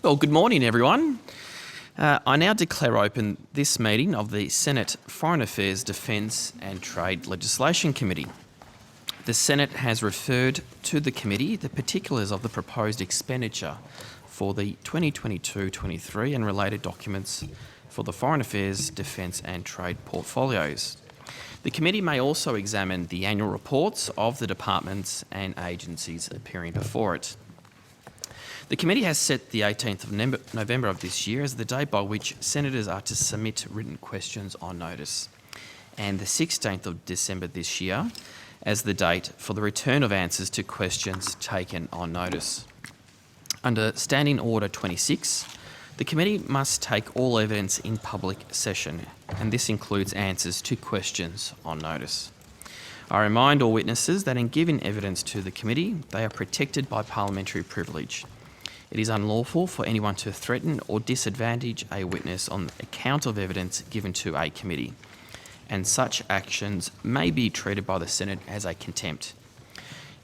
Well, good morning, everyone. I now declare open this meeting of the Senate Foreign Affairs, Defence and Trade Legislation Committee. The Senate has referred to the committee the particulars of the proposed expenditure for the 2022-23 and related documents for the Foreign Affairs, Defence and Trade portfolios. The committee may also examine the annual reports of the departments and agencies appearing before it. The committee has set the 18th of November of this year as the date by which senators are to submit written questions on notice, and the 16th of December this year as the date for the return of answers to questions taken on notice. Under Standing Order 26, the committee must take all evidence in public session, and this includes answers to questions on notice. I remind all witnesses that in giving evidence to the committee, they are protected by parliamentary privilege. It is unlawful for anyone to threaten or disadvantage a witness on account of evidence given to a committee, and such actions may be treated by the Senate as a contempt.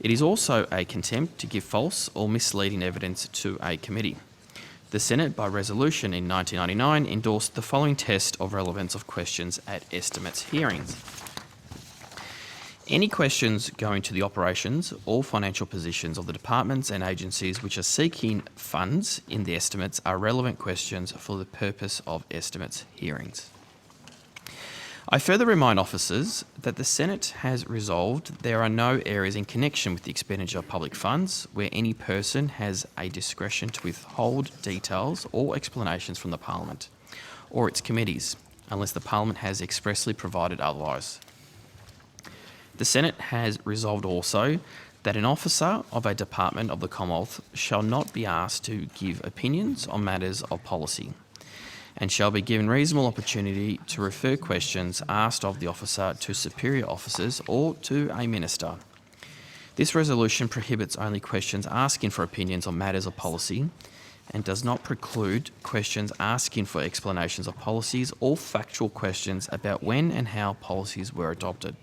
It is also a contempt to give false or misleading evidence to a committee. The Senate, by resolution in 1999, endorsed the following test of relevance of questions at estimates hearings. Any questions going to the operations or financial positions of the departments and agencies which are seeking funds in the estimates are relevant questions for the purpose of estimates hearings. I further remind officers that the Senate has resolved there are no areas in connection with the expenditure of public funds where any person has a discretion to withhold details or explanations from the Parliament or its committees, unless the Parliament has expressly provided otherwise. The Senate has resolved also that an officer of a department of the Commonwealth shall not be asked to give opinions on matters of policy, and shall be given reasonable opportunity to refer questions asked of the officer to superior officers or to a minister. This resolution prohibits only questions asking for opinions on matters of policy and does not preclude questions asking for explanations of policies or factual questions about when and how policies were adopted.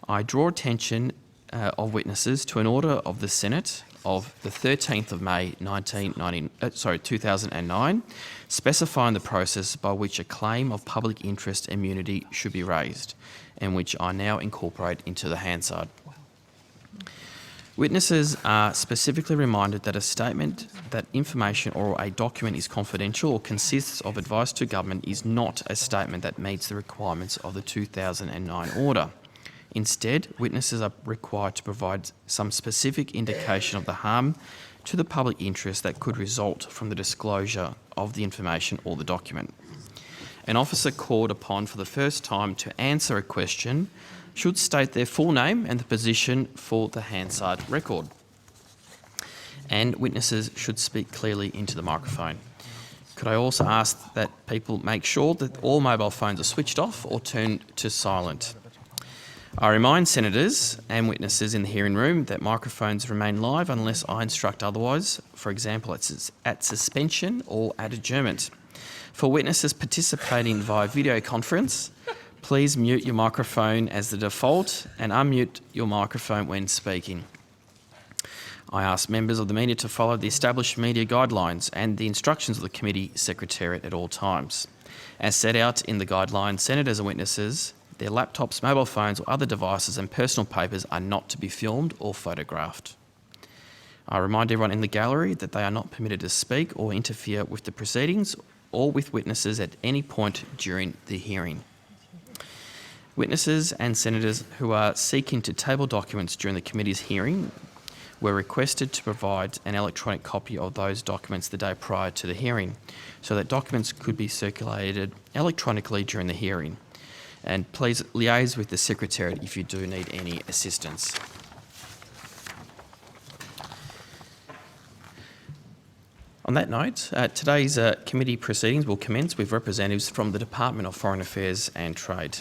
I draw attention of witnesses to an order of the Senate of the 13th of May 2009, specifying the process by which a claim of public interest immunity should be raised, and which I now incorporate into the Hansard. Witnesses are specifically reminded that a statement that information or a document is confidential or consists of advice to government is not a statement that meets the requirements of the 2009 order. Instead, witnesses are required to provide some specific indication of the harm to the public interest that could result from the disclosure of the information or the document. An officer called upon for the first time to answer a question should state their full name and the position for the Hansard record. And witnesses should speak clearly into the microphone. Could I also ask that people make sure that all mobile phones are switched off or turned to silent? I remind senators and witnesses in the hearing room that microphones remain live unless I instruct otherwise, for example at suspension or at adjournment. For witnesses participating via video conference, please mute your microphone as the default and unmute your microphone when speaking. I ask members of the media to follow the established media guidelines and the instructions of the committee secretariat at all times. As set out in the guidelines, senators and witnesses, their laptops, mobile phones or other devices and personal papers are not to be filmed or photographed. I remind everyone in the gallery that they are not permitted to speak or interfere with the proceedings or with witnesses at any point during the hearing. Witnesses and senators who are seeking to table documents during the committee's hearing were requested to provide an electronic copy of those documents the day prior to the hearing, so that documents could be circulated electronically during the hearing. And please liaise with the Secretariat if you do need any assistance. On that note, today's committee proceedings will commence with representatives from the Department of Foreign Affairs and Trade.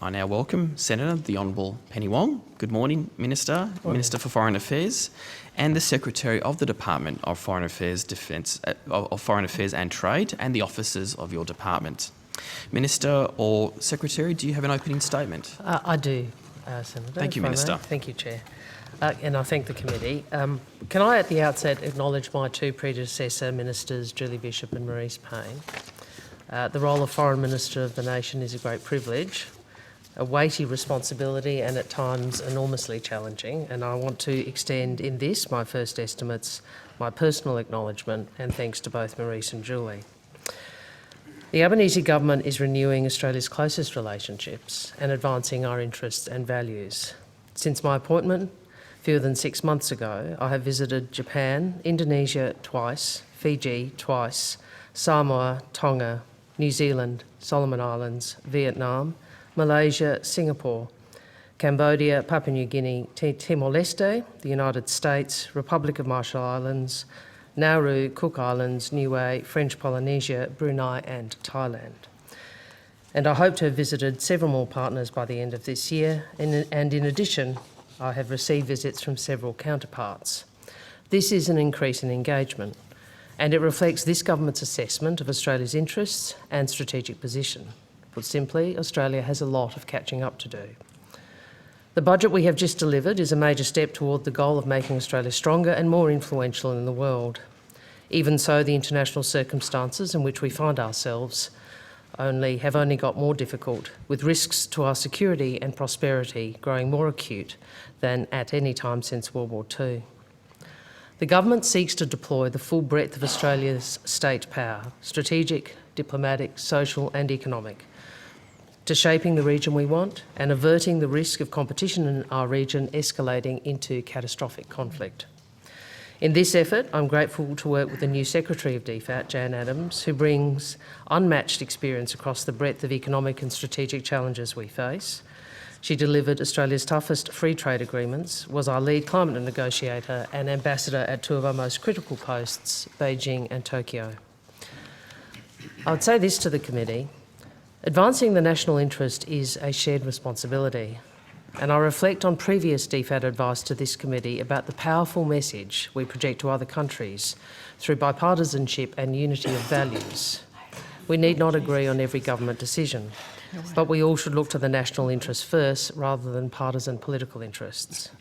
I now welcome Senator the Honourable Penny Wong. Good morning, Minister, Minister for Foreign Affairs, and the Secretary of the Department of Foreign Affairs, Foreign Affairs and Trade, and the officers of your department. Minister or Secretary, do you have an opening statement? I do, Senator. Thank you, Minister. Thank you, Chair. and I thank the committee. Can I at the outset acknowledge my two predecessor ministers, Julie Bishop and Marise Payne. The role of Foreign Minister of the nation is a great privilege, a weighty responsibility and at times enormously challenging, and I want to extend in this, my first estimates, my personal acknowledgement and thanks to both Marise and Julie. The Albanese government is renewing Australia's closest relationships and advancing our interests and values. Since my appointment, fewer than 6 months ago, I have visited Japan, Indonesia twice, Fiji twice, Samoa, Tonga, New Zealand, Solomon Islands, Vietnam, Malaysia, Singapore, Cambodia, Papua New Guinea, Timor-Leste, the United States, Republic of Marshall Islands, Nauru, Cook Islands, Niue, French Polynesia, Brunei and Thailand. And I hope to have visited several more partners by the end of this year, and in addition, I have received visits from several counterparts. This is an increase in engagement, and it reflects this government's assessment of Australia's interests and strategic position. Put simply, Australia has a lot of catching up to do. The budget we have just delivered is a major step toward the goal of making Australia stronger and more influential in the world. Even so, the international circumstances in which we find ourselves have only got more difficult, with risks to our security and prosperity growing more acute than at any time since World War II. The government seeks to deploy the full breadth of Australia's state power, strategic, diplomatic, social and economic, to shaping the region we want and averting the risk of competition in our region escalating into catastrophic conflict. In this effort, I'm grateful to work with the new Secretary of DFAT, Jan Adams, who brings unmatched experience across the breadth of economic and strategic challenges we face. She delivered Australia's toughest free trade agreements, was our lead climate negotiator and ambassador at two of our most critical posts, Beijing and Tokyo. I would say this to the committee: advancing the national interest is a shared responsibility, and I reflect on previous DFAT advice to this committee about the powerful message we project to other countries through bipartisanship and unity of values. We need not agree on every government decision, but we all should look to the national interest first rather than partisan political interests.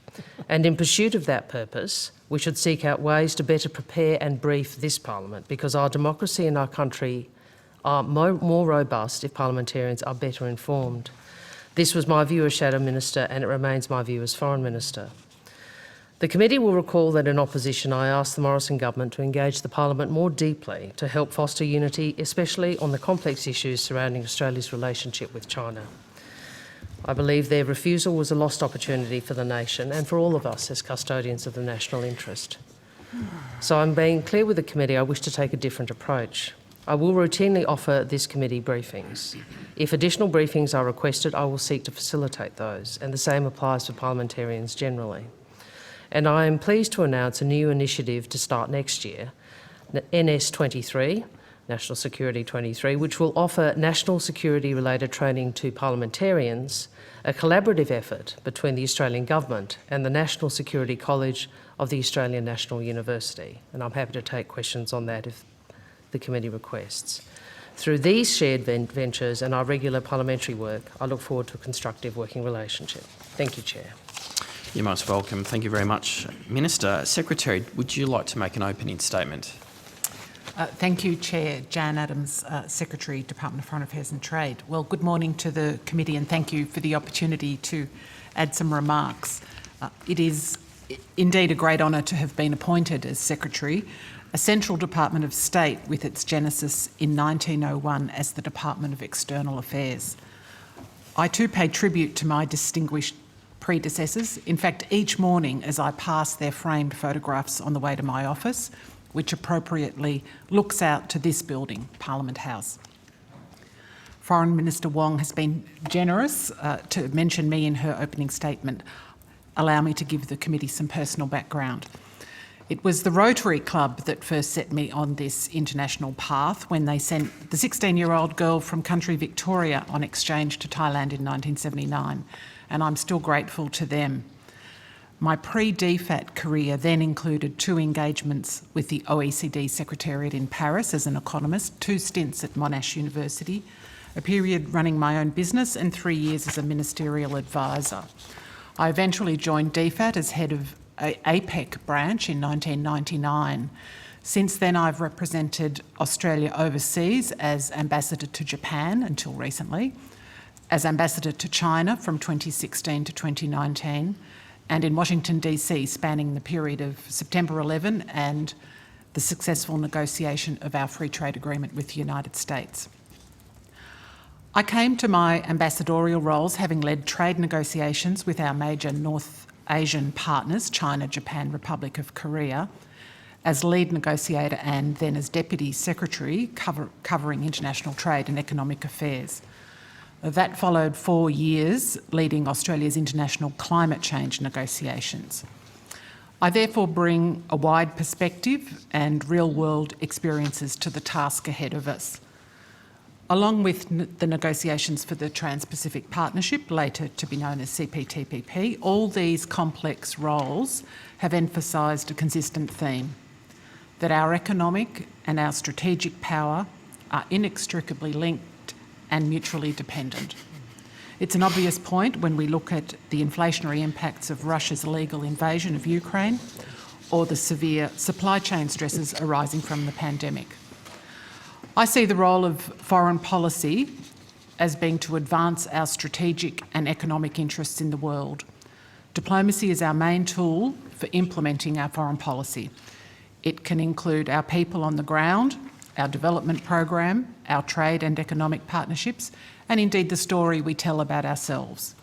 And in pursuit of that purpose, we should seek out ways to better prepare and brief this Parliament, because our democracy and our country are more robust if parliamentarians are better informed. This was my view as Shadow Minister, and it remains my view as Foreign Minister. The committee will recall that in opposition I asked the Morrison government to engage the Parliament more deeply to help foster unity, especially on the complex issues surrounding Australia's relationship with China. I believe their refusal was a lost opportunity for the nation and for all of us as custodians of the national interest. So I'm being clear with the committee I wish to take a different approach. I will routinely offer this committee briefings. If additional briefings are requested, I will seek to facilitate those, and the same applies for parliamentarians generally. And I am pleased to announce a new initiative to start next year, NS23, National Security 23, which will offer national security-related training to parliamentarians, a collaborative effort between the Australian Government and the National Security College of the Australian National University. And I'm happy to take questions on that if the committee requests. Through these shared ventures and our regular parliamentary work, I look forward to a constructive working relationship. Thank you, Chair. You're most welcome. Thank you very much. Minister, Secretary, would you like to make an opening statement? Thank you, Chair. Jan Adams, Secretary, Department of Foreign Affairs and Trade. Well, good morning to the committee, and thank you for the opportunity to add some remarks. It is indeed a great honour to have been appointed as Secretary, a central Department of State with its genesis in 1901 as the Department of External Affairs. I too pay tribute to my distinguished predecessors. In fact, each morning as I pass their framed photographs on the way to my office, which appropriately looks out to this building, Parliament House. Foreign Minister Wong has been generous to mention me in her opening statement. Allow me to give the committee some personal background. It was the Rotary Club that first set me on this international path when they sent the 16-year-old girl from country Victoria on exchange to Thailand in 1979, and I'm still grateful to them. My pre-DFAT career then included 2 engagements with the OECD Secretariat in Paris as an economist, 2 stints at Monash University, a period running my own business, and 3 years as a ministerial advisor. I eventually joined DFAT as head of APEC branch in 1999. Since then, I've represented Australia overseas as ambassador to Japan until recently, as ambassador to China from 2016 to 2019, and in Washington, DC, spanning the period of September 11 and the successful negotiation of our free trade agreement with the United States. I came to my ambassadorial roles having led trade negotiations with our major North Asian partners, China, Japan, Republic of Korea, as lead negotiator and then as Deputy Secretary covering international trade and economic affairs. That followed 4 years leading Australia's international climate change negotiations. I therefore bring a wide perspective and real-world experiences to the task ahead of us. Along with the negotiations for the Trans-Pacific Partnership, later to be known as CPTPP, all these complex roles have emphasised a consistent theme, that our economic and our strategic power are inextricably linked and mutually dependent. It's an obvious point when we look at the inflationary impacts of Russia's illegal invasion of Ukraine or the severe supply chain stresses arising from the pandemic. I see the role of foreign policy as being to advance our strategic and economic interests in the world. Diplomacy is our main tool for implementing our foreign policy. It can include our people on the ground, our development program, our trade and economic partnerships, and indeed the story we tell about ourselves.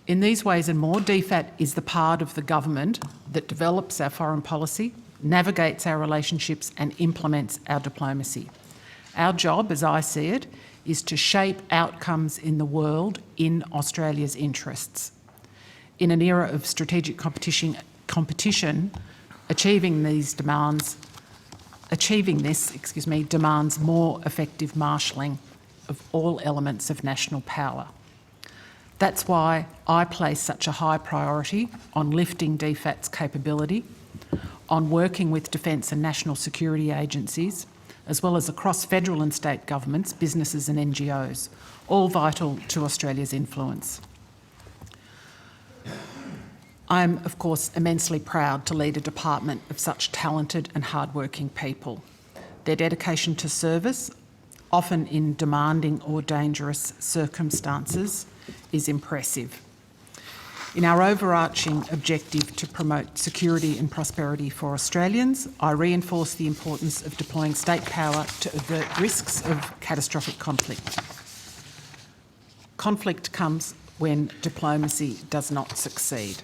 In these ways and more, DFAT is the part of the government that develops our foreign policy, navigates our relationships and implements our diplomacy. Our job, as I see it, is to shape outcomes in the world in Australia's interests. In an era of strategic competition, achieving this demands more effective marshalling of all elements of national power. That's why I place such a high priority on lifting DFAT's capability, on working with defence and national security agencies, as well as across federal and state governments, businesses and NGOs, all vital to Australia's influence. I'm, of course, immensely proud to lead a department of such talented and hard-working people. Their dedication to service, often in demanding or dangerous circumstances, is impressive. In our overarching objective to promote security and prosperity for Australians, I reinforce the importance of deploying state power to avert risks of catastrophic conflict. Conflict comes when diplomacy does not succeed.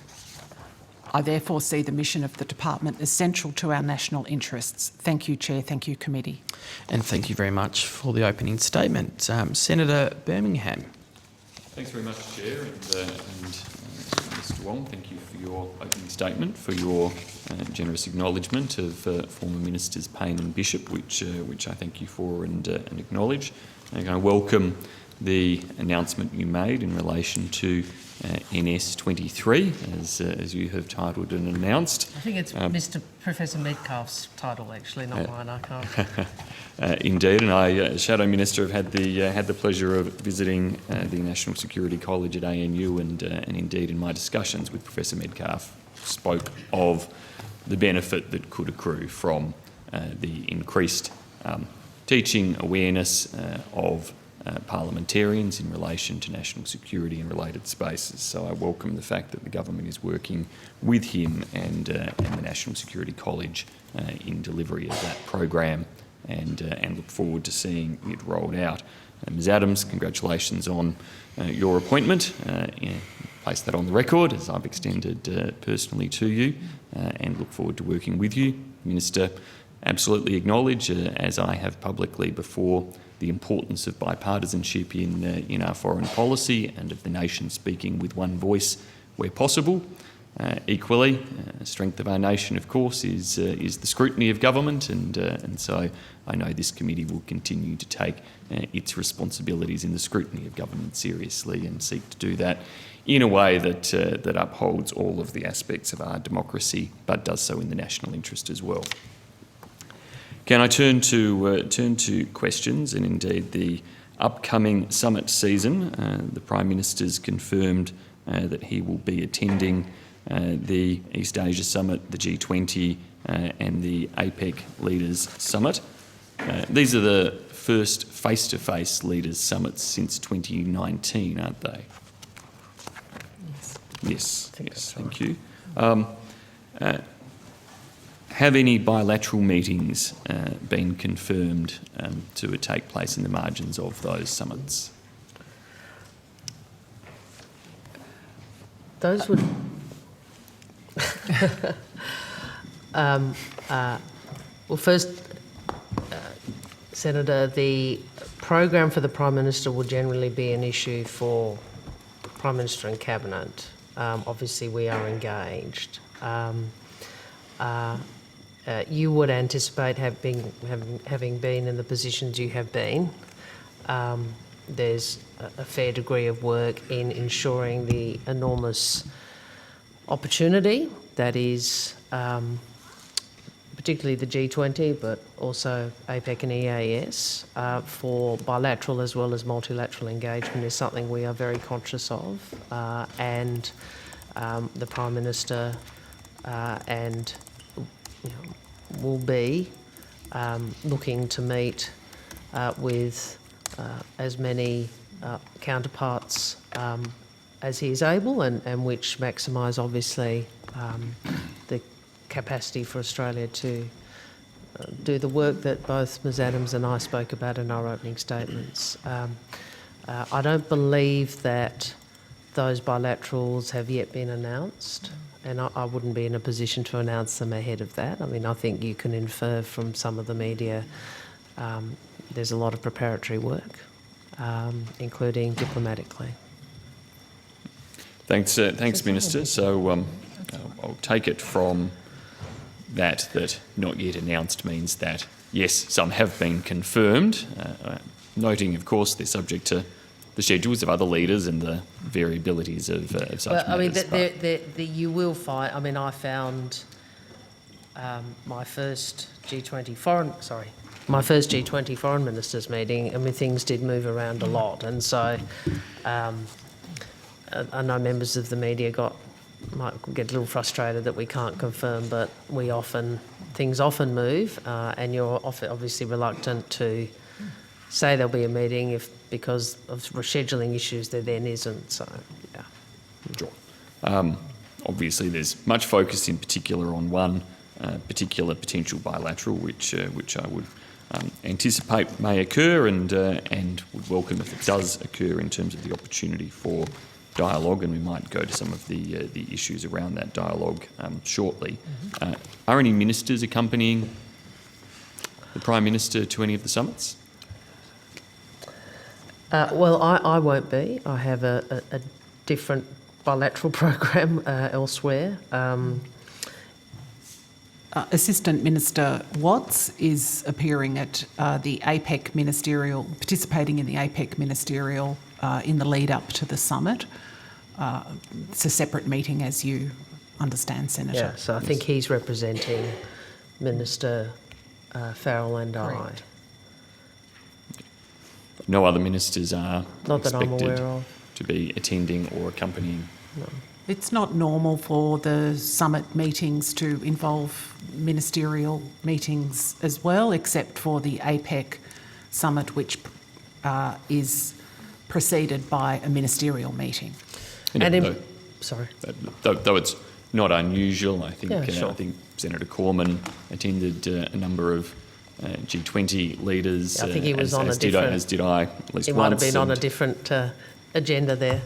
I therefore see the mission of the department as central to our national interests. Thank you, Chair. Thank you, Committee. And thank you very much for the opening statement. Senator Birmingham. Thanks very much, Chair, and Mr Wong, thank you for your opening statement, for your generous acknowledgement of former Ministers Payne and Bishop, which I thank you for and acknowledge. And I welcome the announcement you made in relation to NS23, as you have titled and announced. I think it's Professor Metcalfe's title, actually, not mine. I can't. Indeed, and I, as Shadow Minister, have had the pleasure of visiting the National Security College at ANU, and indeed in my discussions with Professor Metcalfe spoke of the benefit that could accrue from the increased teaching awareness of parliamentarians in relation to national security and related spaces. So I welcome the fact that the government is working with him and the National Security College in delivery of that program, and look forward to seeing it rolled out. Ms Adams, congratulations on your appointment. Place that on the record, as I've extended personally to you, and look forward to working with you. Minister, absolutely acknowledge, as I have publicly before, the importance of bipartisanship in our foreign policy and of the nation speaking with one voice where possible. Equally, the strength of our nation, of course, is the scrutiny of government, and so I know this committee will continue to take its responsibilities in the scrutiny of government seriously and seek to do that in a way that upholds all of the aspects of our democracy, but does so in the national interest as well. Can I turn to questions, and indeed the upcoming summit season? The Prime Minister's confirmed that he will be attending the East Asia Summit, the G20 and the APEC Leaders Summit. These are the first face-to-face Leaders Summits since 2019, aren't they? Yes, thank you. Have any bilateral meetings been confirmed to take place in the margins of those summits? Those would... well, first, Senator, the program for the Prime Minister will generally be an issue for Prime Minister and Cabinet. Obviously, we are engaged. You would anticipate having been in the positions you have been. There's a fair degree of work in ensuring the enormous opportunity that is particularly the G20, but also APEC and EAS, for bilateral as well as multilateral engagement is something we are very conscious of, and the Prime Minister and will be looking to meet with as many counterparts as he is able, and which maximise obviously the capacity for Australia to do the work that both Ms Adams and I spoke about in our opening statements. I don't believe that those bilaterals have yet been announced, and I wouldn't be in a position to announce them ahead of that. I mean, I think you can infer from some of the media there's a lot of preparatory work, including diplomatically. Thanks, Minister. So I'll take it from that not yet announced means that, yes, some have been confirmed, noting, of course, they're subject to the schedules of other leaders and the variabilities of such matters. I mean, you will find... I mean, I found my first G20 foreign ministers meeting, I mean, things did move around a lot, and so I know members of the media might get a little frustrated that we can't confirm, but things often move, and you're obviously reluctant to say there'll be a meeting because of rescheduling issues there then isn't. So, yeah. Sure. Obviously, there's much focus in particular on one particular potential bilateral, which I would anticipate may occur, and would welcome if it does occur in terms of the opportunity for dialogue, and we might go to some of the issues around that dialogue shortly. Are any ministers accompanying the Prime Minister to any of the summits? Well, I won't be. I have a different bilateral program elsewhere. Assistant Minister Watts is appearing at the APEC ministerial, participating in the APEC ministerial in the lead up to the summit. It's a separate meeting, as you understand, Senator. Yeah, so I think he's representing Minister Farrell and Correct. No other ministers are Not that I'm expected aware of. to be attending or accompanying. No. It's not normal for the summit meetings to involve ministerial meetings as well, except for the APEC summit, which is preceded by a ministerial meeting. Though it's not unusual, I think. Yeah, sure. I think Senator Cormann attended a number of G20 leaders. I think he was on a as different... As did I, at least He once. might have been on a different agenda there,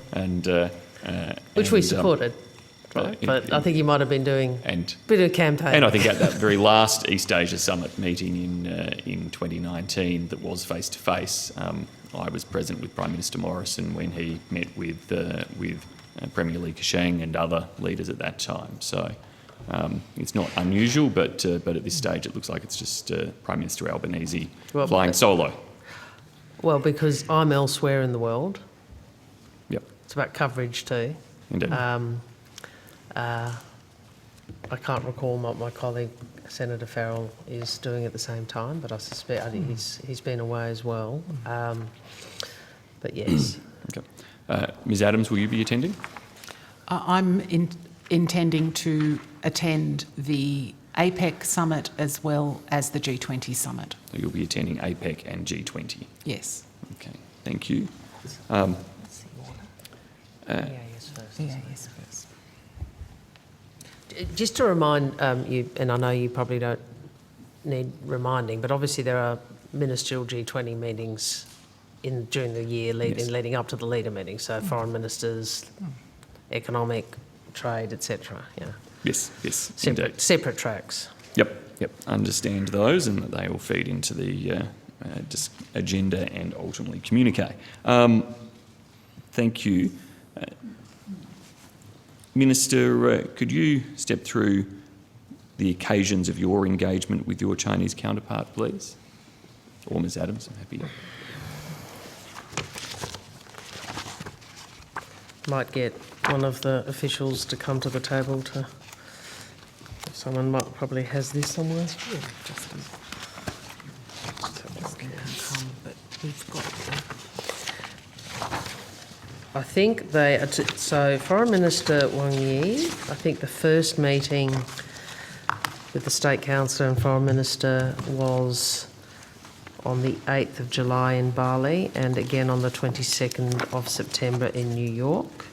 which we supported. Right. But I think he might have been doing a bit of campaign. And I think at that very last East Asia Summit meeting in 2019 that was face-to-face, I was present with Prime Minister Morrison when he met with Premier Li Keqiang and other leaders at that time. So it's not unusual, but at this stage it looks like it's just Prime Minister Albanese flying solo. Well, because I'm elsewhere in the world. Yep. It's about coverage too. Indeed. I can't recall what my colleague Senator Farrell is doing at the same time, but I suspect he's been away as well. But yes. Okay. Ms Adams, will you be attending? I'm intending to attend the APEC summit as well as the G20 summit. So you'll be attending APEC and G20. Yes. Okay, thank you. EAS first. Just to remind you, and I know you probably don't need reminding, but obviously there are ministerial G20 meetings during the year leading up to the leader meeting, so foreign ministers, economic, trade, etc. Yeah. Yes, indeed. Separate tracks. Yep, understand those, and that they all feed into the agenda and ultimately communique. Thank you. Minister, could you step through the occasions of your engagement with your Chinese counterpart, please? Or Ms Adams, I'm happy. Might get one of the officials to come to the table to... Someone probably has this somewhere. Yeah, Justin can't come, but we've got I think they are... So Foreign Minister Wang Yi, I think the first meeting with the State Councillor and Foreign Minister was on the 8th of July in Bali and again on the 22nd of September in New York.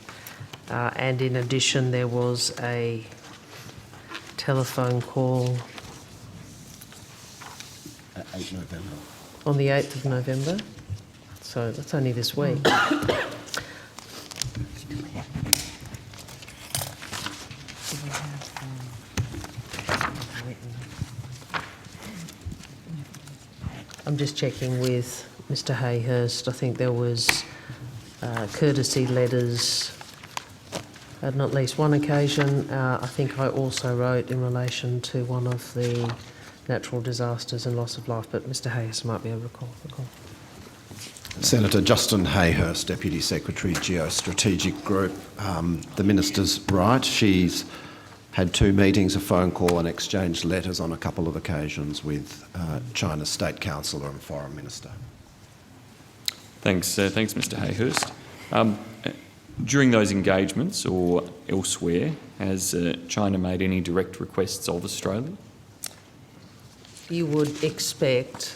And in addition, there was a telephone call 8 November. on the 8th of November. So that's only this week. I'm just checking with Mr Hayhurst. I think there was courtesy letters on at least one occasion. I think I also wrote in relation to one of the natural disasters and loss of life, but Mr Hayhurst might be able to recall. Senator Justin Hayhurst, Deputy Secretary, Geostrategic Group. The Minister's right. She's had 2 meetings, a phone call and exchanged letters on a couple of occasions with China's State Councillor and Foreign Minister. Thanks, Mr Hayhurst. During those engagements or elsewhere, has China made any direct requests of Australia? You would expect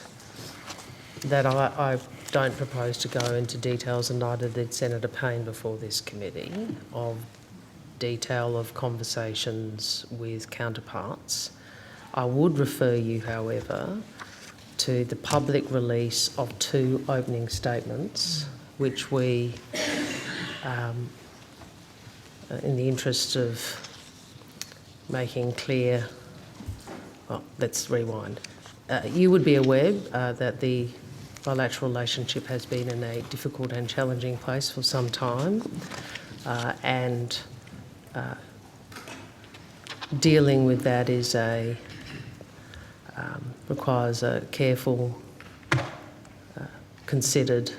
that I don't propose to go into details, and neither did Senator Payne before this committee, of detail of conversations with counterparts. I would refer you, however, to the public release of 2 opening statements, which we, in the interest of making clear... Oh, let's rewind. You would be aware that the bilateral relationship has been in a difficult and challenging place for some time, and dealing with that is requires a careful, considered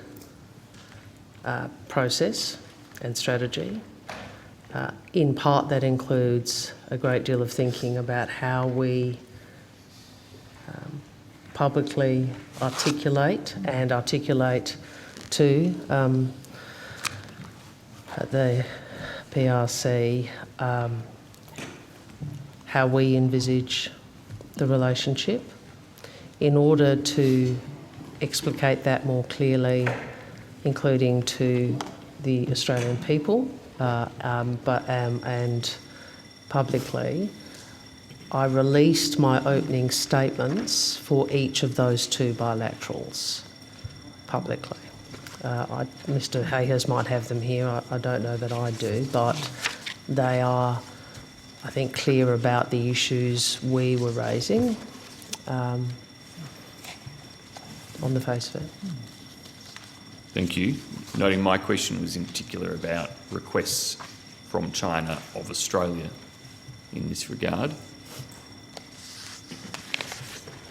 process and strategy. In part, that includes a great deal of thinking about how we publicly articulate to the PRC how we envisage the relationship in order to explicate that more clearly, including to the Australian people, and publicly. I released my opening statements for each of those 2 bilaterals publicly. Mr Hayhurst might have them here, I don't know that I do, but they are, I think, clear about the issues we were raising on the face of it. Thank you. Noting my question was in particular about requests from China of Australia in this regard.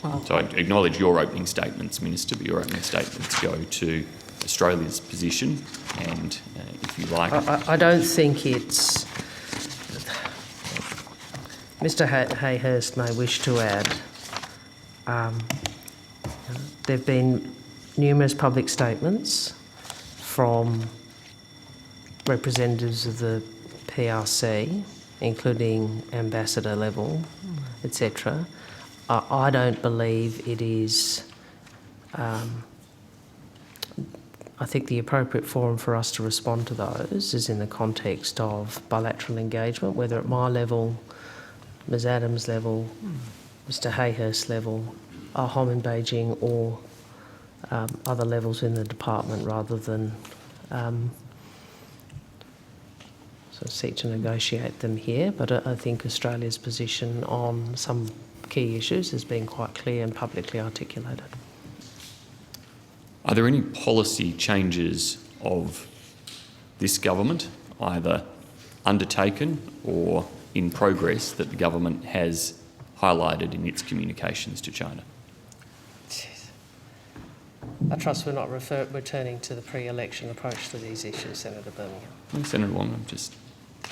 Well, So I acknowledge your opening statements, Minister, but your opening statements go to Australia's position and, if you like... I don't think it's... Mr Hayhurst may wish to add, there have been numerous public statements from representatives of the PRC, including ambassador level, etc., I don't believe it is. I think the appropriate forum for us to respond to those is in the context of bilateral engagement, whether at my level, Ms Adams' level, Mr Hayhurst level, Ahom in Beijing, or other levels in the department, rather than sort of seek to negotiate them here. But I think Australia's position on some key issues has been quite clear and publicly articulated. Are there any policy changes of this government, either undertaken or in progress, that the government has highlighted in its communications to China? I trust we're not returning to the pre-election approach to these issues, Senator Birmingham. No, Senator Wong, I'm just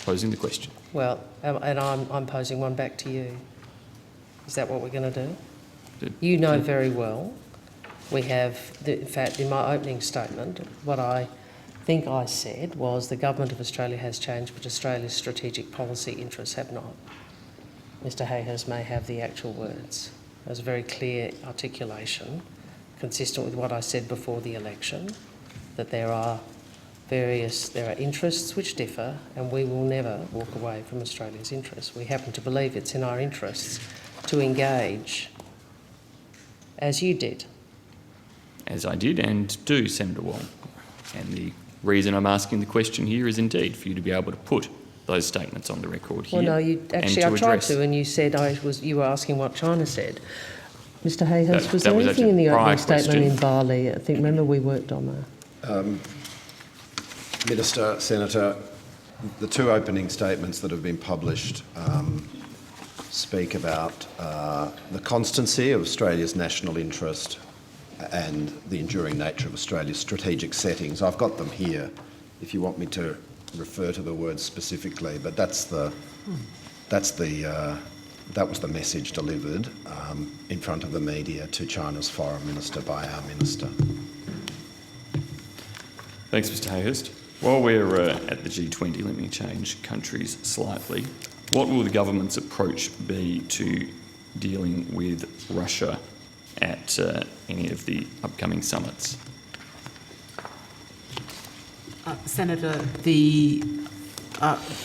posing the question. Well, and I'm posing one back to you. Is that what we're going to do? You know very well. We have, in fact, in my opening statement, what I think I said was the Government of Australia has changed, but Australia's strategic policy interests have not. Mr Hayhurst may have the actual words. There's a very clear articulation, consistent with what I said before the election, that there are interests which differ, and we will never walk away from Australia's interests. We happen to believe it's in our interests to engage, as you did. As I did and do, Senator Wong. And the reason I'm asking the question here is indeed for you to be able to put those statements on the record here. Well, no, you actually, I tried to, and you said you were asking what China said. Mr Hayhurst, was there anything in the opening statement in Bali? I think, remember, we worked on that. Minister, Senator, the two opening statements that have been published speak about the constancy of Australia's national interest and the enduring nature of Australia's strategic settings. I've got them here if you want me to refer to the words specifically, but that was the message delivered in front of the media to China's foreign minister by our minister. Thanks, Mr Hayhurst. While we're at the G20, let me change countries slightly. What will the government's approach be to dealing with Russia at any of the upcoming summits? Senator, the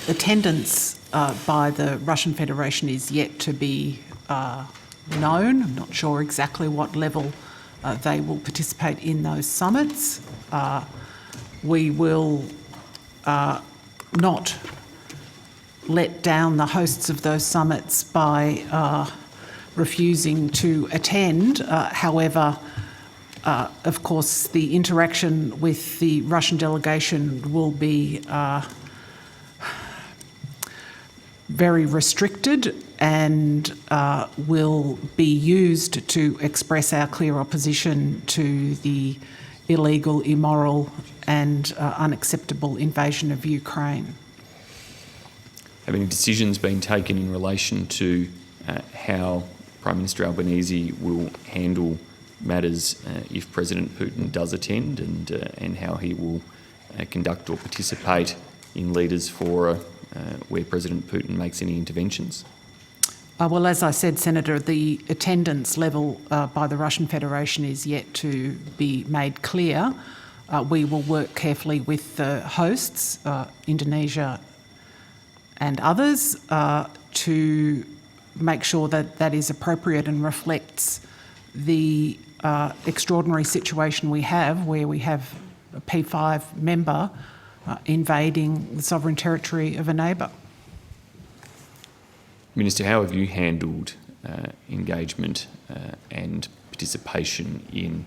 attendance by the Russian Federation is yet to be known. I'm not sure exactly what level they will participate in those summits. We will not let down the hosts of those summits by refusing to attend. However, of course, the interaction with the Russian delegation will be very restricted and will be used to express our clear opposition to the illegal, immoral and unacceptable invasion of Ukraine. Have any decisions been taken in relation to how Prime Minister Albanese will handle matters if President Putin does attend, and how he will conduct or participate in Leaders' Fora where President Putin makes any interventions? Well, as I said, Senator, the attendance level by the Russian Federation is yet to be made clear. We will work carefully with the hosts, Indonesia and others, to make sure that that is appropriate and reflects the extraordinary situation we have, where we have a P5 member invading the sovereign territory of a neighbour. Minister, how have you handled engagement and participation in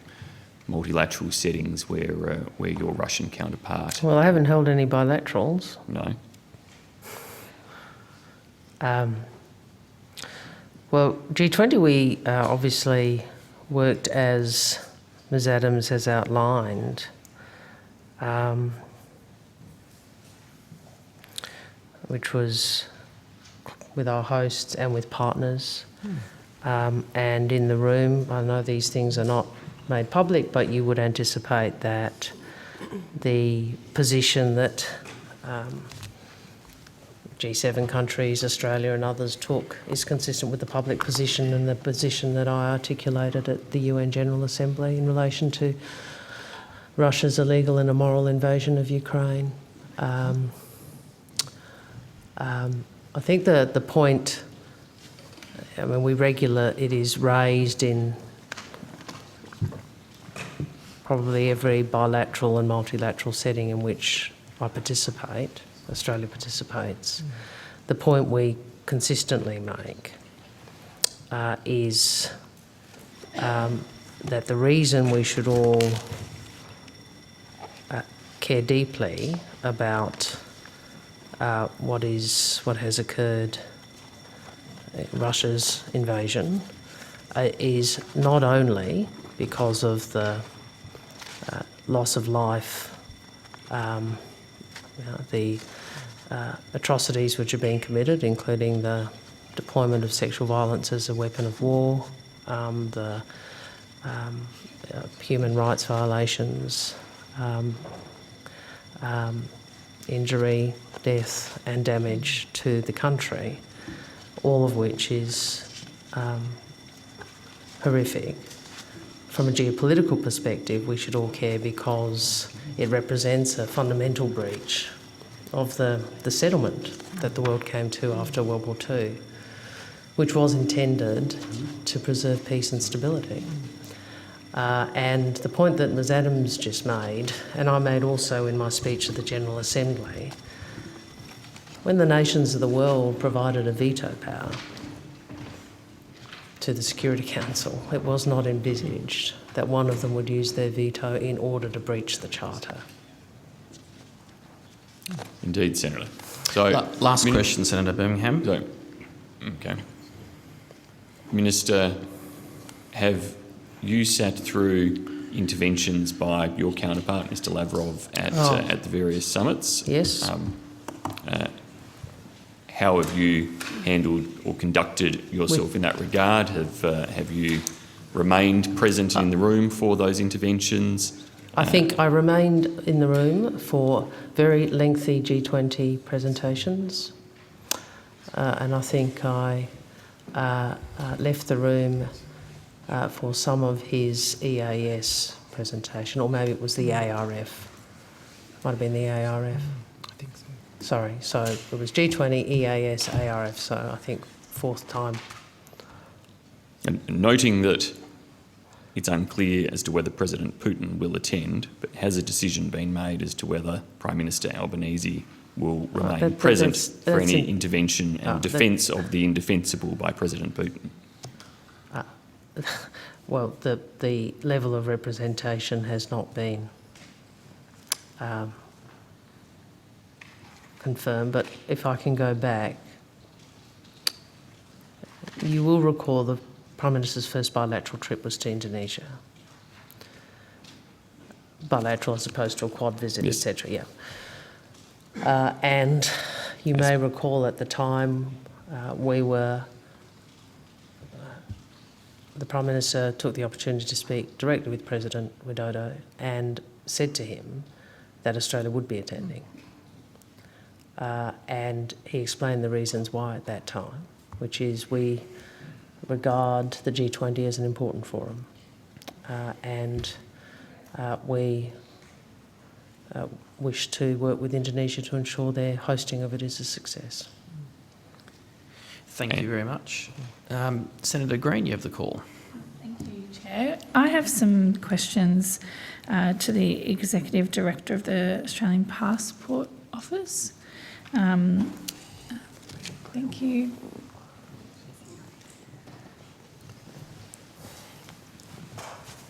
multilateral settings where your Russian counterpart? Well, I haven't held any bilaterals. No. Well, G20, we obviously worked as Ms Adams has outlined. Which was with our hosts and with partners. And in the room, I know these things are not made public, but you would anticipate that the position that G7 countries, Australia and others took is consistent with the public position and the position that I articulated at the UN General Assembly in relation to Russia's illegal and immoral invasion of Ukraine. I think the point, I mean, it is raised in probably every bilateral and multilateral setting in which Australia participates. The point we consistently make is that the reason we should all care deeply about what has occurred, Russia's invasion, is not only because of the loss of life, the atrocities which are being committed, including the deployment of sexual violence as a weapon of war, the human rights violations, injury, death and damage to the country, all of which is horrific. From a geopolitical perspective, we should all care because it represents a fundamental breach of the settlement that the world came to after World War II, which was intended to preserve peace and stability. And the point that Ms Adams just made, and I made also in my speech at the General Assembly, when the nations of the world provided a veto power to the Security Council, it was not envisaged that one of them would use their veto in order to breach the Charter. Indeed, Senator. So, Last question, Senator Birmingham. So, okay. Minister, have you sat through interventions by your counterpart, Mr Lavrov, at the various summits? Yes. How have you handled or conducted yourself in that regard? Have you remained present in the room for those interventions? I think I remained in the room for very lengthy G20 presentations, and I think I left the room for some of his EAS presentation, or maybe it was the ARF. Might have been the ARF. I think so. Sorry, so it was G20, EAS, ARF, so I think fourth time. And noting that it's unclear as to whether President Putin will attend, but has a decision been made as to whether Prime Minister Albanese will remain present for any intervention and defence of the indefensible by President Putin? Well, the level of representation has not been confirmed, but if I can go back, you will recall the Prime Minister's first bilateral trip was to Indonesia. Bilateral as opposed to a quad visit, Yes. etc. Yeah. And you may recall at the time the Prime Minister took the opportunity to speak directly with President Widodo and said to him that Australia would be attending. And he explained the reasons why at that time, which is we regard the G20 as an important forum, and we wish to work with Indonesia to ensure their hosting of it is a success. Thank you very much. Senator Green, you have the call. Thank you, Chair. I have some questions to the Executive Director of the Australian Passport Office. Thank you.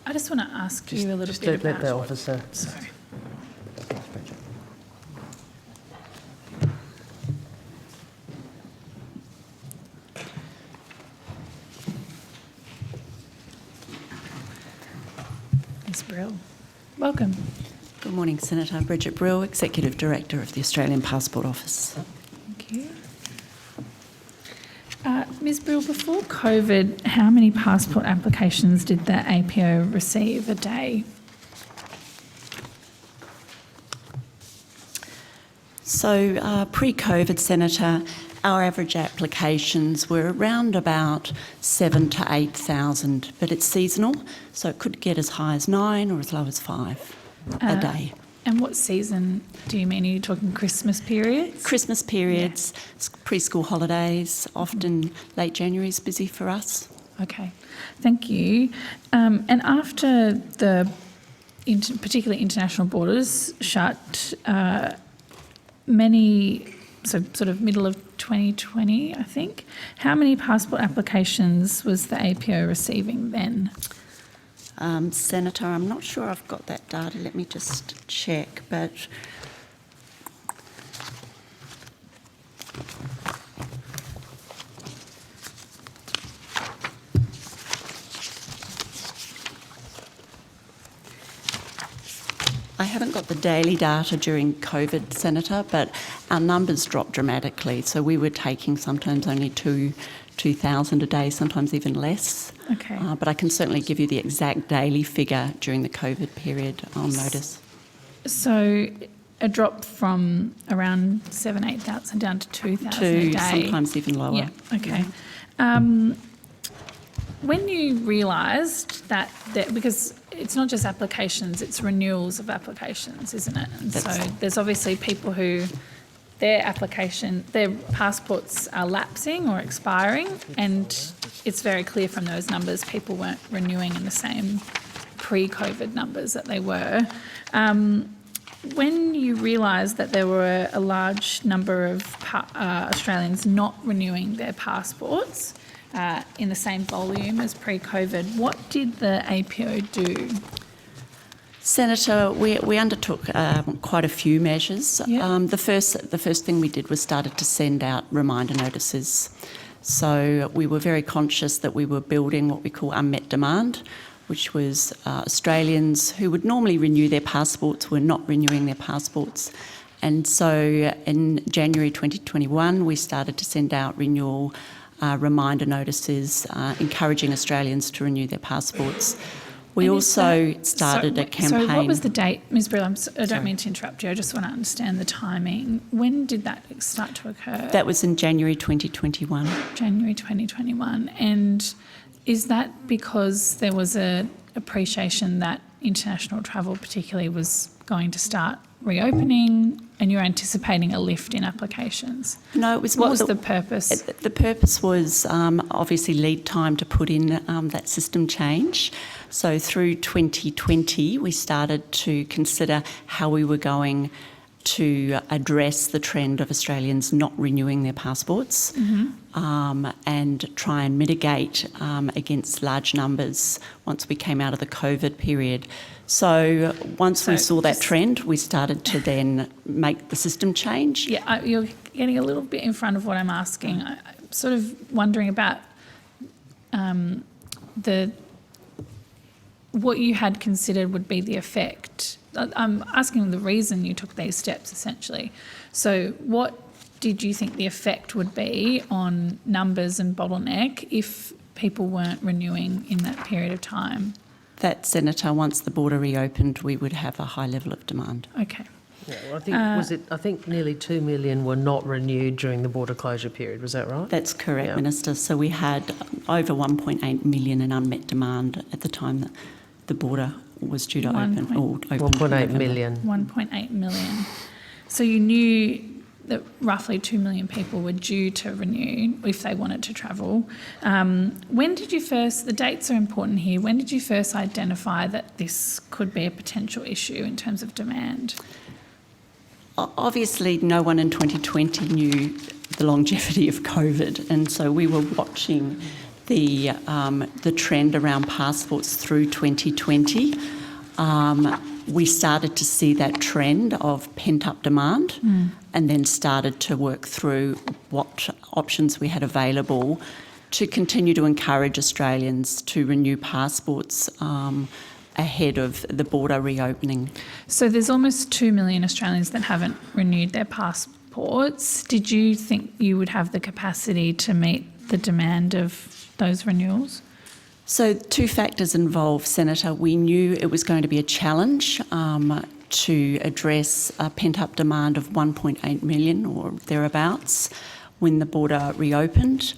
I just want to ask you a little Just bit let about... the officer... Sorry. Ms Brill, welcome. Good morning, Senator. Bridget Brill, Executive Director of the Australian Passport Office. Thank you. Ms Brill, before COVID, how many passport applications did the APO receive a day? So pre-COVID, Senator, our average applications were around about 7,000 to 8,000, but it's seasonal, so it could get as high as 9 or as low as 5 a day. And what season do you mean? Are you talking Christmas periods? Christmas periods, preschool holidays, often late January is busy for us. Okay, thank you. And after the particularly international borders shut, so sort of middle of 2020, I think, how many passport applications was the APO receiving then? Senator, I'm not sure I've got that data. Let me just check, but I haven't got the daily data during COVID, Senator, but our numbers dropped dramatically. So we were taking sometimes only 2,000 a day, sometimes even less. Okay. But I can certainly give you the exact daily figure during the COVID period on notice. So a drop from around 8,000 down to 2,000 a day. Sometimes even lower. Yeah, okay. When you realised that, because it's not just applications, it's renewals of applications, isn't it? And so there's obviously people who their passports are lapsing or expiring, and it's very clear from those numbers people weren't renewing in the same pre-COVID numbers that they were. When you realised that there were a large number of Australians not renewing their passports in the same volume as pre-COVID, what did the APO do? Senator, we undertook quite a few measures. Yeah. The first thing we did was started to send out reminder notices. So we were very conscious that we were building what we call unmet demand, which was Australians who would normally renew their passports were not renewing their passports. And so in January 2021, we started to send out renewal reminder notices encouraging Australians to renew their passports. We also started a campaign. So what was the date, Ms Brill? I don't mean to interrupt you, I just want to understand the timing. When did that start to occur? That was in January 2021. January 2021. And is that because there was an appreciation that international travel particularly was going to start reopening and you're anticipating a lift in applications? No, it was What more was the purpose? The purpose was obviously lead time to put in that system change. So through 2020, we started to consider how we were going to address the trend of Australians not renewing their passports and try and mitigate against large numbers once we came out of the COVID period. So once we saw that trend, we started to then make the system change. Yeah, you're getting a little bit in front of what I'm asking. I'm sort of wondering about what you had considered would be the effect. I'm asking the reason you took these steps, essentially. So what did you think the effect would be on numbers and bottleneck if people weren't renewing in that period of time? That, Senator, once the border reopened, we would have a high level of demand. Okay. Yeah, well, I think nearly 2 million were not renewed during the border closure period. Was that right? That's correct, Yeah. Minister. So we had over 1.8 million in unmet demand at the time that the border was due to open. 1.8 million. 1.8 million. So you knew that roughly 2 million people were due to renew if they wanted to travel. When did you first, the dates are important here, when did you first identify that this could be a potential issue in terms of demand? Obviously, no one in 2020 knew the longevity of COVID, and so we were watching the trend around passports through 2020. We started to see that trend of pent-up demand and then started to work through what options we had available to continue to encourage Australians to renew passports ahead of the border reopening. So there's almost 2 million Australians that haven't renewed their passports. Did you think you would have the capacity to meet the demand of those renewals? So two factors involved, Senator. We knew it was going to be a challenge to address a pent-up demand of 1.8 million or thereabouts when the border reopened.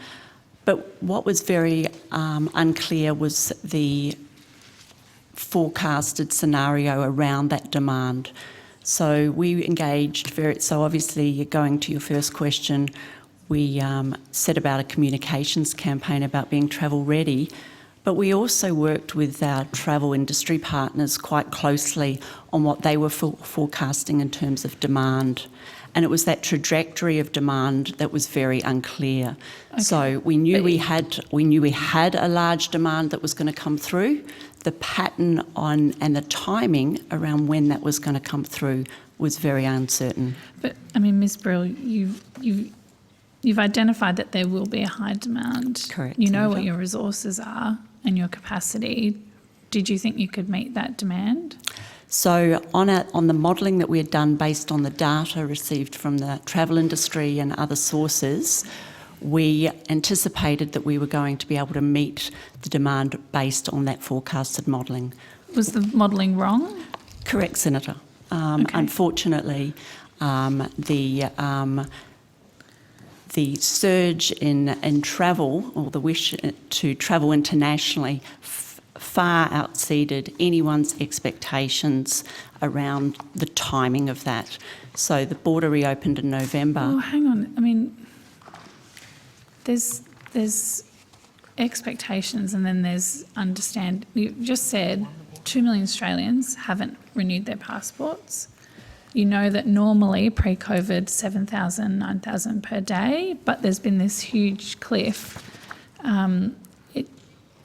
But what was very unclear was the forecasted scenario around that demand. So we engaged so obviously going to your first question, we set about a communications campaign about being travel ready, but we also worked with our travel industry partners quite closely on what they were forecasting in terms of demand. And it was that trajectory of demand that was very unclear. Okay. So we knew we had a large demand that was going to come through. The pattern on and the timing around when that was going to come through was very uncertain. But I mean, Ms. Brill, you've identified that there will be a high demand. Correct, You know Senator. what your resources are and your capacity. Did you think you could meet that demand? So on the modelling that we had done based on the data received from the travel industry and other sources, we anticipated that we were going to be able to meet the demand based on that forecasted modelling. Was the modelling wrong? Correct, Senator. Okay. Unfortunately, the surge in travel, or the wish to travel internationally, far exceeded anyone's expectations around the timing of that. So the border reopened in November. Oh, hang on. I mean, there's expectations and then there's understand. You just said 2 million Australians haven't renewed their passports. You know that normally pre-COVID 7,000, 9,000 per day, but there's been this huge cliff.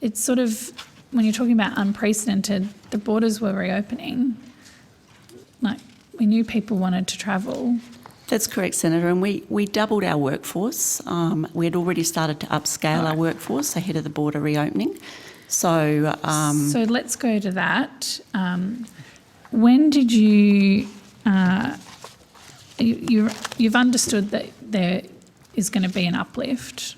It's sort of, when you're talking about unprecedented, the borders were reopening. Like, we knew people wanted to travel. That's correct, Senator, and we doubled our workforce. We had already started to upscale our workforce ahead of the border reopening. So let's go to that. When did you've understood that there is going to be an uplift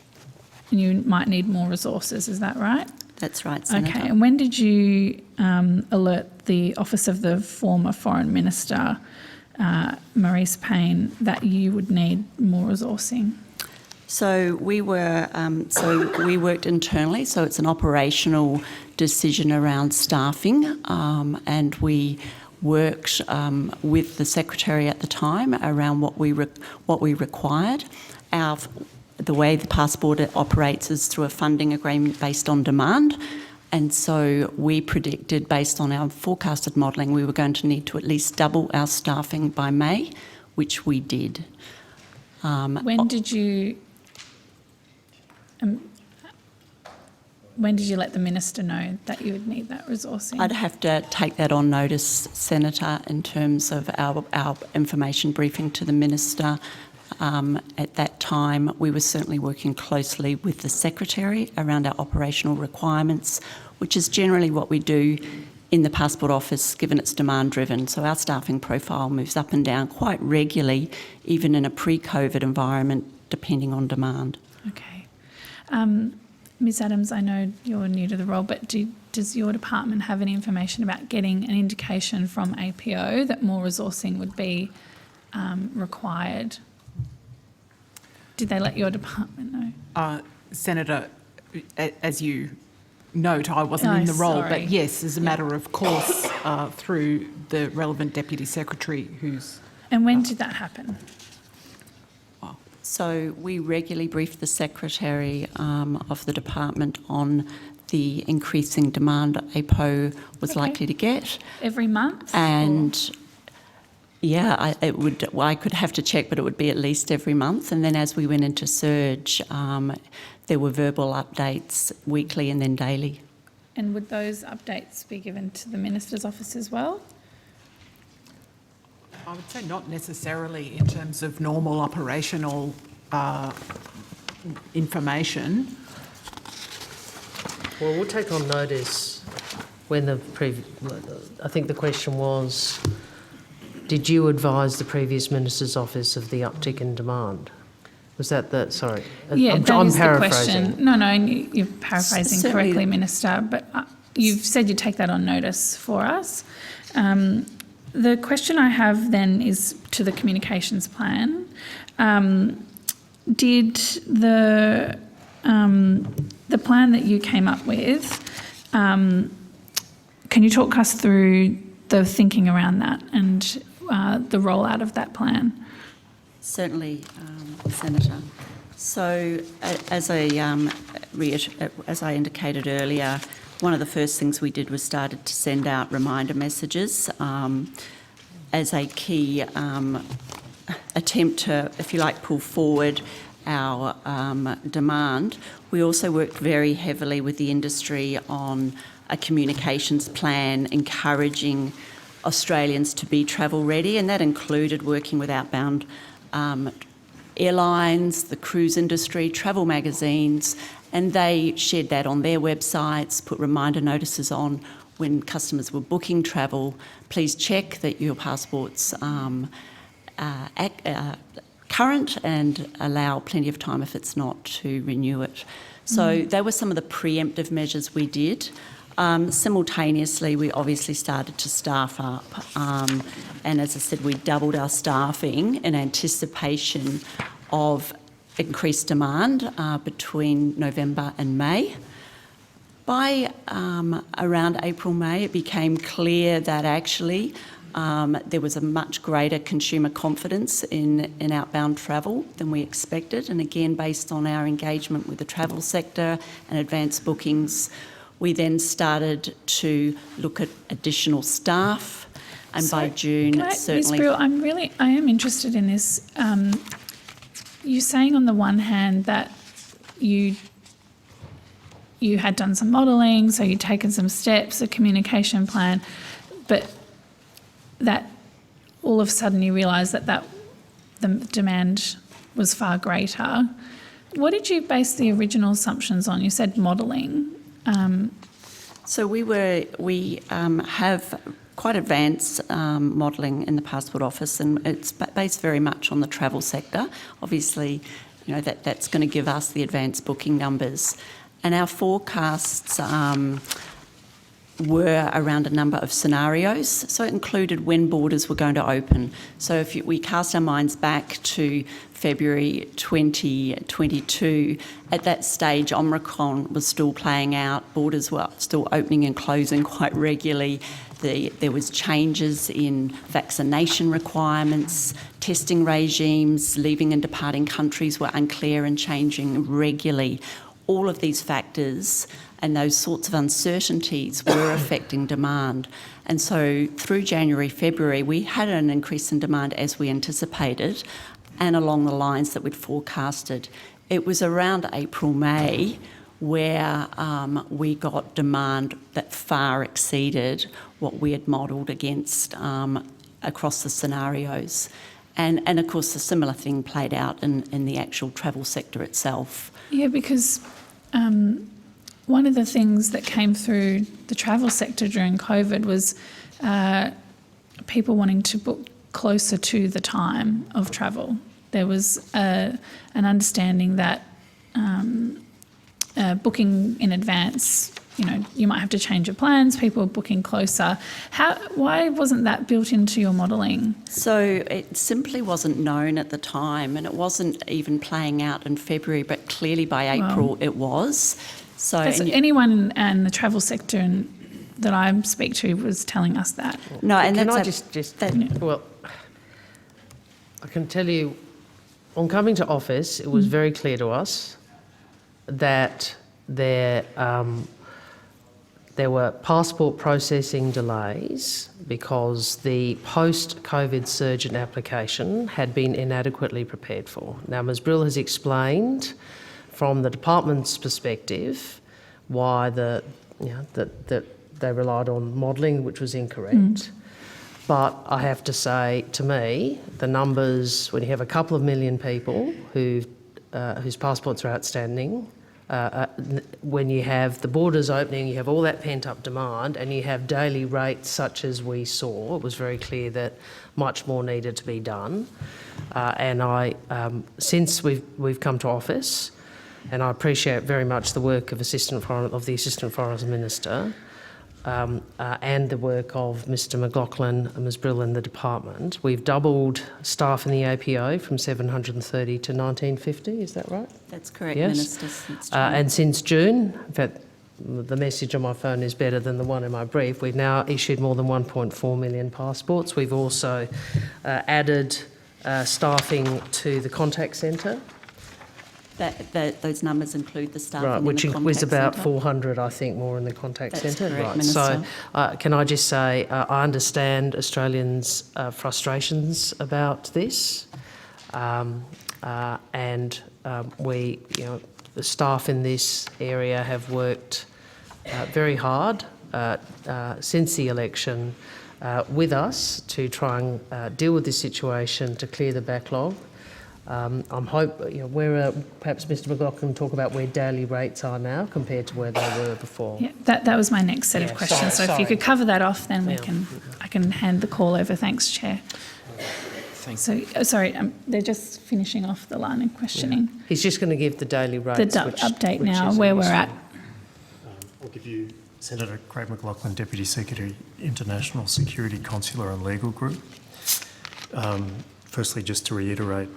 and you might need more resources, is that right? that's right, Senator. Okay, and when did you alert the Office of the former Foreign Minister, Marise Payne, that you would need more resourcing? So we worked internally, so it's an operational decision around staffing, and we worked with the Secretary at the time around what we required. The way the passport operates is through a funding agreement based on demand, and so we predicted, based on our forecasted modelling, we were going to need to at least double our staffing by May, which we did. When did you let the Minister know that you would need that resourcing? I'd have to take that on notice, Senator, in terms of our information briefing to the Minister. At that time, we were certainly working closely with the Secretary around our operational requirements, which is generally what we do in the Passport Office, given it's demand-driven. So our staffing profile moves up and down quite regularly, even in a pre-COVID environment, depending on demand. Okay. Ms Adams, I know you're new to the role, but does your department have any information about getting an indication from APO that more resourcing would be required? Did they let your department know? Senator, as you note, I wasn't in the role, sorry. but yes, as a matter of course, through the relevant Deputy Secretary who's... And when did that happen? So we regularly brief the Secretary of the Department on the increasing demand APO was Okay. likely to get. Every month? And yeah, I could have to check, but it would be at least every month. And then as we went into surge, there were verbal updates weekly and then daily. And would those updates be given to the Minister's office as well? I would say not necessarily in terms of normal operational information. Well, we'll take on notice when I think the question was, did you advise the previous Minister's office of the uptick in demand? Was that sorry? Yeah, I'm that is the paraphrasing. question. No, and you're paraphrasing Certainly. correctly, Minister, but you've said you take that on notice for us. the question I have then is to the communications plan. Did the plan that you came up with, can you talk us through the thinking around that and the rollout of that plan? Certainly, Senator. So, as I indicated earlier, one of the first things we did was started to send out reminder messages as a key attempt to, if you like, pull forward our demand. We also worked very heavily with the industry on a communications plan encouraging Australians to be travel ready, and that included working with outbound airlines, the cruise industry, travel magazines, and they shared that on their websites, put reminder notices on when customers were booking travel. Please check that your passport's current and allow plenty of time if it's not to renew it. So they were some of the preemptive measures we did. Simultaneously, we obviously started to staff up, and as I said, we doubled our staffing in anticipation of increased demand between November and May. By around April, May, it became clear that actually there was a much greater consumer confidence in outbound travel than we expected, and again, based on our engagement with the travel sector and advanced bookings, we then started to look at additional staff, and by June, certainly. Ms. Brill, I am interested in this. You're saying on the one hand that you had done some modelling, so you'd taken some steps, a communication plan, but that all of a sudden you realised that the demand was far greater. What did you base the original assumptions on? You said modelling. So we have quite advanced modelling in the Passport Office, and it's based very much on the travel sector. Obviously, you know, that's going to give us the advanced booking numbers. And our forecasts were around a number of scenarios. So it included when borders were going to open. So if we cast our minds back to February 2022, at that stage Omicron was still playing out, borders were still opening and closing quite regularly. There was changes in vaccination requirements, testing regimes, leaving and departing countries were unclear and changing regularly. All of these factors and those sorts of uncertainties were affecting demand. And so through January, February, we had an increase in demand as we anticipated and along the lines that we'd forecasted. It was around April, May where we got demand that far exceeded what we had modelled against across the scenarios. And of course, a similar thing played out in the actual travel sector itself. Yeah, because one of the things that came through the travel sector during COVID was people wanting to book closer to the time of travel. There was an understanding that booking in advance, you know, you might have to change your plans, people were booking closer. Why wasn't that built into your modelling? So it simply wasn't known at the time, and it wasn't even playing out in February, but clearly by April it was. So anyone in the travel sector that I speak to was telling us that. No, and can I well, I can tell you, on coming to office, it was very clear to us that there were passport processing delays because the post-COVID surge in application had been inadequately prepared for. Now, Ms. Brill has explained from the department's perspective why that they relied on modelling, which was incorrect. But I have to say, to me, the numbers, when you have a couple of million people whose passports are outstanding, when you have the borders opening, you have all that pent-up demand, and you have daily rates such as we saw, it was very clear that much more needed to be done. Since we've come to office, and I appreciate very much the work of the Assistant Foreign Minister, and the work of Mr McLaughlin and Ms Brill in the department, we've doubled staff in the APO from 730 to 1950, is that right? That's correct, Yes. Minister. Since June. And since June, in fact, the message on my phone is better than the one in my brief, we've now issued more than 1.4 million passports. We've also added staffing to the contact centre, Those numbers include the staff right, in which the contact was about centre. 400, I think, more in the contact That's centre. correct, Right. Minister. So, can I just say, I understand Australians' frustrations about this, and we, the staff in this area have worked very hard since the election with us to try and deal with this situation, to clear the backlog. Perhaps Mr McLaughlin talk about where daily rates are now compared to where they were before. Yeah, that was my next set Yeah, of questions. So if sorry. you could cover that off, then Yeah. I can hand the call over. Thanks, Chair. Thank So, they're just finishing off the line of questioning. He's just going to give the daily rates. The update now, where we're at. I'll give you Senator Craig McLaughlin, Deputy Secretary, International Security, Consular and Legal Group. Firstly, just to reiterate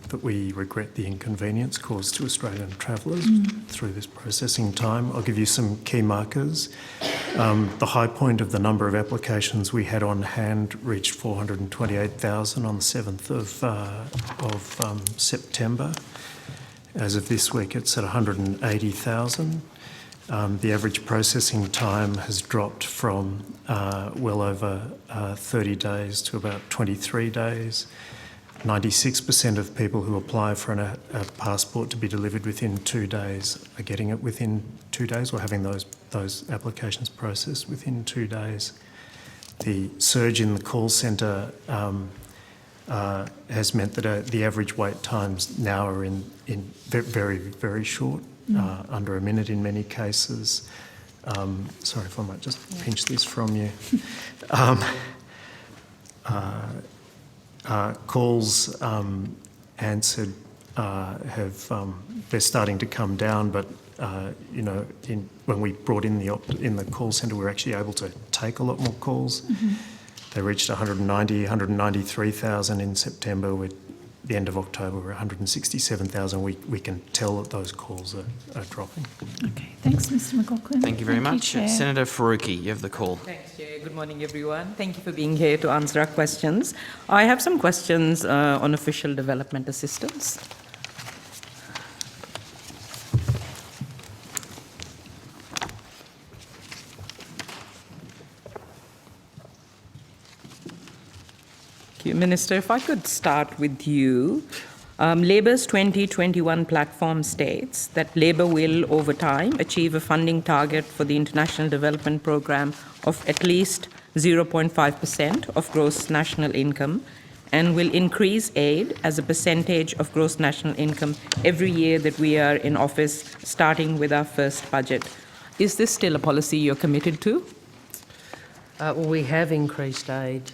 that we regret the inconvenience caused to Australian travellers through this processing time. I'll give you some key markers. The high point of the number of applications we had on hand reached 428,000 on the 7th of September. As of this week, it's at 180,000. The average processing time has dropped from well over 30 days to about 23 days. 96% of people who apply for a passport to be delivered within 2 days are getting it within 2 days, or having those applications processed within 2 days. The surge in the call centre has meant that the average wait times now are in very, very short, under a minute in many cases. Sorry if I might just pinch this from you. Calls answered they're starting to come down, but when we brought in the call centre, we were actually able to take a lot more calls. They reached 193,000 in September. With the end of October, we're 167,000. We can tell that those calls are dropping. Okay, thanks, Mr McLaughlin. Thank you very much. Chair. Senator Faruqi, you have the call. Thanks, Chair. Good morning, everyone. Thank you for being here to answer our questions. I have some questions on official development assistance. Thank you, Minister. If I could start with you. Labor's 2021 platform states that Labor will, over time, achieve a funding target for the International Development Programme of at least 0.5% of gross national income, and will increase aid as a percentage of gross national income every year that we are in office, starting with our first budget. Is this still a policy you're committed to? Well, we have increased aid,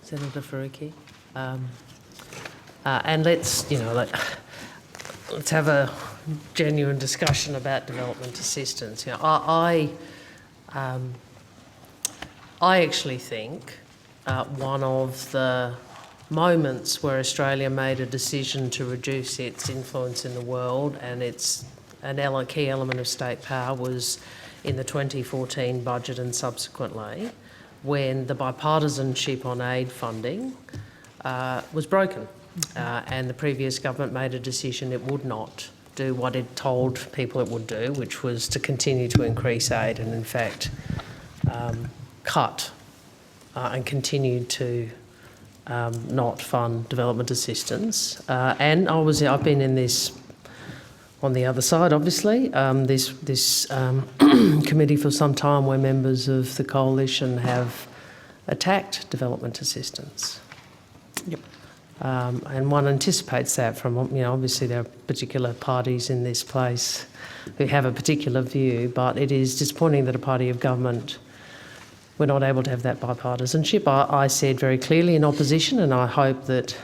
Senator Faruqi. And let's have a genuine discussion about development assistance. I actually think one of the moments where Australia made a decision to reduce its influence in the world and a key element of state power was in the 2014 budget and subsequently, when the bipartisanship on aid funding was broken. And the previous government made a decision it would not do what it told people it would do, which was to continue to increase aid and, in fact, cut and continue to not fund development assistance. And I've been in this on the other side, obviously, this committee for some time, where members of the coalition have attacked development assistance. Yep. And one anticipates that from, obviously there are particular parties in this place who have a particular view, but it is disappointing that a party of government were not able to have that bipartisanship. I said very clearly in opposition, and I hope that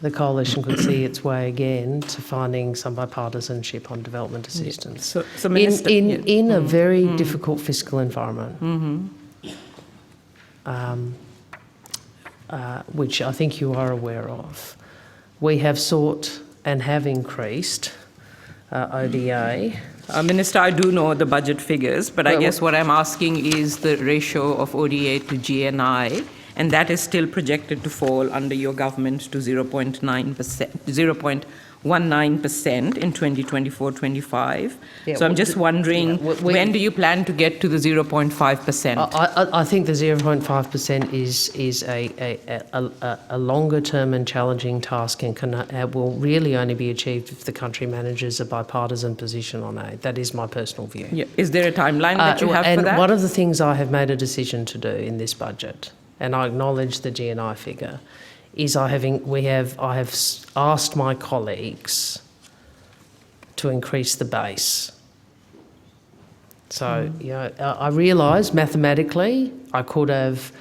the coalition could see its way again to finding some bipartisanship on development assistance. So Minister, in a very difficult fiscal environment, which I think you are aware of, we have sought and have increased ODA. Minister, I do know the budget figures, but I Well, guess what I'm asking is the ratio of ODA to GNI, and that is still projected to fall under your government to 0.19% in 2024-25. Yeah, So I'm well, just wondering, when do you plan to get to the 0.5%? I think the 0.5% is a longer term and challenging task and will really only be achieved if the country manages a bipartisan position on aid. That is my personal view. Yeah. Is there a timeline that you have and for that? one of the things I have made a decision to do in this budget, and I acknowledge the GNI figure, is I have asked my colleagues to increase the base. So, I realise mathematically I could have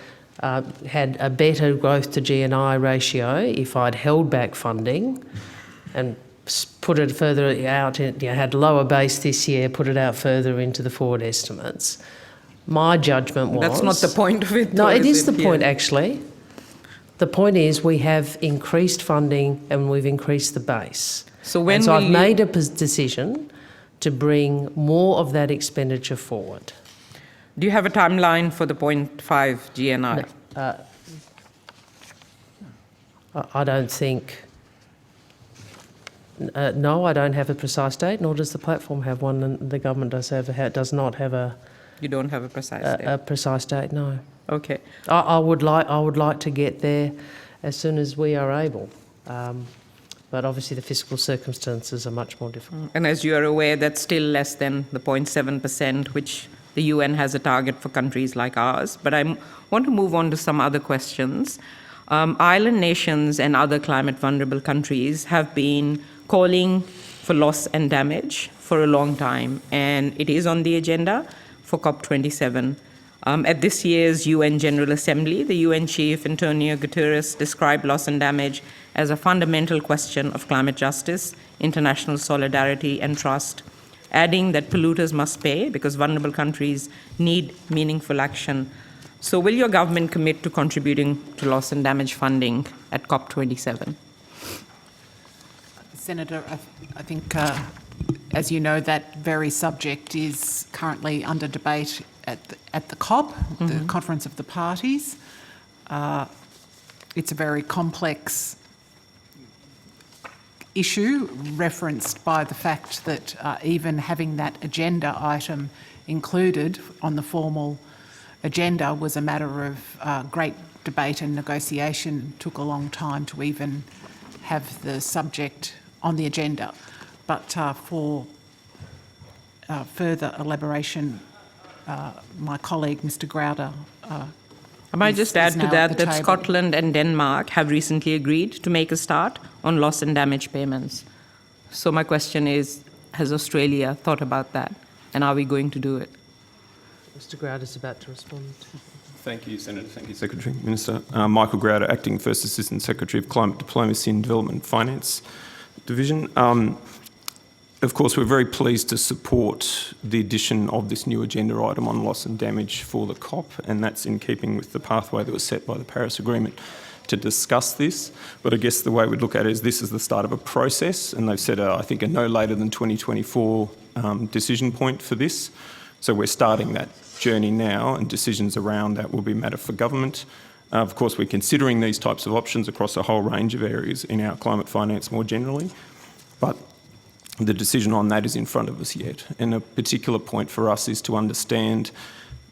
had a better growth to GNI ratio if I'd held back funding and put it further out, had lower base this year, put it out further into the forward estimates. My judgment was... That's not the point of it. No, though, it is the Yeah. point, actually. The point is we have increased funding and we've increased the base. So when So will I've you- made a decision to bring more of that expenditure forward. Do you have a timeline for the 0.5 GNI? I don't think... no, I don't have a precise date, nor does the platform have one, and the government does not have a You don't have a precise date? precise date, no. Okay. I would like to get there as soon as we are able, but obviously the fiscal circumstances are much more difficult. And as you are aware, that's still less than the 0.7%, which the UN has a target for countries like ours. But I want to move on to some other questions. Island nations and other climate vulnerable countries have been calling for loss and damage for a long time, and it is on the agenda for COP27. At this year's UN General Assembly, the UN Chief Antonio Guterres described loss and damage as a fundamental question of climate justice, international solidarity, and trust, adding that polluters must pay because vulnerable countries need meaningful action. So will your government commit to contributing to loss and damage funding at COP27? Senator, I think, as you know, that very subject is currently under debate at the COP, the Conference of the Parties. It's a very complex issue, referenced by the fact that even having that agenda item included on the formal agenda was a matter of great debate and negotiation. It took a long time to even have the subject on the agenda. But for further elaboration, my colleague, Mr. Growder. I might just add to now at that the that table. Scotland and Denmark have recently agreed to make a start on loss and damage payments. So my question is, has Australia thought about that? And are we going to do it? Mr. Growder is about to respond. Thank you, Senator. Thank you, Secretary. Minister. Michael Growder, Acting First Assistant Secretary of Climate Diplomacy and Development Finance Division. Of course, we're very pleased to support the addition of this new agenda item on loss and damage for the COP, and that's in keeping with the pathway that was set by the Paris Agreement to discuss this. But I guess the way we'd look at it is this is the start of a process, and they've set, I think, a no later than 2024 decision point for this. So we're starting that journey now, and decisions around that will be a matter for government. Of course, we're considering these types of options across a whole range of areas in our climate finance more generally, but the decision on that is in front of us yet. And a particular point for us is to understand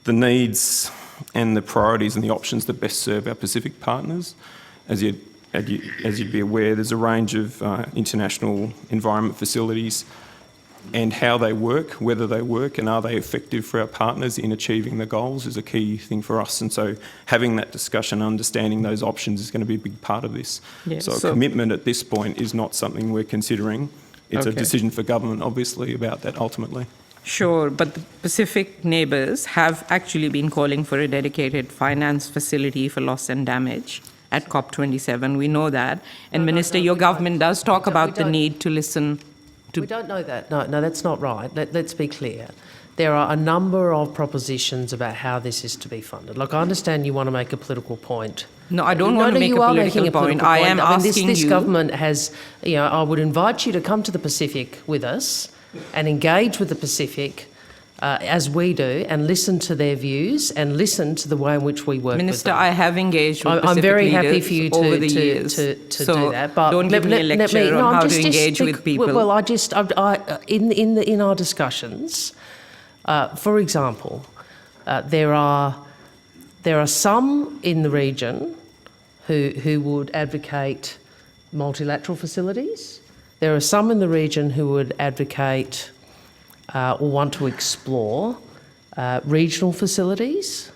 the needs and the priorities and the options that best serve our Pacific partners. As you'd be aware, there's a range of international environment facilities, and how they work, whether they work, and are they effective for our partners in achieving the goals is a key thing for us. And so having that discussion, understanding those options is going to be a big part of this. Yeah, so a commitment at this point is not something we're considering. It's a decision for government, obviously, about that ultimately. Sure, but the Pacific neighbours have actually been calling for a dedicated finance facility for loss and damage at COP27. We know that. And No, Minister, no, your we don't. government does talk We don't- about we the don't. need to listen to... We don't know that. No, that's not right. Let's be clear. There are a number of propositions about how this is to be funded. Like, I understand you want to make a political point. No, I don't want to make you a are political making a point. political I point. am I mean, asking this you... government has, I would invite you to come to the Pacific with us and engage with the Pacific as we do, and listen to their views and listen to the way in which we work Minister, with them. I have engaged with I'm Pacific very happy leaders for you over the to years. do So that. But don't give me a lecture on how to engage with people. Well, in our discussions, for example, there are some in the region who would advocate multilateral facilities. There are some in the region who would advocate or want to explore regional facilities.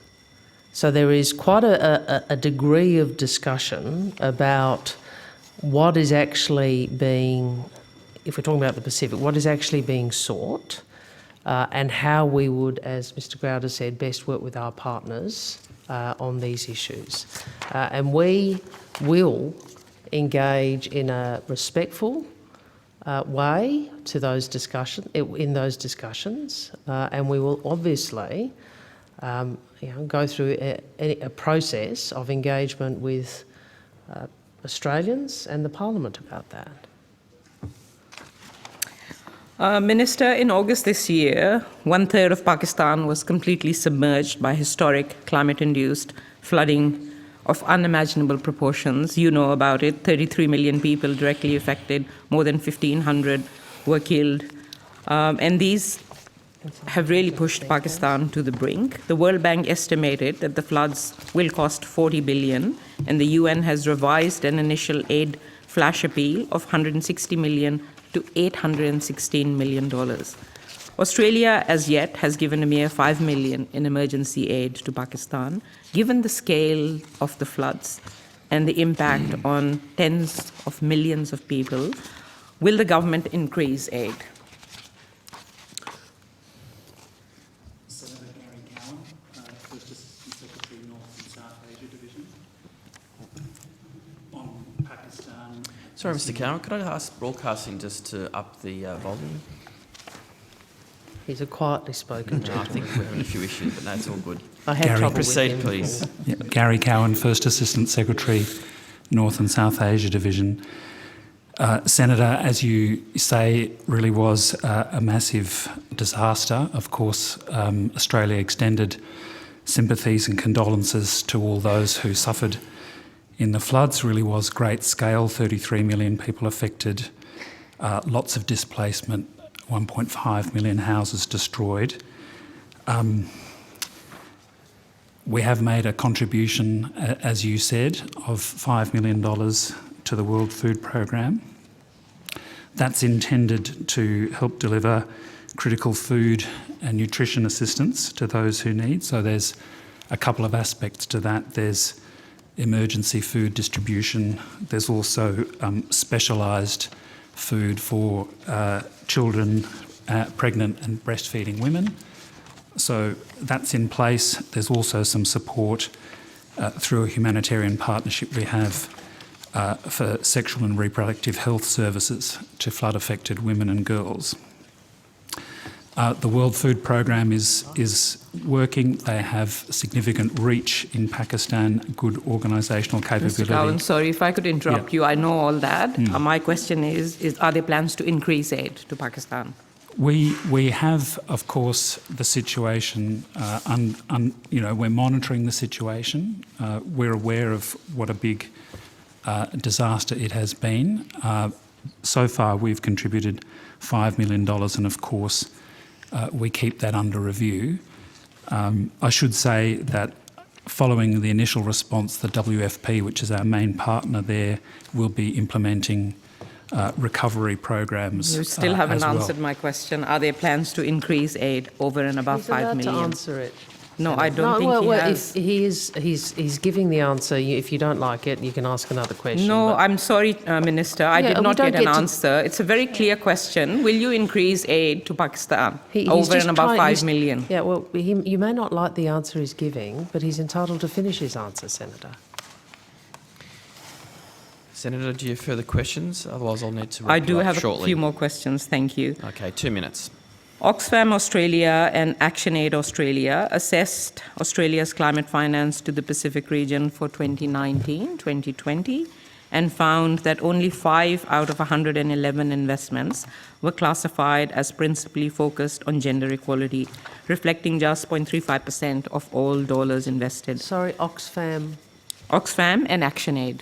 So there is quite a degree of discussion about what is actually being, if we're talking about the Pacific, what is actually being sought, and how we would, as Mr. Crowder said, best work with our partners on these issues. And we will engage in a respectful way to those in those discussions, and we will obviously go through a process of engagement with Australians and the Parliament about that. Minister, in August this year, 1/3 of Pakistan was completely submerged by historic climate-induced flooding of unimaginable proportions. You know about it. 33 million people directly affected, more than 1,500 were killed. And these have really pushed Pakistan to the brink. The World Bank estimated that the floods will cost 40 billion, and the UN has revised an initial aid flash appeal of 160 million to $816 million. Australia, as yet, has given a mere 5 million in emergency aid to Pakistan. Given the scale of the floods and the impact on tens of millions of people, will the government increase aid? Senator Gary Cowan, First Assistant Secretary, North and South Asia Division. On Pakistan. Sorry, Mr. Cowan, could I ask broadcasting just to up the volume? He's a quietly spoken No, I gentleman. think we're having a few issues, but no, it's all good. I had Gary, trouble Proceed, with him. please. Yeah, Gary Cowan, First Assistant Secretary, North and South Asia Division. Senator, as you say, it really was a massive disaster. Of course, Australia extended sympathies and condolences to all those who suffered in the floods. Really was great scale, 33 million people affected, lots of displacement, 1.5 million houses destroyed. We have made a contribution, as you said, of $5 million to the World Food Programme. That's intended to help deliver critical food and nutrition assistance to those who need. So there's a couple of aspects to that. There's emergency food distribution. There's also specialised food for children, pregnant and breastfeeding women. So that's in place. There's also some support through a humanitarian partnership we have for sexual and reproductive health services to flood-affected women and girls. The World Food Programme is working. They have significant reach in Pakistan, good organisational capability. Mr. Cowan, sorry if I could interrupt you. I know all that. My question is, are there plans to increase aid to Pakistan? We have, of course, the situation, we're monitoring the situation. We're aware of what a big disaster it has been. So far, we've contributed $5 million, and of course, we keep that under review. I should say that following the initial response, the WFP, which is our main partner there, will be implementing recovery programs. You still haven't as well. answered my question. Are there plans to increase aid over and above He's 5 allowed million? to answer it. No, I don't think he has. He's giving the answer. If you don't like it, you can ask another question. No, but- I'm sorry, Minister. I Yeah, did we not don't get an get to- answer. It's a very clear question. Will you increase aid to Pakistan He's over just and above trying- 5 he's- million? Yeah, well, you may not like the answer he's giving, but he's entitled to finish his answer, Senator. Senator, do you have further questions? Otherwise, I'll need to wrap I you do up have shortly. a few more questions, thank you. Okay, 2 minutes. Oxfam Australia and ActionAid Australia assessed Australia's climate finance to the Pacific region for 2019-2020 and found that only 5 out of 111 investments were classified as principally focused on gender equality, reflecting just 0.35% of all dollars invested. Sorry, Oxfam. Oxfam and ActionAid.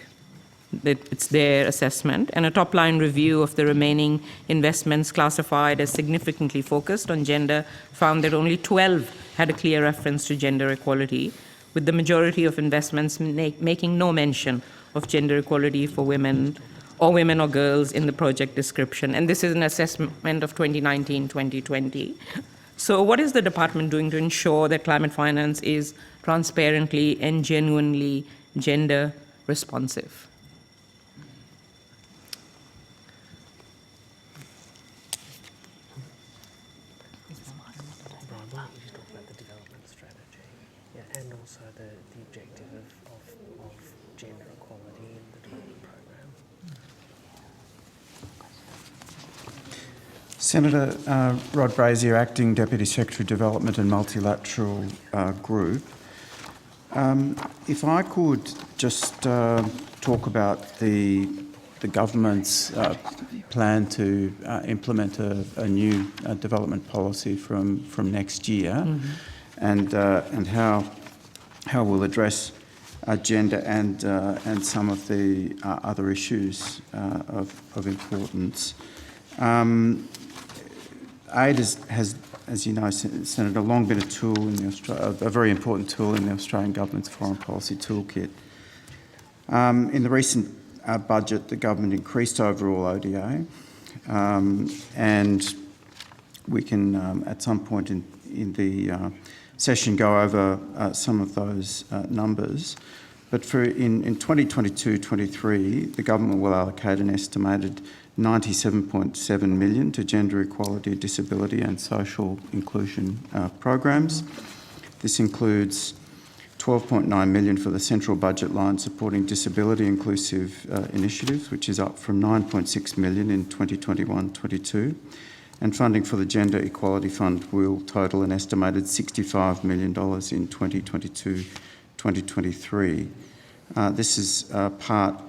It's their assessment, and a top-line review of the remaining investments classified as significantly focused on gender found that only 12 had a clear reference to gender equality, with the majority of investments making no mention of gender equality for women or girls in the project description. And this is an assessment of 2019-2020. So what is the department doing to ensure that climate finance is transparently and genuinely gender responsive? And also the objective of gender equality in the development program. Senator Rod Brazier, Acting Deputy Secretary Development and Multilateral Group. If I could just talk about the government's plan to implement a new development policy from next year, and how we'll address gender and some of the other issues of importance. Aid has, as you know, Senator, long been a tool in the a very important tool in the Australian government's foreign policy toolkit. In the recent budget, the government increased overall ODA, and we can at some point in the session go over some of those numbers. But in 2022-23, the government will allocate an estimated $97.7 million to gender equality, disability and social inclusion programs. This includes $12.9 million for the central budget line supporting disability inclusive initiatives, which is up from $9.6 million in 2021-22. And funding for the Gender Equality Fund will total an estimated $65 million in 2022-2023. This is part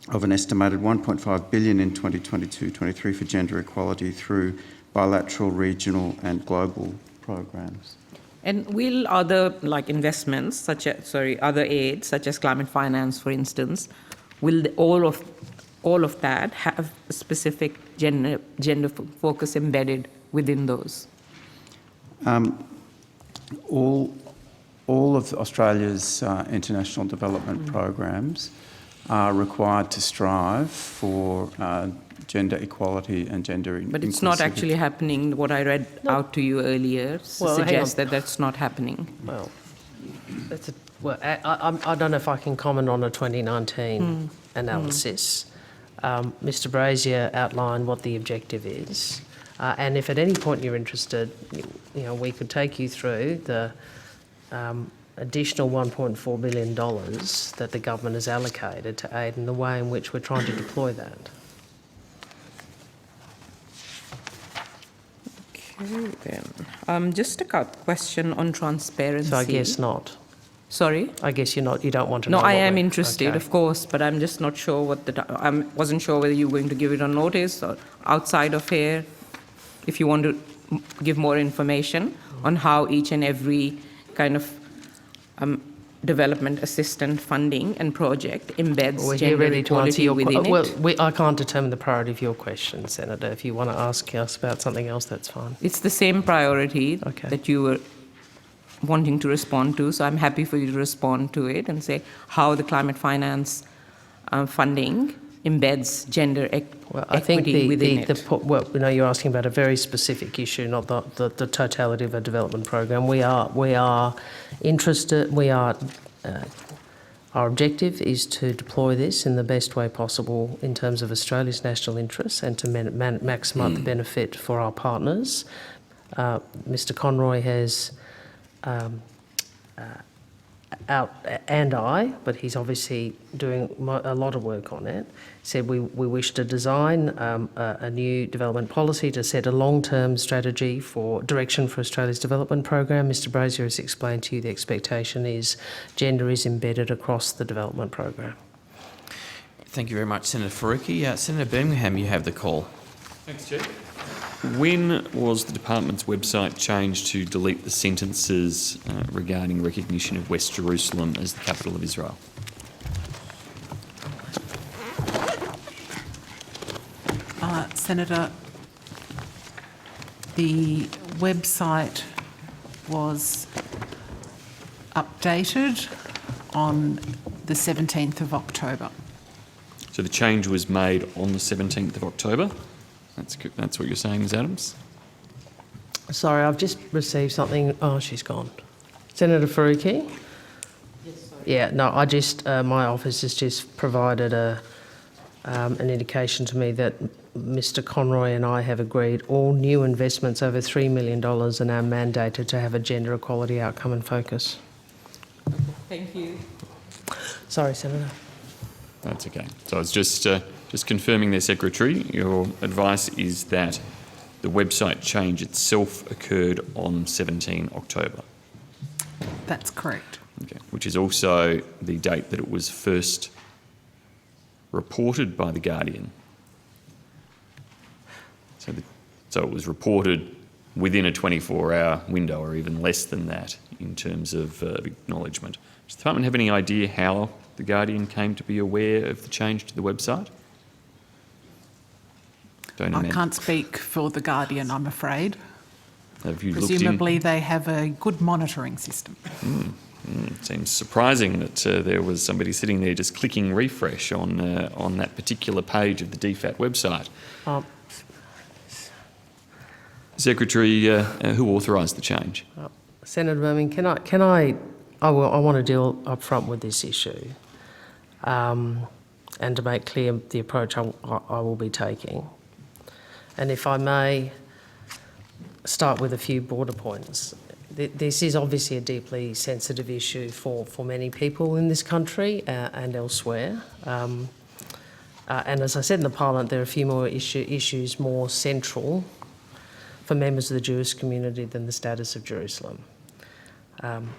of an estimated $1.5 billion in 2022-23 for gender equality through bilateral, regional and global programs. And will other investments, other aid, such as climate finance, for instance, will all of that have a specific gender focus embedded within those? All of Australia's international development programs are required to strive for gender equality and gender inclusivity. But it's not actually happening. What I read out to you earlier suggests that that's not happening. Well, I don't know if I can comment on a 2019 analysis. Mr. Brazier outlined what the objective is, and if at any point you're interested, we could take you through the additional $1.4 billion that the government has allocated to aid in the way in which we're trying to deploy that. Okay, then. Just a question on transparency. So I guess not. Sorry? I guess you're not. You don't want to know. No, I am interested, okay. of course, but I'm just not sure I wasn't sure whether you were going to give it on notice or outside of here, if you want to give more information on how each and every kind of development assistance funding and project embeds gender equality within it. Well, I can't determine the priority of your question, Senator. If you want to ask us about something else, that's fine. It's the same priority that you were wanting to respond to, so I'm happy for you to respond to it and say how the climate finance funding embeds gender equity within it. You're asking about a very specific issue, not the totality of a development program. We are interested. Our objective is to deploy this in the best way possible in terms of Australia's national interests and to maximise the benefit for our partners. Mr. Conroy has but he's obviously doing a lot of work on it, said we wish to design a new development policy to set a long-term strategy for direction for Australia's development program. Mr Brazier has explained to you the expectation is gender is embedded across the development program. Thank you very much, Senator Faruqi. Senator Birmingham, you have the call. Thanks, Chair. When was the department's website changed to delete the sentences regarding recognition of West Jerusalem as the capital of Israel? Senator, the website was updated on the 17th of October. So the change was made on the 17th of October? That's what you're saying, Ms Adams? Sorry, I've just received something. Oh, she's gone. Senator Faruqi? Yes, sorry. Yeah, no, my office has just provided an indication to me that Mr Conroy and I have agreed all new investments over $3 million are now mandated to have a gender equality outcome and focus. Thank you. Sorry, Senator. That's okay. So it's just confirming there, Secretary, your advice is that the website change itself occurred on 17 October. That's correct. Okay. Which is also the date that it was first reported by The Guardian. So it was reported within a 24-hour window or even less than that in terms of acknowledgement. Does the department have any idea how The Guardian came to be aware of the change to the website? I can't speak for The Guardian, I'm afraid. Have you Presumably they have a good monitoring system. It seems surprising that there was somebody sitting there just clicking refresh on that particular page of the DFAT website. Secretary, who authorised the change? Senator Birmingham, I want to deal up front with this issue and to make clear the approach I will be taking. And if I may start with a few broader points. This is obviously a deeply sensitive issue for many people in this country and elsewhere. And as I said in the Parliament, there are a few more issues more central for members of the Jewish community than the status of Jerusalem.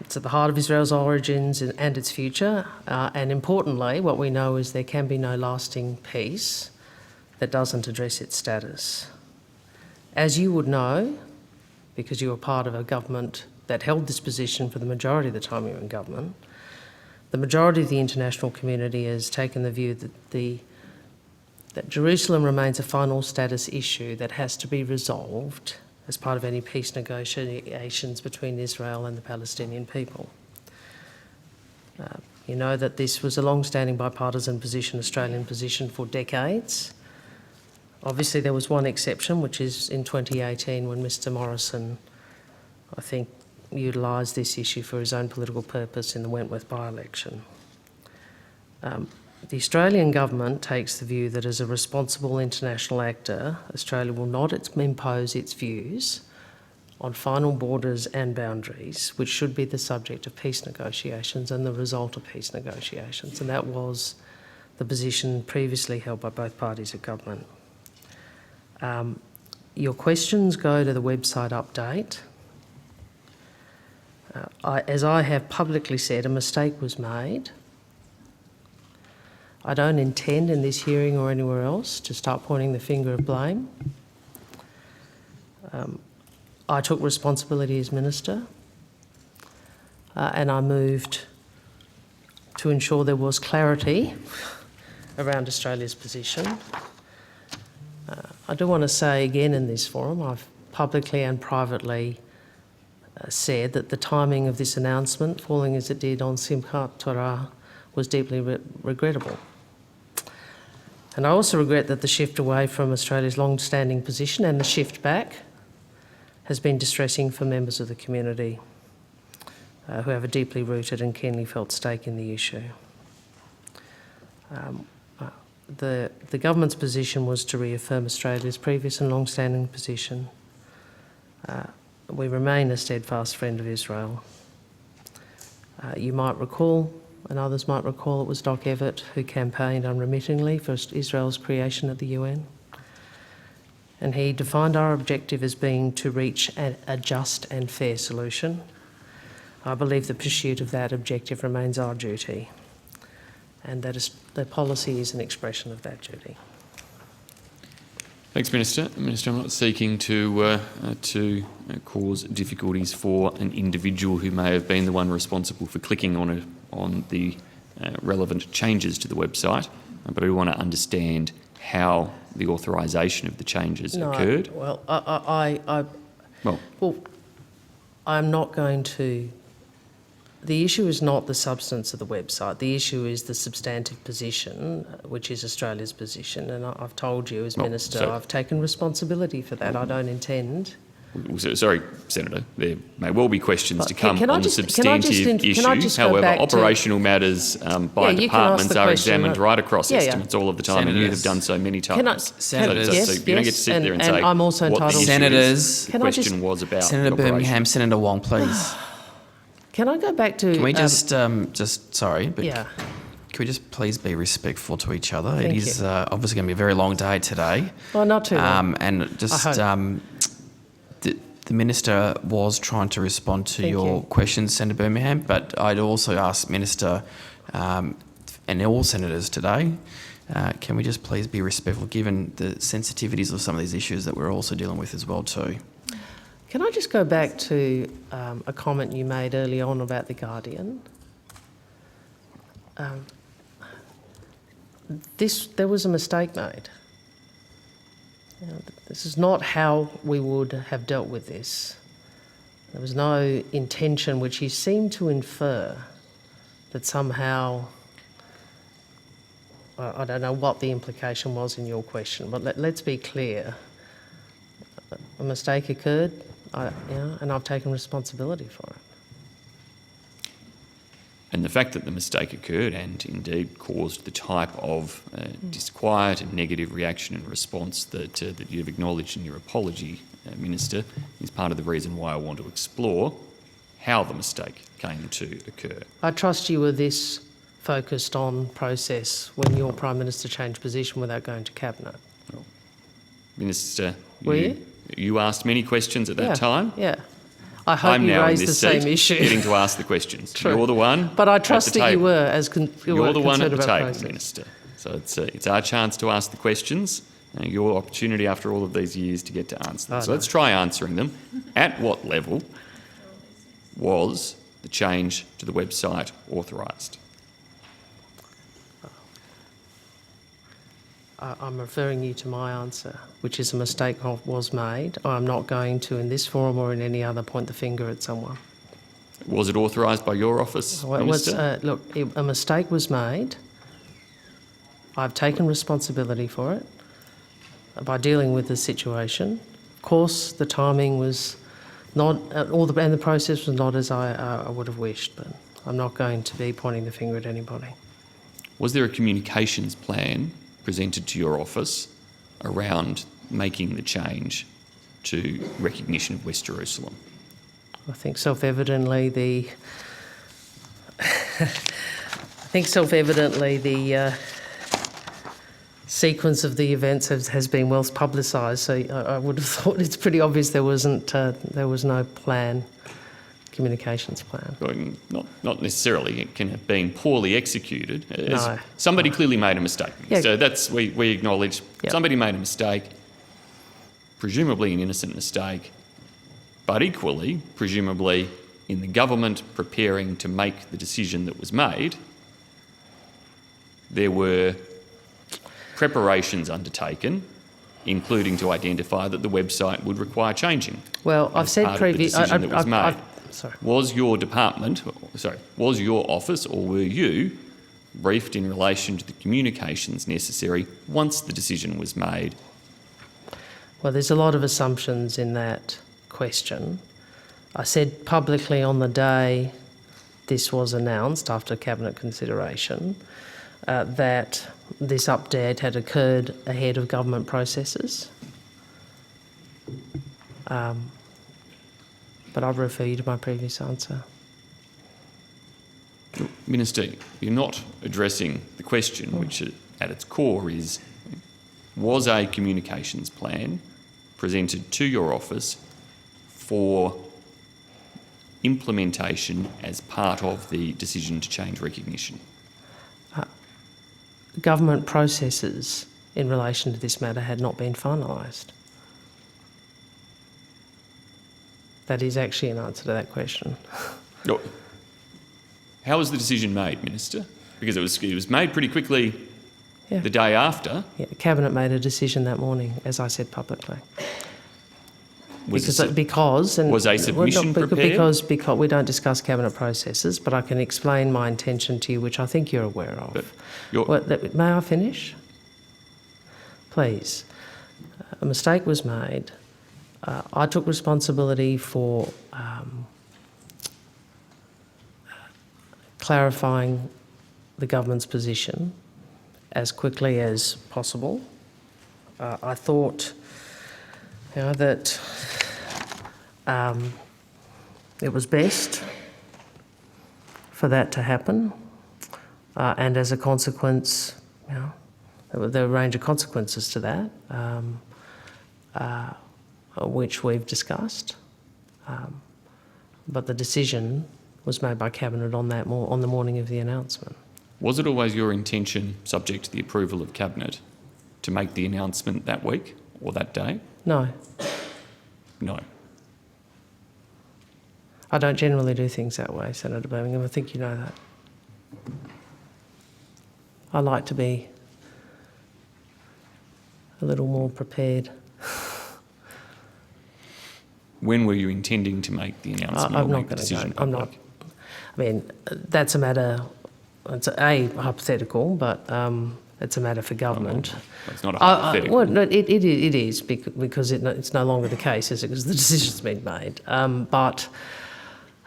It's at the heart of Israel's origins and its future. And importantly, what we know is there can be no lasting peace that doesn't address its status. As you would know, because you were part of a government that held this position for the majority of the time you were in government, the majority of the international community has taken the view that Jerusalem remains a final status issue that has to be resolved as part of any peace negotiations between Israel and the Palestinian people. You know that this was a long-standing bipartisan position, Australian position for decades. Obviously there was one exception, which is in 2018 when Mr Morrison, I think, utilised this issue for his own political purpose in the Wentworth by-election. The Australian government takes the view that as a responsible international actor, Australia will not impose its views on final borders and boundaries, which should be the subject of peace negotiations and the result of peace negotiations. And that was the position previously held by both parties of government. Your questions go to the website update. As I have publicly said, a mistake was made. I don't intend in this hearing or anywhere else to start pointing the finger of blame. I took responsibility as Minister and I moved to ensure there was clarity around Australia's position. I do want to say again in this forum, I've publicly and privately said that the timing of this announcement, falling as it did on Simchat Torah, was deeply regrettable. And I also regret that the shift away from Australia's long-standing position and the shift back has been distressing for members of the community who have a deeply rooted and keenly felt stake in the issue. The government's position was to reaffirm Australia's previous and long-standing position. We remain a steadfast friend of Israel. You might recall, and others might recall, it was Doc Evatt who campaigned unremittingly for Israel's creation at the UN. And he defined our objective as being to reach a just and fair solution. I believe the pursuit of that objective remains our duty, and that is, the policy is an expression of that duty. Thanks, Minister. Minister, I'm not seeking to cause difficulties for an individual who may have been the one responsible for clicking on the relevant changes to the website, but I do want to understand how the authorisation of the changes occurred. Well, I'm not going to. The issue is not the substance of the website. The issue is the substantive position, which is Australia's position. And I've told you as Minister, I've taken responsibility for that. I don't intend. Sorry, Senator, there may well be questions to come can I on the just- substantive issue. However, operational matters by you can ask departments the are question. examined right across Yeah, yeah. estimates all of the time, and you have done so many times. Senators. So you don't get to sit there and say I'm also what the entitled- issue Senators. is. The Can I just- question was about Senator the operation. Birmingham, Senator Wong, please. Can I go back to... Can we sorry, but Yeah. can we just please be respectful to each other? Thank It is obviously going to be a very long day today. Well, not too long. And just I hope. the Minister was trying to respond to Thank your you. questions, Senator Birmingham, but I'd also ask Minister and all Senators today, can we just please be respectful given the sensitivities of some of these issues that we're also dealing with as well too? Can I just go back to a comment you made early on about The Guardian? There was a mistake made. You know, this is not how we would have dealt with this. There was no intention, which you seem to infer, that somehow, I don't know what the implication was in your question, but let's be clear. A mistake occurred, and I've taken responsibility for it. And the fact that the mistake occurred and indeed caused the type of disquiet and negative reaction and response that you've acknowledged in your apology, Minister, is part of the reason why I want to explore how the mistake came to occur. I trust you were this focused on process when your Prime Minister changed position without going to Cabinet. Well, Minister, Were you asked many questions at that time. Yeah. I hope I'm you now in raised the this same seat issue. getting to ask the questions. True. You're the one. But I at trust the that you table. were as You're the one at the about table, process. Minister. So it's our chance to ask the questions, and your opportunity after all of these years to get to answer them. So let's try answering them. At what level was the change to the website authorised? I'm referring you to my answer, which is a mistake was made. I'm not going to, in this forum or in any other, point the finger at someone. Was it authorised by your office, Well, it was, Minister? a mistake was made. I've taken responsibility for it by dealing with the situation. Of course, the timing was not, and the process was not as I would have wished, but I'm not going to be pointing the finger at anybody. Was there a communications plan presented to your office around making the change to recognition of West Jerusalem? I think self-evidently the sequence of the events has been well publicised. So I would have thought it's pretty obvious there was no plan, communications plan. Well, not necessarily. It can have been poorly executed. No. Somebody clearly made a mistake. Yeah. So we acknowledge Yep. somebody made a mistake, presumably an innocent mistake, but equally, presumably, in the government preparing to make the decision that was made, there were preparations undertaken, including to identify that the website would require changing. Well, I've as said part of the previously. decision that was made. Sorry. Was your office or were you briefed in relation to the communications necessary once the decision was made? Well, there's a lot of assumptions in that question. I said publicly on the day this was announced after Cabinet consideration that this update had occurred ahead of government processes. But I'll refer you to my previous answer. Minister, you're not addressing the question, which at its core is, was a communications plan presented to your office for implementation as part of the decision to change recognition? Government processes in relation to this matter had not been finalised. That is actually an answer to that question. No. How was the decision made, Minister? Because it was made pretty quickly the day after. Yeah, the Cabinet made a decision that morning, as I said publicly. Was Was a submission prepared? Because we don't discuss Cabinet processes, but I can explain my intention to you, which I think you're aware of. May I finish? Please. A mistake was made. I took responsibility for clarifying the government's position as quickly as possible. I thought that it was best for that to happen, and as a consequence, there were a range of consequences to that, which we've discussed. But the decision was made by Cabinet on the morning of the announcement. Was it always your intention, subject to the approval of Cabinet, to make the announcement that week or that day? No. No. I don't generally do things that way, Senator Birmingham. I think you know that. I like to be a little more prepared. When were you intending to make the announcement I'm or not make the going decision to go. I'm not. public? I mean, that's a matter. It's hypothetical, but it's a matter for government. It's not a hypothetical. Well, no, it is because it's no longer the case, is it? Because the decision's been made. But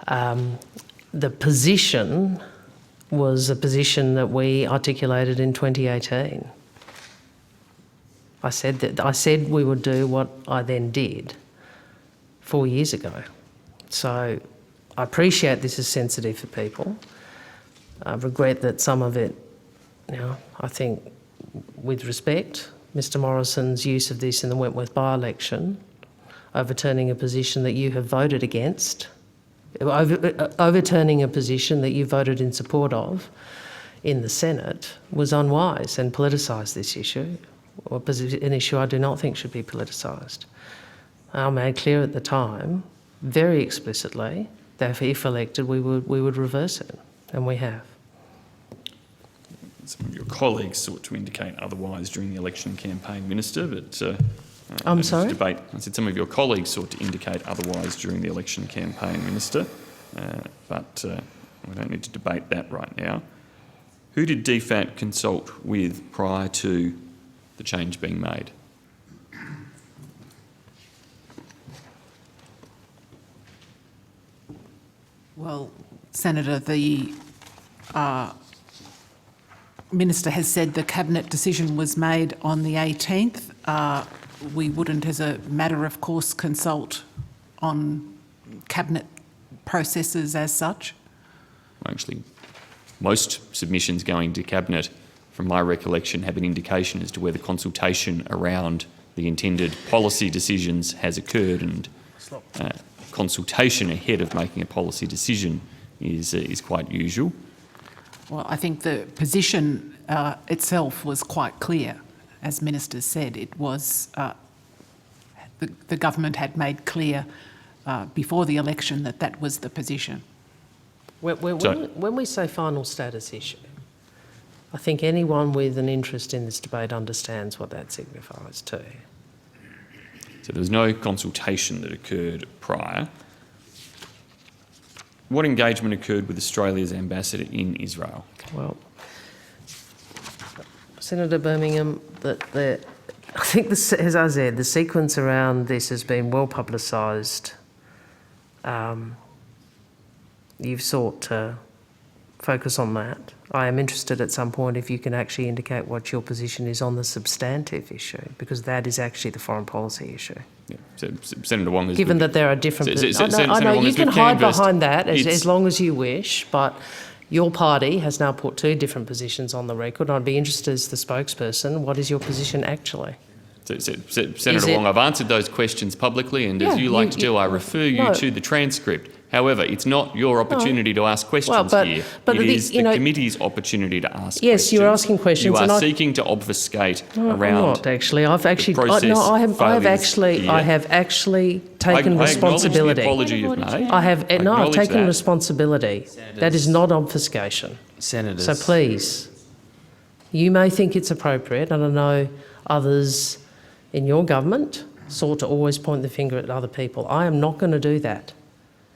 the position was a position that we articulated in 2018. I said we would do what I then did 4 years ago. So I appreciate this is sensitive for people. I regret that some of it, I think, with respect, Mr Morrison's use of this in the Wentworth by-election, overturning a position that you have voted against, overturning a position that you voted in support of in the Senate, was unwise and politicised this issue, or an issue I do not think should be politicised. I made clear at the time, very explicitly, that if elected, we would reverse it, and we have. Some of your colleagues sought to indicate otherwise during the election campaign, Minister, but I'm sorry? debate. I said some of your colleagues sought to indicate otherwise during the election campaign, Minister, but we don't need to debate that right now. Who did DFAT consult with prior to the change being made? Well, Senator, the Minister has said the Cabinet decision was made on the 18th. We wouldn't, as a matter of course, consult on Cabinet processes as such. Actually, most submissions going to Cabinet, from my recollection, have an indication as to whether consultation around the intended policy decisions has occurred, and consultation ahead of making a policy decision is quite usual. Well, I think the position itself was quite clear. As Minister said, it was the government had made clear before the election that that was the position. When we say final status issue, I think anyone with an interest in this debate understands what that signifies too. So there was no consultation that occurred prior. What engagement occurred with Australia's ambassador in Israel? Well, Senator Birmingham, I think, as I said, the sequence around this has been well publicised. You've sought to focus on that. I am interested at some point if you can actually indicate what your position is on the substantive issue, because that is actually the foreign policy issue. Yeah. So, Senator Wong, given that there are different... I know you can hide behind that as long as you wish, but Your party has now put 2 different positions on the record. I'd be interested as the spokesperson, what is your position actually? Senator Wong, I've answered those questions publicly, and as you like to do, I refer you to the transcript. However, it's not your opportunity to ask questions here. It is the committee's opportunity to ask questions. Yes, you're asking questions. You are seeking to obfuscate around. I'm not actually. I've actually. I have actually taken responsibility. I acknowledge the apology you've made. I've taken responsibility. That is not obfuscation. Senators. So please, you may think it's appropriate, and I know others in your government sought to always point the finger at other people. I am not going to do that.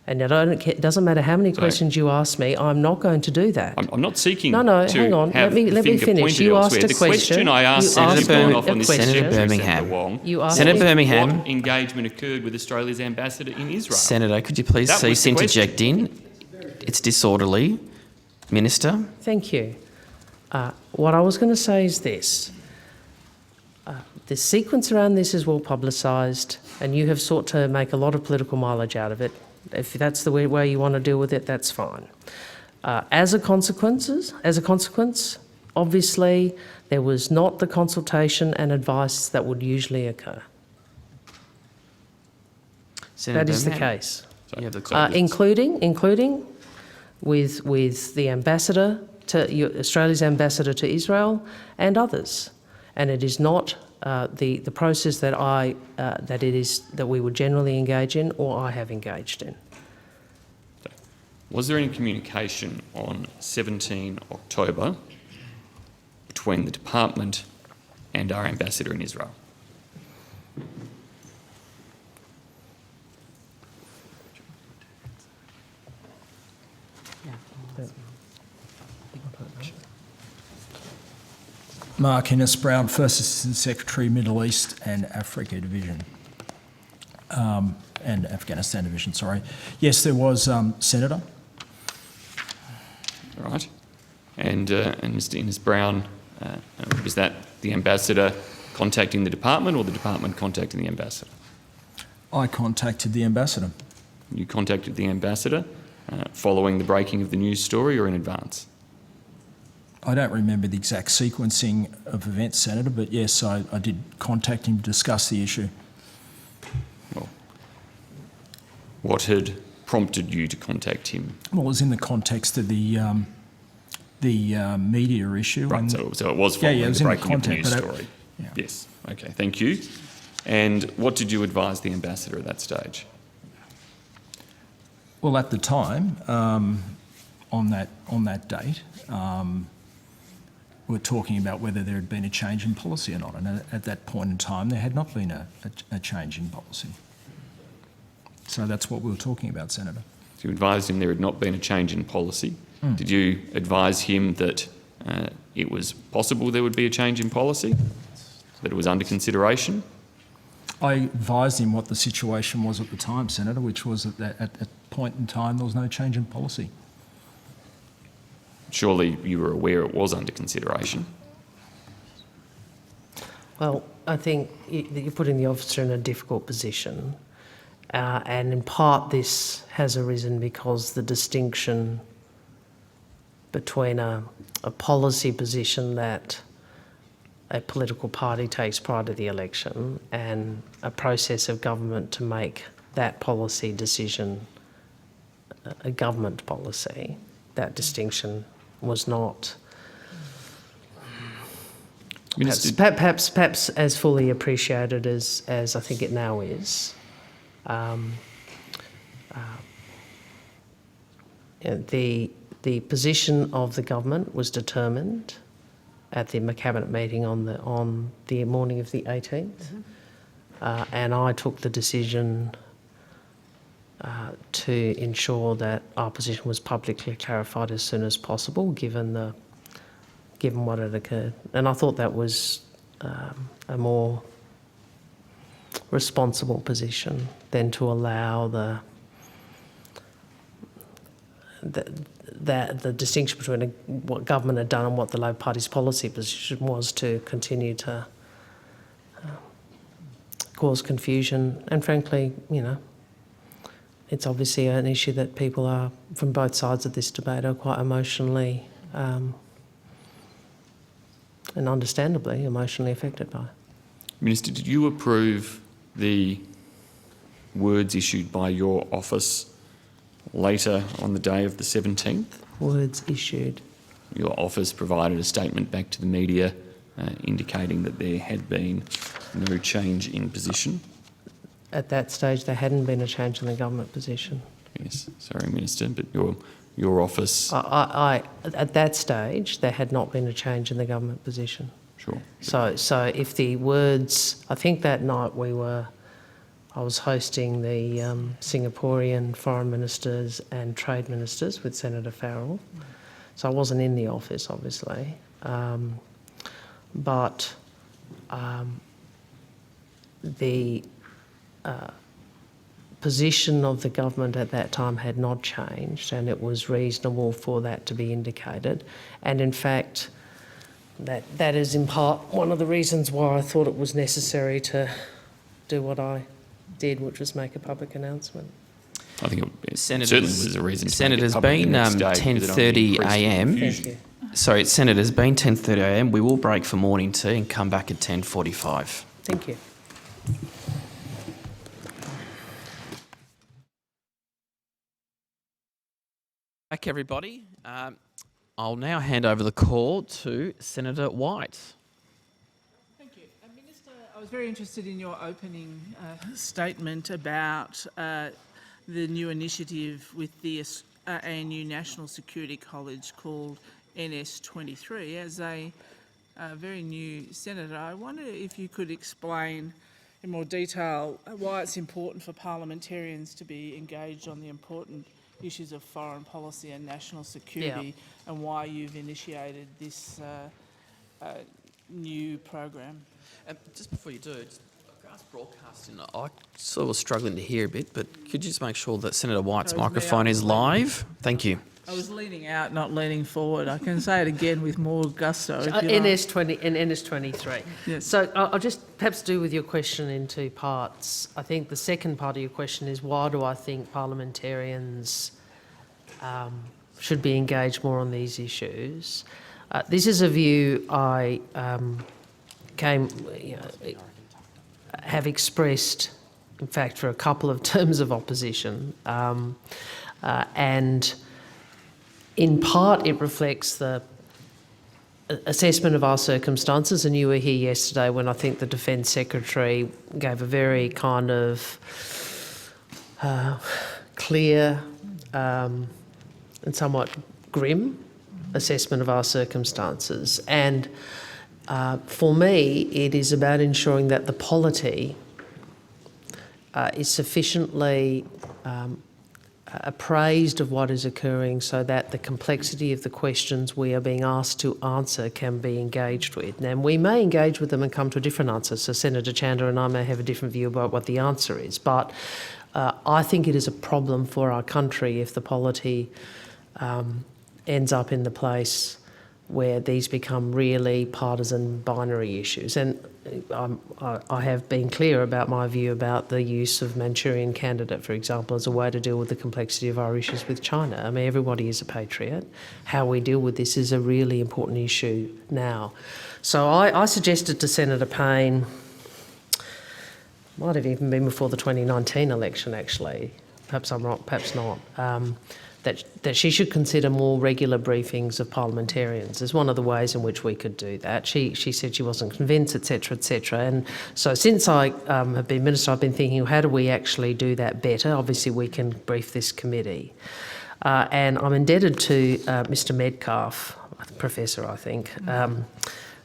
And I don't care, it doesn't matter how many questions you ask me, I'm not going to do that. I'm not seeking hang on. have let me finish. You asked a the question. I asked Senator Birmingham. Senator Birmingham. What engagement occurred with Australia's ambassador in Israel? Senator, could you please cease interjecting? It's disorderly. Minister. Thank you. What I was going to say is this. The sequence around this is well publicised, and you have sought to make a lot of political mileage out of it. If that's the way you want to deal with it, that's fine. As a consequence, obviously, there was not the consultation and advice that would usually occur. Senator That is the Birmingham. case. Including with the ambassador Australia's ambassador to Israel and others, and it is not the process that we would generally engage in or I have engaged in. Was there any communication on 17 October between the department and our ambassador in Israel? Mark Innes-Brown, First Assistant Secretary, Middle East and Africa Division, and Afghanistan Division, sorry. Yes, there was, Senator. All right. And Mr Innes-Brown, was that the ambassador contacting the department or the department contacting the ambassador? I contacted the ambassador. You contacted the ambassador following the breaking of the news story or in advance? I don't remember the exact sequencing of events, Senator, but yes, I did contact him to discuss the issue. Well, what had prompted you to contact him? Well, it was in the context of the media issue. Right, so it was following the breaking of the news story. Yeah. Yes, okay, thank you. And what did you advise the ambassador at that stage? Well, at the time, on that date, we were talking about whether there had been a change in policy or not, and at that point in time, there had not been a change in policy. So that's what we were talking about, Senator. So you advised him there had not been a change in policy. Did you advise him that it was possible there would be a change in policy, that it was under consideration? I advised him what the situation was at the time, Senator, which was that at that point in time there was no change in policy. Surely you were aware it was under consideration. Well, I think you're putting the officer in a difficult position, and in part this has arisen because the distinction between a policy position that a political party takes prior to the election and a process of government to make that policy decision a government policy, that distinction was not perhaps as fully appreciated as I think it now is. The position of the government was determined at the cabinet meeting on the morning of the 18th, and I took the decision to ensure that our position was publicly clarified as soon as possible, given what had occurred. And I thought that was a more responsible position than to allow the distinction between what government had done and what the Labor Party's policy position was to continue to cause confusion and, frankly, it's obviously an issue that people are, from both sides of this debate, are quite emotionally and understandably emotionally affected by. Minister, did you approve the words issued by your office later on the day of the 17th? Words issued. Your office provided a statement back to the media indicating that there had been no change in position. At that stage, there hadn't been a change in the government position. Yes, sorry, Minister, but your office... At that stage, there had not been a change in the government position. Sure. So if the words... I think that night I was hosting the Singaporean foreign ministers and trade ministers with Senator Farrell. So I wasn't in the office, obviously. But the position of the government at that time had not changed, and it was reasonable for that to be indicated. And in fact, that is in part one of the reasons why I thought it was necessary to do what I did, which was make a public announcement. I think it certainly was a reason to make it Senator's public been the next day, because it only 10:30 increased a.m. confusion. Thank you. Sorry, Senator's been 10:30 a.m. We will break for morning tea and come back at 10:45. Thank you. Back, everybody. I'll now hand over the call to Senator White. Thank you. Minister, I was very interested in your opening statement about the new initiative with the ANU National Security College called NS23. As a very new senator, I wonder if you could explain in more detail why it's important for parliamentarians to be engaged on the important issues of foreign policy and national security, and why you've initiated this new program. Just before you do, Grass Broadcasting, I sort of was struggling to hear a bit, but could you just make sure that Senator White's microphone is live? Thank you. I was leaning out, not leaning forward. I can say it again with more gusto. If you like. NS20 and NS23. Yes. So I'll just perhaps do with your question in two parts. I think the second part of your question is, why do I think parliamentarians should be engaged more on these issues? This is a view I have expressed, in fact, for a couple of terms of opposition, and in part it reflects the assessment of our circumstances, and you were here yesterday when I think the Defence Secretary gave a very kind of clear and somewhat grim assessment of our circumstances. And for me, it is about ensuring that the polity is sufficiently appraised of what is occurring so that the complexity of the questions we are being asked to answer can be engaged with. And we may engage with them and come to a different answer. So Senator Chandler and I may have a different view about what the answer is. But I think it is a problem for our country if the polity ends up in the place where these become really partisan binary issues. And I have been clear about my view about the use of Manchurian Candidate, for example, as a way to deal with the complexity of our issues with China. I mean, everybody is a patriot. How we deal with this is a really important issue now. So I suggested to Senator Payne, might have even been before the 2019 election actually, perhaps I'm wrong, perhaps not, that she should consider more regular briefings of parliamentarians. There's one of the ways in which we could do that. She said she wasn't convinced, etc., etc. And so since I have been Minister, I've been thinking, how do we actually do that better? Obviously, we can brief this committee. And I'm indebted to Mr Medcalf, Professor, I think,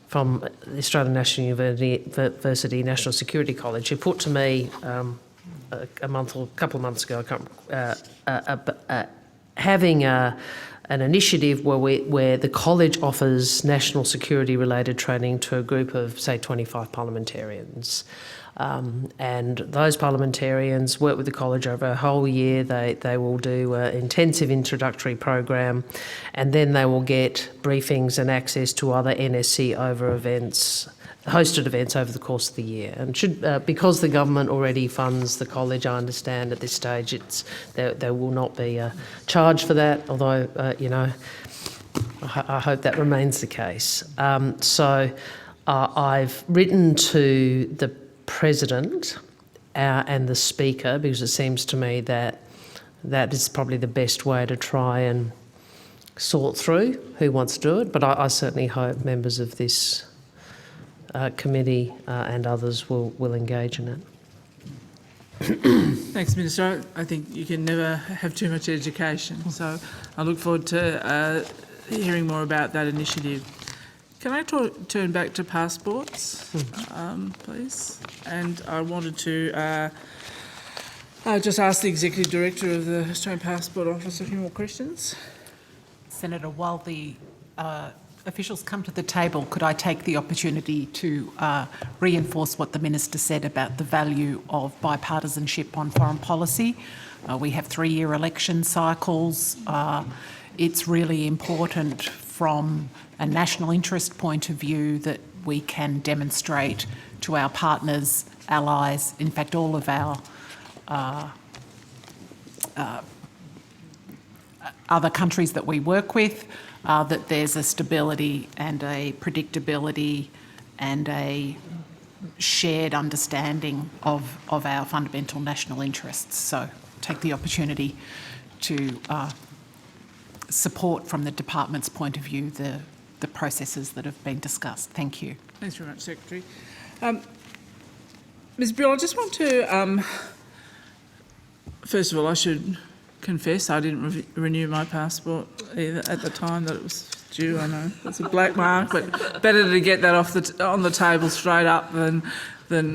from the Australian National University National Security College, who put to me a couple of months ago, having an initiative where the college offers national security related training to a group of, say, 25 parliamentarians. And those parliamentarians work with the college over a whole year. They will do an intensive introductory program, and then they will get briefings and access to other NSC over events hosted events over the course of the year. And because the government already funds the college, I understand at this stage there will not be a charge for that, although, I hope that remains the case. I've written to the President and the Speaker, because it seems to me that that is probably the best way to try and sort through who wants to do it. But I certainly hope members of this committee and others will engage in it. Thanks, Minister. I think you can never have too much education, so I look forward to hearing more about that initiative. Can I turn back to passports, please? And I wanted to just ask the Executive Director of the Australian Passport Office a few more questions. Senator, while the officials come to the table, could I take the opportunity to reinforce what the Minister said about the value of bipartisanship on foreign policy? We have 3-year election cycles. It's really important from a national interest point of view that we can demonstrate to our partners, allies, in fact all of our other countries that we work with, that there's a stability and a predictability and a shared understanding of our fundamental national interests. So take the opportunity to support from the department's point of view the processes that have been discussed. Thank you. Thanks very much, Secretary. Ms Brill, I just want to, first of all, I should confess I didn't renew my passport either at the time that it was due. I know it's a black mark, but better to get that on the table straight up than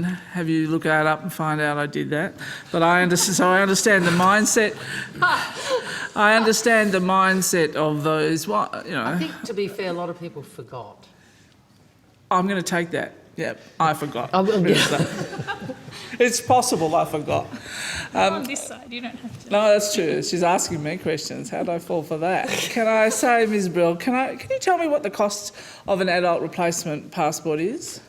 have you look that up and find out I did that. But I understand the mindset. I understand the mindset of those. I think, to be fair, a lot of people forgot. I'm going to take that. Yep, I forgot. Yeah. It's possible I forgot. On this side, you don't have to. No, that's true. She's asking me questions. How do I fall for that? Can I say, Ms Brill, can you tell me what the cost of an adult replacement passport is?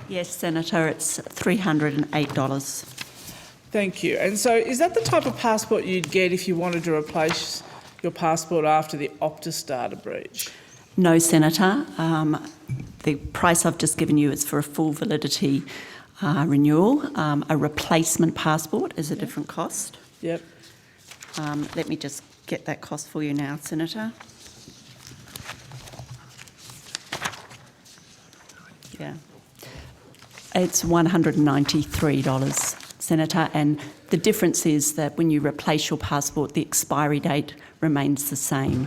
Yes, Senator, it's $308. Thank you. And so is that the type of passport you'd get if you wanted to replace your passport after the Optus data breach? No, Senator. The price I've just given you is for a full validity renewal. A replacement passport is a different cost. Yep. Let me just get that cost for you now, Senator. Yeah. It's $193, Senator, and the difference is that when you replace your passport, the expiry date remains the same.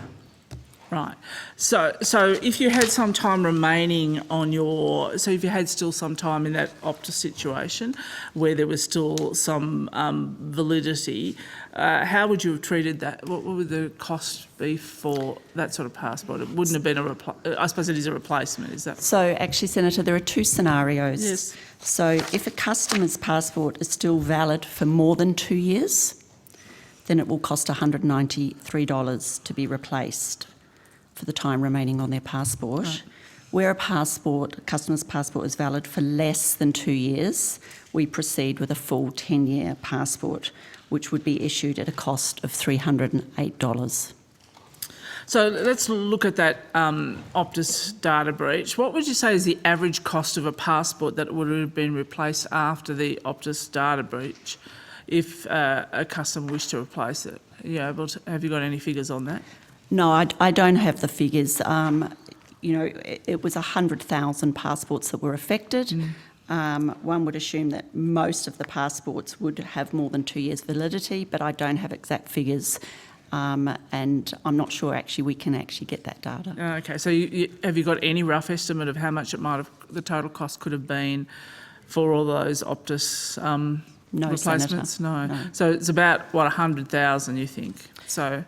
Right. So if you had some time remaining on so if you had still some time in that Optus situation where there was still some validity, how would you have treated that? What would the cost be for that sort of passport? It wouldn't have been I suppose it is a replacement, is that? So actually, Senator, there are two scenarios. Yes. So if a customer's passport is still valid for more than 2 years, then it will cost $193 to be replaced for the time remaining on their passport. Right. Where a customer's passport is valid for less than 2 years, we proceed with a full 10-year passport, which would be issued at a cost of $308. So let's look at that Optus data breach. What would you say is the average cost of a passport that would have been replaced after the Optus data breach if a customer wished to replace it? Have you got any figures on that? No, I don't have the figures. It was 100,000 passports that were affected. One would assume that most of the passports would have more than 2 years validity, but I don't have exact figures, and I'm not sure actually we can actually get that data. Okay, so have you got any rough estimate of how much the total cost could have been for all those Optus No, replacements? Senator. No. So it's about, 100,000 you think? So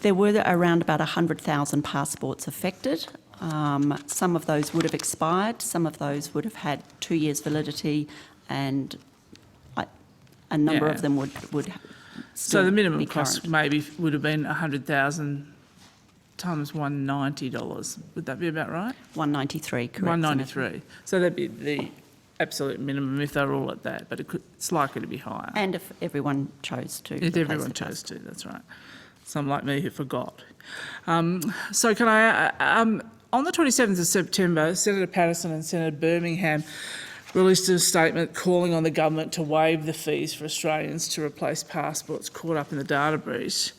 there were around about 100,000 passports affected. Some of those would have expired, some of those would have had 2 years validity, and a number of them would So the minimum be cost current. maybe would have been 100,000 times $190. Would that be about right? 193, correct? 193. So that'd be the absolute minimum if they're all at that, but it's likely to be higher. And if everyone chose to. If everyone chose to, that's right. Some like me who forgot. So can I, on the 27th of September, Senator Patterson and Senator Birmingham released a statement calling on the government to waive the fees for Australians to replace passports caught up in the data breach.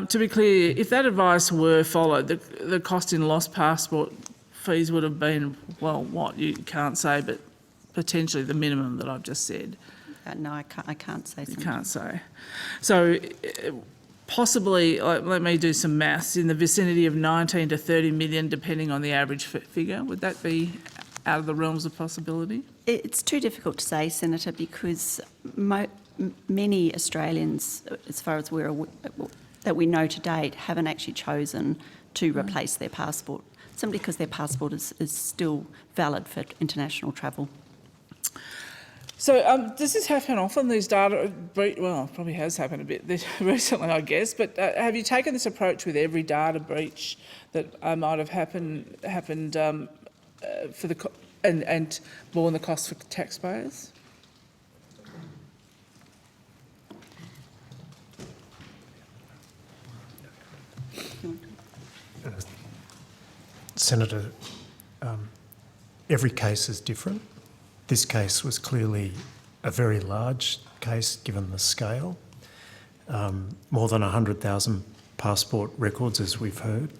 To be clear, if that advice were followed, the cost in lost passport fees would have been, well, what, you can't say, but potentially the minimum that I've just said. No, I can't say something. You can't say. So possibly, let me do some maths, in the vicinity of 19 to 30 million, depending on the average figure. Would that be out of the realms of possibility? It's too difficult to say, Senator, because many Australians, as far as that we know to date, haven't actually chosen to replace their passport, simply because their passport is still valid for international travel. So does this happen often, these data breach? Well, it probably has happened a bit recently, I guess, but have you taken this approach with every data breach that might have happened for the and borne the cost for taxpayers? Senator, every case is different. This case was clearly a very large case given the scale. More than 100,000 passport records, as we've heard.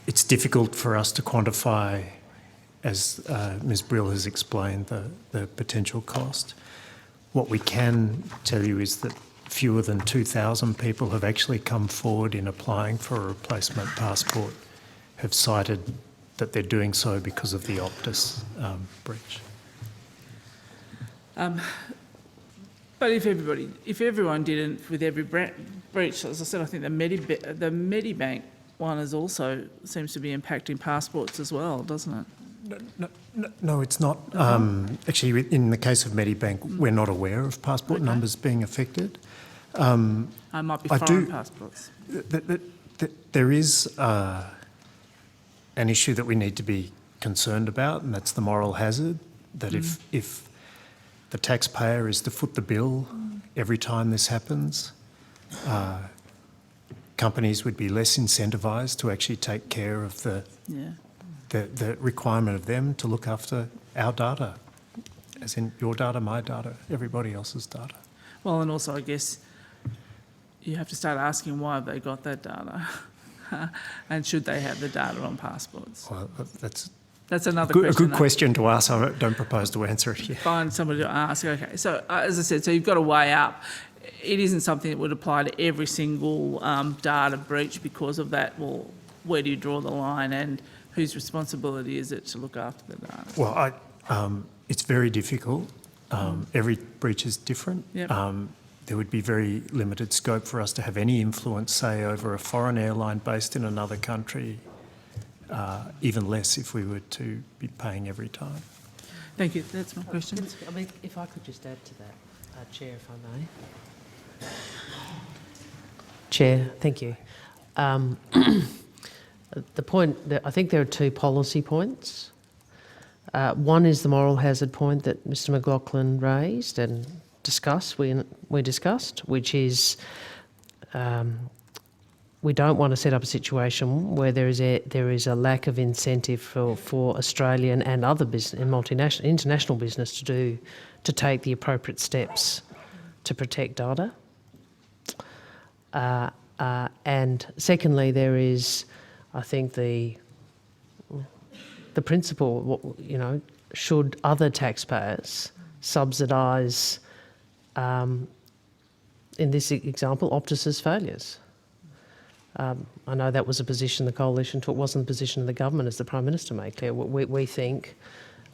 It's difficult for us to quantify, as Ms Brill has explained, the potential cost. What we can tell you is that fewer than 2,000 people have actually come forward in applying for a replacement passport, have cited that they're doing so because of the Optus breach. But if everyone didn't with every breach, as I said, I think the Medibank one is also seems to be impacting passports as well, doesn't it? No, it's not. Actually, in the case of Medibank, we're not aware of passport numbers being affected. I might be foreign passports. There is an issue that we need to be concerned about, and that's the moral hazard, that if the taxpayer is to foot the bill every time this happens, companies would be less incentivised to actually take care of the requirement of them to look after our data, as in your data, my data, everybody else's data. Well, and also I guess you have to start asking why have they got that data and should they have the data on passports? Well, that's another a question. good question to ask. I don't propose to answer it here. Find somebody to ask. Okay, so as I said, so you've got to weigh up. It isn't something that would apply to every single data breach because of that. Well, where do you draw the line and whose responsibility is it to look after the data? Well, it's very difficult. Every breach is different. Yep. There would be very limited scope for us to have any influence, say, over a foreign airline based in another country, even less if we were to be paying every time. Thank you. That's my question. I mean, if I could just add to that, Chair, if I may. Chair, thank you. The point, I think there are two policy points. One is the moral hazard point that Mr McLaughlin raised and we discussed, which is we don't want to set up a situation where there is a lack of incentive for Australian and other business and international business to take the appropriate steps to protect data. And secondly, there is, I think, the principle, should other taxpayers subsidise, in this example, Optus's failures? I know that was a position the coalition took, wasn't the position of the government, as the Prime Minister made clear. We think,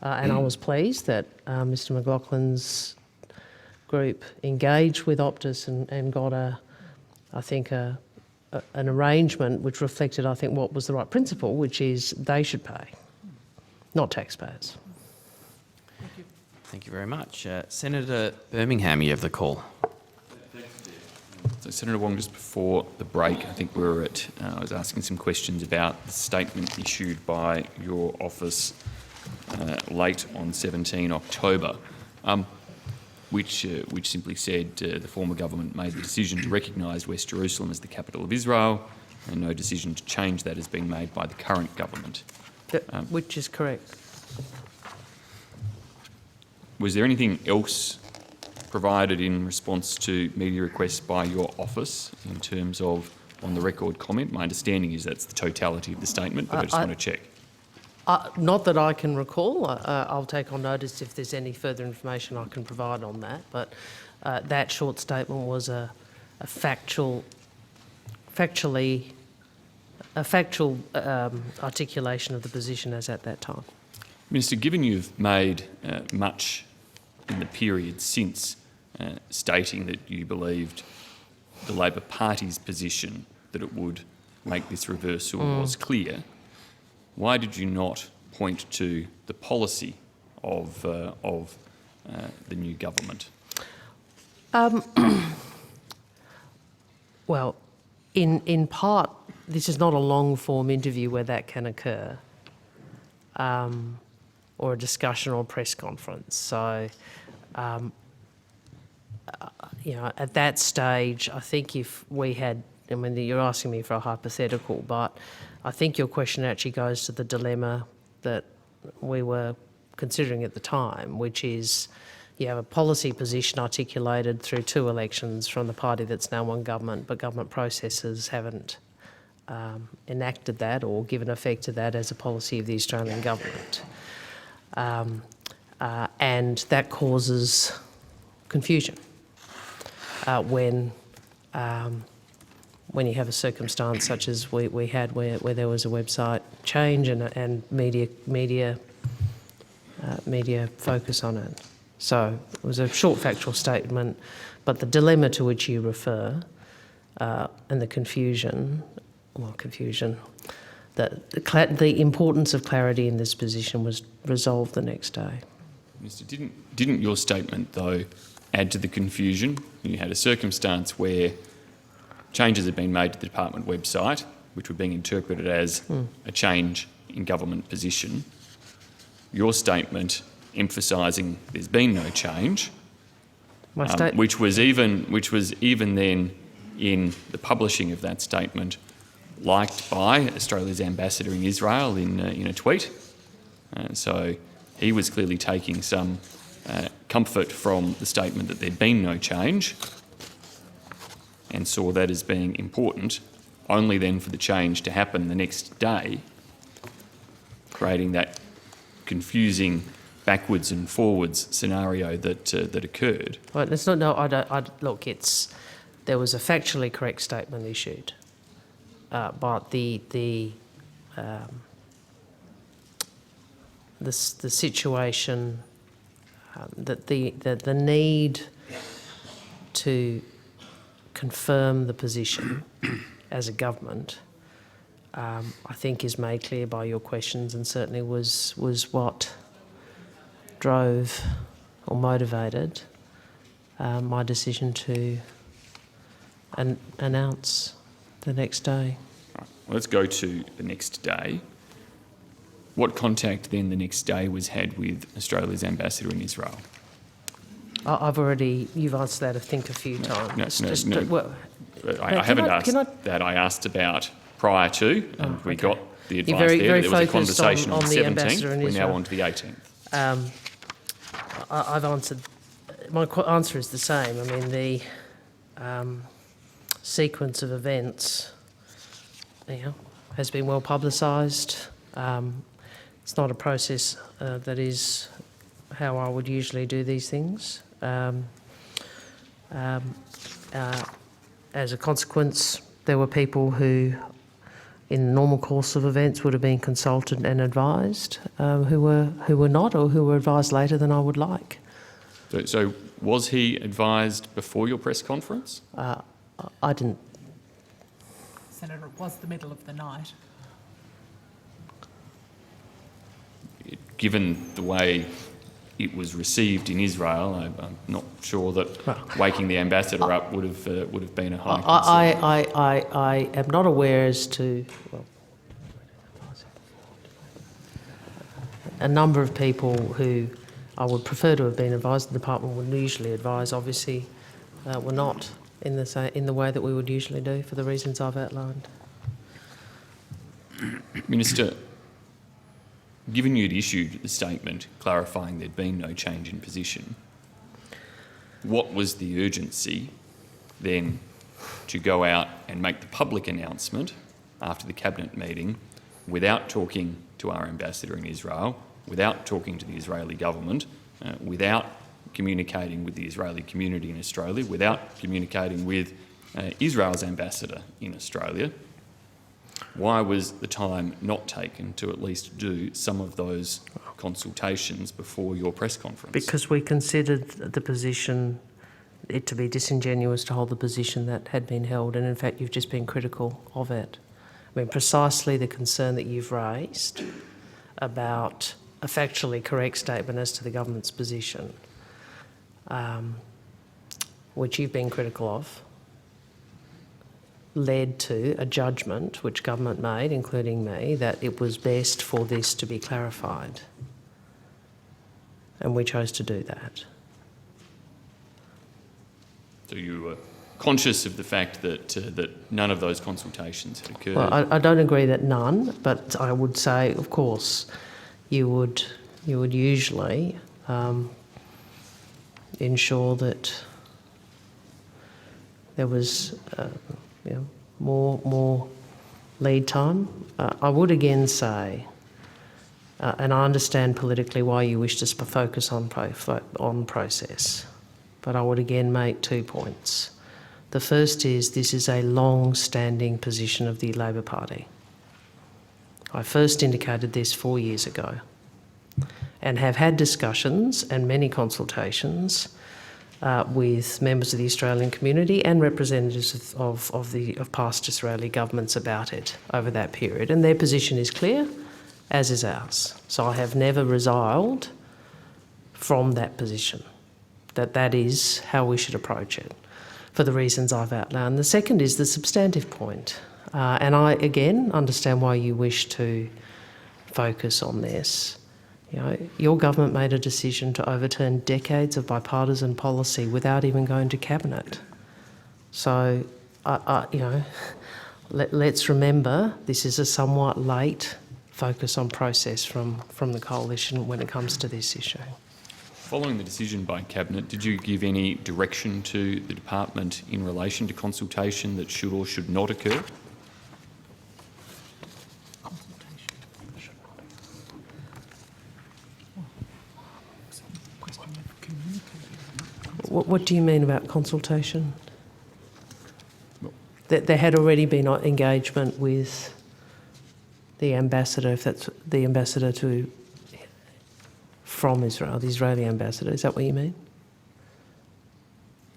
and I was pleased that Mr McLaughlin's group engaged with Optus and got an arrangement which reflected, I think, what was the right principle, which is they should pay, not taxpayers. Thank you. Thank you very much. Senator Birmingham, you have the call. So, Senator Wong, just before the break, I think we were at, I was asking some questions about the statement issued by your office late on 17 October, which simply said the former government made the decision to recognise West Jerusalem as the capital of Israel, and no decision to change that has been made by the current government. Which is correct. Was there anything else provided in response to media requests by your office in terms of on the record comment? My understanding is that's the totality of the statement, but I just want to check. Not that I can recall. I'll take on notice if there's any further information I can provide on that. But that short statement was a factual articulation of the position as at that time. Minister, given you've made much in the period since stating that you believed the Labor Party's position that it would make this reversal was clear, why did you not point to the policy of the new government? Well, in part, this is not a long-form interview where that can occur, or a discussion or a press conference. So, you know, at that stage, I think if we had, I mean, you're asking me for a hypothetical, but I think your question actually goes to the dilemma that we were considering at the time, which is you have a policy position articulated through 2 elections from the party that's now on government, but government processes haven't enacted that or given effect to that as a policy of the Australian government. And that causes confusion when you have a circumstance such as we had where there was a website change and media focus on it. So it was a short factual statement, but the dilemma to which you refer and the confusion, that the importance of clarity in this position was resolved the next day. Minister, didn't your statement, though, add to the confusion? You had a circumstance where changes had been made to the department website, which were being interpreted as a change in government position. Your statement emphasising there's been no change, which was even then in the publishing of that statement liked by Australia's ambassador in Israel in a tweet. So he was clearly taking some comfort from the statement that there'd been no change and saw that as being important, only then for the change to happen the next day, creating that confusing backwards and forwards scenario that occurred. Right, let's not know. Look, there was a factually correct statement issued, but the situation that the need to confirm the position as a government, I think, is made clear by your questions, and certainly was what drove or motivated my decision to announce the next day. Well, let's go to the next day. What contact then the next day was had with Australia's ambassador in Israel? You've answered that, I think, a few times. I haven't asked that. I asked about prior to, and we got the advice there was a conversation on the 17th. We're now on to the 18th. I've answered. My answer is the same. I mean, the sequence of events, has been well publicised. It's not a process that is how I would usually do these things. As a consequence, there were people who, in the normal course of events, would have been consulted and advised, who were not, or who were advised later than I would like. So was he advised before your press conference? I didn't. Senator, it was the middle of the night. Given the way it was received in Israel. I'm not sure that waking the ambassador up would have been a high concern. I am not aware as to, well, a number of people who I would prefer to have been advised, the department would usually advise, obviously were not in the way that we would usually do for the reasons I've outlined. Minister, given you'd issued the statement clarifying there'd been no change in position, what was the urgency then to go out and make the public announcement after the Cabinet meeting without talking to our ambassador in Israel, without talking to the Israeli government, without communicating with the Israeli community in Australia, without communicating with Israel's ambassador in Australia? Why was the time not taken to at least do some of those consultations before your press conference? Because we considered the position, it to be disingenuous to hold the position that had been held, and in fact you've just been critical of it. I mean, precisely the concern that you've raised about a factually correct statement as to the government's position, which you've been critical of, led to a judgment which government made, including me, that it was best for this to be clarified. And we chose to do that. So you were conscious of the fact that none of those consultations had occurred? Well, I don't agree that none, but I would say, of course, you would usually ensure that there was more lead time. I would again say, and I understand politically why you wish to focus on process, but I would again make 2 points. The first is this is a long-standing position of the Labor Party. I first indicated this 4 years ago and have had discussions and many consultations with members of the Australian community and representatives of past Israeli governments about it over that period. And their position is clear, as is ours. So I have never resiled from that position, that is how we should approach it, for the reasons I've outlined. The second is the substantive point. And I, again, understand why you wish to focus on this. You know, your government made a decision to overturn decades of bipartisan policy without even going to Cabinet. So, let's remember this is a somewhat late focus on process from the Coalition when it comes to this issue. Following the decision by Cabinet, did you give any direction to the department in relation to consultation that should or should not occur? What do you mean about consultation? That there had already been engagement with the ambassador, if that's the ambassador from Israel, the Israeli ambassador. Is that what you mean?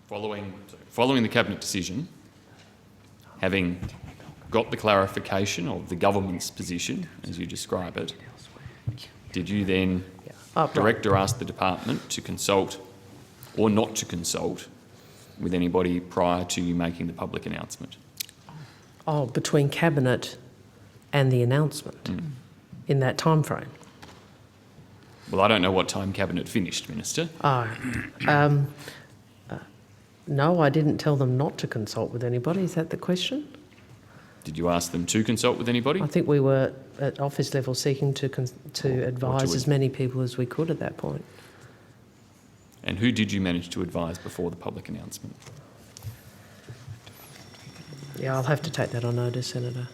Following the Cabinet decision, having got the clarification of the government's position, as you describe it, did you then direct or ask the department to consult or not to consult with anybody prior to you making the public announcement? Oh, between Cabinet and the announcement in that time frame? Well, I don't know what time Cabinet finished, Minister. No, I didn't tell them not to consult with anybody. Is that the question? Did you ask them to consult with anybody? I think we were at office level seeking to advise as many people as we could at that point. And who did you manage to advise before the public announcement? Yeah, I'll have to take that on notice, Senator.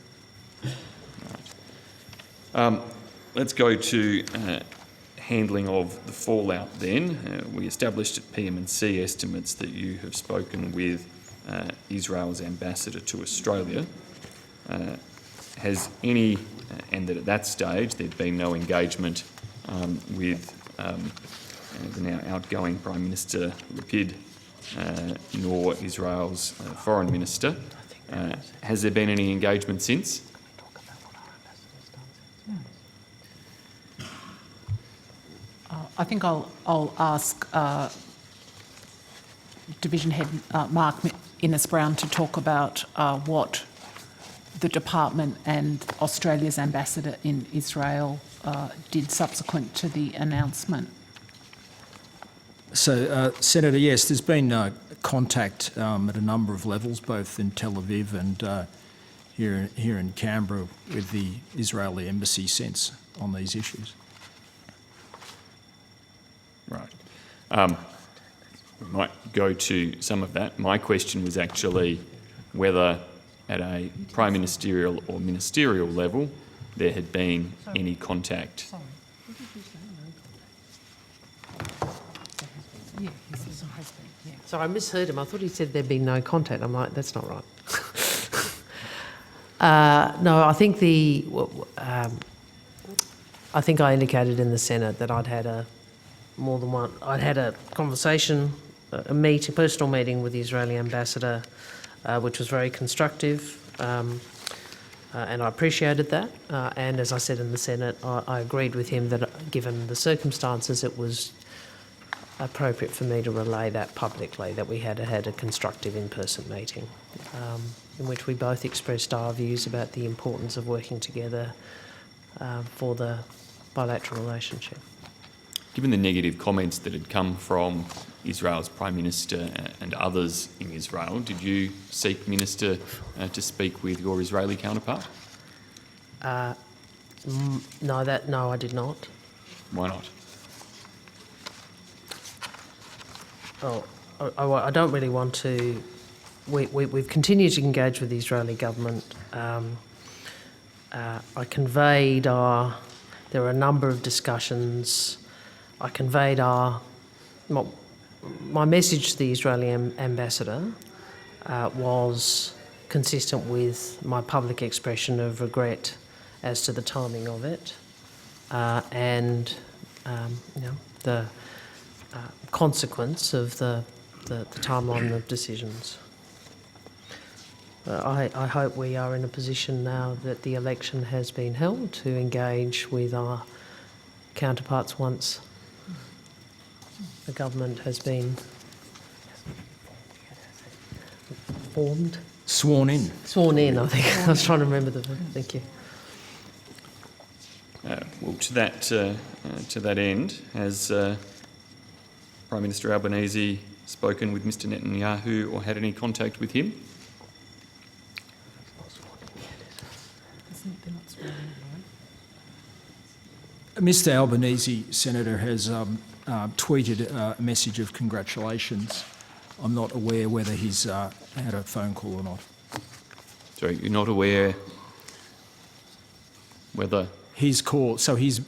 Right. Let's go to handling of the fallout then. We established at PM&C estimates that you have spoken with Israel's ambassador to Australia. Has any, and that at that stage there'd been no engagement with the now outgoing Prime Minister Lapid, nor Israel's Foreign Minister. Has there been any engagement since? I think I'll ask Division Head Mark Innes-Brown to talk about what the department and Australia's ambassador in Israel did subsequent to the announcement. So, Senator, yes, there's been contact at a number of levels, both in Tel Aviv and here in Canberra with the Israeli embassy since on these issues. Right. We might go to some of that. My question was actually whether at a prime ministerial or ministerial level there had been any contact. So I misheard him. I thought he said there'd been no contact. I'm like, that's not right. No, I think I think I indicated in the Senate that I'd had a conversation, a personal meeting with the Israeli ambassador, which was very constructive, and I appreciated that. And as I said in the Senate, I agreed with him that given the circumstances, it was appropriate for me to relay that publicly, that we had a constructive in-person meeting in which we both expressed our views about the importance of working together for the bilateral relationship. Given the negative comments that had come from Israel's Prime Minister and others in Israel, did you seek, Minister, to speak with your Israeli counterpart? No, I did not. Why not? Oh, I don't really want to. We've continued to engage with the Israeli government. I conveyed there were a number of discussions. I conveyed my message to the Israeli ambassador was consistent with my public expression of regret as to the timing of it and the consequence of the timeline of decisions. I hope we are in a position now that the election has been held to engage with our counterparts once the government has been formed. Sworn in. Sworn in, I think. I was trying to remember the word. Thank you. Well, to that end, has Prime Minister Albanese spoken with Mr Netanyahu or had any contact with him? Mr Albanese, Senator, has tweeted a message of congratulations. I'm not aware whether he's had a phone call or not. So you're not aware whether... He's called, so he's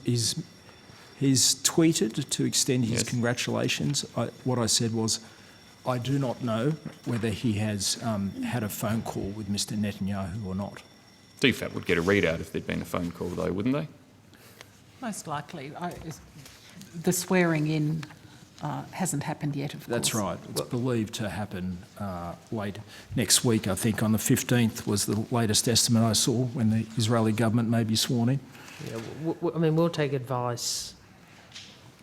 tweeted to extend his congratulations. What I said was, I do not know whether he has had a phone call with Mr Netanyahu or not. DFAT would get a readout if there'd been a phone call though, wouldn't they? Most likely. The swearing in hasn't happened yet, of course. That's right. It's believed to happen late next week, I think. On the 15th was the latest estimate I saw when the Israeli government may be sworn in. Yeah, we'll take advice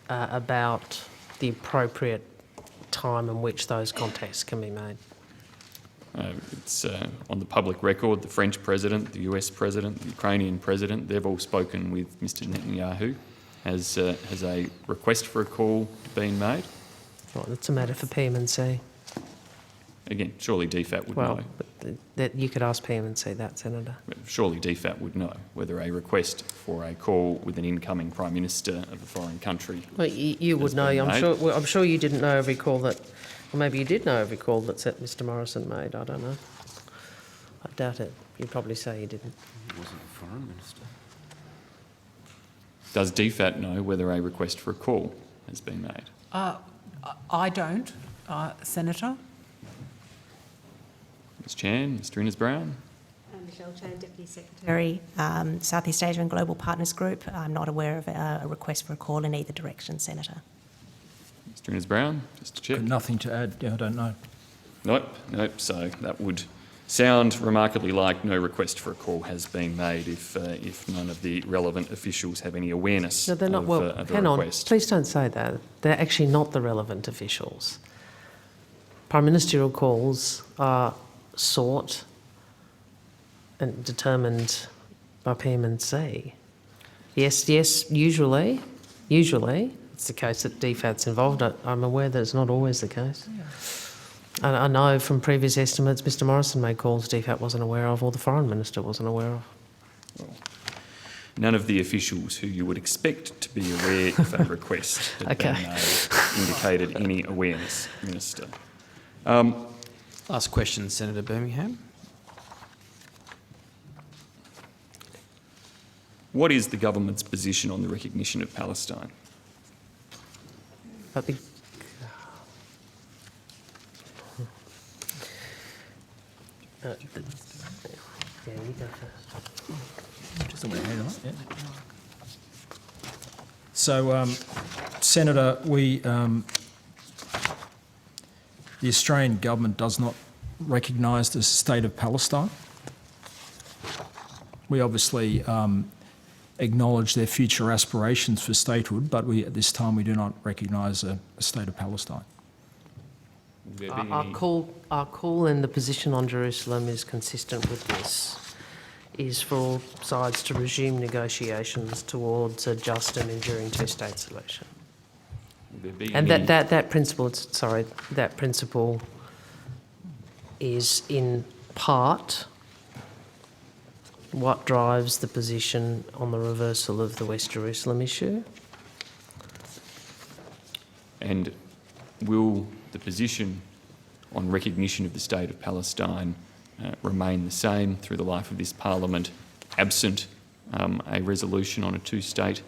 about the appropriate time in which those contacts can be made. It's on the public record, the French president, the US president, the Ukrainian president, they've all spoken with Mr Netanyahu. Has a request for a call been made? Right, that's a matter for PM&C. Again, surely DFAT would know. But that you could ask PM&C that, Senator. Surely DFAT would know whether a request for a call with an incoming Prime Minister of a foreign country. Well, you would know. I'm sure you didn't know every call that, or maybe you did know every call that Mr Morrison made. I don't know. I doubt it. You'd probably say you didn't. He wasn't a foreign minister. Does DFAT know whether a request for a call has been made? I don't, Senator. Ms Chan, Mr Innes-Brown. Michelle Chan, Deputy Secretary, Southeast Asia and Global Partners Group. I'm not aware of a request for a call in either direction, Senator. Mr Innes-Brown, just to check. Got nothing to add. Yeah, I don't know. Nope. So that would sound remarkably like no request for a call has been made if none of the relevant officials have any awareness No, they're not. of a Hang on. request. Please don't say that. They're actually not the relevant officials. Prime ministerial calls are sought and determined by PM&C. Yes, usually it's the case that DFAT's involved. I'm aware that it's not always the case. And I know from previous estimates Mr Morrison made calls DFAT wasn't aware of or the Foreign Minister wasn't aware of. Well, none of the officials who you would expect to be aware of a request have been indicated any awareness, Minister. Last question, Senator Birmingham. What is the government's position on the recognition of Palestine? I think yeah, you go first. Just a minute, hang on. Yeah. So, Senator, the Australian government does not recognise the state of Palestine. We obviously acknowledge their future aspirations for statehood, but at this time we do not recognise a state of Palestine. Our call and the position on Jerusalem is consistent with this, is for all sides to resume negotiations towards a just and enduring two-state solution. And that principle, that principle is in part what drives the position on the reversal of the West Jerusalem issue. And will the position on recognition of the State of Palestine remain the same through the life of this Parliament, absent a resolution on a two-state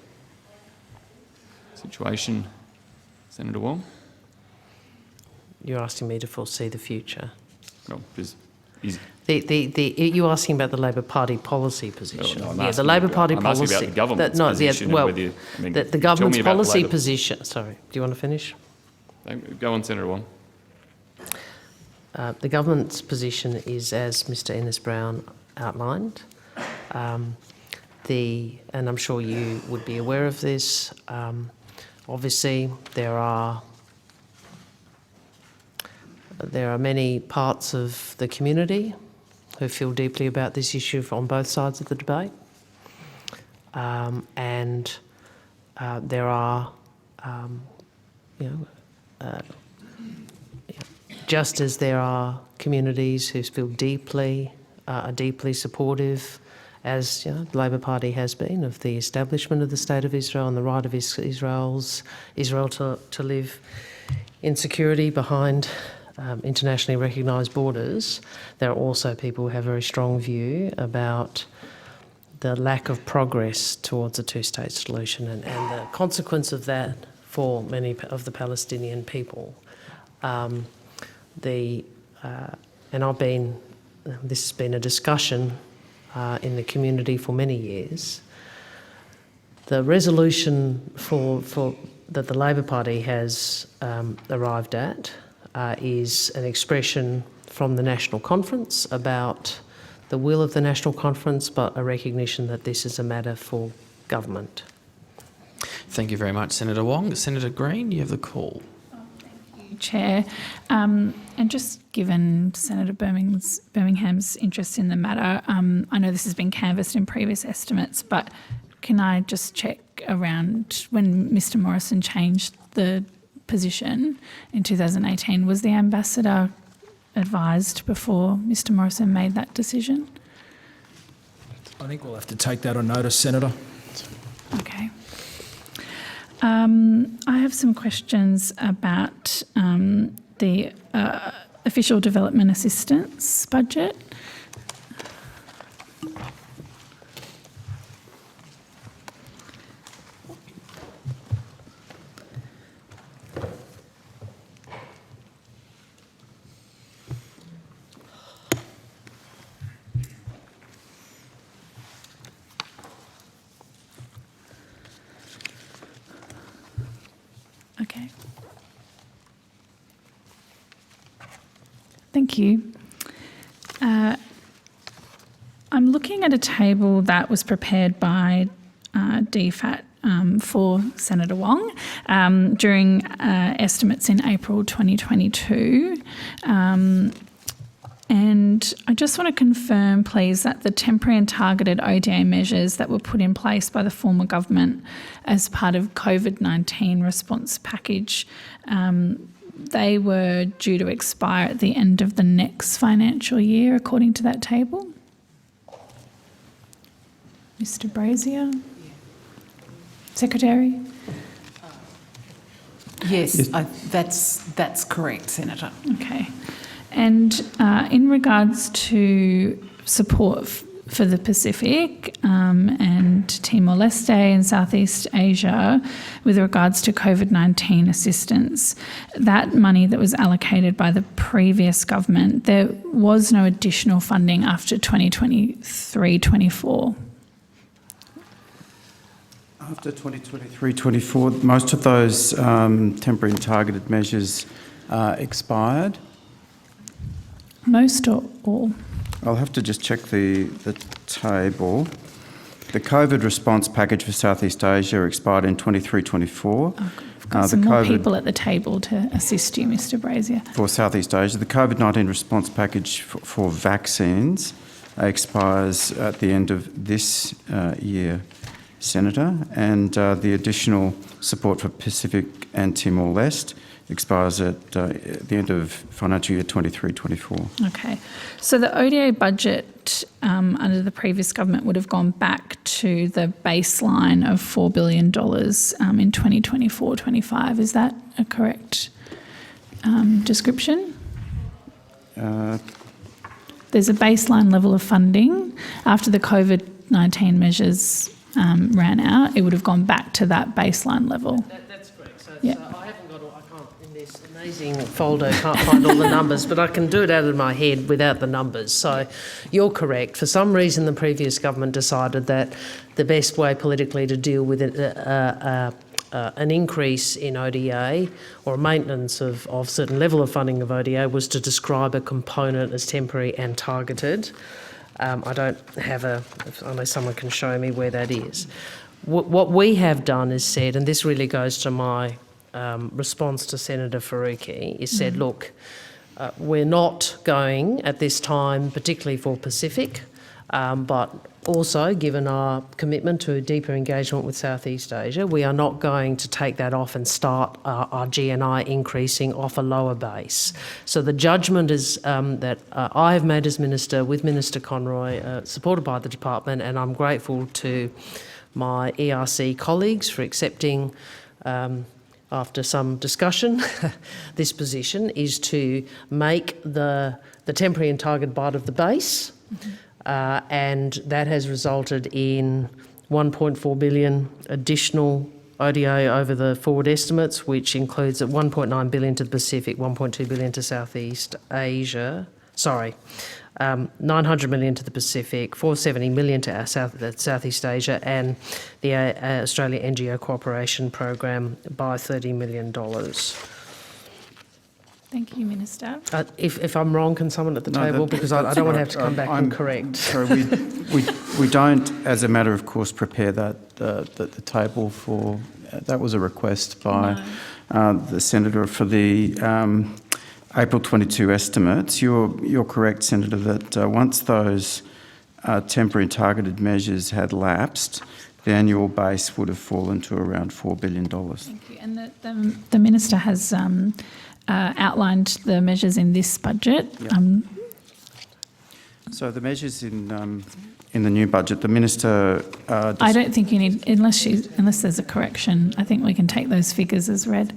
situation? Senator Wong? You're asking me to foresee the future. No, because you're asking about the Labor Party policy position. No, yeah, the Labor Party I'm policy. asking about the government's position. Well, and whether the government's tell me about policy Labor. position. Sorry, do you want to finish? Go on, Senator Wong. The government's position is, as Mr Ennis-Brown outlined, and I'm sure you would be aware of this. Obviously, there are many parts of the community who feel deeply about this issue on both sides of the debate, and there are, just as there are communities who feel are deeply supportive, as the Labor Party has been, of the establishment of the State of Israel and the right of Israel to live in security behind internationally recognised borders. There are also people who have a very strong view about the lack of progress towards a two-state solution and the consequence of that for many of the Palestinian people. This has been a discussion in the community for many years. The resolution that the Labor Party has arrived at is an expression from the National Conference about the will of the National Conference, but a recognition that this is a matter for government. Thank you very much, Senator Wong. Senator Green, you have the call. Chair, and just given Senator Birmingham's interest in the matter, I know this has been canvassed in previous estimates, but can I just check around when Mr Morrison changed the position in 2018, was the ambassador advised before Mr Morrison made that decision? I think we'll have to take that on notice, Senator. Okay. I have some questions about the official development assistance budget. Okay. Thank you. I'm looking at a table that was prepared by DFAT for Senator Wong during estimates in April 2022. And I just want to confirm, please, that the temporary and targeted ODA measures that were put in place by the former government as part of COVID-19 response package, they were due to expire at the end of the next financial year, according to that table. Mr. Brazier? Secretary? Yes, that's correct, Senator. Okay. And in regards to support for the Pacific and Timor-Leste and Southeast Asia with regards to COVID-19 assistance, that money that was allocated by the previous government, there was no additional funding after 2023-24. After 2023-24, most of those temporary and targeted measures expired. Most or all? I'll have to just check the table. The COVID response package for Southeast Asia expired in 23-24. I've got some more people at the table to assist you, Mr. Brazier. For Southeast Asia, the COVID-19 response package for vaccines expires at the end of this year, Senator, and the additional support for Pacific and Timor-Leste expires at the end of financial year 23-24. Okay. So the ODA budget under the previous government would have gone back to the baseline of $4 billion in 2024-25. Is that a correct description? There's a baseline level of funding. After the COVID-19 measures ran out, it would have gone back to that baseline level. That's correct. So, yeah. So I haven't got all, I can't, in this amazing folder, can't find all the numbers, but I can do it out of my head without the numbers. So you're correct. For some reason, the previous government decided that the best way politically to deal with it, an increase in ODA or a maintenance of certain level of funding of ODA was to describe a component as temporary and targeted. I don't have unless someone can show me where that is. What we have done is said, and this really goes to my response to Senator Faruqi, is said, look, we're not going at this time, particularly for Pacific, but also, given our commitment to a deeper engagement with Southeast Asia, we are not going to take that off and start our GNI increasing off a lower base. So the judgment is that I have made as Minister with Minister Conroy, supported by the Department, and I'm grateful to my ERC colleagues for accepting, after some discussion, this position is to make the temporary and target part of the base. And that has resulted in $1.4 billion additional ODA over the forward estimates, which includes $1.9 billion to the Pacific, $1.2 billion to Southeast Asia. Sorry, $900 million to the Pacific, $470 million to Southeast Asia, and the Australia NGO Cooperation Program by $30 million. Thank you, Minister. If I'm wrong, can someone at the table, because I don't want to have to come back and correct. Sorry, we don't, as a matter of course, prepare the table for. That was a request by the Senator for the April 22 estimates. You're correct, Senator, that once those temporary and targeted measures had lapsed, the annual base would have fallen to around $4 billion. Thank you. And the Minister has outlined the measures in this budget. Yep. So the measures in the new budget, the Minister... I don't think you need, unless there's a correction, I think we can take those figures as read.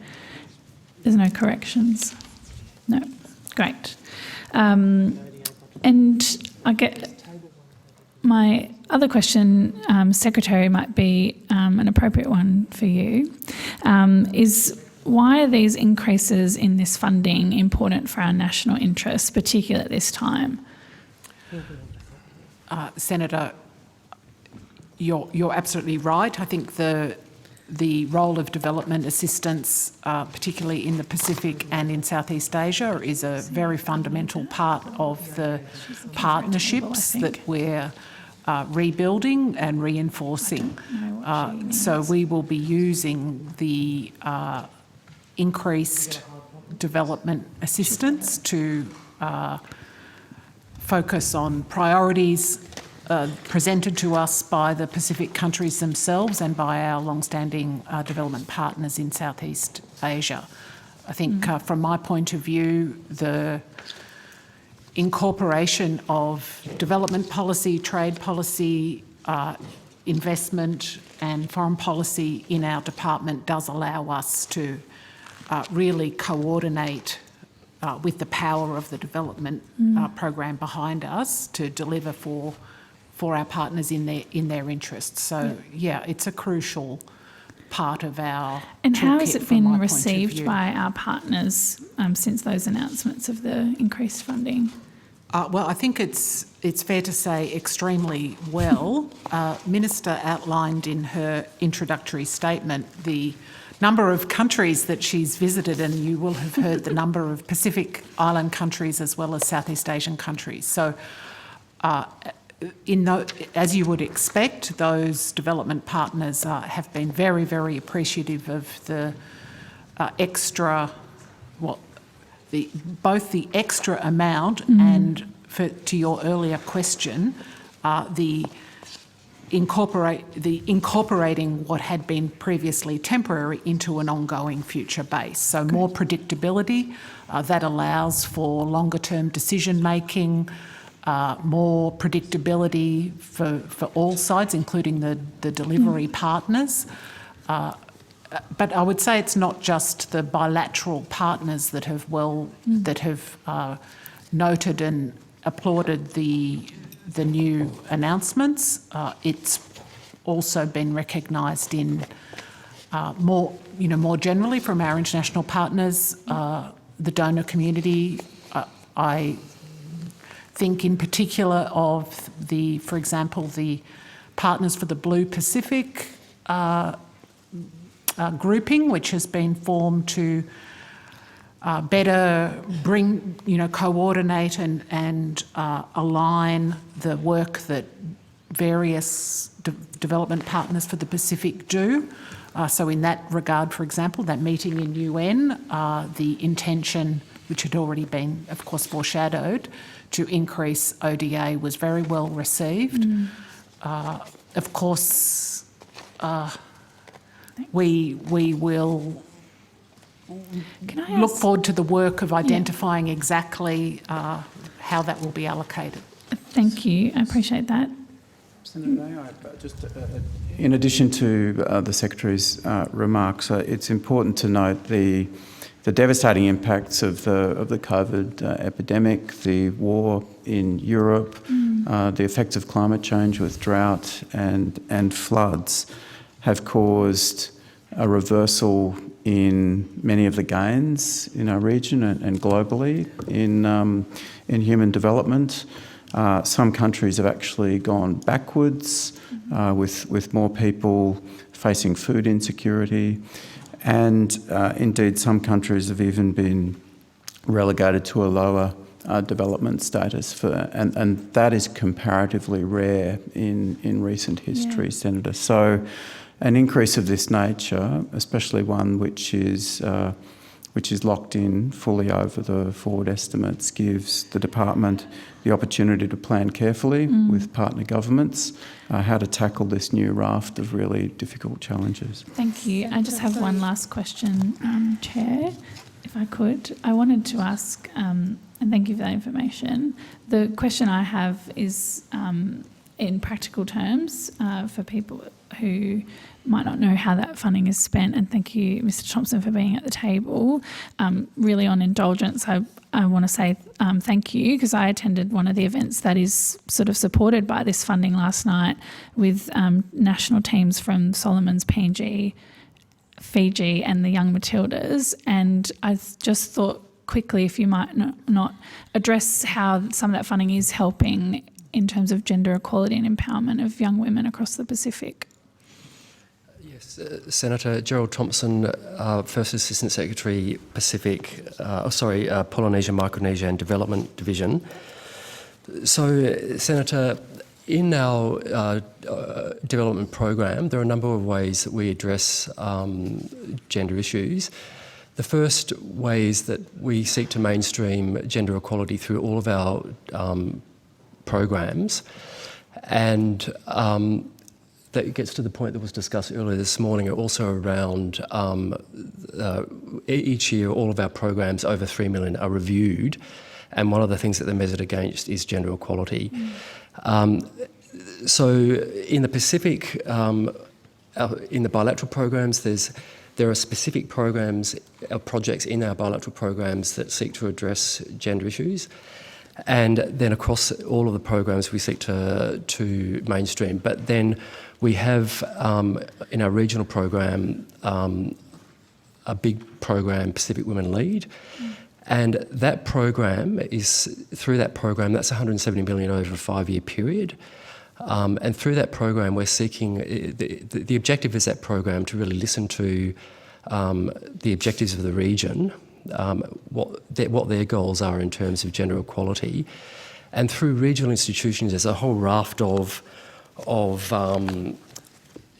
There's no corrections. No. Great. And I get... My other question, Secretary, might be an appropriate one for you, is why are these increases in this funding important for our national interests, particularly at this time? Senator, you're absolutely right. I think the the role of development assistance, particularly in the Pacific and in Southeast Asia, is a very fundamental part of the partnerships that we're rebuilding and reinforcing. So we will be using the increased development assistance to focus on priorities presented to us by the Pacific countries themselves and by our long-standing development partners in Southeast Asia. I think from my point of view, the incorporation of development policy, trade policy, investment and foreign policy in our department does allow us to really coordinate with the power of the development program behind us to deliver for our partners in their interests. So yeah, it's a crucial part of our And how has toolkit it from my been point of received view. by our partners since those announcements of the increased funding? Well, I think it's fair to say extremely well. Minister outlined in her introductory statement the number of countries that she's visited, and you will have heard the number of Pacific Island countries as well as Southeast Asian countries. So as you would expect, those development partners have been very, very appreciative of the both the extra amount and, to your earlier question, the incorporating what had been previously temporary into an ongoing future base. So more predictability, that allows for longer term decision making, more predictability for all sides, including the delivery partners. But I would say it's not just the bilateral partners that have noted and applauded the new announcements. It's also been recognised in more generally from our international partners, the donor community. I think in particular of for example, the Partners for the Blue Pacific grouping, which has been formed to better bring, coordinate and align the work that various development partners for the Pacific do. So in that regard, for example, that meeting in UN, the intention, which had already been, of course, foreshadowed, to increase ODA was very well received. Of course, we will look forward to the work of identifying exactly how that will be allocated. Thank you. I appreciate that. Senator, may I just, in addition to the Secretary's remarks, it's important to note the devastating impacts of the COVID epidemic, the war in Europe, the effects of climate change with drought and floods have caused a reversal in many of the gains in our region and globally in human development. Some countries have actually gone backwards with more people facing food insecurity, and indeed some countries have even been relegated to a lower development status, and that is comparatively rare in recent history, Senator. So an increase of this nature, especially one which is locked in fully over the forward estimates, gives the department the opportunity to plan carefully with partner governments how to tackle this new raft of really difficult challenges. Thank you. I just have one last question, Chair, if I could. I wanted to ask, and thank you for that information. The question I have is in practical terms for people who might not know how that funding is spent, and thank you, Mr Thompson, for being at the table. Really on indulgence, I want to say thank you, because I attended one of the events that is sort of supported by this funding last night with national teams from Solomon's, PNG, Fiji and the Young Matildas, and I just thought quickly if you might not address how some of that funding is helping in terms of gender equality and empowerment of young women across the Pacific. Senator Gerald Thompson, First Assistant Secretary, Polynesia, Micronesia and Development Division. So, Senator, in our development program, there are a number of ways that we address gender issues. The first way is that we seek to mainstream gender equality through all of our programs, and that gets to the point that was discussed earlier this morning, also around each year all of our programs over 3 million are reviewed, and one of the things that they're measured against is gender equality. So in the Pacific, in the bilateral programs, there are specific programs, projects in our bilateral programs that seek to address gender issues. And then across all of the programs we seek to mainstream. But then we have in our regional program a big program, Pacific Women Lead. And that program is, through that program, that's 170 million over a 5-year period. And through that program, we're seeking, the objective is that program to really listen to the objectives of the region, what their goals are in terms of gender equality. And through regional institutions, there's a whole raft of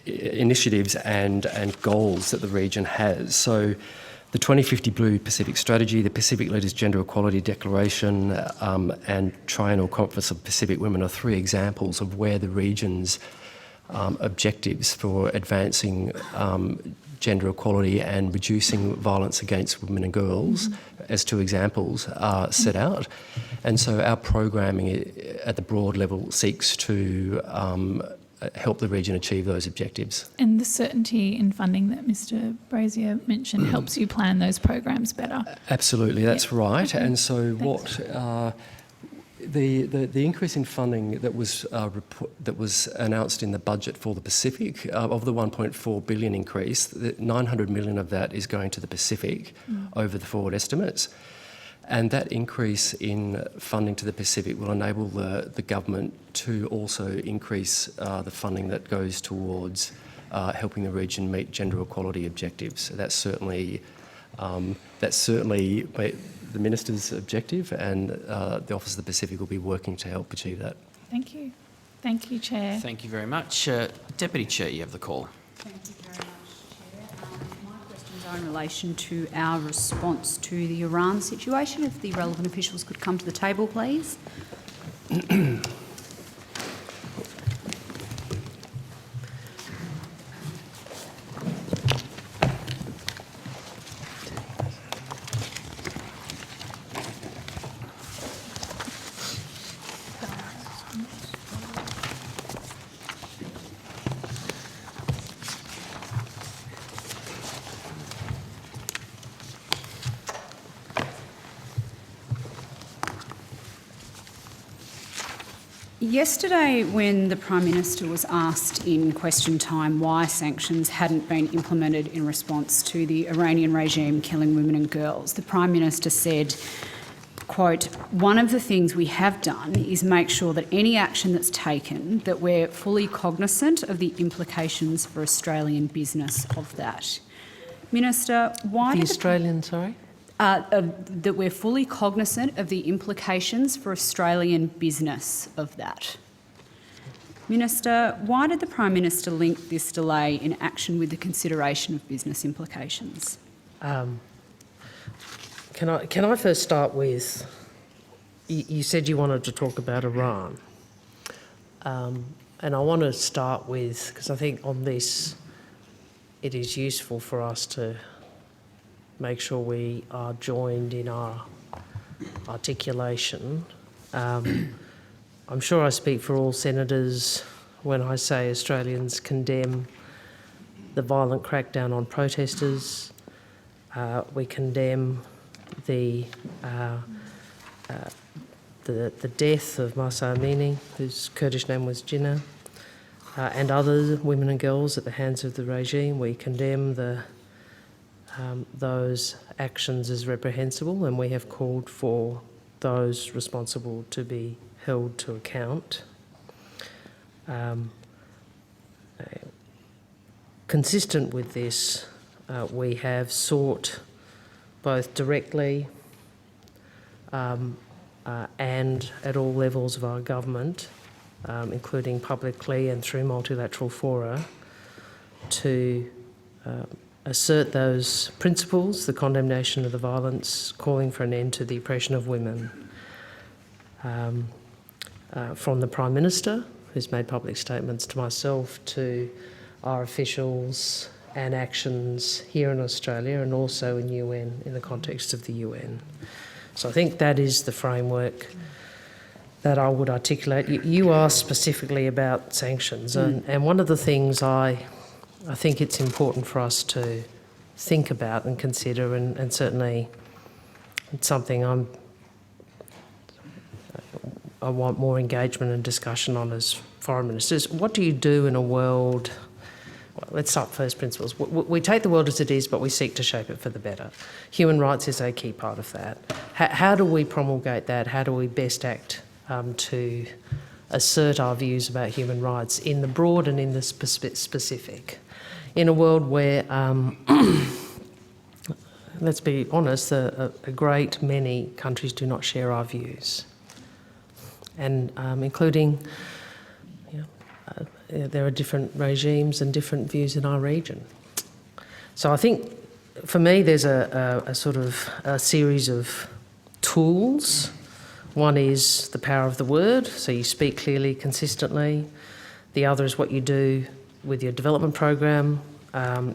initiatives and goals that the region has. So the 2050 Blue Pacific Strategy, the Pacific Leaders Gender Equality Declaration, and Triennial Conference of Pacific Women are 3 examples of where the region's objectives for advancing gender equality and reducing violence against women and girls, as 2 examples, are set out. And so our programming at the broad level seeks to help the region achieve those objectives. And the certainty in funding that Mr Brazier mentioned helps you plan those programs better. Absolutely, that's right. Okay. And so Thanks. what the increase in funding that was announced in the budget for the Pacific, of the 1.4 billion increase, 900 million of that is going to the Pacific over the forward estimates. And that increase in funding to the Pacific will enable the government to also increase the funding that goes towards helping the region meet gender equality objectives. So that's certainly the Minister's objective, and the Office of the Pacific will be working to help achieve that. Thank you. Thank you, Chair. Thank you very much. Deputy Chair, you have the call. Thank you very much, Chair. My questions are in relation to our response to the Iran situation. If the relevant officials could come to the table, please. Yesterday, when the Prime Minister was asked in question time why sanctions hadn't been implemented in response to the Iranian regime killing women and girls, the Prime Minister said, quote, "One of the things we have done is make sure that any action that's taken, that we're fully cognisant of the implications for Australian business of that." Minister, why did that we're fully cognisant of the implications for Australian business of that. Minister, why did the Prime Minister link this delay in action with the consideration of business implications? Can I first start with, you said you wanted to talk about Iran. And I want to start with, because I think on this it is useful for us to make sure we are joined in our articulation. I'm sure I speak for all senators when I say Australians condemn the violent crackdown on protesters. We condemn the death of Mahsa Amini, whose Kurdish name was Jinnah, and other women and girls at the hands of the regime. We condemn those actions as reprehensible, and we have called for those responsible to be held to account. consistent with this, we have sought both directly and at all levels of our government, including publicly and through multilateral fora, to assert those principles, the condemnation of the violence, calling for an end to the oppression of women. From the Prime Minister, who's made public statements, to myself, to our officials and actions here in Australia and also in UN, in the context of the UN. So I think that is the framework that I would articulate. You asked specifically about sanctions, and one of the things I think it's important for us to think about and consider, and certainly it's something I want more engagement and discussion on as foreign ministers. What do you do in a world? Well, let's start first principles. We take the world as it is, but we seek to shape it for the better. Human rights is a key part of that. How do we promulgate that? How do we best act to assert our views about human rights in the broad and in the specific? In a world where, let's be honest, a great many countries do not share our views, and including, there are different regimes and different views in our region. So I think, for me, there's a sort of a series of tools. One is the power of the word, so you speak clearly, consistently. The other is what you do with your development program.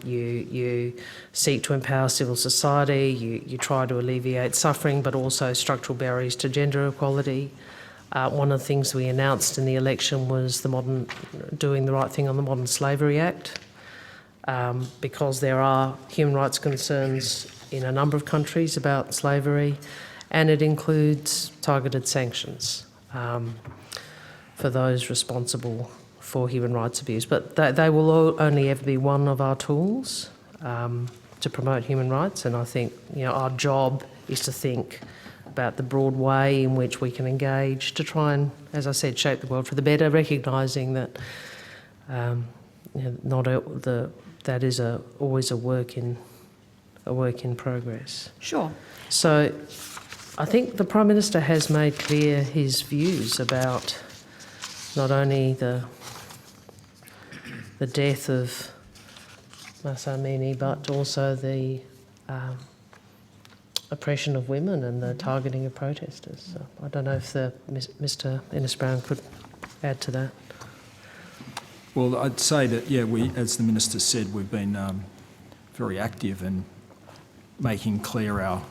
You seek to empower civil society, you try to alleviate suffering, but also structural barriers to gender equality. One of the things we announced in the election was doing the right thing on the Modern Slavery Act, because there are human rights concerns in a number of countries about slavery, and it includes targeted sanctions for those responsible for human rights abuse. But they will only ever be one of our tools to promote human rights, and I think our job is to think about the broad way in which we can engage to try and, as I said, shape the world for the better, recognising that that is always a work in progress. Sure. So I think the Prime Minister has made clear his views about not only the death of Mahsa Amini, but also the oppression of women and the targeting of protesters. So I don't know if Mr Innes-Brown could add to that. Well, I'd say that, we, as the Minister said, we've been very active in making clear our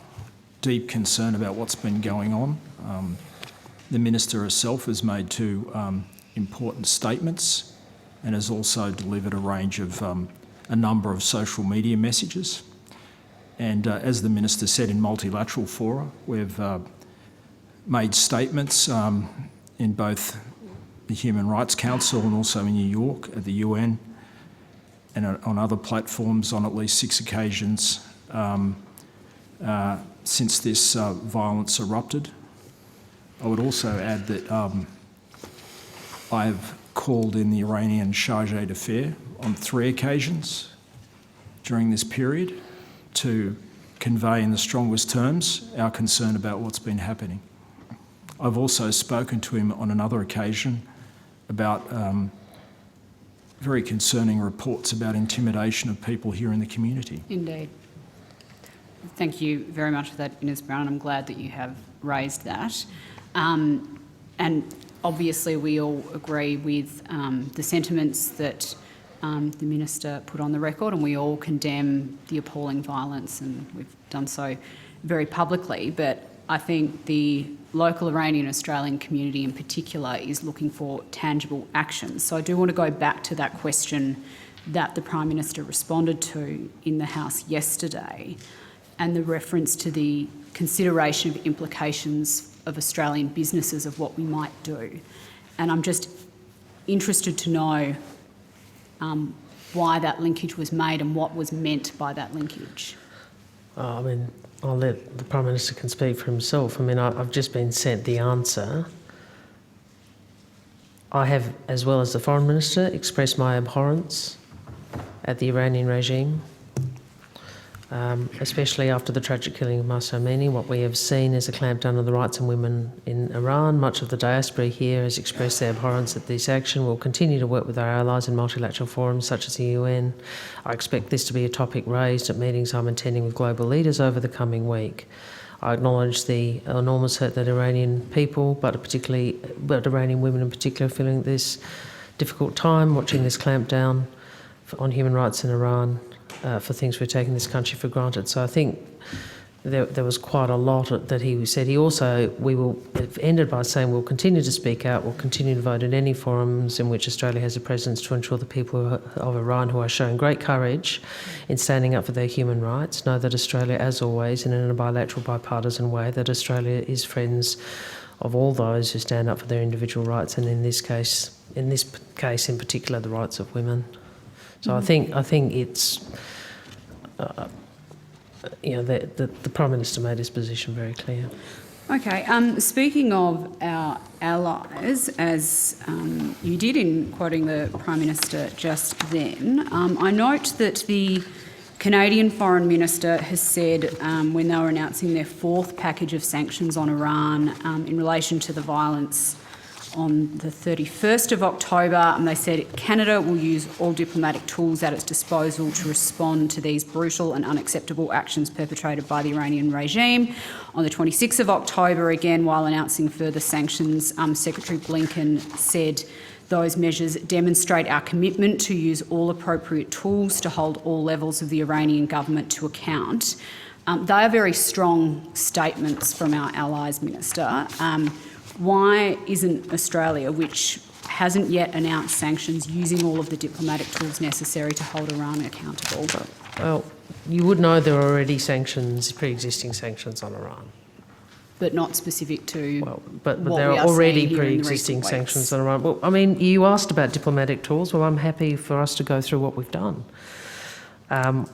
deep concern about what's been going on. The Minister herself has made two important statements and has also delivered a number of social media messages. And as the Minister said in multilateral fora, we've made statements in both the Human Rights Council and also in New York at the UN and on other platforms on at least 6 occasions since this violence erupted. I would also add that I've called in the Iranian Chargé d'Affaires on 3 occasions during this period to convey in the strongest terms our concern about what's been happening. I've also spoken to him on another occasion about very concerning reports about intimidation of people here in the community. Indeed. Thank you very much for that, Innes-Brown. I'm glad that you have raised that. And obviously we all agree with the sentiments that the Minister put on the record, and we all condemn the appalling violence, and we've done so very publicly. But I think the local Iranian Australian community in particular is looking for tangible actions. So I do want to go back to that question that the Prime Minister responded to in the House yesterday, and the reference to the consideration of implications of Australian businesses of what we might do. And I'm just interested to know why that linkage was made and what was meant by that linkage. I mean, I'll let the Prime Minister can speak for himself. I mean, I've just been sent the answer. I have, as well as the Foreign Minister, expressed my abhorrence at the Iranian regime, especially after the tragic killing of Mahsa Amini. What we have seen is a clampdown on the rights of women in Iran. Much of the diaspora here has expressed their abhorrence at this action. We'll continue to work with our allies in multilateral forums such as the UN. I expect this to be a topic raised at meetings I'm attending with global leaders over the coming week. I acknowledge the enormous hurt that Iranian people, but Iranian women in particular, are feeling this difficult time watching this clampdown on human rights in Iran. For things we're taking this country for granted. So I think there was quite a lot that he said. It ended by saying we'll continue to speak out, we'll continue to vote in any forums in which Australia has a presence to ensure the people of Iran who are showing great courage in standing up for their human rights know that Australia, as always, and in a bilateral, bipartisan way, that Australia is friends of all those who stand up for their individual rights, and in this case in particular, the rights of women. So I think it's, the Prime Minister made his position very clear. Okay, speaking of our allies, as you did in quoting the Prime Minister just then, I note that the Canadian Foreign Minister has said when they were announcing their fourth package of sanctions on Iran in relation to the violence on the 31st of October, they said Canada will use all diplomatic tools at its disposal to respond to these brutal and unacceptable actions perpetrated by the Iranian regime. On the 26th of October, again, while announcing further sanctions, Secretary Blinken said those measures demonstrate our commitment to use all appropriate tools to hold all levels of the Iranian government to account. They are very strong statements from our allies, Minister. Why isn't Australia, which hasn't yet announced sanctions, using all of the diplomatic tools necessary to hold Iran accountable? Well, you would know there are already pre-existing sanctions on Iran. But not specific to But what there we are are already seeing here in the pre-existing recent weeks. sanctions on Iran. Well, I mean, you asked about diplomatic tools. Well, I'm happy for us to go through what we've done.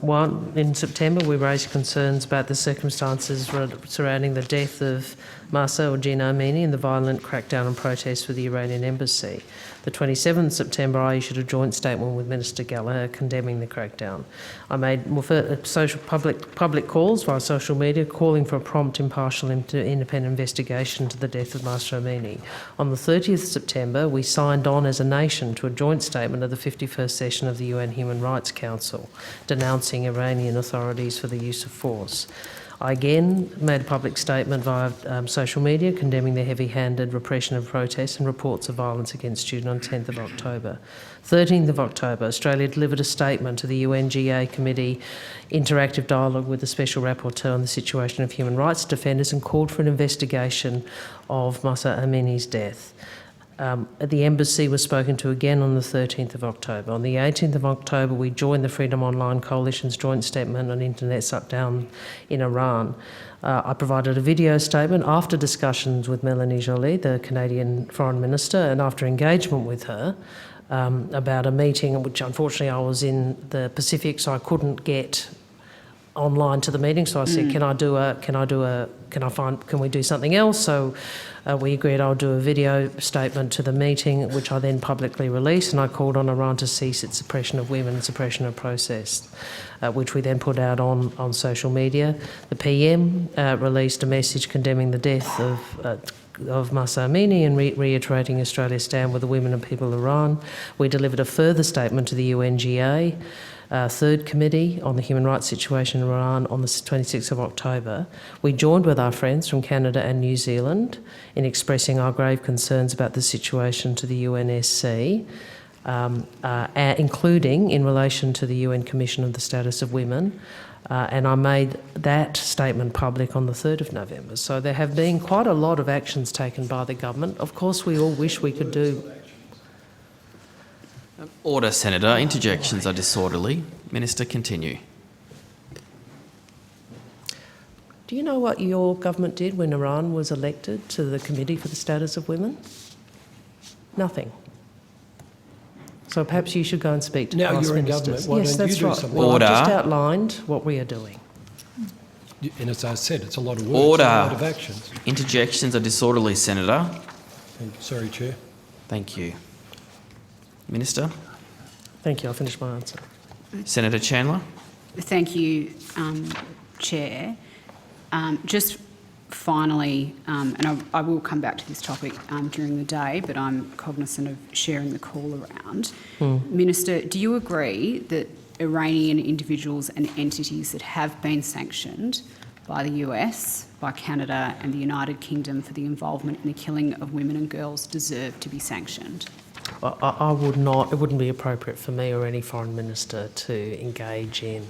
One, in September, we raised concerns about the circumstances surrounding the death of Mahsa Amini and the violent crackdown on protests with the Iranian embassy. The 27th of September, I issued a joint statement with Minister Gallagher condemning the crackdown. I made public calls via social media calling for a prompt, impartial, independent investigation into the death of Mahsa Amini. On the 30th of September, we signed on as a nation to a joint statement of the 51st session of the UN Human Rights Council, denouncing Iranian authorities for the use of force. I again made a public statement via social media condemning the heavy-handed repression of protests and reports of violence against students on 10th of October. 13th of October, Australia delivered a statement to the UNGA Committee interactive dialogue with the Special Rapporteur on the situation of human rights defenders and called for an investigation of Mahsa Amini's death. The embassy was spoken to again on the 13th of October. On the 18th of October, we joined the Freedom Online Coalition's joint statement on internet shutdown in Iran. I provided a video statement after discussions with Melanie Joly, the Canadian Foreign Minister, and after engagement with her about a meeting, which unfortunately I was in the Pacific, so I couldn't get online to the meeting. So I said, can we do something else? So we agreed I'll do a video statement to the meeting, which I then publicly released, and I called on Iran to cease its suppression of women and suppression of protest, which we then put out on social media. The PM released a message condemning the death of Mahsa Amini and reiterating Australia's stand with the women and people of Iran. We delivered a further statement to the UNGA Third Committee on the Human Rights Situation in Iran on the 26th of October. We joined with our friends from Canada and New Zealand in expressing our grave concerns about the situation to the UNSC, including in relation to the UN Commission of the Status of Women, and I made that statement public on the 3rd of November. So there have been quite a lot of actions taken by the government. Of course, we all wish we could do... Order, Senator. Interjections are disorderly. Minister, continue. Do you know what your government did when Iran was elected to the Committee for the Status of Women? Nothing. So perhaps you should go and speak to now past you're in ministers. government. Why Yes, don't that's you do right. something? Well, Order. I've just outlined what we are doing. And as I said, it's a lot of work, Order. it's a lot of actions. Interjections are disorderly, Senator. Sorry, Chair. Thank you. Minister? Thank you. I'll finish my answer. Senator Chandler? Thank you, Chair. Just finally, and I will come back to this topic during the day, but I'm cognisant of sharing the call around. Minister, do you agree that Iranian individuals and entities that have been sanctioned by the US, by Canada and the United Kingdom for the involvement in the killing of women and girls deserve to be sanctioned? I would not, it wouldn't be appropriate for me or any foreign minister to engage in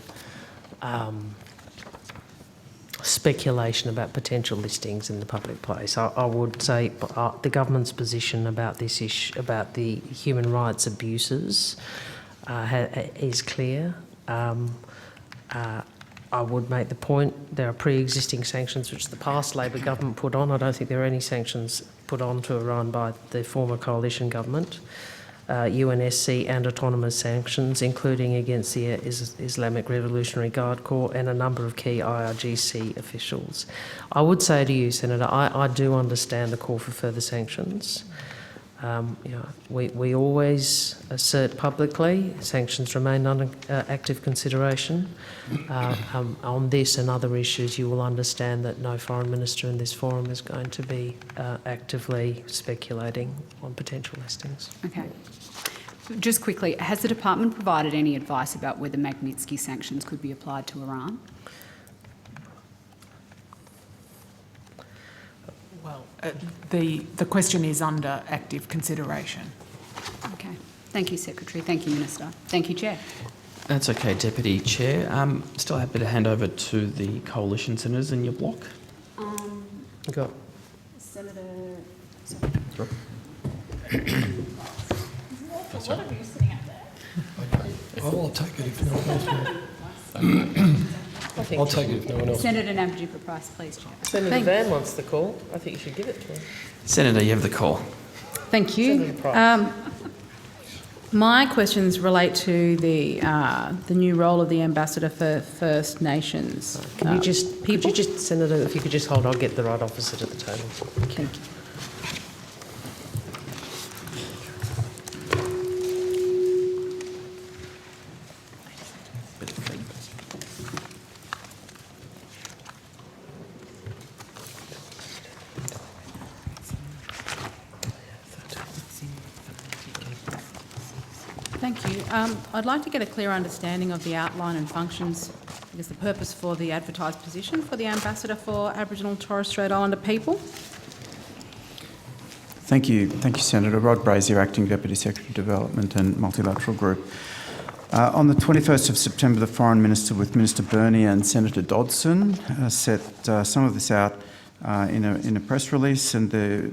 speculation about potential listings in the public place. I would say the government's position about this issue, about the human rights abuses, is clear. I would make the point there are pre-existing sanctions which the past Labor government put on. I don't think there are any sanctions put on to Iran by the former coalition government. UNSC and autonomous sanctions, including against the Islamic Revolutionary Guard Corps and a number of key IRGC officials. I would say to you, Senator, I do understand the call for further sanctions. We always assert publicly sanctions remain under active consideration. On this and other issues, you will understand that no foreign minister in this forum is going to be actively speculating on potential listings. Okay. Just quickly, has the department provided any advice about whether Magnitsky sanctions could be applied to Iran? Well, the question is under active consideration. Okay. Thank you, Secretary. Thank you, Minister. Thank you, Chair. That's okay, Deputy Chair. Still happy to hand over to the coalition senators in your block. Go. Senator... That's right. I'll take it if no one else will. I'll take it if no one else. Senator Nampijinpa-Price, please, Chair. Senator Van wants the call. I think you should give it to him. Senator, you have the call. Thank you. My questions relate to the new role of the Ambassador for First Nations. Can you just, Senator, if you could just hold, I'll get the right officer to the table. Thank you. Thank you. I'd like to get a clear understanding of the outline and functions, I guess the purpose for the advertised position for the Ambassador for Aboriginal and Torres Strait Islander people. Thank you, Senator. Rod Brazier, Acting Deputy Secretary Development and Multilateral Group. On the 21st of September, the Foreign Minister with Minister Burney and Senator Dodson set some of this out in a press release and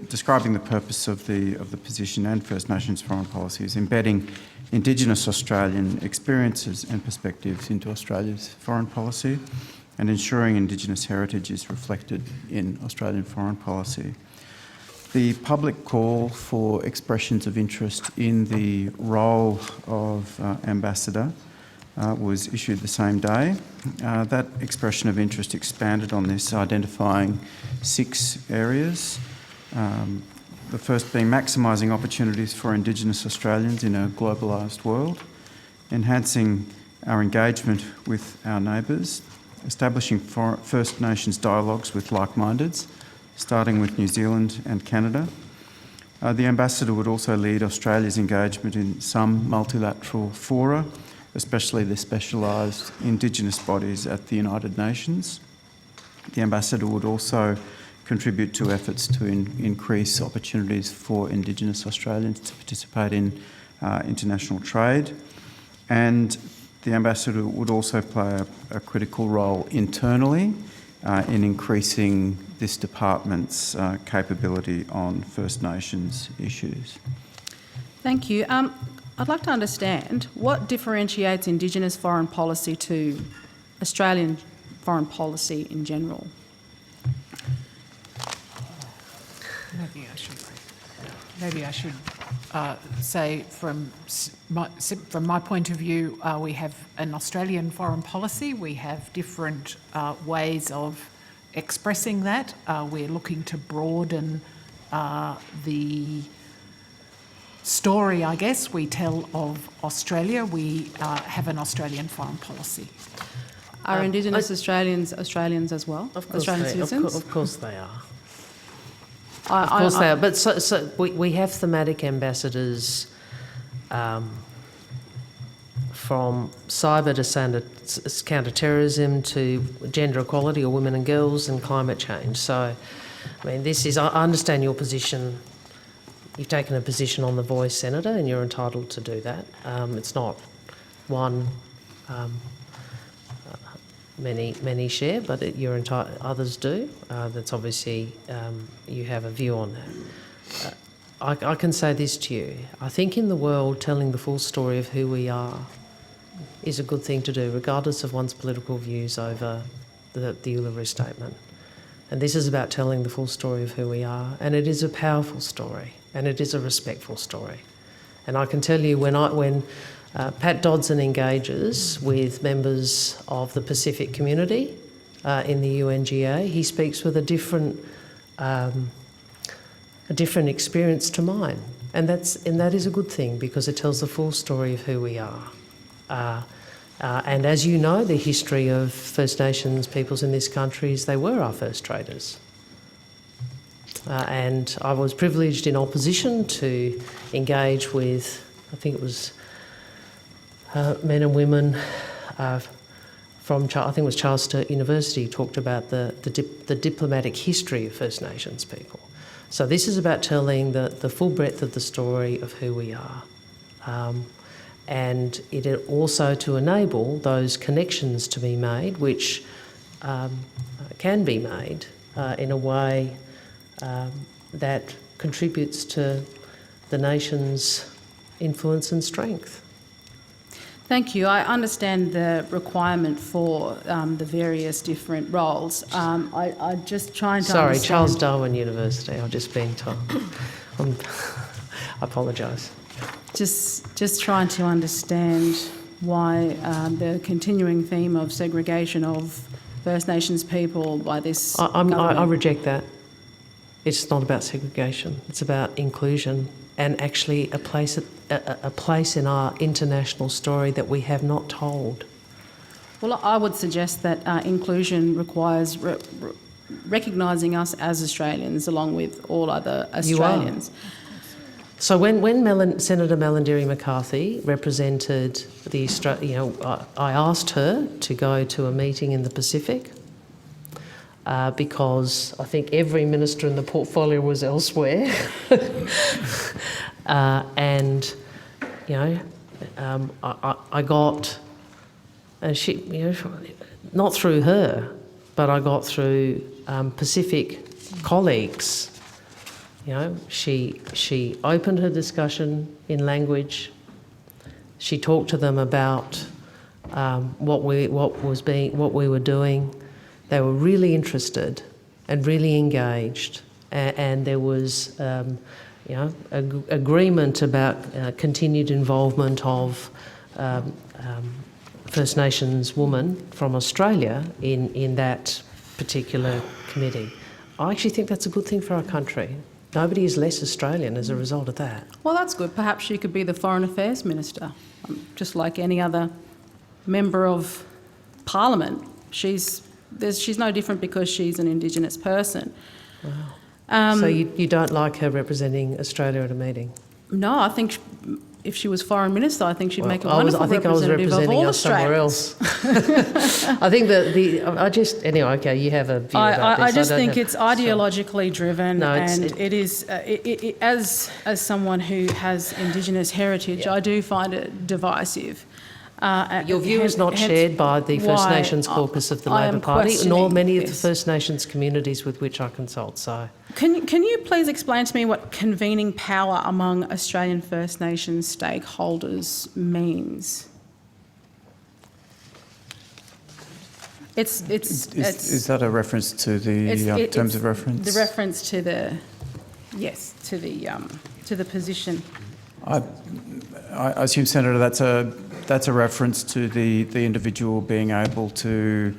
describing the purpose of the position and First Nations foreign policies, embedding Indigenous Australian experiences and perspectives into Australia's foreign policy and ensuring Indigenous heritage is reflected in Australian foreign policy. The public call for expressions of interest in the role of Ambassador was issued the same day. That expression of interest expanded on this, identifying 6 areas. The first being maximising opportunities for Indigenous Australians in a globalised world, enhancing our engagement with our neighbours, establishing First Nations dialogues with like-mindeds, starting with New Zealand and Canada. The Ambassador would also lead Australia's engagement in some multilateral fora, especially the specialised Indigenous bodies at the United Nations. The Ambassador would also contribute to efforts to increase opportunities for Indigenous Australians to participate in international trade. And the Ambassador would also play a critical role internally in increasing this department's capability on First Nations issues. Thank you. I'd like to understand what differentiates Indigenous foreign policy to Australian foreign policy in general. Maybe I should say from my point of view, we have an Australian foreign policy. We have different ways of expressing that. We're looking to broaden the story, I guess, we tell of Australia. We have an Australian foreign policy. Are Indigenous Australians Australians as well? Of course, Australian citizens? Of course they are. Of course they are. But so we have thematic ambassadors from cyber to counter-terrorism to gender equality or women and girls and climate change. So, I mean, I understand your position. You've taken a position on the voice, Senator, and you're entitled to do that. It's not one many share, but others do. That's obviously, you have a view on that. I can say this to you. I think in the world, telling the full story of who we are is a good thing to do, regardless of one's political views over the Uluru Statement. And this is about telling the full story of who we are, and it is a powerful story, and it is a respectful story. And I can tell you, when Pat Dodson engages with members of the Pacific community in the UNGA, he speaks with a different experience to mine, and that is a good thing, because it tells the full story of who we are. And as you know, the history of First Nations peoples in this country is they were our first traders. And I was privileged in opposition to engage with, I think it was men and women from, I think it was Charles Sturt University, talked about the diplomatic history of First Nations people. So this is about telling the full breadth of the story of who we are. And it also to enable those connections to be made, which can be made in a way that contributes to the nation's influence and strength. Thank you. I understand the requirement for the various different roles. I'm just trying to understand... Charles Darwin University, I've just been told. I apologise. Just trying to understand why the continuing theme of segregation of First Nations people by this government... I reject that. It's not about segregation. It's about inclusion and actually a place in our international story that we have not told. Well, I would suggest that inclusion requires recognising us as Australians along with all other Australians. You are. So when Senator Malarndirri McCarthy represented the I asked her to go to a meeting in the Pacific because I think every minister in the portfolio was elsewhere, and I got, and she, not through her, but I got through Pacific colleagues. She opened her discussion in language. She talked to them about what we were doing. They were really interested and really engaged, and there was agreement about continued involvement of First Nations women from Australia in that particular committee. I actually think that's a good thing for our country. Nobody is less Australian as a result of that. Well, that's good. Perhaps she could be the Foreign Affairs Minister, just like any other member of Parliament. She's no different because she's an Indigenous person. Wow. So you don't like her representing Australia at a meeting? No, I think if she was Foreign Minister, I think she'd make a wonderful representative of all Australians. I think anyway, okay, you have a view about this. I just think it's ideologically driven, and it is, as someone who has Indigenous heritage, I do find it divisive. Your view is not shared by the First Nations caucus of the Labor Party, nor many of the First Nations communities with which I consult. So, can you please explain to me what convening power among Australian First Nations stakeholders means? Is that a reference to the terms of reference? The reference to the position. I assume, Senator, that's a reference to the individual being able to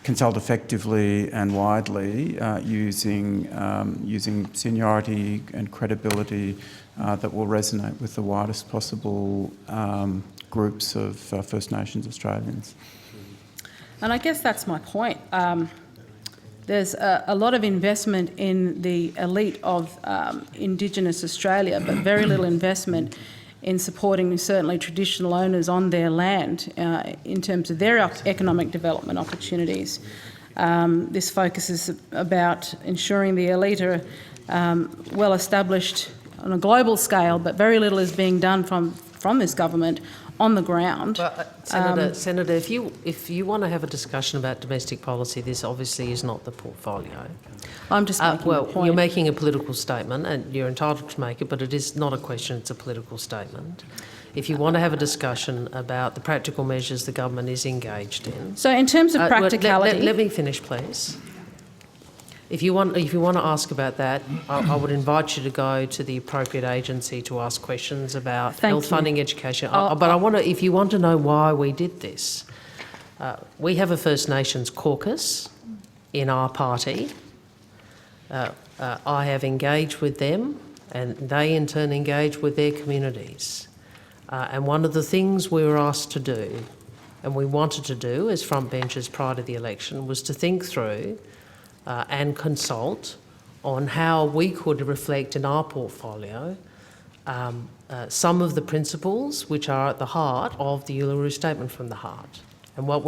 consult effectively and widely using seniority and credibility that will resonate with the widest possible groups of First Nations Australians. And I guess that's my point. There's a lot of investment in the elite of Indigenous Australia, but very little investment in supporting certainly traditional owners on their land in terms of their economic development opportunities. This focuses about ensuring the elite are well established on a global scale, but very little is being done from this government on the ground. Well, Senator, if you want to have a discussion about domestic policy, this obviously is not the portfolio. I'm just making a point. You're making a political statement, and you're entitled to make it, but it is not a question, it's a political statement. If you want to have a discussion about the practical measures the government is engaged in... So in terms of practicality... Let me finish, please. If you want to ask about that, I would invite you to go to the appropriate agency to ask questions about health funding, education. If you want to know why we did this, we have a First Nations caucus in our party. I have engaged with them, and they in turn engage with their communities. And one of the things we were asked to do, and we wanted to do as frontbenchers prior to the election, was to think through and consult on how we could reflect in our portfolio some of the principles which are at the heart of the Uluru Statement from the Heart, and how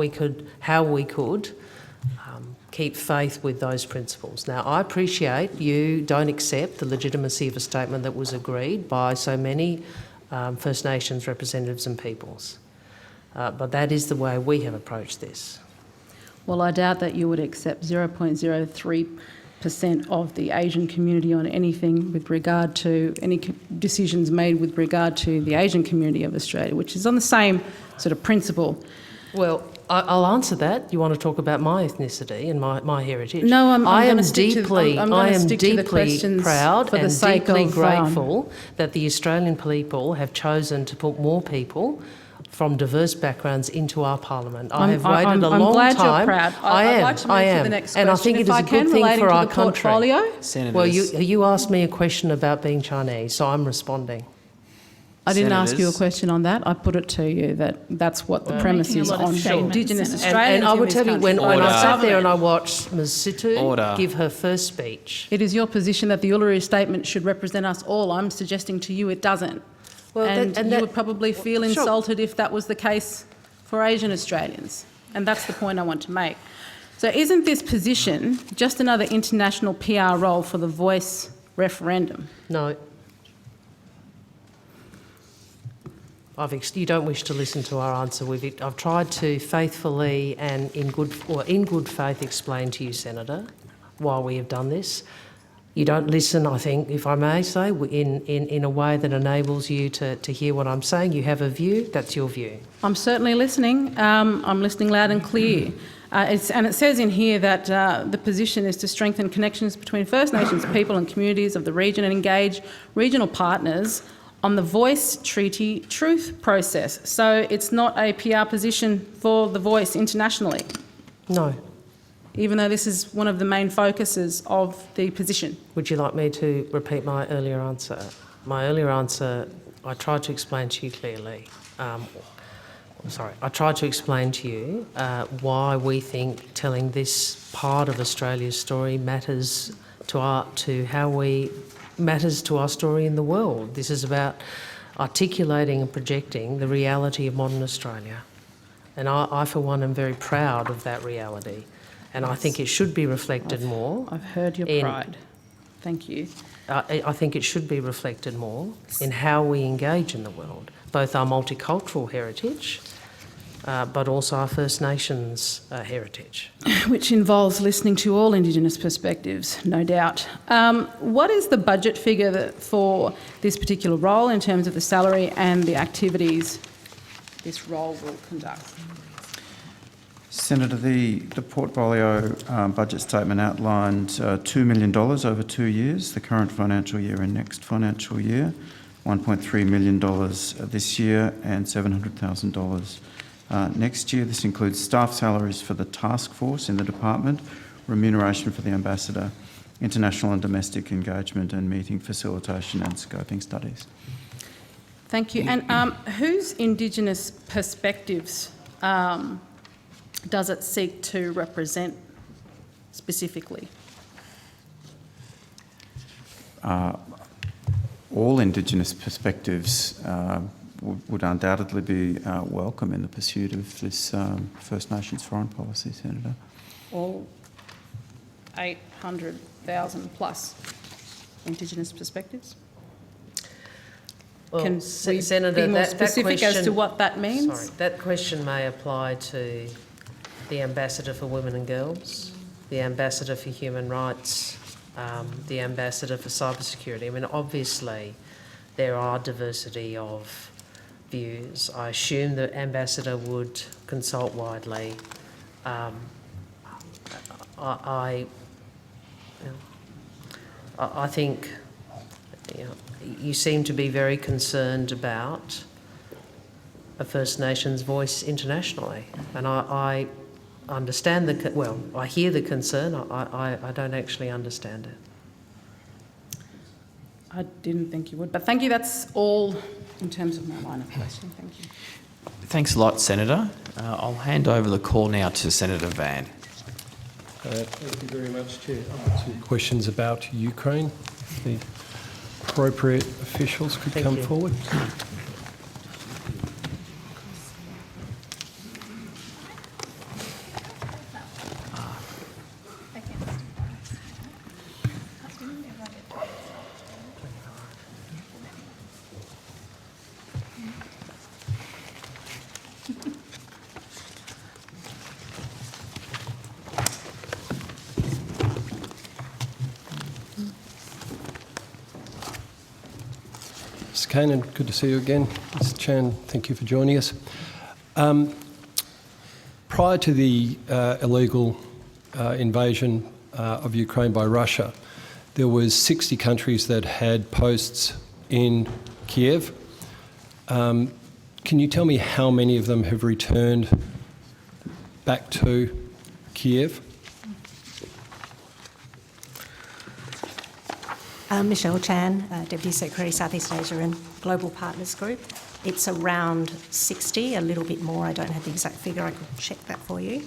we could keep faith with those principles. Now, I appreciate you don't accept the legitimacy of a statement that was agreed by so many First Nations representatives and peoples, but that is the way we have approached this. Well, I doubt that you would accept 0.03% of the Asian community on anything with regard to any decisions made with regard to the Asian community of Australia, which is on the same sort of principle. Well, I'll answer that. You want to talk about my ethnicity and my heritage? No, I am deeply proud and deeply grateful that the Australian people have chosen to put more people from diverse backgrounds into our parliament. I have waited a long time. I'm glad you're proud. I'd like to move to the next question. And I think it is a good thing for our country. Portfolio? Well, you asked me a question about being Chinese, so I'm responding. I didn't ask you a question on that. I put it to you that that's what the premise is on Indigenous Australians. And I would tell you, when I sat there and I watched Ms Situ give her first speech. It is your position that the Uluru Statement should represent us all. I'm suggesting to you it doesn't. Well, and you would probably feel insulted if that was the case for Asian Australians. And that's the point I want to make. So isn't this position just another international PR role for the Voice referendum? No. You don't wish to listen to our answer. I've tried to faithfully and in good faith explain to you, Senator, why we have done this. You don't listen, I think, if I may say, in a way that enables you to hear what I'm saying. You have a view, that's your view. I'm certainly listening. I'm listening loud and clear. And it says in here that the position is to strengthen connections between First Nations people and communities of the region and engage regional partners on the Voice Treaty truth process. So it's not a PR position for the Voice internationally? No. Even though this is one of the main focuses of the position. Would you like me to repeat my earlier answer? My earlier answer, I tried to explain to you clearly. I tried to explain to you why we think telling this part of Australia's story matters to our story in the world. This is about articulating and projecting the reality of modern Australia. And I for one, am very proud of that reality. And I think it should be reflected more. I've heard your pride. Thank you. I think it should be reflected more in how we engage in the world, both our multicultural heritage, but also our First Nations heritage. Which involves listening to all Indigenous perspectives, no doubt. What is the budget figure for this particular role in terms of the salary and the activities this role will conduct? Senator, the portfolio budget statement outlined $2 million over 2 years, the current financial year and next financial year, $1.3 million this year and $700,000 next year. This includes staff salaries for the task force in the department, remuneration for the ambassador international and domestic engagement and meeting facilitation and scoping studies. Thank you. And whose Indigenous perspectives does it seek to represent specifically? All Indigenous perspectives would undoubtedly be welcome in the pursuit of this First Nations foreign policy, Senator. All 800,000 plus Indigenous perspectives? Well, Can we Senator, be more that specific as to question- what that means? Sorry, that question may apply to the Ambassador for Women and Girls, the Ambassador for Human Rights, the Ambassador for Cybersecurity. I mean, obviously, there are diversity of views. I assume the Ambassador would consult widely. I think you seem to be very concerned about a First Nations voice internationally, and I understand I hear the concern. I don't actually understand it. I didn't think you would, but thank you. That's all in terms of my line of question. Thank you. Thanks a lot, Senator. I'll hand over the call now to Senator Van. Thank you very much, Chair. I've got some questions about Ukraine. The appropriate officials could come forward. Mr. Kanan, good to see you again. Mr. Chan, thank you for joining us. Prior to the illegal invasion of Ukraine by Russia, there was 60 countries that had posts in Kiev. Can you tell me how many of them have returned back to Kiev? Michelle Chan, Deputy Secretary, Southeast Asia and Global Partners Group. It's around 60, a little bit more. I don't have the exact figure. I could check that for you.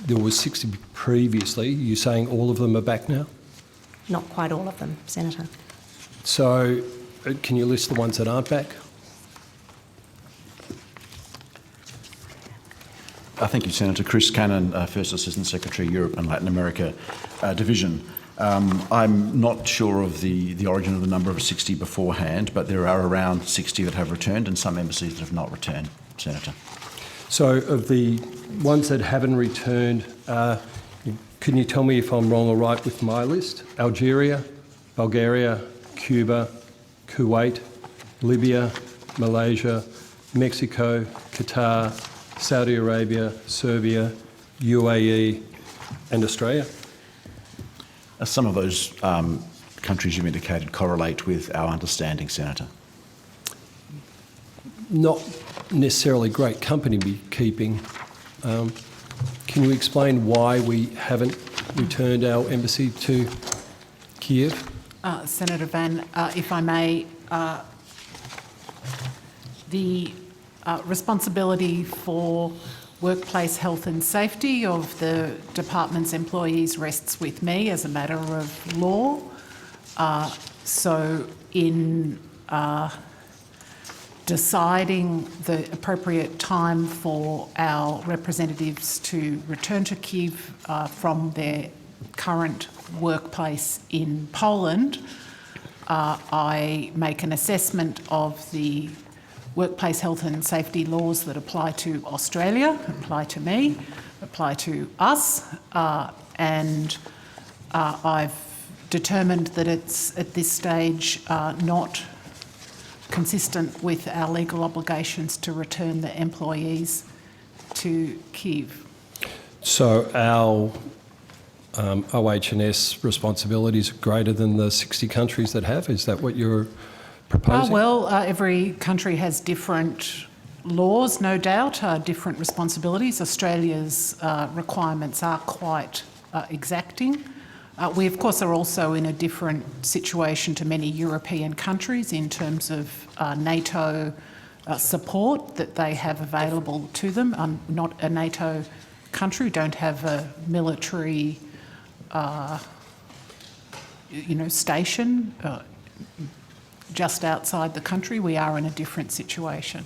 There was 60 previously. You're saying all of them are back now? Not quite all of them, Senator. So can you list the ones that aren't back? Thank you, Senator. Chris Cannon, First Assistant Secretary, Europe and Latin America Division. I'm not sure of the origin of the number of 60 beforehand, but there are around 60 that have returned and some embassies that have not returned, Senator. So of the ones that haven't returned, can you tell me if I'm wrong or right with my list? Algeria, Bulgaria, Cuba, Kuwait, Libya, Malaysia, Mexico, Qatar, Saudi Arabia, Serbia, UAE and Australia? Some of those countries you've indicated correlate with our understanding, Senator. Not necessarily great company be keeping. Can you explain why we haven't returned our embassy to Kiev? Senator Van, if I may, the responsibility for workplace health and safety of the department's employees rests with me as a matter of law. So in deciding the appropriate time for our representatives to return to Kyiv from their current workplace in Poland, I make an assessment of the workplace health and safety laws that apply to Australia, apply to me, apply to us, and I've determined that it's at this stage not consistent with our legal obligations to return the employees to Kyiv. So our OH&S responsibilities are greater than the 60 countries that have? Is that what you're proposing? Every country has different laws, no doubt, different responsibilities. Australia's requirements are quite exacting. We, of course, are also in a different situation to many European countries in terms of NATO support that they have available to them. I'm not a NATO country, don't have a military, station just outside the country. We are in a different situation.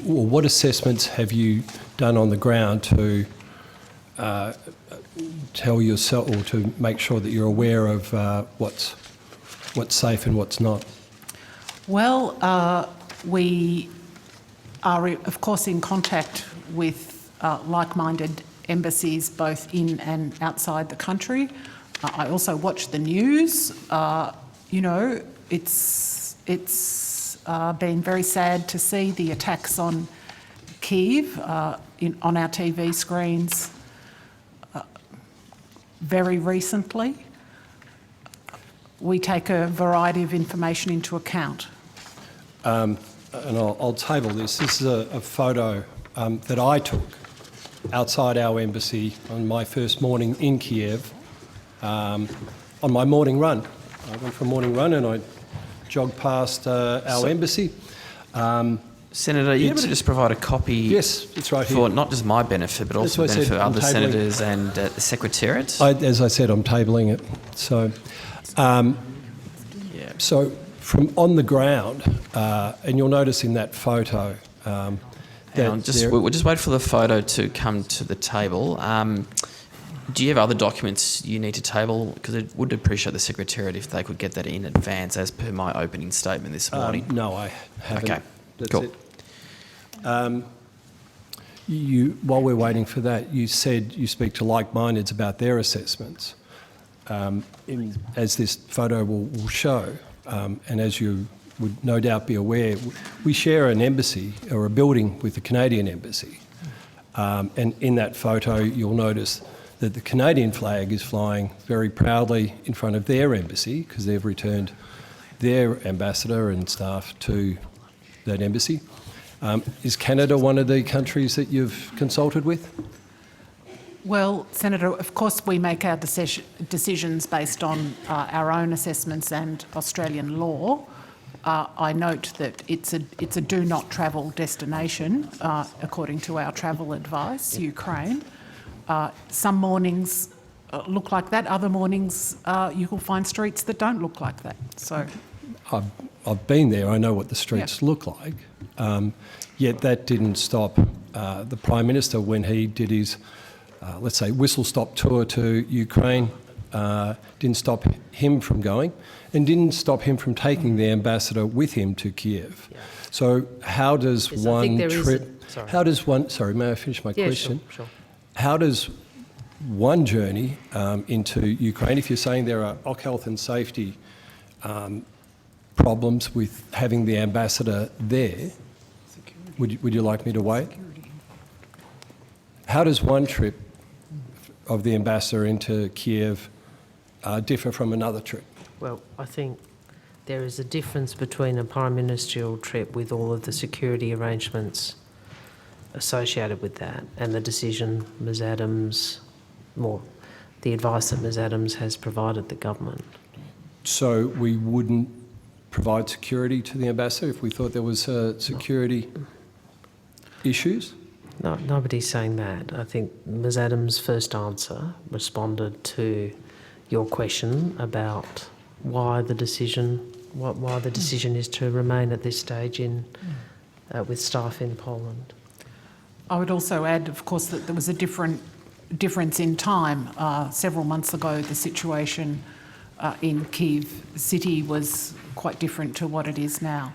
What assessments have you done on the ground to tell yourself or to make sure that you're aware of what's safe and what's not? Well, we are, of course, in contact with like-minded embassies both in and outside the country. I also watch the news. It's been very sad to see the attacks on Kyiv on our TV screens very recently. We take a variety of information into account. And I'll table this. This is a photo that I took outside our embassy on my first morning in Kiev on my morning run. I went for a morning run and I jogged past our embassy. Senator, are you able to just provide a copy? Yes, it's right for here. not just my benefit, but also the benefit of other senators and the Secretariat? As I said, I'm tabling it. So, so from on the ground, and you'll notice in that photo. We'll just wait for the photo to come to the table. Do you have other documents you need to table? Because I would appreciate the Secretariat if they could get that in advance, as per my opening statement this morning. No, I haven't. Okay, That's cool. it. While we're waiting for that, you said you speak to like-mindeds about their assessments. As this photo will show, and as you would no doubt be aware, we share an embassy or a building with the Canadian Embassy. And in that photo, you'll notice that the Canadian flag is flying very proudly in front of their embassy because they've returned their ambassador and staff to that embassy. Is Canada one of the countries that you've consulted with? Well, Senator, of course we make our decisions based on our own assessments and Australian law. I note that it's a do not travel destination according to our travel advice, Ukraine. Some mornings look like that, other mornings you will find streets that don't look like that. So, I've been there, I know what the streets look like. Yet that didn't stop the Prime Minister when he did his, let's say, whistle-stop tour to Ukraine, didn't stop him from going and didn't stop him from taking the ambassador with him to Kiev. Yeah. So how does one trip... Sorry, may I finish my question? Sure. How does one journey into Ukraine, if you're saying there are health and safety problems with having the ambassador there, would you like me to wait? How does one trip of the ambassador into Kiev differ from another trip? Well, I think there is a difference between a prime ministerial trip with all of the security arrangements associated with that and the decision Ms Adams, the advice that Ms Adams has provided the government. So we wouldn't provide security to the ambassador if we thought there was security issues? No, nobody's saying that. I think Ms Adams' first answer responded to your question about why the decision is to remain at this stage with staff in Poland. I would also add, of course, that there was a difference in time. Several months ago, the situation in Kyiv city was quite different to what it is now.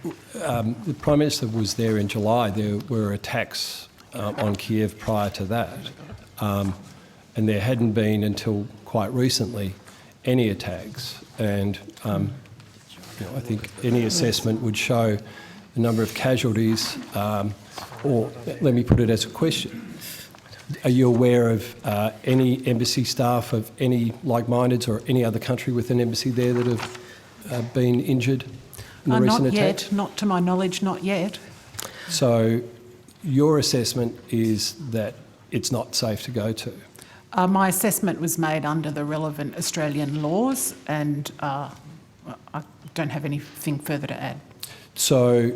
The Prime Minister was there in July. There were attacks on Kiev prior to that. And there hadn't been until quite recently any attacks. And I think any assessment would show the number of casualties, or let me put it as a question. Are you aware of any embassy staff of any like-mindeds or any other country with an embassy there that have been injured in the recent not attacks? yet, not to my knowledge, not yet. So your assessment is that it's not safe to go to. My assessment was made under the relevant Australian laws, and I don't have anything further to add. So,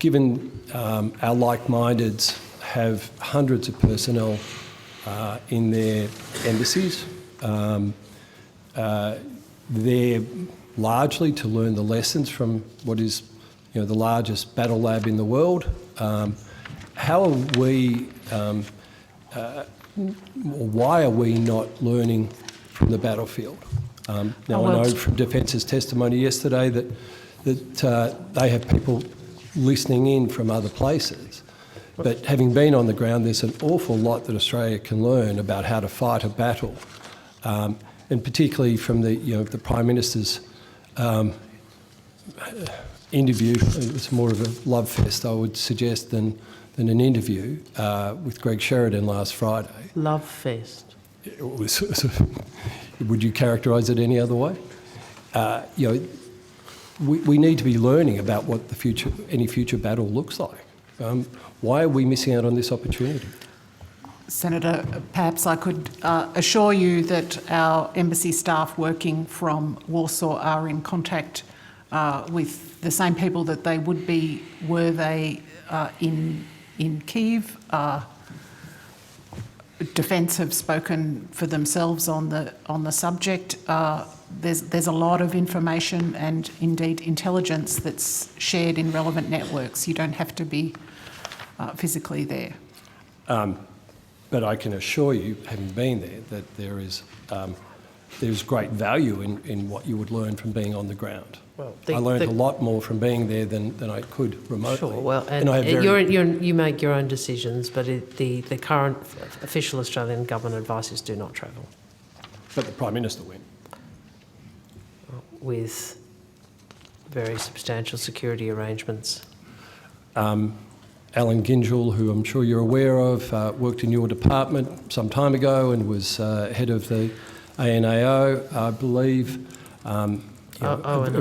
given our like-mindeds have hundreds of personnel in their embassies, they're largely to learn the lessons from what is, the largest battle lab in the world. How are we, why are we not learning from the battlefield? Now, I know from Defence's testimony yesterday that they have people listening in from other places. But having been on the ground, there's an awful lot that Australia can learn about how to fight a battle, and particularly from the Prime Minister's interview. It was more of a love fest, I would suggest, than an interview with Greg Sheridan last Friday. Love fest. It was, would you characterise it any other way? We need to be learning about what any future battle looks like. Why are we missing out on this opportunity? Senator, perhaps I could assure you that our embassy staff working from Warsaw are in contact with the same people that they would be were they in Kyiv. Defence have spoken for themselves on the subject. There's a lot of information and indeed intelligence that's shared in relevant networks. You don't have to be physically there. But I can assure you, having been there, that there's great value in what you would learn from being on the ground. Well, I learned a lot more from being there than I could remotely. Sure, well, and I have you make your own decisions, but the current official Australian government advice is do not travel. But the Prime Minister went. With very substantial security arrangements. Alan Gingell, who I'm sure you're aware of, worked in your department some time ago and was head of the ANAO, I believe. A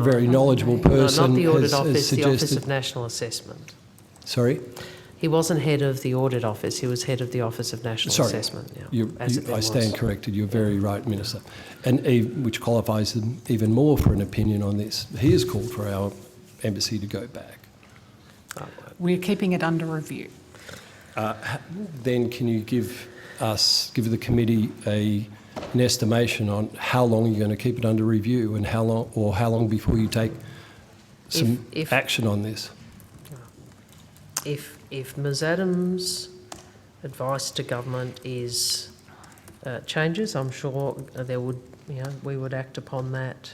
very knowledgeable person. No, not the Audit has Office, the Office suggested... of National Assessment. Sorry? He wasn't head of the Audit Office, he was head of the Office of National Assessment. Yeah, I stand corrected, you're very right, Minister. And which qualifies him even more for an opinion on this. He has called for our embassy to go back. We're keeping it under review. Then can you give the committee an estimation on how long you're going to keep it under review and how long before you take some action on this? If Ms Adams' advice to government is changes, I'm sure we would act upon that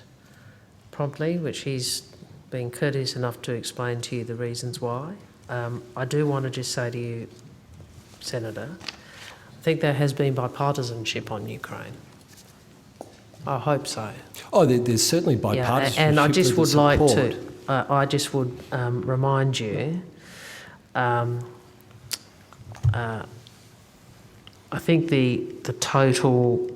promptly, which he's been courteous enough to explain to you the reasons why. I do want to just say to you, Senator, I think there has been bipartisanship on Ukraine. I hope so. Oh, there's certainly bipartisanship. And I just would like support. I just would remind you, I think the total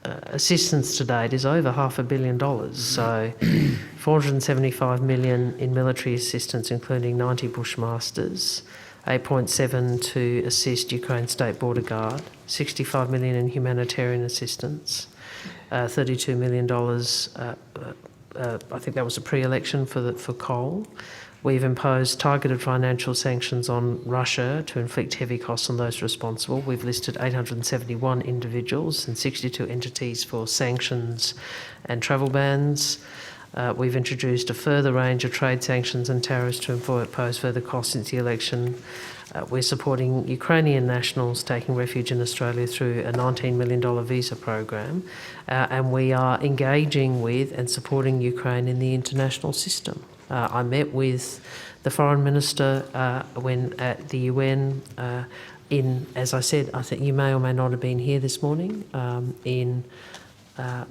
assistance to date is over $500 million. So $475 million in military assistance, including 90 Bushmasters, 8.7 to assist Ukraine State Border Guard, 65 million in humanitarian assistance, $32 million, I think that was a pre-election for coal. We've imposed targeted financial sanctions on Russia to inflict heavy costs on those responsible. We've listed 871 individuals and 62 entities for sanctions and travel bans. We've introduced a further range of trade sanctions and tariffs to impose further costs since the election. We're supporting Ukrainian nationals taking refuge in Australia through a $19 million visa program. And we are engaging with and supporting Ukraine in the international system. I met with the Foreign Minister when at the UN as I said, I think you may or may not have been here this morning, in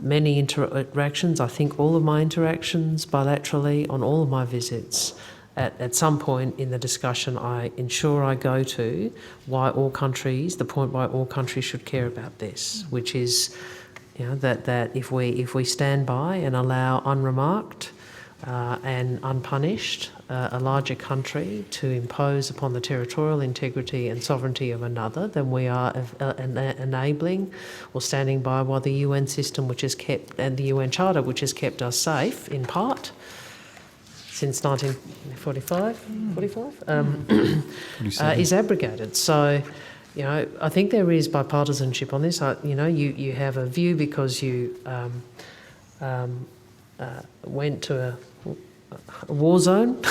many interactions. I think all of my interactions bilaterally on all of my visits, at some point in the discussion I ensure I go to the point why all countries should care about this, which is that if we stand by and allow unremarked and unpunished a larger country to impose upon the territorial integrity and sovereignty of another than we are enabling or standing by while the UN system, which has kept, and the UN Charter, which has kept us safe in part since 1945, is abrogated. So, you know, I think there is bipartisanship on this. You know, you have a view because you went to a war zone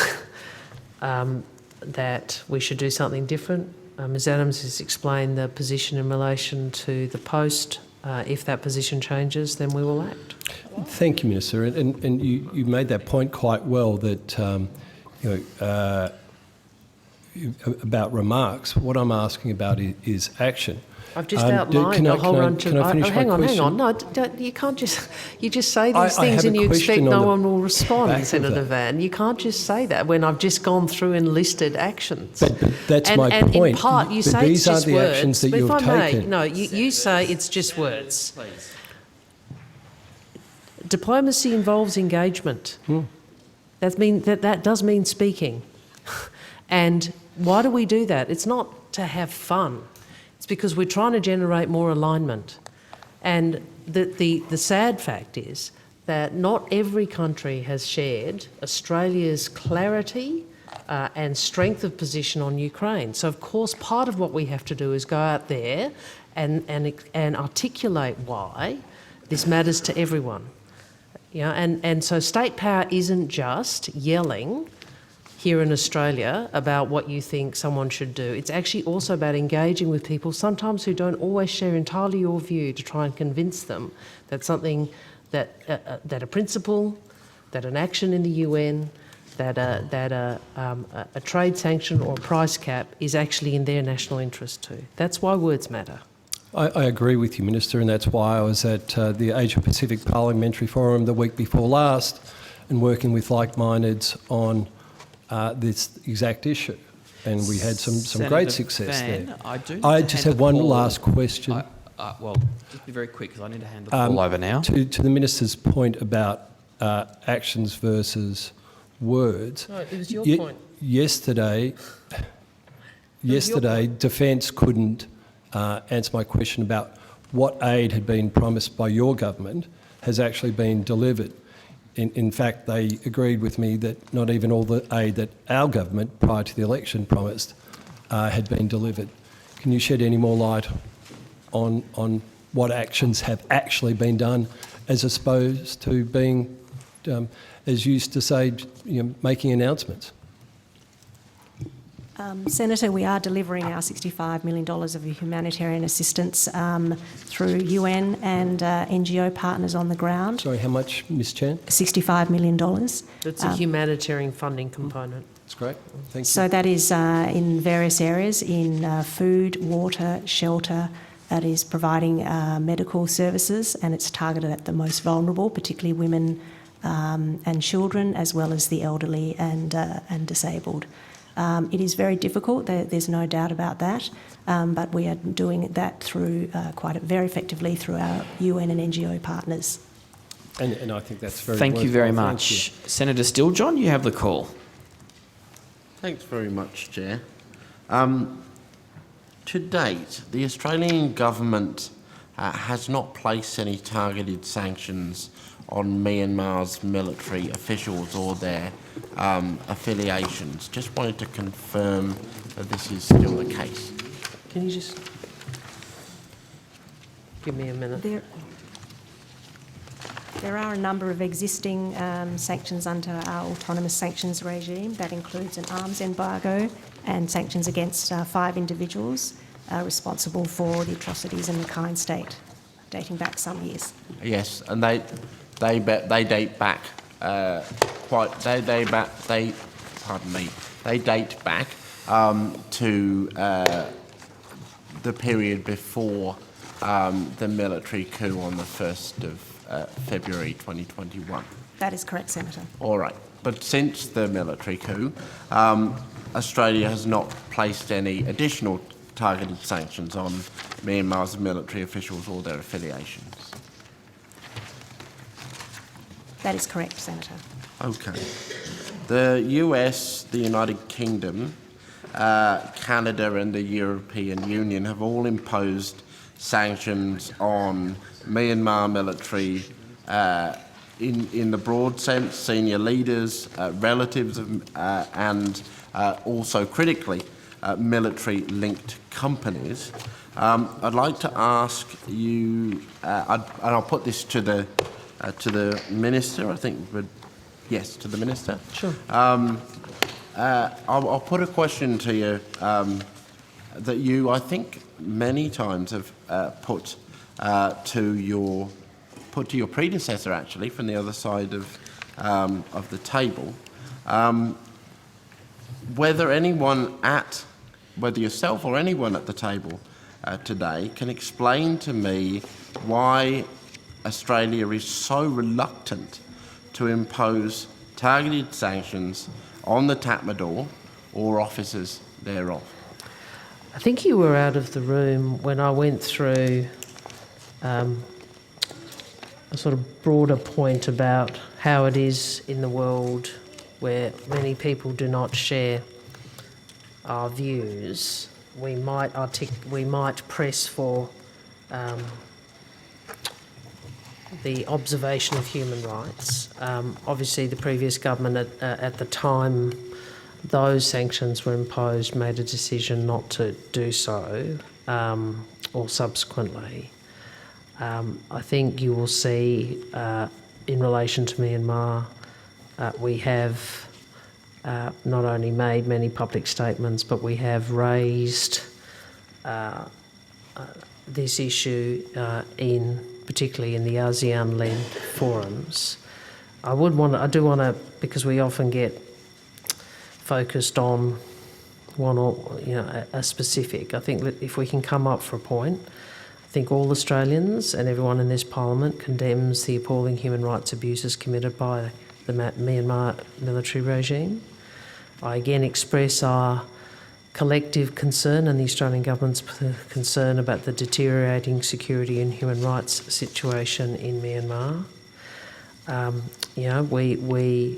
that we should do something different. Ms Adams has explained the position in relation to the post. If that position changes, then we will act. Thank you, Minister. And you made that point quite well that, about remarks. What I'm asking about is action. I've just outlined a whole bunch of... Hang on. No, you can't just... You just say these things and you expect no one will respond, Senator Van. You can't just say that when I've just gone through and listed actions. But that's my point. And in part, you say it's just words. These aren't the actions that you've taken. No, you say it's just words. Diplomacy involves engagement. That does mean speaking. And why do we do that? It's not to have fun. It's because we're trying to generate more alignment. And the sad fact is that not every country has shared Australia's clarity and strength of position on Ukraine. So, of course, part of what we have to do is go out there and articulate why this matters to everyone. You know, and so state power isn't just yelling here in Australia about what you think someone should do. It's actually also about engaging with people, sometimes who don't always share entirely your view, to try and convince them that something, that a principle, that an action in the UN, that a trade sanction or a price cap is actually in their national interest too. That's why words matter. I agree with you, Minister, and that's why I was at the Asia Pacific Parliamentary Forum the week before last and working with like-mindeds on this exact issue, and we had some great success there. I just have one last question. Well, just be very quick because I need to hand the call over now. To the Minister's point about actions versus words. No, it was your point. Yesterday, Defence couldn't answer my question about what aid had been promised by your government has actually been delivered. In fact, they agreed with me that not even all the aid that our government, prior to the election, promised had been delivered. Can you shed any more light on what actions have actually been done, as opposed to being, as you used to say, making announcements? Senator, we are delivering our $65 million of humanitarian assistance through UN and NGO partners on the ground. Sorry, how much, Ms Chan? $65 million. It's a humanitarian funding component. That's great. Thank you. So that is in various areas, in food, water, shelter. That is providing medical services, and it's targeted at the most vulnerable, particularly women and children, as well as the elderly and disabled. It is very difficult, there's no doubt about that, but we are doing that through very effectively through our UN and NGO partners. And I think that's very Thank you very worthwhile. much. Senator Steele-John, you have the call. Thanks very much, Chair. To date, the Australian government has not placed any targeted sanctions on Myanmar's military officials or their affiliations. Just wanted to confirm that this is still the case. Can you just give me a minute? There are a number of existing sanctions under our autonomous sanctions regime. That includes an arms embargo and sanctions against 5 individuals responsible for the atrocities in Rakhine State, dating back some years. Yes, and they date back They date back to the period before the military coup on the 1st of February 2021. That is correct, Senator. All right. But since the military coup, Australia has not placed any additional targeted sanctions on Myanmar's military officials or their affiliations. That is correct, Senator. Okay. The US, the United Kingdom, Canada and the European Union have all imposed sanctions on Myanmar military in the broad sense, senior leaders, relatives and also critically military-linked companies. I'd like to ask you, and I'll put this to the Minister, I think, but yes, to the Minister. Sure. I'll put a question to you that you, I think, many times have put to your predecessor, actually, from the other side of the table. Whether yourself or anyone at the table today can explain to me why Australia is so reluctant to impose targeted sanctions on the Tatmadaw or officers thereof. I think you were out of the room when I went through a sort of broader point about how it is in the world where many people do not share our views. We might press for the observation of human rights. Obviously, the previous government at the time those sanctions were imposed made a decision not to do so, or subsequently. I think you will see in relation to Myanmar, we have not only made many public statements, but we have raised this issue particularly in the ASEAN-led forums. I do want to, because we often get focused on one or a specific. I think that if we can come up for a point, I think all Australians and everyone in this Parliament condemns the appalling human rights abuses committed by the Myanmar military regime. I again express our collective concern and the Australian Government's concern about the deteriorating security and human rights situation in Myanmar. We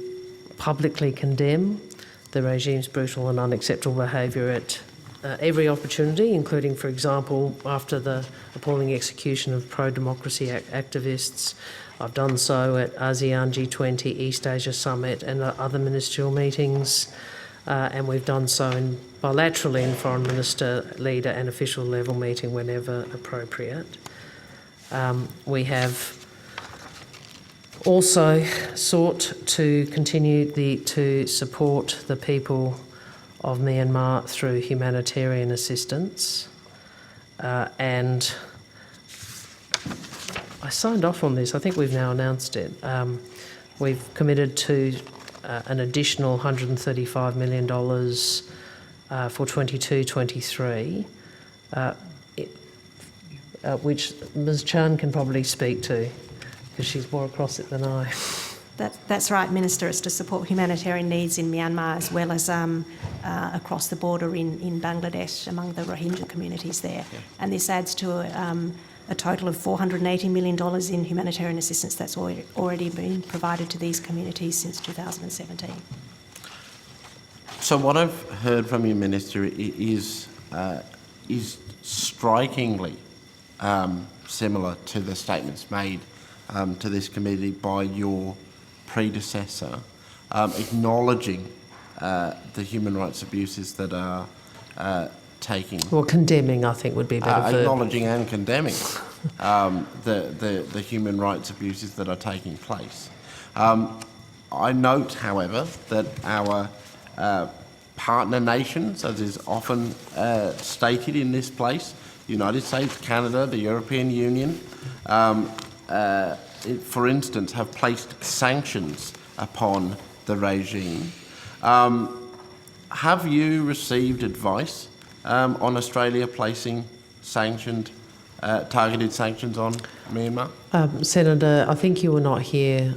publicly condemn the regime's brutal and unacceptable behaviour at every opportunity, including, for example, after the appalling execution of pro-democracy activists. I've done so at ASEAN, G20, East Asia Summit and other ministerial meetings, and we've done so bilaterally in foreign minister, leader and official level meeting whenever appropriate. We have also sought to continue to support the people of Myanmar through humanitarian assistance, and I signed off on this. I think we've now announced it. We've committed to an additional $135 million for 22-23, which Ms Chan can probably speak to, because she's more across it than I. That's right, Minister. It's to support humanitarian needs in Myanmar as well as across the border in Bangladesh among the Rohingya communities there. Yeah. And this adds to a total of $480 million in humanitarian assistance that's already been provided to these communities since 2017. So what I've heard from you, Minister, is strikingly similar to the statements made to this committee by your predecessor, acknowledging the human rights abuses that are taking... Well, condemning, I think, would be a better verb. Acknowledging and condemning the human rights abuses that are taking place. I note, however, that our partner nations, as is often stated in this place, United States, Canada, the European Union, for instance, have placed sanctions upon the regime. Have you received advice on Australia placing targeted sanctions on Myanmar? Senator, I think you were not here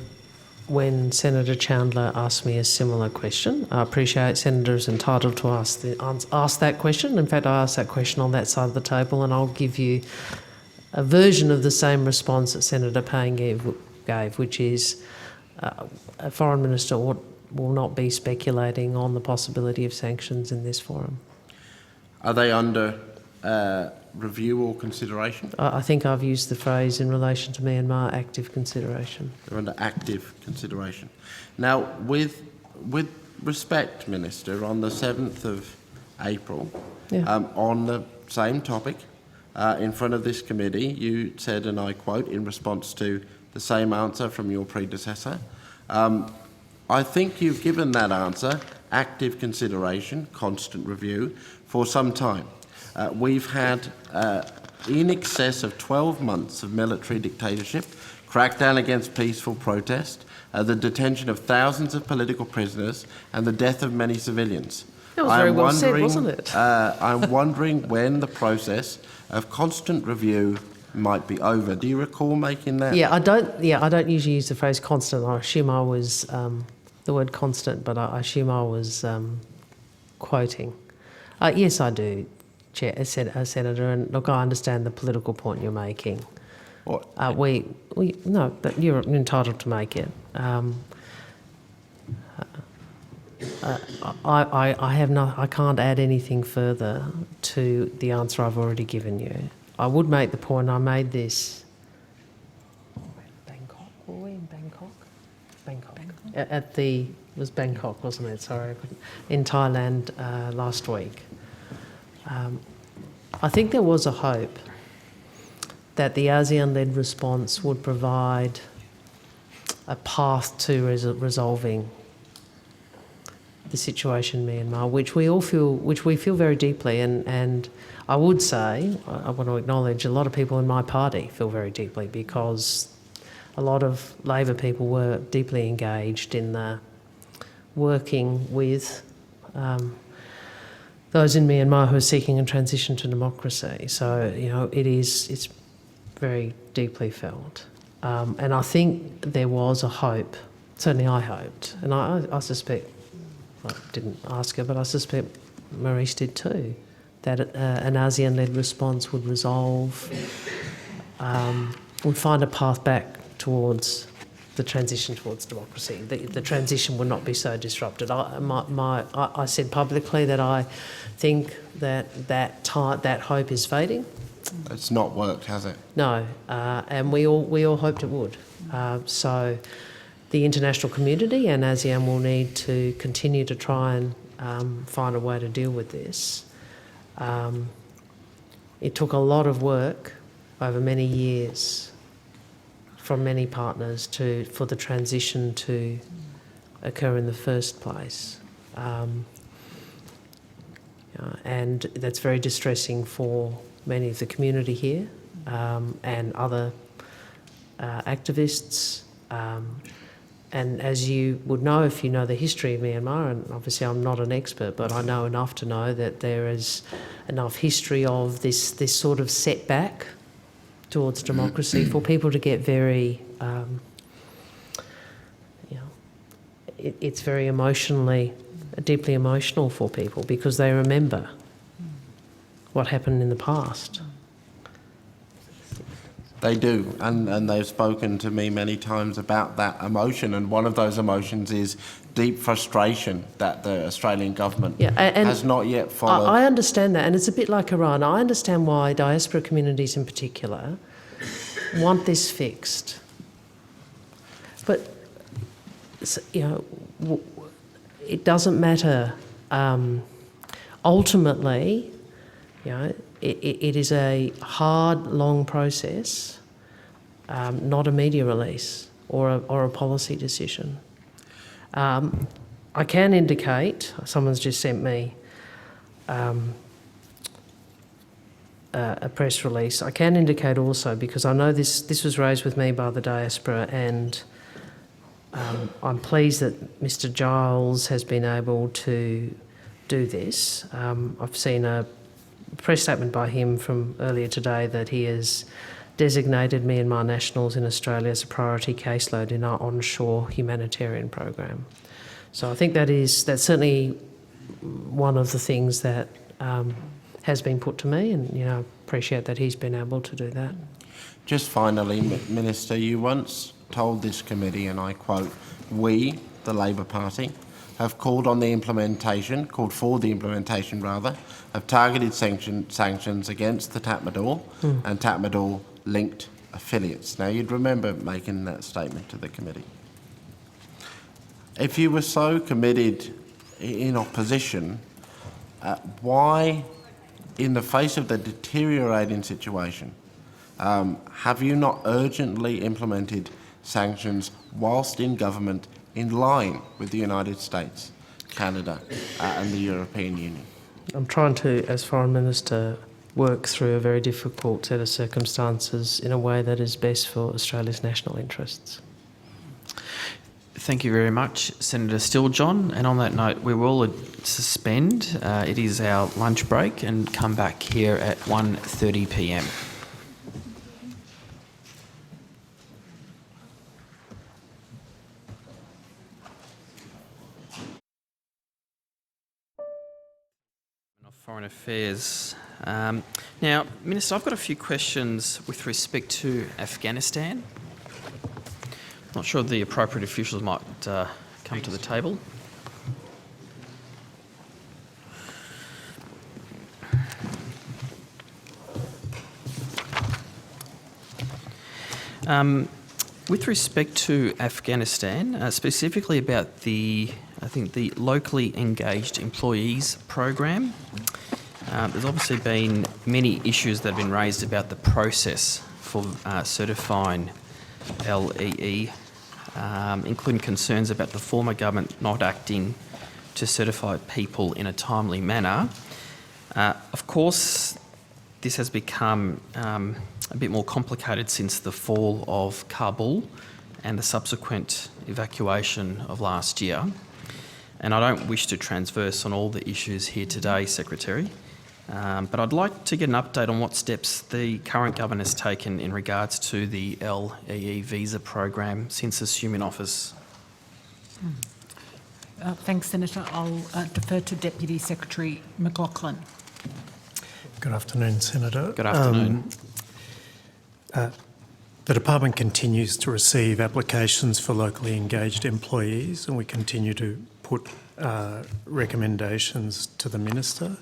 when Senator Chandler asked me a similar question. I appreciate senators entitled to ask that question. In fact, I asked that question on that side of the table, and I'll give you a version of the same response that Senator Payne gave, which is a foreign minister will not be speculating on the possibility of sanctions in this forum. Are they under review or consideration? I think I've used the phrase in relation to Myanmar, active consideration. They're under active consideration. Now, with respect, Minister, on the 7th of April, on the same topic, in front of this committee, you said, and I quote, in response to the same answer from your predecessor, I think you've given that answer, active consideration, constant review, for some time. We've had in excess of 12 months of military dictatorship, crackdown against peaceful protest, the detention of thousands of political prisoners, and the death of many civilians. That was very well said, wasn't it? I'm wondering when the process of constant review might be over. Do you recall making that? I don't usually use the phrase constant. I assume I was the word constant, but I assume I was quoting. Yes, I do, Chair, Senator. And look, I understand the political point you're making. What? No, but you're entitled to make it. I can't add anything further to the answer I've already given you. I would make the point, I made this. Bangkok? Were we in Bangkok? Bangkok. It was Bangkok, wasn't it? Sorry, in Thailand last week. I think there was a hope that the ASEAN-led response would provide a path to resolving the situation in Myanmar, which we feel very deeply, and I would say, I want to acknowledge, a lot of people in my party feel very deeply, because a lot of Labor people were deeply engaged in working with those in Myanmar who are seeking a transition to democracy. So, it's very deeply felt. And I think there was a hope, certainly I hoped, and I suspect, I didn't ask her, but I suspect Maurice did too, that an ASEAN-led response would resolve, would find a path back towards the transition towards democracy. The transition would not be so disrupted. I said publicly that I think that hope is fading. It's not worked, has it? No, and we all hoped it would. So the international community and ASEAN will need to continue to try and find a way to deal with this. It took a lot of work over many years from many partners for the transition to occur in the first place. And that's very distressing for many of the community here and other activists. And as you would know if you know the history of Myanmar, and obviously I'm not an expert, but I know enough to know that there is enough history of this sort of setback towards democracy for people to get very, it's very deeply emotional for people, because they remember what happened in the past. They do, and they've spoken to me many times about that emotion, and one of those emotions is deep frustration that the Australian government has not yet followed. I understand that, and it's a bit like Iran. I understand why diaspora communities in particular want this fixed. But, it doesn't matter. Ultimately, it is a hard, long process, not a media release or a policy decision. I can indicate, someone's just sent me a press release. I can indicate also, because I know this was raised with me by the diaspora, and I'm pleased that Mr. Giles has been able to do this. I've seen a press statement by him from earlier today that he has designated Myanmar nationals in Australia as a priority caseload in our onshore humanitarian program. So I think that's certainly one of the things that has been put to me, and I appreciate that he's been able to do that. Just finally, Minister, you once told this committee, and I quote, "We, the Labor Party, have called for the implementation of targeted sanctions against the Tatmadaw and Tatmadaw-linked affiliates." Now, you'd remember making that statement to the committee. If you were so committed in opposition, why, in the face of the deteriorating situation, have you not urgently implemented sanctions whilst in government in line with the United States, Canada and the European Union? I'm trying to, as Foreign Minister, work through a very difficult set of circumstances in a way that is best for Australia's national interests. Thank you very much, Senator Steele-John. And on that note, we will suspend. It is our lunch break and come back here at 1:30 p.m. Of Foreign Affairs. Now, Minister, I've got a few questions with respect to Afghanistan. Not sure the appropriate officials might come to the table. With respect to Afghanistan, specifically about the locally engaged employees program, there's obviously been many issues that have been raised about the process for certifying LEE, including concerns about the former government not acting to certify people in a timely manner. Of course, this has become a bit more complicated since the fall of Kabul and the subsequent evacuation of last year. And I don't wish to transverse on all the issues here today, Secretary, but I'd like to get an update on what steps the current government has taken in regards to the LEE visa program since assuming office. Thanks, Senator. I'll defer to Deputy Secretary McLaughlin. Good afternoon, Senator. Good afternoon. The Department continues to receive applications for locally engaged employees, and we continue to put recommendations to the Minister.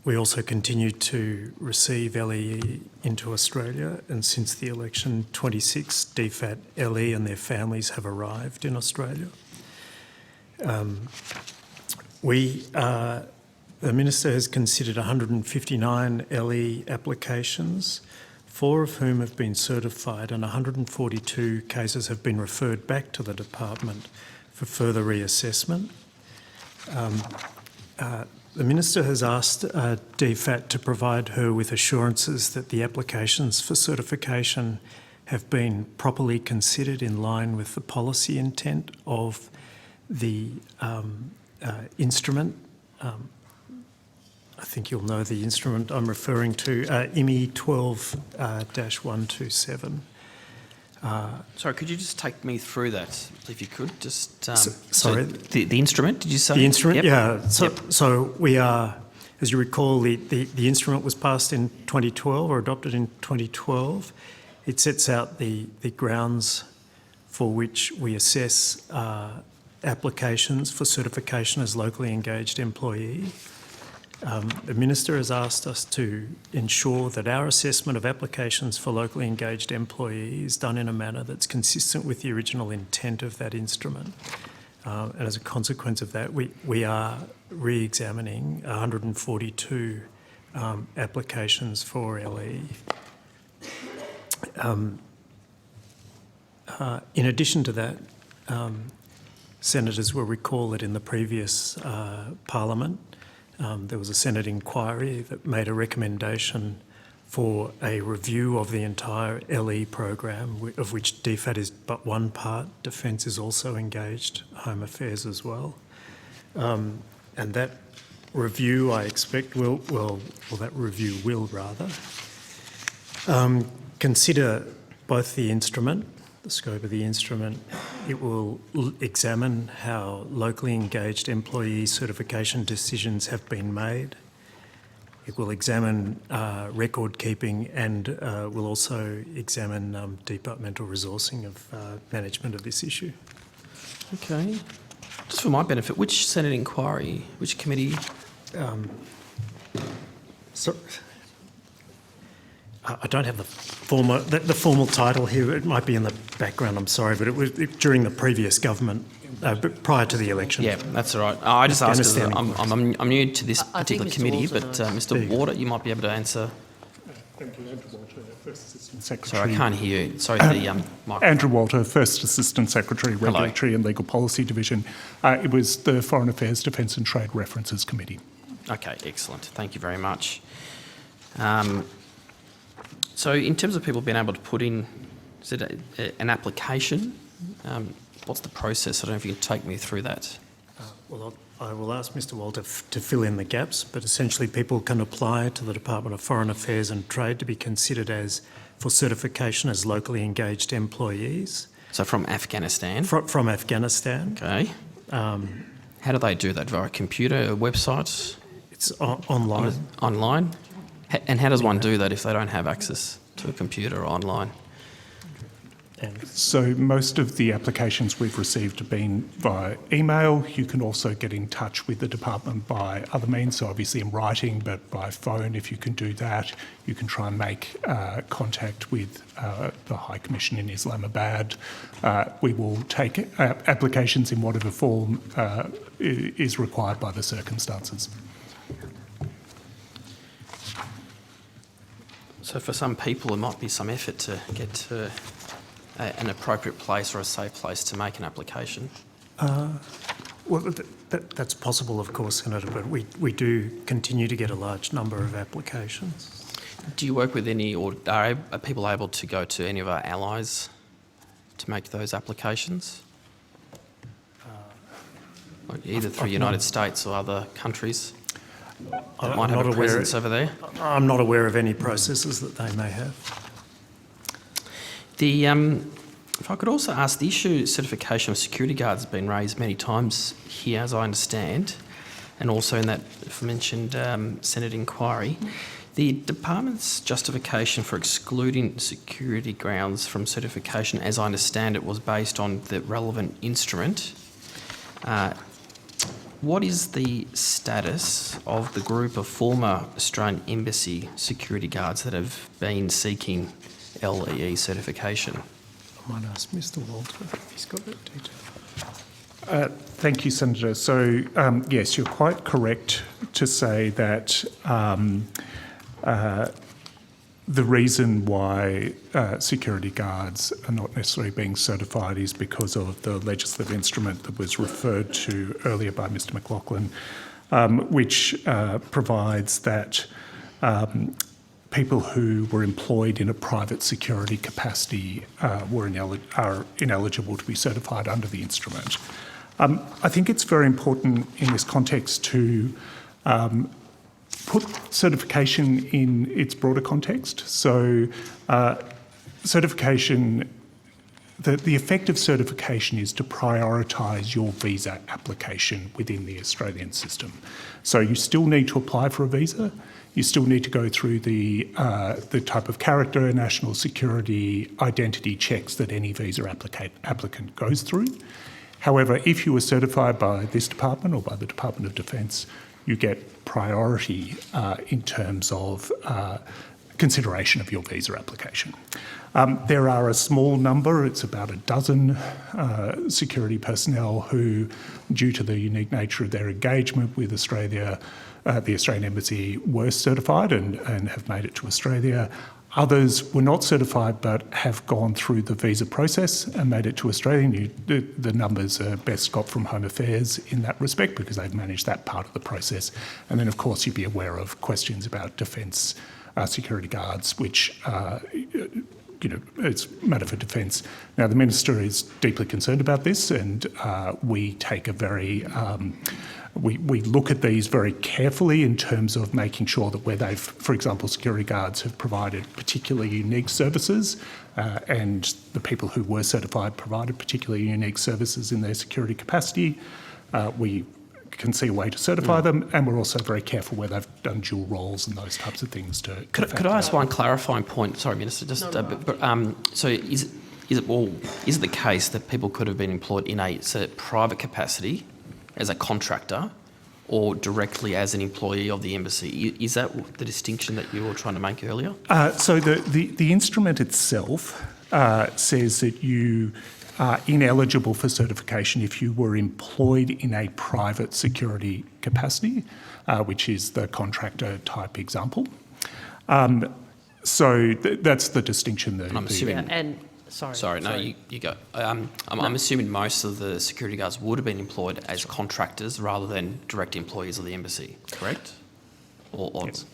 We also continue to receive LEE into Australia, and since the election, 26 DFAT LE and their families have arrived in Australia. The Minister has considered 159 LE applications, 4 of whom have been certified, and 142 cases have been referred back to the Department for further reassessment. The Minister has asked DFAT to provide her with assurances that the applications for certification have been properly considered in line with the policy intent of the instrument. I think you'll know the instrument I'm referring to, IMI 12-127. Sorry, could you just take me through that, if you could? Just sorry, the instrument, did you say? The instrument, yep. yeah. So we are, as you recall, the instrument was passed in 2012 or adopted in 2012. It sets out the grounds for which we assess applications for certification as locally engaged employee. The Minister has asked us to ensure that our assessment of applications for locally engaged employees is done in a manner that's consistent with the original intent of that instrument. And as a consequence of that, we are re-examining 142 applications for LE. In addition to that, Senators will recall that in the previous Parliament, there was a Senate inquiry that made a recommendation for a review of the entire LE program, of which DFAT is but one part. Defence is also engaged, Home Affairs as well. And that review, I expect, will consider both the instrument, the scope of the instrument. It will examine how locally engaged employee certification decisions have been made. It will examine record keeping and will also examine departmental resourcing of management of this issue. Okay. Just for my benefit, which Senate inquiry, which committee? I don't have the formal title here. It might be in the background, I'm sorry, but it was during the previous government, but prior to the election. Yeah, that's all right. I just asked because I'm new to this particular committee, but Mr. Warder, you might be able to answer. Thank you, Andrew Walter, First Assistant Secretary. Sorry, I can't hear you. Sorry, the microphone. Andrew Walter, First Assistant Secretary, Regulatory and Legal Policy Division. It was the Foreign Affairs, Defence and Trade References Committee. Okay, excellent. Thank you very much. So in terms of people being able to put in, is it an application? What's the process? I don't know if you can take me through that. Well, I will ask Mr. Walter to fill in the gaps, but essentially people can apply to the Department of Foreign Affairs and Trade to be considered for certification as locally engaged employees. So from Afghanistan? From Afghanistan. Okay. How do they do that? Via a computer, a website? It's online. Online? And how does one do that if they don't have access to a computer or online? So most of the applications we've received have been via email. You can also get in touch with the department by other means, so obviously in writing, but by phone if you can do that. You can try and make contact with the High Commission in Islamabad. We will take applications in whatever form is required by the circumstances. So for some people, there might be some effort to get to an appropriate place or a safe place to make an application. Well, that's possible, of course, Senator, but we do continue to get a large number of applications. Do you work with any, or are people able to go to any of our allies to make those applications? Either through the United States or other countries that might have a presence over there? I'm not aware of any processes that they may have. If I could also ask, the issue of certification of security guards has been raised many times here, as I understand, and also in that mentioned Senate inquiry. The department's justification for excluding security grounds from certification, as I understand it, was based on the relevant instrument. What is the status of the group of former Australian Embassy security guards that have been seeking LEE certification? I might ask Mr. Walter if he's got that detail. Thank you, Senator. So, yes, you're quite correct to say that the reason why security guards are not necessarily being certified is because of the legislative instrument that was referred to earlier by Mr. McLaughlin, which provides that people who were employed in a private security capacity are ineligible to be certified under the instrument. I think it's very important in this context to put certification in its broader context. So certification, the effect of certification is to prioritise your visa application within the Australian system. So you still need to apply for a visa. You still need to go through the type of character, national security, identity checks that any visa applicant goes through. However, if you are certified by this department or by the Department of Defence, you get priority in terms of consideration of your visa application. There are a small number, it's about a dozen security personnel who, due to the unique nature of their engagement with Australia, the Australian Embassy were certified and have made it to Australia. Others were not certified but have gone through the visa process and made it to Australia. The numbers are best got from Home Affairs in that respect because they've managed that part of the process. And then, of course, you'd be aware of questions about defence security guards, which it's a matter for defence. Now, the Minister is deeply concerned about this, and we take a very we look at these very carefully in terms of making sure that where they've, for example, security guards have provided particularly unique services and the people who were certified provided particularly unique services in their security capacity, we can see a way to certify them, and we're also very careful where they've done dual roles and those types of things to. Could I ask one clarifying point? Sorry, Minister. Just so is it the case that people could have been employed in a private capacity as a contractor, or directly as an employee of the embassy? Is that the distinction that you were trying to make earlier? So the instrument itself says that you are ineligible for certification if you were employed in a private security capacity, which is the contractor type example. So that's the distinction that. I'm assuming. Sorry. No, you go. I'm assuming most of the security guards would have been employed as contractors rather than direct employees of the embassy, correct? Or yes.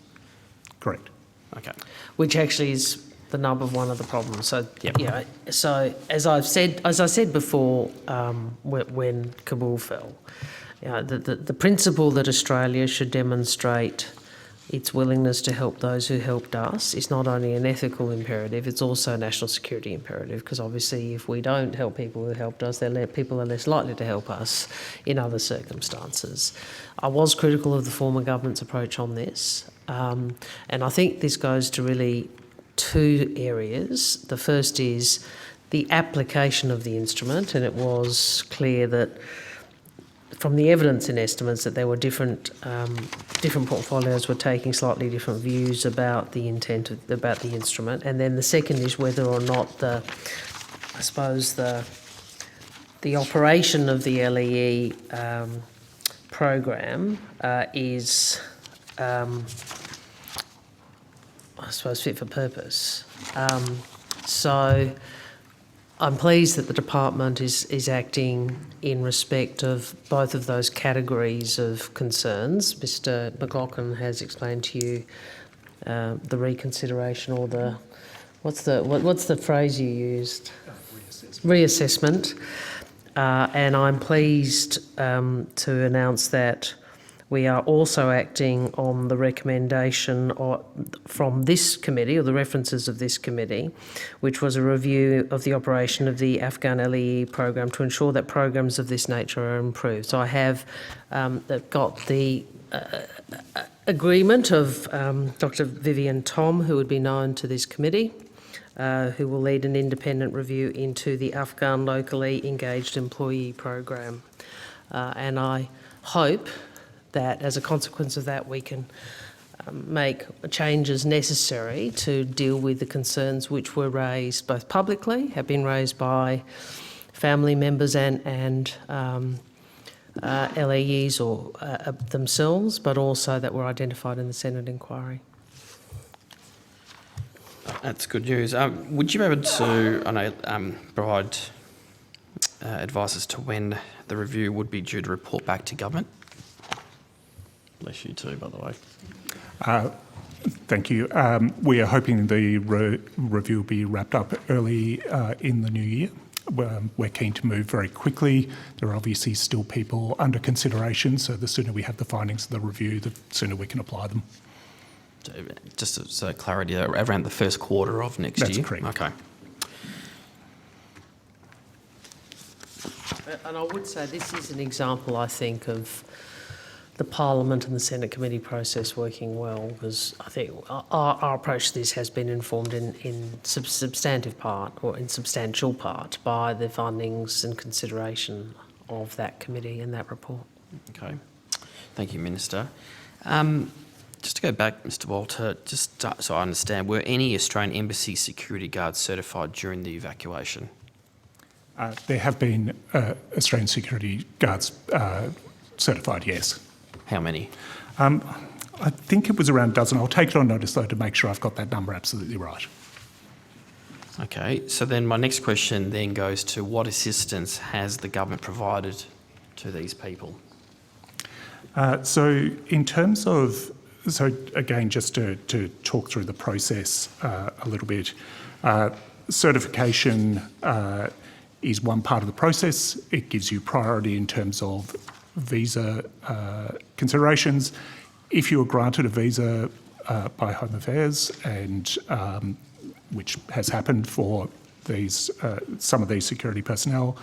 Correct. Okay. Which actually is the nub of one of the problems. So, so as I said before, when Kabul fell, the principle that Australia should demonstrate its willingness to help those who helped us is not only an ethical imperative, it's also a national security imperative, because obviously if we don't help people who helped us, people are less likely to help us in other circumstances. I was critical of the former government's approach on this, and I think this goes to really two areas. The first is the application of the instrument, and it was clear that from the evidence in estimates that there were different portfolios were taking slightly different views about the intent about the instrument. And then the second is whether or not the operation of the LEE program is fit for purpose. So I'm pleased that the department is acting in respect of both of those categories of concerns. Mr. McLaughlin has explained to you the reconsideration, or the what's the phrase you used? Reassessment. And I'm pleased to announce that we are also acting on the recommendation from this committee, or the references of this committee, which was a review of the operation of the Afghan LEE program to ensure that programs of this nature are improved. So I have got the agreement of Dr. Vivian Tom, who would be known to this committee, who will lead an independent review into the Afghan locally engaged employee program. And I hope that as a consequence of that we can make changes necessary to deal with the concerns which were raised both publicly, have been raised by family members and LEEs or themselves, but also that were identified in the Senate inquiry. That's good news. Would you be able to provide advice as to when the review would be due to report back to government? Bless you too, by the way. Thank you. We are hoping the review will be wrapped up early in the new year. We're keen to move very quickly. There are obviously still people under consideration, so the sooner we have the findings of the review, the sooner we can apply them. Just so clarity, around the first quarter of next year? That's correct. Okay. And I would say this is an example, I think, of the Parliament and the Senate committee process working well, because I think our approach to this has been informed in substantive part, or in substantial part, by the findings and consideration of that committee and that report. Okay. Thank you, Minister. Just to go back, Mr. Walter, just so I understand, were any Australian Embassy security guards certified during the evacuation? There have been Australian security guards certified, yes. How many? I think it was around a dozen. I'll take it on notice, though, to make sure I've got that number absolutely right. Okay, so then my next question then goes to what assistance has the government provided to these people? So in terms of, so again, just to talk through the process a little bit, certification is one part of the process. It gives you priority in terms of visa considerations. If you are granted a visa by Home Affairs, and which has happened for these some of these security personnel,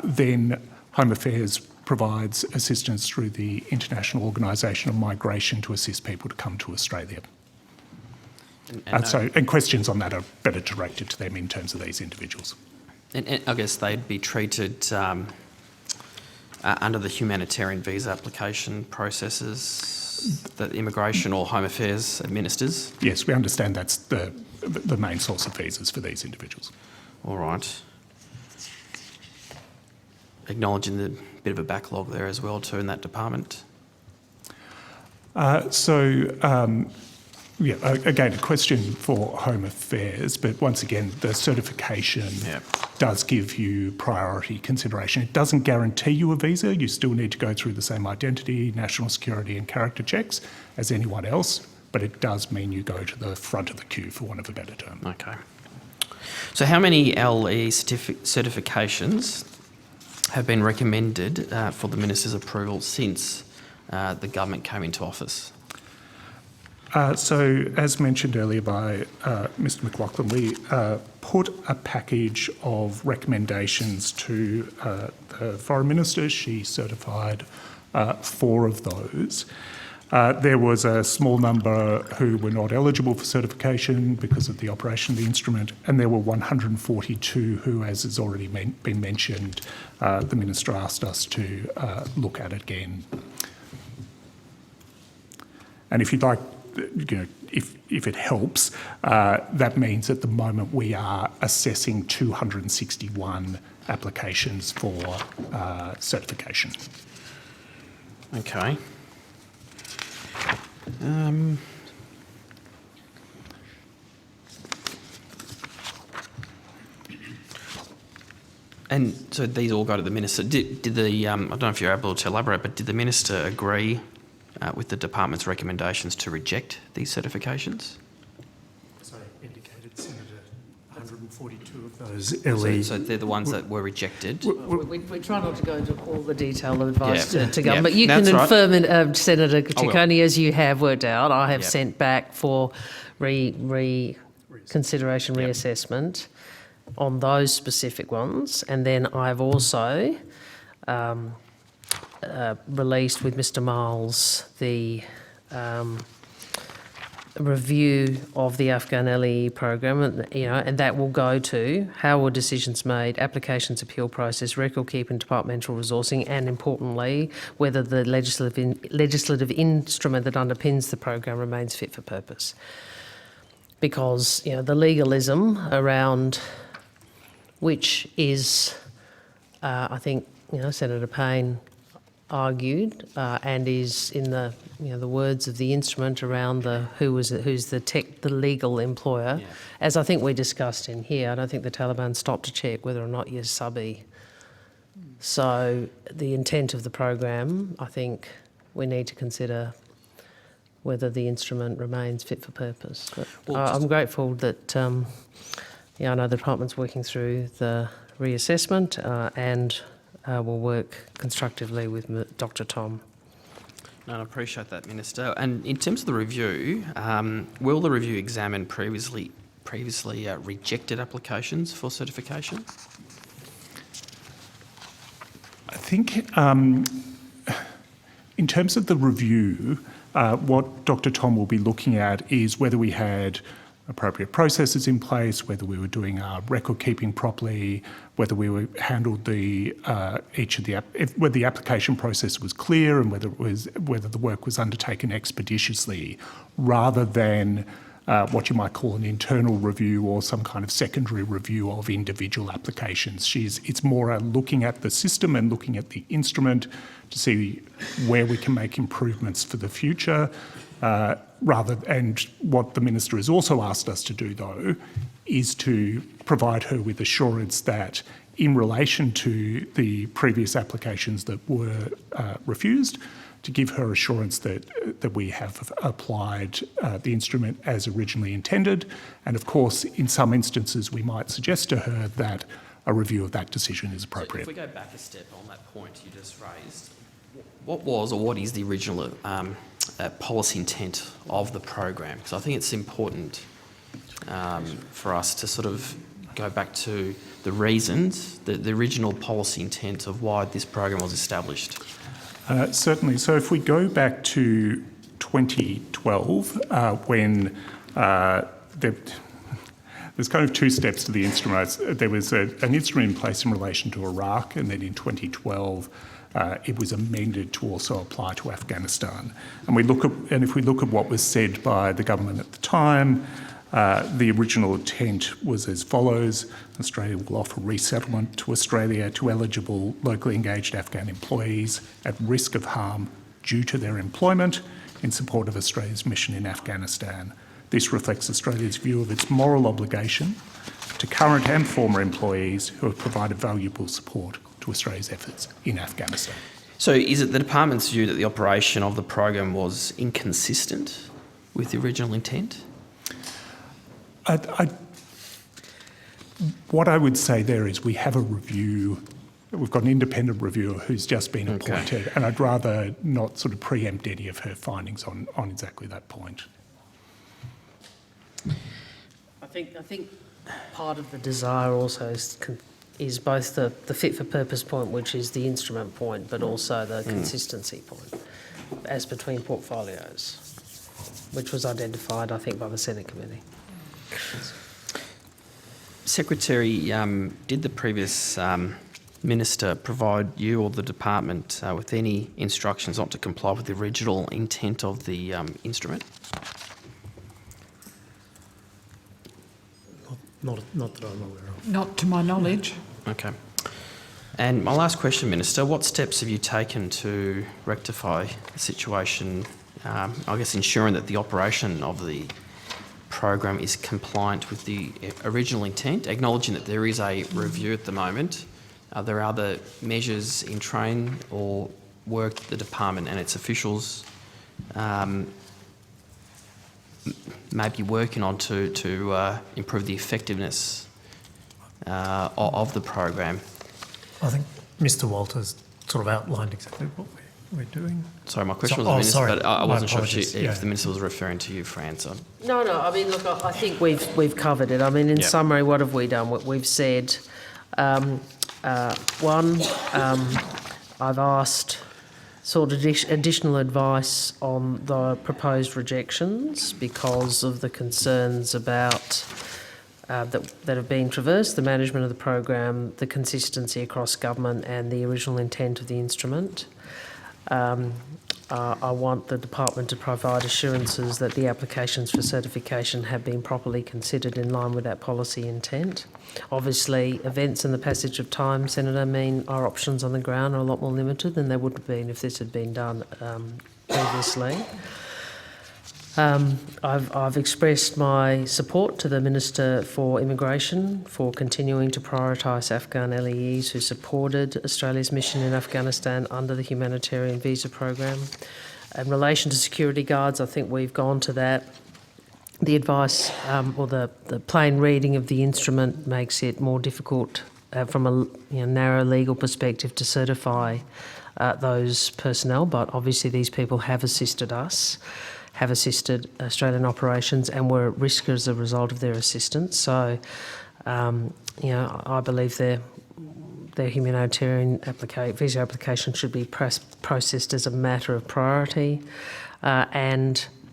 then Home Affairs provides assistance through the International Organisation of Migration to assist people to come to Australia. And questions on that are better directed to them in terms of these individuals. And I guess they'd be treated under the humanitarian visa application processes that Immigration or Home Affairs administers? Yes, we understand that's the main source of visas for these individuals. All right. Acknowledging the bit of a backlog there as well too in that department. Yeah, again, a question for Home Affairs, but once again, the certification does give you priority consideration. It doesn't guarantee you a visa. You still need to go through the same identity, national security and character checks as anyone else, but it does mean you go to the front of the queue, for want of a better term. Okay. So how many LE certifications have been recommended for the Minister's approval since the government came into office? So, as mentioned earlier by Mr McLaughlin, we put a package of recommendations to the Foreign Minister. She certified 4 of those. There was a small number who were not eligible for certification because of the operation of the instrument, and there were 142 who, as has already been mentioned, the Minister asked us to look at again. And if you'd like, if it helps, that means at the moment we are assessing 261 applications for certification. Okay. And so these all go to the Minister. Did the, I don't know if you're able to elaborate, but did the Minister agree with the department's recommendations to reject these certifications? As I indicated, Senator, 142 of those LE... So they're the ones that were rejected? We try not to go into all the detail of advice to government. Yeah, But you can confirm, Senator Ciccone, as you have worked out, I have sent back for reconsideration, reassessment on those specific ones. And then I've also released with Mr Miles the review of the Afghan LEE program, and that will go to how were decisions made, applications appeal process, record keeping, departmental resourcing, and importantly, whether the legislative instrument that underpins the program remains fit for purpose. Because the legalism around which is, I think, Senator Payne argued, and is in the the words of the instrument around who's the legal employer. As I think we discussed in here, I don't think the Taliban stopped to check whether or not you're subby. So the intent of the program, I think we need to consider whether the instrument remains fit for purpose. But I'm grateful that I know the department's working through the reassessment and we'll work constructively with Dr Tom. No, I appreciate that, Minister. And in terms of the review, will the review examine previously rejected applications for certification? I think in terms of the review, what Dr Tom will be looking at is whether we had appropriate processes in place, whether we were doing our record keeping properly, whether we handled whether the application process was clear, and whether the work was undertaken expeditiously, rather than what you might call an internal review or some kind of secondary review of individual applications. It's more looking at the system and looking at the instrument to see where we can make improvements for the future. And what the Minister has also asked us to do, though, is to provide her with assurance that in relation to the previous applications that were refused, to give her assurance that we have applied the instrument as originally intended. And of course, in some instances, we might suggest to her that a review of that decision is appropriate. So if we go back a step on that point you just raised, what was or what is the original policy intent of the program? Because I think it's important for us to sort of go back to the reasons, the original policy intent of why this program was established? Certainly. So if we go back to 2012, when there's kind of two steps to the instrument. There was an instrument in place in relation to Iraq, and then in 2012, it was amended to also apply to Afghanistan. And if we look at what was said by the government at the time, the original intent was as follows: Australia will offer resettlement to Australia to eligible locally engaged Afghan employees at risk of harm due to their employment in support of Australia's mission in Afghanistan. This reflects Australia's view of its moral obligation to current and former employees who have provided valuable support to Australia's efforts in Afghanistan. So is it the department's view that the operation of the program was inconsistent with the original intent? What I would say there is we have a review. We've got an independent reviewer who's just been appointed, and I'd rather not sort of preempt any of her findings on exactly that point. I think part of the desire also is both the fit for purpose point, which is the instrument point, but also the consistency point, as between portfolios, which was identified, I think, by the Senate committee. Secretary, did the previous minister provide you or the department with any instructions not to comply with the original intent of the instrument? Not that I'm aware of. Not to my knowledge. Okay. And my last question, Minister, what steps have you taken to rectify the situation, I guess ensuring that the operation of the program is compliant with the original intent, acknowledging that there is a review at the moment? Are there other measures in train or work the department and its officials may be working on to improve the effectiveness of the program? I think Mr. Walters sort of outlined exactly what we're doing. Sorry, my question was the Minister, sorry. but I wasn't sure apologies. if the Minister was referring to you, Fran. So. No. I mean, look, I think we've covered it. I mean, in summary, what have we done? We've said, one, I've asked sought additional advice on the proposed rejections because of the concerns about that have been traversed, the management of the program, the consistency across government and the original intent of the instrument. I want the department to provide assurances that the applications for certification have been properly considered in line with that policy intent. Obviously, events and the passage of time, Senator, mean our options on the ground are a lot more limited than they would have been if this had been done previously. I've expressed my support to the Minister for Immigration for continuing to prioritise Afghan LEEs who supported Australia's mission in Afghanistan under the humanitarian visa program. In relation to security guards, I think we've gone to that. The advice or the plain reading of the instrument makes it more difficult from a narrow legal perspective to certify those personnel, but obviously these people have assisted us, have assisted Australian operations and were at risk as a result of their assistance. So, I believe their humanitarian visa application should be processed as a matter of priority. I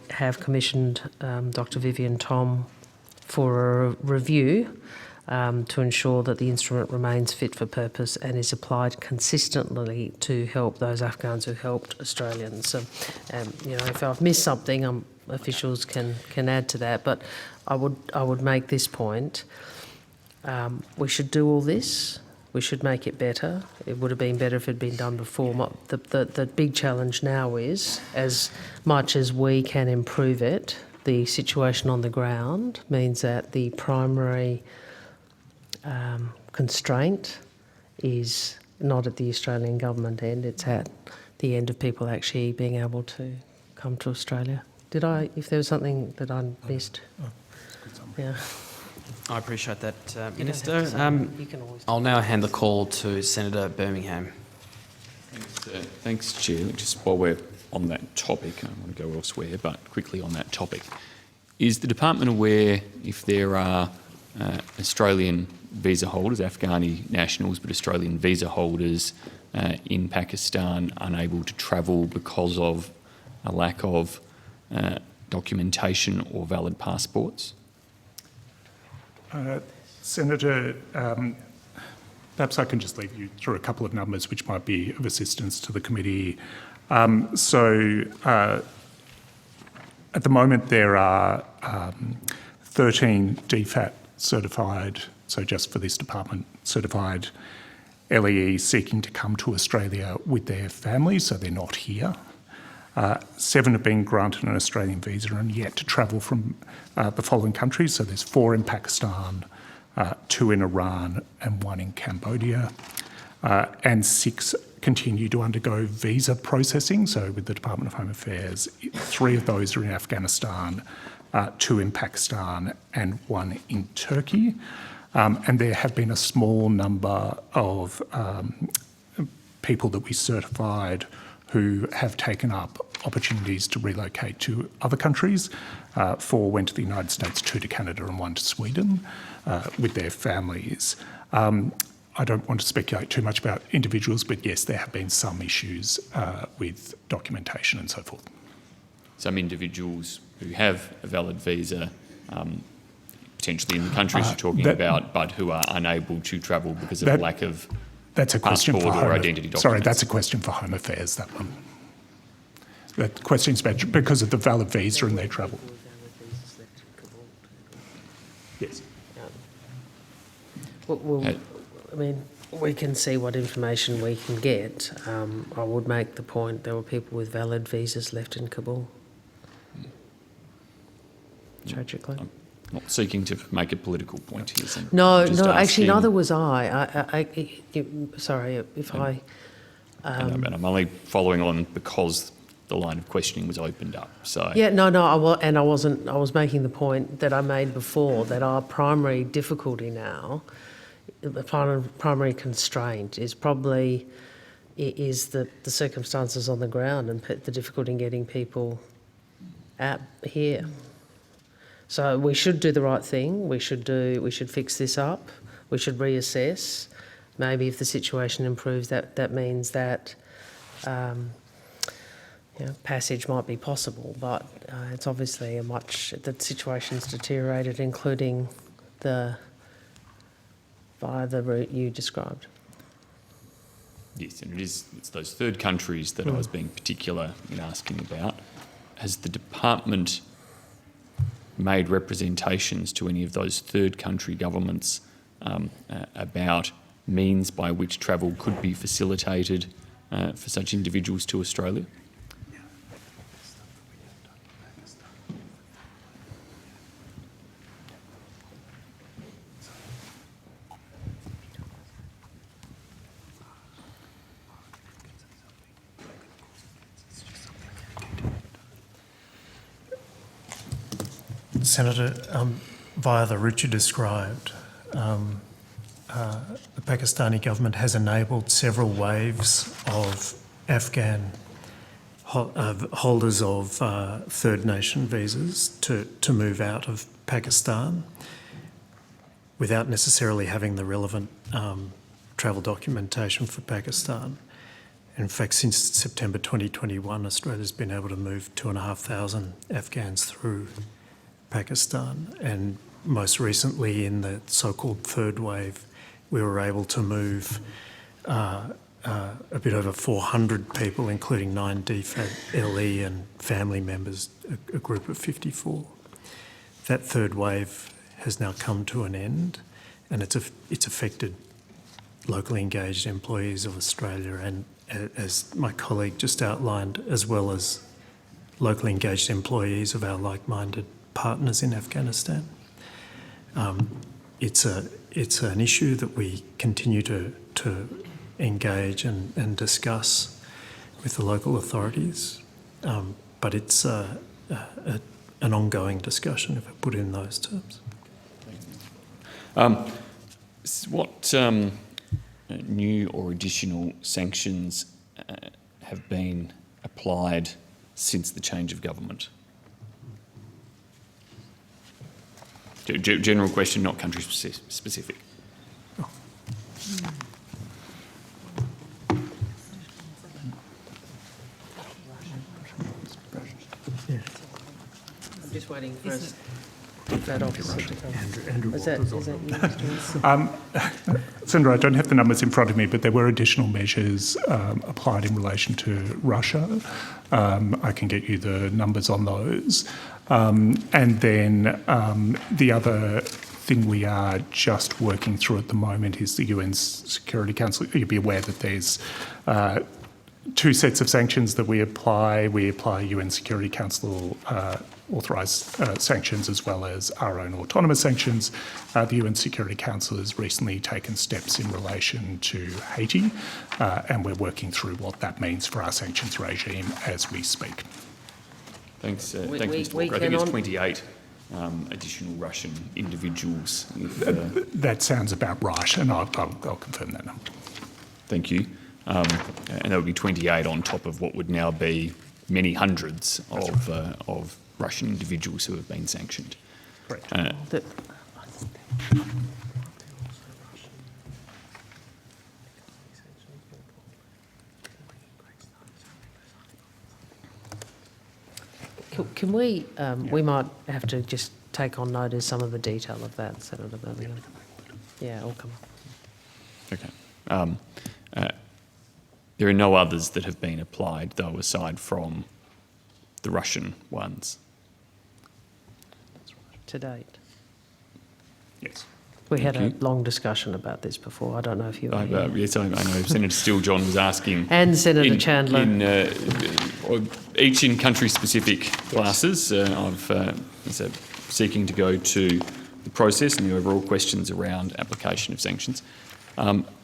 have commissioned Dr. Vivienne Thom for a review to ensure that the instrument remains fit for purpose and is applied consistently to help those Afghans who helped Australians. So, if I've missed something, officials can add to that. But I would make this point: we should do all this. We should make it better. It would have been better if it had been done before. The big challenge now is, as much as we can improve it, the situation on the ground means that the primary constraint is not at the Australian government end, it's at the end of people actually being able to come to Australia. If there was something that I missed? Yeah. I appreciate that, Minister. I'll now hand the call to Senator Birmingham. Thanks, Chair. Just while we're on that topic, I don't want to go elsewhere, but quickly on that topic. Is the department aware if there are Australian visa holders, Afghani nationals, but Australian visa holders in Pakistan unable to travel because of a lack of documentation or valid passports? Senator, perhaps I can just lead you through a couple of numbers which might be of assistance to the committee. At the moment there are 13 DFAT certified, so just for this department, certified LEEs seeking to come to Australia with their families, so they're not here. 7 have been granted an Australian visa and yet to travel from the following countries. So there's 4 in Pakistan, 2 in Iran and 1 in Cambodia. And 6 continue to undergo visa processing. So with the Department of Home Affairs, 3 of those are in Afghanistan, 2 in Pakistan and 1 in Turkey. And there have been a small number of people that we certified who have taken up opportunities to relocate to other countries. 4 went to the United States, 2 to Canada and 1 to Sweden with their families. I don't want to speculate too much about individuals, but yes, there have been some issues with documentation and so forth. Some individuals who have a valid visa, potentially in the countries you're talking about, but who are unable to travel because of a lack of passport or identity documents. Sorry, that's a question for Home Affairs, that one. That question's about because of the valid visa and their travel. Yes. I mean, we can see what information we can get. I would make the point there were people with valid visas left in Kabul. Tragically. I'm not seeking to make a political point here, Senator. No, I'm just no, actually, asking- neither was I. Sorry, if I... I know, but I'm only following on because the line of questioning was opened up. So Yeah, no, I was making the point that I made before, that our primary difficulty now, the primary constraint is probably the circumstances on the ground and the difficulty in getting people out here. So we should do the right thing. We should fix this up. We should reassess. Maybe if the situation improves, that means that passage might be possible. But it's obviously the situation's deteriorated, including via the route you described. yes, and it's those third countries that I was being particular in asking about. Has the department made representations to any of those third country governments about means by which travel could be facilitated for such individuals to Australia? Senator, via the route you described, the Pakistani government has enabled several waves of Afghan holders of third nation visas to move out of Pakistan without necessarily having the relevant travel documentation for Pakistan. In fact, since September 2021, Australia's been able to move 2,500 Afghans through Pakistan, and most recently in the so-called third wave, we were able to move a bit over 400 people, including 9 DFAT LE and family members, a group of 54. That third wave has now come to an end, and it's affected locally engaged employees of Australia and, as my colleague just outlined, as well as locally engaged employees of our like-minded partners in Afghanistan. It's an issue that we continue to engage and discuss with the local authorities, but it's an ongoing discussion, if I put it in those terms. What new or additional sanctions have been applied since the change of government? General question, not country specific. I'm just waiting for that officer to come. Andrew Is that Walker's you, on. Mr. Senator, I don't have the numbers in front of me, but there were additional measures applied in relation to Russia. I can get you the numbers on those. And then the other thing we are just working through at the moment is the UN Security Council. You'll be aware that there's two sets of sanctions that we apply. We apply UN Security Council authorised sanctions as well as our own autonomous sanctions. The UN Security Council has recently taken steps in relation to Haiti, and we're working through what that means for our sanctions regime as we speak. Thanks, Mr. Walker. I think it's 28 additional Russian individuals. That sounds about right, and I'll confirm that number. Thank you. And that would be 28 on top of what would now be many hundreds of Russian individuals who have been sanctioned. Correct. Can we might have to just take on notice some of the detail of that, Senator Birmingham. Yeah, I'll come. Okay. There are no others that have been applied, though, aside from the Russian ones. To date. Yes. We had Thank a long discussion about this before. I don't know if you were here. Yes, I know Senator Steele-John was asking. And Senator Chandler. Each in country-specific classes. I've seeking to go to the process and the overall questions around application of sanctions.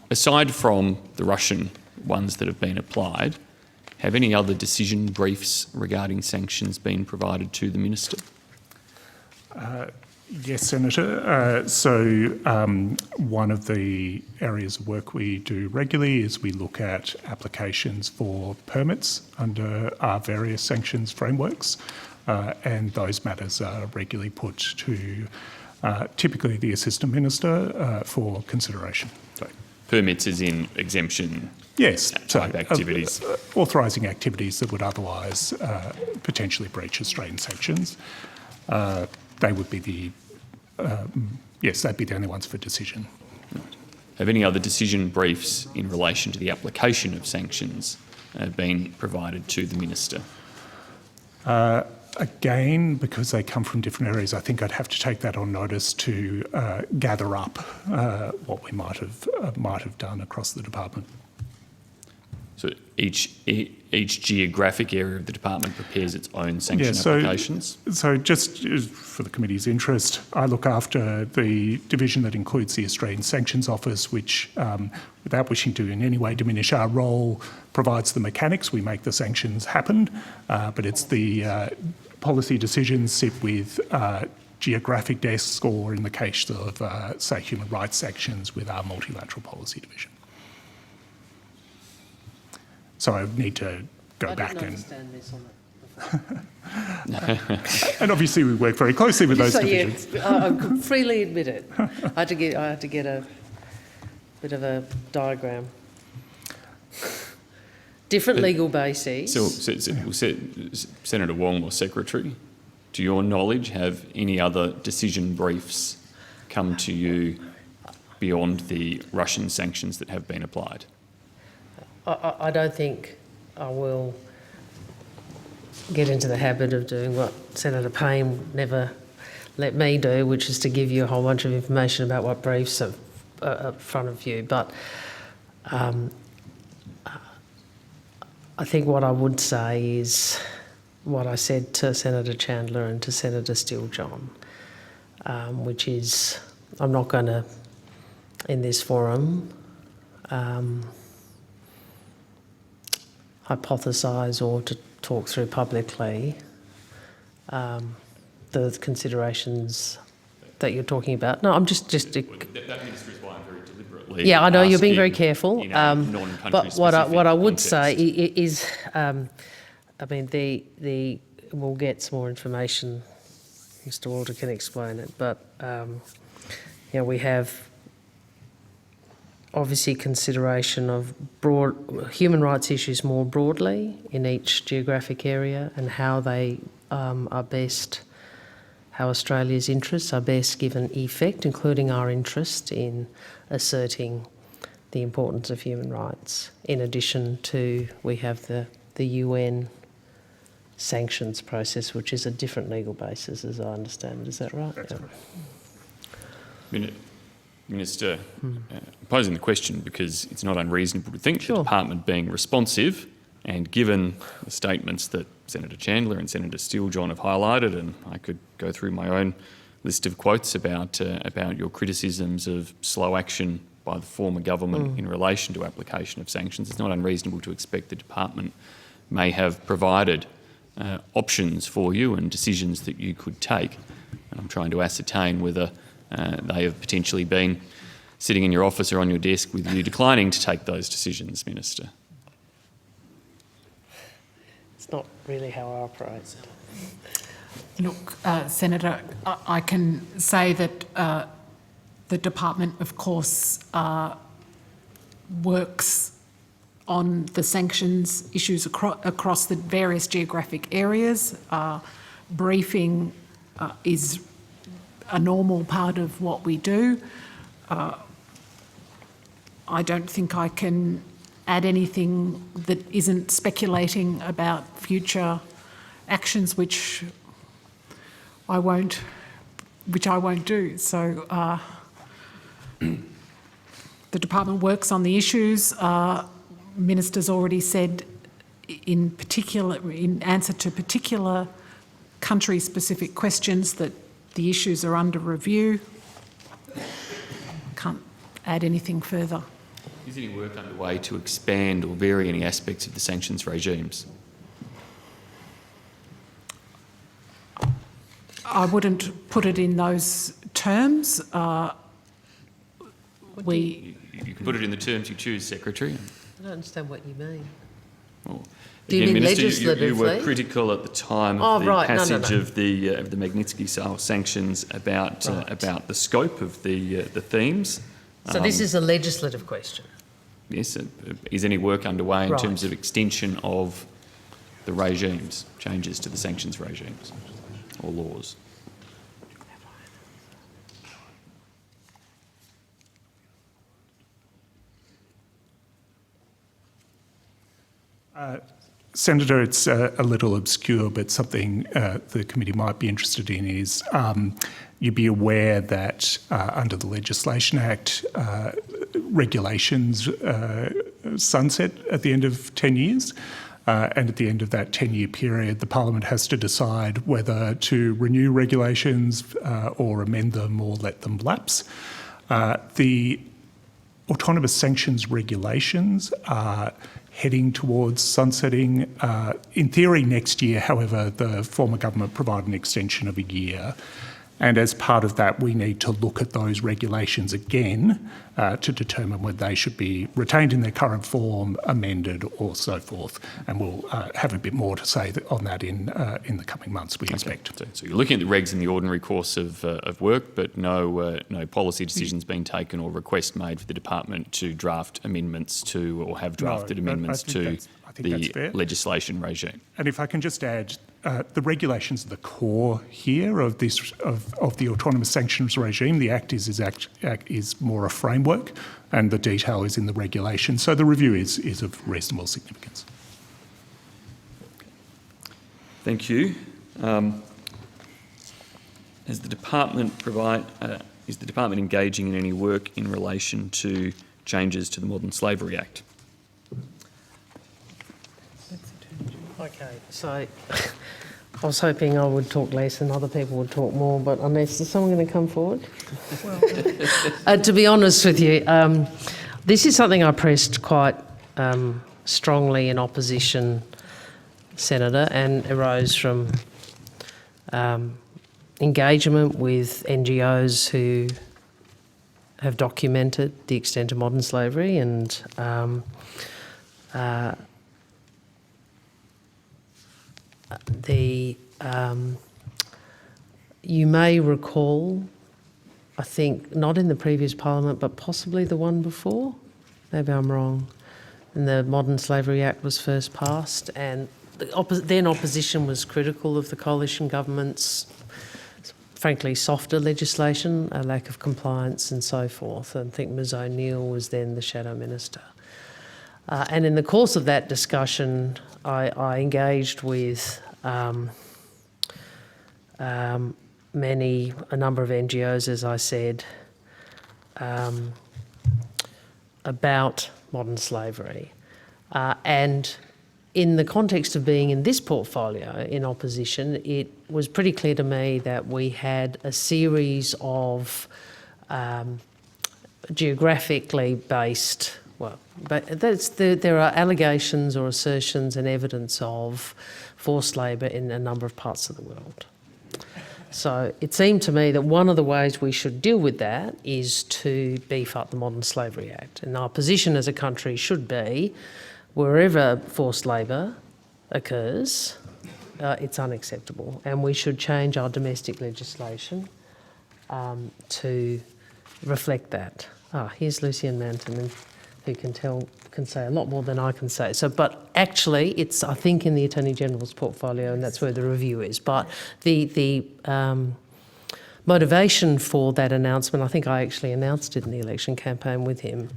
Aside from the Russian ones that have been applied, have any other decision briefs regarding sanctions been provided to the Minister? Yes, Senator. One of the areas of work we do regularly is we look at applications for permits under our various sanctions frameworks, and those matters are regularly put to typically the Assistant Minister for consideration. So, permits as in exemption? Yes, type activities. Authorising activities that would otherwise potentially breach Australian sanctions. They would be they'd be the only ones for decision. Have any other decision briefs in relation to the application of sanctions been provided to the Minister? Again, because they come from different areas, I think I'd have to take that on notice to gather up what we might have done across the department. So each geographic area of the department prepares its own sanction applications? So just for the committee's interest, I look after the division that includes the Australian Sanctions Office, which, without wishing to in any way diminish our role, provides the mechanics. We make the sanctions happen, but it's the policy decisions sit with geographic desks, or in the case of, say, human rights sanctions, with our multilateral policy division. So I need to go back and... understand this on and obviously we work very closely with those so, divisions. Yeah, I can freely admit it. I had to get a bit of a diagram. Different legal bases. So, Senator Wong, or Secretary, to your knowledge, have any other decision briefs come to you beyond the Russian sanctions that have been applied? I don't think I will get into the habit of doing what Senator Payne never let me do, which is to give you a whole bunch of information about what briefs are in front of you. But I think what I would say is what I said to Senator Chandler and to Senator Steele-John, which is I'm not going to, in this forum, hypothesise or to talk through publicly the considerations that you're talking about. No, I'm just That minister is why I'm very deliberately yeah, I know you're being very asking careful. in a non-country But what I would context. say is, I mean, we'll get some more information Mr. Walter can explain it, but we have obviously consideration of broad human rights issues more broadly in each geographic area, and how they are best, how Australia's interests are best given effect, including our interest in asserting the importance of human rights. In addition to, we have the UN sanctions process, which is a different legal basis, as I understand it. Is that right? That's correct. Minister, posing the question because it's not unreasonable to think the department being responsive, and given the statements that Senator Chandler and Senator Steele-John have highlighted, and I could go through my own list of quotes about your criticisms of slow action by the former government in relation to application of sanctions, it's not unreasonable to expect the department may have provided options for you and decisions that you could take. And I'm trying to ascertain whether they have potentially been sitting in your office or on your desk with you declining to take those decisions, Minister. It's not really how I operate. Look, Senator, I can say that the department, of course, works on the sanctions issues across the various geographic areas. Briefing is a normal part of what we do. I don't think I can add anything that isn't speculating about future actions, which I won't do. So the department works on the issues. Minister's already said, in answer to particular country-specific questions, that the issues are under review. Can't add anything further. Is any work underway to expand or vary any aspects of the sanctions regimes? I wouldn't put it in those terms. You can put it in the terms you choose, Secretary. I don't understand what you mean. Well, Do you again, mean Minister, legislatively? you were critical at the time of the right. passage No. of the Magnitsky sanctions about the scope of the themes. So this is a legislative question? Yes. Is any work underway in terms of extension of the regimes, changes to the sanctions regimes or laws? Senator, it's a little obscure, but something the committee might be interested in is you'd be aware that under the Legislation Act, regulations sunset at the end of 10 years. And at the end of that 10-year period, the Parliament has to decide whether to renew regulations or amend them or let them lapse. The autonomous sanctions regulations are heading towards sunsetting. In theory, next year, however, the former government provided an extension of a year. And as part of that, we need to look at those regulations again to determine whether they should be retained in their current form, amended, or so forth. And we'll have a bit more to say on that in the coming months, we expect. So you're looking at the regs in the ordinary course of work, but no policy decisions being taken or request made for the department to draft amendments to, or have drafted amendments to the legislation regime. And if I can just add, the regulations are the core here of this of the autonomous sanctions regime. The Act is more a framework, and the detail is in the regulation. So the review is of reasonable significance. Thank you. Is the department engaging in any work in relation to changes to the Modern Slavery Act? Okay, so I was hoping I would talk less and other people would talk more, but unless, is someone going to come forward? To be honest with you, this is something I pressed quite strongly in opposition, Senator, and arose from engagement with NGOs who have documented the extent of modern slavery and You may recall, I think, not in the previous parliament, but possibly the one before, maybe I'm wrong, and the Modern Slavery Act was first passed, and the then opposition was critical of the coalition government's, frankly, softer legislation, a lack of compliance and so forth. And I think Ms O'Neill was then the Shadow Minister. And in the course of that discussion, I engaged with a number of NGOs, as I said, about modern slavery. And in the context of being in this portfolio in opposition, it was pretty clear to me that we had a series of geographically based, there are allegations or assertions and evidence of forced labour in a number of parts of the world. So it seemed to me that one of the ways we should deal with that is to beef up the Modern Slavery Act. And our position as a country should be, wherever forced labour occurs, it's unacceptable. And we should change our domestic legislation to reflect that. Here's Lucian Manton, who can say a lot more than I can say. So, but actually, it's, I think, in the Attorney General's portfolio, and that's where the review is. But the motivation for that announcement, I think I actually announced it in the election campaign with him,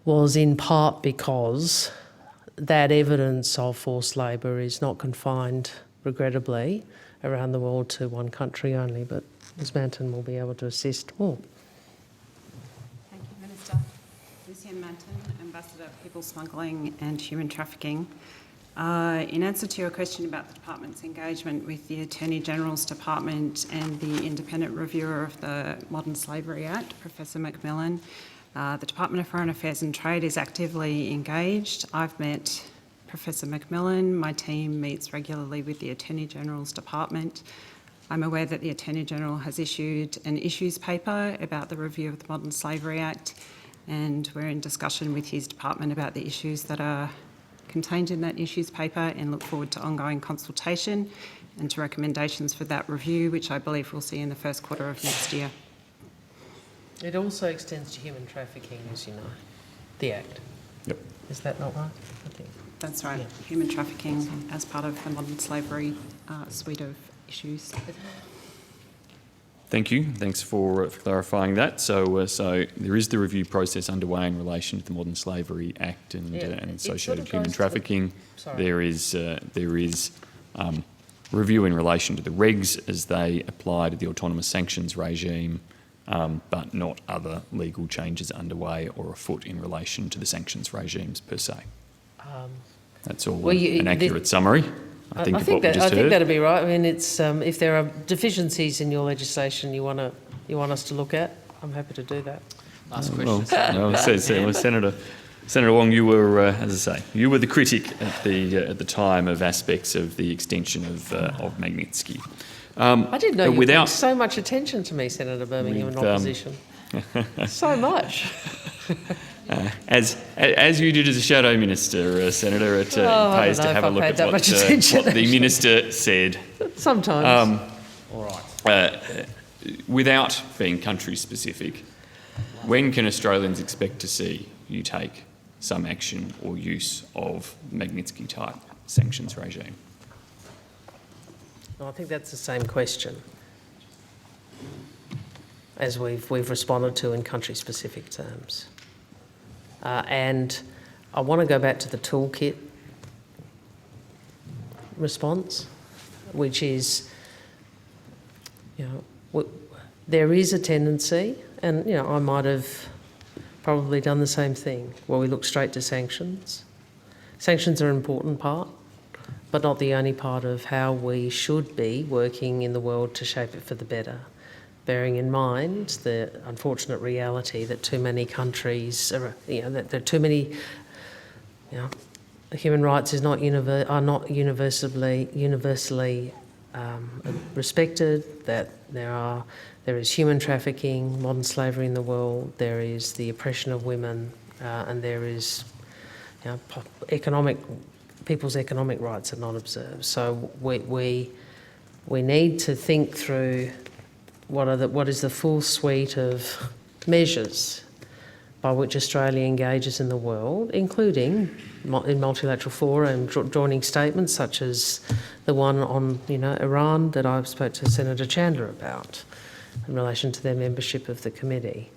was in part because that evidence of forced labour is not confined, regrettably, around the world to one country only, but Ms Manton will be able to assist more. Thank you, Minister. Lucian Manton, Ambassador for People Smuggling and Human Trafficking. In answer to your question about the Department's engagement with the Attorney General's Department and the independent reviewer of the Modern Slavery Act, Professor McMillan, the Department of Foreign Affairs and Trade is actively engaged. I've met Professor McMillan. My team meets regularly with the Attorney General's Department. I'm aware that the Attorney General has issued an issues paper about the review of the Modern Slavery Act, and we're in discussion with his department about the issues that are contained in that issues paper, and look forward to ongoing consultation and to recommendations for that review, which I believe we'll see in the first quarter of next year. It also extends to human trafficking, as you know, the Act. Yep. Is that not right? I think. That's right, Yeah. human trafficking as part of the modern slavery suite of issues. Thank you. Thanks for clarifying that. So there is the review process underway in relation to the Modern Slavery Act and associated human trafficking. There is review in relation to the regs as they apply to the autonomous sanctions regime, but not other legal changes underway or afoot in relation to the sanctions regimes per se. That's all an accurate summary. I think that'd be right. I mean, it's if there are deficiencies in your legislation you want us to look at, I'm happy to do that. Last question. Senator Wong, you were, as I say, you were the critic at the time of aspects of the extension of Magnitsky. I didn't know you paid so much attention to me, Senator Birmingham, in opposition. So much. As you did as a shadow minister, Senator, it pays to have a look at what the minister said. Sometimes. All right. Without being country specific, when can Australians expect to see you take some action or use of Magnitsky type sanctions regime? I think that's the same question as we've responded to in country-specific terms. And I want to go back to the toolkit response, which is, there is a tendency, and I might have probably done the same thing, where we look straight to sanctions. Sanctions are an important part, but not the only part of how we should be working in the world to shape it for the better, bearing in mind the unfortunate reality that too many countries, that there are too many, human rights are not universally respected, that there is human trafficking, modern slavery in the world, there is the oppression of women, and there is people's economic rights are not observed. So we we need to think through what is the full suite of measures by which Australia engages in the world, including in multilateral fora and joining statements such as the one on Iran that I spoke to Senator Chandler about in relation to their membership of the committee.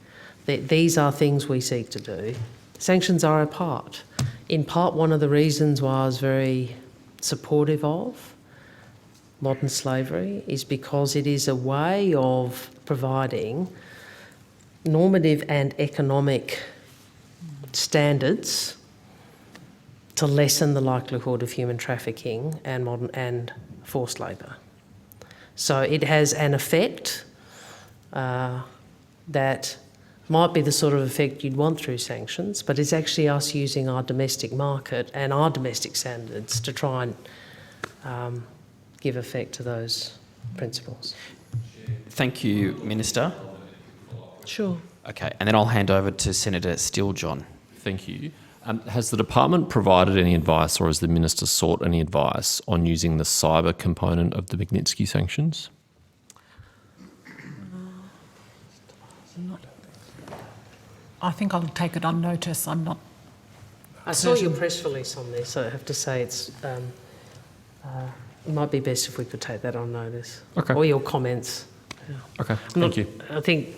These are things we seek to do. Sanctions are a part. In part, one of the reasons why I was very supportive of modern slavery is because it is a way of providing normative and economic standards to lessen the likelihood of human trafficking and forced labour. So it has an effect that might be the sort of effect you'd want through sanctions, but it's actually us using our domestic market and our domestic standards to try and give effect to those principles. Thank you, Minister. Sure. Okay, and then I'll hand over to Senator Steele-John. Thank you. Has the department provided any advice, or has the minister sought any advice on using the cyber component of the Magnitsky sanctions? I think I'll take it on notice. I'm not. I saw your press release on this, so I have to say it might be best if we could take that on notice. Okay. Or your comments. Yeah. Okay, thank you. I think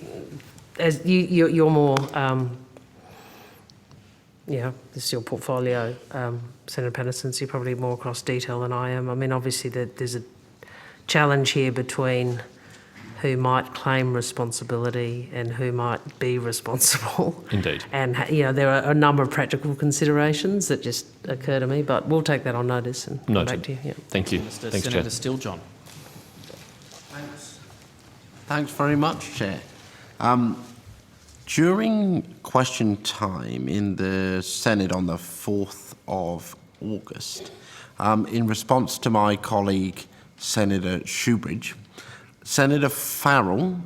as you're more, this is your portfolio, Senator Patterson, so you're probably more across detail than I am. I mean, obviously there's a challenge here between who might claim responsibility and who might be responsible. Indeed. And, there are a number of practical considerations that just occur to me, but we'll take that on notice and come back to you. Yeah. Thank you. Mr. Thanks, Senator Chair. Steele-John. Thanks very much, Chair. During question time in the Senate on the 4th of August, in response to my colleague, Senator Shoebridge, Senator Farrell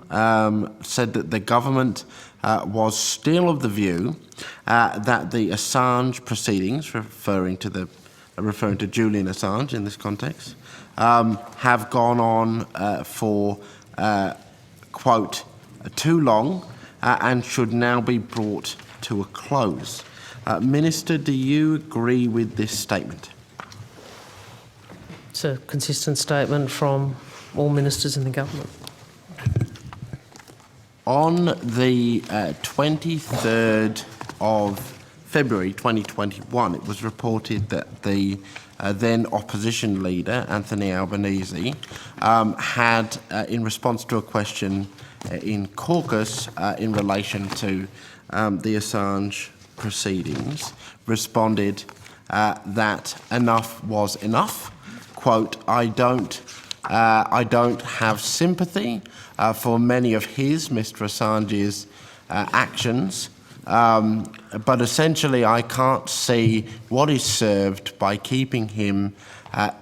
said that the government was still of the view that the Assange proceedings, referring to Julian Assange in this context, have gone on for, quote, too long and should now be brought to a close. Minister, do you agree with this statement? It's a consistent statement from all ministers in the government. On the 23rd of February 2021, it was reported that the then opposition leader, Anthony Albanese, had, in response to a question in caucus in relation to the Assange proceedings, responded that enough was enough. Quote, I don't have sympathy for many of Mr. Assange's actions, but essentially I can't see what is served by keeping him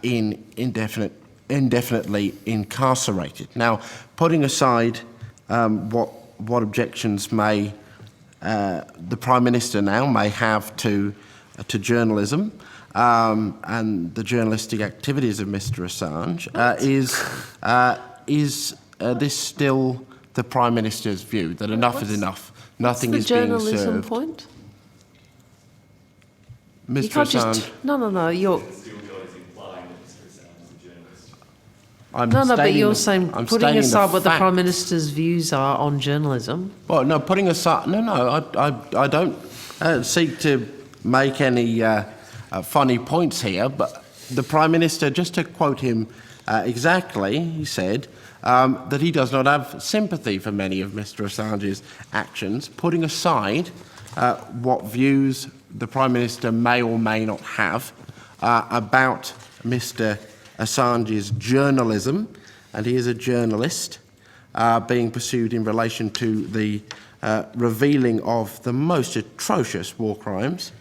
indefinitely incarcerated. Now, putting aside what objections may the Prime Minister now may have to journalism, and the journalistic activities of Mr. Assange, is this still the Prime Minister's view that enough is enough? Nothing is being served. What's the journalism point? Mr. You can't Assange. just no. You're I'm but you're saying I'm putting stating aside what the fact. Prime Minister's views are on journalism. Well, no, putting aside. No, I don't seek to make any funny points here, but the Prime Minister, just to quote him exactly, he said that he does not have sympathy for many of Mr. Assange's actions, putting aside what views the Prime Minister may or may not have about Mr. Assange's journalism, and he is a journalist being pursued in relation to the revealing of the most atrocious war crimes.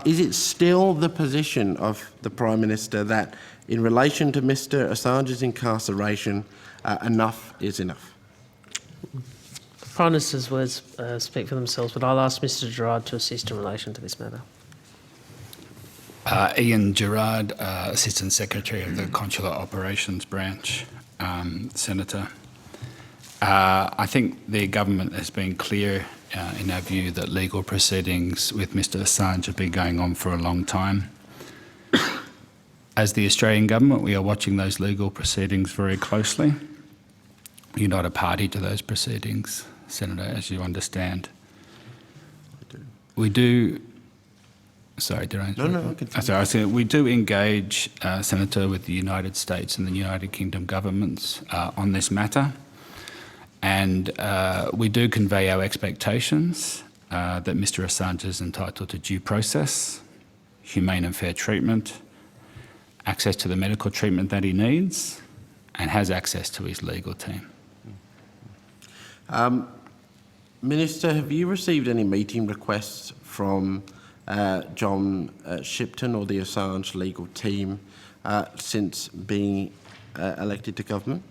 Is it still the position of the Prime Minister that in relation to Mr. Assange's incarceration, enough is enough? The Prime Minister's words speak for themselves, but I'll ask Mr. Gerard to assist in relation to this matter. Ian Gerard, Assistant Secretary of the Consular Operations Branch. Senator. I think the government has been clear in our view that legal proceedings with Mr Assange have been going on for a long time. As the Australian government, we are watching those legal proceedings very closely. You're not a party to those proceedings, Senator, as you understand. We do. Sorry, did I interrupt? No, continue. Sorry, I was saying we do engage, Senator, with the United States and the United Kingdom governments on this matter, and we do convey our expectations that Mr Assange is entitled to due process, humane and fair treatment, access to the medical treatment that he needs, and has access to his legal team. Minister, have you received any meeting requests from John Shipton or the Assange legal team since being elected to government?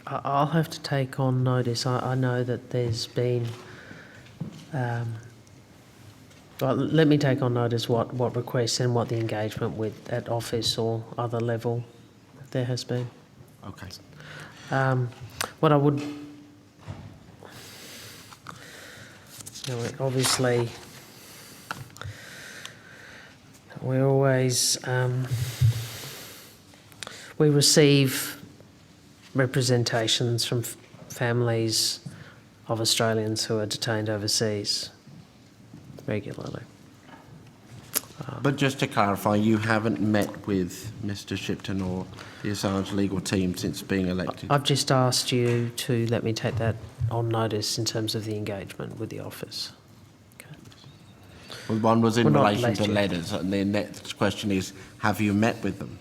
I'll have to take on notice. I know that there's been... well, let me take on notice what requests and what the engagement with at office or other level there has been. Okay. What I would... obviously, we always... we receive representations from families of Australians who are detained overseas regularly. But just to clarify, you haven't met with Mr Shipton or the Assange legal team since being elected? I've just asked you to let me take that on notice in terms of the engagement with the office. Well, one was in Well, not relation to lately. letters, and the next question is, have you met with them?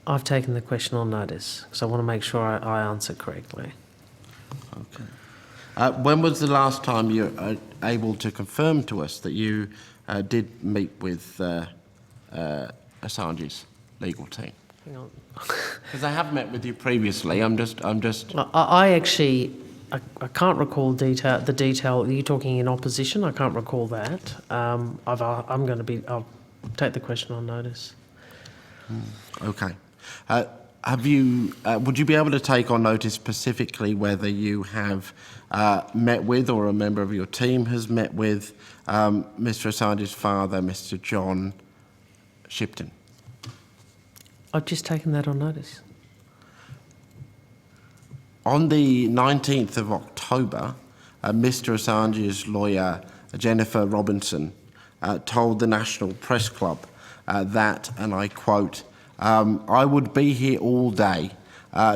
I've taken the question on notice because I want to make sure I answer correctly. Okay. When was the last time you were able to confirm to us that you did meet with Assange's legal team? Hang on. Because I have met with you previously. I'm just. I actually I can't recall the detail. Are you talking in opposition? I can't recall that. I'm going to be. I'll take the question on notice. Okay. Have you? Would you be able to take on notice specifically whether you have met with, or a member of your team has met with, Mr Assange's father, Mr John Shipton? I've just taken that on notice. On the 19th of October, Mr Assange's lawyer, Jennifer Robinson, told the National Press Club that, and I quote, I would be here all day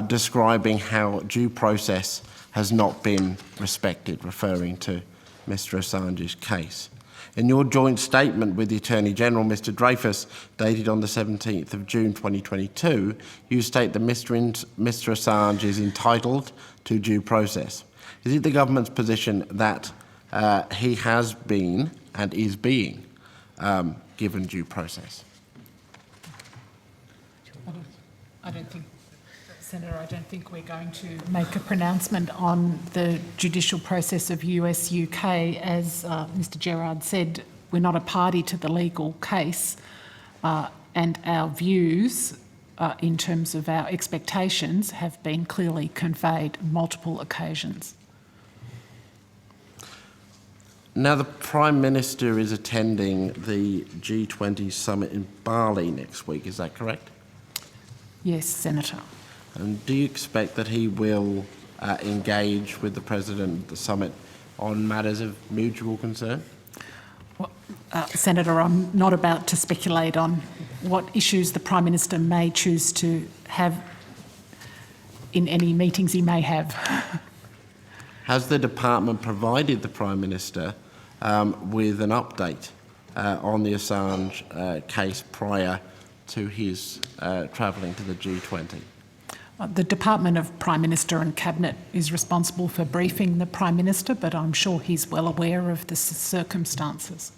describing how due process has not been respected, referring to Mr Assange's case. In your joint statement with the Attorney-General, Mr Dreyfus, dated on the 17th of June 2022, you state that Mr Assange is entitled to due process. Is it the government's position that he has been and is being given due process? I don't think, Senator, I don't think we're going to make a pronouncement on the judicial process of US-UK. As Mr Gerard said, we're not a party to the legal case, and our views in terms of our expectations have been clearly conveyed on multiple occasions. Now, the Prime Minister is attending the G20 summit in Bali next week, is that correct? Yes, Senator. And do you expect that he will engage with the President of the summit on matters of mutual concern? Well, Senator, I'm not about to speculate on what issues the Prime Minister may choose to have in any meetings he may have. Has the department provided the Prime Minister with an update on the Assange case prior to his travelling to the G20? The Department of Prime Minister and Cabinet is responsible for briefing the Prime Minister, but I'm sure he's well aware of the circumstances.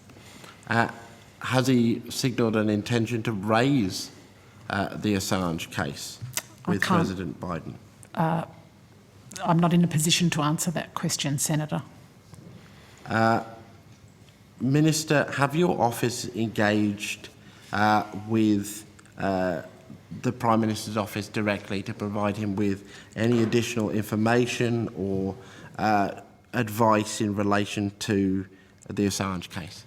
Has he signalled an intention to raise the Assange case with President Biden? I'm not in a position to answer that question, Senator. Minister, have your office engaged with the Prime Minister's office directly to provide him with any additional information or advice in relation to the Assange case?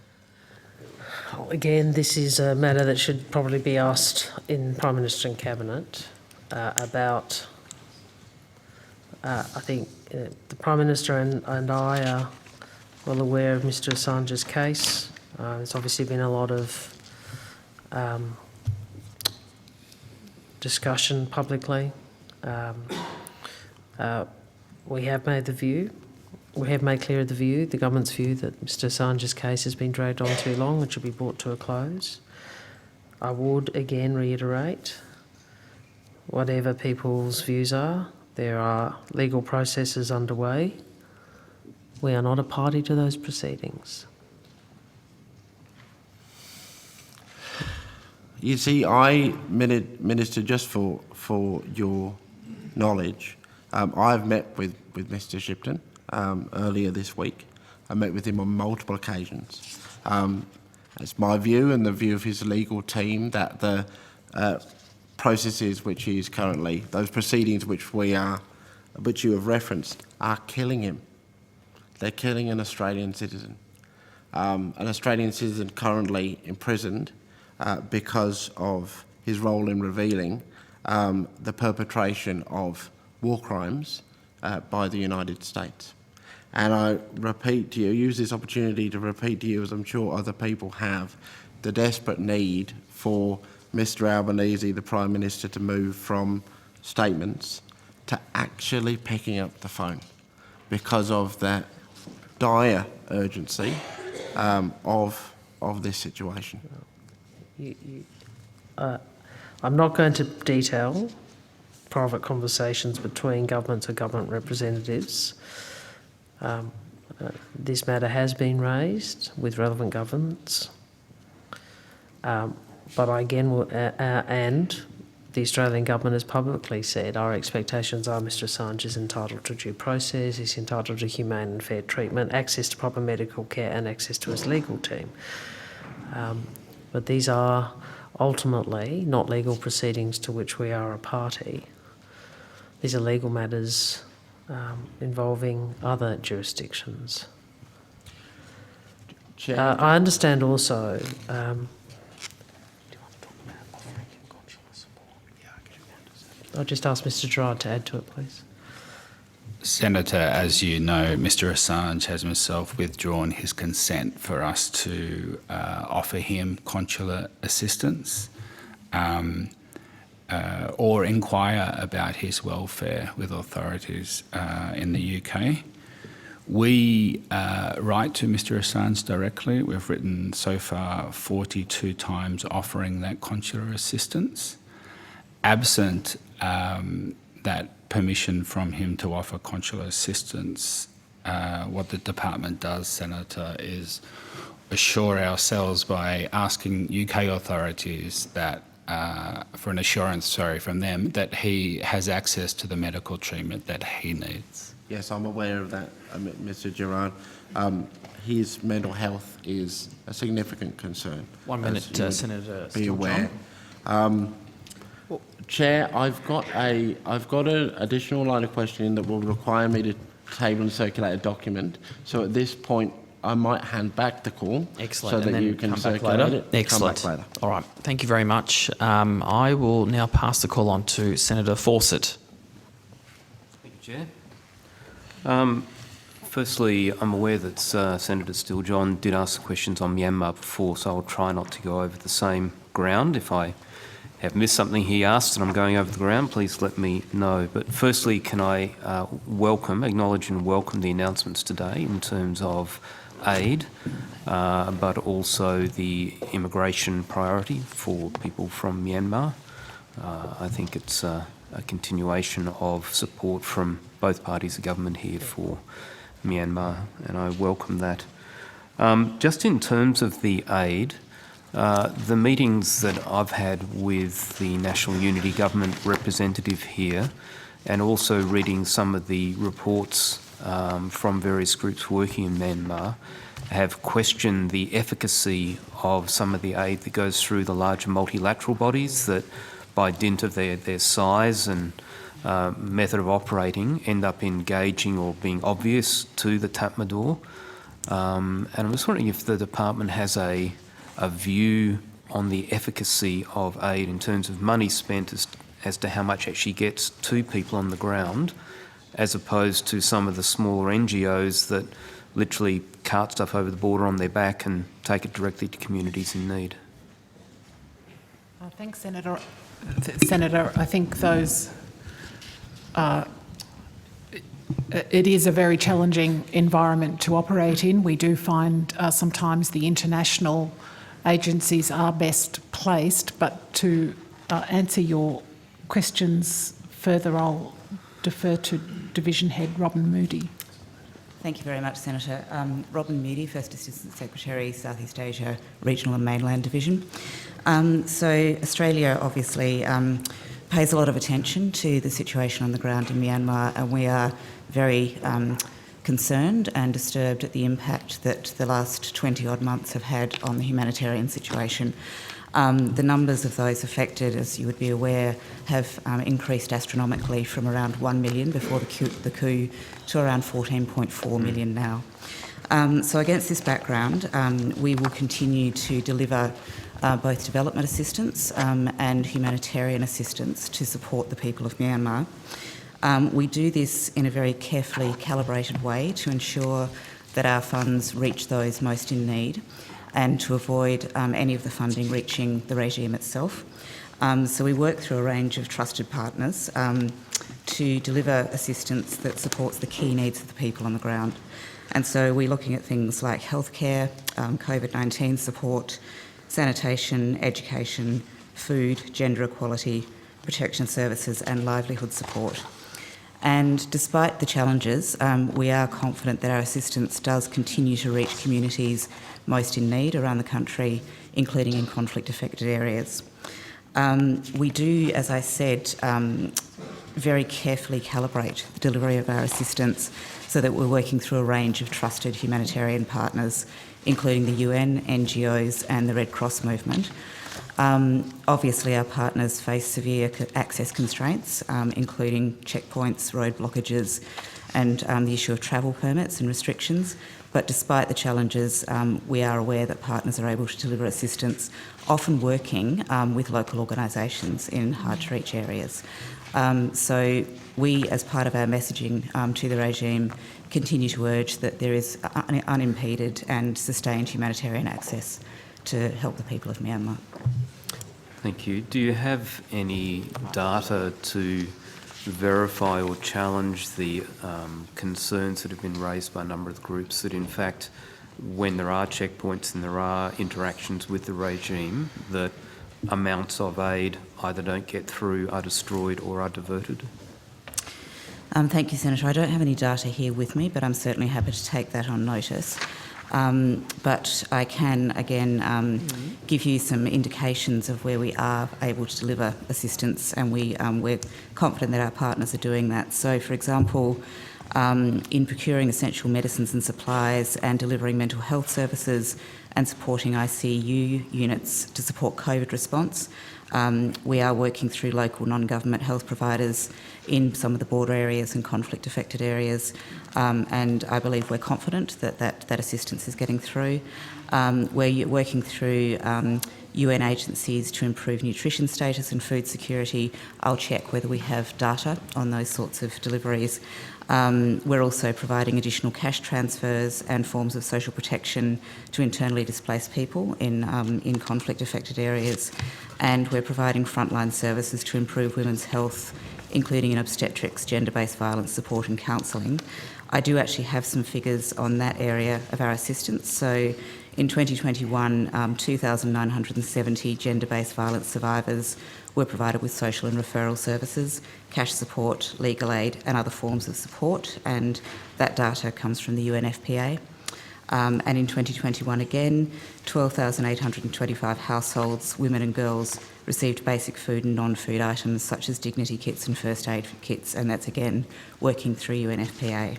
Again, this is a matter that should probably be asked in Prime Minister and Cabinet about. I think the Prime Minister and I are well aware of Mr Assange's case. There's obviously been a lot of discussion publicly. We have made clear the government's view that Mr Assange's case has been dragged on too long and should be brought to a close. I would again reiterate, whatever people's views are, there are legal processes underway. We are not a party to those proceedings. You see, Minister, just for your knowledge, I've met with Mr Shipton earlier this week. I met with him on multiple occasions. It's my view and the view of his legal team that the processes which he is currently, those proceedings which you have referenced, are killing him. They're killing an Australian citizen. An Australian citizen currently imprisoned because of his role in revealing the perpetration of war crimes by the United States. And I repeat to you, use this opportunity to repeat to you, as I'm sure other people have, the desperate need for Mr Albanese, the Prime Minister, to move from statements to actually picking up the phone because of that dire urgency of this situation. I'm not going to detail private conversations between governments or government representatives. This matter has been raised with relevant governments, but and the Australian government has publicly said our expectations are Mr Assange is entitled to due process, he's entitled to humane and fair treatment, access to proper medical care and access to his legal team. But these are ultimately not legal proceedings to which we are a party. These are legal matters involving other jurisdictions. I understand also. I'll just ask Mr Gerard to add to it, please. Senator, as you know, Mr Assange has himself withdrawn his consent for us to offer him consular assistance or inquire about his welfare with authorities in the UK. We write to Mr Assange directly. We've written so far 42 times offering that consular assistance. Absent that permission from him to offer consular assistance, what the department does, Senator, is assure ourselves by asking UK authorities that for an assurance, from them that he has access to the medical treatment that he needs. Yes, I'm aware of that, Mr Gerard. His mental health is a significant concern. 1 minute, Senator. Be aware. Chair, I've got an additional line of questioning that will require me to table and circulate a document. So at this point, I might hand back the call. Excellent. So that you can circulate it. Excellent. Come back later. All right. Thank you very much. I will now pass the call on to Senator Fawcett. Thank you, Chair. Firstly, I'm aware that Senator Steele-John did ask questions on Myanmar before, so I'll try not to go over the same ground. If I have missed something he asked and I'm going over the ground, please let me know. But firstly, can I acknowledge and welcome the announcements today in terms of aid, but also the immigration priority for people from Myanmar. I think it's a continuation of support from both parties of government here for Myanmar, and I welcome that. Just in terms of the aid, the meetings that I've had with the National Unity Government representative here, and also reading some of the reports from various groups working in Myanmar, have questioned the efficacy of some of the aid that goes through the larger multilateral bodies that, by dint of their size and method of operating, end up engaging or being obvious to the Tatmadaw. And I'm just wondering if the department has a view on the efficacy of aid in terms of money spent as to how much actually gets to people on the ground, as opposed to some of the smaller NGOs that literally cart stuff over the border on their back and take it directly to communities in need. Thanks, Senator. Senator, I think those... it is a very challenging environment to operate in. We do find sometimes the international agencies are best placed, but to answer your questions further, I'll defer to Division Head Robin Moody. Thank you very much, Senator. Robin Moody, First Assistant Secretary, Southeast Asia Regional and Mainland Division. So Australia obviously pays a lot of attention to the situation on the ground in Myanmar, and we are very concerned and disturbed at the impact that the last 20-odd months have had on the humanitarian situation. The numbers of those affected, as you would be aware, have increased astronomically from around 1 million before the coup to around 14.4 million now. So against this background, we will continue to deliver both development assistance and humanitarian assistance to support the people of Myanmar. We do this in a very carefully calibrated way to ensure that our funds reach those most in need and to avoid any of the funding reaching the regime itself. So we work through a range of trusted partners to deliver assistance that supports the key needs of the people on the ground. And so we're looking at things like healthcare, COVID-19 support, sanitation, education, food, gender equality, protection services and livelihood support. And despite the challenges, we are confident that our assistance does continue to reach communities most in need around the country, including in conflict-affected areas. We do, as I said, very carefully calibrate the delivery of our assistance so that we're working through a range of trusted humanitarian partners, including the UN, NGOs and the Red Cross movement. Obviously, our partners face severe access constraints, including checkpoints, road blockages, and the issue of travel permits and restrictions. But despite the challenges, we are aware that partners are able to deliver assistance, often working with local organisations in hard-to-reach areas. So we, as part of our messaging to the regime, continue to urge that there is unimpeded and sustained humanitarian access to help the people of Myanmar. Thank you. Do you have any data to verify or challenge the concerns that have been raised by a number of the groups that, in fact, when there are checkpoints and there are interactions with the regime, that amounts of aid either don't get through, are destroyed or are diverted? Thank you, Senator. I don't have any data here with me, but I'm certainly happy to take that on notice. But I can, again, give you some indications of where we are able to deliver assistance, and we're confident that our partners are doing that. So, for example, in procuring essential medicines and supplies and delivering mental health services and supporting ICU units to support COVID response, we are working through local non-government health providers in some of the border areas and conflict-affected areas, and I believe we're confident that that assistance is getting through. We're working through UN agencies to improve nutrition status and food security. I'll check whether we have data on those sorts of deliveries. We're also providing additional cash transfers and forms of social protection to internally displaced people in conflict-affected areas. And we're providing frontline services to improve women's health, including in obstetrics, gender-based violence support and counselling. I do actually have some figures on that area of our assistance. So in 2021, 2,970 gender-based violence survivors were provided with social and referral services, cash support, legal aid and other forms of support, and that data comes from the UNFPA. And in 2021 again, 12,825 households, women and girls, received basic food and non-food items such as dignity kits and first aid kits, and that's again working through UNFPA.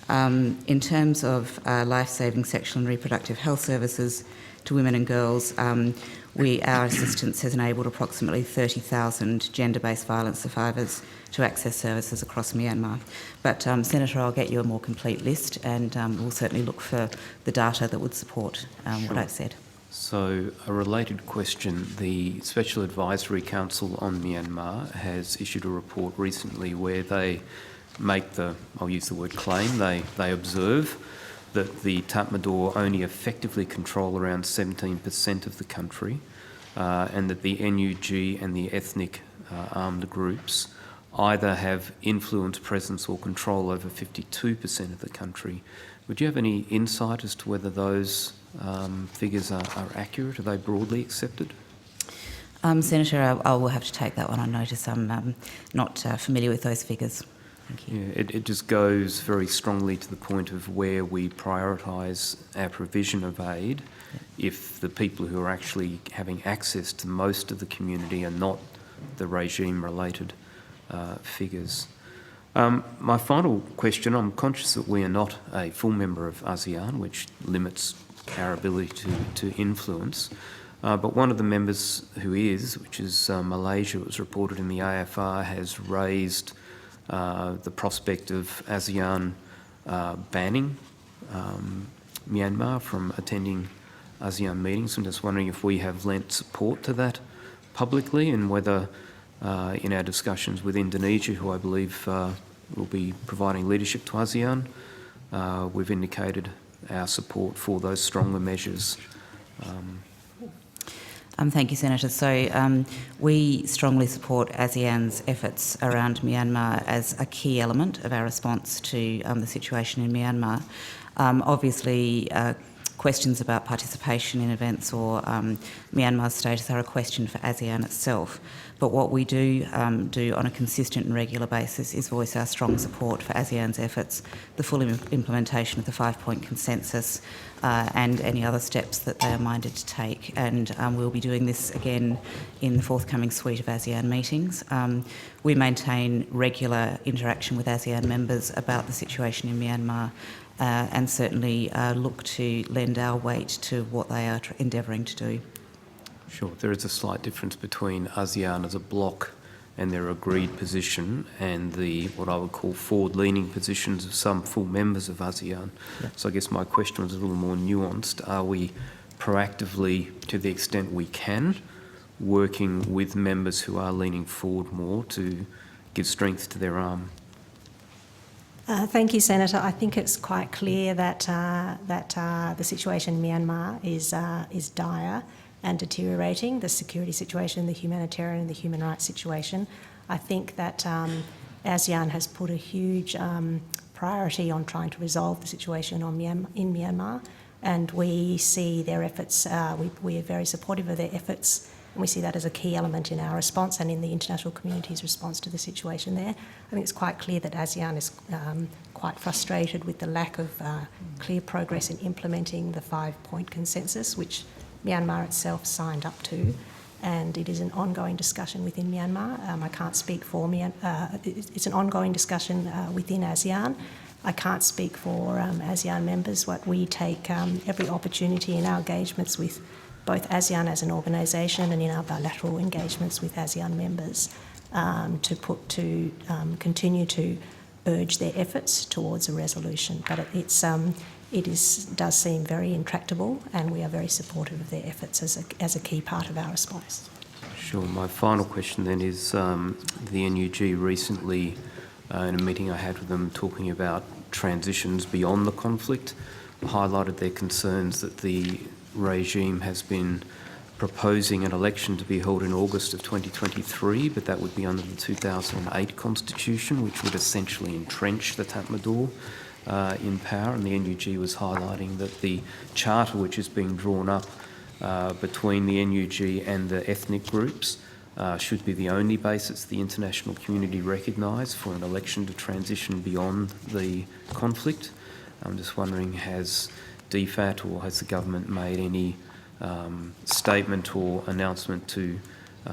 In terms of life-saving sexual and reproductive health services to women and girls, our assistance has enabled approximately 30,000 gender-based violence survivors to access services across Myanmar. But Senator, I'll get you a more complete list, and we'll certainly look for the data that would support what I've said. So, a related question. The Special Advisory Council on Myanmar has issued a report recently where they make I'll use the word claim, they observe that the Tatmadaw only effectively control around 17% of the country, and that the NUG and the ethnic armed groups either have influence, presence or control over 52% of the country. Would you have any insight as to whether those figures are accurate? Are they broadly accepted? Senator, I will have to take that one on notice. I'm not familiar with those figures. Thank you. Yeah, it just goes very strongly to the point of where we prioritise our provision of aid if the people who are actually having access to most of the community are not the regime-related figures. My final question, I'm conscious that we are not a full member of ASEAN, which limits our ability to influence, but one of the members who is, which is Malaysia, it was reported in the AFR, has raised the prospect of ASEAN banning Myanmar from attending ASEAN meetings. I'm just wondering if we have lent support to that publicly, and whether in our discussions with Indonesia, who I believe will be providing leadership to ASEAN, we've indicated our support for those stronger measures. Thank you, Senator. So we strongly support ASEAN's efforts around Myanmar as a key element of our response to the situation in Myanmar. Obviously, questions about participation in events or Myanmar's status are a question for ASEAN itself. But what we do on a consistent and regular basis is voice our strong support for ASEAN's efforts, the full implementation of the 5-point consensus, and any other steps that they are minded to take. And we'll be doing this again in the forthcoming suite of ASEAN meetings. We maintain regular interaction with ASEAN members about the situation in Myanmar, and certainly look to lend our weight to what they are endeavouring to do. Sure. There is a slight difference between ASEAN as a bloc and their agreed position and the what I would call forward-leaning positions of some full members of ASEAN. Yeah. So I guess my question was a little more nuanced. Are we proactively, to the extent we can, working with members who are leaning forward more to give strength to their arm? Thank you, Senator. I think it's quite clear that the situation in Myanmar is dire and deteriorating, the security situation, the humanitarian and the human rights situation. I think that ASEAN has put a huge priority on trying to resolve the situation in Myanmar, and we see their efforts, we are very supportive of their efforts, and we see that as a key element in our response and in the international community's response to the situation there. I think it's quite clear that ASEAN is quite frustrated with the lack of clear progress in implementing the 5-point consensus, which Myanmar itself signed up to, and it is an ongoing discussion within Myanmar. I can't speak for Myanmar. It's an ongoing discussion within ASEAN. I can't speak for ASEAN members, but we take every opportunity in our engagements with both ASEAN as an organisation and in our bilateral engagements with ASEAN members to continue to urge their efforts towards a resolution. But it does seem very intractable, and we are very supportive of their efforts as a key part of our response. Sure. My final question then is the NUG recently, in a meeting I had with them talking about transitions beyond the conflict, highlighted their concerns that the regime has been proposing an election to be held in August of 2023, but that would be under the 2008 constitution, which would essentially entrench the Tatmadaw in power, and the NUG was highlighting that the charter which is being drawn up between the NUG and the ethnic groups should be the only basis the international community recognise for an election to transition beyond the conflict. I'm just wondering, has DFAT or has the government made any statement or announcement to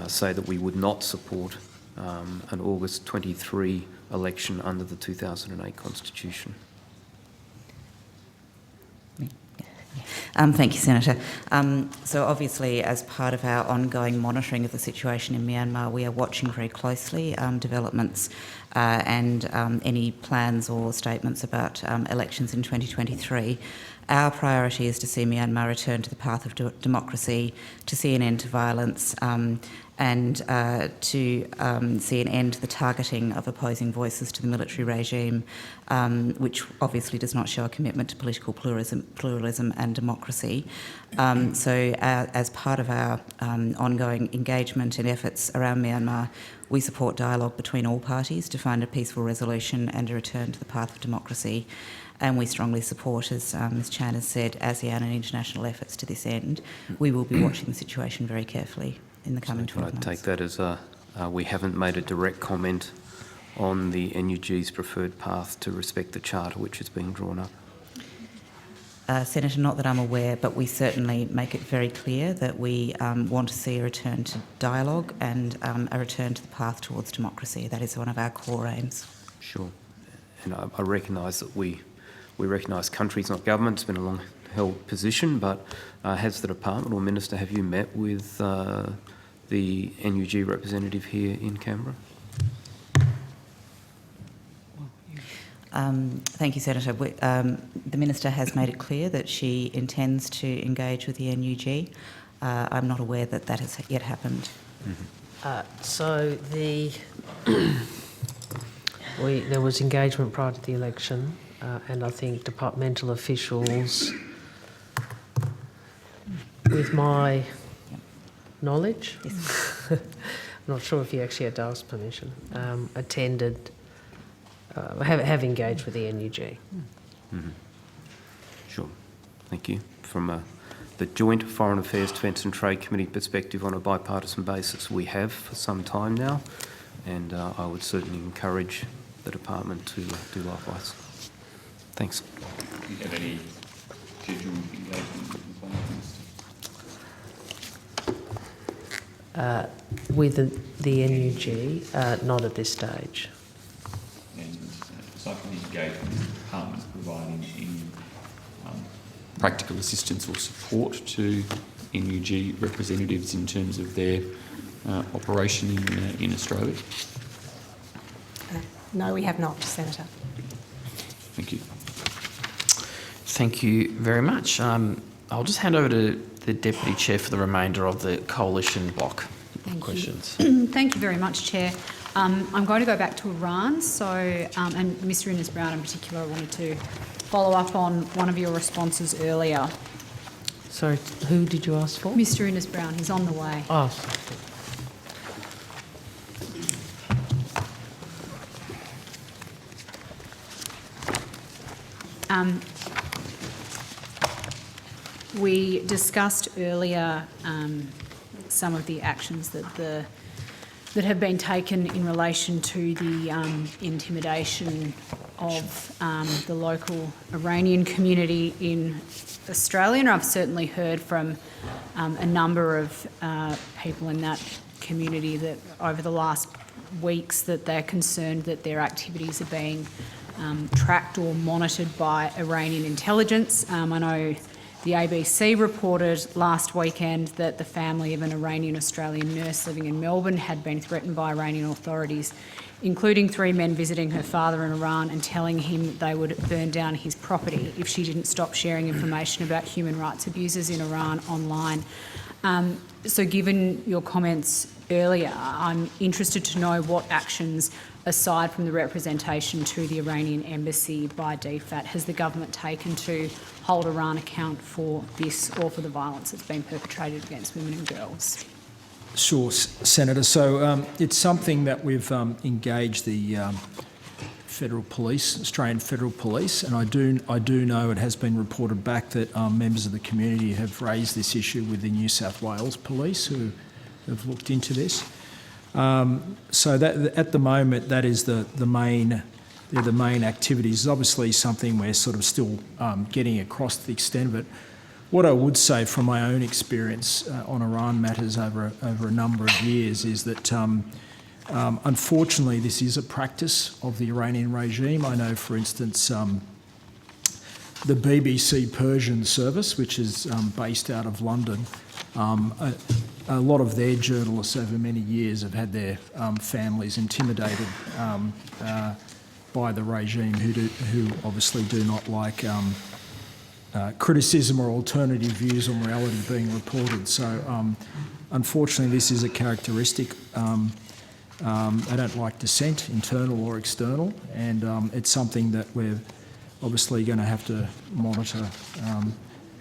say that we would not support an August 23 election under the 2008 constitution? Thank you, Senator. So obviously, as part of our ongoing monitoring of the situation in Myanmar, we are watching very closely developments and any plans or statements about elections in 2023. Our priority is to see Myanmar return to the path of democracy, to see an end to violence, and to see an end to the targeting of opposing voices to the military regime, which obviously does not show a commitment to political pluralism and democracy. So as part of our ongoing engagement and efforts around Myanmar, we support dialogue between all parties to find a peaceful resolution and a return to the path of democracy. And we strongly support, as Ms Chan has said, ASEAN and international efforts to this end. We will be watching the situation very carefully in the coming 12 months. I take that as we haven't made a direct comment on the NUG's preferred path to respect the Charter which is being drawn up? Senator, not that I'm aware, but we certainly make it very clear that we want to see a return to dialogue and a return to the path towards democracy. That is one of our core aims. Sure. And I recognise that we recognise countries, not government. It's been a long-held position, but has the department or minister, have you met with the NUG representative here in Canberra? Thank you, Senator. The Minister has made it clear that she intends to engage with the NUG. I'm not aware that that has yet happened. So there was engagement prior to the election, and I think departmental officials, with my knowledge, I'm not sure if you actually had to ask permission, have engaged with the NUG. Sure. Thank you. From the Joint Foreign Affairs, Defence and Trade Committee perspective, on a bipartisan basis, we have for some time now, and I would certainly encourage the department to do likewise. Thanks. Do you have any scheduled engagement with the Foreign Minister? With the NUG, not at this stage. And aside from the engagement with the department providing any practical assistance or support to NUG representatives in terms of their operation in Australia? No, we have not, Senator. Thank you. Thank you very much. I'll just hand over to the Deputy Chair for the remainder of the coalition block questions. Thank you very much, Chair. I'm going to go back to Iran. And Mr Innes-Brown in particular, I wanted to follow up on one of your responses earlier. Sorry, who did you ask for? Mr Innes-Brown, he's on the way. Oh. We discussed earlier some of the actions that have been taken in relation to the intimidation of the local Iranian community in Australia, and I've certainly heard from a number of people in that community that over the last weeks that they're concerned that their activities are being tracked or monitored by Iranian intelligence. I know the ABC reported last weekend that the family of an Iranian-Australian nurse living in Melbourne had been threatened by Iranian authorities, including 3 men visiting her father in Iran and telling him they would burn down his property if she didn't stop sharing information about human rights abuses in Iran online. So given your comments earlier, I'm interested to know what actions, aside from the representation to the Iranian embassy by DFAT, has the government taken to hold Iran account for this or for the violence that's been perpetrated against women and girls? Sure, Senator. So it's something that we've engaged the Federal Police, Australian Federal Police, and I do know it has been reported back that members of the community have raised this issue with the New South Wales Police, who have looked into this. So that at the moment, that is the main activities. It's obviously something we're sort of still getting across the extent of it. What I would say from my own experience on Iran matters over a number of years is that unfortunately this is a practice of the Iranian regime. I know, for instance, the BBC Persian service, which is based out of London. A lot of their journalists over many years have had their families intimidated by the regime, who obviously do not like criticism or alternative views on reality being reported. So unfortunately, this is a characteristic. They don't like dissent, internal or external, and it's something that we're obviously going to have to monitor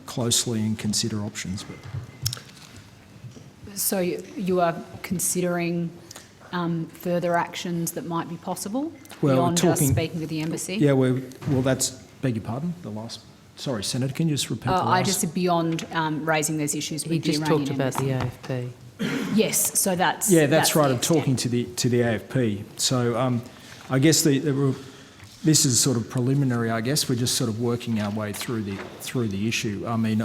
closely and consider options. So you are considering further actions that might be possible beyond just speaking with the embassy? Yeah, well, that's, beg your pardon, the last... Sorry, Senator, can you just repeat the last... I just said beyond raising those issues with the Iranian embassy. He just talked about the AFP. Yes, so that's... Yeah, that's right, I'm talking to the AFP. So I guess this is sort of preliminary, I guess. We're just sort of working our way through the issue. I mean,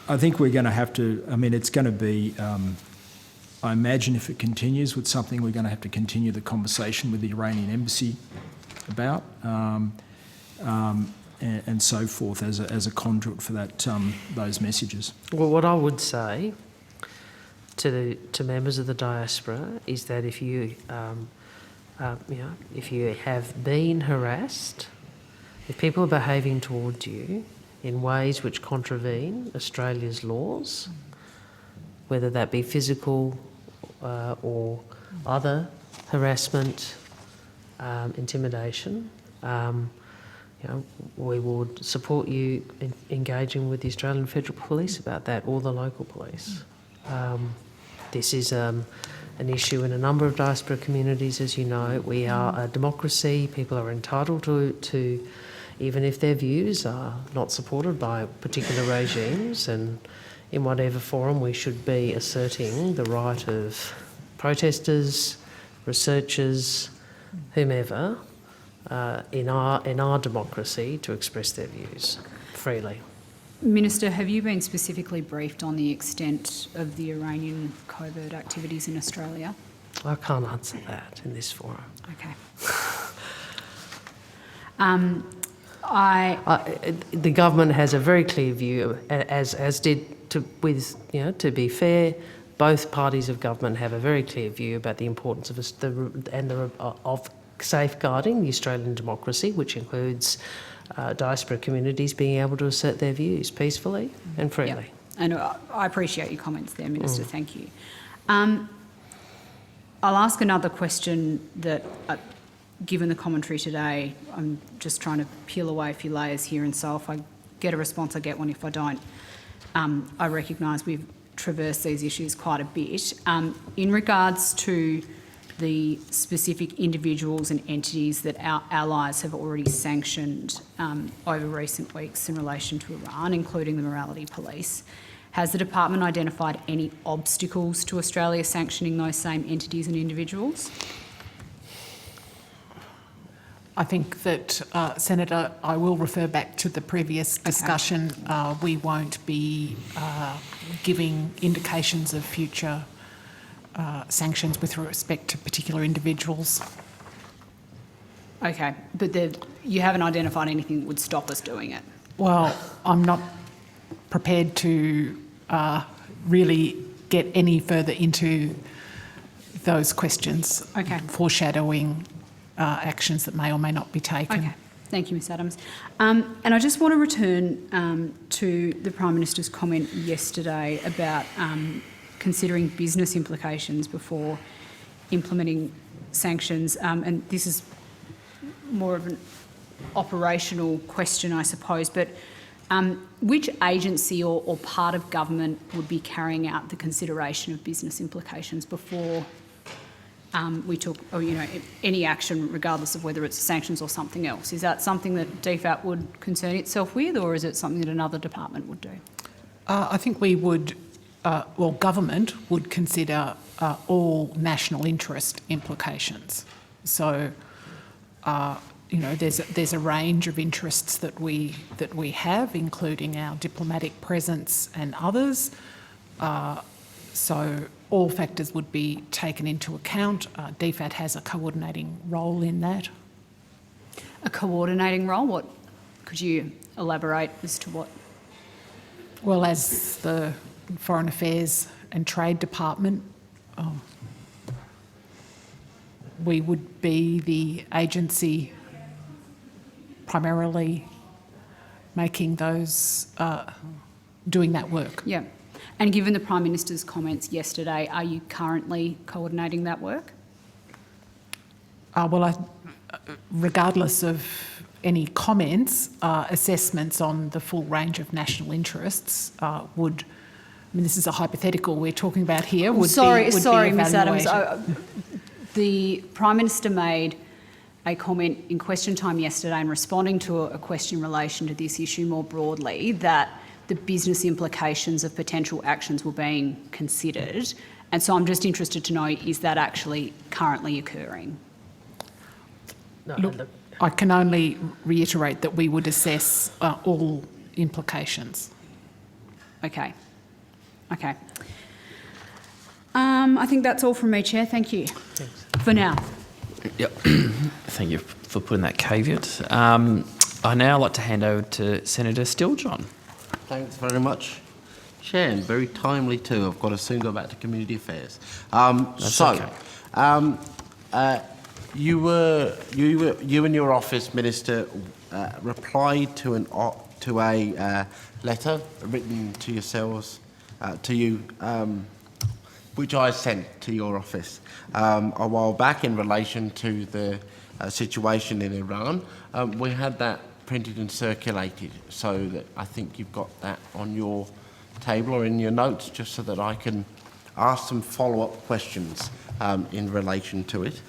I think we're going to have to... I mean, it's going to be... I imagine if it continues with something, we're going to have to continue the conversation with the Iranian embassy about, and so forth as a conduit for that those messages. Well, what I would say to members of the diaspora is that if you if you have been harassed, if people are behaving towards you in ways which contravene Australia's laws, whether that be physical or other harassment, intimidation, we would support you in engaging with the Australian Federal Police about that, or the local police. This is an issue in a number of diaspora communities, as you know. We are a democracy. People are entitled to even if their views are not supported by particular regimes, and in whatever forum we should be asserting the right of protesters, researchers, whomever, in our democracy to express their views freely. Minister, have you been specifically briefed on the extent of the Iranian covert activities in Australia? I can't answer that in this forum. Okay. The government has a very clear view, as did, to be fair, both parties of government have a very clear view about the importance of safeguarding the Australian democracy, which includes diaspora communities being able to assert their views peacefully and freely. Yep. And I appreciate your comments there, Minister. Thank you. I'll ask another question that, given the commentary today, I'm just trying to peel away a few layers here, and so if I get a response, I get one. If I don't, I recognise we've traversed these issues quite a bit. In regards to the specific individuals and entities that our allies have already sanctioned over recent weeks in relation to Iran, including the Morality Police, has the department identified any obstacles to Australia sanctioning those same entities and individuals? I think that, Senator, I will refer back to the previous discussion. Okay. We won't be giving indications of future sanctions with respect to particular individuals. Okay, but you haven't identified anything that would stop us doing it? Well, I'm not prepared to really get any further into those questions, okay, foreshadowing actions that may or may not be taken. Okay, thank you, Ms Adams. And I just want to return to the Prime Minister's comment yesterday about considering business implications before implementing sanctions. And this is more of an operational question, I suppose, but which agency or part of government would be carrying out the consideration of business implications before we took any action, regardless of whether it's sanctions or something else? Is that something that DFAT would concern itself with, or is it something that another department would do? I think we would, government would consider all national interest implications. So, there's a range of interests that we have, including our diplomatic presence and others. So all factors would be taken into account. DFAT has a coordinating role in that. A coordinating role? What Could you elaborate as to what? Well, as the Foreign Affairs and Trade Department, we would be the agency primarily making those, doing that work. Yeah. And given the Prime Minister's comments yesterday, are you currently coordinating that work? Regardless of any comments, assessments on the full range of national interests would, I mean, this is a hypothetical we're talking about here, would Sorry, be Ms Adams. evaluated. The Prime Minister made a comment in question time yesterday in responding to a question in relation to this issue more broadly, that the business implications of potential actions were being considered. And so I'm just interested to know, is that actually currently occurring? Look, I can only reiterate that we would assess all implications. Okay. Okay. I think that's all from me, Chair. Thank you. Thanks. For now. Yep. Thank you for putting that caveat. I now like to hand over to Senator Stiljohn. Thanks very much, Chair, and very timely too. I've got to soon go back to Community Affairs. You and your office, Minister, replied to a letter written to yourselves, which I sent to your office a while back in relation to the situation in Iran. We had that printed and circulated, so that I think you've got that on your table or in your notes, just so that I can ask some follow-up questions in relation to it.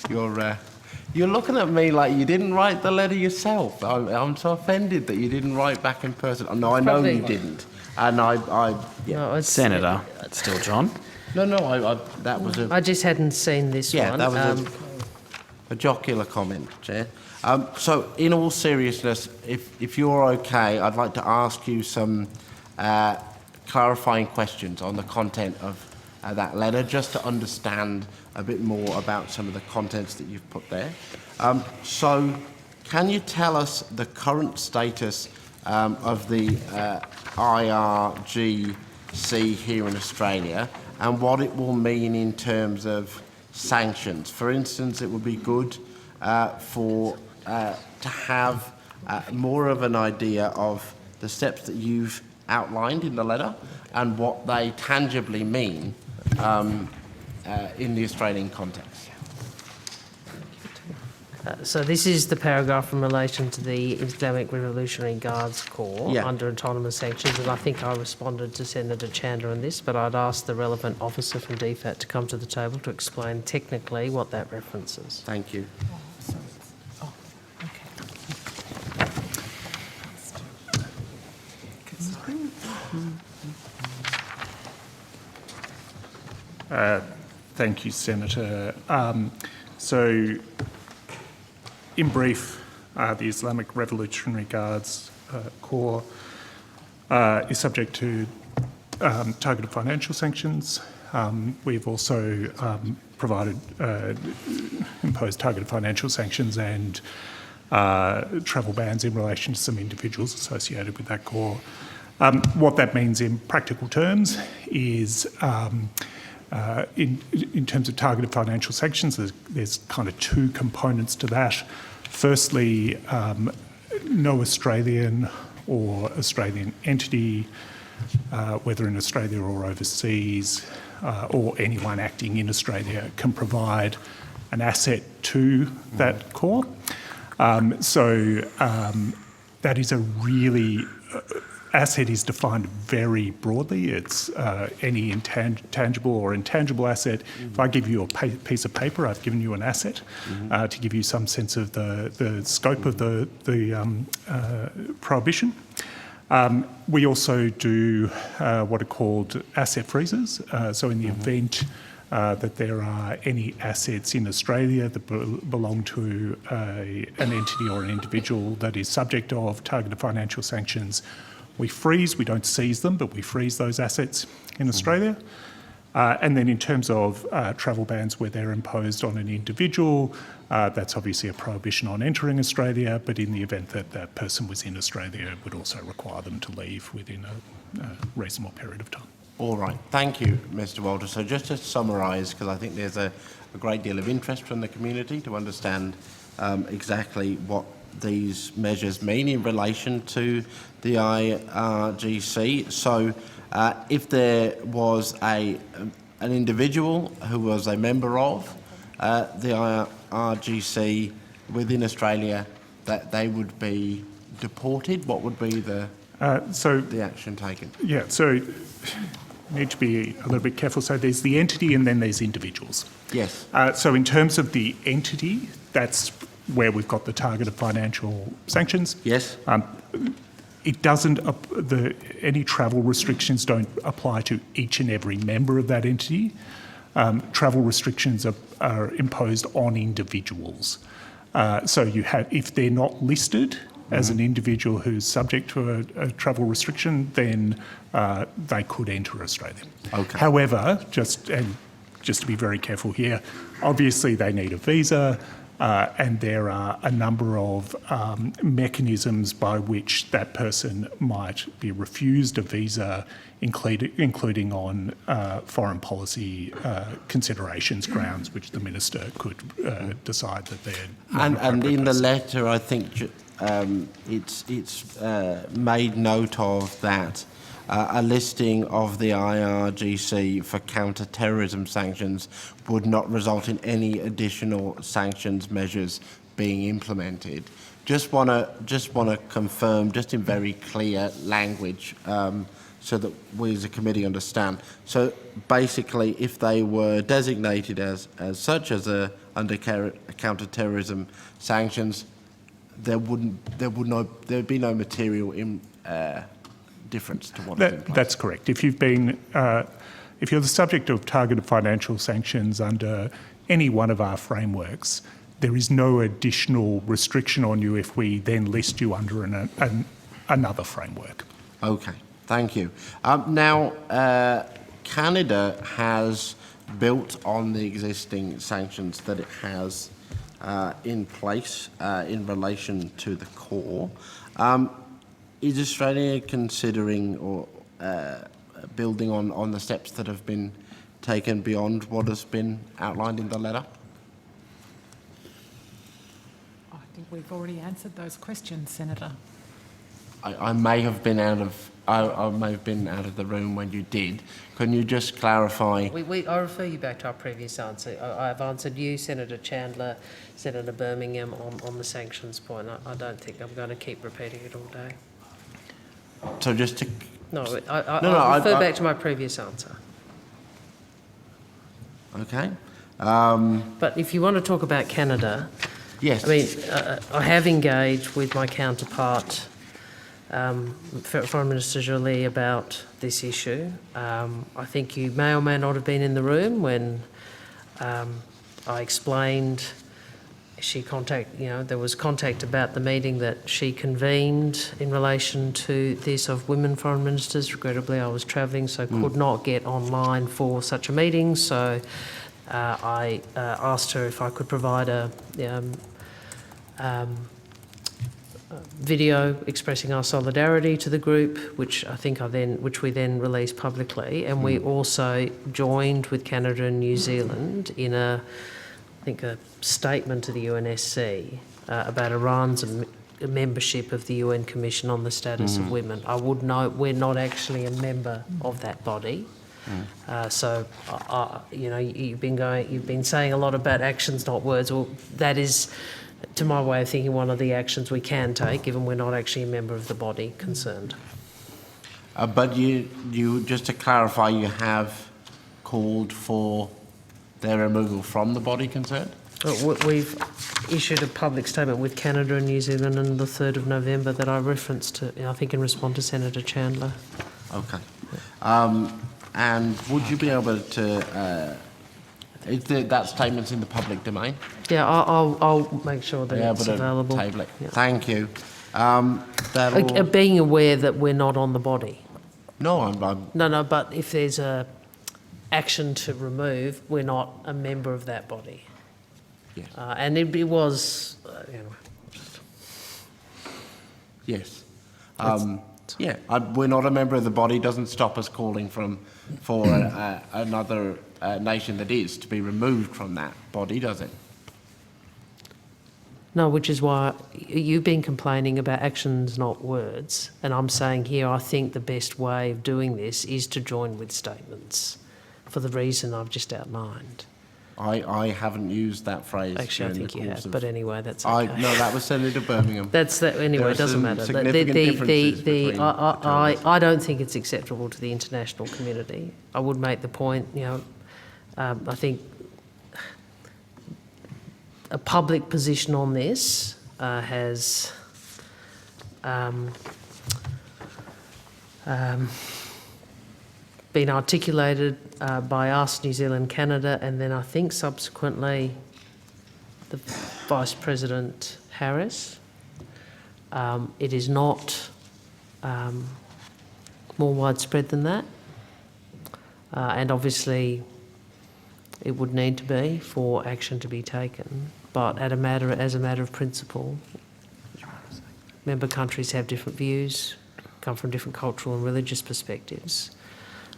You're looking at me like you didn't write the letter yourself. I'm so offended that you didn't write back in person. No, I know you didn't. And yeah. No, Senator Stiljohn. No, that was a... I just hadn't seen this one. Yeah, that was a jocular comment, Chair. So, in all seriousness, if you're okay, I'd like to ask you some clarifying questions on the content of that letter, just to understand a bit more about some of the contents that you've put there. So, can you tell us the current status of the IRGC here in Australia, and what it will mean in terms of sanctions? For instance, it would be good to have more of an idea of the steps that you've outlined in the letter and what they tangibly mean in the Australian context. So this is the paragraph in relation to the Islamic Revolutionary Guards Corps under autonomous sanctions, and I think I responded to Senator Chandler on this, but I'd ask the relevant officer from DFAT to come to the table to explain technically what that references. Thank you. Thank you, Senator. So, in brief, the Islamic Revolutionary Guards Corps is subject to targeted financial sanctions. We've also imposed targeted financial sanctions and travel bans in relation to some individuals associated with that corps. What that means in practical terms is in terms of targeted financial sanctions, there's kind of two components to that. Firstly, no Australian or Australian entity, whether in Australia or overseas, or anyone acting in Australia, can provide an asset to that corps. That is a really... asset is defined very broadly. It's any tangible or intangible asset. If I give you a piece of paper, I've given you an asset to give you some sense of the scope of the prohibition. We also do what are called asset freezes. So in the event that there are any assets in Australia that belong to an entity or an individual that is subject of targeted financial sanctions, we freeze. We don't seize them, but we freeze those assets in Australia. And then in terms of travel bans where they're imposed on an individual, that's obviously a prohibition on entering Australia, but in the event that that person was in Australia, it would also require them to leave within a reasonable period of time. All right. Thank you, Mr. Walter. So just to summarise, because I think there's a great deal of interest from the community to understand exactly what these measures mean in relation to the IRGC. So if there was an individual who was a member of the IRGC within Australia, that they would be deported, what would be the action taken? Yeah, so need to be a little bit careful. So there's the entity and then there's individuals. Yes. So in terms of the entity, that's where we've got the targeted financial sanctions. Yes. It doesn't, any travel restrictions don't apply to each and every member of that entity. Travel restrictions are imposed on individuals. So you have, if they're not listed as an individual who's subject to a travel restriction, then they could enter Australia. Okay. However, just to be very careful here, obviously they need a visa, and there are a number of mechanisms by which that person might be refused a visa, including on foreign policy considerations grounds, which the minister could decide that they're not And in the letter, I think it's made note of that a listing of the IRGC for counter-terrorism sanctions would not result in any additional sanctions measures being implemented. Just want to confirm, just in very clear language, so that we as a committee understand. So basically, if they were designated as such as under counter-terrorism sanctions, there'd be no material difference to what is in place. That's correct. If you've been, if you're the subject of targeted financial sanctions under any one of our frameworks, there is no additional restriction on you if we then list you under another framework. Okay, thank you. Now, Canada has built on the existing sanctions that it has in place in relation to the core. Is Australia considering or building on the steps that have been taken beyond what has been outlined in the letter? I think we've already answered those questions, Senator. I may have been out of the room when you did. Can you just clarify? I refer you back to our previous answer. I've answered you, Senator Chandler, Senator Birmingham on the sanctions point. I don't think I'm going to keep repeating it all day. So just to... I refer back to my previous answer. Okay. But if you want to talk about Canada, yes. I mean, I have engaged with my counterpart, Foreign Minister Joly, about this issue. I think you may or may not have been in the room when I explained. There was contact about the meeting that she convened in relation to this of women foreign ministers. Regrettably, I was travelling, so could not get online for such a meeting. So I asked her if I could provide a video expressing our solidarity to the group, which we then released publicly, and we also joined with Canada and New Zealand in a statement to the UNSC about Iran's membership of the UN Commission on the Status of Women. I would note we're not actually a member of that body. You've been saying a lot about actions, not words. Well, that is, to my way of thinking, one of the actions we can take, given we're not actually a member of the body concerned. But you just to clarify, you have called for their removal from the body concerned? We've issued a public statement with Canada and New Zealand on the 3rd of November that I referenced to, I think in response to Senator Chandler. Okay. And would you be able to... that statement's in the public domain? Yeah, I'll make sure that it's available. Table it. Yeah. Thank you. Being aware that we're not on the body. No, I'm... No, but if there's action to remove, we're not a member of that body. Yes. And it was, Yes. We're not a member of the body, doesn't stop us calling for another nation that is to be removed from that body, does it? No, which is why you've been complaining about actions, not words. And I'm saying here, I think the best way of doing this is to join with statements for the reason I've just outlined. I haven't used that phrase. Actually, I during think the you course have, of- but anyway, that's okay. No, that was Senator Birmingham. Anyway, it doesn't matter. Significant differences between I don't think it's acceptable to the international community. I would make the point, I think a public position on this has been articulated by us, New Zealand, Canada, and then I think subsequently the Vice President Harris. It is not more widespread than that, and obviously it would need to be for action to be taken. But as a matter of principle, member countries have different views, come from different cultural and religious perspectives.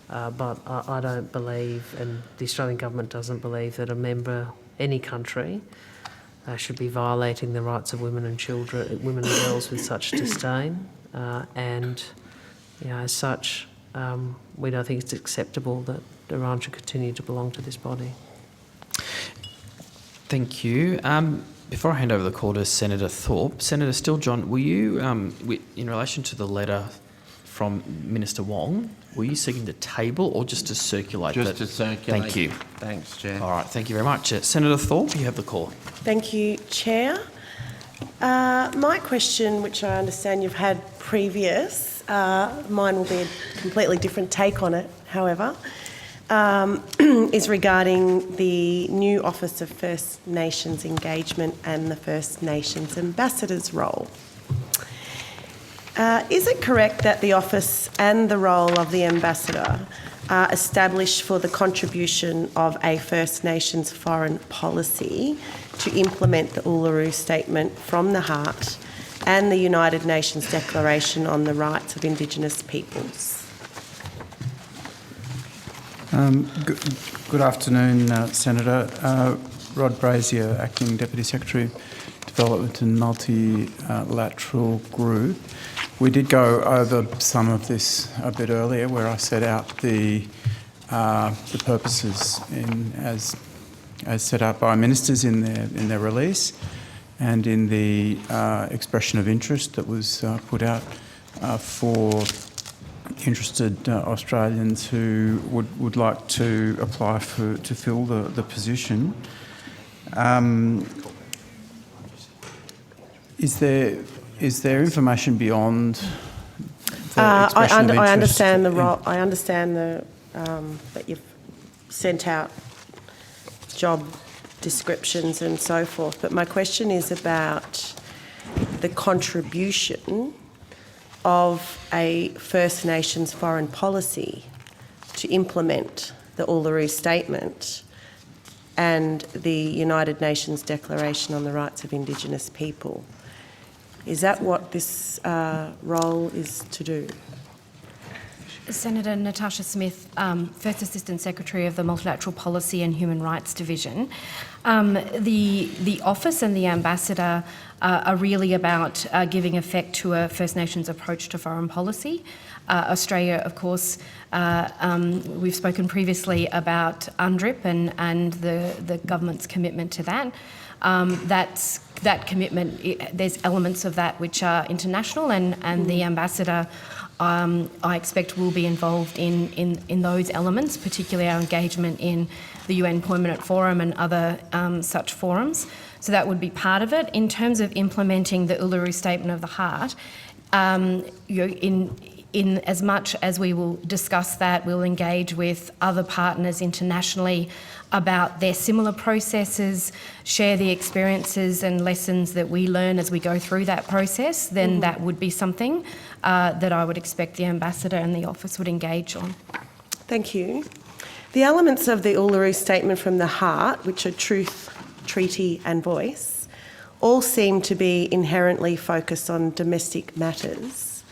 But I don't believe, and the Australian government doesn't believe, that a member, any country, should be violating the rights of women and children, women and girls with such disdain. And as such, we don't think it's acceptable that Iran should continue to belong to this body. Thank you. Before I hand over the call to Senator Thorpe, Senator Steele-John, were you, in relation to the letter from Minister Wong, were you seeking to table or just to circulate? Just to circulate. Thank you. Thanks, Chair. All right, thank you very much. Senator Thorpe, you have the call. Thank you, Chair. My question, which I understand you've had previous, mine will be a completely different take on it, however, is regarding the new Office of First Nations Engagement and the First Nations Ambassador's role. Is it correct that the office and the role of the ambassador are established for the contribution of a First Nations foreign policy to implement the Uluru Statement from the Heart and the United Nations Declaration on the Rights of Indigenous Peoples? Good afternoon, Senator. Rod Brazier, Acting Deputy Secretary, Development and Multilateral Group. We did go over some of this a bit earlier, where I set out the purposes as set out by ministers in their release, and in the expression of interest that was put out for interested Australians who would like to apply to fill the position. Is there information beyond the expression of interest? I understand the role. I understand that you've sent out job descriptions and so forth. But my question is about the contribution of a First Nations foreign policy to implement the Uluru Statement and the United Nations Declaration on the Rights of Indigenous People. Is that what this role is to do? Senator Natasha Smith, First Assistant Secretary of the Multilateral Policy and Human Rights Division. The office and the ambassador are really about giving effect to a First Nations approach to foreign policy. Australia, of course, we've spoken previously about UNDRIP and the government's commitment to that. That commitment, there's elements of that which are international, and the ambassador, I expect, will be involved in those elements, particularly our engagement in the UN Permanent Forum and other such forums. So that would be part of it. In terms of implementing the Uluru Statement of the Heart, in as much as we will discuss that, we'll engage with other partners internationally about their similar processes, share the experiences and lessons that we learn as we go through that process, then that would be something that I would expect the ambassador and the office would engage on. Thank you. The elements of the Uluru Statement from the Heart, which are truth, treaty and voice, all seem to be inherently focused on domestic matters.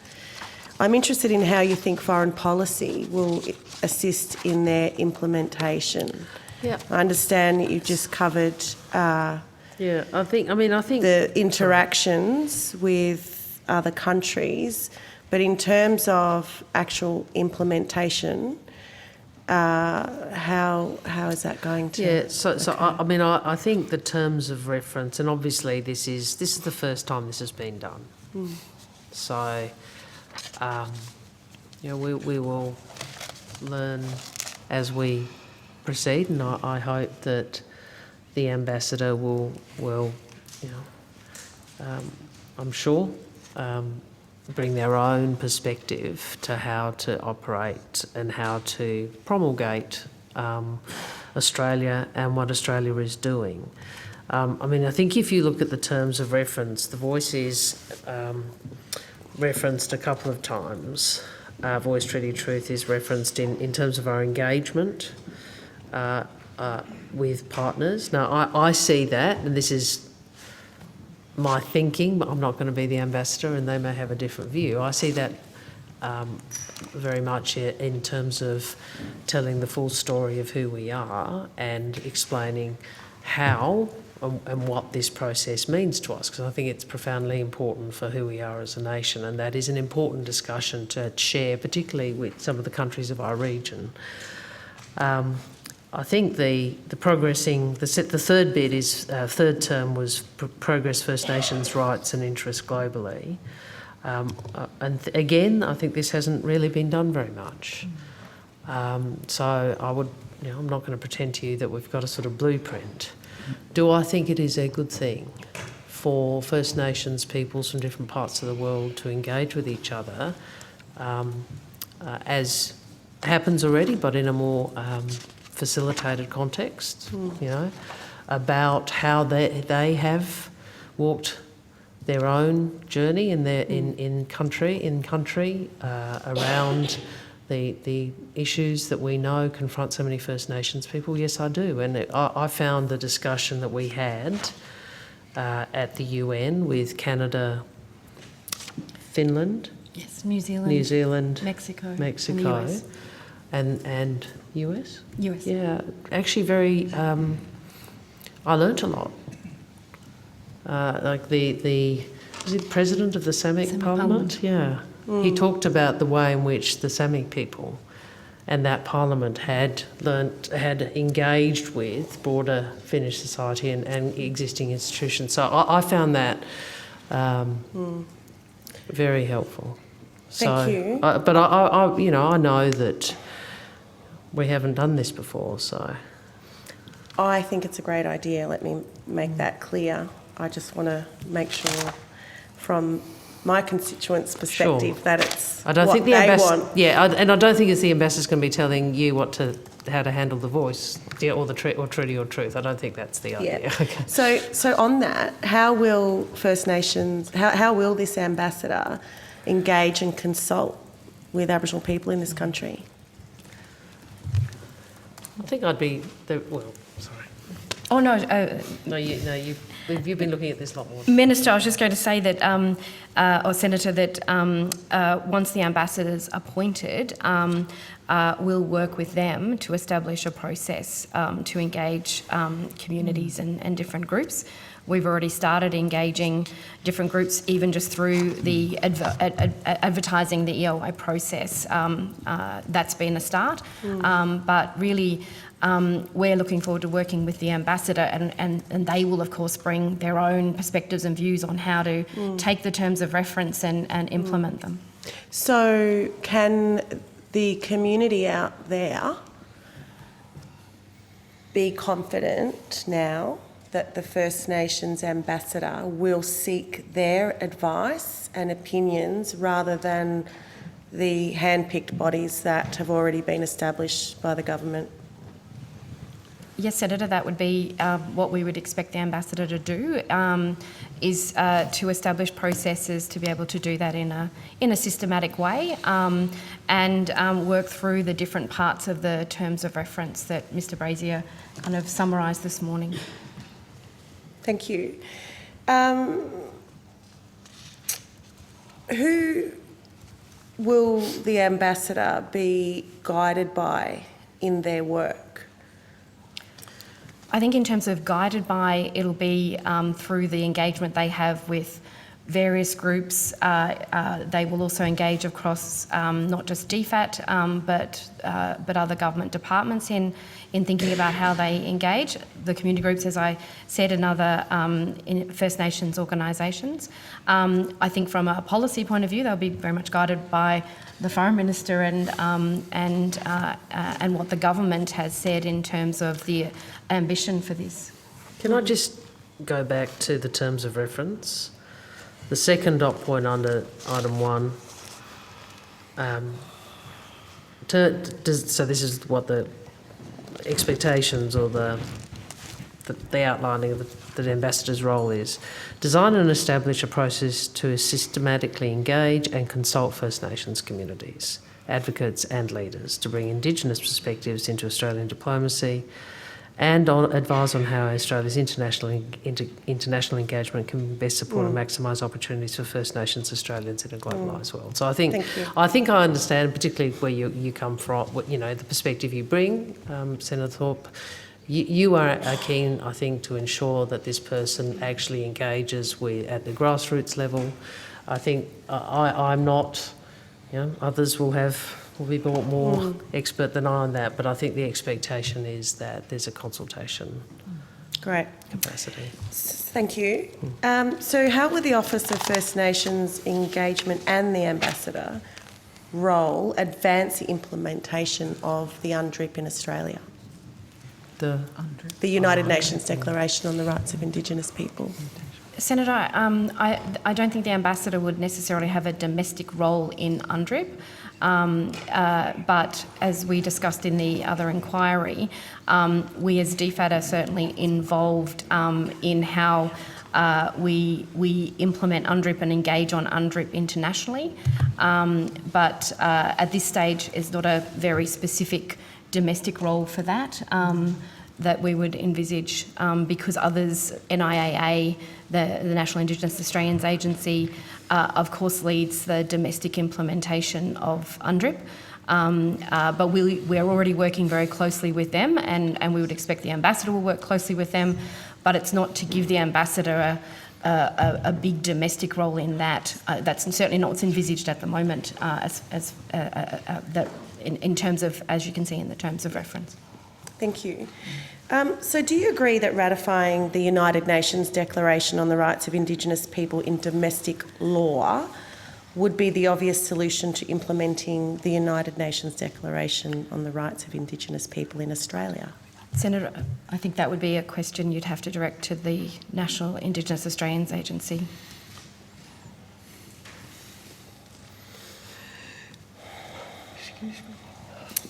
I'm interested in how you think foreign policy will assist in their implementation. Yeah. I understand that you've just covered I think the interactions with other countries, but in terms of actual implementation, how is that going to? Yeah, I think the terms of reference, and obviously this is the first time this has been done. So, we will learn as we proceed, and I hope that the ambassador will I'm sure, bring their own perspective to how to operate and how to promulgate Australia and what Australia is doing. I think if you look at the terms of reference, the voice is referenced a couple of times. Voice, treaty, truth is referenced in terms of our engagement with partners. Now, I see that, and this is my thinking, but I'm not going to be the ambassador and they may have a different view. I see that very much in terms of telling the full story of who we are and explaining how and what this process means to us, because I think it's profoundly important for who we are as a nation, and that is an important discussion to share, particularly with some of the countries of our region. I think the progressing, the third bit is, third term was progress First Nations rights and interests globally. Again, I think this hasn't really been done very much. So I would, I'm not going to pretend to you that we've got a sort of blueprint. Do I think it is a good thing for First Nations peoples from different parts of the world to engage with each other, as happens already, but in a more facilitated context, about how they have walked their own journey in country around the issues that we know confront so many First Nations people? Yes, I do. And I found the discussion that we had at the UN with Canada, Finland, yes, New Zealand, Mexico, and the US. And US? US. Yeah, actually very, I learnt a lot. Like was he the president of the Samick Parliament? Yeah. He talked about the way in which the Samick people and that parliament had engaged with broader Finnish society and existing institutions. So I found that very helpful. Thank you. But I know that we haven't done this before, so. I think it's a great idea. Let me make that clear. I just want to make sure from my constituents' perspective that it's I don't what think the they want. Yeah, and I don't think it's the ambassador's going to be telling you how to handle the voice, or the treaty or truth. I don't think that's the idea. Yeah. Okay. So on that, how will First Nations, how will this ambassador engage and consult with Aboriginal people in this country? I think I'd be sorry. Oh no. You've been looking at this a lot more. Minister, I was just going to say that, or Senator, that once the ambassador's appointed, we'll work with them to establish a process to engage communities and different groups. We've already started engaging different groups, even just through the advertising the EOI process. That's been a start. But really, we're looking forward to working with the ambassador, and they will, of course, bring their own perspectives and views on how to take the terms of reference and implement them. So can the community out there be confident now that the First Nations ambassador will seek their advice and opinions rather than the hand-picked bodies that have already been established by the government? Yes, Senator, that would be what we would expect the ambassador to do, is to establish processes to be able to do that in a systematic way, and work through the different parts of the terms of reference that Mr Brazier kind of summarised this morning. Thank you. Who will the ambassador be guided by in their work? I think in terms of guided by, it'll be through the engagement they have with various groups. They will also engage across not just DFAT, but other government departments in thinking about how they engage. The community groups, as I said, and other First Nations organisations. I think from a policy point of view, they'll be very much guided by the Foreign Minister and what the government has said in terms of the ambition for this. Can I just go back to the terms of reference? The second dot point under item 1. So this is what the expectations or the outlining of the ambassador's role is. Design and establish a process to systematically engage and consult First Nations communities, advocates and leaders to bring Indigenous perspectives into Australian diplomacy, and advise on how Australia's international engagement can best support and maximise opportunities for First Nations Australians in a globalised world. So I think I understand, particularly where you come from, the perspective you bring, Senator Thorpe. You are keen, I think, to ensure that this person actually engages at the grassroots level. I think I'm not. Others will be more expert than I on that, but I think the expectation is that there's a consultation capacity. Thank you. So how will the Office of First Nations Engagement and the Ambassador role advance the implementation of the UNDRIP in Australia? The United Nations Declaration on the Rights of Indigenous People. Senator, I don't think the ambassador would necessarily have a domestic role in UNDRIP, but as we discussed in the other inquiry, we as DFAT are certainly involved in how we implement UNDRIP and engage on UNDRIP internationally, but at this stage is not a very specific domestic role for that. That we would envisage, because others, NIAA, the National Indigenous Australians Agency, of course leads the domestic implementation of UNDRIP, but we're already working very closely with them, and we would expect the ambassador will work closely with them, but it's not to give the ambassador a big domestic role in that. That's certainly not what's envisaged at the moment, in terms of, as you can see in the terms of reference. Thank you. So do you agree that ratifying the United Nations Declaration on the Rights of Indigenous People in domestic law would be the obvious solution to implementing the United Nations Declaration on the Rights of Indigenous People in Australia? Senator, I think that would be a question you'd have to direct to the National Indigenous Australians Agency.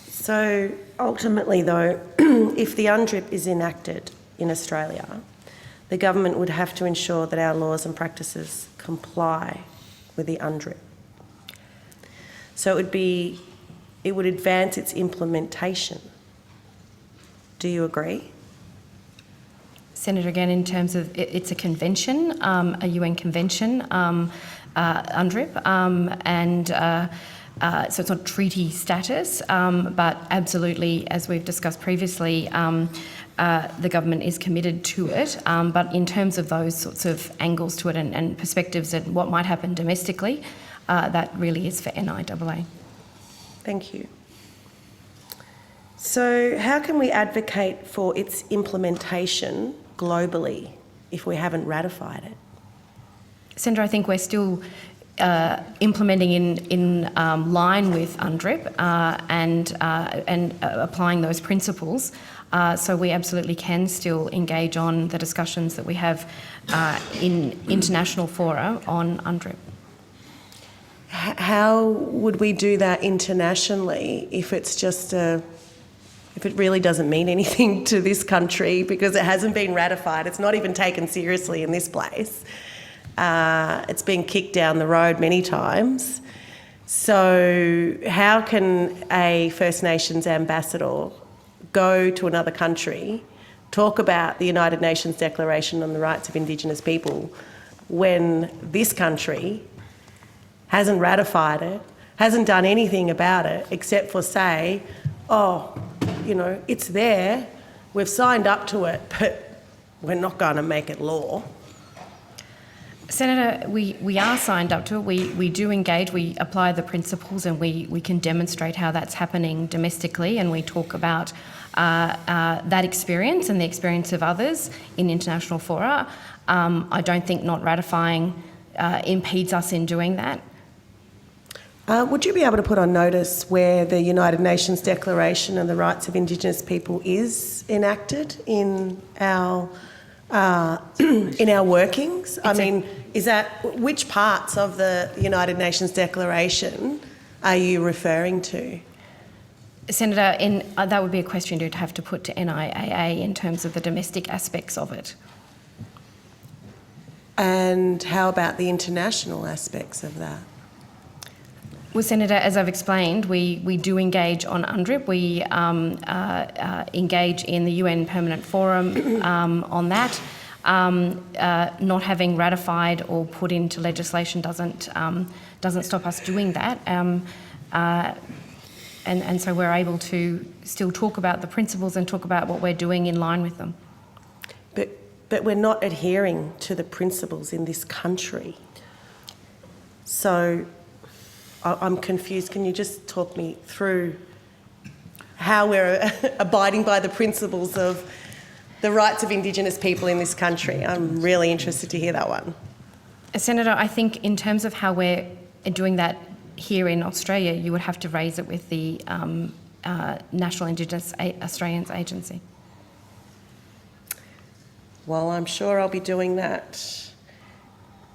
So ultimately, though, if the UNDRIP is enacted in Australia, the government would have to ensure that our laws and practices comply with the UNDRIP. So it would advance its implementation. Do you agree? Senator, again, in terms of it's a convention, a UN convention, UNDRIP, and so it's not treaty status, but absolutely, as we've discussed previously, the government is committed to it. But in terms of those sorts of angles to it and perspectives and what might happen domestically, that really is for NIAA. Thank you. So how can we advocate for its implementation globally if we haven't ratified it? Senator, I think we're still implementing in line with UNDRIP and applying those principles. So we absolutely can still engage on the discussions that we have in international fora on UNDRIP. How would we do that internationally if it's if it really doesn't mean anything to this country because it hasn't been ratified, it's not even taken seriously in this place. It's been kicked down the road many times. So how can a First Nations ambassador go to another country, talk about the United Nations Declaration on the Rights of Indigenous People when this country hasn't ratified it, hasn't done anything about it except for say, oh, you know, it's there, we've signed up to it, but we're not going to make it law? Senator, we are signed up to it. We do engage, we apply the principles, and we can demonstrate how that's happening domestically, and we talk about that experience and the experience of others in international fora. I don't think not ratifying impedes us in doing that. Would you be able to put on notice where the United Nations Declaration on the Rights of Indigenous People is enacted in our workings? I mean, is that, which parts of the United Nations Declaration are you referring to? Senator, that would be a question you'd have to put to NIAA in terms of the domestic aspects of it. And how about the international aspects of that? Well, Senator, as I've explained, we do engage on UNDRIP. We engage in the UN Permanent Forum on that. Not having ratified or put into legislation doesn't stop us doing that. And so we're able to still talk about the principles and talk about what we're doing in line with them. But we're not adhering to the principles in this country. So I'm confused. Can you just talk me through how we're abiding by the principles of the rights of Indigenous people in this country? I'm really interested to hear that one. Senator, I think in terms of how we're doing that here in Australia, you would have to raise it with the National Indigenous Australians Agency. Well, I'm sure I'll be doing that.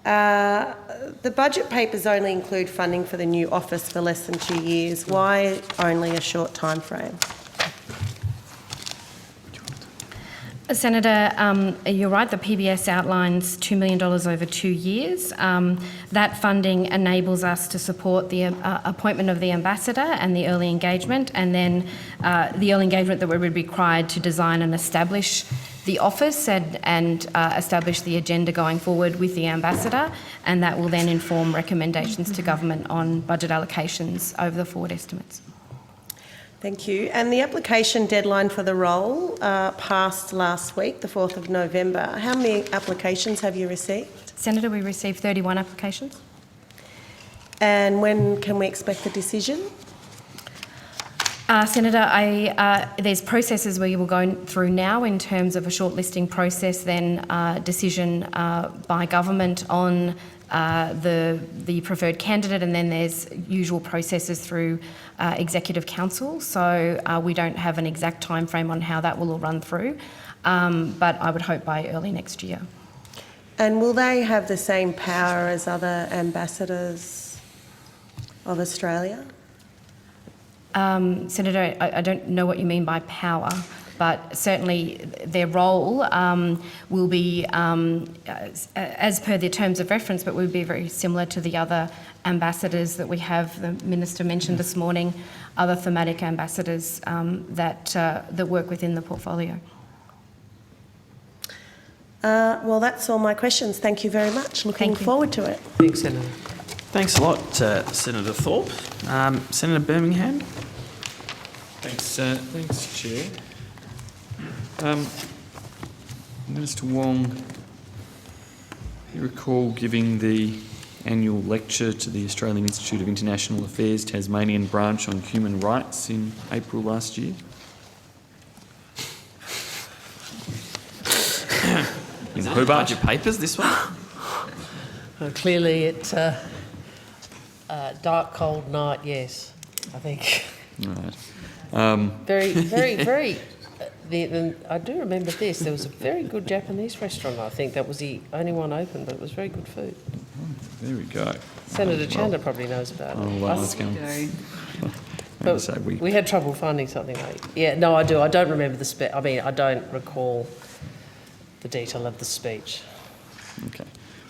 The budget papers only include funding for the new office for less than 2 years. Why only a short time frame? Senator, you're right, the PBS outlines $2 million over 2 years. That funding enables us to support the appointment of the ambassador and the early engagement, and then the early engagement that we would be required to design and establish the office and establish the agenda going forward with the ambassador, and that will then inform recommendations to government on budget allocations over the forward estimates. Thank you. And the application deadline for the role passed last week, the 4th of November. How many applications have you received? Senator, we received 31 applications. And when can we expect a decision? Senator, there's processes we will go through now in terms of a shortlisting process, then decision by government on the preferred candidate, and then there's usual processes through Executive Council. So we don't have an exact time frame on how that will all run through, but I would hope by early next year. And will they have the same power as other ambassadors of Australia? Senator, I don't know what you mean by power, but certainly their role will be, as per the terms of reference, but will be very similar to the other ambassadors that we have. The Minister mentioned this morning other thematic ambassadors that work within the portfolio. Well, that's all my questions. Thank you very much. Looking forward to it. Thanks, Senator. Thanks a lot, Senator Thorpe. Senator Birmingham. Thanks, Chair. Minister Wong, you recall giving the annual lecture to the Australian Institute of International Affairs Tasmanian branch on human rights in April last year? In Hobart. Budget papers, this one? Clearly it's a dark, cold night, yes, I think. All right. Very. I do remember this. There was a very good Japanese restaurant, I think. That was the only one open, but it was very good food. There we go. Senator Chandler probably knows about it. I'll ask him. But So we had trouble finding something like, yeah, no, I do. I don't remember the I don't recall the detail of the speech. Okay.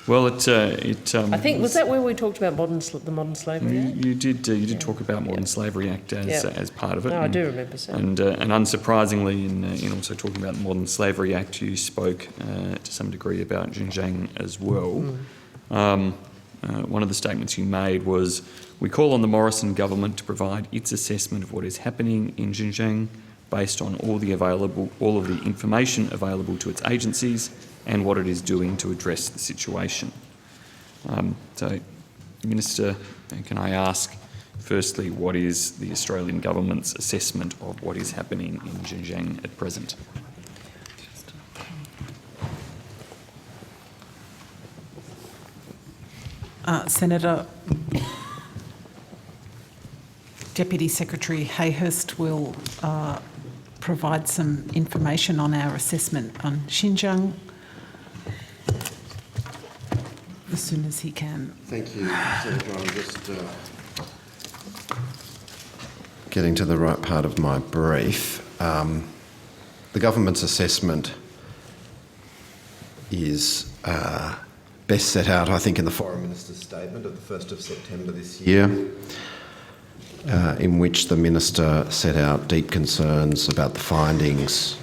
Well, I think, was that where we talked about the Modern Slavery Act? You did talk about Modern Slavery Act as part of it. No, I do remember saying. And unsurprisingly, in also talking about the Modern Slavery Act, you spoke to some degree about Xinjiang as well. One of the statements you made was, "We call on the Morrison government to provide its assessment of what is happening in Xinjiang based on all of the information available to its agencies and what it is doing to address the situation." So, Minister, can I ask, firstly, what is the Australian government's assessment of what is happening in Xinjiang at present? Senator, Deputy Secretary Hayhurst will provide some information on our assessment on Xinjiang as soon as he can. Thank you, Senator. I'm just getting to the right part of my brief. The government's assessment is best set out, I think, in the Foreign Minister's statement of the 1st of September this year, in which the Minister set out deep concerns about the findings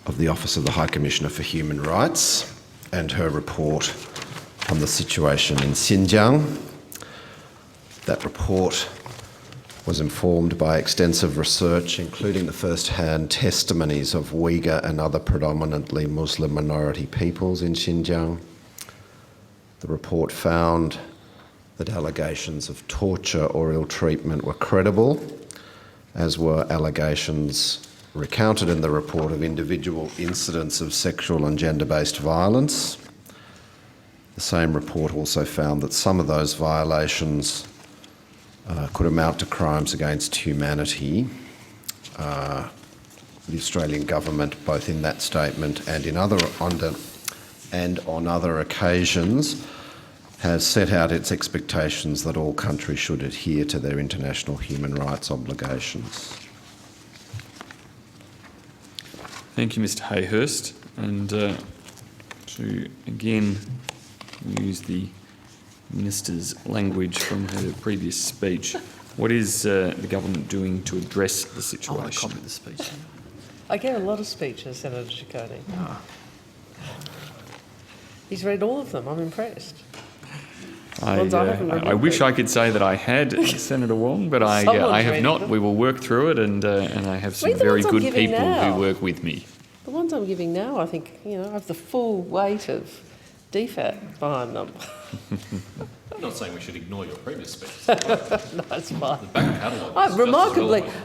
of the Office of the High Commissioner for Human Rights and her report on the situation in Xinjiang. That report was informed by extensive research, including the first-hand testimonies of Uyghur and other predominantly Muslim minority peoples in Xinjiang. The report found that allegations of torture or ill treatment were credible, as were allegations recounted in the report of individual incidents of sexual and gender-based violence. The same report also found that some of those violations could amount to crimes against humanity. The Australian government, both in that statement and on other occasions, has set out its expectations that all countries should adhere to their international human rights obligations. Thank you, Mr. Hayhurst. And to again use the Minister's language from her previous speech, what is the government doing to address the situation? Copy the speech. I get a lot of speeches, Senator Ciccone. He's read all of them. I'm impressed. I wish I could say that I had, Senator Wong, but I have not. them. We will work through it, and I have some Read the very ones I'm good giving people now. who work with me. The ones I'm giving now, I think, have the full weight of DFAT behind them. I'm not saying we should ignore your previous speeches. No, it's fine. The back catalogue I'm is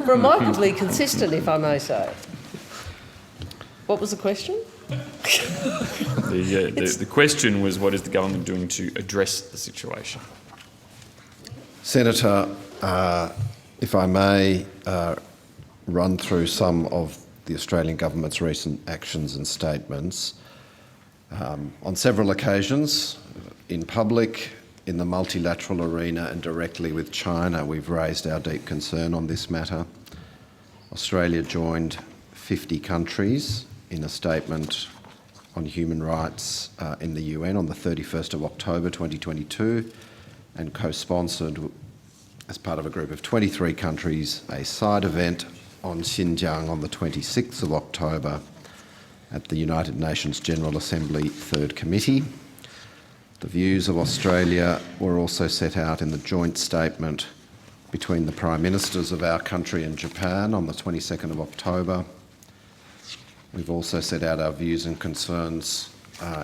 remarkably consistent, if I may say. What was the question? The question was, what is the government doing to address the situation? Senator, if I may run through some of the Australian government's recent actions and statements. On several occasions, in public, in the multilateral arena and directly with China, we've raised our deep concern on this matter. Australia joined 50 countries in a statement on human rights in the UN on the 31st of October 2022 and co-sponsored, as part of a group of 23 countries, a side event on Xinjiang on the 26th of October at the United Nations General Assembly Third Committee. The views of Australia were also set out in the joint statement between the Prime Ministers of our country and Japan on the 22nd of October. We've also set out our views and concerns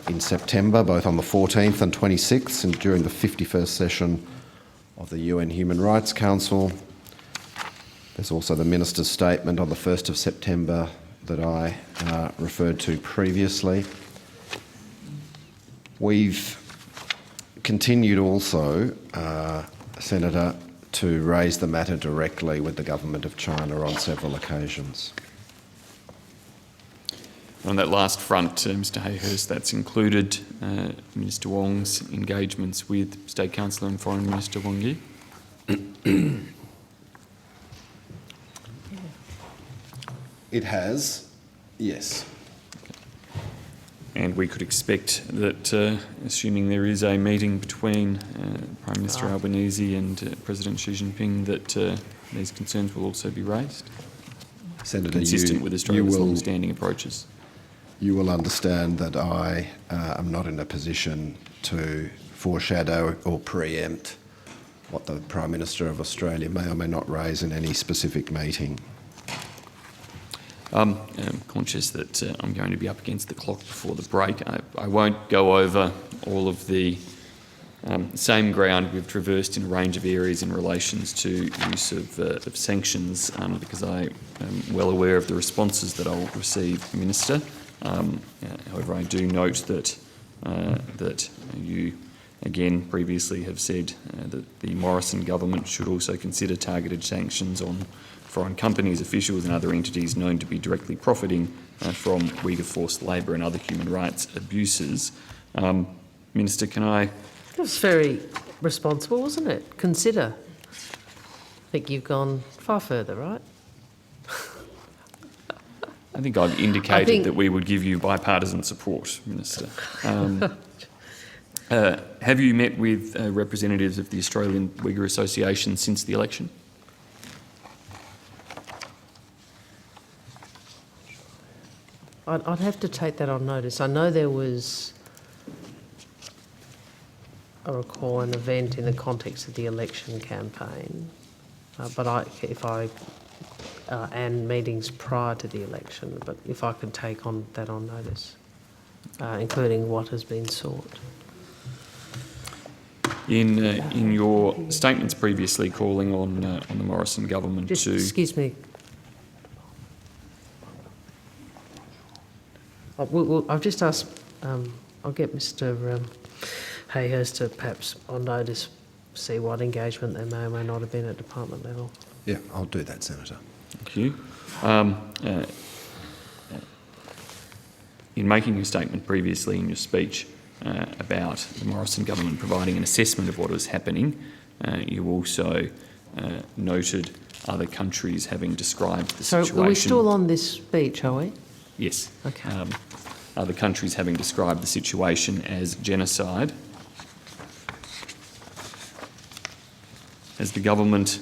in September, both on the 14th and 26th, and during the 51st session of the UN Human Rights Council. There's also the Minister's statement on the 1st of September that I referred to previously. We've continued also, Senator, to raise the matter directly with the Government of China on several occasions. On that last front, Mr. Hayhurst, that's included Minister Wong's engagements with State Councillor and Foreign Minister Wang Yi. It has, yes. And we could expect that, assuming there is a meeting between Prime Minister Albanese and President Xi Jinping, that these concerns will also be raised, Senator, consistent with Australia's long-standing approaches. You will understand that I am not in a position to foreshadow or preempt what the Prime Minister of Australia may or may not raise in any specific meeting. I'm conscious that I'm going to be up against the clock before the break. I won't go over all of the same ground we've traversed in a range of areas in relation to use of sanctions, because I am well aware of the responses that I'll receive, Minister. However, I do note that that you, again, previously have said that the Morrison government should also consider targeted sanctions on foreign companies, officials and other entities known to be directly profiting from Uyghur forced labour and other human rights abuses. Minister, can I... That was very responsible, wasn't it? Consider. I think you've gone far further, right? I think I've indicated that we would give you bipartisan support, Minister. Have you met with representatives of the Australian Uyghur Association since the election? I'd have to take that on notice. I know there was, I recall, an event in the context of the election campaign, and meetings prior to the election, but if I could take that on notice, including what has been sought. In your statements previously calling on the Morrison government Just, to... Excuse me. I've just asked, I'll get Mr Hayhurst to perhaps on notice see what engagement there may or may not have been at department level. Yeah, I'll do that, Senator. Thank you. In making your statement previously in your speech about the Morrison government providing an assessment of what was happening, you also noted other countries having described the situation... So are we still on this speech, are we? Yes. Okay. Other countries having described the situation as genocide. Has the government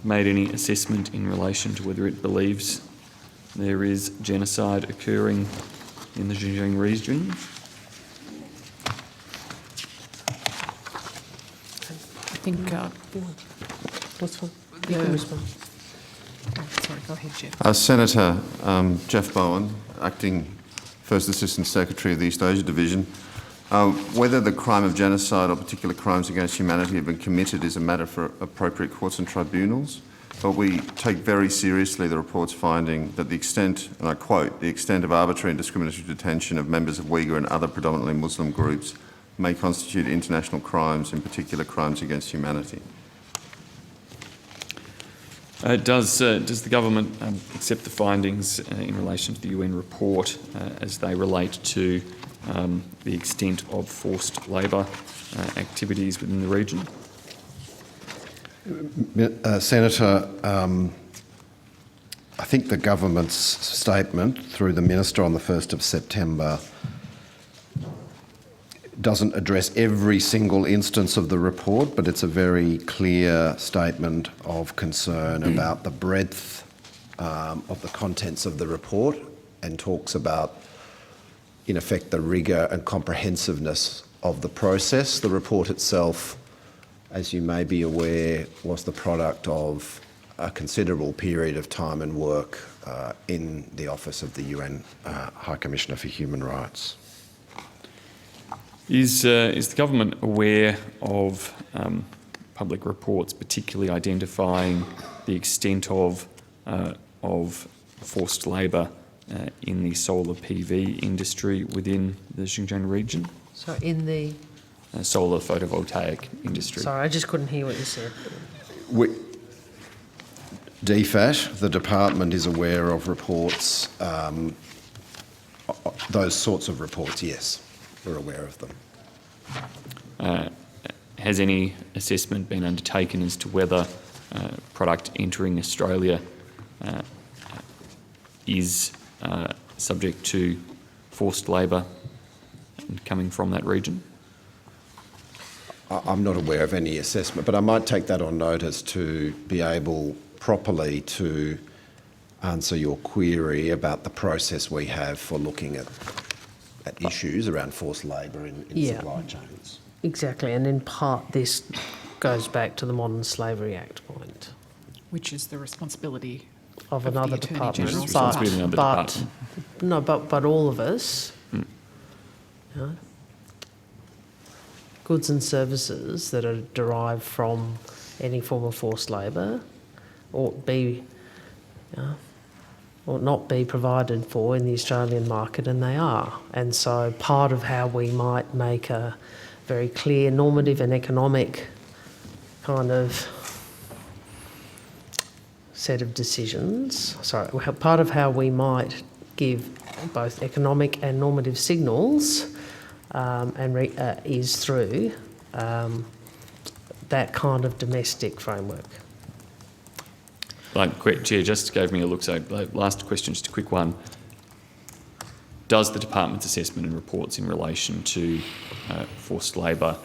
made any assessment in relation to whether it believes there is genocide occurring in the Xinjiang region? I think... What's fine? You can respond. Oh, sorry, go ahead, Jeff. Senator Jeff Bowen, Acting First Assistant Secretary of the East Asia Division. Whether the crime of genocide or particular crimes against humanity have been committed is a matter for appropriate courts and tribunals, but we take very seriously the report's finding that the extent, and I quote, the extent of arbitrary and discriminatory detention of members of Uyghur and other predominantly Muslim groups may constitute international crimes, in particular crimes against humanity. Does the government accept the findings in relation to the UN report as they relate to the extent of forced labour activities within the region? Senator, I think the government's statement through the Minister on the 1st of September doesn't address every single instance of the report, but it's a very clear statement of concern about the breadth of the contents of the report, and talks about, in effect, the rigour and comprehensiveness of the process. The report itself, as you may be aware, was the product of a considerable period of time and work in the Office of the UN High Commissioner for Human Rights. Is the government aware of public reports, particularly identifying the extent of forced labour in the solar PV industry within the Xinjiang region? So in the... solar photovoltaic industry. Sorry, I just couldn't hear what you said. DFAT, the department, is aware of reports, those sorts of reports, yes. We're aware of them. Has any assessment been undertaken as to whether product entering Australia is subject to forced labour coming from that region? I'm not aware of any assessment, but I might take that on notice to be able properly to answer your query about the process we have for looking at issues around forced labour in supply chains. Exactly, and in part this goes back to the Modern Slavery Act point. Which is the responsibility of the another Attorney department. General's But all of us, you know, goods and services that are derived from any form of forced labour or not be provided for in the Australian market, and they are. And so part of how we might make a very clear normative and economic kind of set of decisions, part of how we might give both economic and normative signals is through that kind of domestic framework. Chair just gave me a look, so last question, just a quick one. Does the department's assessment and reports in relation to forced labour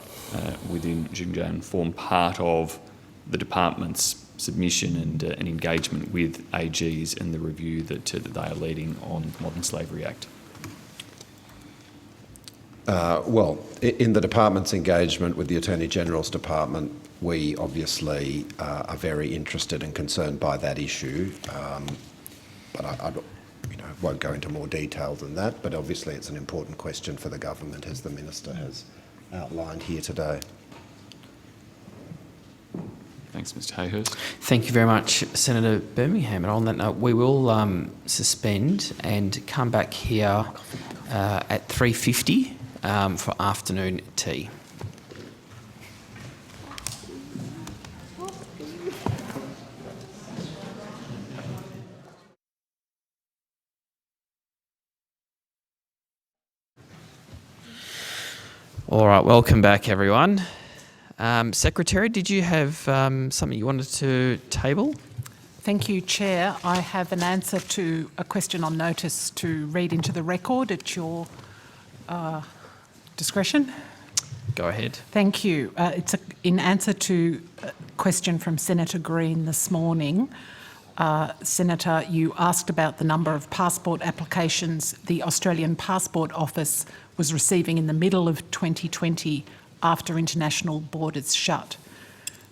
within Xinjiang form part of the department's submission and engagement with AGs and the review that they are leading on the Modern Slavery Act? Well, in the department's engagement with the Attorney General's department, we obviously are very interested and concerned by that issue, but I won't go into more detail than that, but obviously it's an important question for the government, as the Minister has outlined here today. Thanks, Mr Hayhurst. Thank you very much, Senator Birmingham. And on that note, we will suspend and come back here at 3:50 for afternoon tea. All right, welcome back, everyone. Secretary, did you have something you wanted to table? Thank you, Chair. I have an answer to a question on notice to read into the record at your discretion. Go ahead. Thank you. It's in answer to a question from Senator Green this morning. Senator, you asked about the number of passport applications the Australian Passport Office was receiving in the middle of 2020 after international borders shut.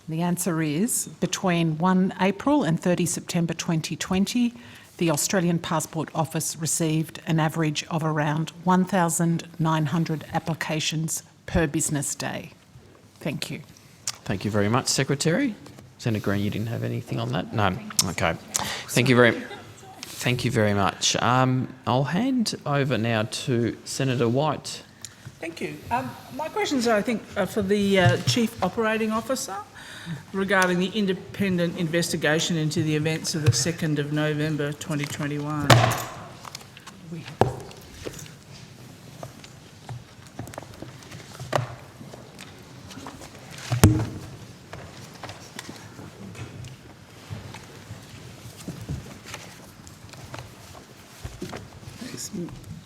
The answer is between 1 April and 30 September 2020, the Australian Passport Office received an average of around 1,900 applications per business day. Thank you. Thank you very much, Secretary. Senator Green, you didn't have anything on that? No. Okay. Thank you very much. I'll hand over now to Senator White. Thank you. My questions are, I think, for the Chief Operating Officer regarding the independent investigation into the events of the 2nd of November 2021.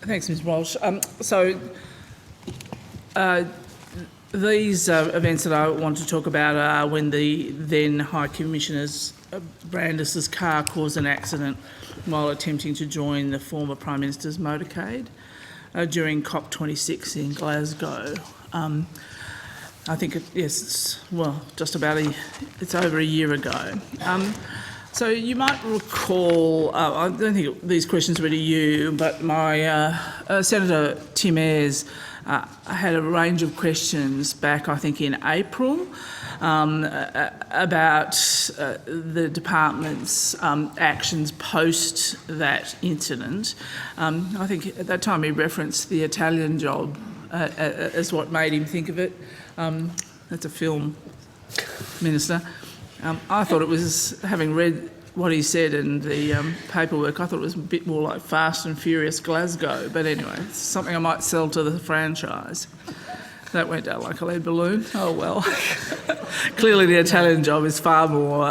Thanks, Ms Walsh. These events that I want to talk about are when the then High Commissioner's Brandis's car caused an accident while attempting to join the former Prime Minister's motorcade during COP26 in Glasgow. I think, it's over a year ago. So you might recall, I don't think these questions were to you, but my Senator Tim Ayres had a range of questions back, I think, in April about the department's actions post that incident. I think at that time he referenced the Italian job as what made him think of it. That's a film, Minister. I thought it was, having read what he said in the paperwork, I thought it was a bit more like Fast and Furious Glasgow. But anyway, it's something I might sell to the franchise. That went down like a lead balloon. Oh, well. Clearly the Italian job is far more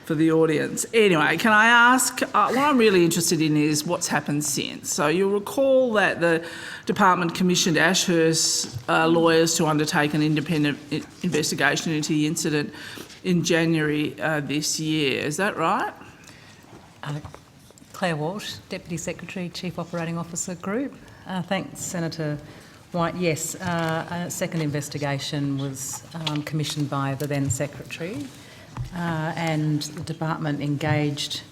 for the audience. Anyway, can I ask, what I'm really interested in is what's happened since. So you'll recall that the department commissioned Ashurst's lawyers to undertake an independent investigation into the incident in January this year. Is that right? Claire Walsh, Deputy Secretary, Chief Operating Officer Group. Thanks, Senator White. Yes, a second investigation was commissioned by the then Secretary and the department engaged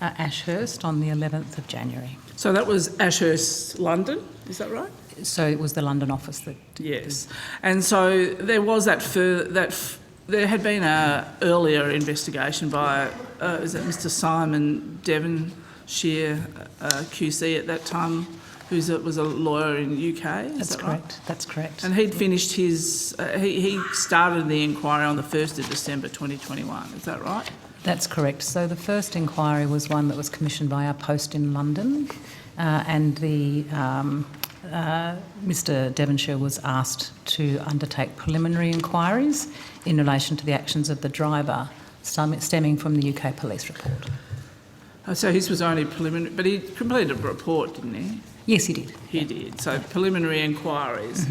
Ashurst on the 11th of January. So that was Ashurst London, is that right? So it was the London office that... Yes. And so there was there had been an earlier investigation by, is it Mr Simon Devonshire, QC at that time, who was a lawyer in the UK? That's correct. That's correct. And he'd finished his, he started the inquiry on the 1st of December 2021, is that right? That's correct. So the first inquiry was one that was commissioned by our post in London, and the Mr Devonshire was asked to undertake preliminary inquiries in relation to the actions of the driver stemming from the UK police report. So his was only preliminary, but he completed a report, didn't he? Yes, he did. He did. So preliminary inquiries.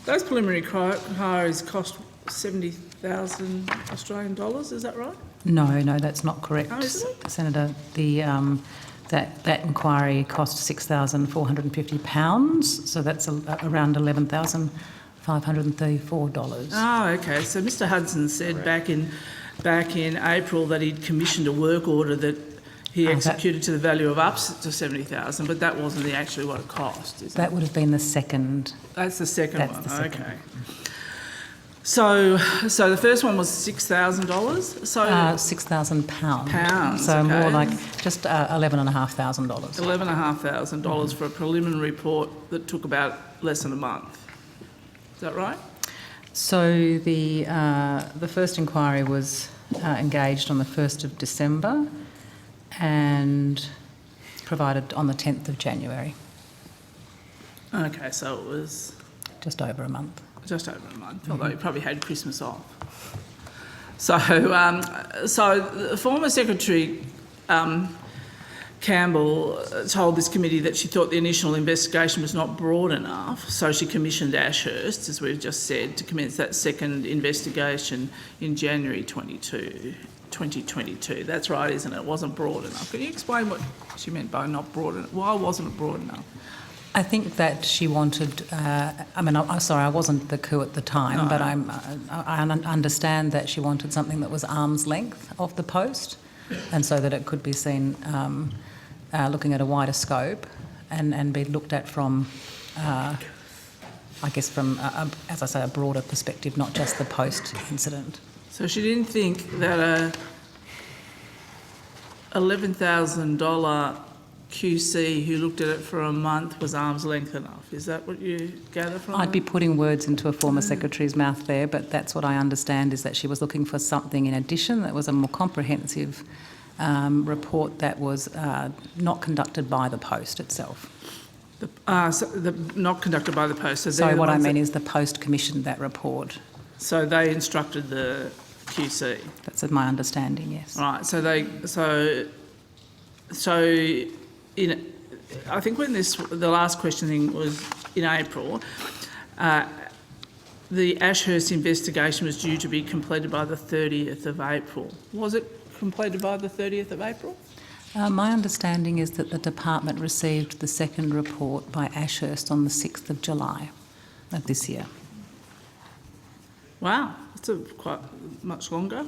Those preliminary inquiries cost 70,000 Australian dollars, is that right? No, that's not correct, Senator. The that inquiry cost £6,450, so that's around $11,534. Oh, okay. So Mr Hudson said back in April that he'd commissioned a work order that he executed to the value of up to 70,000, but that wasn't actually what it cost, is it? That would have been the second. That's the second one. The second. Okay. So the first one was $6,000. So £6,000. Pounds. So okay. more like just $11,500. $11,500 for a preliminary report that took about less than a month. Is that right? So the first inquiry was engaged on the 1st of December and provided on the 10th of January. Okay, so it was... Just over a month. Just over a month, although you probably had Christmas off. So the former Secretary Campbell told this committee that she thought the initial investigation was not broad enough, so she commissioned Ashurst, as we've just said, to commence that second investigation in January 2022. That's right, isn't it? It wasn't broad enough. Can you explain what she meant by not broad enough? Why wasn't it broad enough? I think that she wanted, I'm sorry, I wasn't the coup at the time, but I understand that she wanted something that was arm's length of the post, and so that it could be seen looking at a wider scope and be looked at from, I guess, from, as I say, a broader perspective, not just the post incident. So she didn't think that a $11,000 QC who looked at it for a month was arm's length enough. Is that what you gather from I'd be putting words into a former secretary's mouth there, but that's what I understand, is that she was looking for something in addition that was a more comprehensive report that was not conducted by the post itself. Not conducted by the post. So what I mean is the post commissioned that report. So they instructed the QC. That's my understanding, yes. Right. I think when the last questioning was in April, the Ashurst investigation was due to be completed by the 30th of April. Was it completed by the 30th of April? My understanding is that the department received the second report by Ashurst on the 6th of July of this year. Wow, that's quite much longer.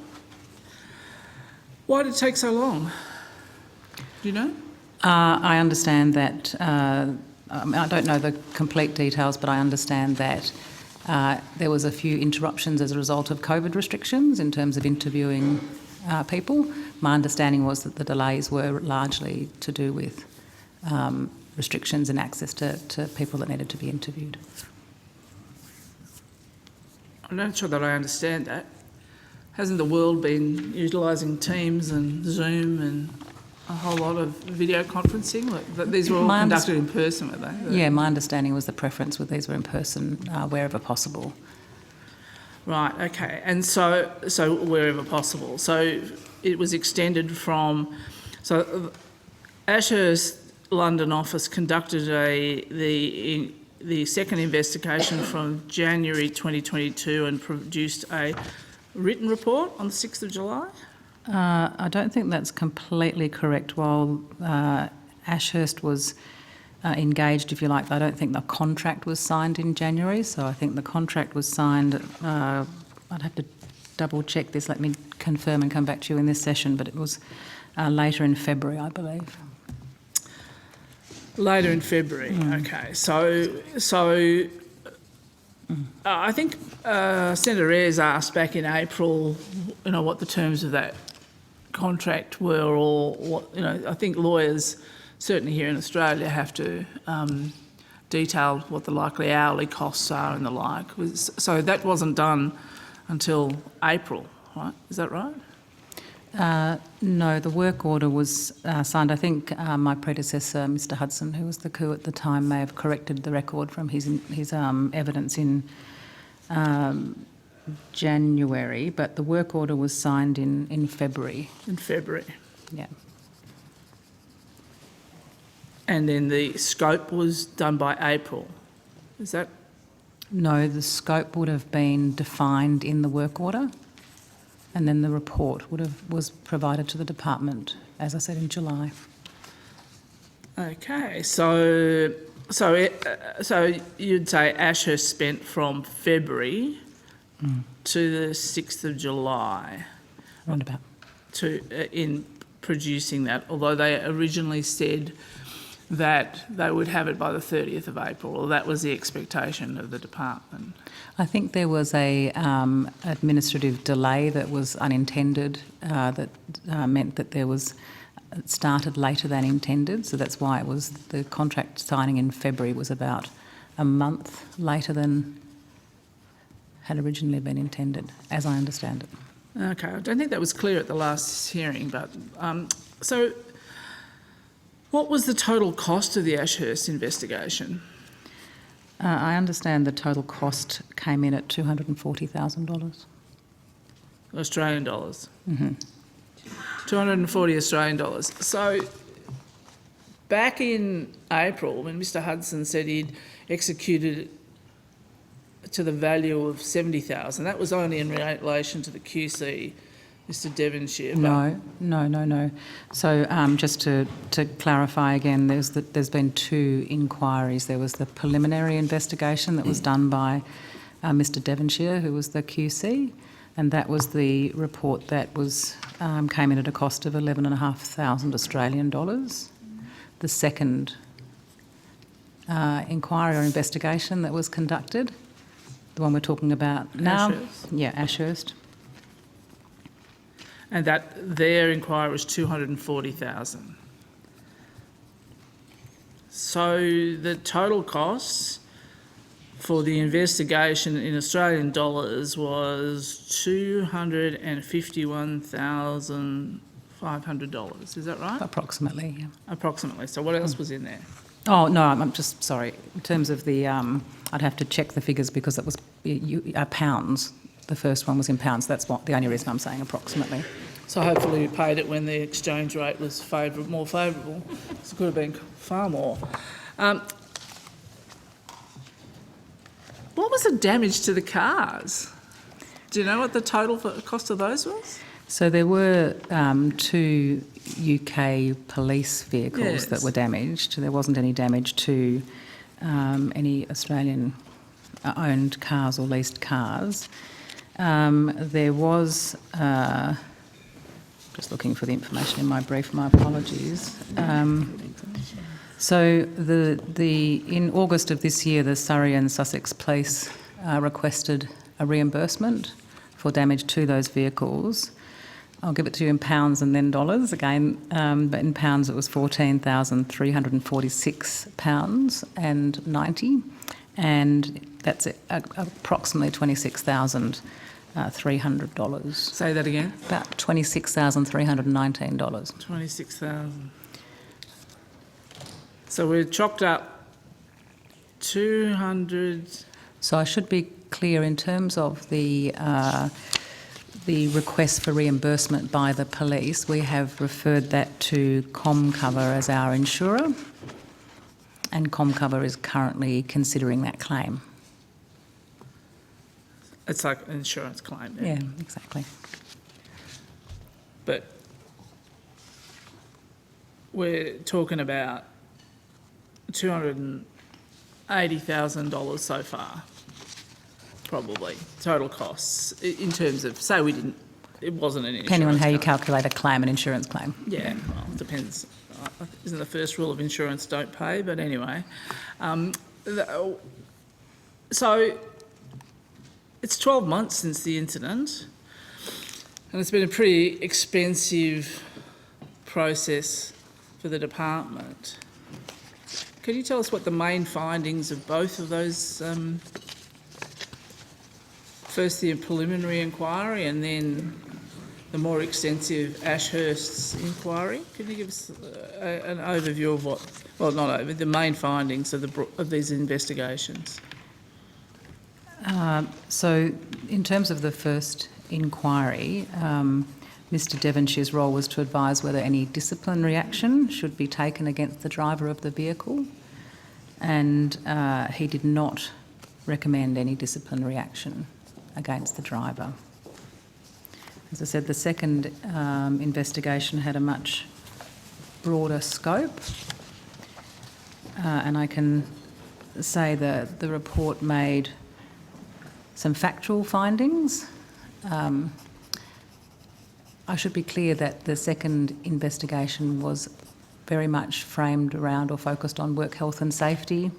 Why did it take so long? Do you know? I understand that, I don't know the complete details, but I understand that there was a few interruptions as a result of COVID restrictions in terms of interviewing people. My understanding was that the delays were largely to do with restrictions and access to people that needed to be interviewed. I'm not sure that I understand that. Hasn't the world been utilising Teams and Zoom and a whole lot of video conferencing? Like, these were all My conducted in person, were they? Yeah, my understanding was the preference with these were in person wherever possible. Right, okay. And so wherever possible. So it was extended from... So Ashurst London office conducted the second investigation from January 2022 and produced a written report on the 6th of July? I don't think that's completely correct. While Ashurst was engaged, if you like, I don't think the contract was signed in January. So I think the contract was signed, I'd have to double check this, let me confirm and come back to you in this session, but it was later in February, I believe. Later in February, okay. So I think Senator Ayres asked back in April, what the terms of that contract were, or what, I think lawyers, certainly here in Australia, have to detail what the likely hourly costs are and the like. So that wasn't done until April, right? Is that right? No, the work order was signed. I think my predecessor, Mr Hudson, who was the coup at the time, may have corrected the record from his evidence in January, but the work order was signed in February. In February. Yeah. And then the scope was done by April. Is that? No, the scope would have been defined in the work order, and then the report was provided to the department, as I said, in July. Okay, so you'd say Ashurst spent from February to the 6th of July. Roundabout. In producing that, although they originally said that they would have it by the 30th of April, or that was the expectation of the department. I think there was a administrative delay that was unintended, that meant that it started later than intended, so that's why it was the contract signing in February was about a month later than had originally been intended, as I understand it. Okay, I don't think that was clear at the last hearing, but so what was the total cost of the Ashurst investigation? I understand the total cost came in at $240,000. Australian dollars? Mm-hmm. 240 Australian dollars. So back in April, when Mr Hudson said he'd executed to the value of $70,000, that was only in relation to the QC, Mr Devonshire. No. So just to clarify again, there's been two inquiries. There was the preliminary investigation that was done by Mr Devonshire, who was the QC, and that was the report that was came in at a cost of $11,500 Australian dollars. The second inquiry or investigation that was conducted, the one we're talking about now, Ashurst. Yeah, Ashurst. And that their inquiry was 240,000. So the total costs for the investigation in Australian dollars was $251,500. Is that right? Approximately, yeah. Approximately. So what else was in there? Oh, no, I'm just sorry. In terms of the, I'd have to check the figures because it was pounds. The first one was in pounds. That's the only reason I'm saying approximately. So hopefully you paid it when the exchange rate was more favourable. It could have been far more. What was the damage to the cars? Do you know what the total cost of those was? So there were two UK police vehicles that were damaged. There wasn't any damage to any Australian-owned cars or leased cars. There was, just looking for the information in my brief, my apologies. So in August of this year, the Surrey and Sussex Police requested a reimbursement for damage to those vehicles. I'll give it to you in pounds and then dollars again, but in pounds it was £14,346.90, and that's approximately $26,000 $300. Say that again. About $26,319. 26,000. So we're chalked up 200. So I should be clear in terms of the request for reimbursement by the police. We have referred that to ComCover as our insurer, and ComCover is currently considering that claim. It's like an insurance claim. Yeah, exactly. But we're talking about $280,000 so far, probably, total costs, in terms of, say we didn't, it wasn't an insurance Depending on how you claim. calculate a claim, an insurance claim. Yeah, well, it depends. Isn't the first rule of insurance don't pay? But anyway, so it's 12 months since the incident, and it's been a pretty expensive process for the department. Can you tell us what the main findings of both of those, first the preliminary inquiry and then the more extensive Ashurst's inquiry? Can you give us an overview of what, well, not over, the main findings of these investigations? So in terms of the first inquiry, Mr Devonshire's role was to advise whether any disciplinary action should be taken against the driver of the vehicle, and he did not recommend any disciplinary action against the driver. As I said, the second investigation had a much broader scope, and I can say that the report made some factual findings. I should be clear that the second investigation was very much framed around or focused on work health and safety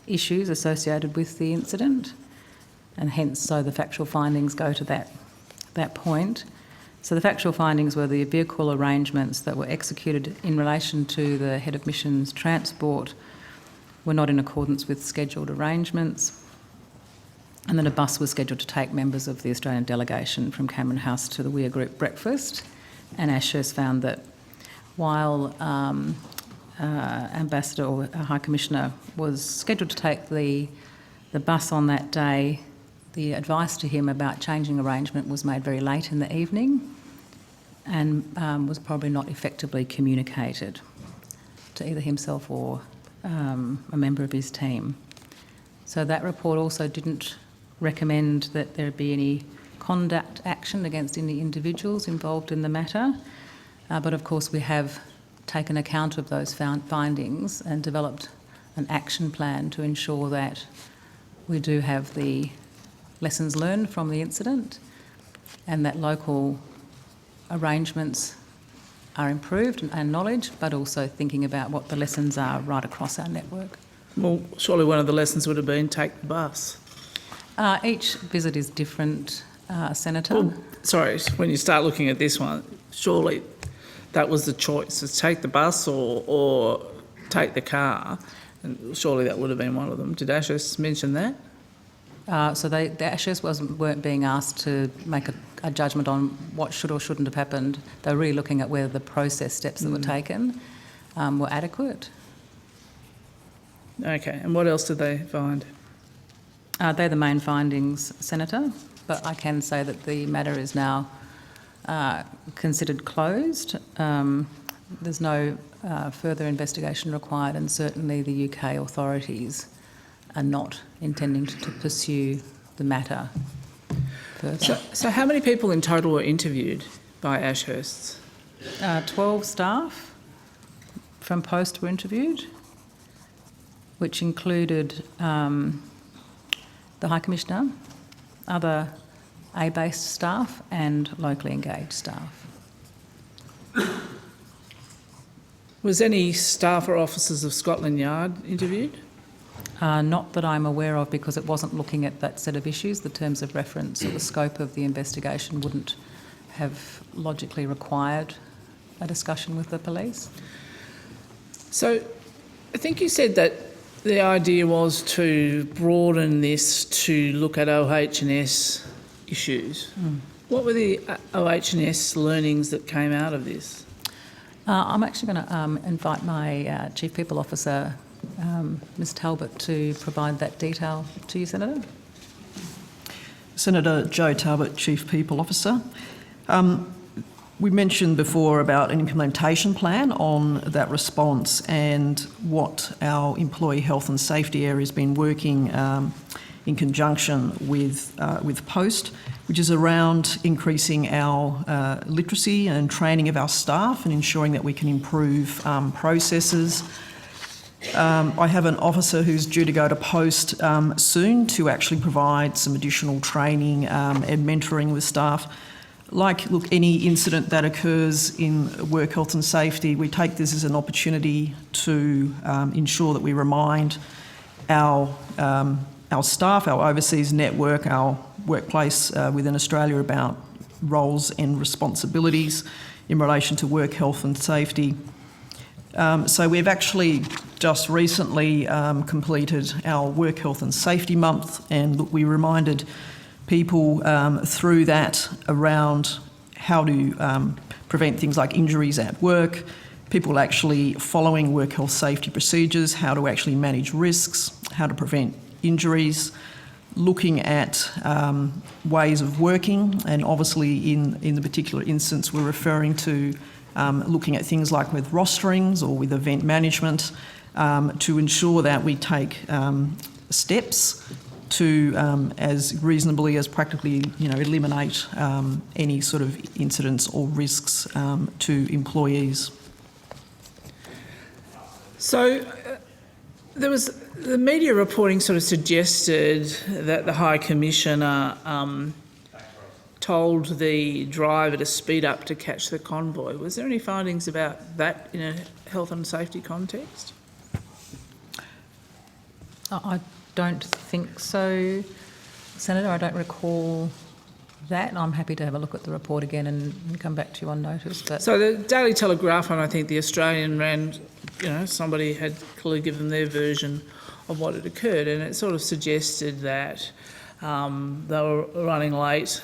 issues associated with the incident, and hence so the factual findings go to that point. So the factual findings were the vehicle arrangements that were executed in relation to the head of missions transport were not in accordance with scheduled arrangements, and that a bus was scheduled to take members of the Australian delegation from Cameron House to the Weir Group breakfast. And Ashurst found that while Ambassador or High Commissioner was scheduled to take the bus on that day, the advice to him about changing arrangement was made very late in the evening and was probably not effectively communicated to either himself or a member of his team. So that report also didn't recommend that there be any conduct action against any individuals involved in the matter, but of course we have taken account of those findings and developed an action plan to ensure that we do have the lessons learned from the incident and that local arrangements are improved and acknowledged, but also thinking about what the lessons are right across our network. Well, surely one of the lessons would have been take the bus. Each visit is different, Senator. Well, sorry, when you start looking at this one, surely that was the choice, is take the bus or take the car, and surely that would have been one of them. Did Ashurst mention that? So the Ashurst weren't being asked to make a judgment on what should or shouldn't have happened. They were really looking at whether the process steps that were taken were adequate. Okay, and what else did they find? They're the main findings, Senator, but I can say that the matter is now considered closed. There's no further investigation required, and certainly the UK authorities are not intending to pursue the matter further. So how many people in total were interviewed by Ashurst? 12 staff from Post were interviewed, which included the High Commissioner, other A-based staff and locally engaged staff. Was any staff or officers of Scotland Yard interviewed? Not that I'm aware of, because it wasn't looking at that set of issues. The terms of reference or the scope of the investigation wouldn't have logically required a discussion with the police. So I think you said that the idea was to broaden this to look at OH&S issues. What were the OH&S learnings that came out of this? I'm actually going to invite my Chief People Officer, Ms Talbot, to provide that detail to you, Senator. Senator Jo Talbot, Chief People Officer. We mentioned before about an implementation plan on that response and what our employee health and safety area has been working in conjunction with Post, which is around increasing our literacy and training of our staff and ensuring that we can improve processes. I have an officer who's due to go to Post soon to actually provide some additional training and mentoring with staff. Look, any incident that occurs in work health and safety, we take this as an opportunity to ensure that we remind our staff, our overseas network, our workplace within Australia about roles and responsibilities in relation to work health and safety. So we've actually just recently completed our Work Health and Safety Month, and look, we reminded people through that around how to prevent things like injuries at work, people actually following work health safety procedures, how to actually manage risks, how to prevent injuries, looking at ways of working, and obviously in the particular instance we're referring to looking at things like with rosterings or with event management to ensure that we take steps to, as reasonably as practically, eliminate any sort of incidents or risks to employees. So there was the media reporting sort of suggested that the High Commissioner told the driver to speed up to catch the convoy. Was there any findings about that in a health and safety context? I don't think so, Senator. I don't recall that. I'm happy to have a look at the report again and come back to you on notice. But So the Daily Telegraph and I think the Australian ran, somebody had clearly given their version of what had occurred, and it sort of suggested that they were running late,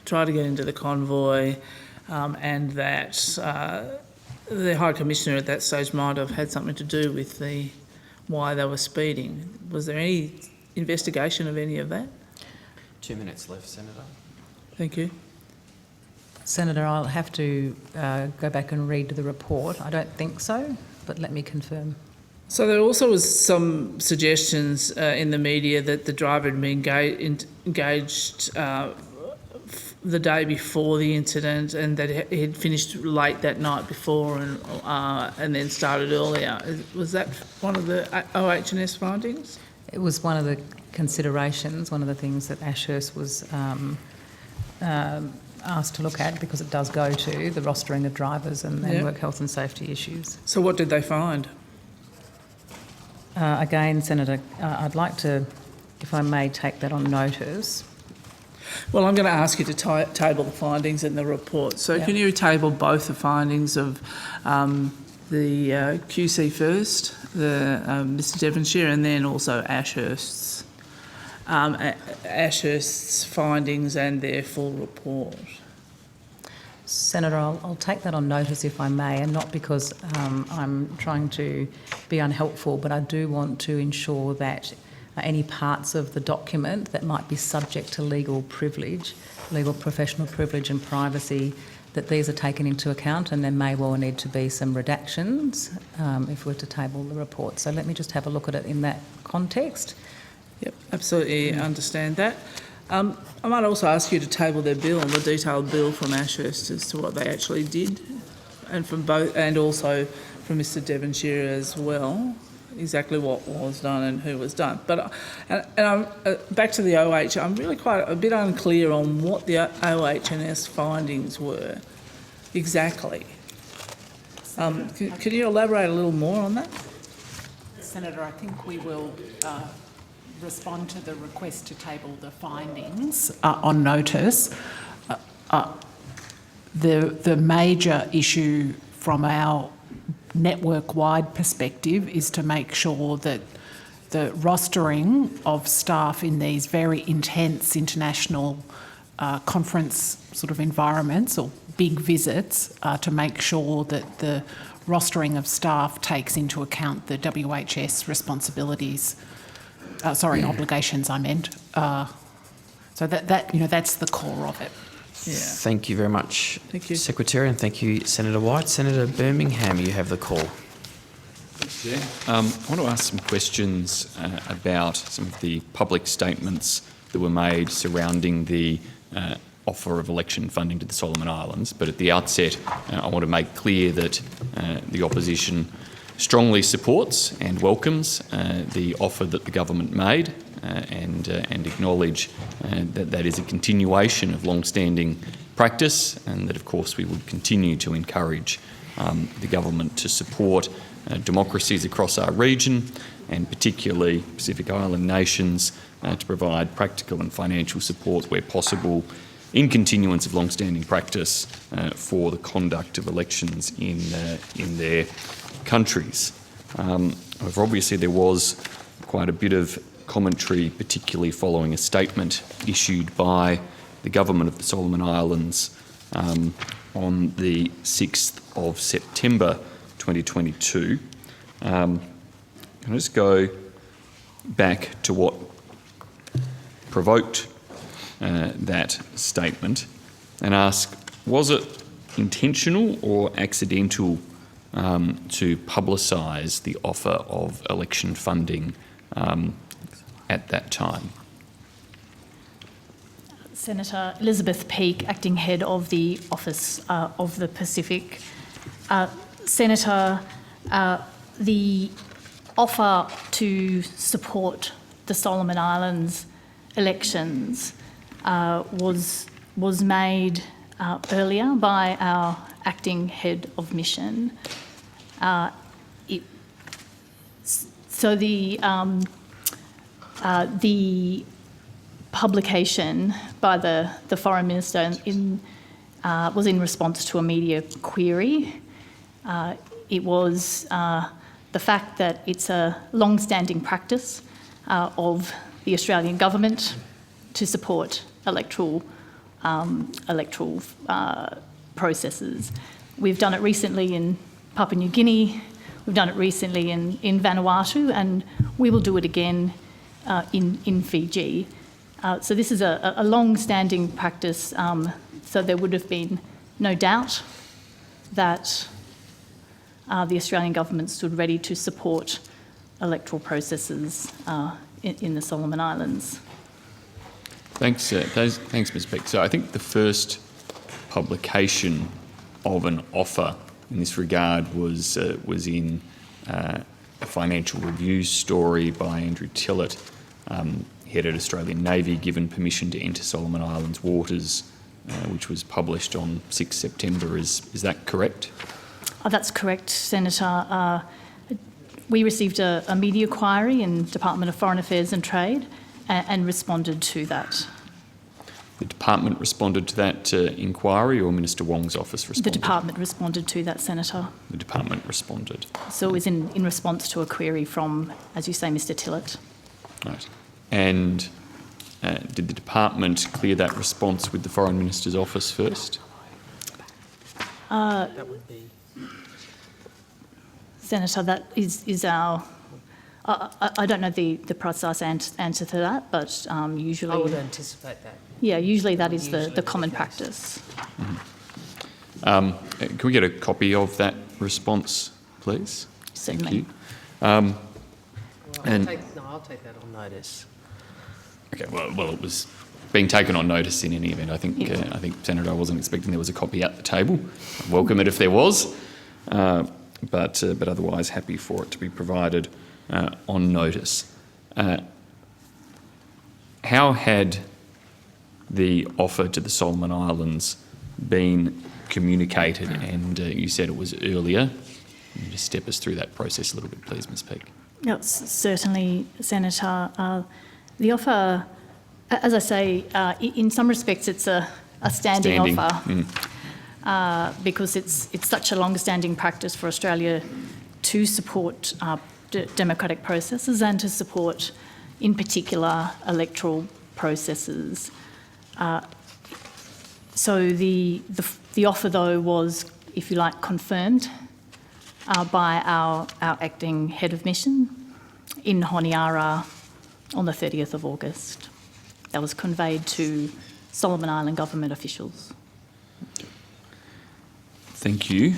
tried to get into the convoy, and that the High Commissioner at that stage might have had something to do with why they were speeding. Was there any investigation of any of that? 2 minutes left, Senator. Thank you. Senator, I'll have to go back and read the report. I don't think so, but let me confirm. So there also was some suggestions in the media that the driver had been engaged the day before the incident, and that he had finished late that night before and then started earlier. Was that one of the OH&S findings? It was one of the considerations, one of the things that Ashurst was asked to look at, because it does go to the rostering of drivers and work health and safety issues. So what did they find? Again, Senator, I'd like to, if I may, take that on notice. Well, I'm going to ask you to table the findings in the report. So can you table both the findings of the QC first, Mr Devonshire, and then also Ashurst's findings and their full report? Senator, I'll take that on notice if I may, and not because I'm trying to be unhelpful, but I do want to ensure that any parts of the document that might be subject to legal privilege, legal professional privilege and privacy, that these are taken into account, and there may well need to be some redactions if we're to table the report. So let me just have a look at it in that context. Yep, absolutely understand that. I might also ask you to table their bill, the detailed bill from Ashurst as to what they actually did, and from both, and also from Mr Devonshire as well, exactly what was done and who was done. But I'm back to the OH. I'm really quite a bit unclear on what the OH&S findings were exactly. Can you elaborate a little more on that? Senator, I think we will respond to the request to table the findings on notice. The major issue from our network-wide perspective is to make sure that the rostering of staff in these very intense international conference sort of environments or big visits to make sure that the rostering of staff takes into account the WHS responsibilities, obligations I meant. So that's the core of it. Yeah. Thank you very much, Thank you. Secretary, and thank you, Senator White. Senator Birmingham, you have the call. I want to ask some questions about some of the public statements that were made surrounding the offer of election funding to the Solomon Islands. But at the outset, I want to make clear that the opposition strongly supports and welcomes the offer that the government made and acknowledge that that is a continuation of long-standing practice, and that, of course, we would continue to encourage the government to support democracies across our region, and particularly Pacific Island nations, to provide practical and financial support where possible in continuance of long-standing practice for the conduct of elections in their countries. However, obviously there was quite a bit of commentary, particularly following a statement issued by the government of the Solomon Islands on the 6th of September 2022. Can I just go back to what provoked that statement and ask, was it intentional or accidental to publicise the offer of election funding at that time? Senator Elizabeth Peake, Acting Head of the Office of the Pacific. Senator, the offer to support the Solomon Islands elections was made earlier by our Acting Head of Mission. So the publication by the Foreign Minister was in response to a media query. It was the fact that it's a long-standing practice of the Australian government to support electoral processes. We've done it recently in Papua New Guinea, we've done it recently in Vanuatu, and we will do it again in Fiji. So this is a long-standing practice, so there would have been no doubt that the Australian government stood ready to support electoral processes in the Solomon Islands. Thanks, Ms. Peake. So I think the first publication of an offer in this regard was in a Financial Review story by Andrew Tillett, head at Australian Navy, given permission to enter Solomon Islands waters, which was published on 6 September. Is that correct? That's correct, Senator. We received a media inquiry in Department of Foreign Affairs and Trade and responded to that. The department responded to that inquiry, or Minister Wong's office responded? The department responded to that, Senator. The department responded. So it was in response to a query from, as you say, Mr Tillett. Right. And did the department clear that response with the Foreign Minister's office first? That would be... Senator, that is our... I don't know the precise answer to that, but usually... I would anticipate that. Yeah, usually that is the common practice. Mm-hmm. Can we get a copy of that response, please? Certainly. Thank you. I'll take that on notice. Okay, well, it was being taken on notice in any event. I think, Senator, I wasn't expecting there was a copy at the table. I'd welcome it if there was, but otherwise happy for it to be provided on notice. How had the offer to the Solomon Islands been communicated? And you said it was earlier. Can you just step us through that process a little bit, please, Ms Peake? Yes, certainly, Senator. The offer, as I say, in some respects it's a standing offer because it's such a long-standing practice for Australia to support democratic processes and to support, in particular, electoral processes. So the offer, though, was, if you like, confirmed by our acting head of mission in Honiara on the 30th of August. That was conveyed to Solomon Island government officials. Thank you.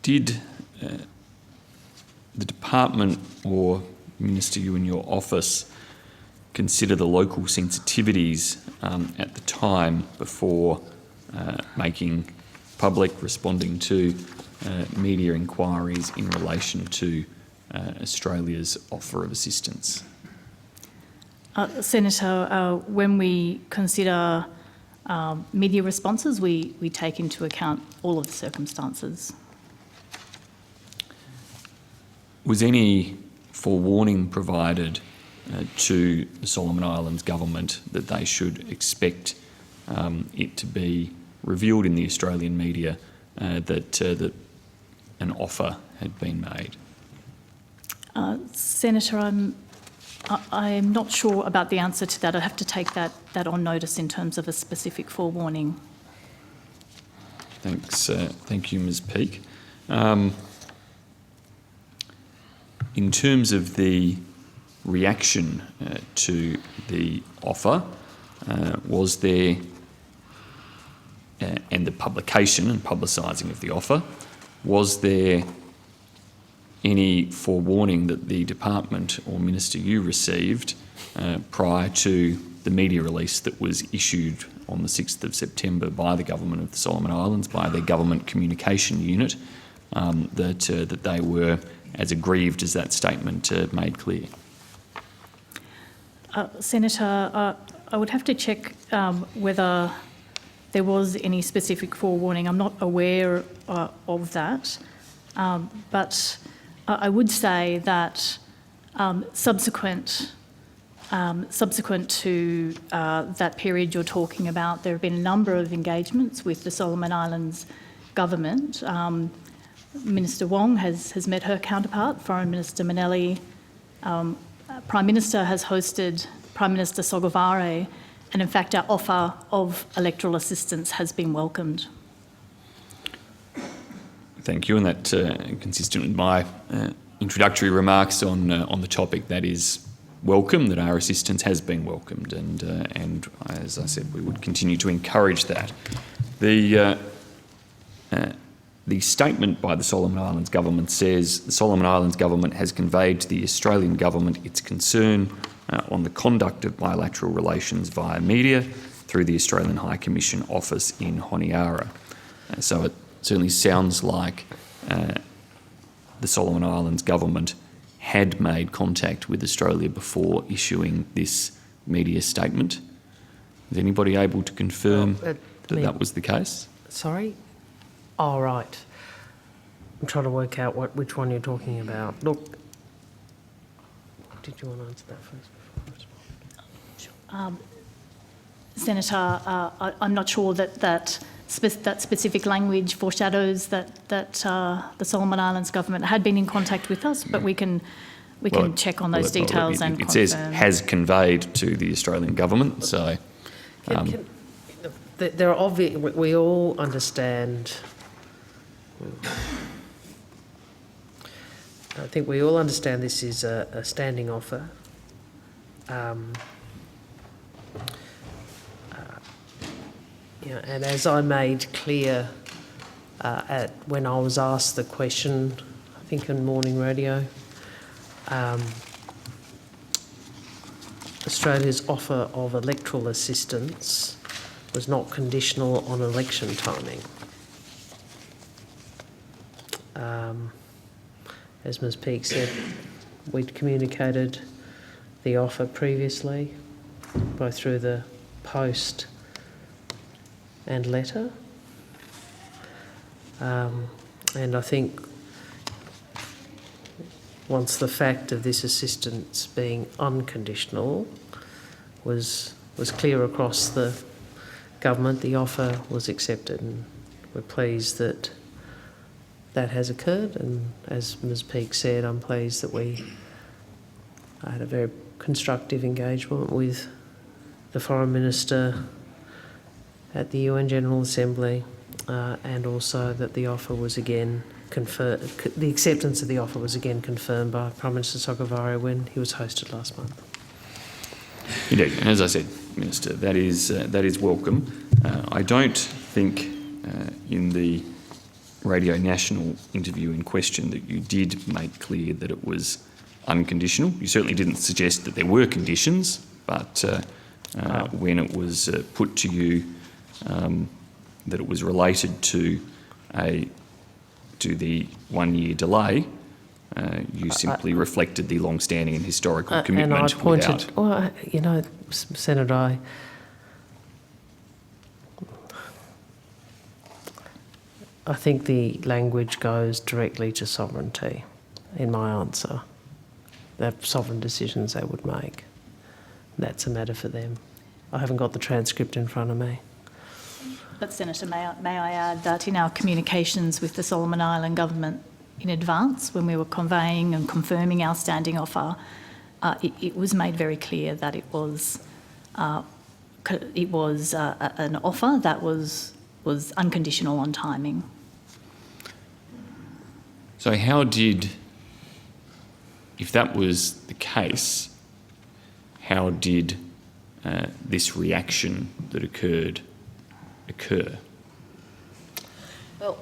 Did the department or Minister, you and your office, consider the local sensitivities at the time before making public, responding to media inquiries in relation to Australia's offer of assistance? Senator, when we consider media responses, we take into account all of the circumstances. Was any forewarning provided to the Solomon Islands government that they should expect it to be revealed in the Australian media that an offer had been made? Senator, I'm not sure about the answer to that. I'd have to take that on notice in terms of a specific forewarning. Thanks. Thank you, Ms. Peake. In terms of the reaction to the offer, was there, and the publication and publicising of the offer, was there any forewarning that the department or Minister you received prior to the media release that was issued on the 6th of September by the Government of the Solomon Islands, by their Government Communication Unit, that they were as aggrieved as that statement made clear? Senator, I would have to check whether there was any specific forewarning. I'm not aware of that. But I would say that subsequent to that period you're talking about, there have been a number of engagements with the Solomon Islands government. Minister Wong has met her counterpart, Foreign Minister Manelli. Prime Minister has hosted Prime Minister Sogavare, and in fact our offer of electoral assistance has been welcomed. Thank you, and that consistent with my introductory remarks on the topic, that is welcome, that our assistance has been welcomed, and as I said, we would continue to encourage that. The statement by the Solomon Islands government says the Solomon Islands government has conveyed to the Australian government its concern on the conduct of bilateral relations via media through the Australian High Commission office in Honiara. So it certainly sounds like the Solomon Islands government had made contact with Australia before issuing this media statement. Is anybody able to confirm that was the case? Sorry? Oh, right. I'm trying to work out which one you're talking about. Look, did you want to answer that first before I respond? Senator, I'm not sure that specific language foreshadows that the Solomon Islands government had been in contact with us, but we can check on those details and confirm. It says has conveyed to the Australian government, so... There are obvious... We all understand... I think we all understand this is a standing offer. And as I made clear when I was asked the question, I think on morning radio, Australia's offer of electoral assistance was not conditional on election timing. As Ms Peake said, we'd communicated the offer previously, both through the post and letter. And I think once the fact of this assistance being unconditional was clear across the government, the offer was accepted, and we're pleased that that has occurred. And as Ms Peake said, I'm pleased that I had a very constructive engagement with the Foreign Minister at the UN General Assembly, and also that the offer was again confirmed, the acceptance of the offer was again confirmed by Prime Minister Sogavare when he was hosted last month. Indeed, and as I said, Minister, that is welcome. I don't think in the Radio National interview in question that you did make clear that it was unconditional. You certainly didn't suggest that there were conditions, but when it was put to you that it was related to the 1 year delay, you simply reflected the long-standing and historical commitment. And I pointed, well, you know, Senator, I think the language goes directly to sovereignty in my answer. They're sovereign decisions they would make. That's a matter for them. I haven't got the transcript in front of me. But Senator, may I add that in our communications with the Solomon Island government in advance, when we were conveying and confirming our standing offer, it was made very clear that it was an offer that was unconditional on timing. So how did, if that was the case, how did this reaction that occurred occur? Well,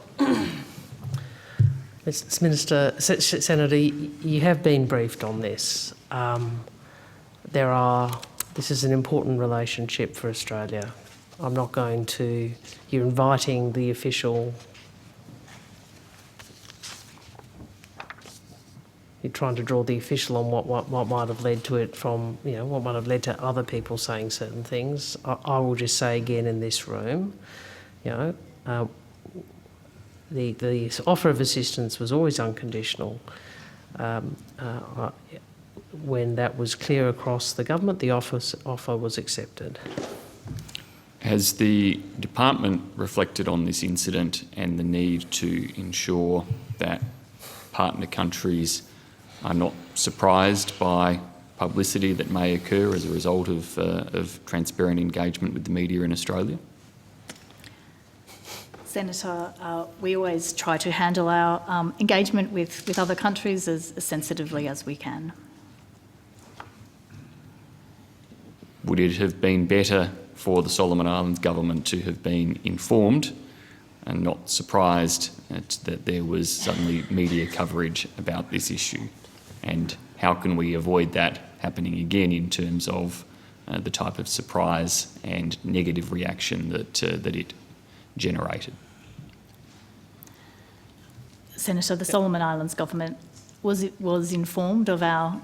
Mr. Minister, Senator, you have been briefed on this. This is an important relationship for Australia. I'm not going to, you're inviting the official, you're trying to draw the official on what might have led to it from, you know, what might have led to other people saying certain things. I will just say again in this room, you know, the offer of assistance was always unconditional. When that was clear across the government, the offer was accepted. Has the department reflected on this incident and the need to ensure that partner countries are not surprised by publicity that may occur as a result of transparent engagement with the media in Australia? Senator, we always try to handle our engagement with other countries as sensitively as we can. Would it have been better for the Solomon Islands government to have been informed and not surprised that there was suddenly media coverage about this issue? And how can we avoid that happening again in terms of the type of surprise and negative reaction that it generated? Senator, the Solomon Islands government was informed of our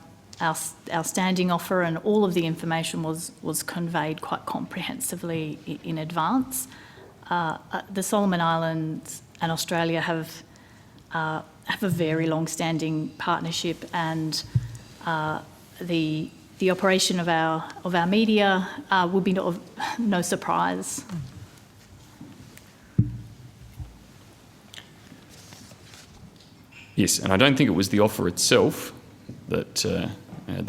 standing offer, and all of the information was conveyed quite comprehensively in advance. The Solomon Islands and Australia have a very long-standing partnership, and the operation of our media will be no surprise. Yes, and I don't think it was the offer itself that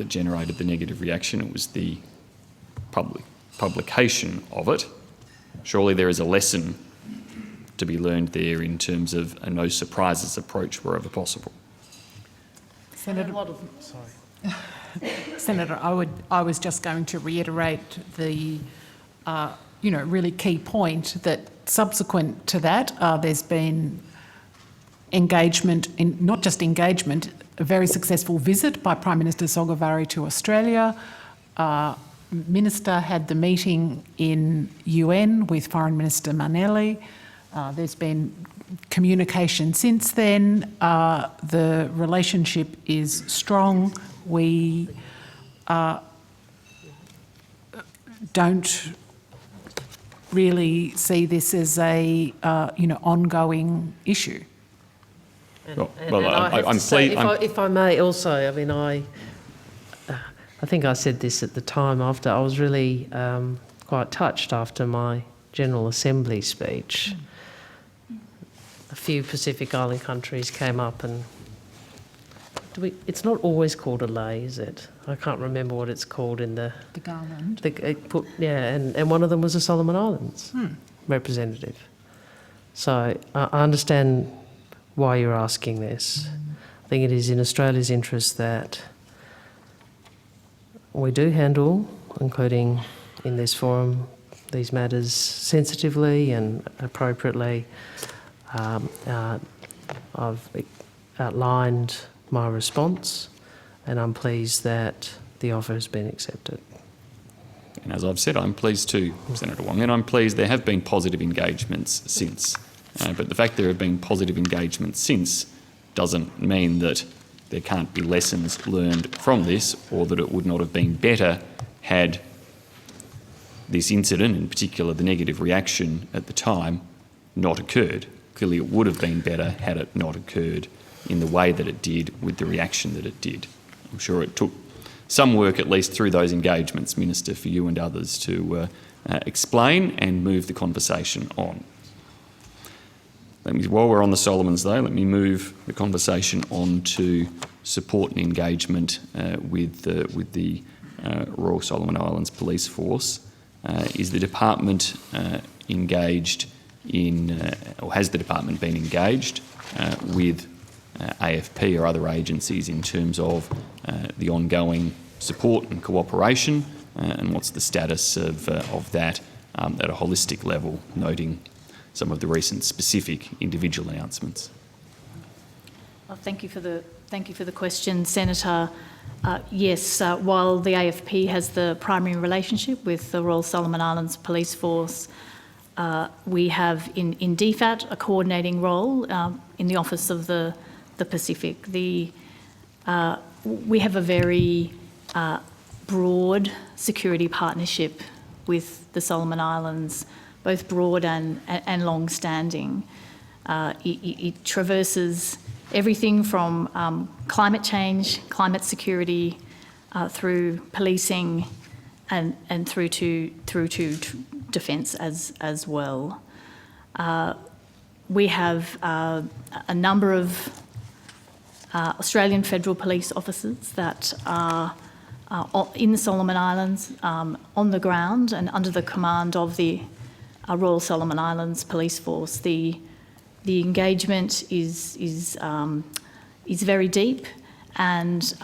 generated the negative reaction. It was the publication of it. Surely there is a lesson to be learned there in terms of a no surprises approach wherever possible. Senator, Senator, I was just going to reiterate the really key point that subsequent to that, there's been engagement, not just engagement, a very successful visit by Prime Minister Sogavare to Australia. Minister had the meeting in UN with Foreign Minister Manelli. There's been communication since then. The relationship is strong. We don't really see this as a ongoing issue. If I may also, I mean, I think I said this at the time after, I was really quite touched after my General Assembly speech. A few Pacific Island countries came up and It's not always called a lei, is it? I can't remember what it's called in the... The Garland. And one of them was a Solomon Islands representative. So I understand why you're asking this. I think it is in Australia's interest that we do handle, including in this forum, these matters sensitively and appropriately. I've outlined my response, and I'm pleased that the offer has been accepted. And as I've said, I'm pleased too, Senator Wong, and I'm pleased there have been positive engagements since. But the fact there have been positive engagements since doesn't mean that there can't be lessons learned from this, or that it would not have been better had this incident, in particular the negative reaction at the time, not occurred. Clearly it would have been better had it not occurred in the way that it did, with the reaction that it did. I'm sure it took some work, at least through those engagements, Minister, for you and others to explain and move the conversation on. While we're on the Solomons, though, let me move the conversation on to support and engagement with the Royal Solomon Islands Police Force. Is the department engaged in, or has the department been engaged with AFP or other agencies in terms of the ongoing support and cooperation, and what's the status of that at a holistic level, noting some of the recent specific individual announcements? Well, thank you for the question, Senator. Yes, while the AFP has the primary relationship with the Royal Solomon Islands Police Force, we have in DFAT a coordinating role in the Office of the Pacific. We have a very broad security partnership with the Solomon Islands, both broad and long-standing. It traverses everything from climate change, climate security, through policing, and through to defence as well. We have a number of Australian Federal Police officers that are in the Solomon Islands, on the ground and under the command of the Royal Solomon Islands Police Force. The engagement is very deep, and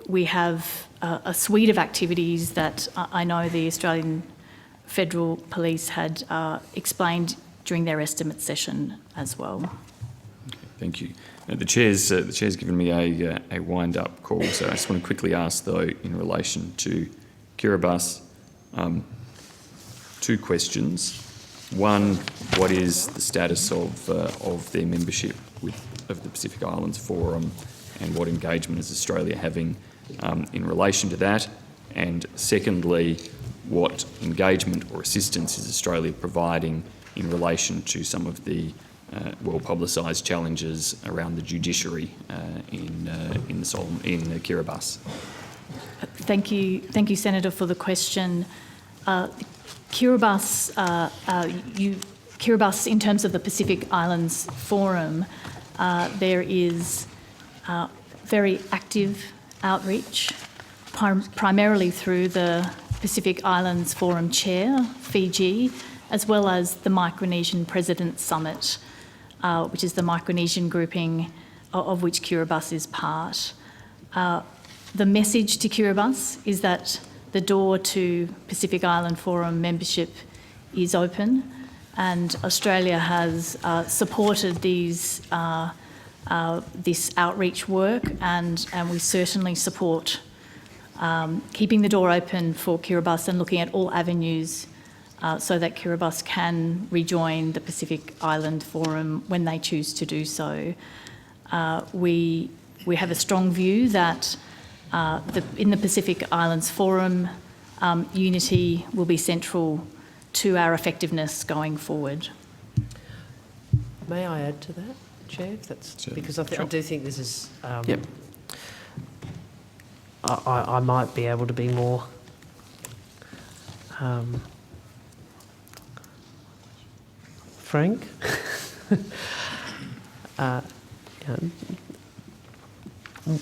we have a suite of activities that I know the Australian Federal Police had explained during their estimate session as well. Okay, thank you. The chair's given me a wind-up call, so I just want to quickly ask, though, in relation to Kiribati, two questions. One, what is the status of their membership of the Pacific Islands Forum, and what engagement is Australia having in relation to that? And secondly, what engagement or assistance is Australia providing in relation to some of the well-publicised challenges around the judiciary in Kiribati? Thank you, Senator, for the question. Kiribati, in terms of the Pacific Islands Forum, there is very active outreach, primarily through the Pacific Islands Forum Chair, Fiji, as well as the Micronesian President's Summit, which is the Micronesian grouping of which Kiribati is part. The message to Kiribati is that the door to Pacific Island Forum membership is open, and Australia has supported this outreach work, and we certainly support keeping the door open for Kiribati and looking at all avenues so that Kiribati can rejoin the Pacific Island Forum when they choose to do so. We have a strong view that in the Pacific Islands Forum, unity will be central to our effectiveness going forward. May I add to that, Chair? Because I do think this is... Yep. I might be able to be more frank.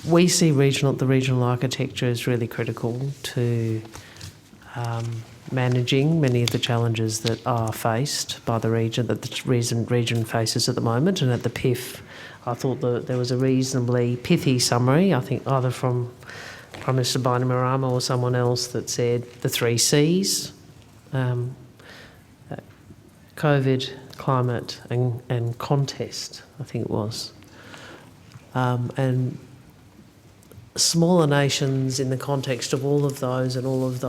we see the regional architecture as really critical to managing many of the challenges that are faced by the region, that the region faces at the moment. And at the PIF, I thought that there was a reasonably pithy summary, I think either from Prime Minister Bainimarama or someone else, that said the 3 Cs, COVID, climate and contest, I think it was. And smaller nations, in the context of all of those and all that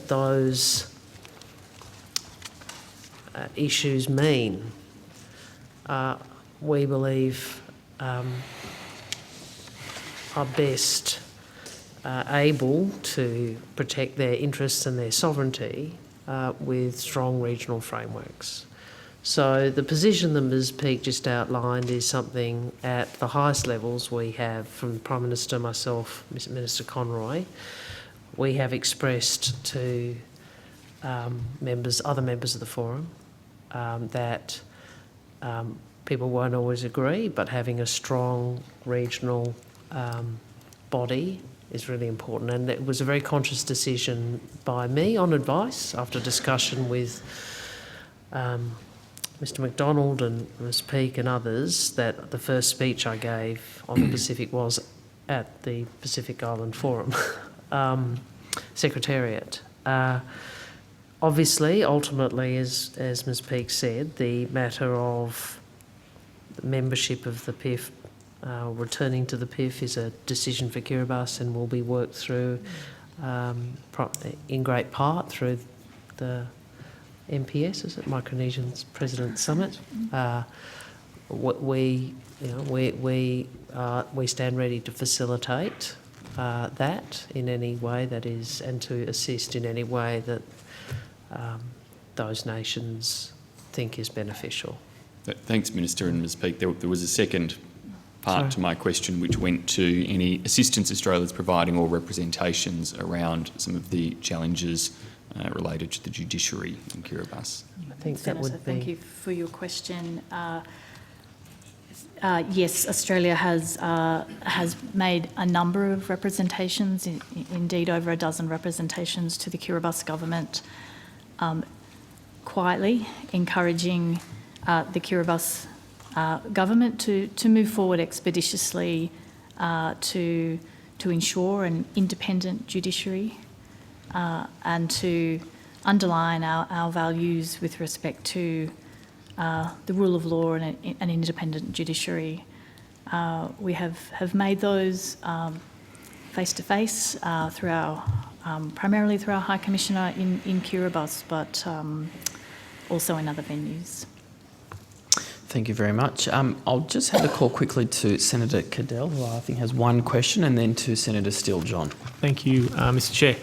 those issues mean, we believe are best able to protect their interests and their sovereignty with strong regional frameworks. So the position that Ms Peake just outlined is something at the highest levels we have, from the Prime Minister, myself, Minister Conroy, we have expressed to other members of the forum that people won't always agree, but having a strong regional body is really important. And it was a very conscious decision by me, on advice, after discussion with Mr McDonald and Ms Peake and others, that the first speech I gave on the Pacific was at the Pacific Island Forum Secretariat. Obviously, ultimately, as Ms Peake said, the matter of the membership of the PIF, returning to the PIF, is a decision for Kiribati and will be worked through in great part through the MPS, is it, Micronesian President's Summit. We stand ready to facilitate that in any way that is, and to assist in any way that those nations think is beneficial. Thanks, Minister and Ms Peake. There was a second part to my question, which went to any assistance Australia's providing or representations around some of the challenges related to the judiciary in Kiribati. I think that Senator, would be... Thank you for your question. Yes, Australia has made a number of representations, indeed over a dozen representations to the Kiribati government, quietly encouraging the Kiribati government to move forward expeditiously to ensure an independent judiciary and to underline our values with respect to the rule of law and an independent judiciary. We have made those face-to-face through our, primarily through our High Commissioner in Kiribati, but also in other venues. Thank you very much. I'll just have a call quickly to Senator Cadell, who I think has one question, and then to Senator Steele-John. Thank you, Mr Chair.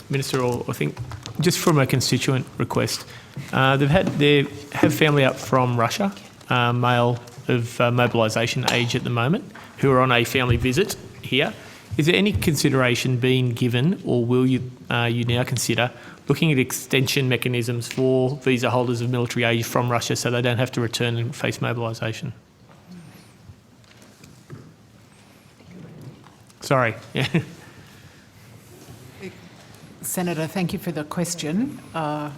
Minister, I think just from a constituent request, they have family up from Russia, male of mobilisation age at the moment, who are on a family visit here. Is there any consideration being given, or will you now consider looking at extension mechanisms for visa holders of military age from Russia so they don't have to return and face mobilisation? Sorry. Senator, thank you for the question. Thank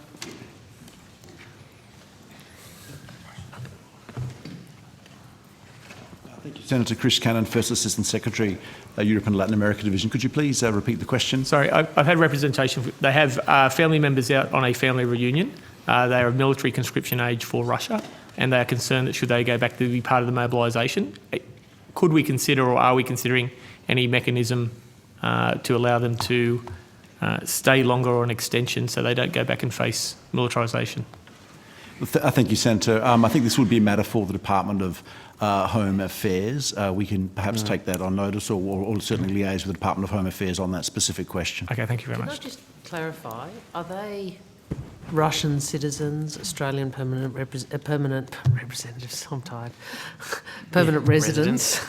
you, Senator Chris Cannon, First Assistant Secretary, Europe and Latin America Division. Could you please repeat the question? Sorry, I've had representation. They have family members out on a family reunion. They are of military conscription age for Russia, and they are concerned that should they go back to be part of the mobilisation, could we consider, or are we considering, any mechanism to allow them to stay longer on extension so they don't go back and face militarisation? Thank you, Senator. I think this would be a matter for the Department of Home Affairs. We can perhaps take that on notice, or certainly liaise with the Department of Home Affairs on that specific question. Okay, thank you very much. Can I just clarify, are they Russian citizens, Australian permanent representatives, I'm tired, permanent residents?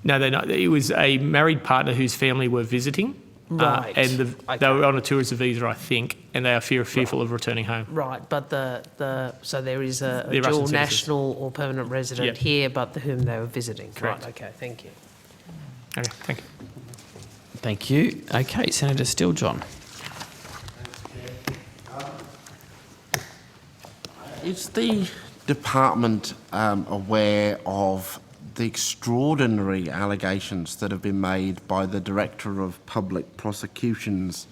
No, they're not. It was a married partner whose family were visiting, Right. And they were on a tourist visa, I think, and they are fearful of returning home. Right, but so there is a The Russian dual citizens. national or permanent resident Yep. here, but whom they were visiting. Correct. Right, okay, thank you. Okay, thank you. Thank you. Okay, Senator Steele-John. Is the department aware of the extraordinary allegations that have been made by the Director of Public Prosecutions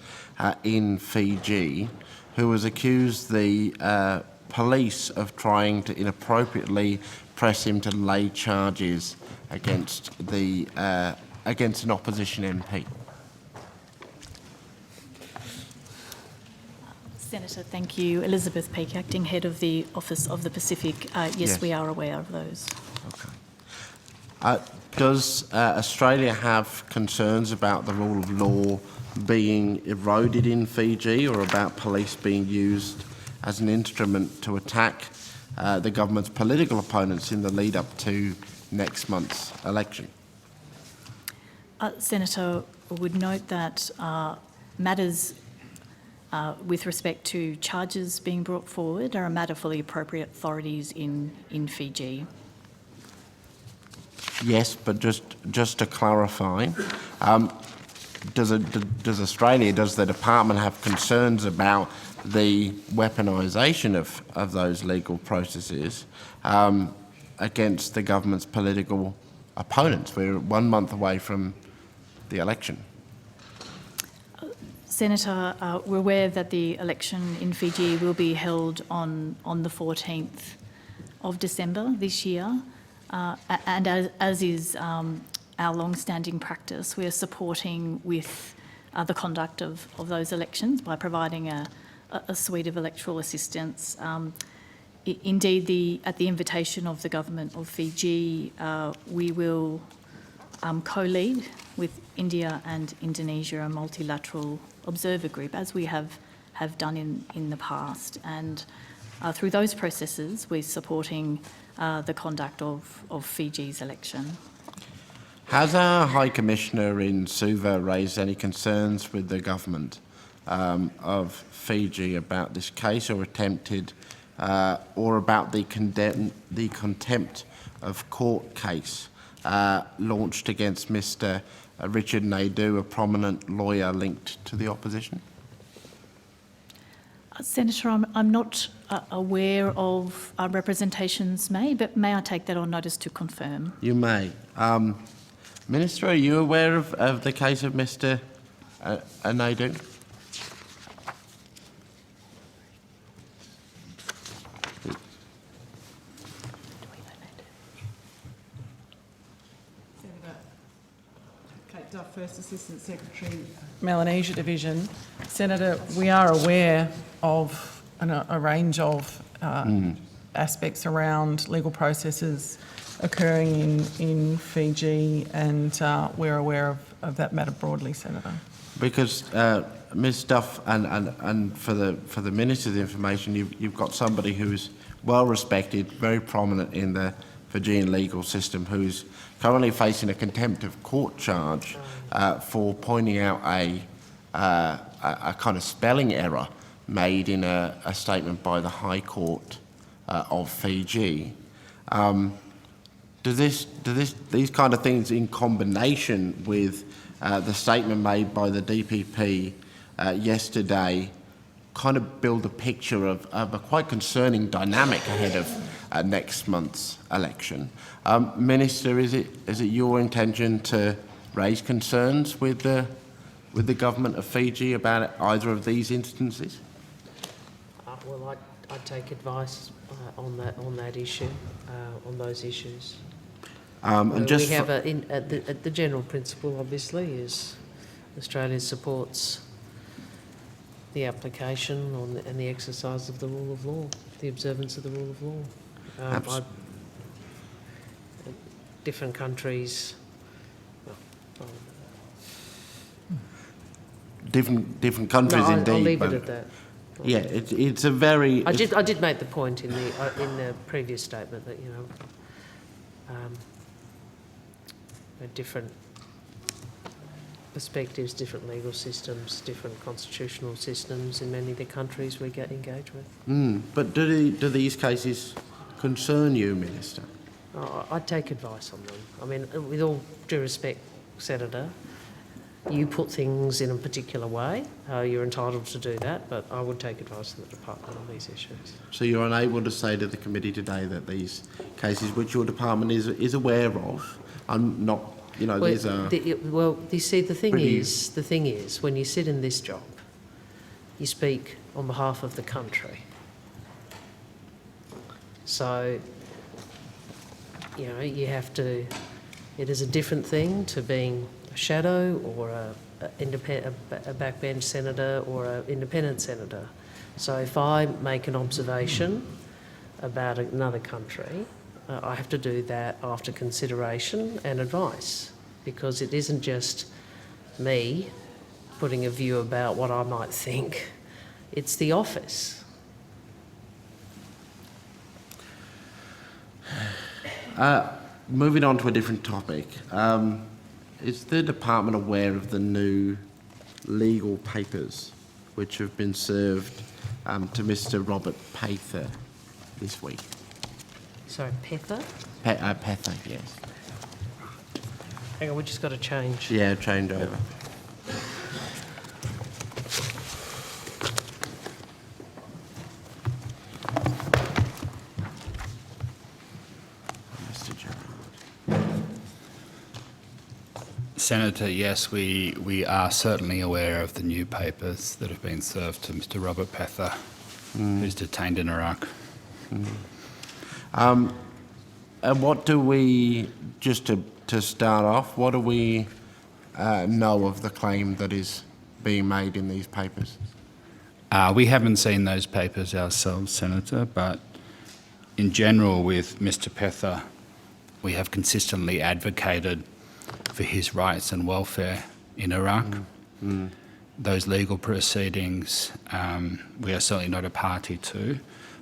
in Fiji, who has accused the police of trying to inappropriately press him to lay charges against against an opposition MP? Senator, thank you. Elizabeth Peake, Acting Head of the Office of the Pacific. Yes, we are aware of those. Does Australia have concerns about the rule of law being eroded in Fiji, or about police being used as an instrument to attack the government's political opponents in the lead up to next month's election? Senator, I would note that matters with respect to charges being brought forward are a matter for the appropriate authorities in Fiji. Yes, but just to clarify, does the department have concerns about the weaponisation of those legal processes against the government's political opponents? We're 1 month away from the election. Senator, we're aware that the election in Fiji will be held on the 14th of December this year. And as is our long-standing practice, we are supporting with the conduct of those elections by providing a suite of electoral assistance. Indeed, at the invitation of the Government of Fiji, we will co-lead with India and Indonesia a multilateral observer group, as we have done in the past. And through those processes, we're supporting the conduct of Fiji's election. Has our High Commissioner in Suva raised any concerns with the government of Fiji about this case, or attempted, or about the contempt of court case launched against Mr. Richard Naidu, a prominent lawyer linked to the opposition? Senator, I'm not aware of representations made, but may I take that on notice to confirm? You may. Minister, are you aware of the case of Mr. Naidu? Kate Duff, First Assistant Secretary, Melanesia Division. Senator, we are aware of a range of aspects around legal processes occurring in Fiji, and we're aware of that matter broadly, Senator. Because Ms. Duff, and for the Minister's information, you've got somebody who's well respected, very prominent in the Fijian legal system, who's currently facing a contempt of court charge for pointing out a kind of spelling error made in a statement by the High Court of Fiji. Do these kind of things, in combination with the statement made by the DPP yesterday, kind of build a picture of a quite concerning dynamic ahead of next month's election? Minister, is it your intention to raise concerns with the government of Fiji about either of these instances? Well, I'd take advice on that issue, on those issues. And just we have the general principle, obviously, is Australia supports the application and the exercise of the rule of law, the observance of the rule of law. Different countries. Different countries, no, indeed. I'll leave it at that. Yeah, it's a very. I did make the point in the previous statement that different perspectives, different legal systems, different constitutional systems in many of the countries we get engaged with. But do these cases concern you, Minister? I'd take advice on them. I mean, with all due respect, Senator, you put things in a particular way. You're entitled to do that, but I would take advice from the department on these issues. So you're unable to say to the committee today that these cases, which your department is aware of, I'm not, you know, Well, these are... well, you see, the thing pretty- is, when you sit in this job, you speak on behalf of the country. So, you know, you have to. It is a different thing to being a shadow or a backbench senator or an independent senator. So if I make an observation about another country, I have to do that after consideration and advice, because it isn't just me putting a view about what I might think, it's the office. Moving on to a different topic, is the department aware of the new legal papers which have been served to Mr. Robert Pather this week? Sorry, Pether? Pather, yes. Hang on, we just got to change. Yeah, change over. Mr. Gerard. Senator, yes, we are certainly aware of the new papers that have been served to Mr. Robert Pather, who's detained in Iraq. And what do we, just to start off, what do we know of the claim that is being made in these papers? We haven't seen those papers ourselves, Senator, but in general with Mr. Pather, we have consistently advocated for his rights and welfare in Iraq. Those legal proceedings we are certainly not a party to,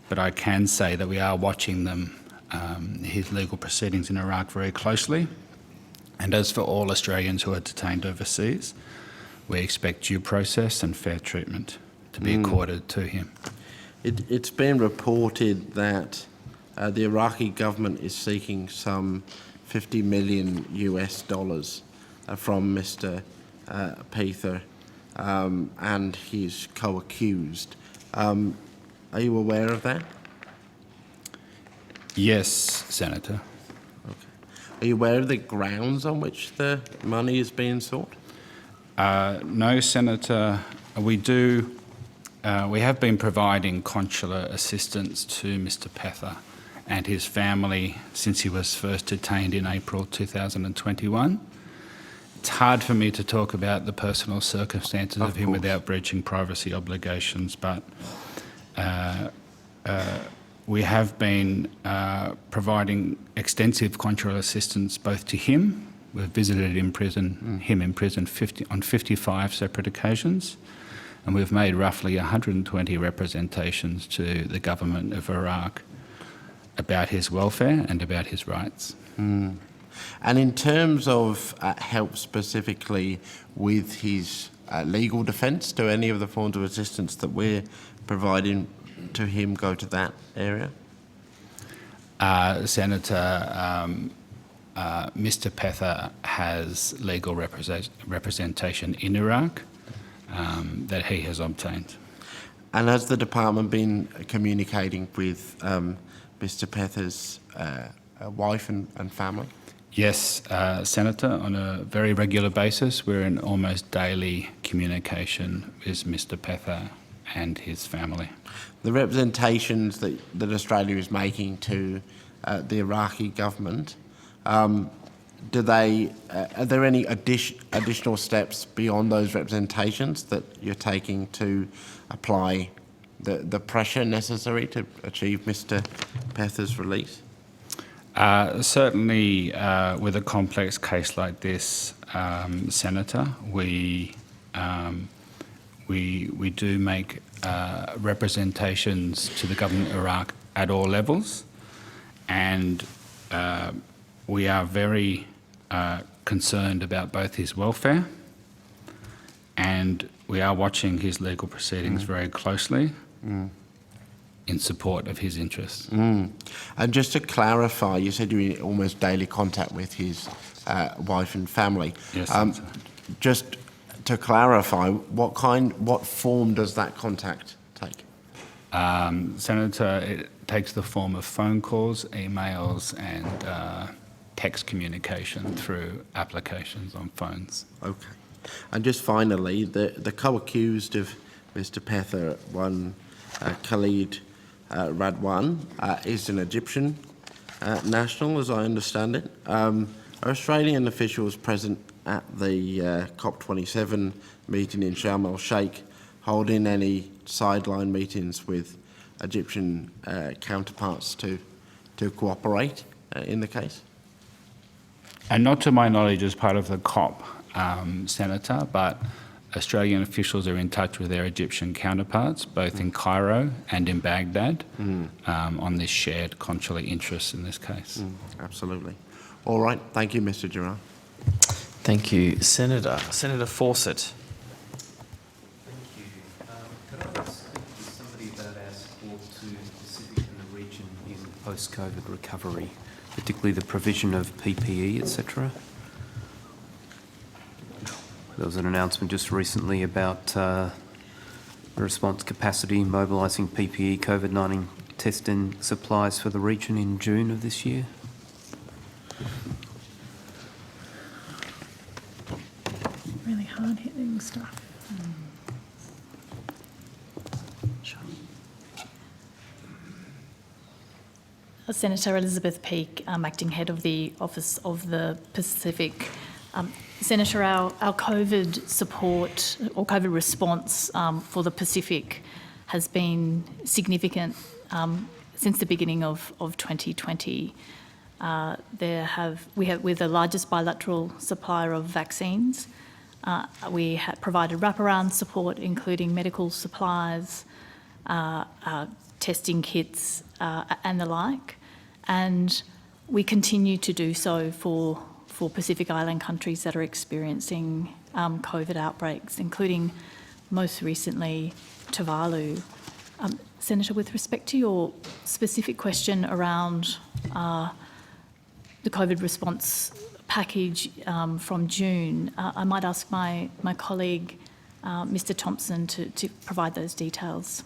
but I can say that we are watching them, his legal proceedings in Iraq, very closely. And as for all Australians who are detained overseas, we expect due process and fair treatment to be accorded to him. It's been reported that the Iraqi government is seeking some $50 million from Mr. Pather and his co-accused. Are you aware of that? Yes, Senator. Okay. Are you aware of the grounds on which the money is being sought? No, Senator. We have been providing consular assistance to Mr. Pather and his family since he was first detained in April 2021. It's hard for me to talk about the personal circumstances of him without breaching privacy obligations, but we have been providing extensive consular assistance both to him. We've visited him in prison on 55 separate occasions, and we've made roughly 120 representations to the government of Iraq about his welfare and about his rights. And in terms of help specifically with his legal defence, do any of the forms of assistance that we're providing to him go to that area? Senator, Mr. Pather has legal representation in Iraq that he has obtained. And has the department been communicating with Mr. Pather's wife and family? Yes, Senator, on a very regular basis. We're in almost daily communication with Mr. Pather and his family. The representations that Australia is making to the Iraqi government, are there any additional steps beyond those representations that you're taking to apply the pressure necessary to achieve Mr. Pather's release? Certainly, with a complex case like this, Senator, we do make representations to the government of Iraq at all levels, and we are very concerned about both his welfare and we are watching his legal proceedings very closely in support of his interests. And just to clarify, you said you're in almost daily contact with his wife and family. Yes, just to clarify, what form does that contact take? Senator, it takes the form of phone calls, emails and text communication through applications on phones. Okay. And just finally, the co-accused of Mr. Petha, one Khalid Radwan, is an Egyptian national, as I understand it. Are Australian officials present at the COP27 meeting in Sharm el-Sheikh holding any sideline meetings with Egyptian counterparts to cooperate in the case? And not to my knowledge as part of the COP, Senator, but Australian officials are in touch with their Egyptian counterparts, both in Cairo and in Baghdad, on this shared consular interest in this case. Absolutely. All right. Thank you, Mr. Gerard. Thank you. Senator Fawcett. Could I speak to somebody about our support to the Pacific and the region in post-COVID recovery, particularly the provision of PPE, etc.? There was an announcement just recently about response capacity, mobilising PPE, COVID-19 testing supplies for the region in June of this year. Really hard-hitting stuff. Senator Elizabeth Peake, Acting Head of the Office of the Pacific. Senator, our COVID support or COVID response for the Pacific has been significant since the beginning of 2020. We're the largest bilateral supplier of vaccines. We have provided wraparound support, including medical supplies, testing kits, and the like. And we continue to do so for Pacific Island countries that are experiencing COVID outbreaks, including most recently Tuvalu. Senator, with respect to your specific question around the COVID response package from June, I might ask my colleague, Mr. Thompson, to provide those details.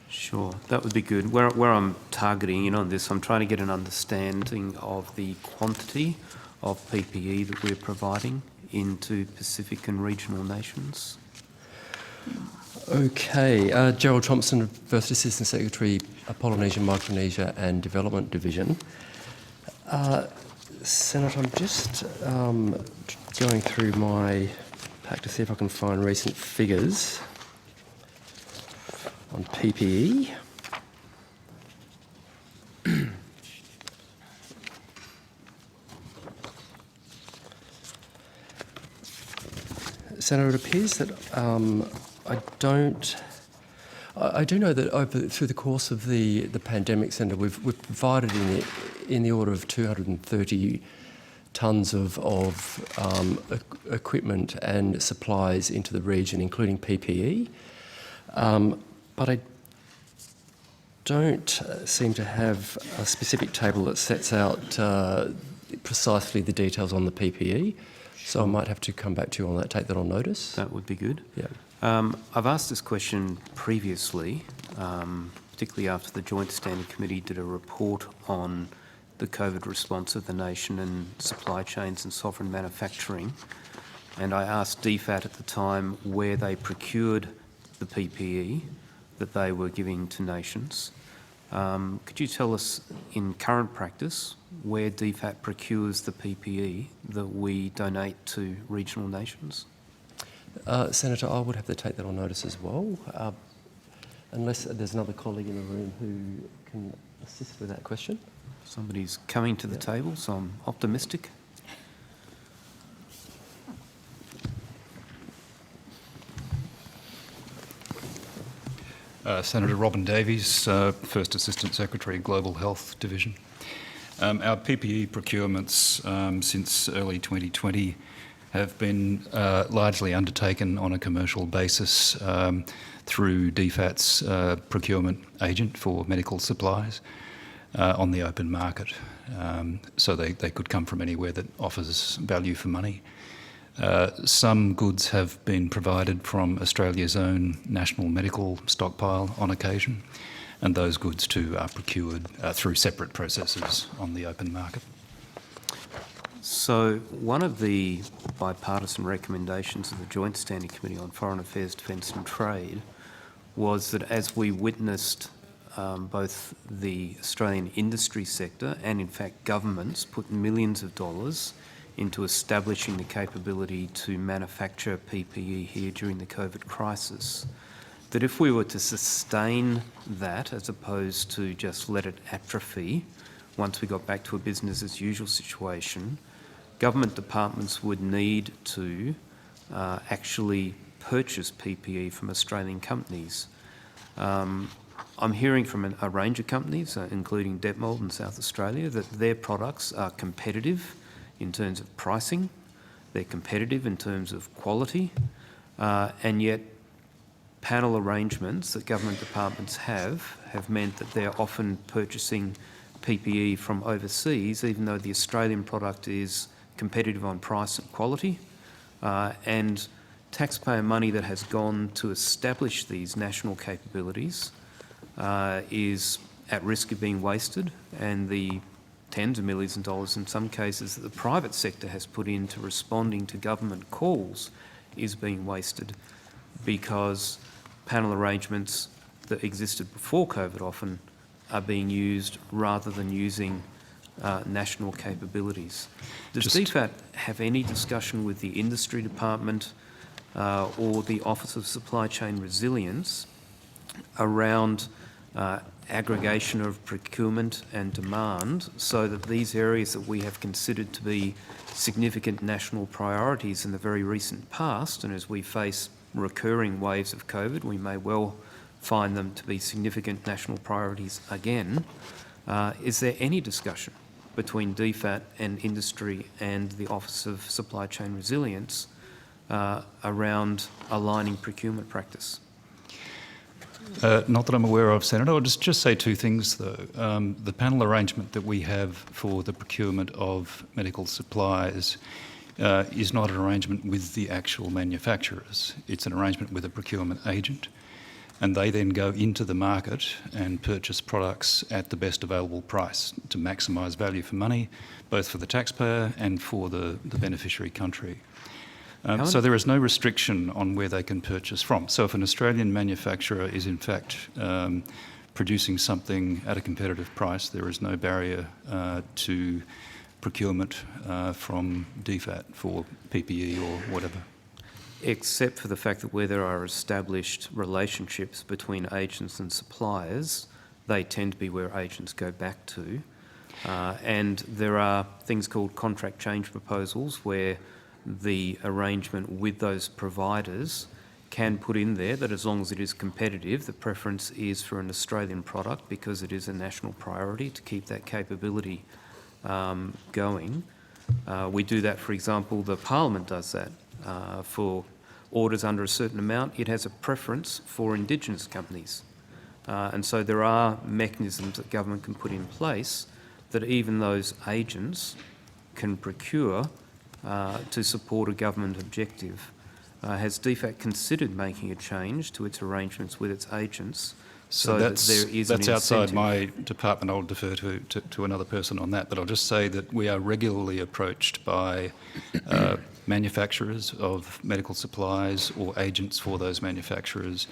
Sure, that would be good. Where I'm targeting in on this, I'm trying to get an understanding of the quantity of PPE that we're providing into Pacific and regional nations. Okay, Gerald Thompson, First Assistant Secretary, Polynesia, Micronesia and Development Division. Senator, I'm just going through my pack to see if I can find recent figures on PPE. Senator, it appears that I do know that through the course of the pandemic, Senator, we've provided in the order of 230 tonnes of equipment and supplies into the region, including PPE. But I don't seem to have a specific table that sets out precisely the details on the PPE. So I might have to come back to you on that, take that on notice. That would be good. Yeah. I've asked this question previously, particularly after the Joint Standing Committee did a report on the COVID response of the nation and supply chains and sovereign manufacturing. And I asked DFAT at the time where they procured the PPE that they were giving to nations. Could you tell us, in current practice, where DFAT procures the PPE that we donate to regional nations? Senator, I would have to take that on notice as well, unless there's another colleague in the room who can assist with that question. Somebody's coming to the table, so I'm optimistic. Senator Robin Davies, First Assistant Secretary, Global Health Division. Our PPE procurements since early 2020 have been largely undertaken on a commercial basis through DFAT's procurement agent for medical supplies on the open market. So they could come from anywhere that offers value for money. Some goods have been provided from Australia's own national medical stockpile on occasion, and those goods too are procured through separate processes on the open market. So one of the bipartisan recommendations of the Joint Standing Committee on Foreign Affairs, Defence and Trade was that as we witnessed both the Australian industry sector and in fact governments put millions of dollars into establishing the capability to manufacture PPE here during the COVID crisis, that if we were to sustain that as opposed to just let it atrophy once we got back to a business as usual situation, government departments would need to actually purchase PPE from Australian companies. I'm hearing from a range of companies, including Detmold in South Australia, that their products are competitive in terms of pricing, they're competitive in terms of quality, and yet panel arrangements that government departments have meant that they're often purchasing PPE from overseas, even though the Australian product is competitive on price and quality, and taxpayer money that has gone to establish these national capabilities is at risk of being wasted, and the tens of millions of dollars in some cases that the private sector has put into responding to government calls is being wasted because panel arrangements that existed before COVID often are being used rather than using national capabilities. Does DFAT have any discussion with the Industry Department or the Office of Supply Chain Resilience around aggregation of procurement and demand so that these areas that we have considered to be significant national priorities in the very recent past, and as we face recurring waves of COVID, we may well find them to be significant national priorities again. Is there any discussion between DFAT and industry and the Office of Supply Chain Resilience around aligning procurement practice? Not that I'm aware of, Senator. I'll just say two things, though. The panel arrangement that we have for the procurement of medical supplies is not an arrangement with the actual manufacturers. It's an arrangement with a procurement agent, and they then go into the market and purchase products at the best available price to maximise value for money, both for the taxpayer and for the beneficiary country. So there is no restriction on where they can purchase from. So if an Australian manufacturer is in fact producing something at a competitive price, there is no barrier to procurement from DFAT for PPE or whatever. Except for the fact that where there are established relationships between agents and suppliers, they tend to be where agents go back to. And there are things called contract change proposals where the arrangement with those providers can put in there that as long as it is competitive, the preference is for an Australian product because it is a national priority to keep that capability going. We do that, for example, the Parliament does that for orders under a certain amount. It has a preference for Indigenous companies. And so there are mechanisms that government can put in place that even those agents can procure to support a government objective. Has DFAT considered making a change to its arrangements with its agents so that there is an incentive? That's outside my department. I'll defer to another person on that, but I'll just say that we are regularly approached by manufacturers of medical supplies or agents for those manufacturers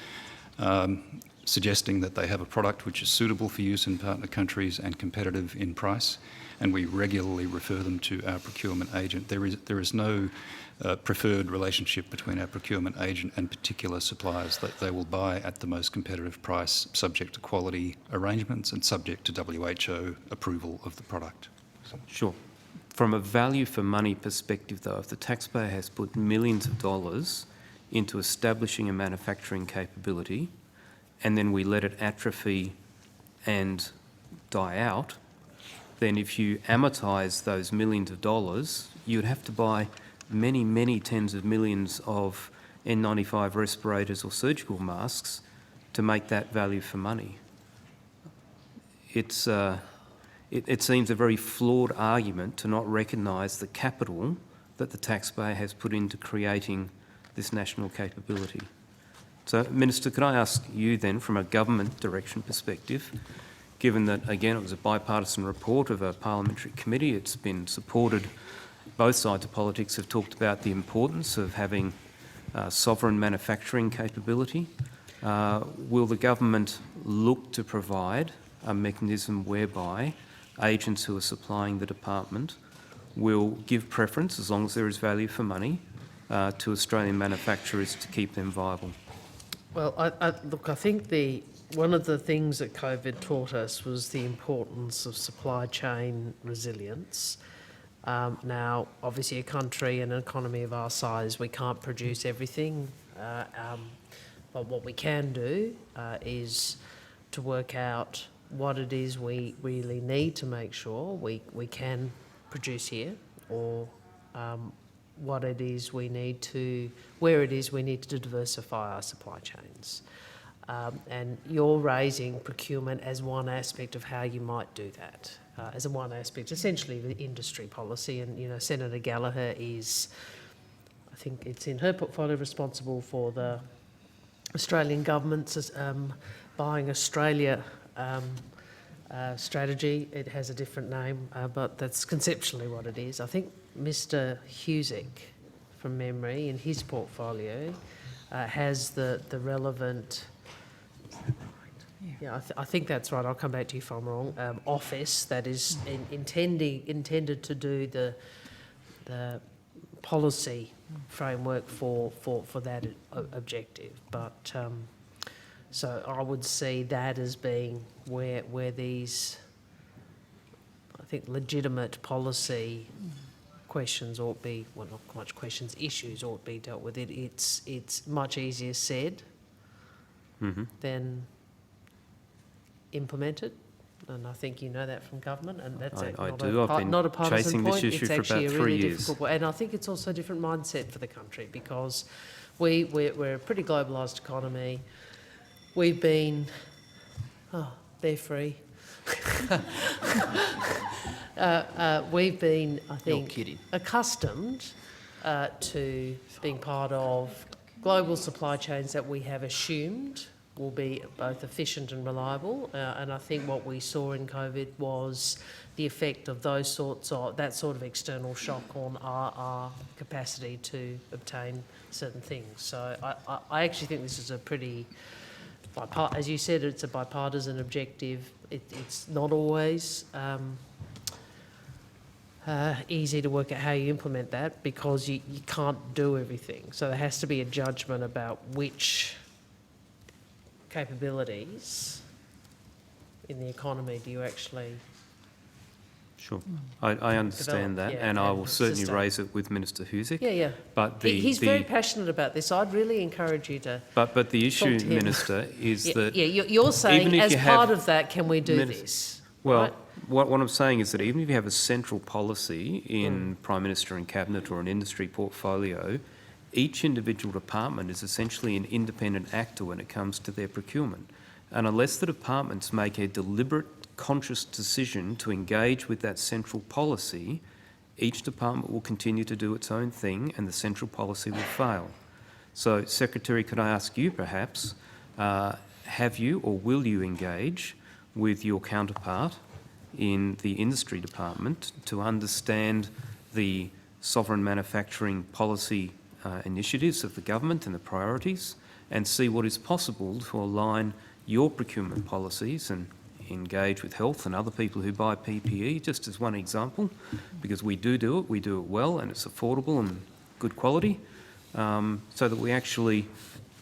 suggesting that they have a product which is suitable for use in partner countries and competitive in price, and we regularly refer them to our procurement agent. There is no preferred relationship between our procurement agent and particular suppliers. That they will buy at the most competitive price, subject to quality arrangements and subject to WHO approval of the product. Sure. From a value for money perspective, though, if the taxpayer has put millions of dollars into establishing a manufacturing capability and then we let it atrophy and die out, then if you amortise those millions of dollars, you'd have to buy many, many tens of millions of N95 respirators or surgical masks to make that value for money. It seems a very flawed argument to not recognise the capital that the taxpayer has put into creating this national capability. So, Minister, could I ask you then, from a government direction perspective, given that, again, it was a bipartisan report of a parliamentary committee, it's been supported, both sides of politics have talked about the importance of having sovereign manufacturing capability. Will the government look to provide a mechanism whereby agents who are supplying the department will give preference, as long as there is value for money, to Australian manufacturers to keep them viable? Well, look, I think one of the things that COVID taught us was the importance of supply chain resilience. Now, obviously, a country and an economy of our size, we can't produce everything, but what we can do is to work out what it is we really need to make sure we can produce here, or what it is we need to, where it is we need to diversify our supply chains. And you're raising procurement as one aspect of how you might do that, as a one aspect, essentially the industry policy. And, you know, Senator Gallagher is, I think it's in her portfolio, responsible for the Australian government's Buying Australia strategy. It has a different name, but that's conceptually what it is. I think Mr Husick, from memory, in his portfolio, has the relevant, yeah, I think that's right, I'll come back to you if I'm wrong, office that is intended to do the policy framework for that objective. But so I would see that as being where these, I think, legitimate policy questions ought to be, well, not much questions, issues ought to be dealt with. It's much easier said than implemented, and I think you know that from government, and that's I not do. I've been not a partisan chasing point. this issue It's for actually about a 3 really years. difficult, and I think it's also a different mindset for the country, because we're a pretty globalised economy. We've been, they're free. We've been, I think, accustomed to being part of global supply chains that we have assumed will be both efficient and reliable. And I think what we saw in COVID was the effect of that sort of external shock on our capacity to obtain certain things. So I actually think this is a pretty, as you said, it's a bipartisan objective. It's not always easy to work out how you implement that, because you can't do everything. So there has to be a judgment about which capabilities in the economy do you actually... Sure, I understand develop, that, yeah, and I and will certainly sustain. raise it with Minister Husick. Yeah. But He's very passionate about this. I'd really encourage you to But the issue, talk to him. Minister, is that... Yeah, you're saying, even if as you part have- of that, can we do this? Well, right? what I'm saying is that even if you have a central policy in Prime Minister and Cabinet or an industry portfolio, each individual department is essentially an independent actor when it comes to their procurement. And unless the departments make a deliberate, conscious decision to engage with that central policy, each department will continue to do its own thing and the central policy will fail. So, Secretary, could I ask you perhaps, have you or will you engage with your counterpart in the industry department to understand the sovereign manufacturing policy initiatives of the government and the priorities, and see what is possible to align your procurement policies and engage with health and other people who buy PPE, just as one example, because we do it well, and it's affordable and good quality, so that we actually,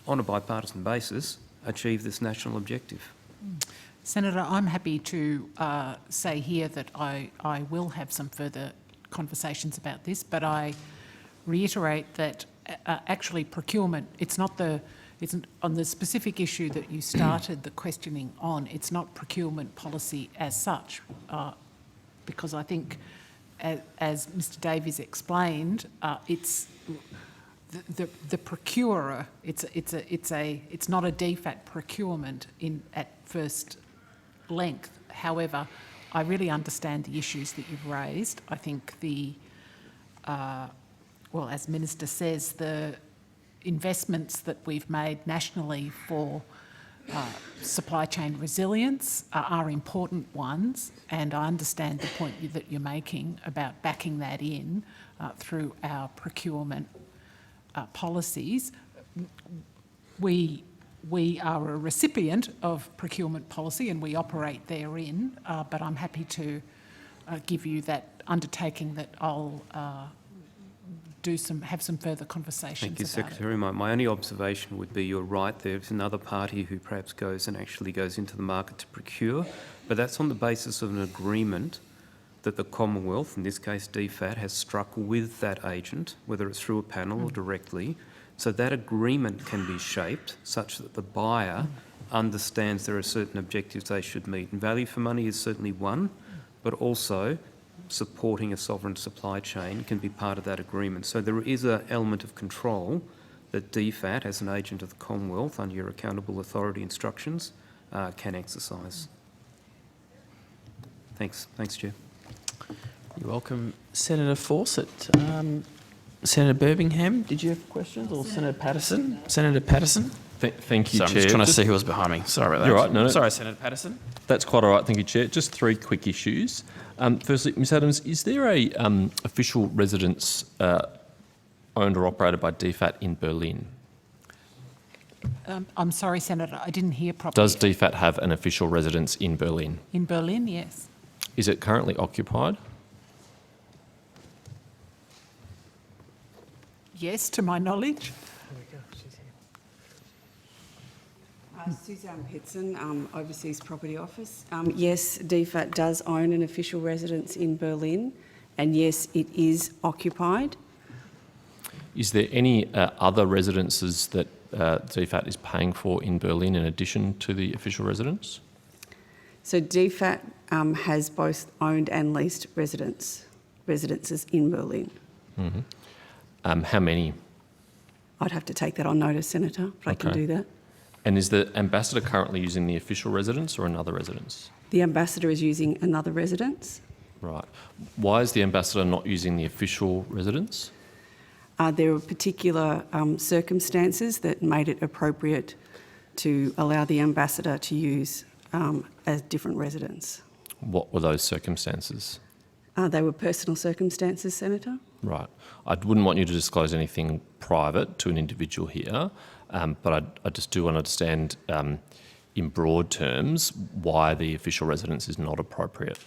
on a bipartisan basis, achieve this national objective. Senator, I'm happy to say here that I will have some further conversations about this, but I reiterate that actually procurement, it's on the specific issue that you started the questioning on, it's not procurement policy as such, because I think as Mr Davies explained, it's the procurer. It's not a DFAT procurement at first length. However, I really understand the issues that you've raised. I think well, as Minister says, the investments that we've made nationally for supply chain resilience are important ones, and I understand the point that you're making about backing that in through our procurement policies. We are a recipient of procurement policy and we operate therein, but I'm happy to give you that undertaking that I'll have some further conversations. Thank you, about Secretary. My only observation would be you're right, there's another party who perhaps goes into the market to procure, but that's on the basis of an agreement that the Commonwealth, in this case DFAT, has struck with that agent, whether it's through a panel or directly, so that agreement can be shaped such that the buyer understands there are certain objectives they should meet. And value for money is certainly one, but also supporting a sovereign supply chain can be part of that agreement. So there is an element of control that DFAT, as an agent of the Commonwealth under your accountable authority instructions, can exercise. Thanks, Chair. You're welcome. Senator Fawcett. Senator Birmingham, did you have questions? Or Senator Patterson? Senator Patterson? Thank you, Sorry, Chair. I'm just trying to see who was behind me. Sorry about that. You're right. No. Sorry, Senator Patterson. That's quite all right. Thank you, Chair. Just three quick issues. Firstly, Ms Adams, is there a official residence owned or operated by DFAT in Berlin? I'm sorry, Senator, I didn't hear properly. Does DFAT have an official residence in Berlin? In Berlin, yes. Is it currently occupied? Yes, to my knowledge. Suzanne Pitson, Overseas Property Office. Yes, DFAT does own an official residence in Berlin, and yes, it is occupied. Is there any other residences that DFAT is paying for in Berlin in addition to the official residence? So DFAT has both owned and leased residences in Berlin. Mm-hmm. How many? I'd have to take that on notice, Senator, but I can do that. And is the ambassador currently using the official residence or another residence? The ambassador is using another residence. Right. Why is the ambassador not using the official residence? There were particular circumstances that made it appropriate to allow the ambassador to use a different residence. What were those circumstances? They were personal circumstances, Senator. Right. I wouldn't want you to disclose anything private to an individual here, but I just do want to understand in broad terms why the official residence is not appropriate.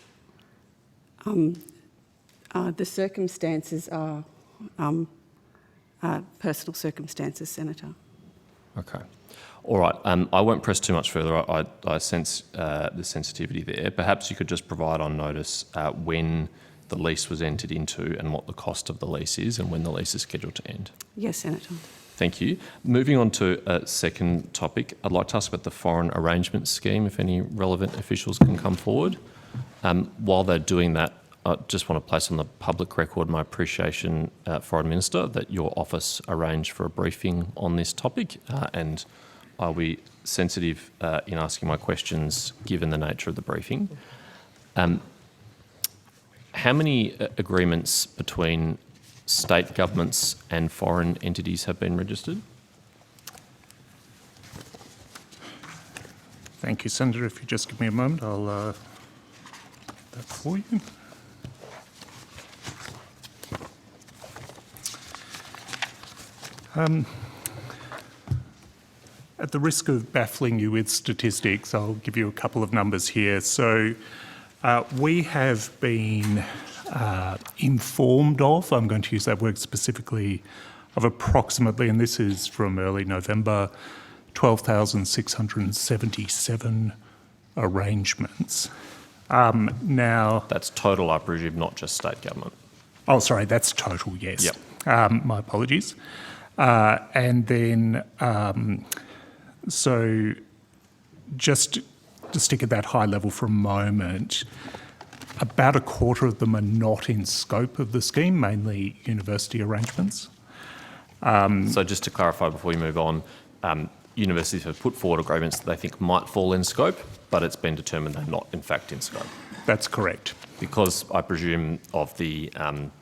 The circumstances are personal circumstances, Senator. Okay. All right. I won't press too much further. I sense the sensitivity there. Perhaps you could just provide on notice when the lease was entered into and what the cost of the lease is and when the lease is scheduled to end. Yes, Senator. Thank you. Moving on to a second topic, I'd like to ask about the foreign arrangements scheme, if any relevant officials can come forward. While they're doing that, I just want to place on the public record my appreciation, Foreign Minister, that your office arranged for a briefing on this topic, and I'll be sensitive in asking my questions given the nature of the briefing. How many agreements between state governments and foreign entities have been registered? Thank you, Senator. If you just give me a moment, I'll that for you. At the risk of baffling you with statistics, I'll give you a couple of numbers here. So we have been informed of, I'm going to use that word specifically, of approximately, and this is from early November, 12,677 arrangements. Now... That's total, I presume, not just state government. Oh, sorry, that's total, yes. Yep. My apologies. And then, so just to stick at that high level for a moment, About a quarter of them are not in scope of the scheme, mainly university arrangements. So just to clarify before we move on, universities have put forward agreements that they think might fall in scope, but it's been determined they're not in fact in scope. That's correct. Because I presume of the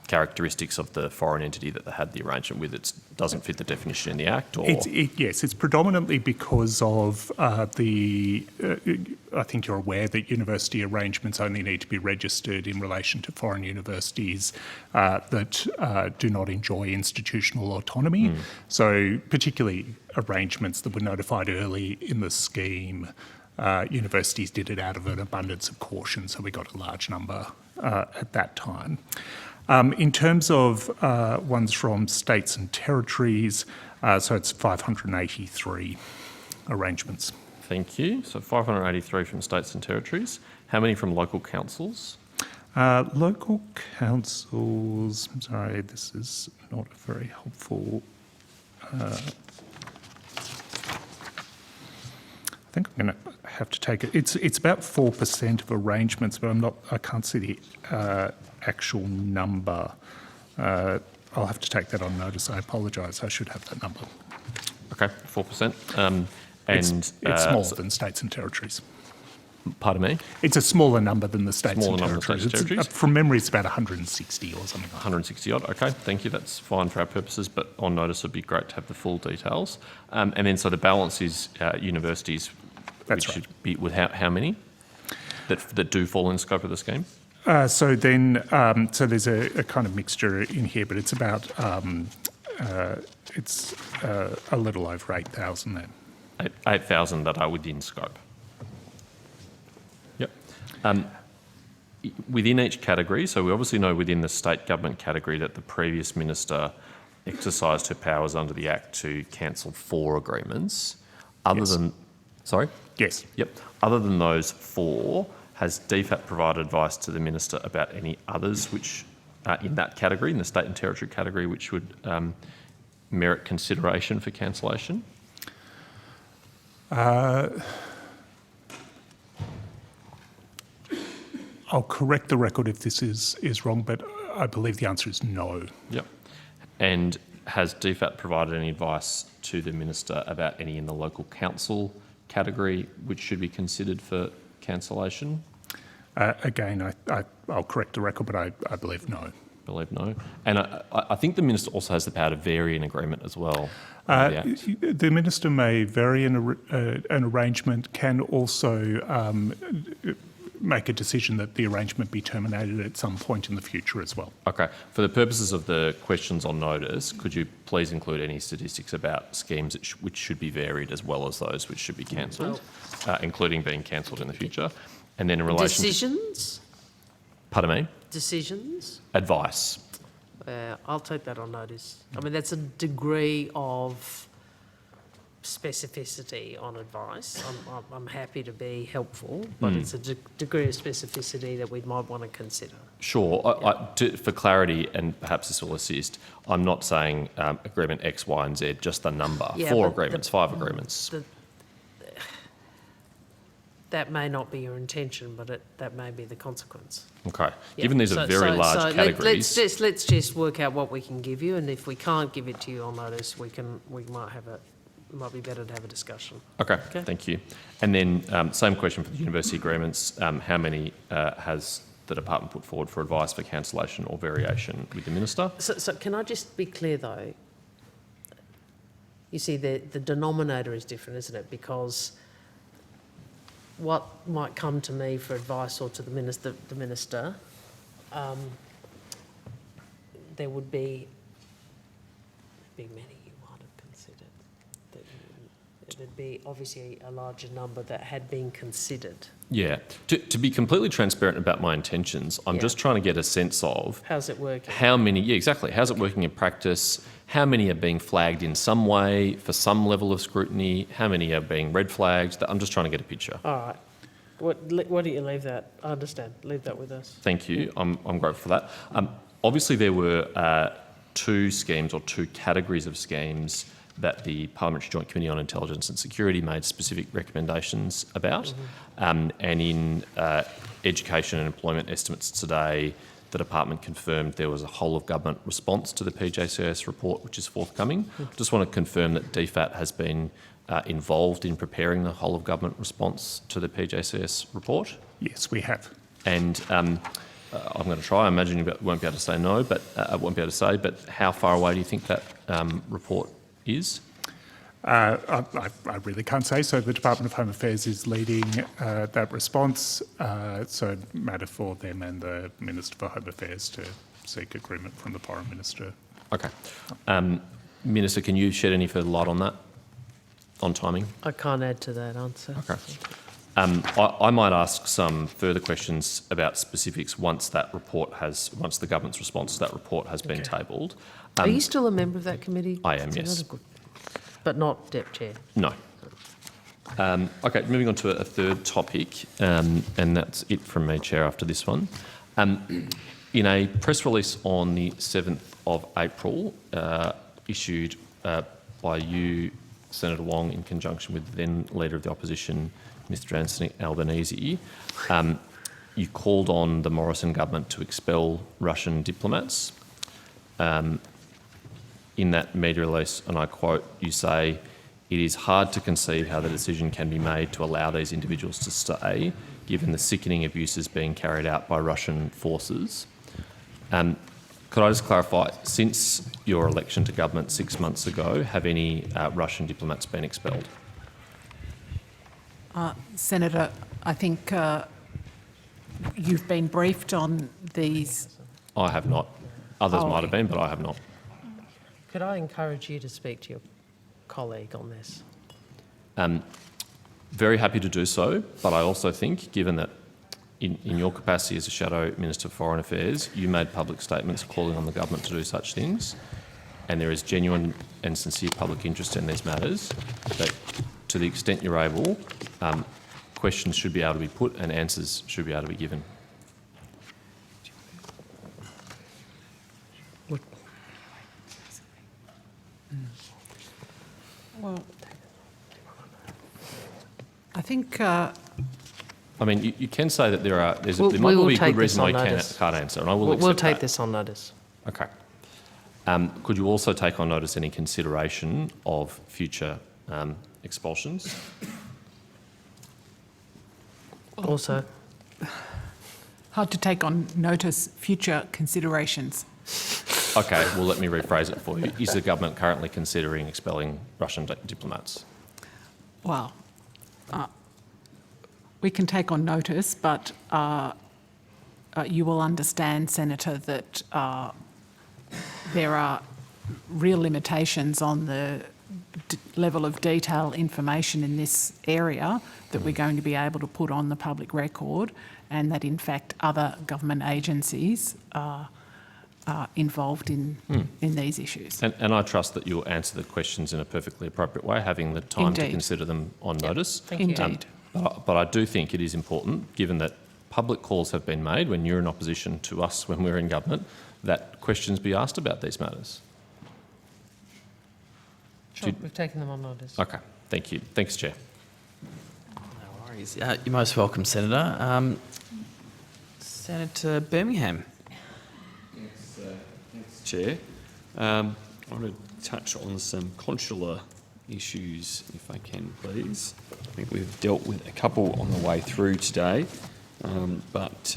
characteristics of the foreign entity that they had the arrangement with, it doesn't fit the definition in the Act? Or? Yes, it's predominantly because of I think you're aware that university arrangements only need to be registered in relation to foreign universities that do not enjoy institutional autonomy. So particularly arrangements that were notified early in the scheme, universities did it out of an abundance of caution, so we got a large number at that time. In terms of ones from states and territories, so it's 583 arrangements. Thank you. So 583 from states and territories. How many from local councils? Local councils, I'm sorry, this is not a very helpful... I think I'm going to have to take it. It's about 4% of arrangements, but I can't see the actual number. I'll have to take that on notice. I apologise. I should have that number. Okay, 4%. It's smaller than states and territories. Pardon me? It's a smaller number than the states Smaller and number than territories. states and territories? From memory, it's about 160 or something like that. 160 odd, okay, thank you, that's fine for our purposes, but on notice would be great to have the full details. And then so the balance is universities, That's which right. should be with how many that do fall in scope of the scheme? So there's a kind of mixture in here, but it's about, it's a little over 8,000 then. 8,000 that are within scope. Yep. Within each category, so we obviously know within the state government category that the previous minister exercised her powers under the Act to cancel 4 agreements. Other than, sorry? Yes. Yep. Other than those 4, has DFAT provided advice to the minister about any others which in that category, in the state and territory category, which would merit consideration for cancellation? I'll correct the record if this is wrong, but I believe the answer is no. Yep. And has DFAT provided any advice to the minister about any in the local council category which should be considered for cancellation? Again, I'll correct the record, but I believe no. Believe no. And I think the minister also has the power to vary an agreement as well. The minister may vary an arrangement, can also make a decision that the arrangement be terminated at some point in the future as well. Okay. For the purposes of the questions on notice, could you please include any statistics about schemes which should be varied as well as those which should be cancelled, including being cancelled in the future? And then in relation Decisions? Pardon me? Decisions? Advice. I'll take that on notice. I mean, that's a degree of specificity on advice. I'm happy to be helpful, but it's a degree of specificity that we might want to consider. Sure. For clarity, and perhaps this will assist, I'm not saying agreement X, Y and Z, just the number. Yeah, 4 but agreements, 5 agreements. That may not be your intention, but that may be the consequence. Okay. Yeah. Given these are very large categories... Let's just work out what we can give you, and if we can't give it to you on notice, we might be better to have a discussion. Okay, thank you. And then same question for the university agreements. How many has the department put forward for advice for cancellation or variation with the minister? So can I just be clear though? You see, the denominator is different, isn't it? Because what might come to me for advice or to the minister, there would be many you might have considered. There'd be obviously a larger number that had been considered. Yeah. To be completely transparent about my intentions, I'm just trying to get a sense of... How's it working? How many... Yeah, exactly. How's it working in practice? How many are being flagged in some way for some level of scrutiny? How many are being red flagged? I'm just trying to get a picture. All right. Why don't you leave that? I understand. Leave that with us. Thank you. I'm grateful for that. Obviously, there were 2 schemes or 2 categories of schemes that the Parliamentary Joint Committee on Intelligence and Security made specific recommendations about. And in education and employment estimates today, the department confirmed there was a whole-of-government response to the PJCS report, which is forthcoming. Just want to confirm that DFAT has been involved in preparing the whole-of-government response to the PJCS report. Yes, we have. And I'm going to try. I imagine you won't be able to say no, but I won't be able to say. But how far away do you think that report is? I really can't say. So the Department of Home Affairs is leading that response. So a matter for them and the Minister for Home Affairs to seek agreement from the Foreign Minister. Okay. Minister, can you shed any further light on that, on timing? I can't add to that answer. Okay. I might ask some further questions about specifics once the government's response to that report has been tabled. Are you still a member of that committee? I am, yes. But not Dep Chair? No. Okay, moving on to a third topic, and that's it from me, Chair, after this one. In a press release on the 7th of April, issued by you, Senator Wong, in conjunction with the then Leader of the Opposition, Mr Anthony Albanese, you called on the Morrison government to expel Russian diplomats. In that media release, and I quote, you say, "It is hard to conceive how the decision can be made to allow these individuals to stay, given the sickening abuses being carried out by Russian forces." Could I just clarify, since your election to government 6 months ago, have any Russian diplomats been expelled? Senator, I think you've been briefed on these. I have not. Others might have been, but I have not. Could I encourage you to speak to your colleague on this? Very happy to do so, but I also think, given that in your capacity as a Shadow Minister for Foreign Affairs, you made public statements calling on the government to do such things, and there is genuine and sincere public interest in these matters, that to the extent you're able, questions should be able to be put and answers should be able to be given. Well, I think... I mean, you can say that there We might will be a take good this reason why on you notice. can't answer, and I will We'll accept take that. this on notice. Okay. Could you also take on notice any consideration of future expulsions? Also. Hard to take on notice future considerations. Okay, well, let me rephrase it for you. Is the government currently considering expelling Russian diplomats? Well, we can take on notice, but you will understand, Senator, that there are real limitations on the level of detail information in this area that we're going to be able to put on the public record, and that in fact other government agencies are involved in these issues. And I trust that you'll answer the questions in a perfectly appropriate way, having the time to Indeed. consider them on notice. Thank you. Indeed. But I do think it is important, given that public calls have been made when you're in opposition to us when we're in government, that questions be asked about these matters. Sure, we've taken them on notice. Okay, thank you. Thanks, Chair. No worries. You're most welcome, Senator. Senator Birmingham. Thanks, Chair. I want to touch on some consular issues, if I can, please. I think we've dealt with a couple on the way through today, but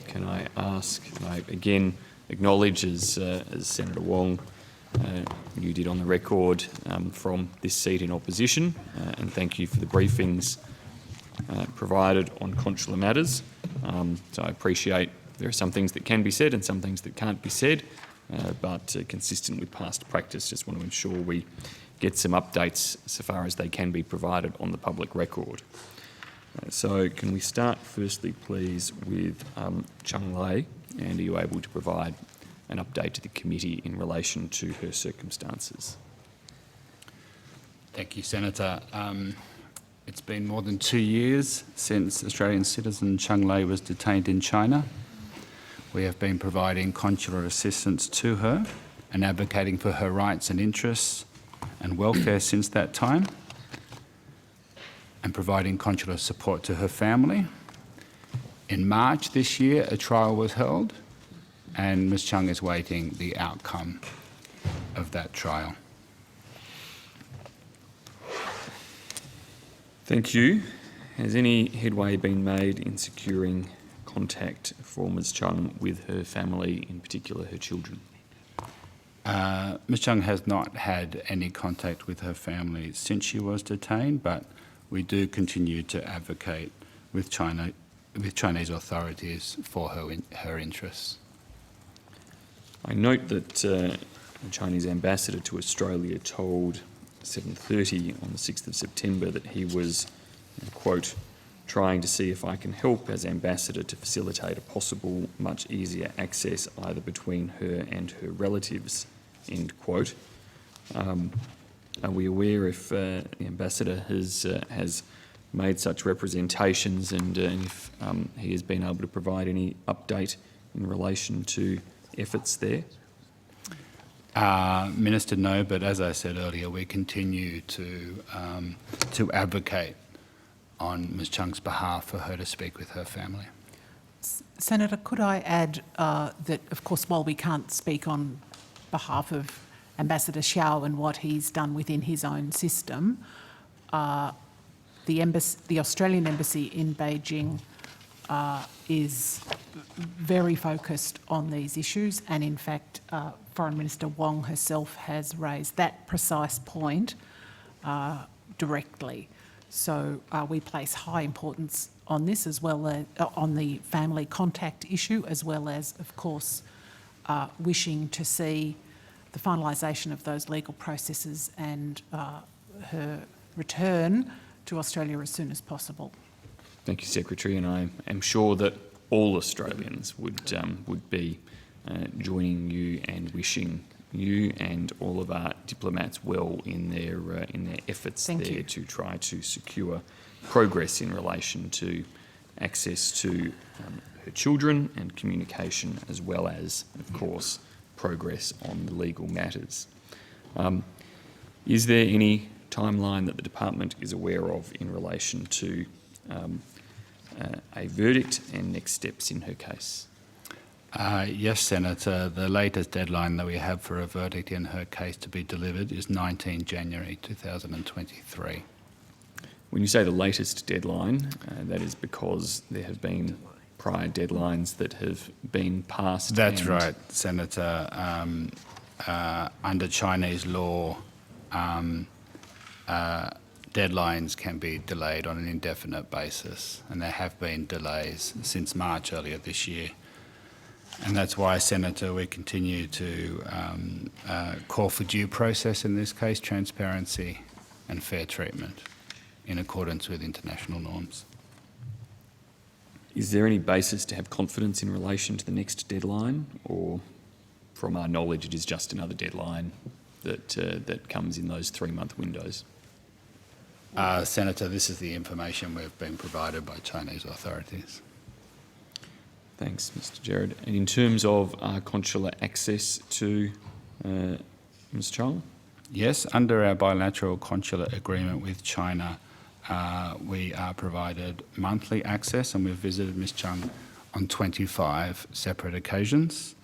can I ask, and I again acknowledge, as Senator Wong, you did on the record from this seat in opposition, and thank you for the briefings provided on consular matters. So I appreciate there are some things that can be said and some things that can't be said, but consistent with past practice, just want to ensure we get some updates so far as they can be provided on the public record. So can we start firstly, please, with Chung Lei, and are you able to provide an update to the committee in relation to her circumstances? Thank you, Senator. It's been more than 2 years since Australian citizen Chung Lei was detained in China. We have been providing consular assistance to her and advocating for her rights and interests and welfare since that time, and providing consular support to her family. In March this year, a trial was held, and Ms Chung is waiting the outcome of that trial. Thank you. Has any headway been made in securing contact for Ms Chung with her family, in particular her children? Ms Chung has not had any contact with her family since she was detained, but we do continue to advocate with Chinese authorities for her interests. I note that the Chinese ambassador to Australia told 7:30 on the 6th of September that he was, quote, trying to see if I can help as ambassador to facilitate a possible much easier access either between her and her relatives, end quote. Are we aware if the ambassador has made such representations and if he has been able to provide any update in relation to efforts there? Minister, no, but as I said earlier, we continue to advocate on Ms Chung's behalf for her to speak with her family. Senator, could I add that, of course, while we can't speak on behalf of Ambassador Xiao and what he's done within his own system, the Australian Embassy in Beijing is very focused on these issues, and in fact Foreign Minister Wong herself has raised that precise point directly. So we place high importance on this, as well as on the family contact issue, as well as, of course, wishing to see the finalisation of those legal processes and her return to Australia as soon as possible. Thank you, Secretary, and I am sure that all Australians would be joining you and wishing you and all of our diplomats well in their efforts there to try to secure progress in relation to access to her children and communication, as well as, of course, progress on the legal matters. Is there any timeline that the department is aware of in relation to a verdict and next steps in her case? Yes, Senator. The latest deadline that we have for a verdict in her case to be delivered is 19 January 2023. When you say the latest deadline, that is because there have been prior deadlines that have been passed. That's right, Senator. Under Chinese law, deadlines can be delayed on an indefinite basis, and there have been delays since March earlier this year. And that's why, Senator, we continue to call for due process in this case, transparency and fair treatment in accordance with international norms. Is there any basis to have confidence in relation to the next deadline, or from our knowledge it is just another deadline that comes in those 3-month windows? Senator, this is the information we've been provided by Chinese authorities. Thanks, Mr. Gerard. And in terms of consular access to Ms Chung? Yes, under our bilateral consular agreement with China, we are provided monthly access, and we've visited Ms Chung on 25 separate occasions.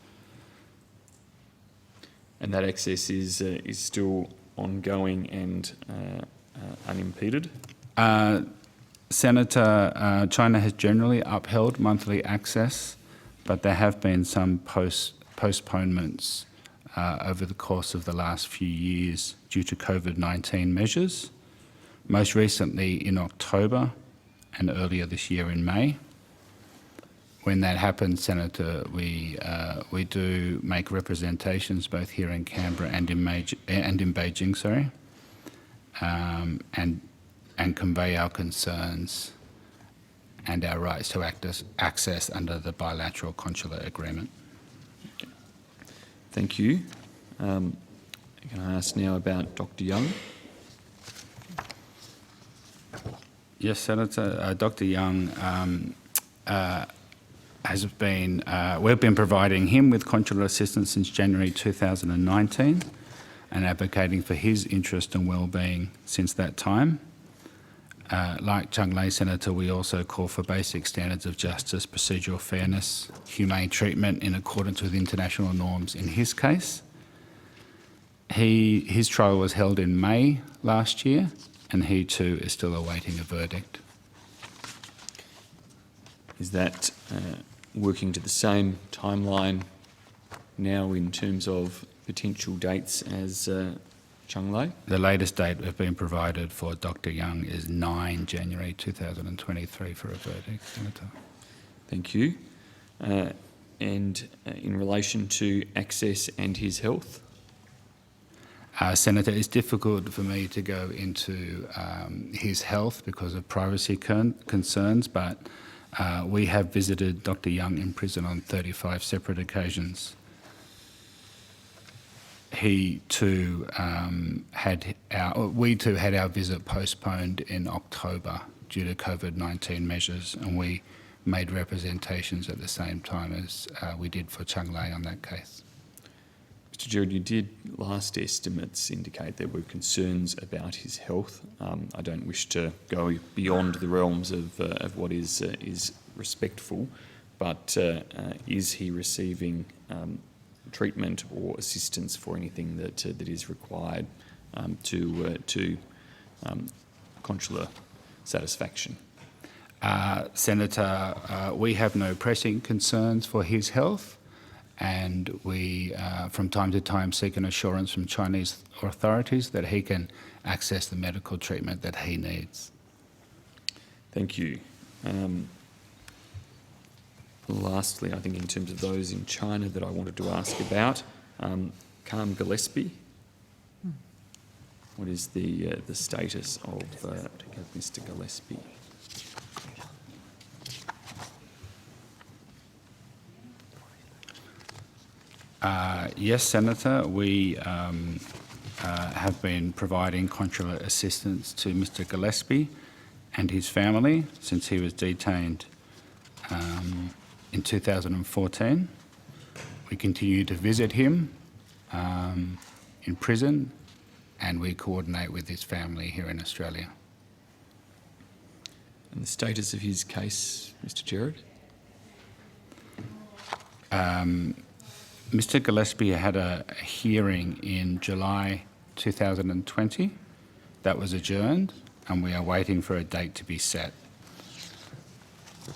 And that access is still ongoing and unimpeded? Senator, China has generally upheld monthly access, but there have been some postponements over the course of the last few years due to COVID-19 measures, most recently in October and earlier this year in May. When that happens, Senator, we do make representations both here in Canberra and in Beijing, sorry, and convey our concerns and our rights to access under the bilateral consular agreement. Thank you. Can I ask now about Dr. Young? Yes, Senator. Dr. Young we've been providing him with consular assistance since January 2019 and advocating for his interest and well-being since that time. Like Chung Lei Senator, we also call for basic standards of justice, procedural fairness, humane treatment in accordance with international norms in his case. His trial was held in May last year, and he too is still awaiting a verdict. Is that working to the same timeline now in terms of potential dates as Chung Lei? The latest date we've been provided for Dr. Young is 9 January 2023 for a verdict, Senator. Thank you. And in relation to access and his health? Senator, it's difficult for me to go into his health because of privacy concerns, but we have visited Dr. Young in prison on 35 separate occasions. We too had our visit postponed in October due to COVID-19 measures, and we made representations at the same time as we did for Chung Lei on that case. Mr. Gerard, you did last estimates indicate there were concerns about his health. I don't wish to go beyond the realms of what is respectful, but is he receiving treatment or assistance for anything that is required to consular satisfaction? Senator, we have no pressing concerns for his health, and we, from time to time, seek an assurance from Chinese authorities that he can access the medical treatment that he needs. Thank you. Lastly, I think in terms of those in China that I wanted to ask about, Khan Gillespie. What is the status of Mr. Gillespie? Yes, Senator, we have been providing consular assistance to Mr. Gillespie and his family since he was detained in 2014. We continue to visit him in prison, and we coordinate with his family here in Australia. And the status of his case, Mr. Gerard? Mr. Gillespie had a hearing in July 2020 that was adjourned, and we are waiting for a date to be set.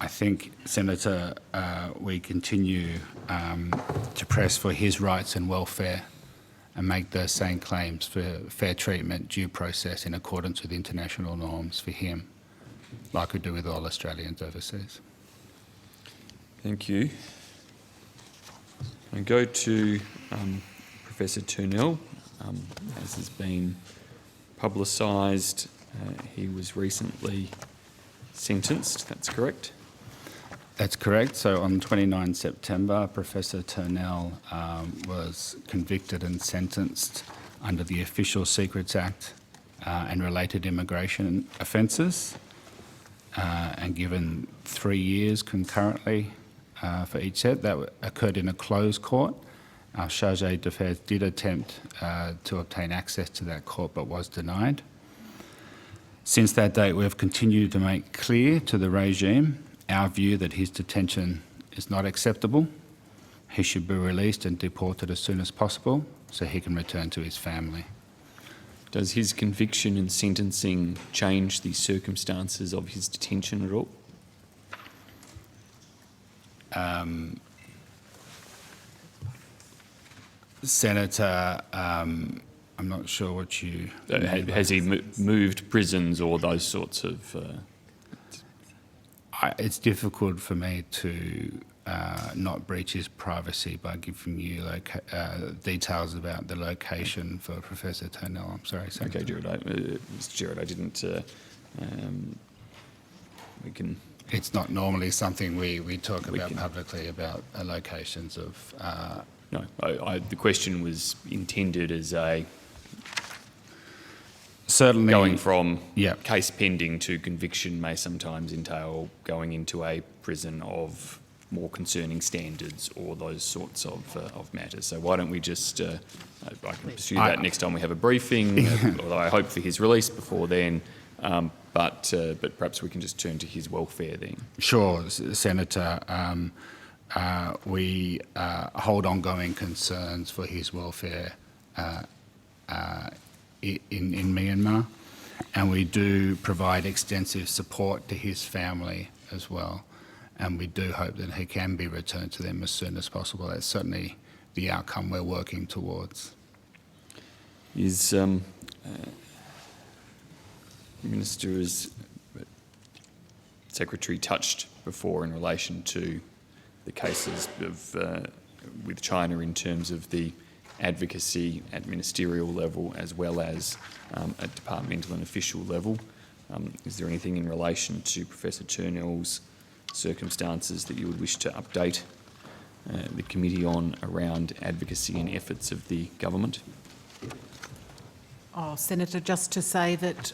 I think, Senator, we continue to press for his rights and welfare and make the same claims for fair treatment, due process in accordance with international norms for him, like we do with all Australians overseas. Thank you. I go to Professor Turnell. As has been publicised, he was recently sentenced, that's correct? That's correct. So on 29 September, Professor Turnell was convicted and sentenced under the Official Secrets Act and related immigration offences and given 3 years concurrently for each set. That occurred in a closed court. Our chargé d'affaires did attempt to obtain access to that court but was denied. Since that date, we have continued to make clear to the regime our view that his detention is not acceptable. He should be released and deported as soon as possible so he can return to his family. Does his conviction and sentencing change the circumstances of his detention at all? Senator, I'm not sure what you... Has he moved prisons or those sorts of... It's difficult for me to not breach his privacy by giving you details about the location for Professor Turnell. I'm sorry, Senator. Okay, Gerard, Mr. Gerard, I didn't... we can... It's not normally something we talk about publicly, about locations of... No, the question was intended as a... Certainly... Going from case pending to conviction may sometimes entail going into a prison of more concerning standards or those sorts of matters. So why don't we just... I can pursue that next time we have a briefing, although I hope for his release before then. but perhaps we can just turn to his welfare then. Sure, Senator. We hold ongoing concerns for his welfare in Myanmar, and we do provide extensive support to his family as well, and we do hope that he can be returned to them as soon as possible. That's certainly the outcome we're working towards. Is Minister, as Secretary touched before in relation to the cases of with China in terms of the advocacy at ministerial level as well as at departmental and official level. Is there anything in relation to Professor Turnell's circumstances that you would wish to update the committee on around advocacy and efforts of the government? Oh, Senator, just to say that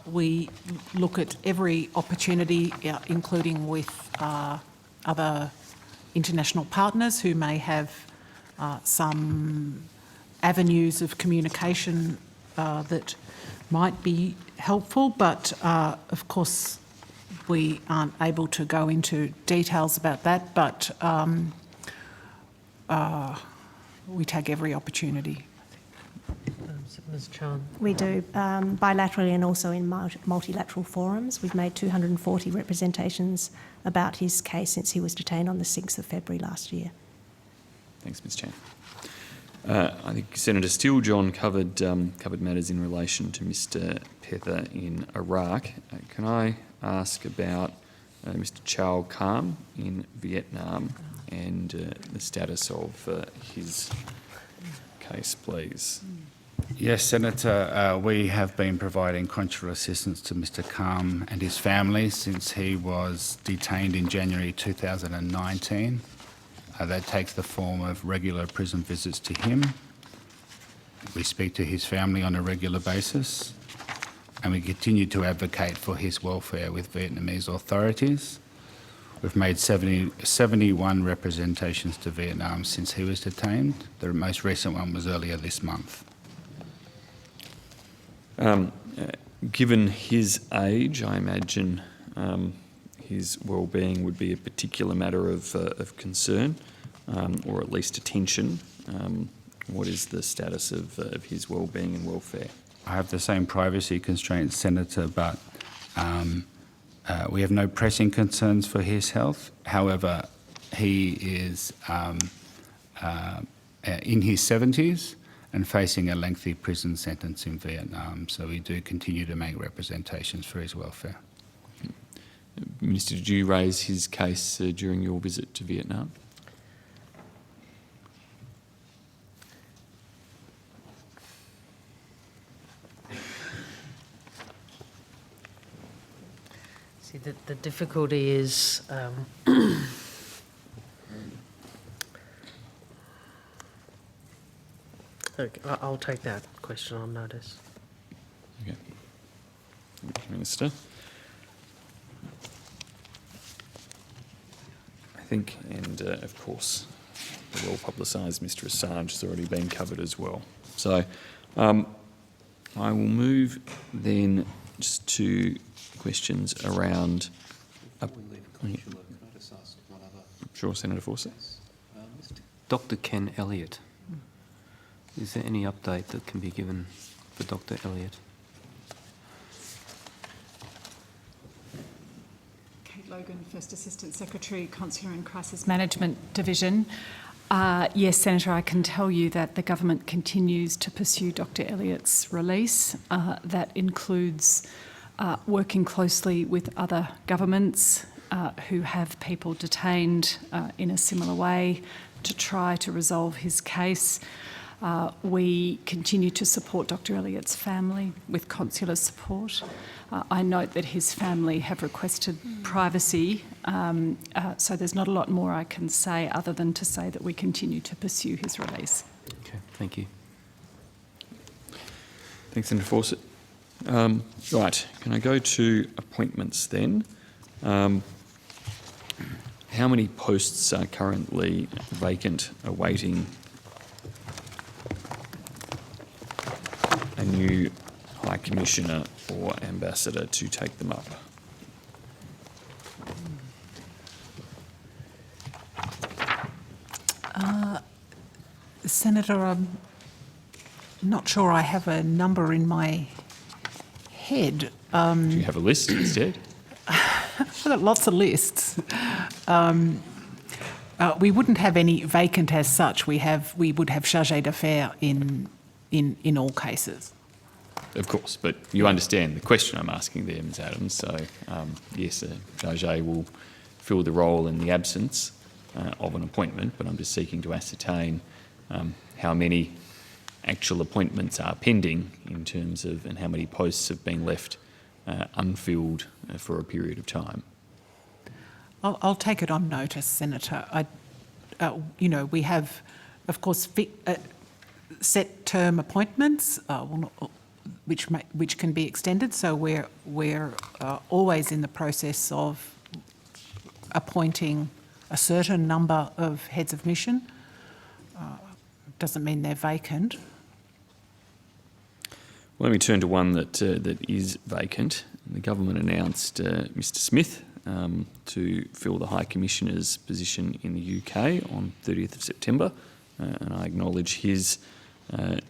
we look at every opportunity, including with other international partners who may have some avenues of communication that might be helpful, but of course we aren't able to go into details about that, but we take every opportunity. Ms. Chan. We do, bilaterally and also in multilateral forums. We've made 240 representations about his case since he was detained on the 6th of February last year. Thanks, Ms. Chan. I think Senator Steele-John covered matters in relation to Mr. Petha in Iraq. Can I ask about Mr. Chow Kham in Vietnam and the status of his case, please? Yes, Senator, we have been providing consular assistance to Mr. Kham and his family since he was detained in January 2019. That takes the form of regular prison visits to him. We speak to his family on a regular basis, and we continue to advocate for his welfare with Vietnamese authorities. We've made 71 representations to Vietnam since he was detained. The most recent one was earlier this month. Given his age, I imagine his well-being would be a particular matter of concern, or at least attention. What is the status of his well-being and welfare? I have the same privacy constraints, Senator, but we have no pressing concerns for his health. However, he is in his 70s and facing a lengthy prison sentence in Vietnam, so we do continue to make representations for his welfare. Minister, did you raise his case during your visit to Vietnam? See, the difficulty is okay, I'll take that question on notice. Okay. Thank you, Minister. I think, and of course, the well-publicised Mr. Assange has already been covered as well. So I will move then just to questions around... Sure, Senator Fawcett. Dr. Ken Elliott. Is there any update that can be given for Dr. Elliott? Kate Logan, First Assistant Secretary, Consular and Crisis Management Division. Yes, Senator, I can tell you that the government continues to pursue Dr. Elliott's release. That includes working closely with other governments who have people detained in a similar way to try to resolve his case. We continue to support Dr. Elliott's family with consular support. I note that his family have requested privacy, so there's not a lot more I can say other than to say that we continue to pursue his release. Okay, thank you. Thanks, Senator Fawcett. Right, can I go to appointments then? How many posts are currently vacant, awaiting a new High Commissioner or Ambassador to take them up. Senator, I'm not sure I have a number in my head. Do you have a list instead? I've got lots of lists. We wouldn't have any vacant as such. We would have chargé d'affaires in all cases. Of course, but you understand the question I'm asking there, Ms Adams. So, yes, chargé will fill the role in the absence of an appointment, but I'm just seeking to ascertain how many actual appointments are pending in terms of, and how many posts have been left unfilled for a period of time. I'll take it on notice, Senator. We have, of course, set term appointments, which can be extended. So we're always in the process of appointing a certain number of heads of mission. Doesn't mean they're vacant. Well, let me turn to one that is vacant. The government announced Mr Smith to fill the High Commissioner's position in the UK on 30th of September, and I acknowledge his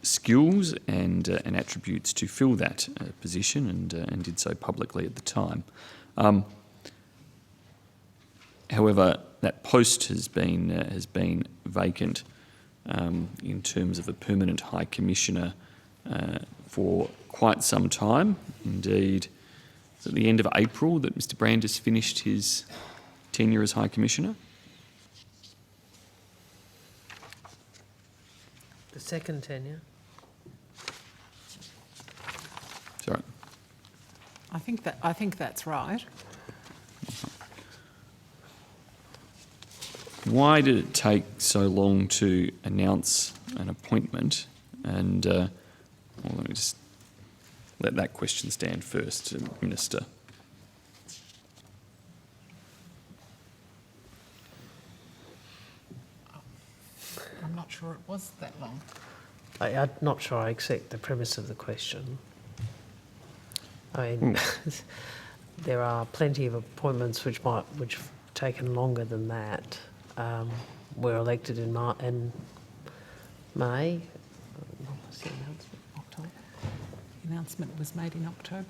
skills and attributes to fill that position, and did so publicly at the time. However, that post has been vacant in terms of a permanent High Commissioner for quite some time. Indeed, it's at the end of April that Mr Brandis finished his tenure as High Commissioner. The second tenure. Sorry. I think that's right. Why did it take so long to announce an appointment? And well, let me just let that question stand first, Minister. I'm not sure it was that long. I'm not sure I accept the premise of the question. I mean, there are plenty of appointments which have taken longer than that. Were elected in May. What was the announcement? October. The announcement was made in October.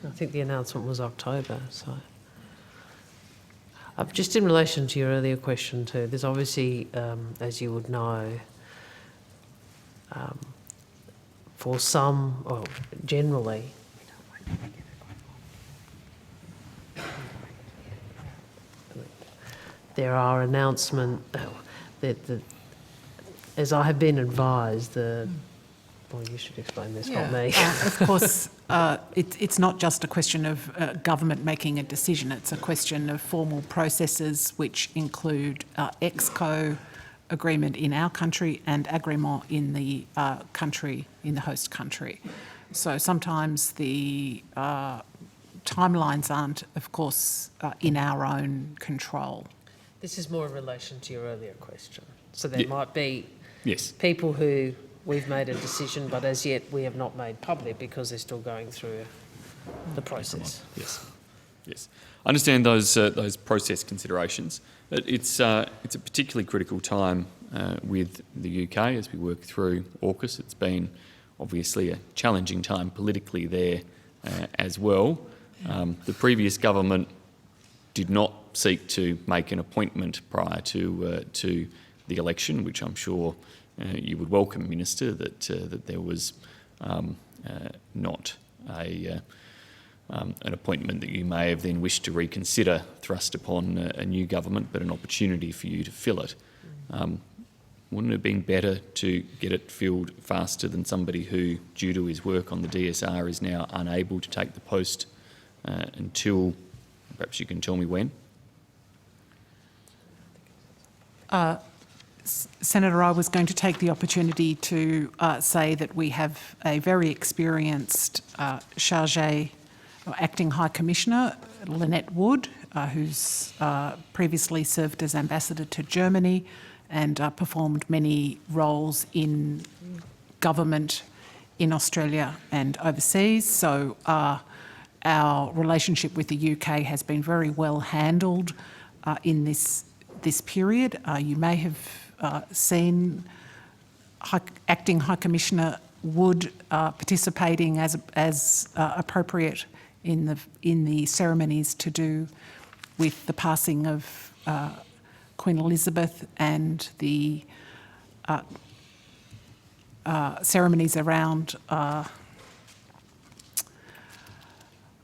I think the announcement was October. So, just in relation to your earlier question too, there's obviously, as you would know, for some, or generally, there are announcements that, as I have been advised, well, you should explain this, not me. Of course, it's not just a question of government making a decision. It's a question of formal processes which include EXCO agreement in our country and agreement in the host country. So sometimes the timelines aren't, of course, in our own control. This is more in relation to your earlier question. So there might be yes. people who we've made a decision, but as yet we have not made public because they're still going through the process. Yes, yes. I understand those process considerations. It's a particularly critical time with the UK as we work through AUKUS. It's been obviously a challenging time politically there as well. The previous government did not seek to make an appointment prior to the election, which I'm sure you would welcome, Minister, that there was not an appointment that you may have then wished to reconsider thrust upon a new government, but an opportunity for you to fill it. Wouldn't it have been better to get it filled faster than somebody who, due to his work on the DSR, is now unable to take the post until, perhaps you can tell me when? Senator, I was going to take the opportunity to say that we have a very experienced chargé, acting High Commissioner, Lynette Wood, who's previously served as ambassador to Germany and performed many roles in government in Australia and overseas. So our relationship with the UK has been very well handled in this period. You may have seen Acting High Commissioner Wood participating as appropriate in the ceremonies to do with the passing of Queen Elizabeth and the ceremonies around, I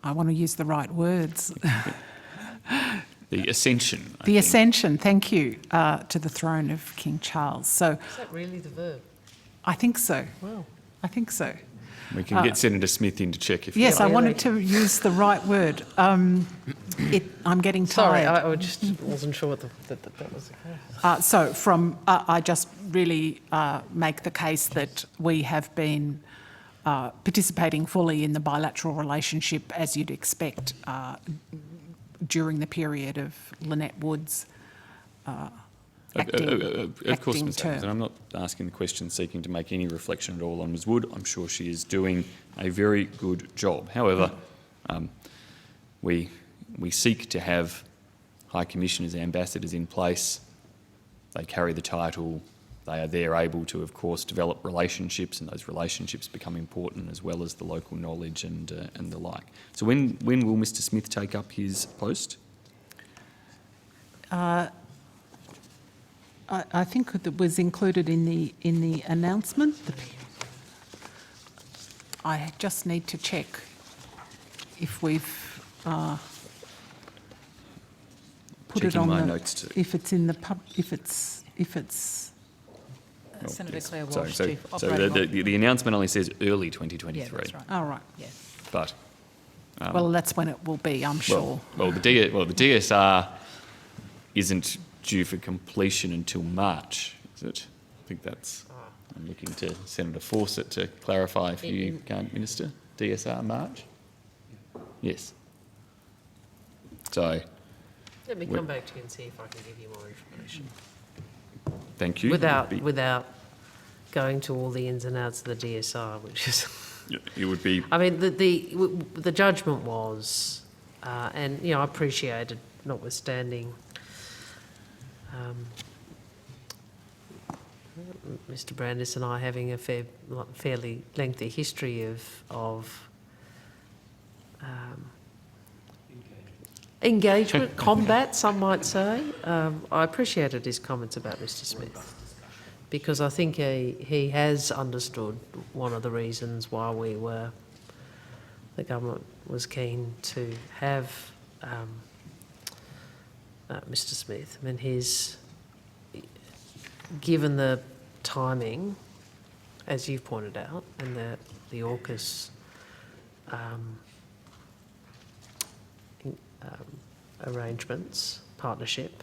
want to use the right words. The ascension. The ascension, thank you, to the throne of King Charles. So, Is that really the verb? I think so. Wow. I think so. We can get Senator Smith in to check if Yes, you I like. wanted to use the right word. I'm getting Sorry, tired. I just wasn't sure that was the case. So I just really make the case that we have been participating fully in the bilateral relationship, as you'd expect, during the period of Lynette Wood's acting Of course, Ms. term. Adams, and I'm not asking the question seeking to make any reflection at all on Ms Wood. I'm sure she is doing a very good job. However, we seek to have High Commissioners, ambassadors in place. They carry the title. They are there able to, of course, develop relationships, and those relationships become important as well as the local knowledge and the like. So when will Mr Smith take up his post? I think that was included in the announcement. I just need to check if we've put it Checking on my the notes too. if it's in the pub if it's Senator Claire Sorry, Walsh, so Chief Operating Officer. the announcement only says early 2023. Yeah, that's right. all right. Yeah. But Well, that's when it will be, I'm sure. Well, the DSR isn't due for completion until March, is it? I think that's. I'm looking to Senator Fawcett to clarify if you can't, Minister. DSR March? Yes. So. Let me come back to you and see if I can give you more information. Thank you. Without going to all the ins and outs of the DSR, which is. It would be. I mean, the judgment was, and you know, I appreciate it, notwithstanding Mr. Brandis and I having a fairly lengthy history of engagement, combat, some might say. I appreciated his comments about Mr. Smith, because I think he has understood one of the reasons why the government was keen to have Mr. Smith. I mean, given the timing, as you've pointed out, and the AUKUS arrangements, partnership,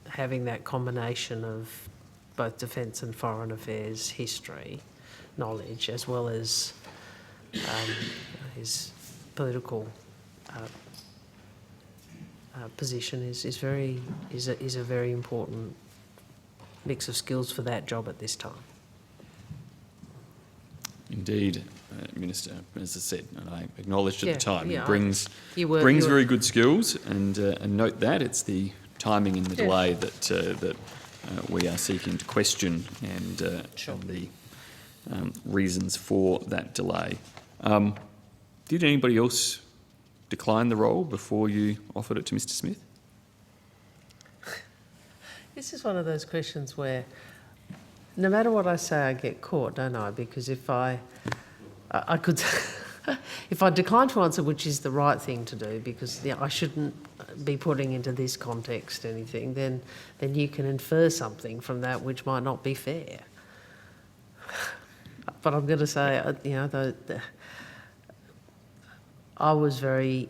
having that combination of both defence and foreign affairs history, knowledge, as well as his political position is a very important mix of skills for that job at this time. Indeed, Minister, as I said, and I acknowledged at the time, he yeah, brings you were very good skills, and note that it's the timing and the delay that we are seeking to question, and the reasons for that delay. Did anybody else decline the role before you offered it to Mr. Smith? This is one of those questions where no matter what I say, I get caught, don't I? Because if I could, if I decline to answer, which is the right thing to do, because I shouldn't be putting into this context anything, then you can infer something from that which might not be fair. But I'm going to say, you know, I was very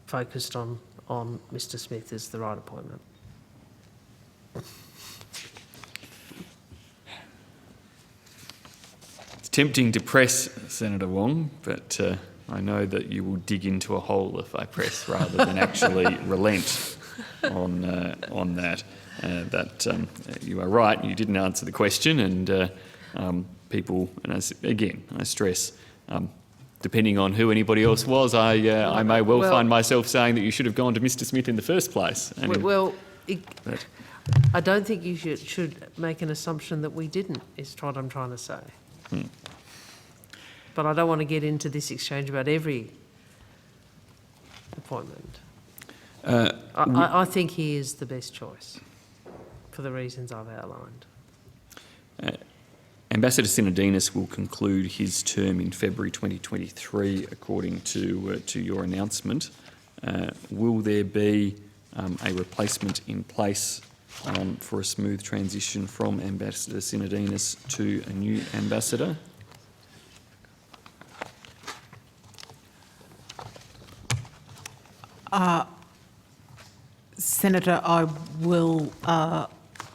focused on Mr. Smith as the right appointment. It's tempting to press, Senator Wong, but I know that you will dig into a hole if I press rather than actually relent. on that. You are right. You didn't answer the question, and people, and I stress. Depending on who anybody else was, I may well find myself saying that you should have gone to Mr. Smith in the first place. I don't think you should make an assumption that we didn't, is what I'm trying to say. But I don't want to get into this exchange about every appointment. I think he is the best choice for the reasons I've outlined. Ambassador Sinodinos will conclude his term in February 2023, according to your announcement. Will there be a replacement in place for a smooth transition from Ambassador Sinodinos to a new ambassador? Senator, I will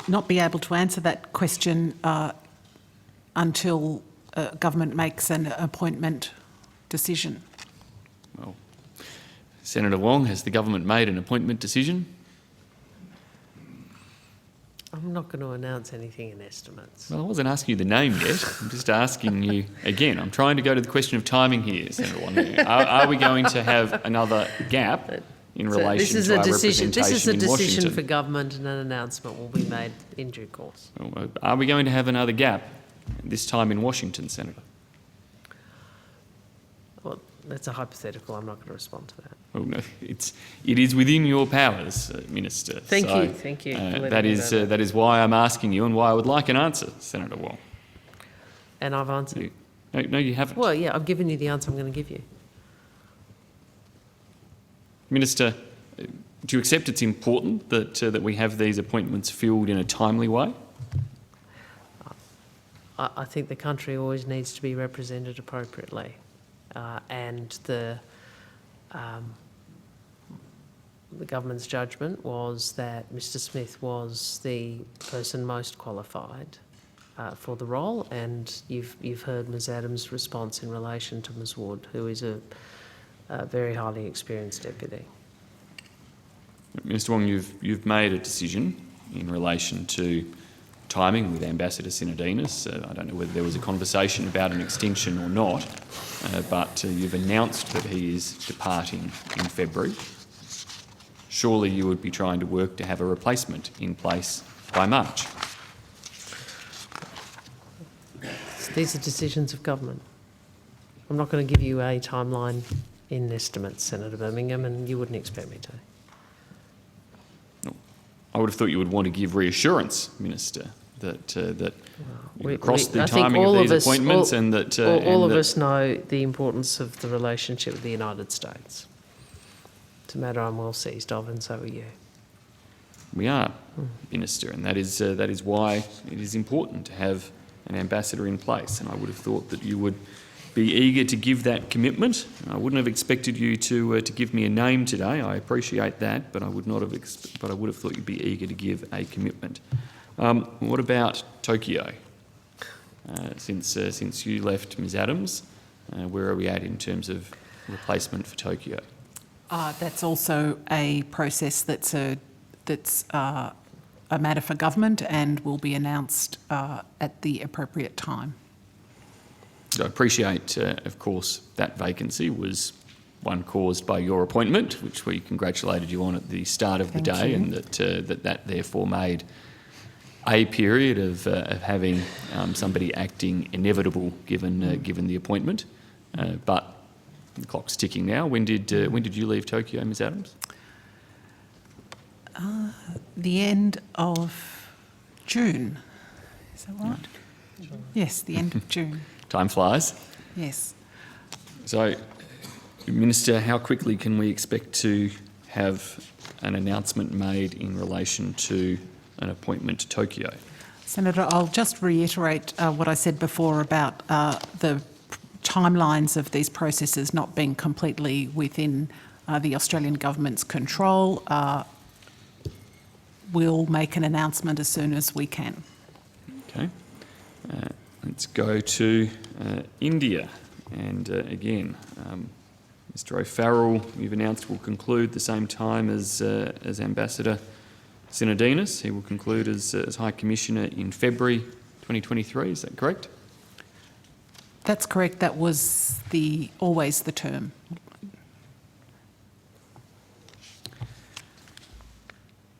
not be able to answer that question until government makes an appointment decision. Well, Senator Wong, has the government made an appointment decision? I'm not going to announce anything in estimates. Well, I wasn't asking you the name yet. I'm just asking you again. I'm trying to go to the question of timing here, Senator Wong. Are we going to have another gap in relation to our representation in Washington? This is a decision for government, and an announcement will be made in due course. Well, are we going to have another gap, this time in Washington, Senator? Well, that's a hypothetical. I'm not going to respond to that. Well, no, it is within your powers, Minister. Thank you. That is why I'm asking you, and why I would like an answer, Senator Wong. And I've answered. No, you haven't. Well, yeah, I've given you the answer I'm going to give you. Minister, do you accept it's important that we have these appointments filled in a timely way? I think the country always needs to be represented appropriately, and the government's judgment was that Mr. Smith was the person most qualified for the role, and you've heard Ms. Adams' response in relation to Ms. Wood, who is a very highly experienced deputy. Mr. Wong, you've made a decision in relation to timing with Ambassador Sinodinos. I don't know whether there was a conversation about an extension or not, but you've announced that he is departing in February. Surely you would be trying to work to have a replacement in place by March. These are decisions of government. I'm not going to give you a timeline in estimates, Senator Birmingham, and you wouldn't expect me to. I would have thought you would want to give reassurance, Minister, that across the timing of these appointments and that... all of us know the importance of the relationship with the United States. It's a matter I'm well seized of, and so are you. We are, Minister, and that is why it is important to have an ambassador in place, and I would have thought that you would be eager to give that commitment. I wouldn't have expected you to give me a name today. I appreciate that, but I would have thought you'd be eager to give a commitment. What about Tokyo? Since you left, Ms. Adams, where are we at in terms of replacement for Tokyo? That's also a process that's a matter for government and will be announced at the appropriate time. I appreciate, of course, that vacancy was one caused by your appointment, which we congratulated you on at the start of the day, and that therefore made a period of having somebody acting inevitable given the appointment. But the clock's ticking now. When did you leave Tokyo, Ms. Adams? The end of June. Is that right? Yes, the end of June. Time flies. Yes. So, Minister, how quickly can we expect to have an announcement made in relation to an appointment to Tokyo? Senator, I'll just reiterate what I said before about the timelines of these processes not being completely within the Australian government's control. We'll make an announcement as soon as we can. Okay. Let's go to India. And again, Mr O'Farrell, you've announced, will conclude the same time as Ambassador Sinodinos. He will conclude as High Commissioner in February 2023. Is that correct? That's correct. That was always the term.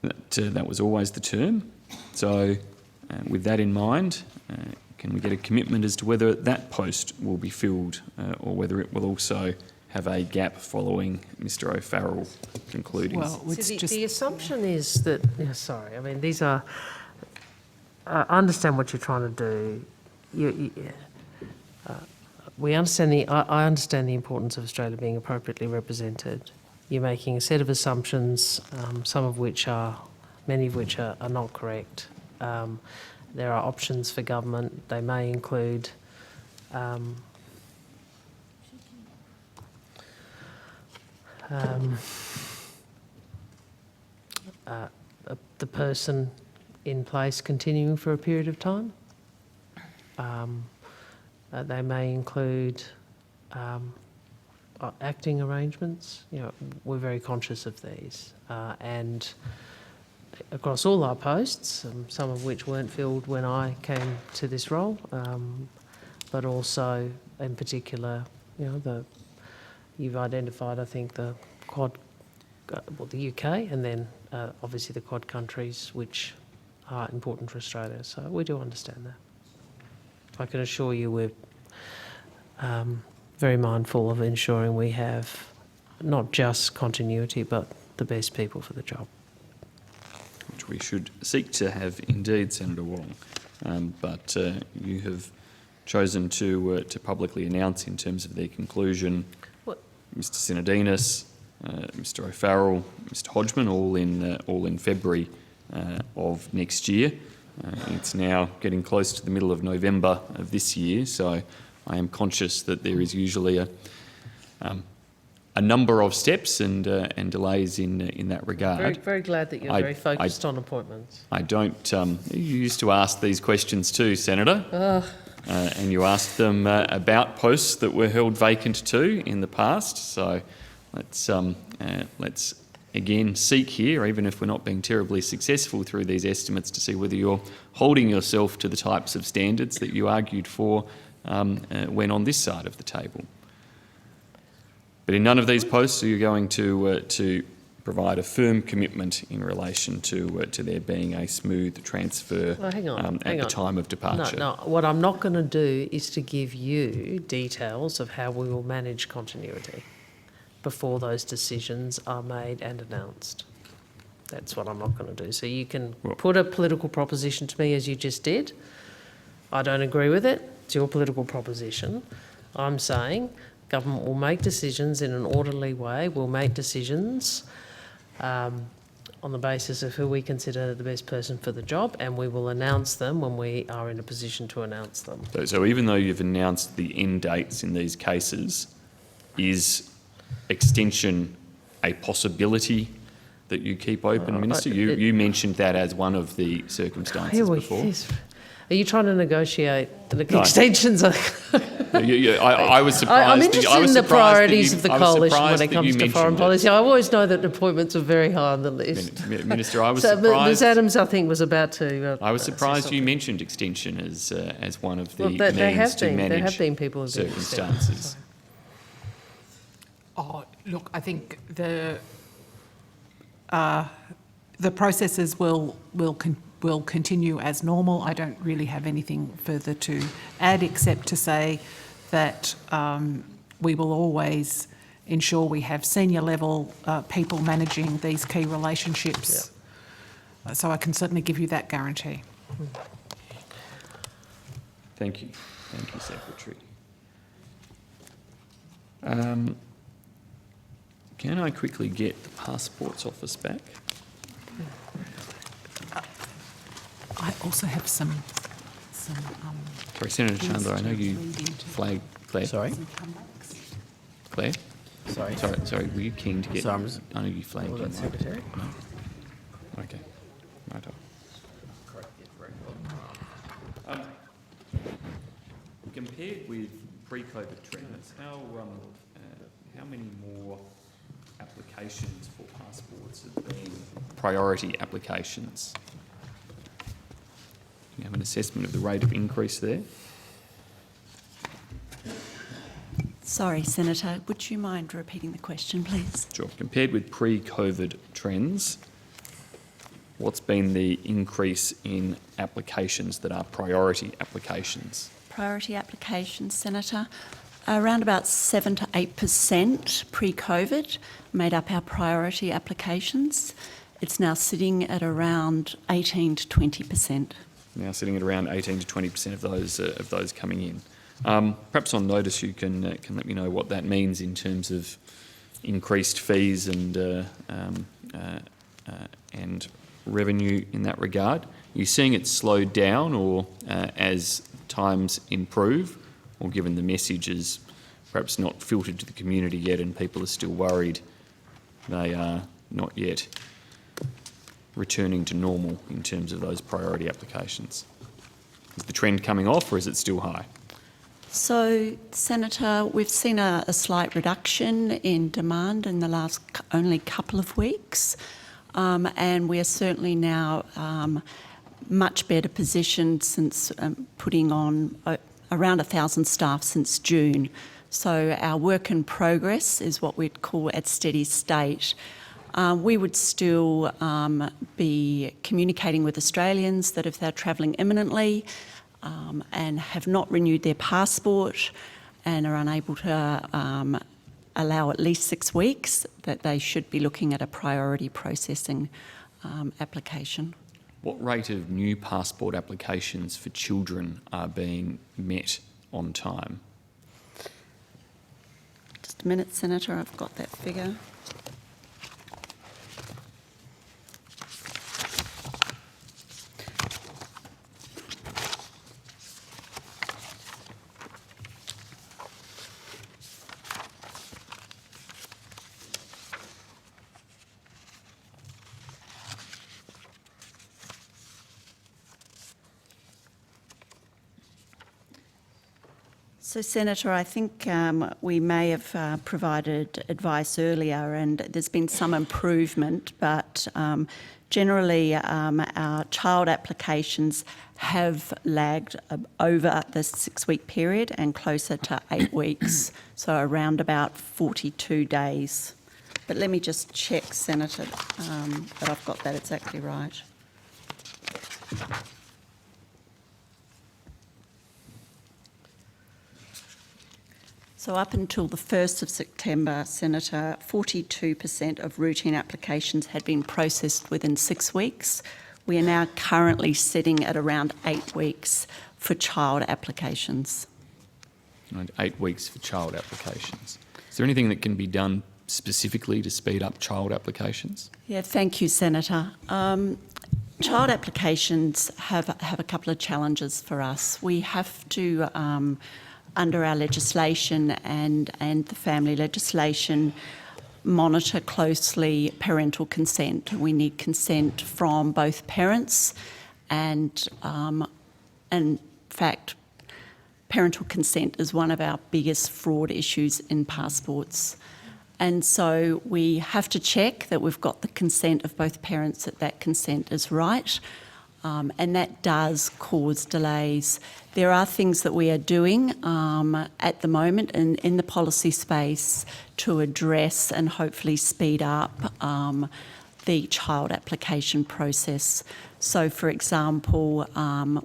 That was always the term. So, with that in mind, can we get a commitment as to whether that post will be filled or whether it will also have a gap following Mr O'Farrell concluding? Well, the assumption is that, I mean, these are, I understand what you're trying to do. I understand the importance of Australia being appropriately represented. You're making a set of assumptions, many of which are not correct. There are options for government. They may include the person in place continuing for a period of time. They may include acting arrangements. We're very conscious of these. And across all our posts, some of which weren't filled when I came to this role, but also in particular, you've identified, I think, the UK, and then obviously the Quad countries, which are important for Australia. So we do understand that. I can assure you we're very mindful of ensuring we have not just continuity, but the best people for the job. Which we should seek to have indeed, Senator Wong. But you have chosen to publicly announce in terms of their conclusion, Mr Sinodinos, Mr O'Farrell, Mr Hodgman, all in February of next year. It's now getting close to the middle of November of this year, so I am conscious that there is usually a number of steps and delays in that regard. Very, very glad that you're very focused on appointments. I don't. You used to ask these questions too, Senator, and you asked them about posts that were held vacant too in the past. So let's again seek here, even if we're not being terribly successful through these estimates, to see whether you're holding yourself to the types of standards that you argued for when on this side of the table. But in none of these posts are you going to provide a firm commitment in relation to there being a smooth transfer at the time of departure. No, what I'm not going to do is to give you details of how we will manage continuity before those decisions are made and announced. That's what I'm not going to do. So you can put a political proposition to me as you just did. I don't agree with it. It's your political proposition. I'm saying government will make decisions in an orderly way. We'll make decisions on the basis of who we consider the best person for the job, and we will announce them when we are in a position to announce them. So even though you've announced the end dates in these cases, is extension a possibility that you keep open, Minister? You mentioned that as one of the circumstances before. Yes. Are you trying to negotiate the extensions? I was surprised. I'm interested in the priorities of the coalition when it comes to foreign policy. I always know that appointments are very high on the list. Minister, I was surprised. Ms Adams, I think, was about to. I was surprised you mentioned extension as one of the means to manage there have been people who've been circumstances. Oh, look, I think the processes will continue as normal. I don't really have anything further to add except to say that we will always ensure we have senior level people managing these key relationships. Yep. So I can certainly give you that guarantee. Thank you. Thank you, Secretary. Can I quickly get the Passports Office back? I also have some Sorry, Senator Chandler, I know you flagged Claire. Sorry? Claire? Sorry. Were you keen to get... Sorry, I know you flagged. Was that Secretary? No. Okay. Right on. Compared with pre-COVID trends, how many more applications for passports have been priority applications? You have an assessment of the rate of increase there? Sorry, Senator, would you mind repeating the question, please? Sure. Compared with pre-COVID trends, what's been the increase in applications that are priority applications? Priority applications, Senator. Around about 7 to 8% pre-COVID made up our priority applications. It's now sitting at around 18 to 20%. Now sitting at around 18 to 20% of those coming in. Perhaps on notice you can let me know what that means in terms of increased fees and revenue in that regard. Are you seeing it slow down, or as times improve, or given the message is perhaps not filtered to the community yet and people are still worried they are not yet returning to normal in terms of those priority applications? Is the trend coming off, or is it still high? So, Senator, we've seen a slight reduction in demand in the last only couple of weeks, and we are certainly now much better positioned since putting on around 1,000 staff since June. So our work in progress is what we'd call at steady state. We would still be communicating with Australians that if they're travelling imminently and have not renewed their passport and are unable to allow at least 6 weeks, that they should be looking at a priority processing application. What rate of new passport applications for children are being met on time? Just a minute, Senator, I've got that figure. So, Senator, I think we may have provided advice earlier, and there's been some improvement, but generally our child applications have lagged over the 6-week period and closer to 8 weeks, so around about 42 days. But let me just check, Senator, that I've got that exactly right. So up until the 1st of September, Senator, 42% of routine applications had been processed within 6 weeks. We are now currently sitting at around 8 weeks for child applications. 8 weeks for child applications. Is there anything that can be done specifically to speed up child applications? Yeah, thank you, Senator. Child applications have a couple of challenges for us. We have to under our legislation and the family legislation, monitor closely parental consent. We need consent from both parents and in fact, parental consent is one of our biggest fraud issues in passports. And so we have to check that we've got the consent of both parents, that consent is right. And that does cause delays. There are things that we are doing at the moment in the policy space to address and hopefully speed up the child application process. So, for example,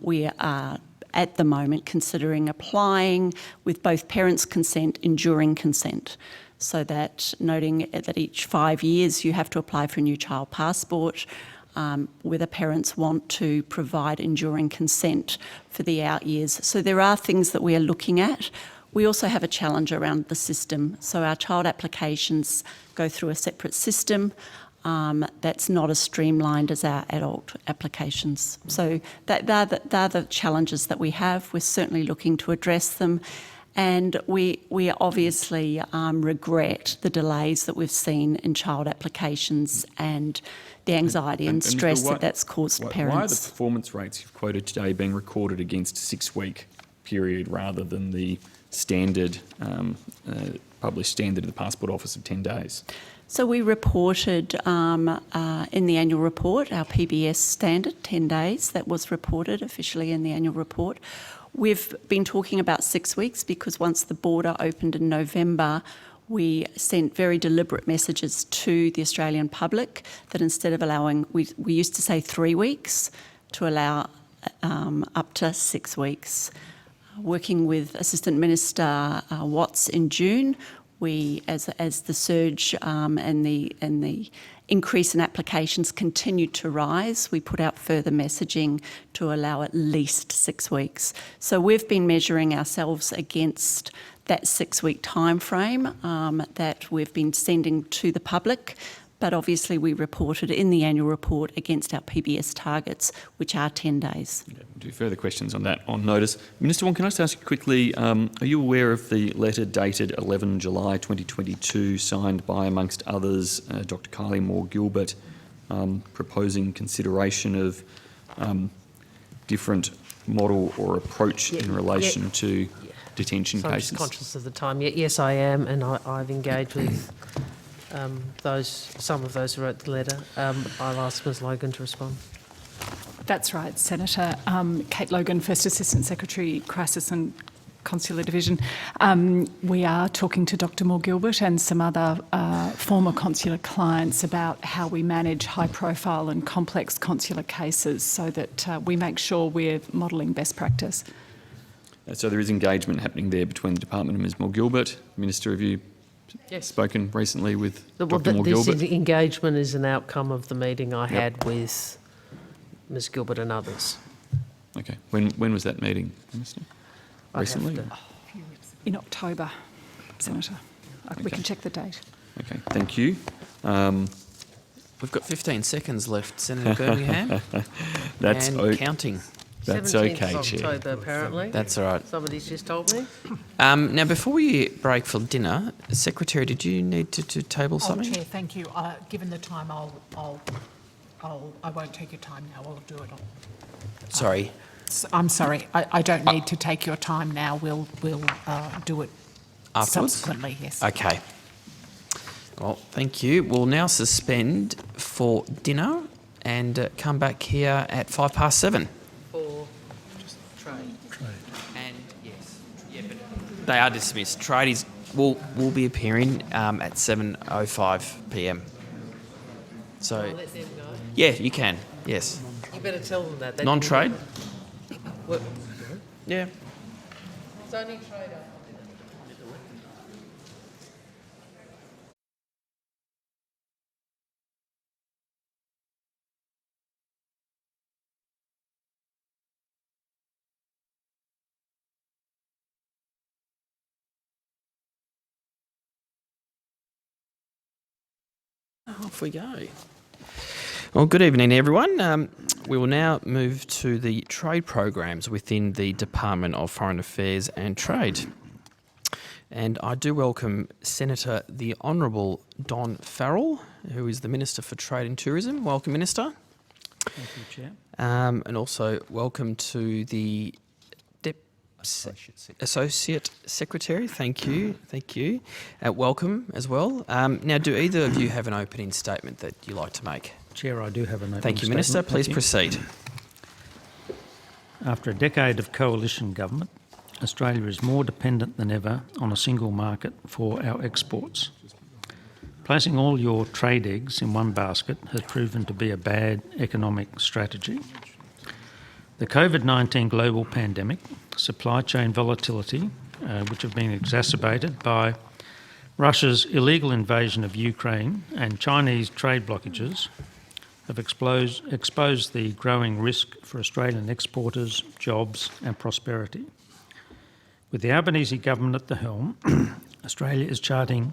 we are at the moment considering applying with both parents' consent, enduring consent, so that noting that each 5 years you have to apply for a new child passport, whether parents want to provide enduring consent for the out years. So there are things that we are looking at. We also have a challenge around the system. So our child applications go through a separate system that's not as streamlined as our adult applications. So they're the challenges that we have. We're certainly looking to address them. And we obviously regret the delays that we've seen in child applications and the anxiety and stress that's caused parents. Why are the performance rates you've quoted today being recorded against a 6-week period rather than the standard published standard of the Passport Office of 10 days? So we reported in the annual report, our PBS standard, 10 days, that was reported officially in the annual report. We've been talking about 6 weeks because once the border opened in November, we sent very deliberate messages to the Australian public that instead of allowing, we used to say 3 weeks, to allow up to 6 weeks. Working with Assistant Minister Watts in June, we, as the surge and the increase in applications continued to rise, we put out further messaging to allow at least 6 weeks. So we've been measuring ourselves against that 6 week time frame that we've been sending to the public. But obviously we reported in the annual report against our PBS targets, which are 10 days. Okay, we'll do further questions on that on notice. Minister Wong, can I just ask you quickly, are you aware of the letter dated 11 July 2022 signed by, amongst others, Dr Kylie Moore-Gilbert, proposing consideration of different model or approach in relation to detention So I'm cases? just conscious of the time. Yes, I am, and I've engaged with some of those who wrote the letter. I'll ask Ms Logan to respond. That's right, Senator. Kate Logan, First Assistant Secretary, Crisis and Consular Division. We are talking to Dr Moore-Gilbert and some other former consular clients about how we manage high-profile and complex consular cases so that we make sure we're modelling best practice. So there is engagement happening there between the Department and Ms Moore-Gilbert. Minister, have you spoken recently with Dr Moore-Gilbert? This engagement is an outcome of the meeting I had with Ms Gilbert and others. Okay. When was that meeting, Minister? Recently? In October, Senator. We can check the date. Okay, thank you. We've got 15 seconds left, Senator Birmingham. That's and counting. That's 17th okay, of Chair. October, apparently. That's all right. Somebody's just told me. Now, before we break for dinner, Secretary, did you need to table something? Chair, thank you. Given the time, I won't take your time now. I'll do it. Sorry. I'm sorry. I don't need to take your time now. We'll do it Afterwards? subsequently. Yes. Okay. Well, thank you. We'll now suspend for dinner and come back here at 7:05. For trade. And yes, but they are dismissed. Tradies will be appearing at 7:05 p.m. So, I'll let them go. yeah, you can. Yes. You better tell them that. Non-trade. Yeah. It's only trade. Off we go. Well, good evening, everyone. We will now move to the trade programs within the Department of Foreign Affairs and Trade. And I do welcome Senator the Honourable Don Farrell, who is the Minister for Trade and Tourism. Welcome, Minister. Thank you, Chair. And also welcome to the Associate Secretary. Thank you. Thank you. Welcome as well. Now, do either of you have an opening statement that you like to make? Chair, I do have an opening Thank you, Minister. statement. Please Thank you. proceed. After a decade of coalition government, Australia is more dependent than ever on a single market for our exports. Placing all your trade eggs in one basket has proven to be a bad economic strategy. The COVID-19 global pandemic, supply chain volatility, which have been exacerbated by Russia's illegal invasion of Ukraine and Chinese trade blockages, have exposed the growing risk for Australian exporters, jobs and prosperity. With the Albanese government at the helm, Australia is charting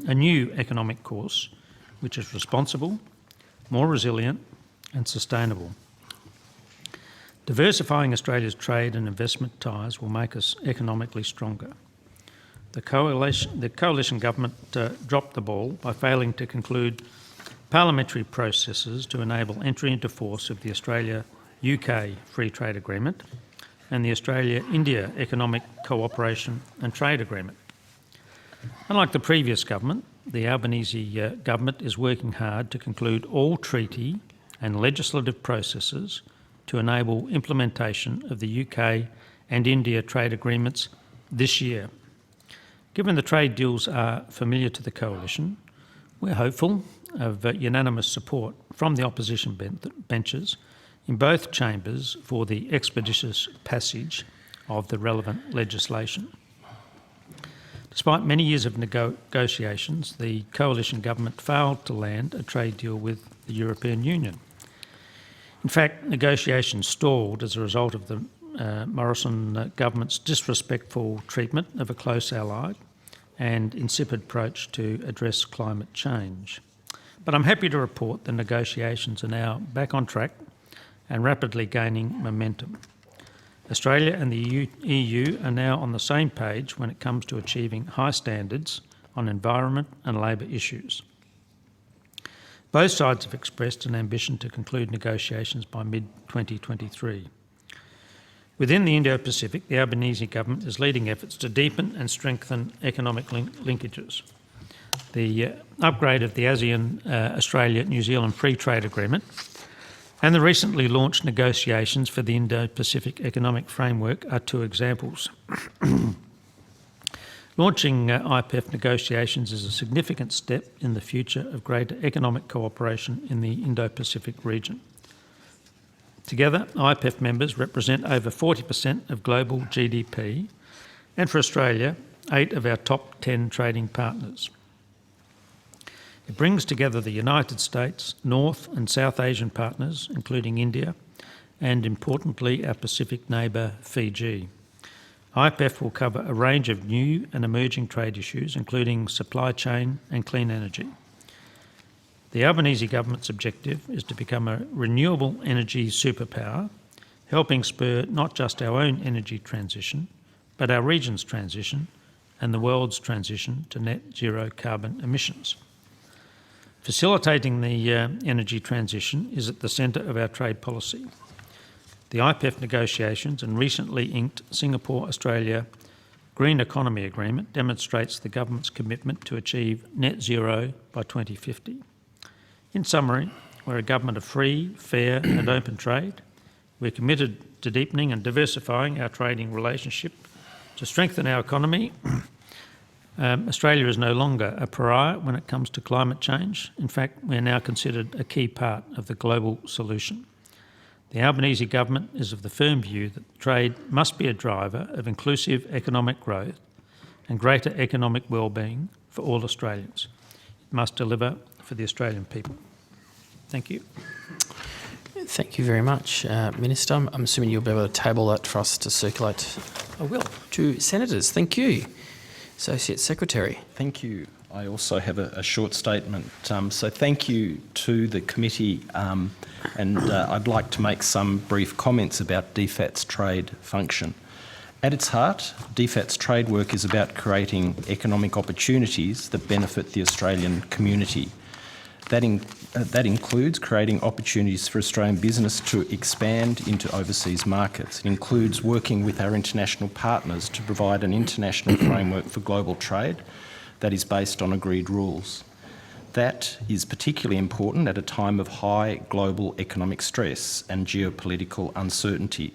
a new economic course which is responsible, more resilient and sustainable. Diversifying Australia's trade and investment ties will make us economically stronger. The coalition government dropped the ball by failing to conclude parliamentary processes to enable entry into force of the Australia-UK Free Trade Agreement and the Australia-India Economic Cooperation and Trade Agreement. Unlike the previous government, the Albanese government is working hard to conclude all treaty and legislative processes to enable implementation of the UK and India trade agreements this year. Given the trade deals are familiar to the Coalition, we're hopeful of unanimous support from the opposition benches in both chambers for the expeditious passage of the relevant legislation. Despite many years of negotiations, the Coalition government failed to land a trade deal with the European Union. In fact, negotiations stalled as a result of the Morrison government's disrespectful treatment of a close ally and insipid approach to address climate change. But I'm happy to report the negotiations are now back on track and rapidly gaining momentum. Australia and the EU are now on the same page when it comes to achieving high standards on environment and labour issues. Both sides have expressed an ambition to conclude negotiations by mid-2023. Within the Indo-Pacific, the Albanese government is leading efforts to deepen and strengthen economic linkages. The upgrade of the ASEAN Australia-New Zealand Free Trade Agreement and the recently launched negotiations for the Indo-Pacific Economic Framework are two examples. Launching IPEF negotiations is a significant step in the future of greater economic cooperation in the Indo-Pacific region. Together, IPEF members represent over 40% of global GDP, and for Australia, 8 of our top 10 trading partners. It brings together the United States, North and South Asian partners, including India, and importantly, our Pacific neighbour, Fiji. IPEF will cover a range of new and emerging trade issues, including supply chain and clean energy. The Albanese government's objective is to become a renewable energy superpower, helping spur not just our own energy transition, but our region's transition and the world's transition to net zero carbon emissions. Facilitating the energy transition is at the centre of our trade policy. The IPEF negotiations and recently inked Singapore-Australia Green Economy Agreement demonstrates the government's commitment to achieve net zero by 2050. In summary, we're a government of free, fair and open trade. We're committed to deepening and diversifying our trading relationship to strengthen our economy. Australia is no longer a pariah when it comes to climate change. In fact, we are now considered a key part of the global solution. The Albanese government is of the firm view that trade must be a driver of inclusive economic growth and greater economic well-being for all Australians. It must deliver for the Australian people. Thank you. Thank you very much, Minister. I'm assuming you'll be able to table that for us to circulate. I will. To Senators. Thank you. Associate Secretary. Thank you. I also have a short statement. So thank you to the committee, and I'd like to make some brief comments about DFAT's trade function. At its heart, DFAT's trade work is about creating economic opportunities that benefit the Australian community. That includes creating opportunities for Australian business to expand into overseas markets. It includes working with our international partners to provide an international framework for global trade that is based on agreed rules. That is particularly important at a time of high global economic stress and geopolitical uncertainty,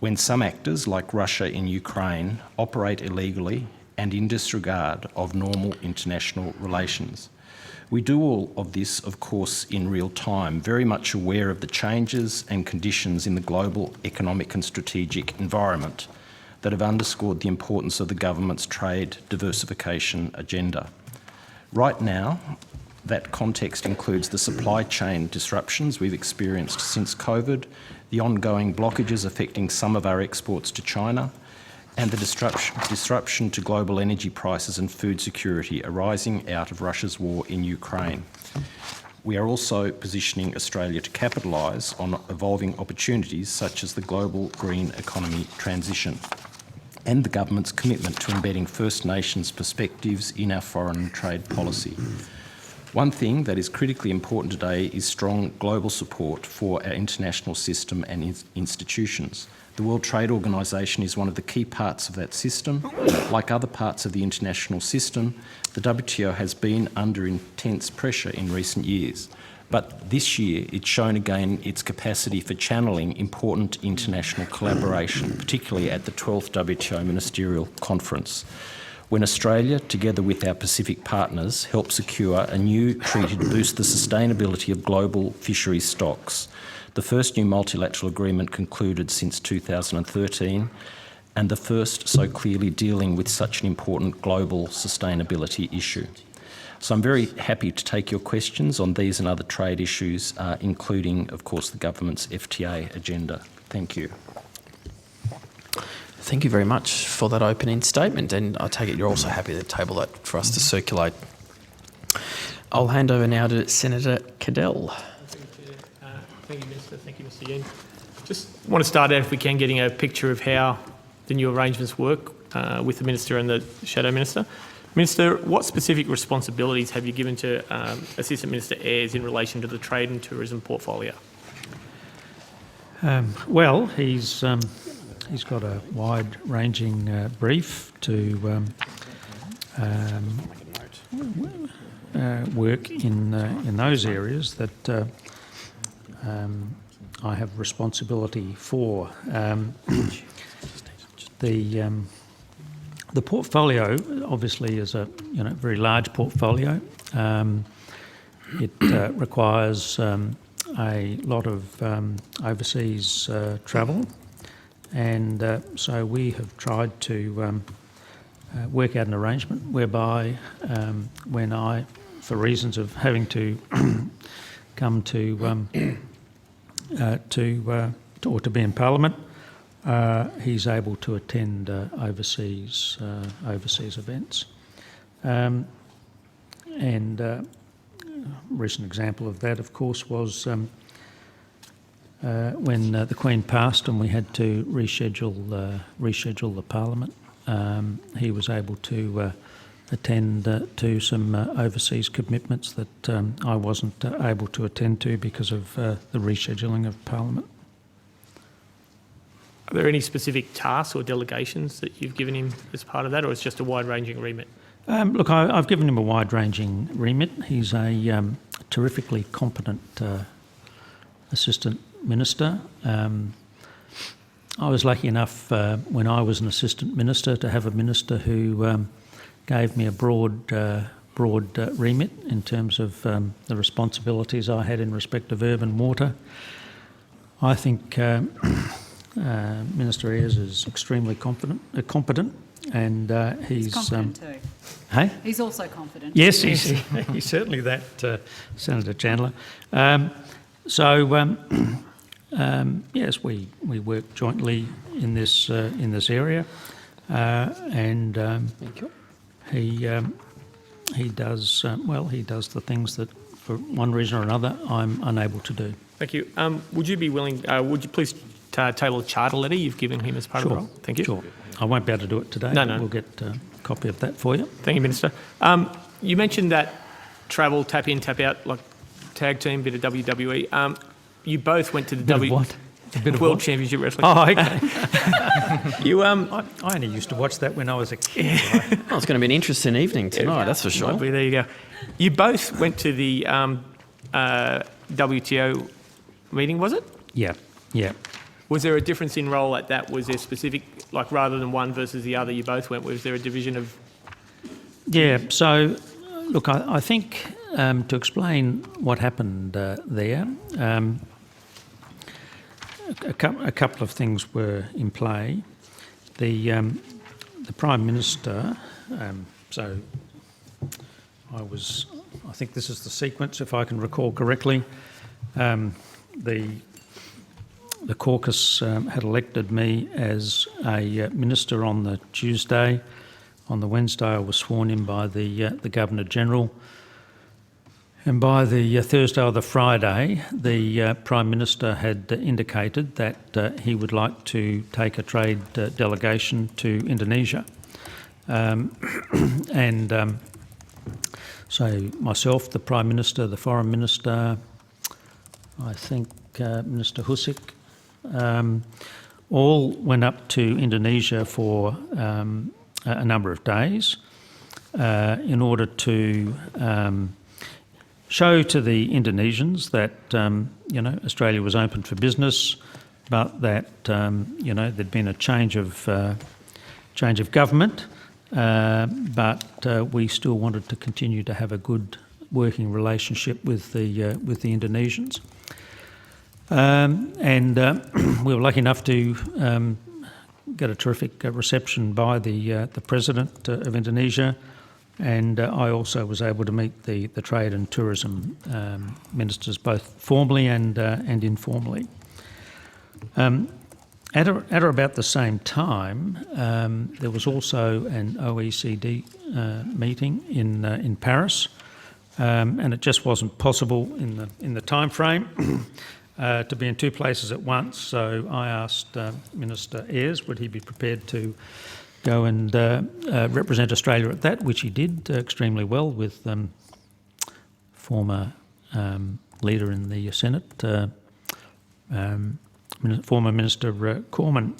when some actors, like Russia in Ukraine, operate illegally and in disregard of normal international relations. We do all of this, of course, in real time, very much aware of the changes and conditions in the global economic and strategic environment that have underscored the importance of the government's trade diversification agenda. Right now, that context includes the supply chain disruptions we've experienced since COVID, the ongoing blockages affecting some of our exports to China, and the disruption to global energy prices and food security arising out of Russia's war in Ukraine. We are also positioning Australia to capitalise on evolving opportunities such as the global green economy transition and the government's commitment to embedding First Nations perspectives in our foreign trade policy. One thing that is critically important today is strong global support for our international system and institutions. The World Trade Organisation is one of the key parts of that system. Like other parts of the international system, the WTO has been under intense pressure in recent years. But this year, it's shown again its capacity for channeling important international collaboration, particularly at the 12th WTO Ministerial Conference, when Australia, together with our Pacific partners, helped secure a new treaty to boost the sustainability of global fisheries stocks, the first new multilateral agreement concluded since 2013, and the first so clearly dealing with such an important global sustainability issue. So I'm very happy to take your questions on these and other trade issues, including, of course, the government's FTA agenda. Thank you. Thank you very much for that opening statement, and I take it you're also happy to table that for us to circulate. I'll hand over now to Senator Cadell. Thank you, Minister. Thank you, Mr. Yen. Just want to start out, if we can, getting a picture of how the new arrangements work with the Minister and the Shadow Minister. Minister, what specific responsibilities have you given to Assistant Minister Ayres in relation to the trade and tourism portfolio? Well, he's got a wide-ranging brief to work in those areas that I have responsibility for. The portfolio obviously is a very large portfolio. It requires a lot of overseas travel, and so we have tried to work out an arrangement whereby when I, for reasons of having to come to be in Parliament, he's able to attend overseas events. And a recent example of that, of course, was when the Queen passed and we had to reschedule the Parliament. He was able to attend to some overseas commitments that I wasn't able to attend to because of the rescheduling of Parliament. Are there any specific tasks or delegations that you've given him as part of that, or it's just a wide-ranging remit? Look, I've given him a wide-ranging remit. He's a terrifically competent Assistant Minister. I was lucky enough when I was an Assistant Minister to have a Minister who gave me a broad remit in terms of the responsibilities I had in respect of urban water. I think Minister Ayres is extremely competent, and he's confident too. Hey? He's also confident. Yes, he's certainly that, Senator Chandler. Yes, we work jointly in this area, and thank you. He does he does the things that, for one reason or another, I'm unable to do. Thank you. Would you be willing? Would you please table a charter letter you've given him as part of the role? Thank you. Sure. I won't be able to do it today. No. We'll get a copy of that for you. Thank you, Minister. You mentioned that travel, tap in, tap out, like tag team, bit of WWE. You both went to the World Championship Wrestling. Oh, okay. I only used to watch that when I was a kid. Well, it's going to be an interesting evening tonight, that's for sure. There you go. You both went to the WTO meeting, was it? Yeah. Was there a difference in role at that? Was there specific, like rather than one versus the other, you both went? Was there a division of? Yeah, so look, I think to explain what happened there, a couple of things were in play. The Prime Minister, so I think this is the sequence, if I can recall correctly. The caucus had elected me as a minister on the Tuesday. On the Wednesday, I was sworn in by the Governor-General. And by the Thursday or the Friday, the Prime Minister had indicated that he would like to take a trade delegation to Indonesia. So myself, the Prime Minister, the Foreign Minister, I think Minister Husik, all went up to Indonesia for a number of days in order to show to the Indonesians that Australia was open for business, but that there'd been a change of government, but we still wanted to continue to have a good working relationship with the Indonesians. We were lucky enough to get a terrific reception by the President of Indonesia, and I also was able to meet the Trade and Tourism Ministers, both formally and informally. At about the same time, there was also an OECD meeting in Paris, and it just wasn't possible in the time frame to be in two places at once. So I asked Minister Ayres would he be prepared to go and represent Australia at that, which he did extremely well with former leader in the Senate, former Minister Cormann.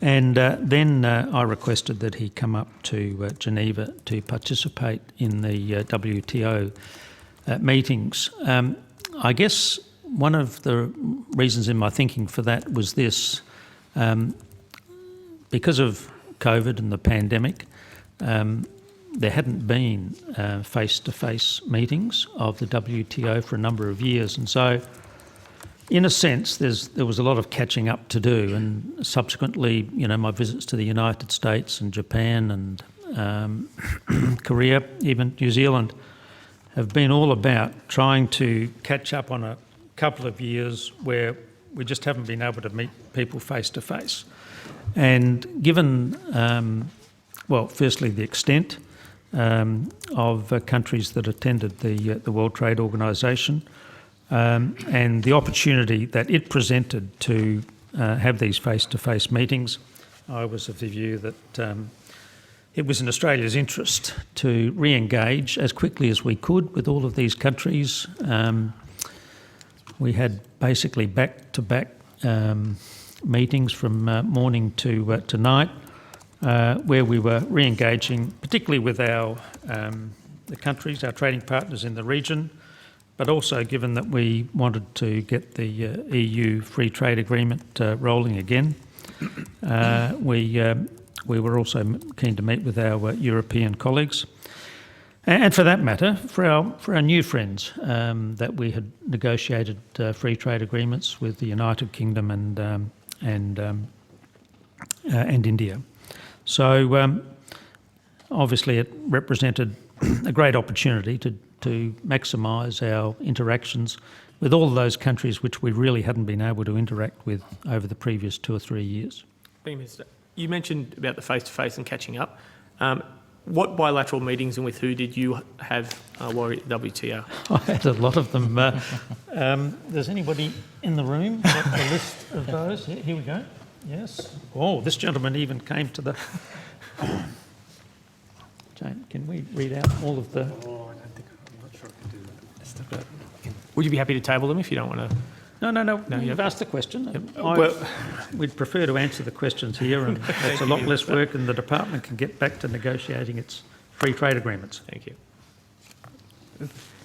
And then I requested that he come up to Geneva to participate in the WTO meetings. I guess one of the reasons in my thinking for that was this. Because of COVID and the pandemic, there hadn't been face-to-face meetings of the WTO for a number of years. And so, in a sense, there was a lot of catching up to do. And subsequently, my visits to the United States and Japan and Korea, even New Zealand, have been all about trying to catch up on a couple of years where we just haven't been able to meet people face-to-face. And given, firstly, the extent of countries that attended the World Trade Organisation and the opportunity that it presented to have these face-to-face meetings, I was of the view that it was in Australia's interest to re-engage as quickly as we could with all of these countries. We had basically back-to-back meetings from morning to night, where we were re-engaging, particularly with the countries, our trading partners in the region, but also given that we wanted to get the EU free trade agreement rolling again. We were also keen to meet with our European colleagues, and for that matter, for our new friends that we had negotiated free trade agreements with the United Kingdom and India. So obviously it represented a great opportunity to maximise our interactions with all of those countries which we really hadn't been able to interact with over the previous 2 or 3 years. Minister, you mentioned about the face-to-face and catching up. What bilateral meetings and with who did you have while at WTO? I had a lot of them. Does anybody in the room got a list of those? Here we go. Yes. Oh, this gentleman even came to the... Jane, can we read out all of the... I'm not sure I can do that. Would you be happy to table them if you don't want to? No. You've asked the question. We'd prefer to answer the questions here, and it's a lot less work, and the department can get back to negotiating its free trade agreements. Thank you.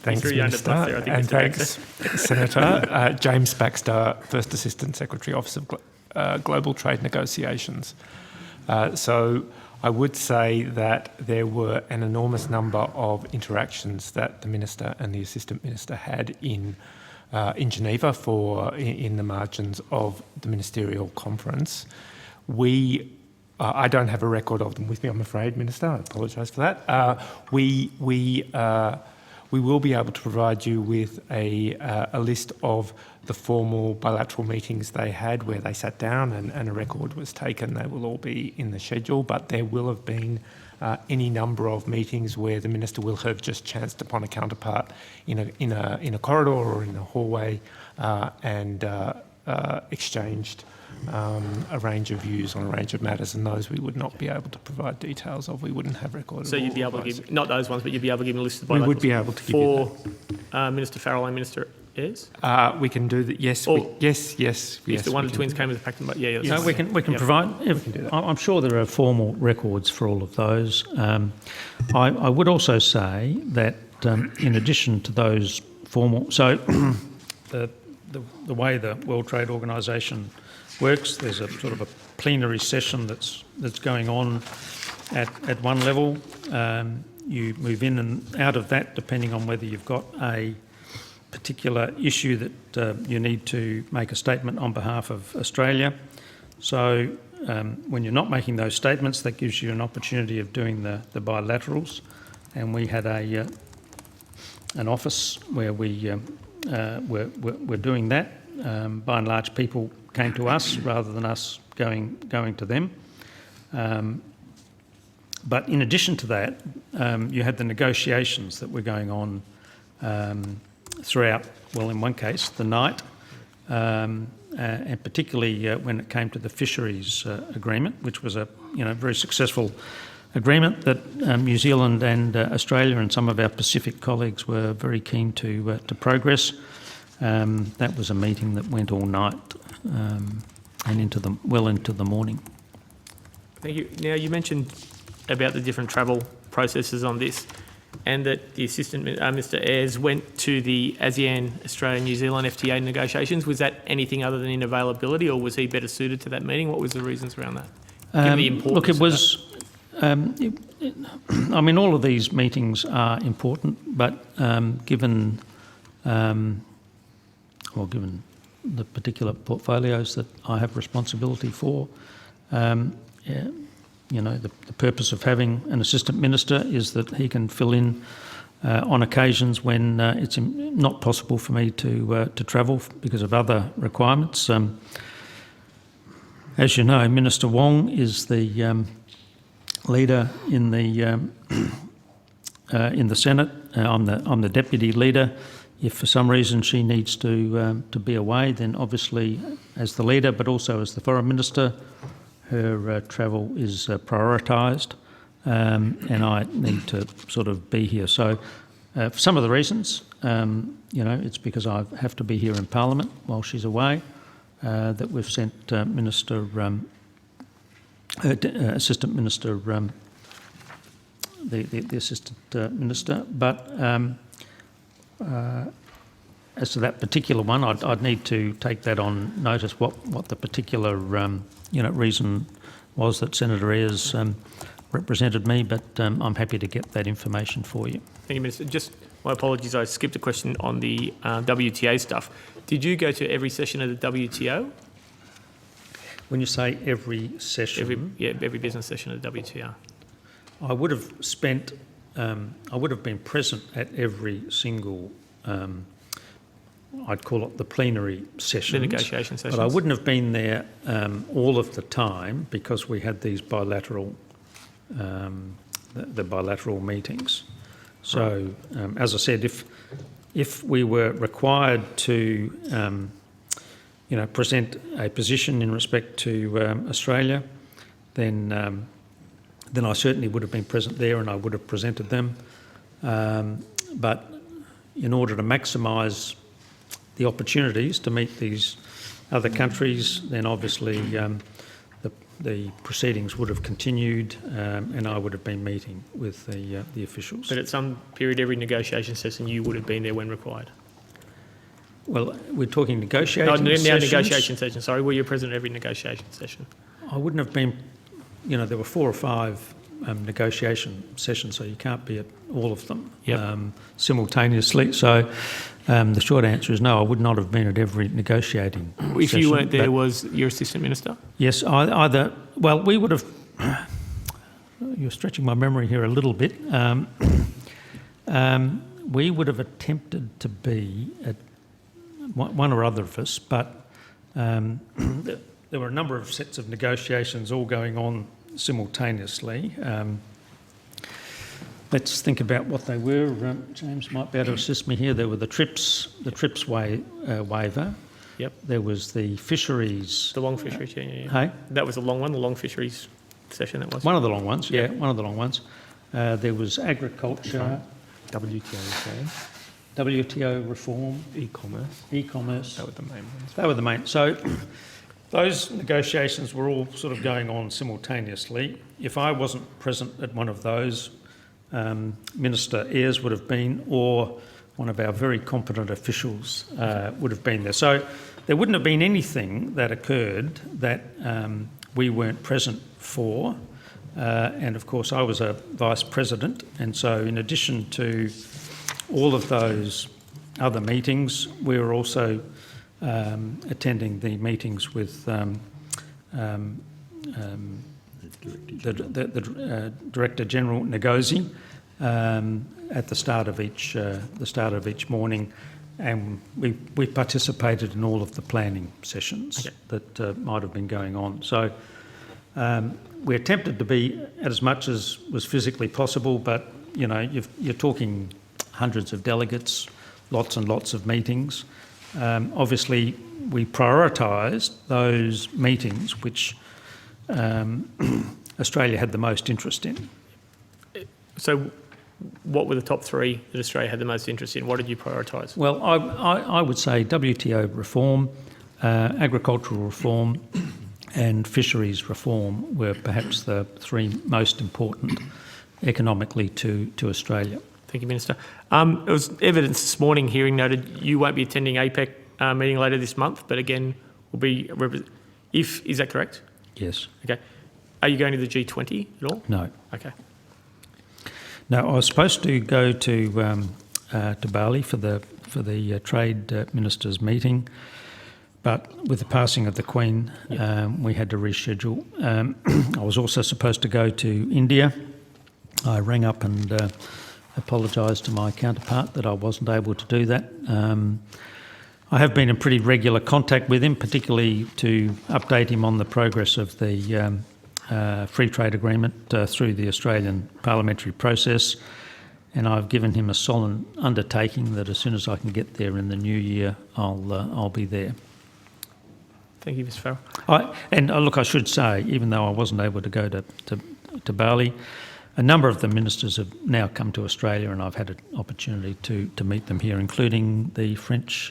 Thanks, Minister, and thanks, Senator. James Baxter, First Assistant Secretary, Office of Global Trade Negotiations. So I would say that there were an enormous number of interactions that the Minister and the Assistant Minister had in Geneva in the margins of the ministerial conference. I don't have a record of them with me, I'm afraid, Minister. I apologise for that. We will be able to provide you with a list of the formal bilateral meetings they had where they sat down and a record was taken. They will all be in the schedule, but there will have been any number of meetings where the Minister will have just chanced upon a counterpart in a corridor or in a hallway and exchanged a range of views on a range of matters, and those we would not be able to provide details of. We wouldn't have recorded. So you'd be able to give, not those ones, but you'd be able to give a list of We bilaterals would be able to give you for Minister Farrell and Minister Ayres? We can do that. Yes. Yes. If the one of the twins came with a pact, yeah. No, we can provide. I'm sure there are formal records for all of those. I would also say that in addition to those formal, so the way the World Trade Organisation works, there's a sort of a plenary session that's going on at one level. You move in and out of that depending on whether you've got a particular issue that you need to make a statement on behalf of Australia. So when you're not making those statements, that gives you an opportunity of doing the bilaterals. And we had an office where we were doing that. By and large, people came to us rather than us going to them. But in addition to that, you had the negotiations that were going on throughout, well, in one case, the night, and particularly when it came to the fisheries agreement, which was a very successful agreement that New Zealand and Australia and some of our Pacific colleagues were very keen to progress. That was a meeting that went all night and well into the morning. Thank you. Now, you mentioned about the different travel processes on this, and that the Assistant Mr Ayres went to the ASEAN Australia-New Zealand FTA negotiations. Was that anything other than inavailability, or was he better suited to that meeting? What was the reasons around that? Given the importance look, it was. I mean, all of these meetings are important, but given the particular portfolios that I have responsibility for, the purpose of having an assistant minister is that he can fill in on occasions when it's not possible for me to travel because of other requirements. As you know, Minister Wong is the leader in the Senate. I'm the deputy leader. If for some reason she needs to be away, then obviously as the leader, but also as the foreign minister, her travel is prioritised, and I need to sort of be here. So for some of the reasons, it's because I have to be here in Parliament while she's away, that we've sent Assistant Minister, the Assistant Minister. But as to that particular one, I'd need to take that on notice, what the particular reason was that Senator Ayres represented me, but I'm happy to get that information for you. Thank you, Minister. Just my apologies, I skipped a question on the WTA stuff. Did you go to every session of the WTO? When you say every session? Every business session of the WTO. I would have been present at every single, I'd call it the plenary sessions. The negotiation sessions. But I wouldn't have been there all of the time because we had these bilateral, the bilateral meetings. So, as I said, if we were required to, present a position in respect to Australia, then I certainly would have been present there and I would have presented them. But in order to maximise the opportunities to meet these other countries, then obviously the proceedings would have continued, and I would have been meeting with the officials. But at some period, every negotiation session, you would have been there when required. Well, we're talking negotiating sessions. Negotiation session. Sorry, were you present at every negotiation session? I wouldn't have been. There were 4 or 5 negotiation sessions, so you can't be at all of them simultaneously. So the short answer is no, I would not have been at every negotiating session. If you weren't there, was your assistant minister? Yes, either. Well, we would have. You're stretching my memory here a little bit. We would have attempted to be at one or other of us, but there were a number of sets of negotiations all going on simultaneously. Let's think about what they were. James might be able to assist me here. There were the TRIPS waiver. Yep. There was the fisheries. The long fisheries, yeah. Hey? That was a long one, the long fisheries session that was. One of the long ones, Yeah. one of the long ones. There was agriculture, WTO reform, e-commerce. That were the main ones. They were the main. So those negotiations were all sort of going on simultaneously. If I wasn't present at one of those, Minister Ayres would have been, or one of our very competent officials would have been there. So there wouldn't have been anything that occurred that we weren't present for. And of course, I was a vice president, and so in addition to all of those other meetings, we were also attending the meetings with the Director General Ngozi at the start of each morning, and we participated in all of the planning sessions that might have been going on. So we attempted to be as much as was physically possible, but you know, you're talking hundreds of delegates, lots and lots of meetings. Obviously, we prioritised those meetings which Australia had the most interest in. So what were the top three that Australia had the most interest in? What did you prioritise? Well, I would say WTO reform, agricultural reform and fisheries reform were perhaps the three most important economically to Australia. Thank you, Minister. It was evidence this morning, hearing noted, you won't be attending APEC meeting later this month, but again, will be, is that correct? Yes. Okay. Are you going to the G20 at all? No. Okay. No, I was supposed to go to Bali for the trade ministers meeting, but with the passing of the Queen, we had to reschedule. I was also supposed to go to India. I rang up and apologised to my counterpart that I wasn't able to do that. I have been in pretty regular contact with him, particularly to update him on the progress of the free trade agreement through the Australian parliamentary process, and I've given him a solemn undertaking that as soon as I can get there in the new year, I'll be there. Thank you, Mr. Farrell. Look, I should say, even though I wasn't able to go to Bali, a number of the ministers have now come to Australia, and I've had an opportunity to meet them here, including the French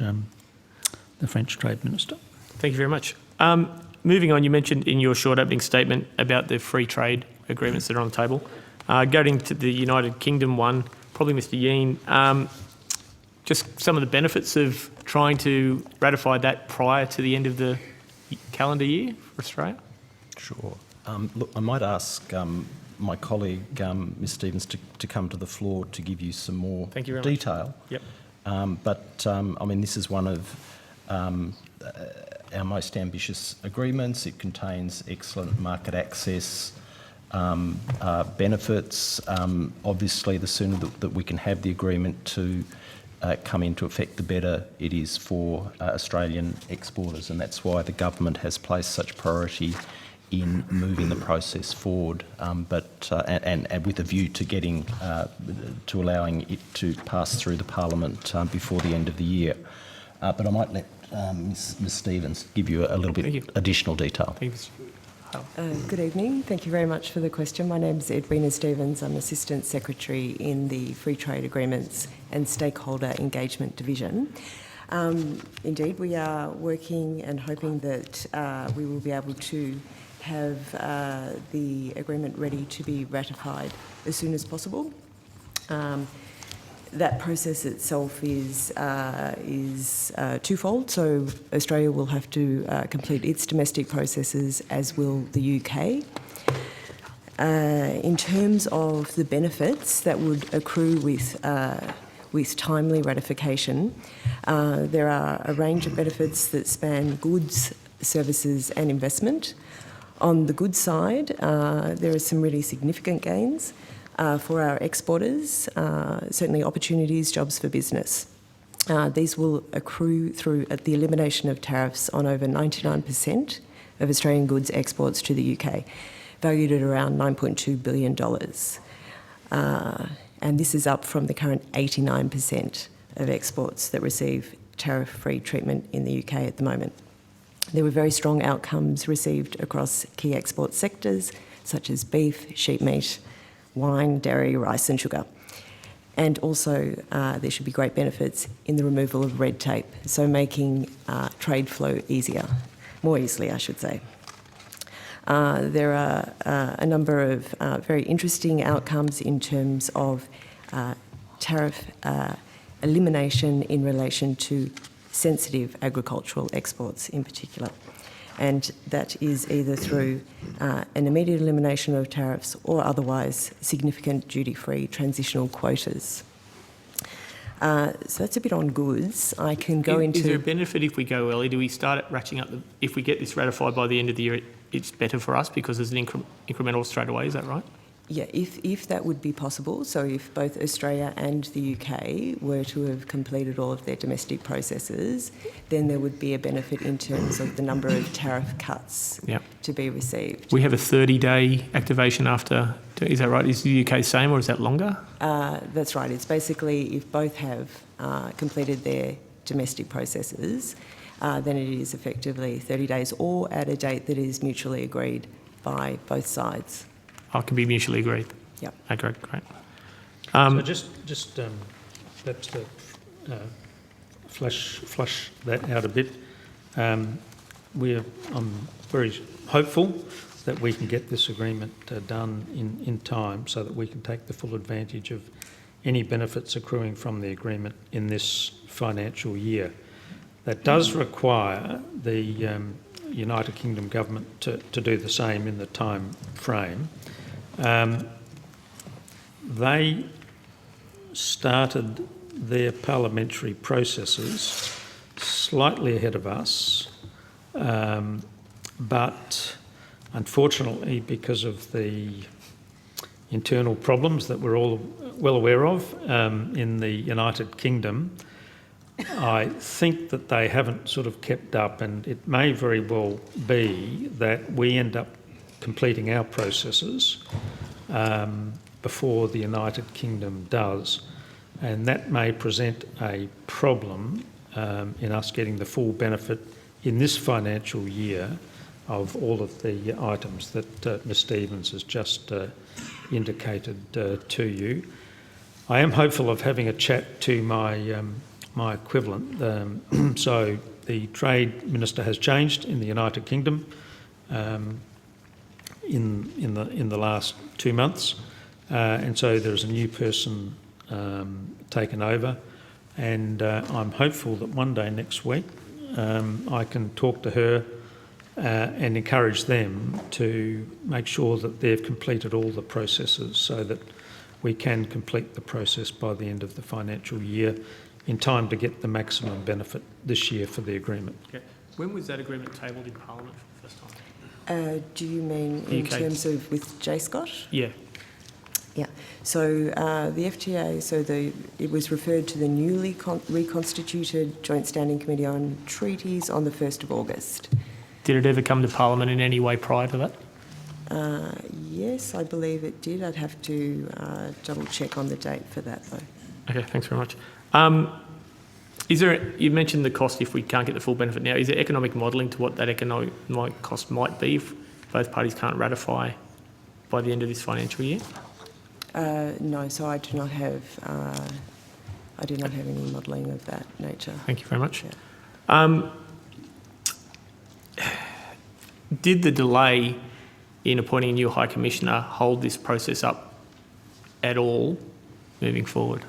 Trade Minister. Thank you very much. Moving on, you mentioned in your short opening statement about the free trade agreements that are on the table. Going to the United Kingdom one, probably Mr. Yeen, just some of the benefits of trying to ratify that prior to the end of the calendar year for Australia? Sure. Look, I might ask my colleague, Ms Stevens, to come to the floor to give you some more detail. Yep. I mean, this is one of our most ambitious agreements. It contains excellent market access benefits. Obviously, the sooner that we can have the agreement to come into effect, the better it is for Australian exporters, and that's why the government has placed such priority in moving the process forward, and with a view to getting to allowing it to pass through the Parliament before the end of the year. But I might let Ms Stevens give you a little bit additional detail. Good evening. Thank you very much for the question. My name is Edwina Stevens. I'm Assistant Secretary in the Free Trade Agreements and Stakeholder Engagement Division. Indeed, we are working and hoping that we will be able to have the agreement ready to be ratified as soon as possible. That process itself is twofold. So Australia will have to complete its domestic processes, as will the UK. In terms of the benefits that would accrue with timely ratification, there are a range of benefits that span goods, services and investment. On the goods side, there are some really significant gains for our exporters, certainly opportunities, jobs for business. These will accrue through the elimination of tariffs on over 99% of Australian goods exports to the UK, valued at around $9.2 billion. And this is up from the current 89% of exports that receive tariff-free treatment in the UK at the moment. There were very strong outcomes received across key export sectors such as beef, sheep meat, wine, dairy, rice and sugar. And also there should be great benefits in the removal of red tape, so making trade flow easier, more easily I should say. There are a number of very interesting outcomes in terms of tariff elimination in relation to sensitive agricultural exports in particular. And that is either through an immediate elimination of tariffs or otherwise significant duty-free transitional quotas. So that's a bit on goods. I can go into... Is there a benefit if we go early? Do we start ratcheting up if we get this ratified by the end of the year, it's better for us because there's an incremental straight away, is that right? Yeah, if that would be possible, so if both Australia and the UK were to have completed all of their domestic processes, then there would be a benefit in terms of the number of tariff cuts to be received. We have a 30-day activation after, is that right? Is the UK same or is that longer? That's right. It's basically if both have completed their domestic processes, then it is effectively 30 days or at a date that is mutually agreed by both sides. It can be mutually agreed. Yep. Okay, great. So just perhaps to flush that out a bit, I'm very hopeful that we can get this agreement done in time so that we can take the full advantage of any benefits accruing from the agreement in this financial year. That does require the United Kingdom government to do the same in the time frame. They started their parliamentary processes slightly ahead of us, but unfortunately, because of the internal problems that we're all well aware of in the United Kingdom, I think that they haven't sort of kept up, and it may very well be that we end up completing our processes before the United Kingdom does, and that may present a problem in us getting the full benefit in this financial year of all of the items that Ms Stevens has just indicated to you. I am hopeful of having a chat to my equivalent. So the Trade Minister has changed in the United Kingdom in the last 2 months, and so there's a new person taken over, and I'm hopeful that one day next week I can talk to her and encourage them to make sure that they've completed all the processes so that we can complete the process by the end of the financial year in time to get the maximum benefit this year for the agreement. Okay. When was that agreement tabled in Parliament for the first time? Do you mean in terms of with J. Scott? Yeah. Yeah. So the FTA, it was referred to the newly reconstituted Joint Standing Committee on Treaties on the 1st of August. Did it ever come to Parliament in any way prior to that? Yes, I believe it did. I'd have to double check on the date for that though. Okay, thanks very much. You mentioned the cost if we can't get the full benefit now. Is there economic modelling to what that economic cost might be if both parties can't ratify by the end of this financial year? No, so I do not have any modelling of that nature. Thank you very much. Yeah. Did the delay in appointing a new High Commissioner hold this process up at all moving forward?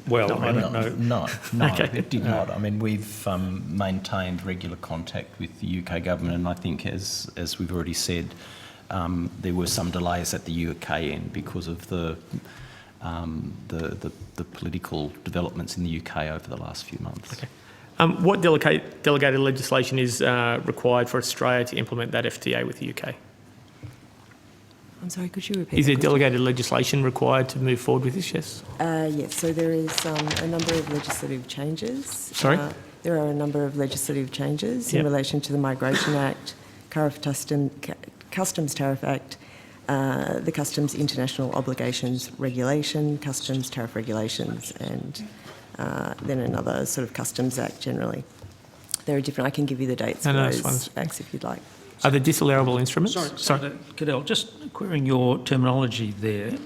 Well, I don't know. No, Okay. it did not. I mean, we've maintained regular contact with the UK government, and I think, as we've already said, there were some delays at the UK end because of the political developments in the UK over the last few months. Okay. What delegated legislation is required for Australia to implement that FTA with the UK? I'm sorry, could you repeat? Is there delegated legislation required to move forward with this, yes? Yes, so there is a number of legislative changes. Sorry? There are a number of legislative changes in relation to the Migration Act, Customs Tariff Act, the Customs International Obligations Regulation, Customs Tariff Regulations, and then another sort of Customs Act generally. There are different, I can give you the dates for those acts if you'd like. Are there disallowable instruments? Sorry, Cadell, just querying your terminology there.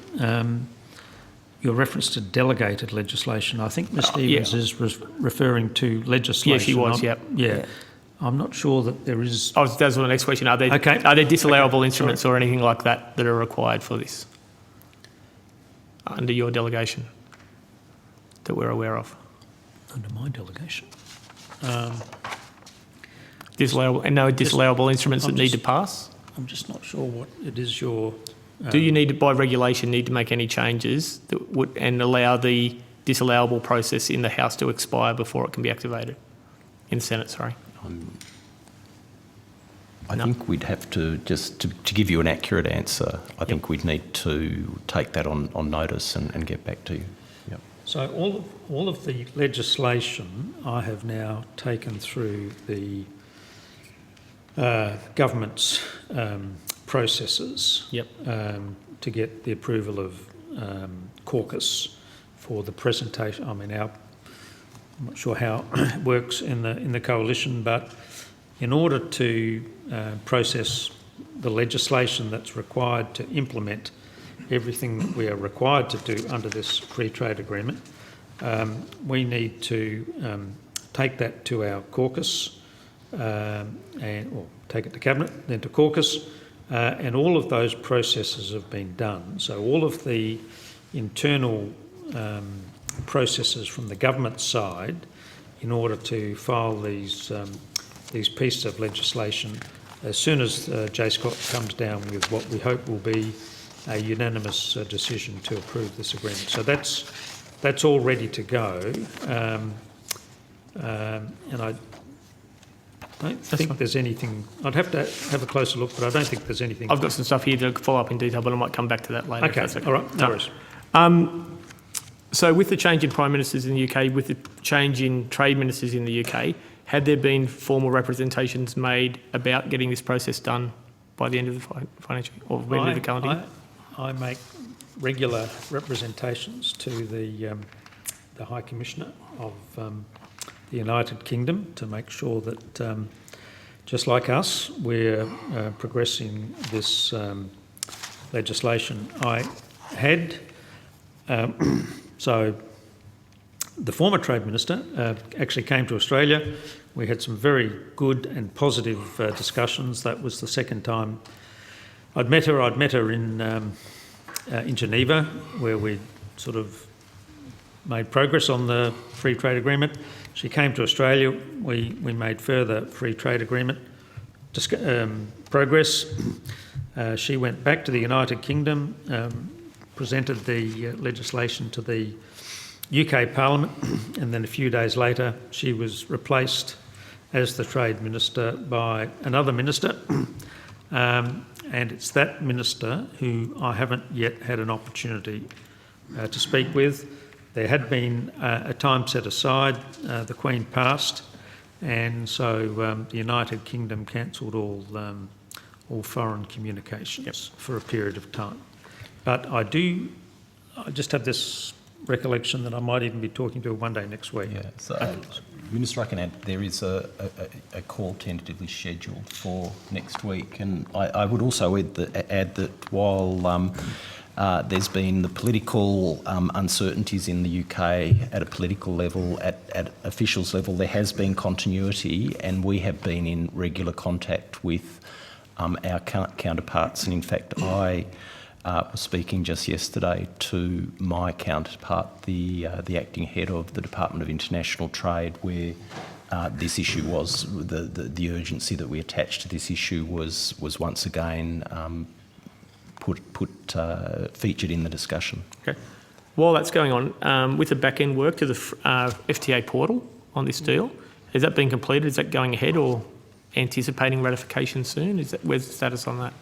Your reference to delegated legislation, I think Ms Stevens is referring to legislation. Yes, she was, Yeah. I'm not sure that there is... Oh, that's the next question. Are there disallowable instruments or anything like that that are required for this under your delegation that we're aware of? Under my delegation? Disallowable instruments that need to pass? I'm just not sure what it is you're... Do you need to, by regulation, need to make any changes that would and allow the disallowable process in the House to expire before it can be activated? In the Senate, sorry. I think we'd have to, just to give you an accurate answer, I think we'd need to take that on notice and get back to you. Yep. So all of the legislation I have now taken through the government's processes to get the approval of caucus for the presentation. I mean, I'm not sure how it works in the coalition, but in order to process the legislation that's required to implement everything that we are required to do under this free trade agreement, we need to take that to our caucus or take it to Cabinet, then to caucus, and all of those processes have been done. So all of the internal processes from the government side in order to file these pieces of legislation, as soon as J. Scott comes down with what we hope will be a unanimous decision to approve this agreement. So that's all ready to go, and I don't think there's anything. I'd have to have a closer look, but I don't think there's anything. I've got some stuff here to follow up in detail, but I might come back to that later. Okay, all right, no worries. So with the change in Prime Ministers in the UK, with the change in Trade Ministers in the UK, had there been formal representations made about getting this process done by the end of the financial or the end of the calendar year? I make regular representations to the High Commissioner of the United Kingdom to make sure that, just like us, we're progressing this legislation. I had so the former Trade Minister actually came to Australia. We had some very good and positive discussions. That was the second time I'd met her. I'd met her in Geneva, where we sort of made progress on the free trade agreement. She came to Australia. We made further free trade agreement progress. She went back to the United Kingdom, presented the legislation to the UK Parliament, and then a few days later she was replaced as the Trade Minister by another minister, and it's that minister who I haven't yet had an opportunity to speak with. There had been a time set aside, the Queen passed, and so the United Kingdom cancelled all foreign communications for a period of time. But I just have this recollection that I might even be talking to her one day next week. Yeah, so Minister, I can add, there is a call tentatively scheduled for next week, and I would also add that while there's been the political uncertainties in the UK at a political level, at officials level, there has been continuity, and we have been in regular contact with our counterparts, and in fact I was speaking just yesterday to my counterpart, the acting head of the Department of International Trade, where this issue was, the urgency that we attached to this issue was once again featured in the discussion. Okay. While that's going on, with the back-end work to the FTA portal on this deal, has that been completed? Is that going ahead or anticipating ratification soon? Where's the status on that?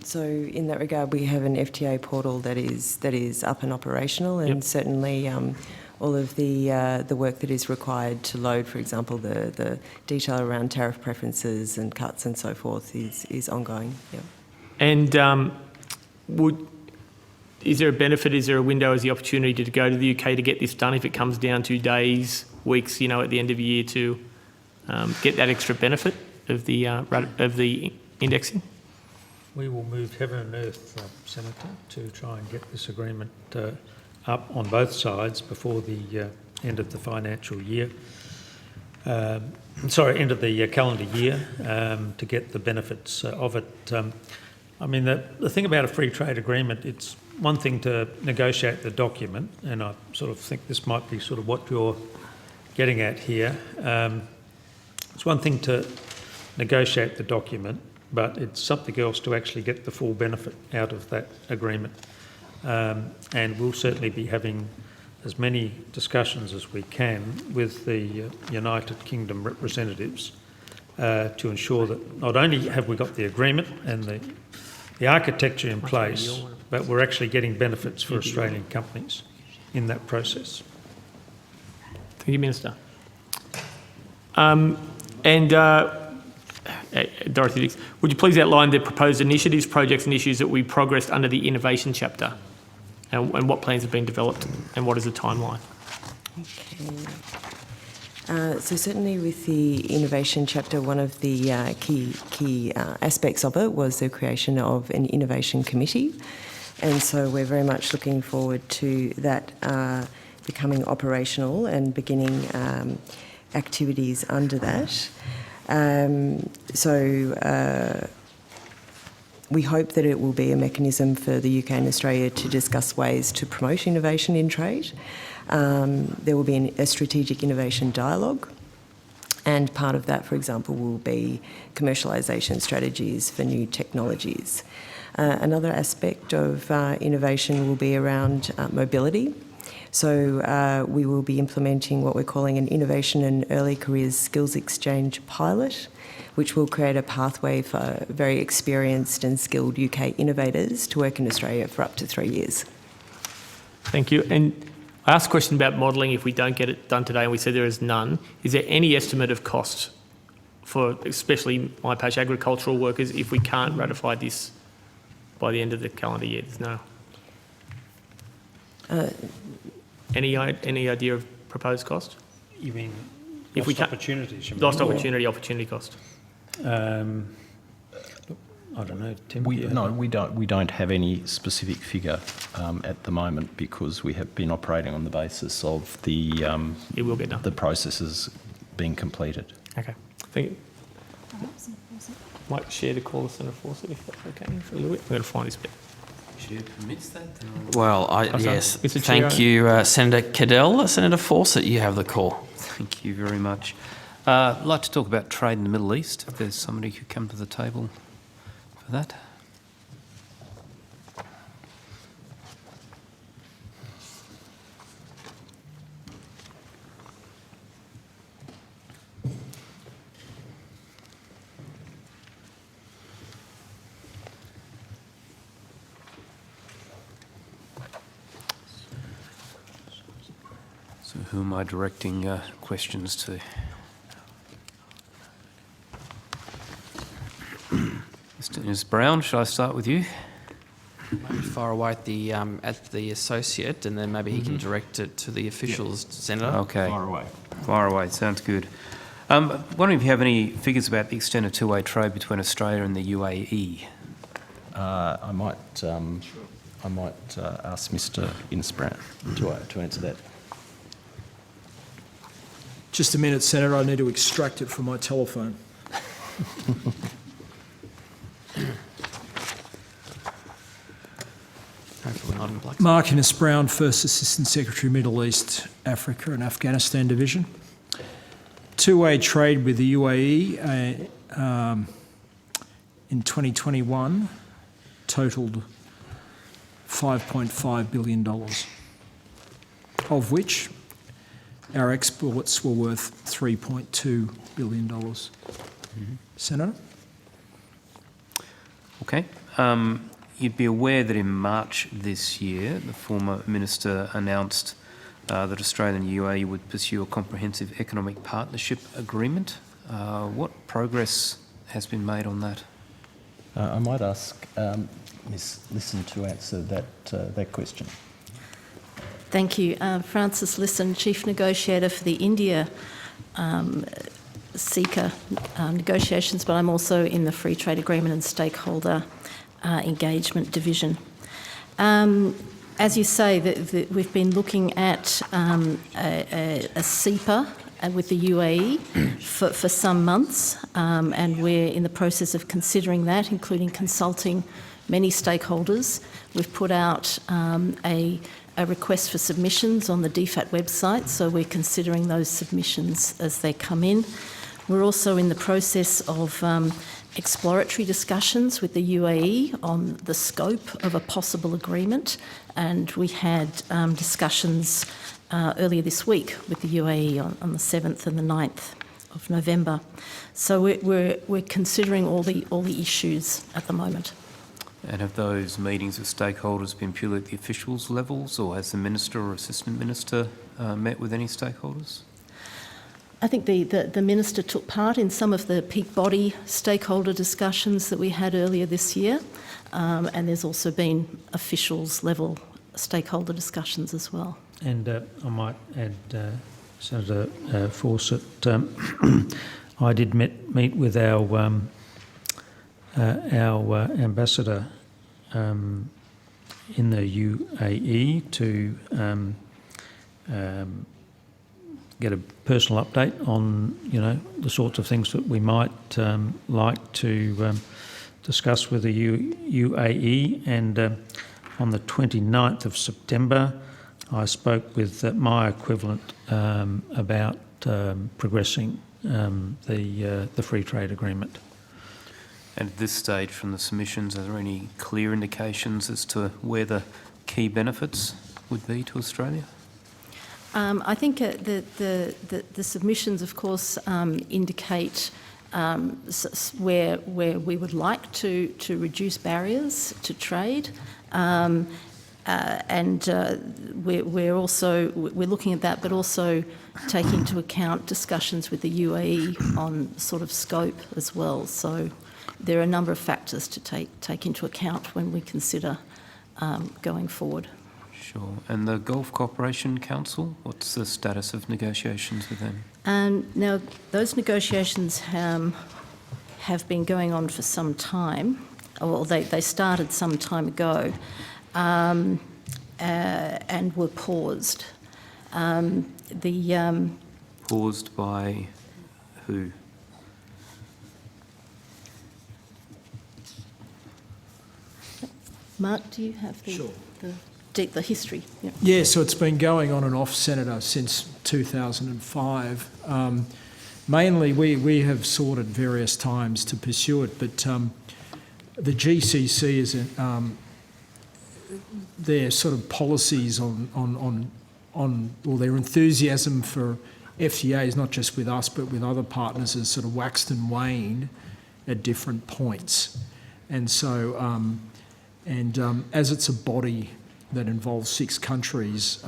So in that regard, we have an FTA portal that is up and operational, and certainly all of the work that is required to load, for example, the detail around tariff preferences and cuts and so forth is ongoing. Yeah. And is there a benefit, is there a window, is the opportunity to go to the UK to get this done if it comes down to days, weeks, you know, at the end of the year to get that extra benefit of the indexing? We will move heaven and earth, Senator, to try and get this agreement up on both sides before the end of the financial year. End of the calendar year to get the benefits of it. I mean, the thing about a free trade agreement, it's one thing to negotiate the document, and I sort of think this might be sort of what you're getting at here. It's one thing to negotiate the document, but it's something else to actually get the full benefit out of that agreement. And we'll certainly be having as many discussions as we can with the United Kingdom representatives to ensure that not only have we got the agreement and the architecture in place, but we're actually getting benefits for Australian companies in that process. Thank you, Minister. Dorothy Dix, would you please outline the proposed initiatives, projects and issues that we progressed under the innovation chapter and what plans have been developed and what is the timeline? Okay. So certainly with the innovation chapter, one of the key aspects of it was the creation of an innovation committee. And so we're very much looking forward to that becoming operational and beginning activities under that. We hope that it will be a mechanism for the UK and Australia to discuss ways to promote innovation in trade. There will be a strategic innovation dialogue, and part of that, for example, will be commercialisation strategies for new technologies. Another aspect of innovation will be around mobility. So we will be implementing what we're calling an Innovation and Early Careers Skills Exchange pilot, which will create a pathway for very experienced and skilled UK innovators to work in Australia for up to 3 years. Thank you. And I asked a question about modelling if we don't get it done today, and we said there is none. Is there any estimate of cost for especially my patch agricultural workers if we can't ratify this by the end of the calendar year? There's no... Any idea of proposed cost? You mean if lost opportunities? You mean? Lost opportunity cost. I don't know, Tim. We don't have any specific figure at the moment because we have been operating on the basis of the it will get done. The processes being completed. Okay, thank you. Might share the call with Senator Fawcett if that's okay for a little bit. We're going to find this bit. Chair permits that? Well, yes. Mr. Thank Chair. you, Senator Cadell. Senator Fawcett, you have the call. Thank you very much. I'd like to talk about trade in the Middle East, if there's somebody who could come to the table for that. So who am I directing questions to? Ms. Brown, should I start with you? Maybe far away at the associate, and then maybe he can direct it to the officials, Senator. Okay. Far away. Far away, sounds good. Wondering if you have any figures about the extent of two-way trade between Australia and the UAE? I might ask Mr. Innisbrown to answer that. Just a minute, Senator. I need to extract it from my telephone. Mark Innisbrown, First Assistant Secretary, Middle East, Africa and Afghanistan Division. Two-way trade with the UAE in 2021 totalled $5.5 billion, of which our exports were worth $3.2 billion. Senator? Okay. You'd be aware that in March this year, the former minister announced that Australia and UAE would pursue a comprehensive economic partnership agreement. What progress has been made on that? I might ask Ms. Lisson to answer that question. Thank you. Frances Lisson, Chief Negotiator for the India CECA negotiations, but I'm also in the Free Trade Agreement and Stakeholder Engagement Division. As you say, we've been looking at a CEPA with the UAE for some months, and we're in the process of considering that, including consulting many stakeholders. We've put out a request for submissions on the DFAT website, so we're considering those submissions as they come in. We're also in the process of exploratory discussions with the UAE on the scope of a possible agreement, and we had discussions earlier this week with the UAE on the 7th and the 9th of November. So we're considering all the issues at the moment. And have those meetings with stakeholders been purely at the officials levels, or has the Minister or Assistant Minister met with any stakeholders? I think the Minister took part in some of the peak body stakeholder discussions that we had earlier this year, and there's also been officials level stakeholder discussions as well. And I might add, Senator Fawcett, I did meet with our ambassador in the UAE to get a personal update on, the sorts of things that we might like to discuss with the UAE. And on the 29th of September, I spoke with my equivalent about progressing the free trade agreement. And at this stage from the submissions, are there any clear indications as to where the key benefits would be to Australia? I think the submissions, of course, indicate where we would like to reduce barriers to trade, and we're looking at that, but also taking into account discussions with the UAE on sort of scope as well. So there are a number of factors to take into account when we consider going forward. Sure. And the Gulf Cooperation Council, what's the status of negotiations with them? Now, those negotiations have been going on for some time. Well, they started some time ago and were paused. Paused by who? Mark, do you have the history? Yep. Yeah, so it's been going on and off, Senator, since 2005. Mainly, we have sought at various times to pursue it, but the GCC is their sort of policies on their enthusiasm for FTAs, not just with us but with other partners, has sort of waxed and waned at different points, and so. As it's a body that involves 6 countries,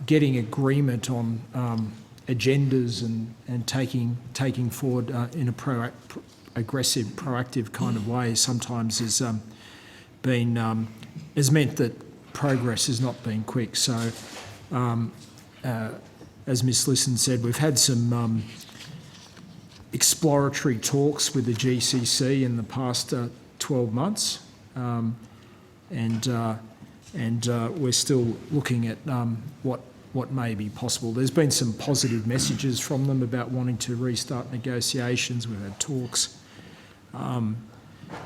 getting agreement on agendas and taking forward in a aggressive, proactive kind of way sometimes has meant that progress has not been quick. So, as Ms. Lisson said, we've had some exploratory talks with the GCC in the past 12 months, and we're still looking at what may be possible. There's been some positive messages from them about wanting to restart negotiations. We've had talks,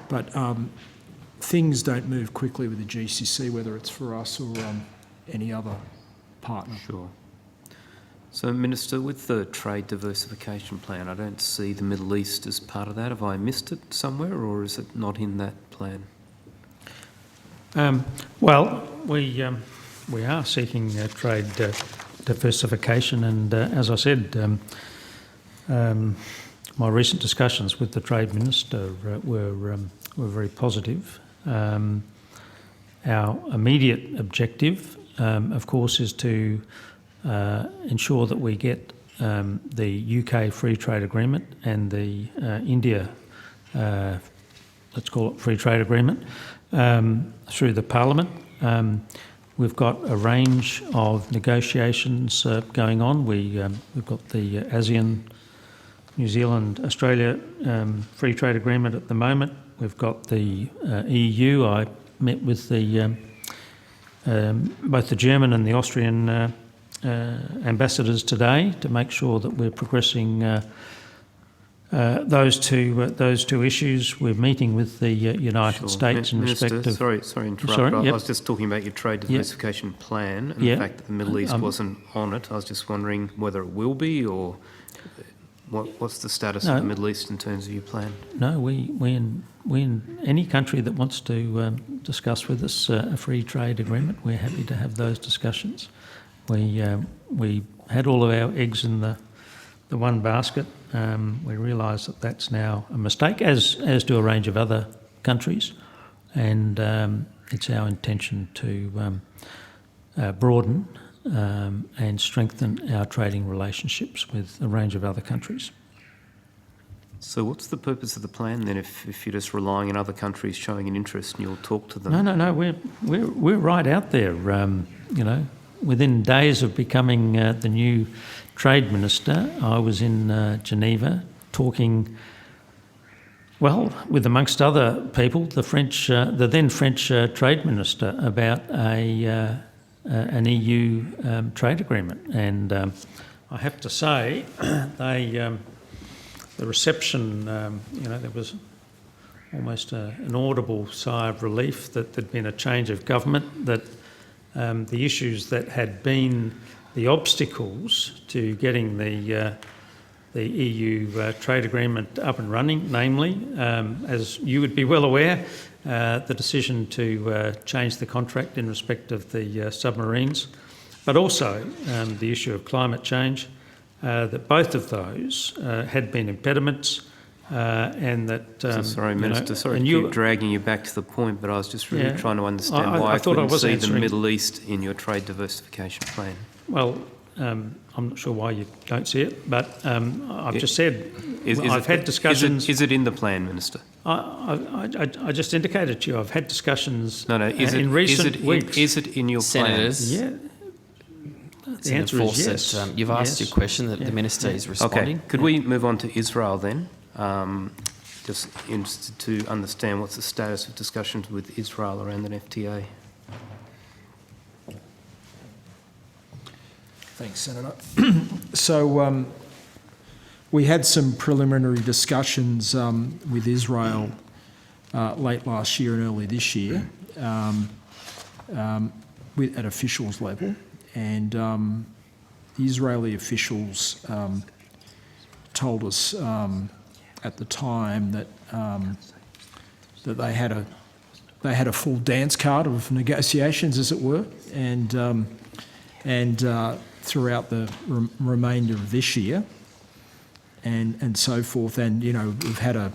but things don't move quickly with the GCC, whether it's for us or any other partner. Sure. So, Minister, with the trade diversification plan, I don't see the Middle East as part of that. Have I missed it somewhere, or is it not in that plan? Well, we are seeking trade diversification, and as I said, my recent discussions with the Trade Minister were very positive. Our immediate objective, of course, is to ensure that we get the UK Free Trade Agreement and the India let's call it free trade agreement, through the Parliament. We've got a range of negotiations going on. We've got the ASEAN, New Zealand, Australia free trade agreement at the moment. We've got the EU. I met with the both the German and the Austrian ambassadors today to make sure that we're progressing those two issues. We're meeting with the United States in Minister, respect of... Sorry to interrupt. Sorry, I was just talking about your trade diversification plan and the fact that the Middle East wasn't on it. I was just wondering whether it will be, or what's the status of the Middle East in terms of your plan? No, we in any country that wants to discuss with us a free trade agreement, we're happy to have those discussions. We had all of our eggs in the one basket. We realise that that's now a mistake, as do a range of other countries, and it's our intention to broaden and strengthen our trading relationships with a range of other countries. So what's the purpose of the plan then if you're just relying on other countries showing an interest and you'll talk to them? No, we're right out there. Within days of becoming the new Trade Minister, I was in Geneva talking, with amongst other people, the then French Trade Minister about an EU trade agreement. And I have to say, the reception, there was almost an audible sigh of relief that there'd been a change of government, that the issues that had been the obstacles to getting the EU trade agreement up and running, namely, as you would be well aware, the decision to change the contract in respect of the submarines, but also the issue of climate change, that both of those had been impediments, and that... sorry, Minister, sorry to keep dragging you back to the point, but I was just really trying to understand why I couldn't see the Middle East in your trade diversification plan. Well, I'm not sure why you don't see it, but I've just said I've had discussions... Is it in the plan, Minister? I just indicated to you I've had discussions in recent weeks. Is it in your plan? Senators? Yeah. The answer is yes. You've asked your question, that the Minister is responding. Okay, could we move on to Israel then? Just interested to understand what's the status of discussions with Israel around an FTA. Thanks, Senator. So we had some preliminary discussions with Israel late last year and early this year at officials level, and the Israeli officials told us at the time that that they had a full dance card of negotiations, as it were, and throughout the remainder of this year, and so forth. And we've had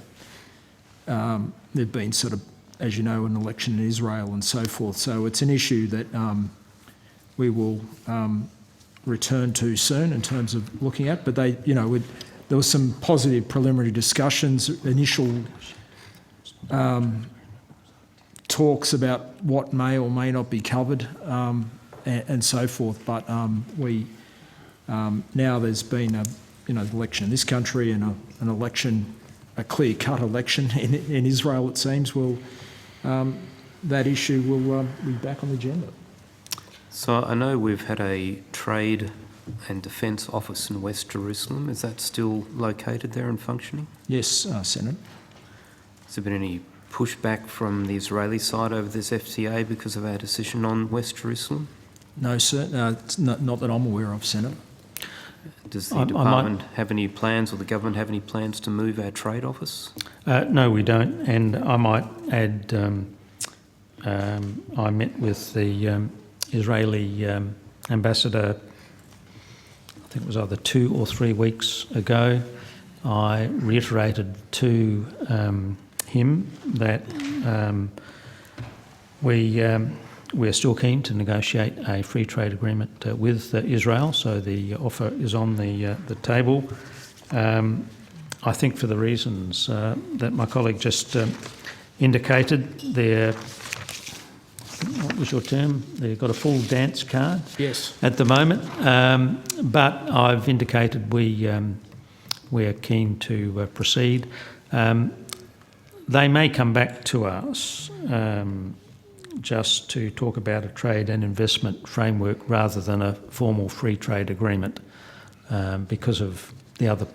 there've been sort of, as you know, an election in Israel and so forth. So it's an issue that we will return to soon in terms of looking at. But there was some positive preliminary discussions, initial talks about what may or may not be covered, and so forth. But now there's been an election in this country and an election, a clear-cut election in Israel. It seems that issue will be back on the agenda. So I know we've had a trade and defence office in West Jerusalem. Is that still located there and functioning? Yes, Senator. Has there been any pushback from the Israeli side over this FTA because of our decision on West Jerusalem? No, sir. It's not that I'm aware of, Senator. Does the department have any plans, or the government have any plans to move our trade office? No, we don't. And I might add, I met with the Israeli ambassador, I think it was either 2 or 3 weeks ago. I reiterated to him that we're still keen to negotiate a free trade agreement with Israel, so the offer is on the table. I think for the reasons that my colleague just indicated, what was your term? They've got a full dance card. Yes. At the moment, but I've indicated we're keen to proceed. They may come back to us just to talk about a trade and investment framework rather than a formal free trade agreement because of the other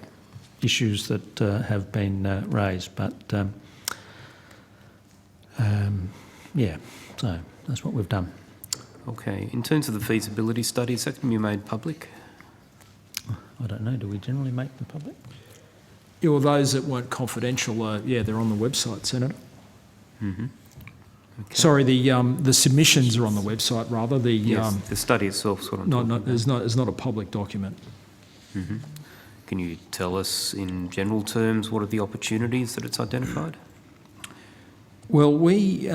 issues that have been raised. But yeah, so that's what we've done. Okay. In terms of the feasibility study, is that going to be made public? I don't know. Do we generally make them public? Yeah, well, those that weren't confidential, yeah, they're on the website, Senator. Mm-hmm. Okay. Sorry, the submissions are on the website, rather. Yes, the study itself is what I'm talking about. It's not a public document. Mm-hmm. Can you tell us in general terms what are the opportunities that it's identified? Well, we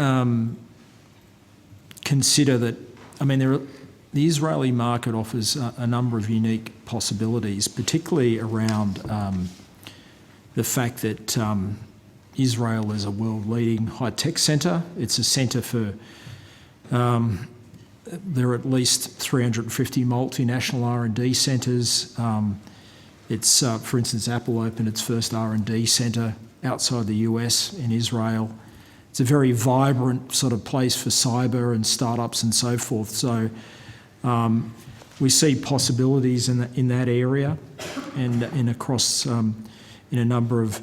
consider that, I mean, the Israeli market offers a number of unique possibilities, particularly around the fact that Israel is a world-leading high-tech centre. It's a centre for, there are at least 350 multinational R&D centres. It's, for instance, Apple opened its first R&D centre outside the US in Israel. It's a very vibrant sort of place for cyber and startups and so forth. So we see possibilities in that area and across in a number of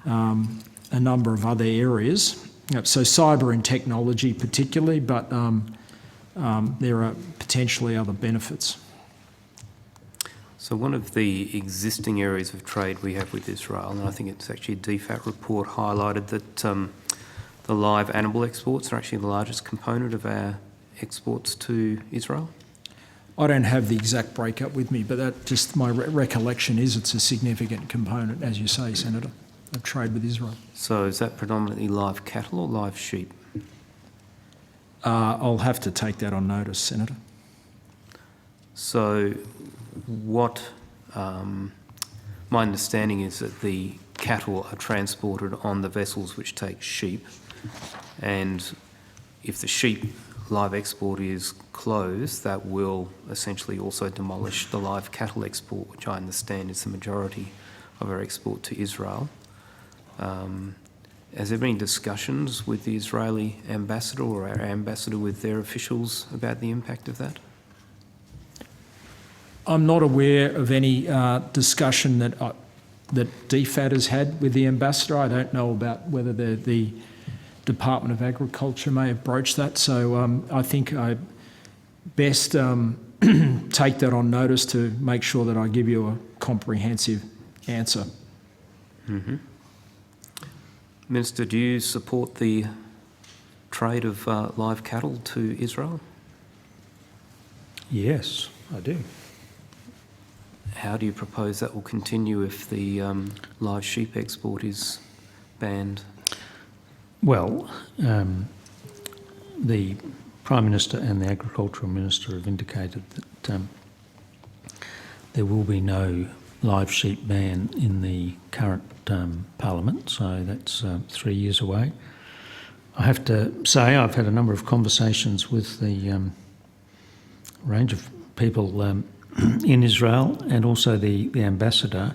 other areas. So cyber and technology particularly, but there are potentially other benefits. So one of the existing areas of trade we have with Israel, and I think it's actually a DFAT report highlighted that the live animal exports are actually the largest component of our exports to Israel. I don't have the exact breakup with me, but that just my recollection is it's a significant component, as you say, Senator, of trade with Israel. So is that predominantly live cattle or live sheep? I'll have to take that on notice, Senator. So what my understanding is that the cattle are transported on the vessels which take sheep, and if the sheep live export is closed, that will essentially also demolish the live cattle export, which I understand is the majority of our export to Israel. Has there been discussions with the Israeli ambassador or our ambassador with their officials about the impact of that? I'm not aware of any discussion that DFAT has had with the ambassador. I don't know about whether the Department of Agriculture may have broached that. So I think I best take that on notice to make sure that I give you a comprehensive answer. Mm-hmm. Minister, do you support the trade of live cattle to Israel? Yes, I do. How do you propose that will continue if the live sheep export is banned? Well, the Prime Minister and the Agricultural Minister have indicated that there will be no live sheep ban in the current Parliament, so that's 3 years away. I have to say I've had a number of conversations with the range of people in Israel and also the ambassador,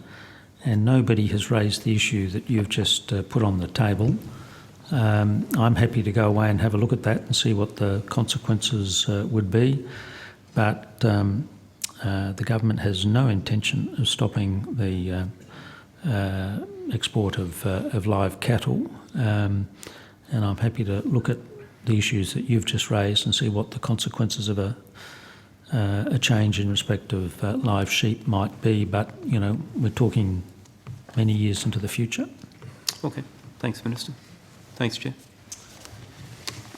and nobody has raised the issue that you've just put on the table. I'm happy to go away and have a look at that and see what the consequences would be, but the government has no intention of stopping the export of live cattle, and I'm happy to look at the issues that you've just raised and see what the consequences of a change in respect of live sheep might be, but, you know, we're talking many years into the future. Okay. Thanks, Minister. Thanks, Chair.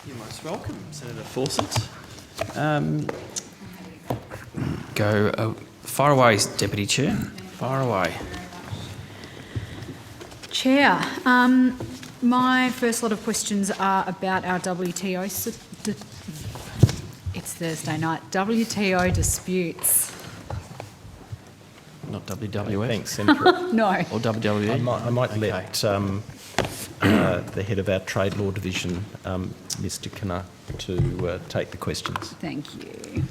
You're most welcome, Senator Fawcett. Fire away, Deputy Chair. Fire away. Chair, my first lot of questions are about our WTO. It's Thursday night. WTO disputes. Not WWF. Thanks, Senator. No. Or WWE. I might let the head of our Trade Law Division, Mr Kinner, to take the questions. Thank you.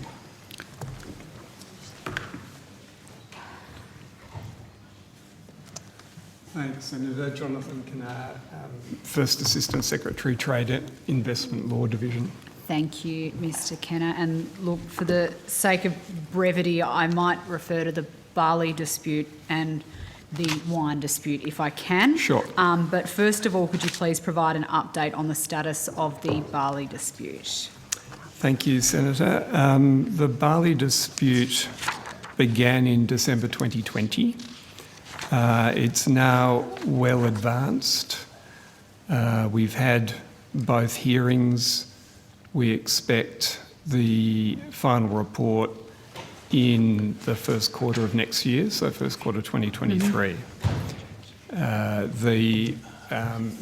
Thanks, Senator. Jonathan Kinnair, First Assistant Secretary, Trade and Investment Law Division. Thank you, Mr Kenner. And look, for the sake of brevity, I might refer to the barley dispute and the wine dispute if I can. Sure. But first of all, could you please provide an update on the status of the barley dispute? Thank you, Senator. The barley dispute began in December 2020. It's now well advanced. We've had both hearings. We expect the final report in the first quarter of next year, so first quarter 2023.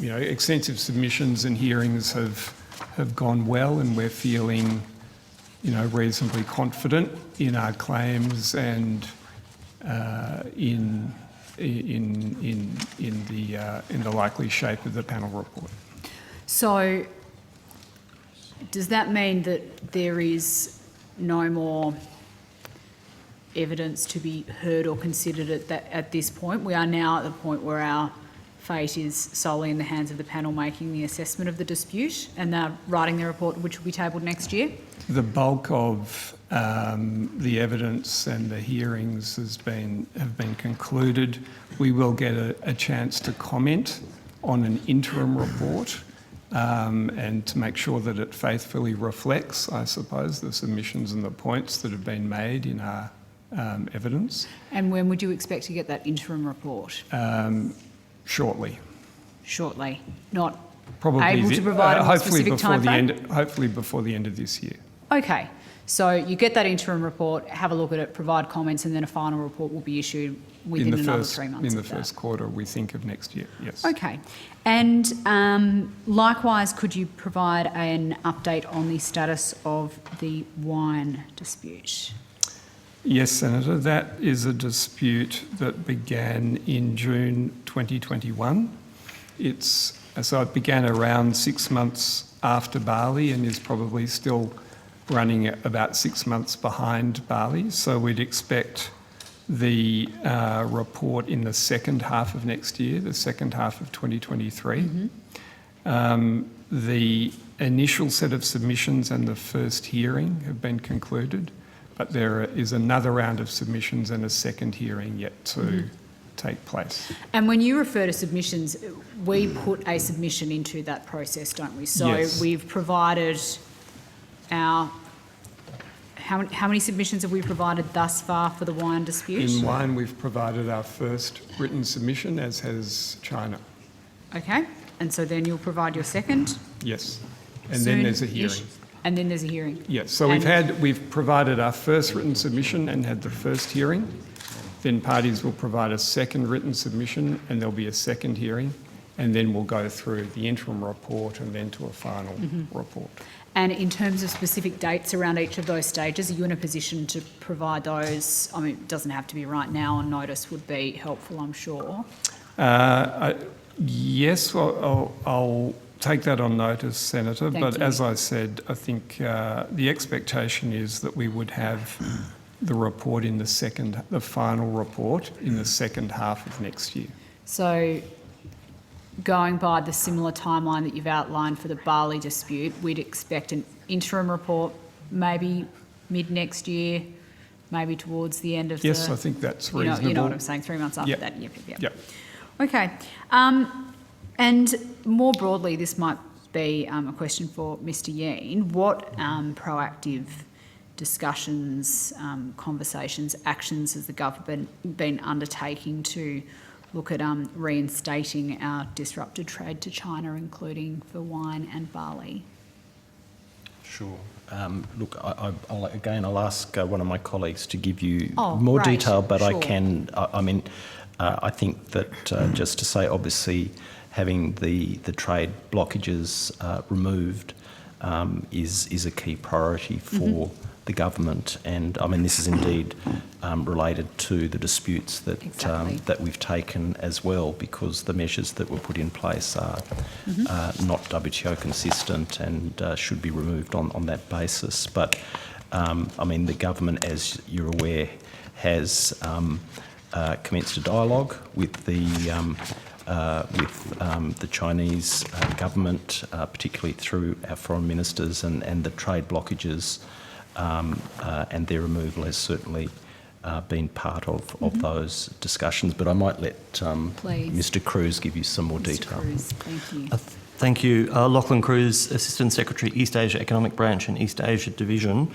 Extensive submissions and hearings have gone well, and we're feeling, reasonably confident in our claims and in the likely shape of the panel report. So, does that mean that there is no more evidence to be heard or considered at this point? We are now at the point where our fate is solely in the hands of the panel making the assessment of the dispute, and they're writing their report, which will be tabled next year? The bulk of the evidence and the hearings have been concluded. We will get a chance to comment on an interim report and to make sure that it faithfully reflects, I suppose, the submissions and the points that have been made in our evidence. And when would you expect to get that interim report? Shortly. Shortly. Not Probably able to provide a more specific timeframe? Hopefully before the end of this year. Okay. So you get that interim report, have a look at it, provide comments, and then a final report will be issued within another 3 months. In the first quarter, we think, of next year, yes. Okay. And likewise, could you provide an update on the status of the wine dispute? Yes, Senator. That is a dispute that began in June 2021. So it began around 6 months after barley and is probably still running at about 6 months behind barley. So we'd expect the report in the second half of next year, the second half of 2023. Mm-hmm. The initial set of submissions and the first hearing have been concluded, but there is another round of submissions and a second hearing yet to take place. And when you refer to submissions, we put a submission into that process, don't we? So yes. We've provided our... How many submissions have we provided thus far for the wine dispute? In wine, we've provided our first written submission, as has China. Okay. And so then you'll provide your second? Yes. And then there's a hearing. And then there's a hearing? Yes. So we've provided our first written submission and had the first hearing. Then parties will provide a second written submission and there'll be a second hearing. And then we'll go through the interim report and then to a final report. And in terms of specific dates around each of those stages, are you in a position to provide those? I mean, it doesn't have to be right now, on notice would be helpful, I'm sure. Yes, well, I'll take that on notice, Senator. Thank you. As I said, I think the expectation is that we would have the report in the final report in the second half of next year. So, going by the similar timeline that you've outlined for the barley dispute, we'd expect an interim report maybe mid next year, maybe towards the end of Yes, I think that's reasonable. You know what I'm saying, 3 months after that. Yep. Okay. And more broadly, this might be a question for Mr Yeen. What proactive discussions, conversations, actions has the government been undertaking to look at reinstating our disrupted trade to China, including for wine and barley? Sure. Look, I'll ask one of my colleagues to give you Oh, more great. detail, but Sure. I can, I think that just to say, obviously, having the trade blockages removed is a key priority for the government. And I mean, this is indeed related to the disputes that that we've taken as well, because the measures that were put in place are not WTO consistent and should be removed on that basis. But I mean, the government, as you're aware, has commenced a dialogue with the Chinese government, particularly through our foreign ministers, and the trade blockages and their removal has certainly been part of those discussions. But I might let Mr Cruz give you some more detail. Cruz, thank you. Thank you. Lachlan Cruz, Assistant Secretary, East Asia Economic Branch and East Asia Division.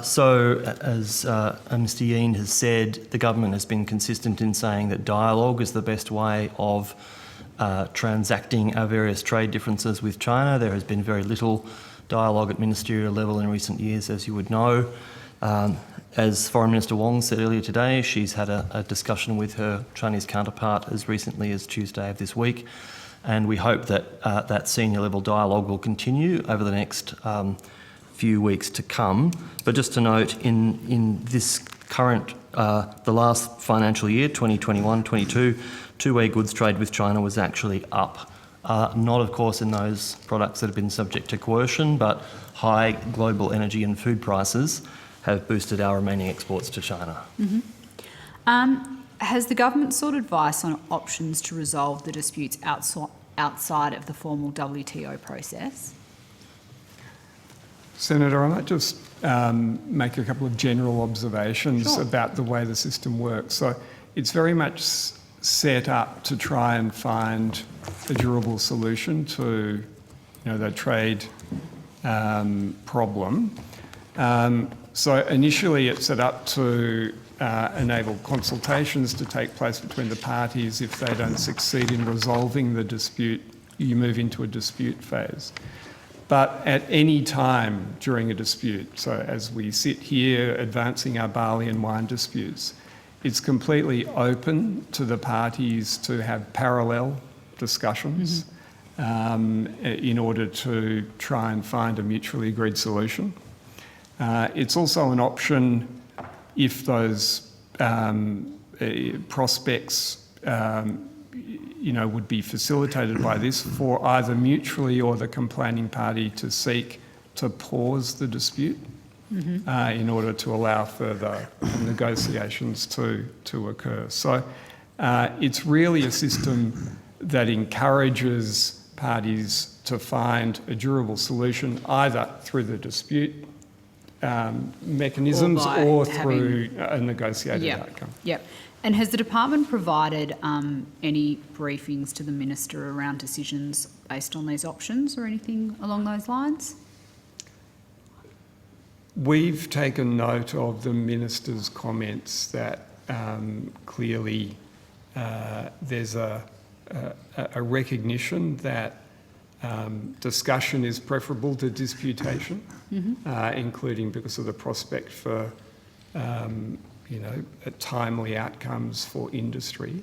So, as Mr Yeen has said, the government has been consistent in saying that dialogue is the best way of transacting our various trade differences with China. There has been very little dialogue at ministerial level in recent years, as you would know. As Foreign Minister Wong said earlier today, she's had a discussion with her Chinese counterpart as recently as Tuesday of this week, and we hope that that senior level dialogue will continue over the next few weeks to come. But just to note, in this current, the last financial year, 2021-22, two-way goods trade with China was actually up. Not, of course, in those products that have been subject to coercion, but high global energy and food prices have boosted our remaining exports to China. Has the government sought advice on options to resolve the disputes outside of the formal WTO process? Senator, I might just make a couple of general observations about the way the system works. So it's very much set up to try and find a durable solution to, the trade problem. So initially it's set up to enable consultations to take place between the parties. If they don't succeed in resolving the dispute, you move into a dispute phase. But at any time during a dispute, so as we sit here advancing our barley and wine disputes, it's completely open to the parties to have parallel discussions in order to try and find a mutually agreed solution. It's also an option if those prospects would be facilitated by this, for either mutually or the complaining party to seek to pause the dispute in order to allow further negotiations to occur. So it's really a system that encourages parties to find a durable solution either through the dispute mechanisms or through a negotiated outcome. Yep. And has the department provided any briefings to the minister around decisions based on these options or anything along those lines? We've taken note of the minister's comments that clearly there's a recognition that discussion is preferable to disputation, including because of the prospect for timely outcomes for industry.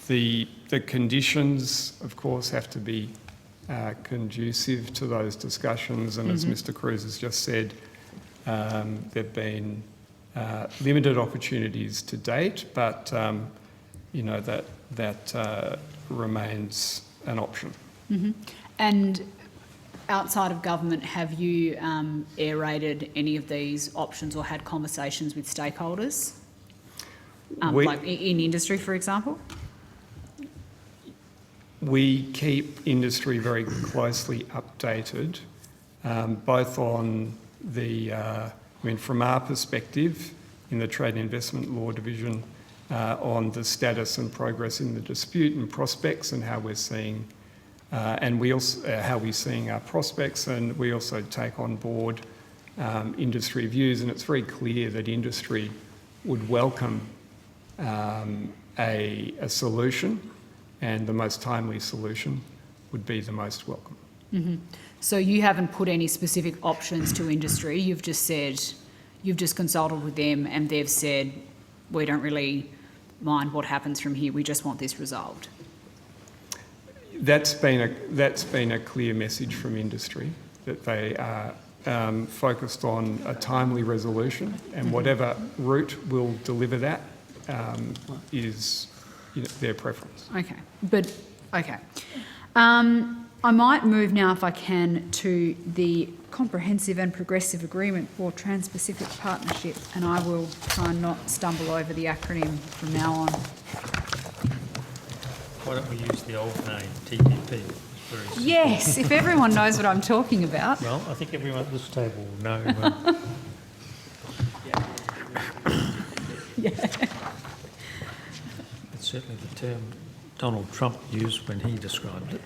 The conditions, of course, have to be conducive to those discussions, and as Mr Cruz has just said, there've been limited opportunities to date, but that remains an option. And outside of government, have you aerated any of these options or had conversations with stakeholders, like in industry, for example? We keep industry very closely updated, both on the, from our perspective in the Trade and Investment Law Division, on the status and progress in the dispute and prospects and how we're seeing and we also how we're seeing our prospects, and we also take on board industry views, and it's very clear that industry would welcome a solution, and the most timely solution would be the most welcome. So you haven't put any specific options to industry, you've just said, you've just consulted with them and they've said, we don't really mind what happens from here, we just want this resolved. That's been a clear message from industry, that they are focused on a timely resolution, and whatever route will deliver that is their preference. Okay, but, okay. I might move now, if I can, to the Comprehensive and Progressive Agreement for Trans-Pacific Partnership, and I will try and not stumble over the acronym from now on. Why don't we use the old name, TPP? It's very simple. Yes, if everyone knows what I'm talking about. Well, I think everyone at this table will know. Yeah. It's certainly the term Donald Trump used when he described it.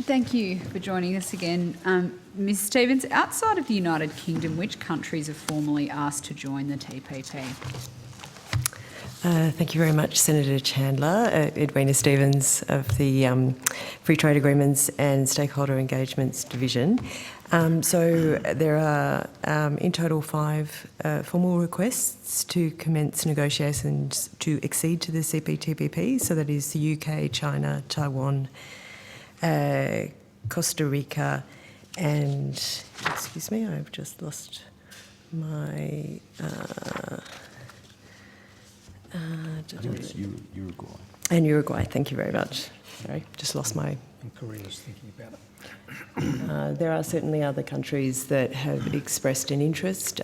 Thank you for joining us again. Ms Stevens, outside of the United Kingdom, which countries have formally asked to join the TPP? Thank you very much, Senator Chandler. Edwina Stevens of the Free Trade Agreements and Stakeholder Engagements Division. So there are in total 5 formal requests to commence negotiations to accede to the CPTPP. So that is the UK, China, Taiwan, Costa Rica, and, excuse me, I've just lost my... I think it's Uruguay. And Uruguay, thank you very much. Sorry, just lost my... And Korea's thinking about it. There are certainly other countries that have expressed an interest,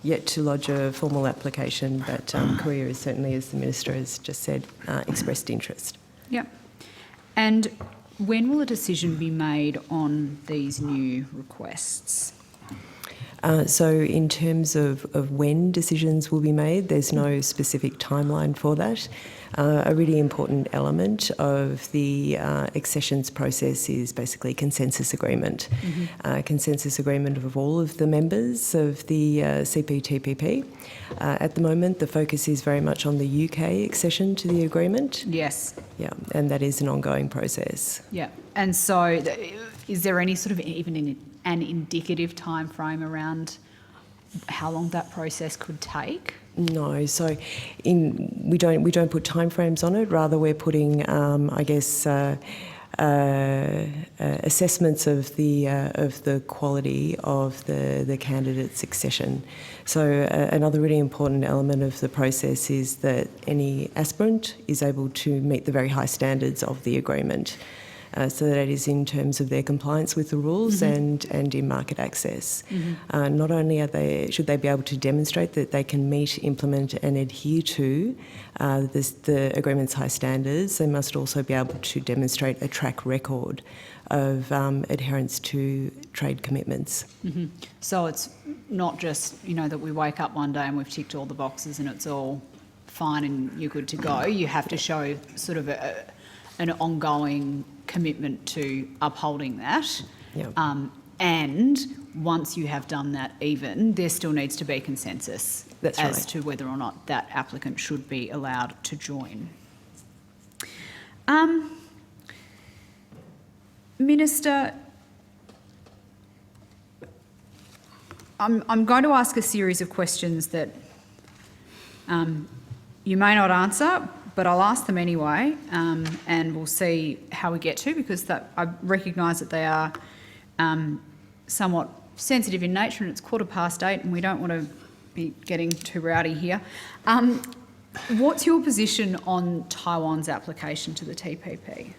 yet to lodge a formal application, but Korea is certainly, as the Minister has just said, expressed interest. Yep. And when will a decision be made on these new requests? So in terms of when decisions will be made, there's no specific timeline for that. A really important element of the accessions process is basically consensus agreement. Consensus agreement of all of the members of the CPTPP. At the moment, the focus is very much on the UK accession to the agreement. Yes. Yeah, and that is an ongoing process. Yeah. And so is there any sort of even an indicative time frame around how long that process could take? No, so we don't put timeframes on it. Rather, we're putting, assessments of the quality of the candidate's succession. So another really important element of the process is that any aspirant is able to meet the very high standards of the agreement. So that is in terms of their compliance with the rules and in market access. Not only should they be able to demonstrate that they can meet, implement and adhere to the agreement's high standards, they must also be able to demonstrate a track record of adherence to trade commitments. So it's not just, that we wake up one day and we've ticked all the boxes and it's all fine and you're good to go. You have to show sort of an ongoing commitment to upholding that. Yep. And once you have done that there still needs to be consensus as to whether or not that applicant should be allowed to join. Minister, I'm going to ask a series of questions that you may not answer, but I'll ask them anyway, and we'll see how we get to, because I recognise that they are somewhat sensitive in nature, and it's 8:15 and we don't want to be getting too rowdy here. What's your position on Taiwan's application to the TPP?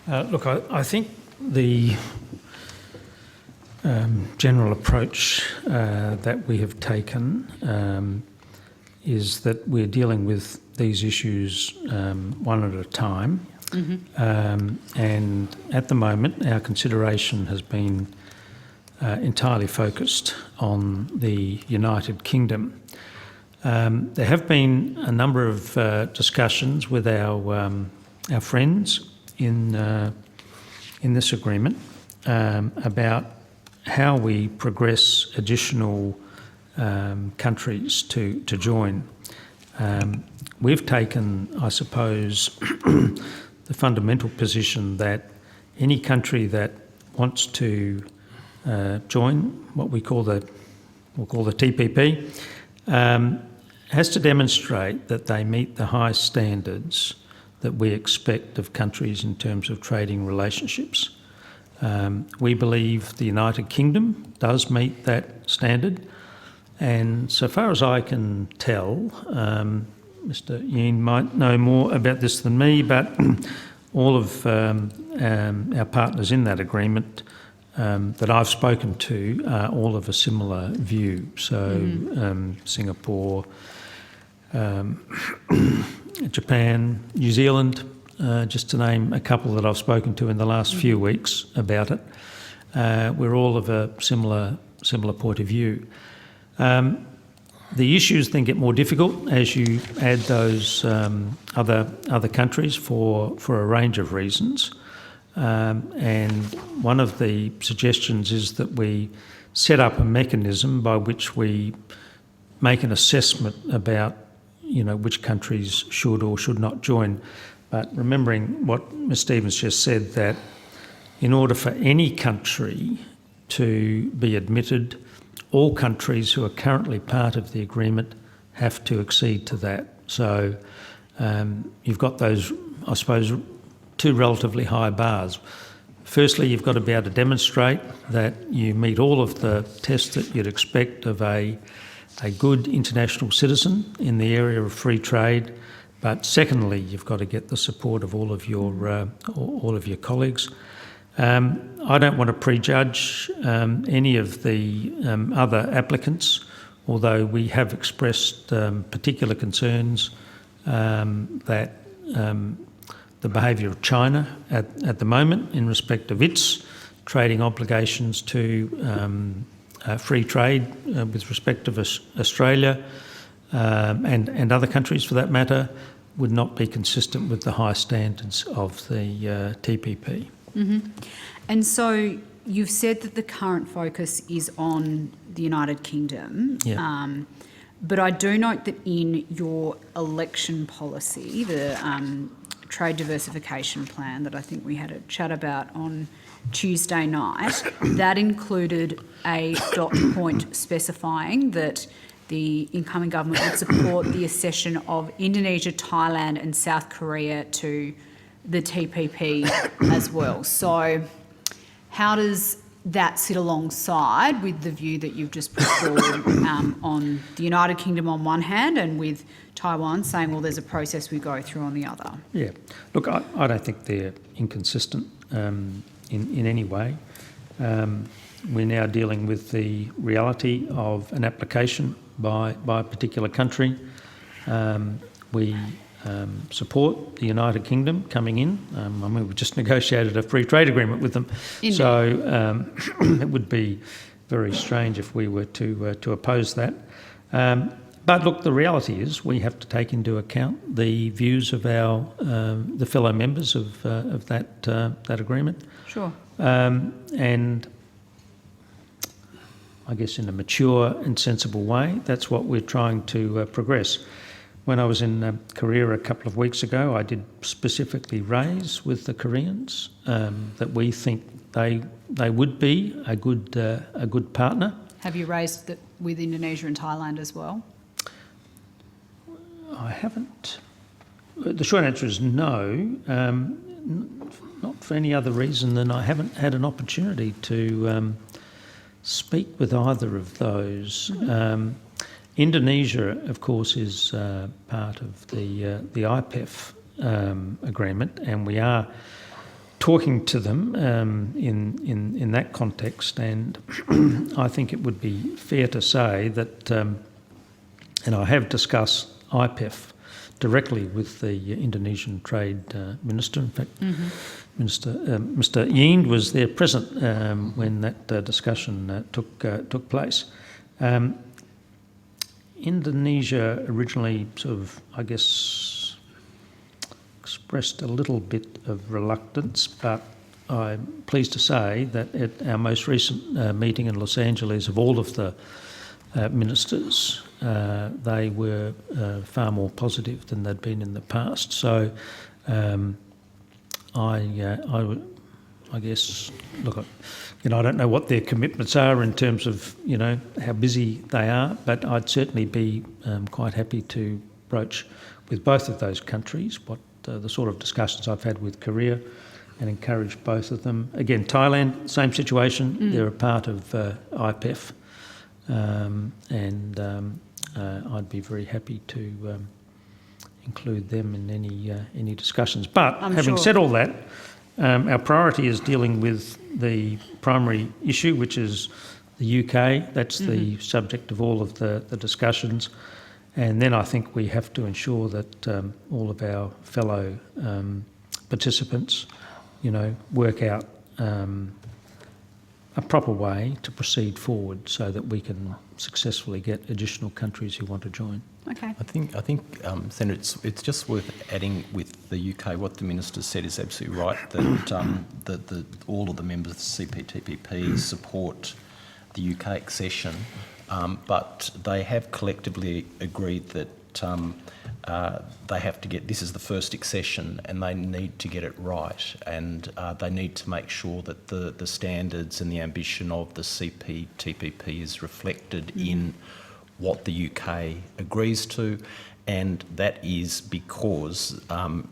Look, I think the general approach that we have taken is that we're dealing with these issues one at a time. And at the moment, our consideration has been entirely focused on the United Kingdom. There have been a number of discussions with our friends in this agreement about how we progress additional countries to join. We've taken, I suppose, the fundamental position that any country that wants to join what we'll call the TPP has to demonstrate that they meet the high standards that we expect of countries in terms of trading relationships. We believe the United Kingdom does meet that standard, and so far as I can tell, Mr. Yeen might know more about this than me, but all of our partners in that agreement that I've spoken to are all of a similar view. So Singapore, Japan, New Zealand, just to name a couple that I've spoken to in the last few weeks about it. We're all of a similar point of view. The issues then get more difficult as you add those other countries for a range of reasons. And one of the suggestions is that we set up a mechanism by which we make an assessment about, which countries should or should not join. But remembering what Ms Stevens just said, that in order for any country to be admitted, all countries who are currently part of the agreement have to accede to that. So you've got those, I suppose, two relatively high bars. Firstly, you've got to be able to demonstrate that you meet all of the tests that you'd expect of a good international citizen in the area of free trade. But secondly, you've got to get the support of all of your colleagues. I don't want to prejudge any of the other applicants, although we have expressed particular concerns that the behaviour of China at the moment in respect of its trading obligations to free trade with respect of Australia and other countries for that matter would not be consistent with the high standards of the TPP. Mm-hmm. And so you've said that the current focus is on the United Kingdom. Yeah. But I do note that in your election policy, the trade diversification plan that I think we had a chat about on Tuesday night, that included a dot point specifying that the incoming government would support the accession of Indonesia, Thailand and South Korea to the TPP as well. So how does that sit alongside with the view that you've just put forward on the United Kingdom on one hand and with Taiwan saying, well, there's a process we go through on the other? Yeah. Look, I don't think they're inconsistent in any way. We're now dealing with the reality of an application by a particular country. We support the United Kingdom coming in. We've just negotiated a free trade agreement with them. Indeed. So it would be very strange if we were to oppose that. But look, the reality is we have to take into account the views of the fellow members of that agreement. Sure. And I guess in a mature and sensible way, that's what we're trying to progress. When I was in Korea a couple of weeks ago, I did specifically raise with the Koreans that we think they would be a good partner. Have you raised that with Indonesia and Thailand as well? I haven't. The short answer is no, not for any other reason than I haven't had an opportunity to speak with either of those. Mm-hmm. Indonesia, of course, is part of the IPEF agreement, and we are talking to them in that context. And I think it would be fair to say that, and I have discussed IPEF directly with the Indonesian Trade Minister. In fact, Mr. Yeen was there present when that discussion took place. Indonesia originally sort of, I guess, expressed a little bit of reluctance, but I'm pleased to say that at our most recent meeting in Los Angeles of all of the ministers, they were far more positive than they'd been in the past. So I guess, look, I don't know what their commitments are in terms of, how busy they are, but I'd certainly be quite happy to broach with both of those countries the sort of discussions I've had with Korea and encouraged both of them. Again, Thailand, same situation. They're a part of IPEF, and I'd be very happy to include them in any discussions. But having said all that, our priority is dealing with the primary issue, which is the UK. That's the subject of all of the discussions. And then I think we have to ensure that all of our fellow participants, work out a proper way to proceed forward so that we can successfully get additional countries who want to join. Okay. I think, Senator, it's just worth adding with the UK. What the Minister said is absolutely right. That all of the members of the CPTPP support the UK accession, but they have collectively agreed that they have to get, this is the first accession and they need to get it right, and they need to make sure that the standards and the ambition of the CPTPP is reflected in what the UK agrees to, and that is because,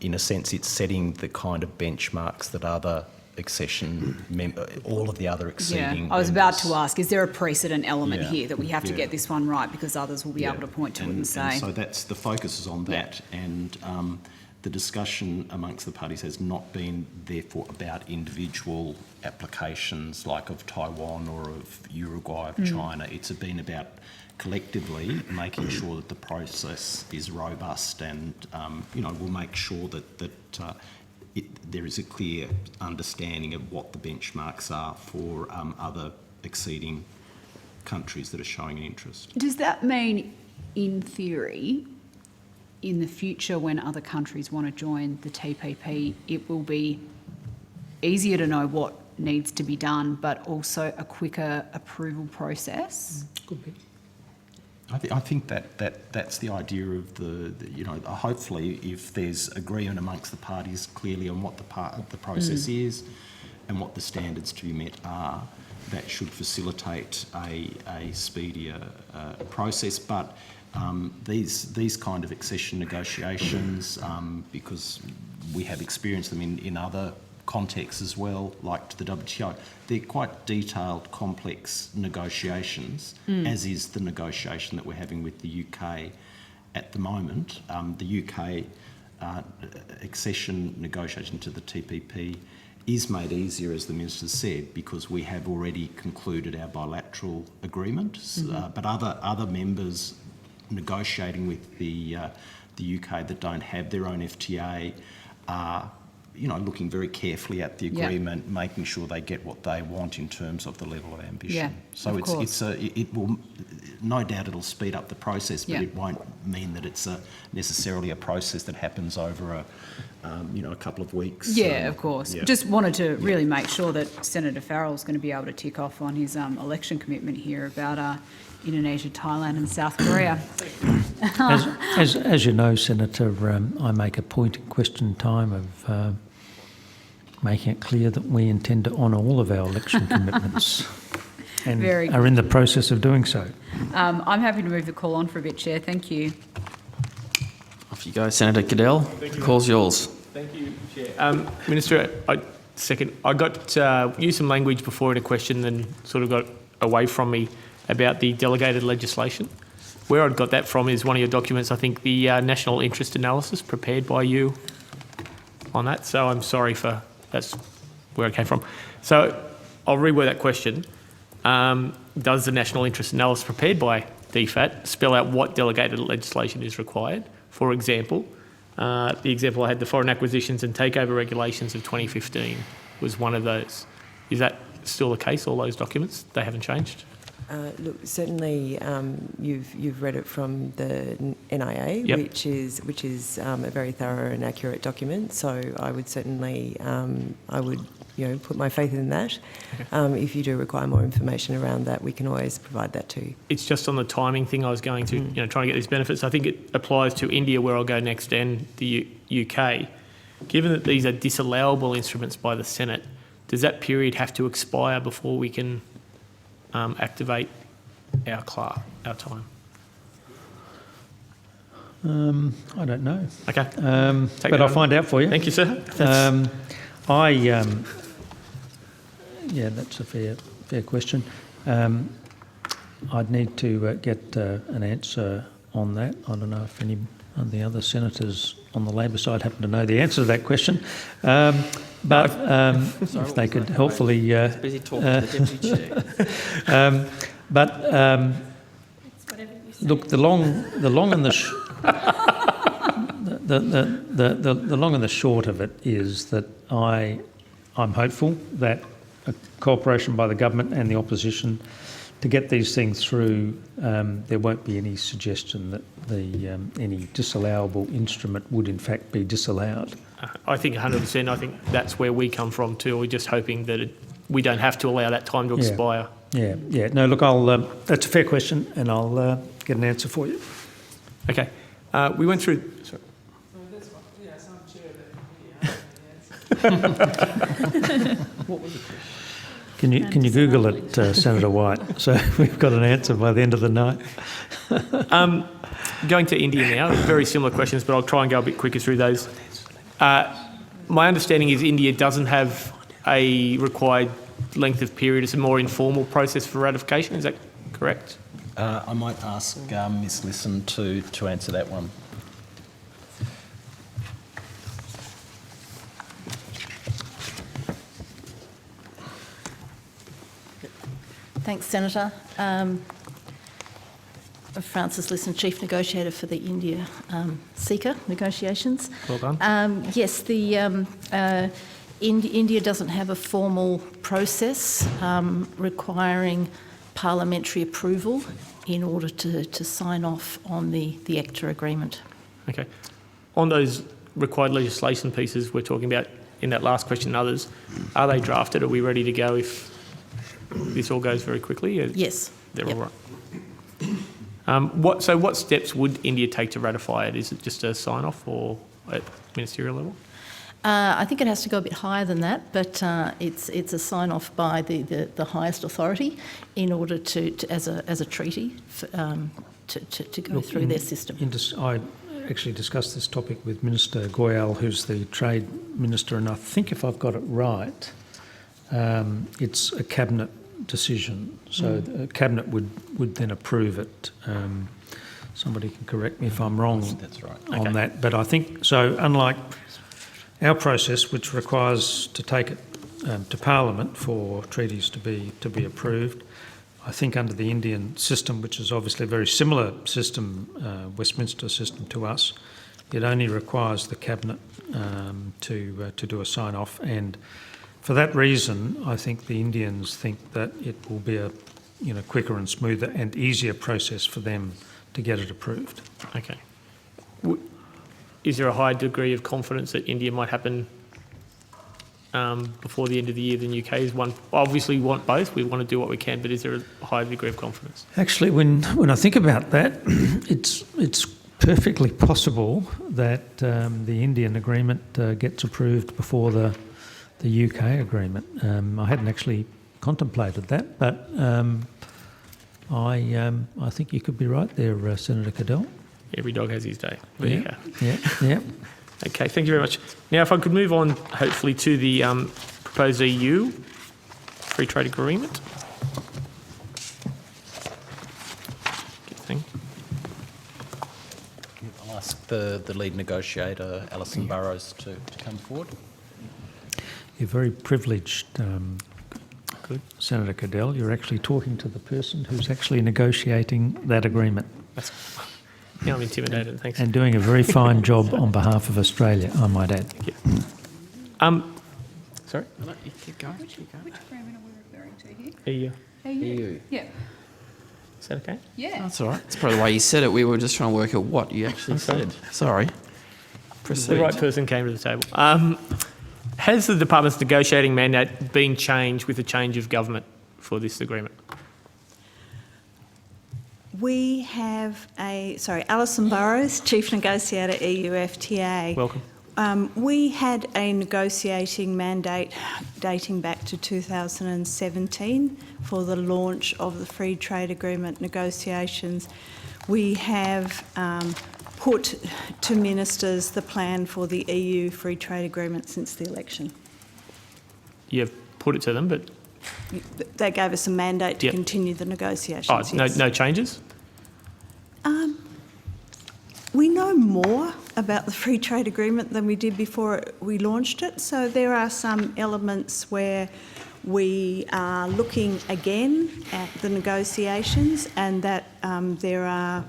in a sense, it's setting the kind of benchmarks that other accession, all of the other exceeding I was about members. to ask, is there a precedent element here that we have to get this one right because others will be able to point to it and say... And so that's the focus is on that, and the discussion amongst the parties has not been, therefore, about individual applications like of Taiwan or of Uruguay, of China. It's been about collectively making sure that the process is robust, and we'll make sure that there is a clear understanding of what the benchmarks are for other exceeding countries that are showing an interest. Does that mean, in theory, in the future when other countries want to join the TPP, it will be easier to know what needs to be done, but also a quicker approval process? Could be. I think that's the idea of hopefully if there's agreement amongst the parties clearly on what the process is and what the standards to be met are, that should facilitate a speedier process. But these kind of accession negotiations, because we have experienced them in other contexts as well, like to the WTO, they're quite detailed, complex negotiations, as is the negotiation that we're having with the UK at the moment. The UK accession negotiation to the TPP is made easier, as the Minister said, because we have already concluded our bilateral agreement. But other members negotiating with the UK that don't have their own FTA are looking very carefully at the agreement, making sure they get what they want in terms of the level of ambition. Yeah, so it will, no doubt it'll speed up the process, but it won't mean that it's necessarily a process that happens over a couple of weeks. Yeah, of course. Just wanted to really make sure that Senator Farrell's going to be able to tick off on his election commitment here about Indonesia, Thailand and South Korea. As you know, Senator, I make a point in question time of making it clear that we intend to honour all of our election commitments and are in the process of doing so. I'm happy to move the call on for a bit, Chair. Thank you. Off you go, Senator Goodell. The call's yours. Thank you, Chair. Minister, I got used some language before in a question and sort of got away from me about the delegated legislation. Where I'd got that from is one of your documents, I think the national interest analysis prepared by you on that. So I'm sorry for, that's where it came from. So I'll reword that question. Does the national interest analysis prepared by DFAT spell out what delegated legislation is required? For example, the example I had, the Foreign Acquisitions and Takeover Regulations of 2015 was one of those. Is that still the case, all those documents? They haven't changed? Look, certainly you've read it from the NIA, which is a very thorough and accurate document. So I would certainly put my faith in that. Okay. If you do require more information around that, we can always provide that to you. It's just on the timing thing I was going to, trying to get these benefits. I think it applies to India, where I'll go next, and the UK. Given that these are disallowable instruments by the Senate, does that period have to expire before we can activate our time? I don't know. Okay. But I'll find out for you. Thank you, sir. Yeah, that's a fair question. I'd need to get an answer on that. I don't know if any of the other senators on the Labor side happen to know the answer to that question. But if they could helpfully... busy talking to the Deputy Chair. Look, the long and the the long and the short of it is that I'm hopeful that a cooperation by the government and the opposition to get these things through, there won't be any suggestion that any disallowable instrument would in fact be disallowed. I think 100%. I think that's where we come from too. We're just hoping that we don't have to allow that time to expire. Yeah. No, look, that's a fair question, and I'll get an answer for you. Okay. We went through... Sorry. Can you Google it, Senator White? So we've got an answer by the end of the night. Going to India now, very similar questions, but I'll try and go a bit quicker through those. My understanding is India doesn't have a required length of period. It's a more informal process for ratification. Is that correct? I might ask Ms Lisson to answer that one. Thanks, Senator. Francis Lisson, Chief Negotiator for the India CECA negotiations. Well done. Yes, India doesn't have a formal process requiring parliamentary approval in order to sign off on the ECTA agreement. Okay. On those required legislation pieces we're talking about in that last question and others, are they drafted? Are we ready to go if this all goes very quickly? Yes. They're all right. So what steps would India take to ratify it? Is it just a sign-off or at ministerial level? I think it has to go a bit higher than that, but it's a sign-off by the highest authority in order to as a treaty to go through their system. I actually discussed this topic with Minister Goyal, who's the Trade Minister, and I think if I've got it right, it's a cabinet decision. So the cabinet would then approve it. Somebody can correct me if I'm wrong on that, but I think so. Unlike our process, which requires to take it to Parliament for treaties to be approved, I think under the Indian system, which is obviously a very similar system, Westminster system to us, it only requires the cabinet to do a sign-off, and for that reason, I think the Indians think that it will be a quicker and smoother and easier process for them to get it approved. Okay. Is there a high degree of confidence that India might happen before the end of the year than UK is? One, obviously we want both. We want to do what we can, but is there a high degree of confidence? Actually, when I think about that, it's perfectly possible that the Indian agreement gets approved before the UK agreement. I hadn't actually contemplated that, but I think you could be right there, Senator Cadell. Every dog has his day. There you go. Yeah. Okay, thank you very much. Now, if I could move on, hopefully, to the proposed EU free trade agreement. Good thing. I'll ask the lead negotiator, Alison Burrows, to come forward. You're very privileged, Senator Cadell. You're actually talking to the person who's actually negotiating that agreement. Yeah, I'm intimidated, thanks. And doing a very fine job on behalf of Australia, I might add. Yeah. Sorry? You keep going. Which agreement are we referring to here? EU. Yeah. Is that okay? Yeah. That's all right. It's probably the way you said it. We were just trying to work out what you actually said. Sorry. Proceed. The right person came to the table. Has the department's negotiating mandate been changed with the change of government for this agreement? We have Alison Burrows, Chief Negotiator, EU FTA. Welcome. We had a negotiating mandate dating back to 2017 for the launch of the free trade agreement negotiations. We have put to ministers the plan for the EU free trade agreement since the election. You've put it to them, but... They gave us a mandate to Yep. continue the negotiations. Oh, yes. no changes? We know more about the free trade agreement than we did before we launched it. So there are some elements where we are looking again at the negotiations, and that there are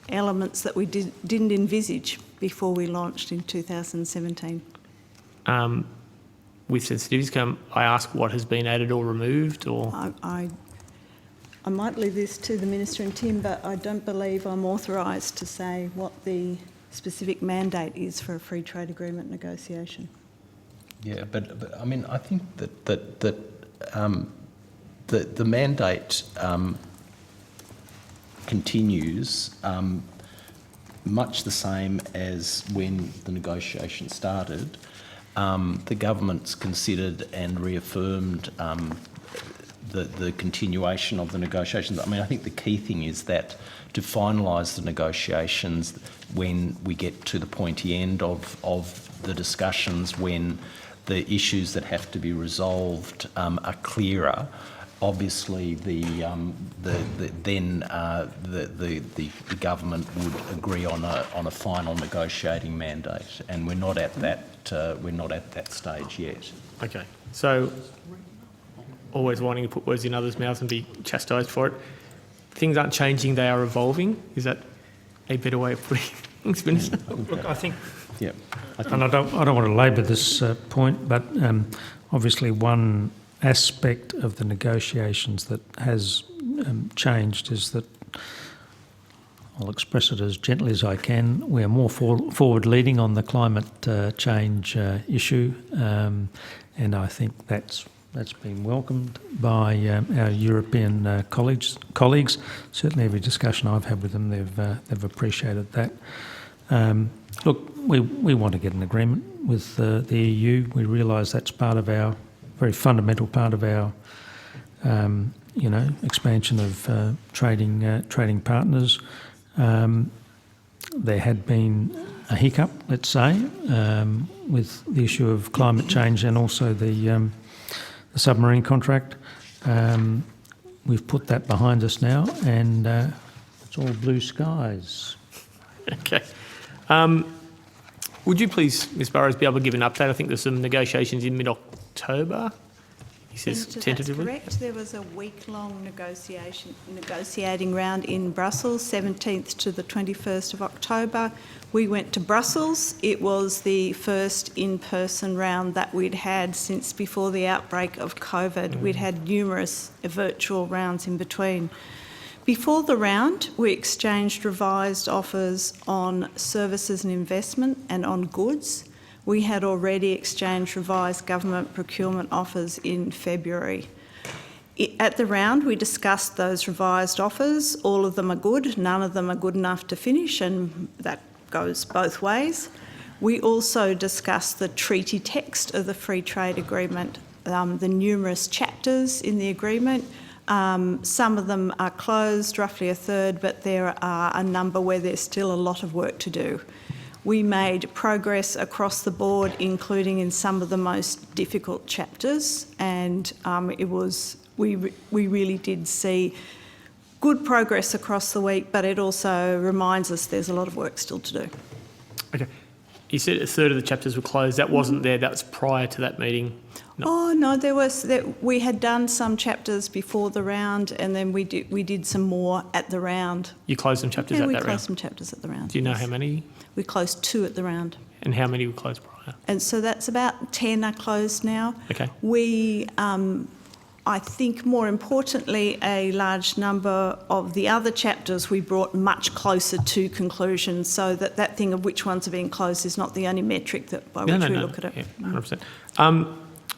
elements that we didn't envisage before we launched in 2017. With sensitivities come, I ask what has been added or removed, or... I might leave this to the Minister and Tim, but I don't believe I'm authorised to say what the specific mandate is for a free trade agreement negotiation. Yeah, but I mean, I think that the mandate continues much the same as when the negotiation started. The government's considered and reaffirmed the continuation of the negotiations. I mean, I think the key thing is that to finalise the negotiations when we get to the pointy end of the discussions, when the issues that have to be resolved are clearer, obviously the government would agree on a final negotiating mandate, and we're not at that stage yet. Okay, so always wanting to put words in others' mouths and be chastised for it. Things aren't changing; they are evolving. Is that a better way of putting things, Minister? Look, I think. Yeah. And I don't want to labour this point, but obviously one aspect of the negotiations that has changed is that, I'll express it as gently as I can, we are more forward-leading on the climate change issue, and I think that's been welcomed by our European colleagues. Certainly every discussion I've had with them, they've appreciated that. Look, we want to get an agreement with the EU. We realise that's part of our, very fundamental part of our, expansion of trading partners. There had been a hiccup, let's say, with the issue of climate change and also the submarine contract. We've put that behind us now, and it's all blue skies. Okay. Would you please, Ms Burrows, be able to give an update? I think there's some negotiations in mid-October. He says Senator, tentatively. that's correct. There was a week-long negotiating round in Brussels, 17th to the 21st of October. We went to Brussels. It was the first in-person round that we'd had since before the outbreak of COVID. We'd had numerous virtual rounds in between. Before the round, we exchanged revised offers on services and investment and on goods. We had already exchanged revised government procurement offers in February. At the round, we discussed those revised offers. All of them are good. None of them are good enough to finish, and that goes both ways. We also discussed the treaty text of the free trade agreement, the numerous chapters in the agreement. Some of them are closed, roughly a third, but there are a number where there's still a lot of work to do. We made progress across the board, including in some of the most difficult chapters, and we really did see good progress across the week, but it also reminds us there's a lot of work still to do. Okay. You said a third of the chapters were closed. That wasn't there. That was prior to that meeting. No. Oh no, we had done some chapters before the round, and then we did some more at the round. You closed some chapters at that round? We closed some chapters at the round. Do you know how many? We closed 2 at the round. And how many were closed prior? And so that's about 10 are closed now. Okay. We, I think more importantly, a large number of the other chapters we brought much closer to conclusion, so that thing of which ones are being closed is not the only metric by which we look at it. Yeah, 100%.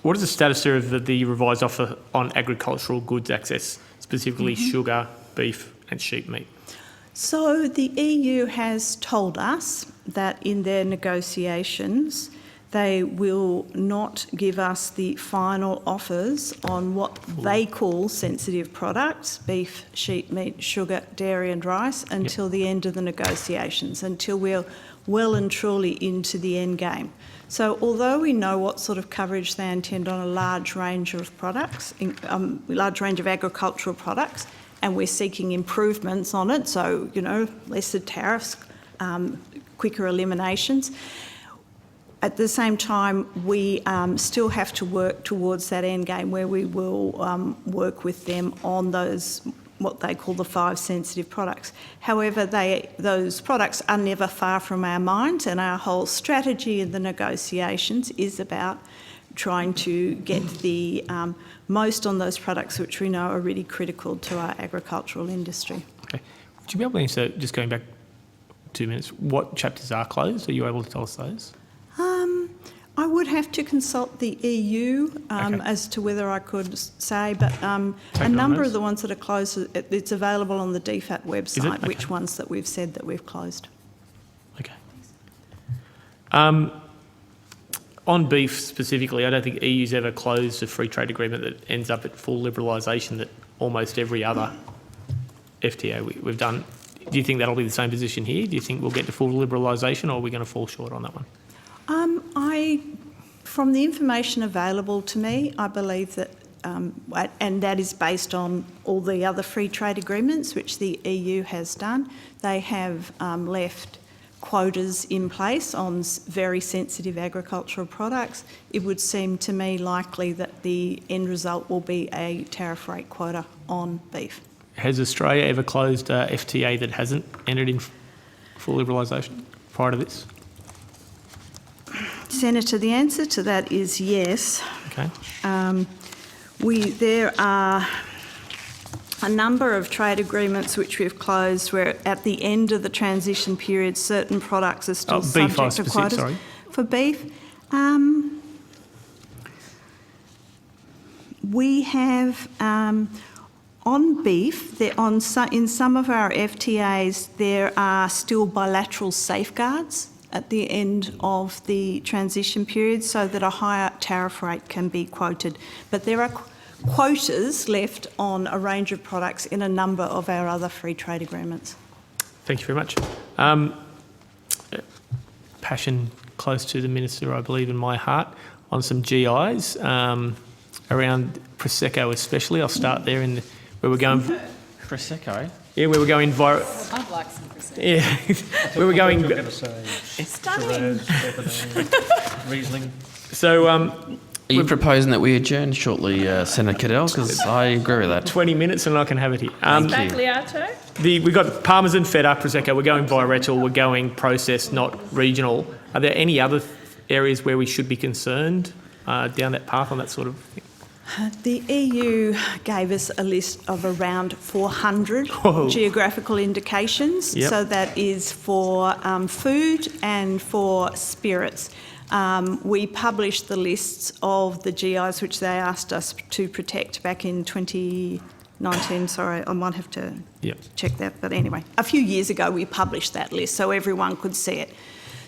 What is the status there of the revised offer on agricultural goods access, specifically sugar, beef and sheep meat? So the EU has told us that in their negotiations they will not give us the final offers on what they call sensitive products, beef, sheep meat, sugar, dairy and rice, until the end of the negotiations, until we're well and truly into the end game. So although we know what sort of coverage they intend on a large range of products, large range of agricultural products, and we're seeking improvements on it, so, you know, lesser tariffs, quicker eliminations, at the same time, we still have to work towards that end game where we will work with them on those, what they call the 5 sensitive products. However, those products are never far from our minds, and our whole strategy in the negotiations is about trying to get the most on those products which we know are really critical to our agricultural industry. Okay. Would you be able to answer, just going back 2 minutes, what chapters are closed? Are you able to tell us those? I would have to consult the EU as to whether I could say, but a number of the ones that are closed, it's available on the DFAT website, Okay. which ones that we've said that we've closed. Okay. On beef specifically, I don't think EU's ever closed a free trade agreement that ends up at full liberalisation that almost every other FTA we've done. Do you think that'll be the same position here? Do you think we'll get to full liberalisation, or are we going to fall short on that one? From the information available to me, I believe that, and that is based on all the other free trade agreements which the EU has done, they have left quotas in place on very sensitive agricultural products. It would seem to me likely that the end result will be a tariff rate quota on beef. Has Australia ever closed a FTA that hasn't entered in full liberalisation prior to this? Senator, the answer to that is yes. Okay. There are a number of trade agreements which we've closed where at the end of the transition period certain products are still subject to quotas. Sorry. For beef, we have on beef, in some of our FTAs there are still bilateral safeguards at the end of the transition period so that a higher tariff rate can be quoted. But there are quotas left on a range of products in a number of our other free trade agreements. Thank you very much. Passion close to the Minister, I believe, in my heart, on some GIs, around Prosecco especially. I'll start there where we're going. Prosecco? Yeah, where we're going. I'd like some Prosecco. Yeah, where we're going. Stunning. Riesling. So, are you proposing that we adjourn shortly, Senator Cadell? Because I agree with that. 20 minutes and I can have it here. Spagliato? We've got Parmesan, Feta, Prosecco. We're going Virettal. We're going processed, not regional. Are there any other areas where we should be concerned down that path on that sort of thing? The EU gave us a list of around 400 geographical indications. Yep. So that is for food and for spirits. We published the lists of the GIs which they asked us to protect back in 2019. Sorry, I might have to check that. But anyway, a few years ago we published that list so everyone could see it.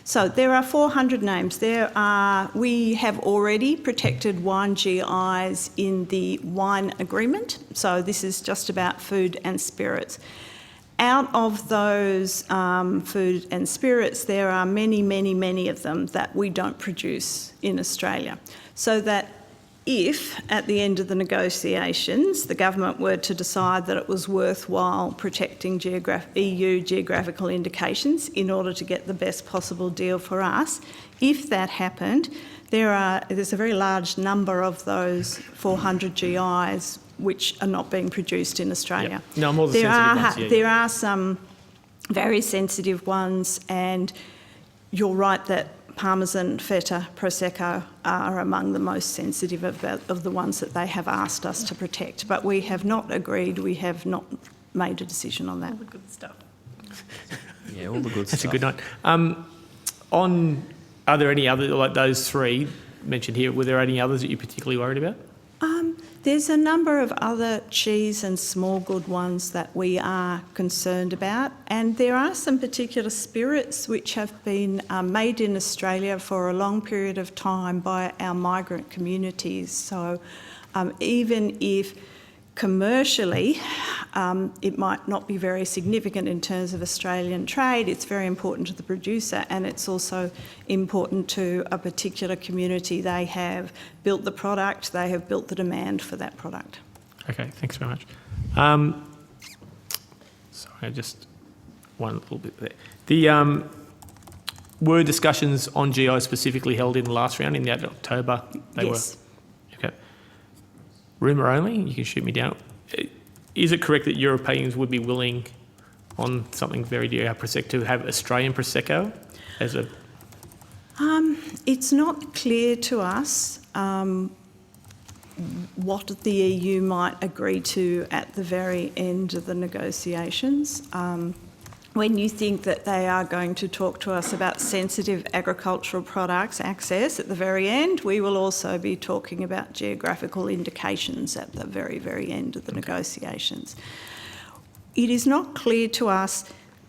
So there are 400 names. We have already protected wine GIs in the wine agreement. So this is just about food and spirits. Out of those food and spirits, there are many, many, many of them that we don't produce in Australia. So that if, at the end of the negotiations, the government were to decide that it was worthwhile protecting EU geographical indications in order to get the best possible deal for us, if that happened, there's a very large number of those 400 GIs which are not being produced in Australia. Yep. No, more the sensitive ones. There are some very sensitive ones, and you're right that Parmesan, Feta, Prosecco are among the most sensitive of the ones that they have asked us to protect. But we have not agreed, we have not made a decision on that. All the good stuff. Yeah, all the good That's stuff. a good note. Are there any other, like those three mentioned here, were there any others that you're particularly worried about? There's a number of other cheese and small good ones that we are concerned about, and there are some particular spirits which have been made in Australia for a long period of time by our migrant communities. So even if commercially it might not be very significant in terms of Australian trade, it's very important to the producer, and it's also important to a particular community. They have built the product, they have built the demand for that product. Okay, thanks very much. Sorry, just one little bit there. Were discussions on GI specifically held in the last round in the October? Yes. Okay. Rumour only, you can shoot me down. Is it correct that Europeans would be willing on something very dear, Prosecco, to have Australian Prosecco as a... It's not clear to us what the EU might agree to at the very end of the negotiations. When you think that they are going to talk to us about sensitive agricultural products access at the very end, we will also be talking about geographical indications at the very, very end of the negotiations. It is not clear to us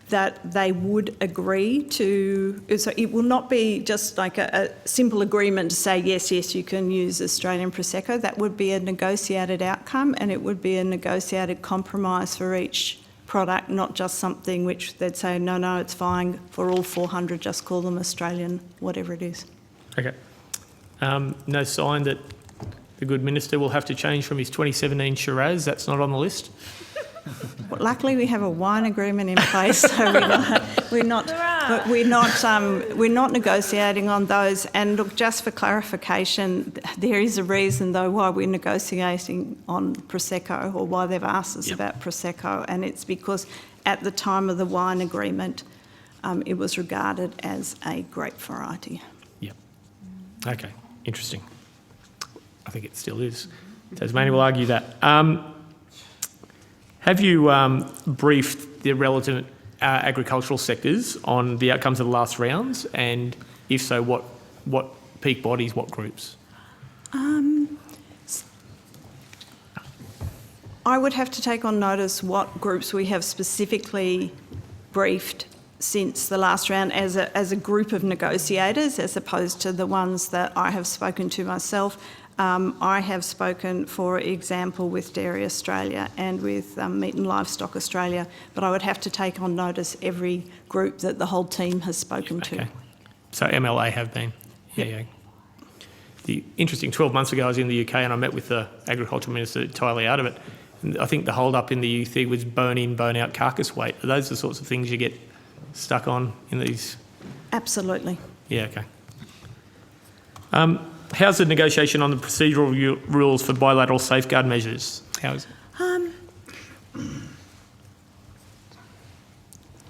that they would agree to, so it will not be just like a simple agreement to say, yes, you can use Australian Prosecco. That would be a negotiated outcome, and it would be a negotiated compromise for each product, not just something which they'd say, no, it's fine for all 400, just call them Australian, whatever it is. Okay. No sign that the good minister will have to change from his 2017 Shiraz? That's not on the list? Well, luckily, we have a wine agreement in place, so we're not negotiating on those. And look, just for clarification, there is a reason though why we're negotiating on Prosecco, or why they've asked us about Prosecco, and it's because at the time of the wine agreement, it was regarded as a grape variety. Yep. Okay. Interesting. I think it still is. Tasmania will argue that. Have you briefed the relevant agricultural sectors on the outcomes of the last rounds? And if so, what peak bodies, what groups? I would have to take on notice what groups we have specifically briefed since the last round as a group of negotiators, as opposed to the ones that I have spoken to myself. I have spoken, for example, with Dairy Australia and with Meat and Livestock Australia, but I would have to take on notice every group that the whole team has spoken to. So MLA have been? Yeah. The interesting, 12 months ago I was in the UK and I met with the Agriculture Minister entirely out of it. And I think the hold-up in the UC was bone-in, bone-out carcass weight. Are those the sorts of things you get stuck on in these? Absolutely. Yeah, okay. How's the negotiation on the procedural rules for bilateral safeguard measures? How is it?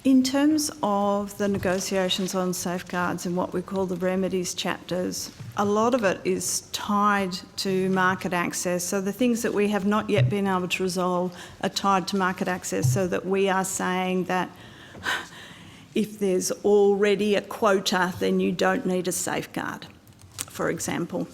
In terms of the negotiations on safeguards and what we call the remedies chapters, a lot of it is tied to market access. So the things that we have not yet been able to resolve are tied to market access, so that we are saying that if there's already a quota, then you don't need a safeguard, for example.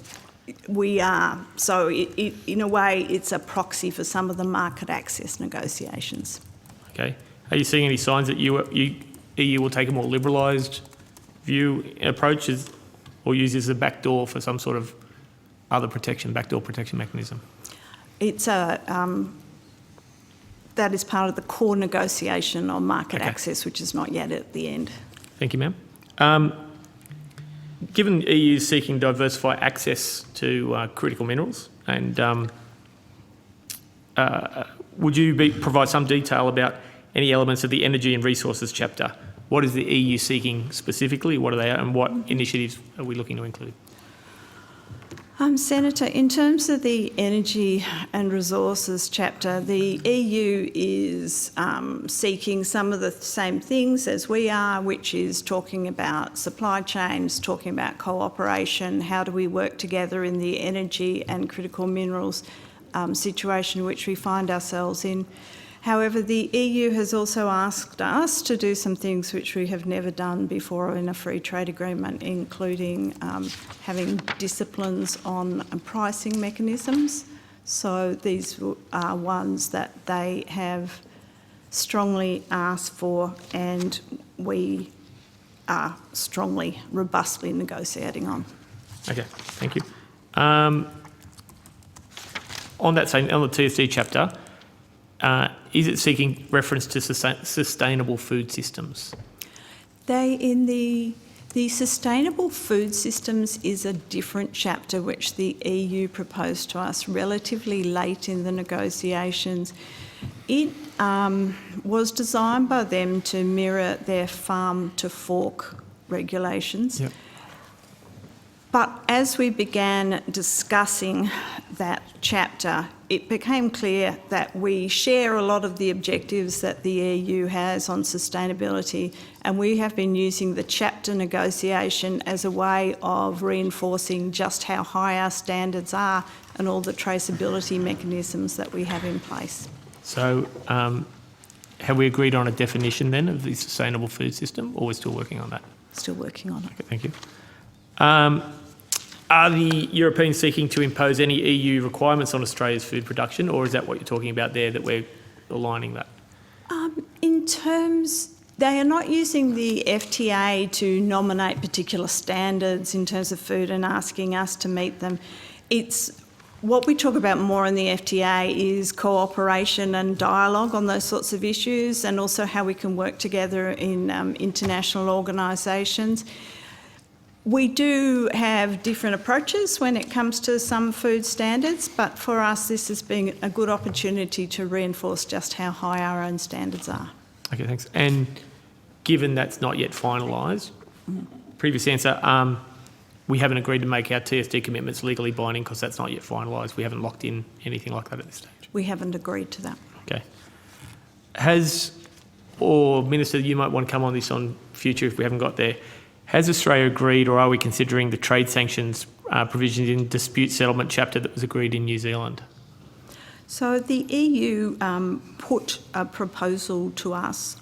We are, so in a way, it's a proxy for some of the market access negotiations. Okay. Are you seeing any signs that EU will take a more liberalised view approach or use this as a backdoor for some sort of other protection, backdoor protection mechanism? It's that is part of the core negotiation on market access, which is not yet at the end. Thank you, ma'am. Given the EU is seeking to diversify access to critical minerals, and would you provide some detail about any elements of the energy and resources chapter? What is the EU seeking specifically? What are they, and what initiatives are we looking to include? Senator, in terms of the energy and resources chapter, the EU is seeking some of the same things as we are, which is talking about supply chains, talking about cooperation, how do we work together in the energy and critical minerals situation which we find ourselves in. However, the EU has also asked us to do some things which we have never done before in a free trade agreement, including having disciplines on pricing mechanisms. So these are ones that they have strongly asked for, and we are strongly, robustly negotiating on. Okay, thank you. On the TSD chapter, is it seeking reference to sustainable food systems? The sustainable food systems is a different chapter which the EU proposed to us relatively late in the negotiations. It was designed by them to mirror their farm to fork regulations. Yep. But as we began discussing that chapter, it became clear that we share a lot of the objectives that the EU has on sustainability, and we have been using the chapter negotiation as a way of reinforcing just how high our standards are and all the traceability mechanisms that we have in place. So have we agreed on a definition then of the sustainable food system, or we're still working on that? Still working on it. Okay, thank you. Are the Europeans seeking to impose any EU requirements on Australia's food production, or is that what you're talking about there, that we're aligning that? In terms, they are not using the FTA to nominate particular standards in terms of food and asking us to meet them. It's what we talk about more in the FTA is cooperation and dialogue on those sorts of issues, and also how we can work together in international organisations. We do have different approaches when it comes to some food standards, but for us this has been a good opportunity to reinforce just how high our own standards are. Okay, thanks. And given that's not yet finalised, previous answer, we haven't agreed to make our TSD commitments legally binding because that's not yet finalised. We haven't locked in anything like that at this stage. We haven't agreed to that. Okay. Minister, you might want to come on this on future if we haven't got there. Has Australia agreed, or are we considering the trade sanctions provisions in dispute settlement chapter that was agreed in New Zealand? So the EU put a proposal to us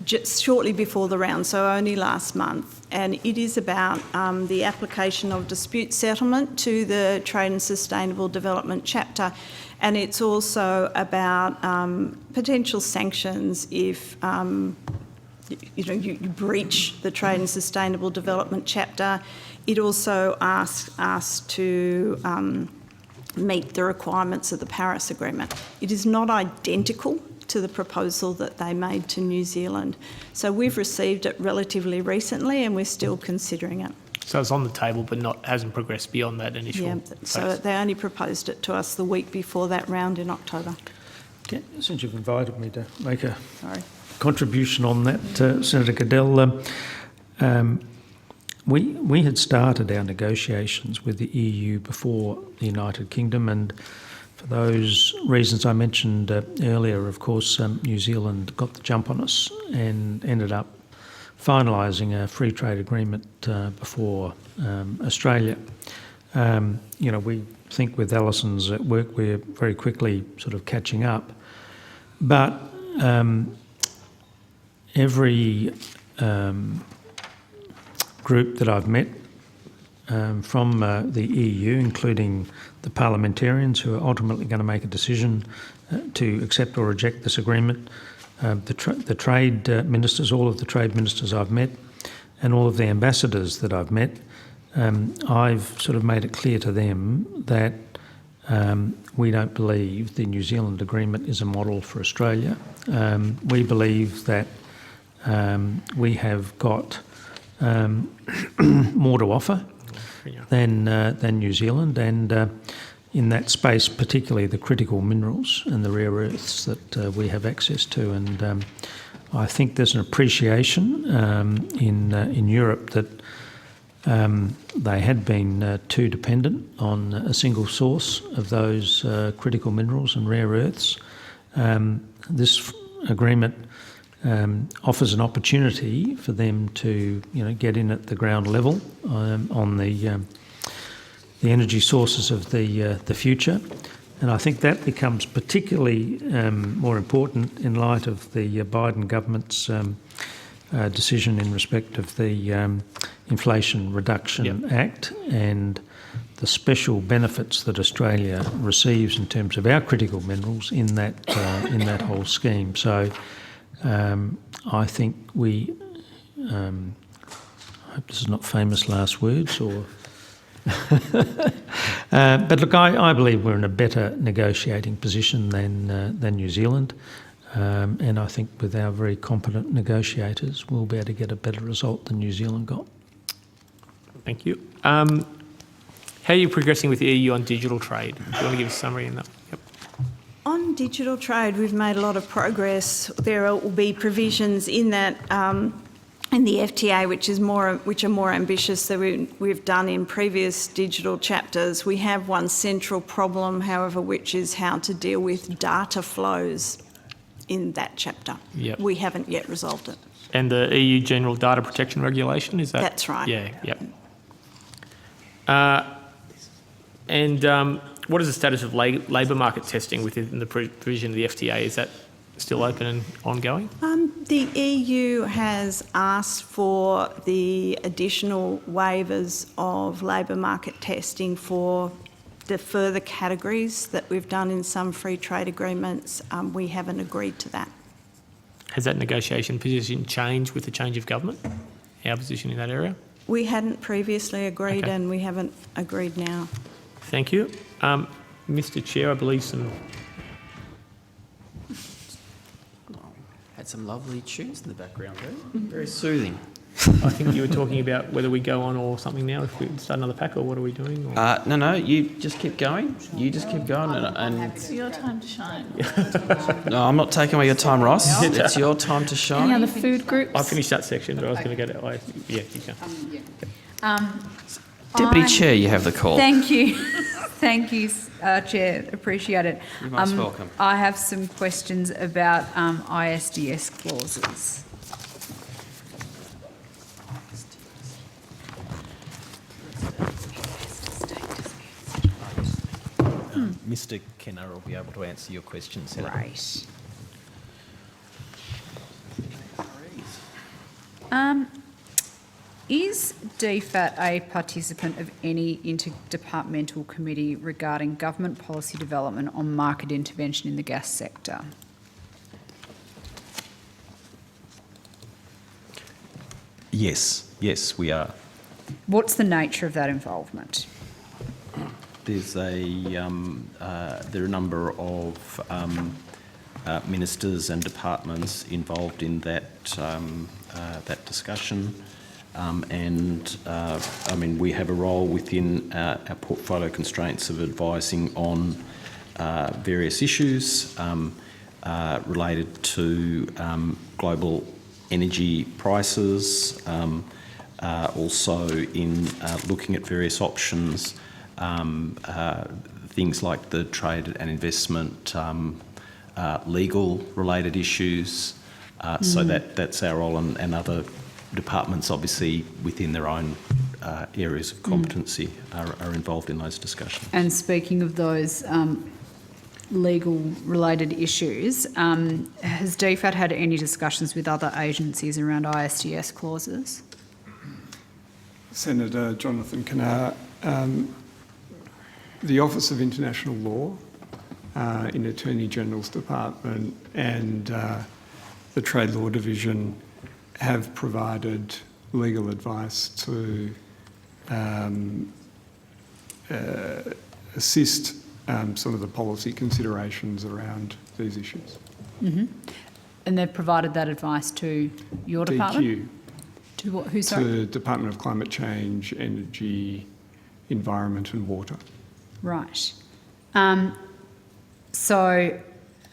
just shortly before the round, so only last month, and it is about the application of dispute settlement to the Trade and Sustainable Development chapter, and it's also about potential sanctions if you breach the Trade and Sustainable Development chapter. It also asks us to meet the requirements of the Paris Agreement. It is not identical to the proposal that they made to New Zealand. So we've received it relatively recently and we're still considering it. So it's on the table but hasn't progressed beyond that initial phase. So they only proposed it to us the week before that round in October. Okay, since you've invited me to make a contribution on that, Senator Cadell, we had started our negotiations with the EU before the United Kingdom, and for those reasons I mentioned earlier, of course, New Zealand got the jump on us and ended up finalising a free trade agreement before Australia. We think with Alison's work we're very quickly sort of catching up, but every group that I've met from the EU, including the parliamentarians who are ultimately going to make a decision to accept or reject this agreement, the trade ministers, all of the trade ministers I've met, and all of the ambassadors that I've met, I've sort of made it clear to them that we don't believe the New Zealand agreement is a model for Australia. We believe that we have got more to offer than New Zealand, and in that space, particularly the critical minerals and the rare earths that we have access to. And I think there's an appreciation in Europe that they had been too dependent on a single source of those critical minerals and rare earths. This agreement offers an opportunity for them to, get in at the ground level on the energy sources of the future, and I think that becomes particularly more important in light of the Biden government's decision in respect of the Inflation Reduction Act and the special benefits that Australia receives in terms of our critical minerals in that whole scheme. So I think we. I hope this is not famous last words or. But look, I believe we're in a better negotiating position than New Zealand, and I think with our very competent negotiators, we'll be able to get a better result than New Zealand got. Thank you. How are you progressing with the EU on digital trade? Do you want to give a summary in that? Yep. On digital trade, we've made a lot of progress. There will be provisions in that in the FTA, which are more ambitious than we've done in previous digital chapters. We have one central problem, however, which is how to deal with data flows in that chapter. Yep. We haven't yet resolved it. And the EU General Data Protection Regulation, is that? That's right. Yeah, yep. What is the status of labour market testing within the provision of the FTA? Is that still open and ongoing? The EU has asked for the additional waivers of labour market testing for the further categories that we've done in some free trade agreements. We haven't agreed to that. Has that negotiation position changed with the change of government? Our position in that area? We hadn't previously agreed, Okay. and we haven't agreed now. Thank you. Mr Chair, I believe some... Had some lovely tunes in the background there. Very soothing. I think you were talking about whether we go on or something now, if we start another pack, or what are we doing? Or? No, you just keep going. You just keep going. And It's your time to shine. no, I'm not taking away your time, Ross. It's your time to shine. Any other food groups? I finished that section, but I was going to go to... Yeah, you go. Deputy Chair, you have the call. Thank you. Thank you, Chair. Appreciate it. You're most welcome. I have some questions about ISDS clauses. Mr Kenner will be able to answer your questions, Senator. Right. Is DFAT a participant of any interdepartmental committee regarding government policy development on market intervention in the gas sector? Yes, we are. What's the nature of that involvement? There's there are a number of ministers and departments involved in that that discussion. We have a role within our portfolio constraints of advising on various issues related to global energy prices, also in looking at various options, things like the trade and investment, legal related issues. So that's our role, and other departments obviously within their own areas of competency are involved in those discussions. And speaking of those legal related issues, has DFAT had any discussions with other agencies around ISDS clauses? Senator Jonathan Kenner, the Office of International Law in Attorney General's Department and the Trade Law Division have provided legal advice to assist some of the policy considerations around these issues. Mm-hmm. And they've provided that advice to your department? DQ. To what? Who, sorry? To Department of Climate Change, Energy, Environment and Water. Right.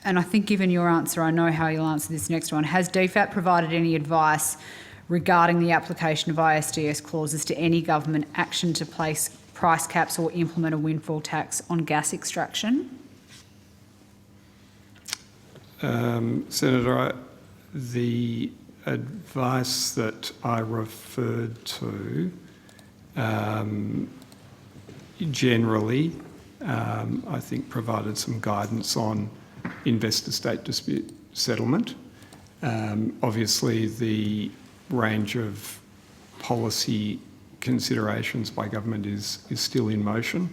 And I think given your answer, I know how you'll answer this next one. Has DFAT provided any advice regarding the application of ISDS clauses to any government action to place price caps or implement a windfall tax on gas extraction? Senator, the advice that I referred to generally, I think, provided some guidance on investor-state dispute settlement. Obviously, the range of policy considerations by government is still in motion.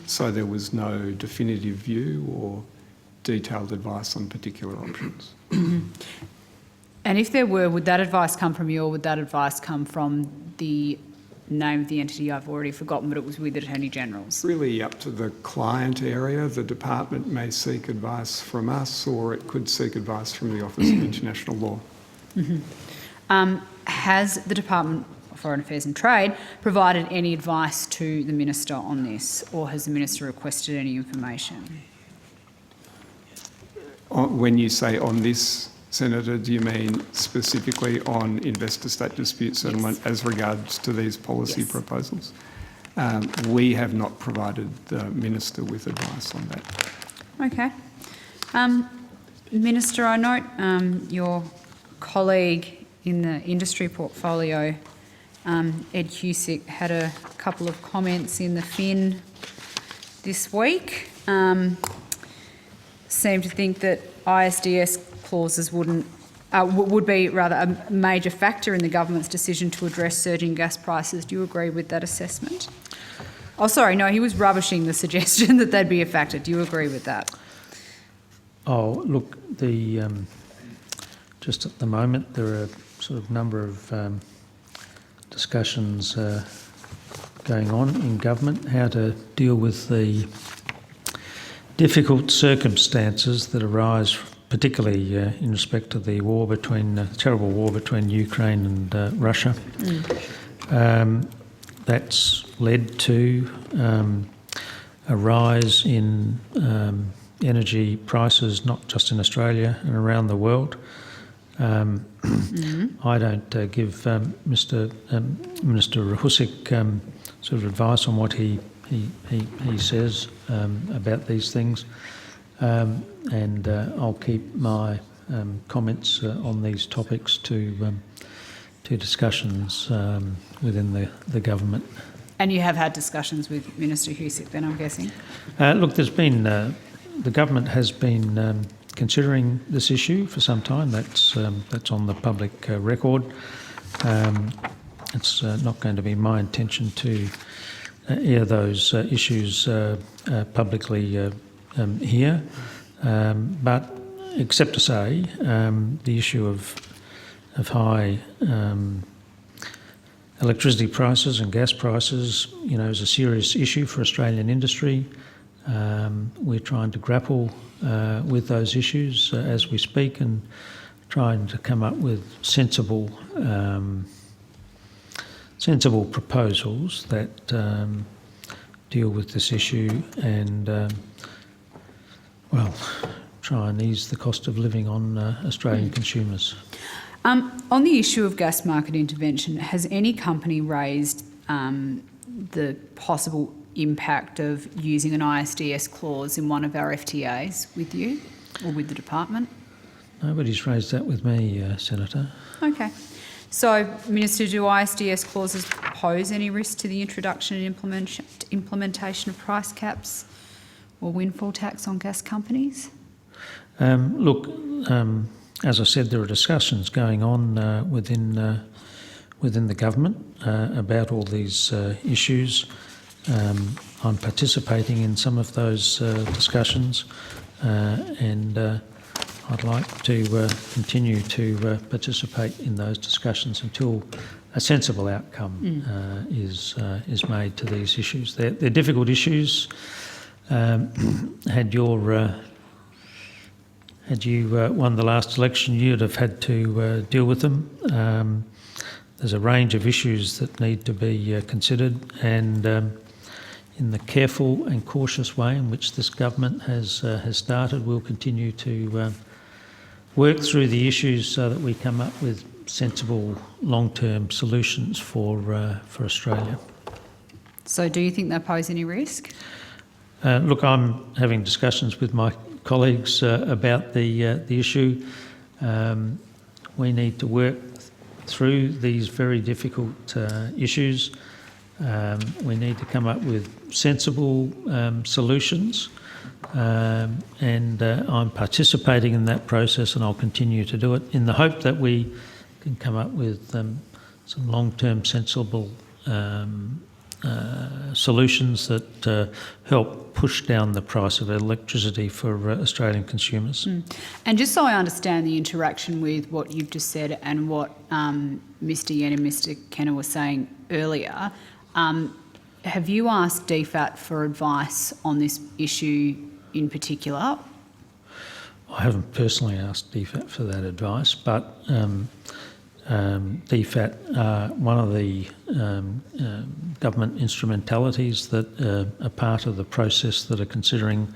So there was no definitive view or detailed advice on particular options. And if there were, would that advice come from you, or would that advice come from the name of the entity I've already forgotten, but it was with the Attorney General's? Really up to the client area. The department may seek advice from us, or it could seek advice from the Office of International Law. Has the Department of Foreign Affairs and Trade provided any advice to the Minister on this, or has the Minister requested any information? When you say on this, Senator, do you mean specifically on investor-state dispute settlement as regards to these policy proposals? We have not provided the Minister with advice on that. Okay. Minister, I note your colleague in the industry portfolio, Ed Husick, had a couple of comments in the Fin this week. Seemed to think that ISDS clauses would be rather a major factor in the government's decision to address surging gas prices. Do you agree with that assessment? Oh, sorry, no, he was rubbishing the suggestion that they'd be a factor. Do you agree with that? Oh, look, just at the moment there are sort of number of discussions going on in government, how to deal with the difficult circumstances that arise, particularly in respect to the war between terrible war between Ukraine and Russia. That's led to a rise in energy prices, not just in Australia and around the world. I don't give Minister Husick sort of advice on what he says about these things, and I'll keep my comments on these topics to discussions within the government. And you have had discussions with Minister Husick then, I'm guessing? Look, there's been the government has been considering this issue for some time. That's on the public record. It's not going to be my intention to air those issues publicly here, but except to say the issue of high electricity prices and gas prices, is a serious issue for Australian industry. We're trying to grapple with those issues as we speak, and trying to come up with sensible proposals that deal with this issue and, try and ease the cost of living on Australian consumers. On the issue of gas market intervention, has any company raised the possible impact of using an ISDS clause in one of our FTAs with you or with the department? Nobody's raised that with me, Senator. Okay. So, Minister, do ISDS clauses pose any risk to the introduction and implementation of price caps or windfall tax on gas companies? Look, as I said, there are discussions going on within the government about all these issues. I'm participating in some of those discussions, and I'd like to continue to participate in those discussions until a sensible outcome is made to these issues. They're difficult issues. Had you won the last election, you'd have had to deal with them. There's a range of issues that need to be considered, and in the careful and cautious way in which this government has started, we'll continue to work through the issues so that we come up with sensible long-term solutions for Australia. So do you think they pose any risk? Look, I'm having discussions with my colleagues about the issue. We need to work through these very difficult issues. We need to come up with sensible solutions, and I'm participating in that process, and I'll continue to do it in the hope that we can come up with some long-term sensible solutions that help push down the price of electricity for Australian consumers. And just so I understand the interaction with what you've just said and what Mr Yen and Mr Kenner were saying earlier, have you asked DFAT for advice on this issue in particular? I haven't personally asked DFAT for that advice, but DFAT are one of the government instrumentalities that are part of the process that are considering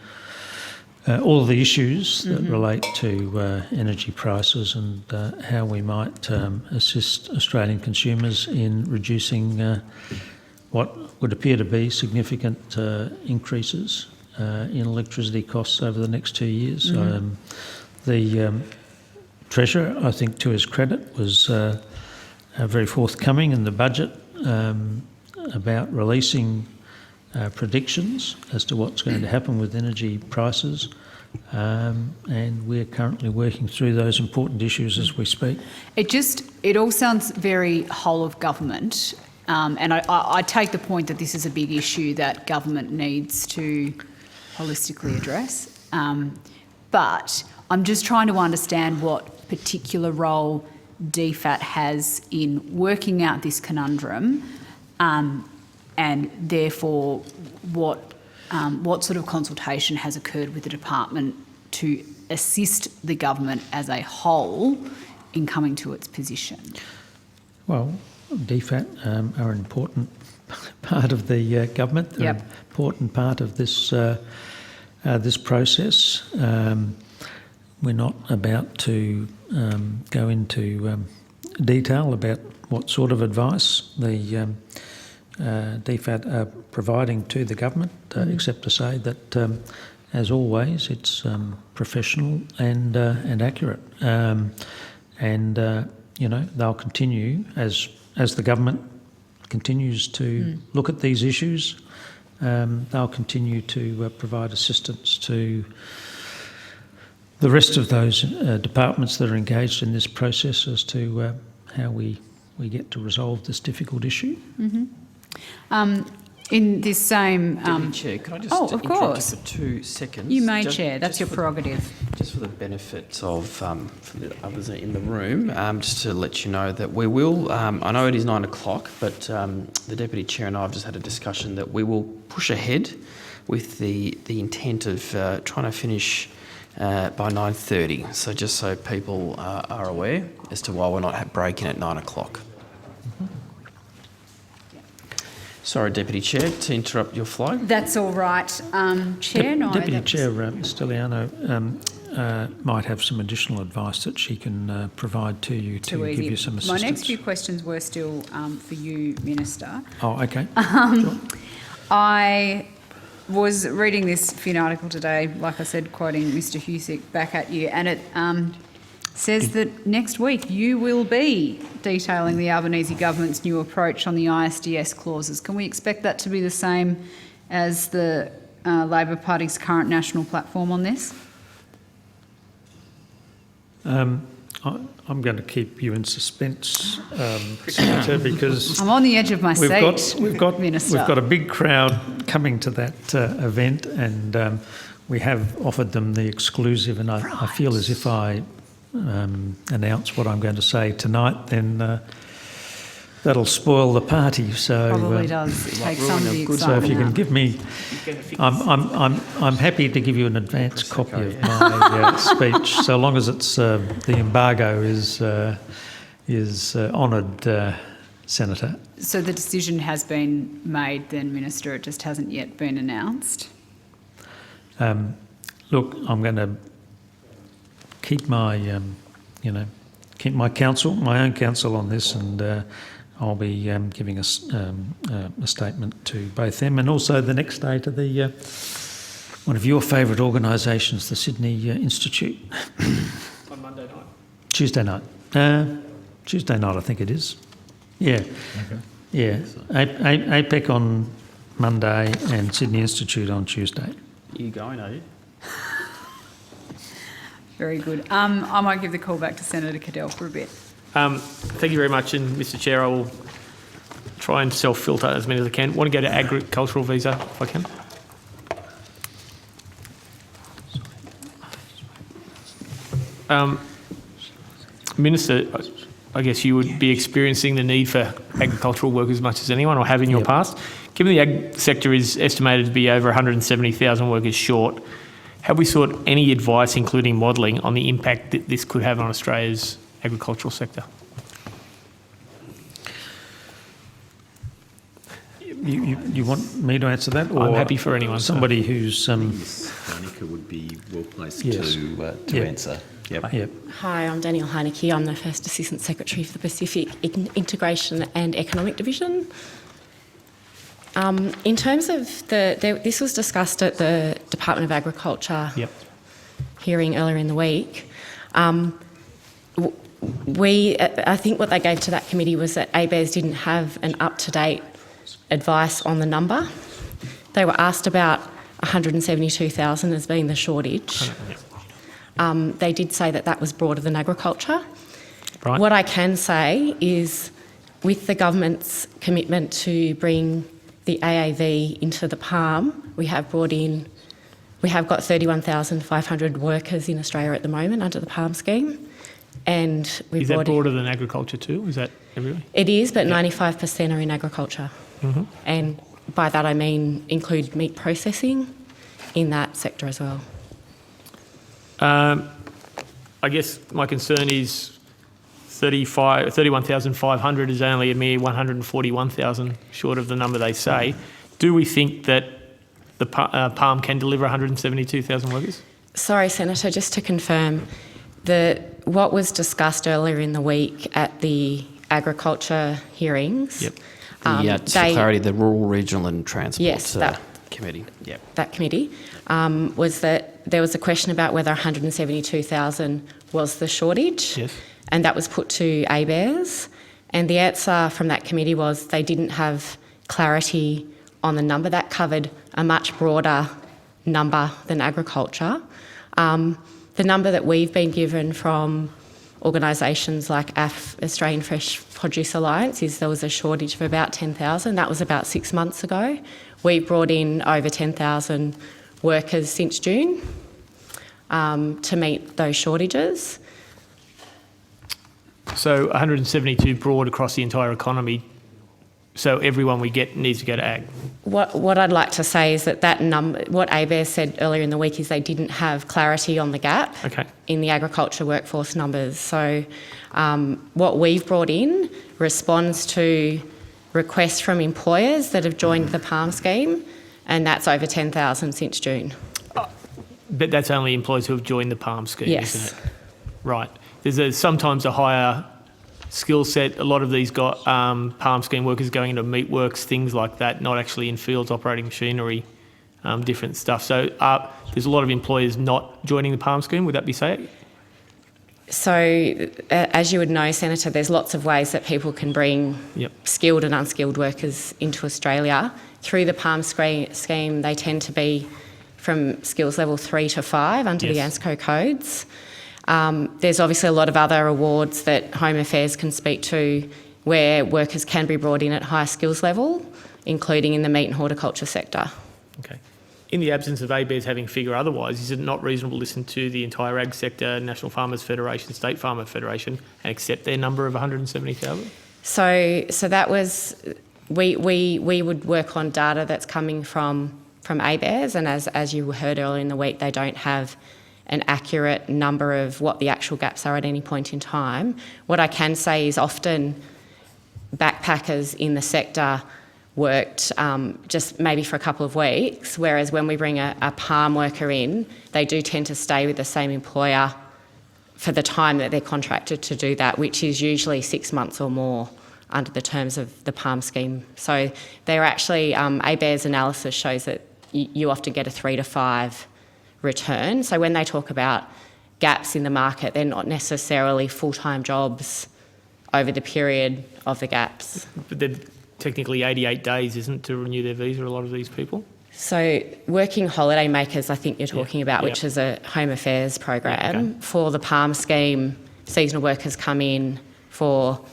all of the issues that relate to energy prices and how we might assist Australian consumers in reducing what would appear to be significant increases in electricity costs over the next 2 years. The Treasurer, I think to his credit, was very forthcoming in the budget about releasing predictions as to what's going to happen with energy prices, and we're currently working through those important issues as we speak. It all sounds very whole of government, and I take the point that this is a big issue that government needs to holistically address, but I'm just trying to understand what particular role DFAT has in working out this conundrum, and therefore what sort of consultation has occurred with the department to assist the government as a whole in coming to its position. Well, DFAT are an important part of the government. They're an important part of this this process. We're not about to go into detail about what sort of advice the DFAT are providing to the government, except to say that, as always, it's professional and accurate. You know, they'll continue as the government continues to look at these issues. They'll continue to provide assistance to the rest of those departments that are engaged in this process as to how we get to resolve this difficult issue. In this same... Deputy Chair, could I just of interrupt course. you for 2 seconds? You may, Chair. That's your prerogative. Just for the benefit of for the others in the room, just to let you know that we will, I know it is 9 o'clock, but the Deputy Chair and I have just had a discussion that we will push ahead with the intent of trying to finish by 9:30. So just so people are aware as to why we're not breaking at 9 o'clock. Sorry, Deputy Chair, to interrupt your flow. That's all right, Chair. Deputy Chair, Ms Stiliano might have some additional advice that she can provide to you to give you some assistance. My next few questions were still for you, Minister. Oh, okay. Sure. I was reading this Fin article today, like I said, quoting Mr Husick back at you, and it says that next week you will be detailing the Albanese government's new approach on the ISDS clauses. Can we expect that to be the same as the Labor Party's current national platform on this? I'm going to keep you in suspense, Senator, because I'm on the edge of my seat, we've got Minister. a big crowd coming to that event, and we have offered them the exclusive. And I feel as if I announce what I'm going to say tonight, then that'll spoil the party. So probably does take some of the excitement. So if you can give me, I'm happy to give you an advance copy of my speech, so long as it's the embargo is honoured, Senator. So the decision has been made, then, Minister. It just hasn't yet been announced. Look, I'm going to keep my, keep my counsel, my own counsel on this, and I'll be giving a statement to both them and also the next day to the one of your favourite organisations, the Sydney Institute. On Monday night? Tuesday night. Tuesday night, I think it is. Yeah. Okay. Yeah. APEC on Monday and Sydney Institute on Tuesday. You going, are you? Very good. I might give the call back to Senator Cadell for a bit. Thank you very much, and Mr Chair, I will try and self-filter as many as I can. Want to go to agricultural visa, if I can. Minister, I guess you would be experiencing the need for agricultural workers as much as anyone, or have in your past. Given the ag sector is estimated to be over 170,000 workers short, have we sought any advice, including modelling, on the impact that this could have on Australia's agricultural sector? You want me to answer that? Or I'm happy for anyone. Somebody who's... Monica would be well placed Yes. to answer. Yep. Hi, I'm Danielle Heineke. I'm the First Assistant Secretary for the Pacific Integration and Economic Division. In terms of this was discussed at the Department of Agriculture hearing earlier in the week. I think what they gave to that committee was that ABARES didn't have an up-to-date advice on the number. They were asked about 172,000 as being the shortage. They did say that that was broader than agriculture. Right. What I can say is, with the government's commitment to bring the AAV into the palm, we have got 31,500 workers in Australia at the moment under the palm scheme. And Is that broader than agriculture too? Is that everywhere? It is, but 95% are in agriculture. Mm-hmm. And by that I mean include meat processing in that sector as well. I guess my concern is 31,500 is only a mere 141,000 short of the number they say. Do we think that the palm can deliver 172,000 workers? Sorry, Senator, just to confirm, what was discussed earlier in the week at the agriculture hearings. Yep. For clarity, the Rural, Regional and Transport Committee. Yep. That committee was that there was a question about whether 172,000 was the shortage. Yes. And that was put to ABARES. And the answer from that committee was they didn't have clarity on the number. That covered a much broader number than agriculture. The number that we've been given from organisations like Australian Fresh Produce Alliance is there was a shortage of about 10,000. That was about 6 months ago. We've brought in over 10,000 workers since June to meet those shortages. So 172 broad across the entire economy. So everyone we get needs to go to ag. What I'd like to say is that number, what ABARES said earlier in the week is they didn't have clarity on the gap in the agriculture workforce numbers. So what we've brought in responds to requests from employers that have joined the palm scheme, and that's over 10,000 since June. But that's only employers who have joined the palm scheme, Yes. isn't it? Right. There's sometimes a higher skill set. A lot of these got palm scheme workers going into meatworks, things like that, not actually in fields operating machinery, different stuff. So there's a lot of employers not joining the palm scheme. Would that be safe? So, as you would know, Senator, there's lots of ways that people can bring skilled and unskilled workers into Australia. Through the palm scheme, they tend to be from skills level 3 to 5 under the ANSCO codes. There's obviously a lot of other awards that Home Affairs can speak to where workers can be brought in at higher skills level, including in the meat and horticulture sector. Okay. In the absence of ABARES having figure otherwise, is it not reasonable to listen to the entire ag sector, National Farmers Federation, State Farmer Federation, and accept their number of 170,000? So that was, we would work on data that's coming from ABARES, and as you heard earlier in the week, they don't have an accurate number of what the actual gaps are at any point in time. What I can say is often backpackers in the sector worked just maybe for a couple of weeks, whereas when we bring a palm worker in, they do tend to stay with the same employer for the time that they're contracted to do that, which is usually 6 months or more under the terms of the palm scheme. So they're actually, ABARES analysis shows that you often get a 3 to 5 return. So when they talk about gaps in the market, they're not necessarily full-time jobs over the period of the gaps. But they're technically 88 days, isn't it, to renew their visa, a lot of these people? So working holiday makers, I think you're talking about, which is a Home Affairs program. For the palm scheme, seasonal workers come in for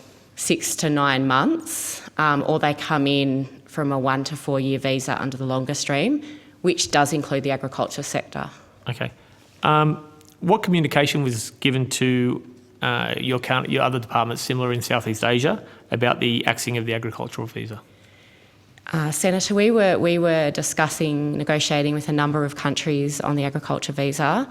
6 to 9 months, or they come in from a 1 to 4 year visa under the longer stream, which does include the agriculture sector. Okay. What communication was given to your other departments similar in Southeast Asia about the axing of the agricultural visa? Senator, we were discussing negotiating with a number of countries on the agriculture visa.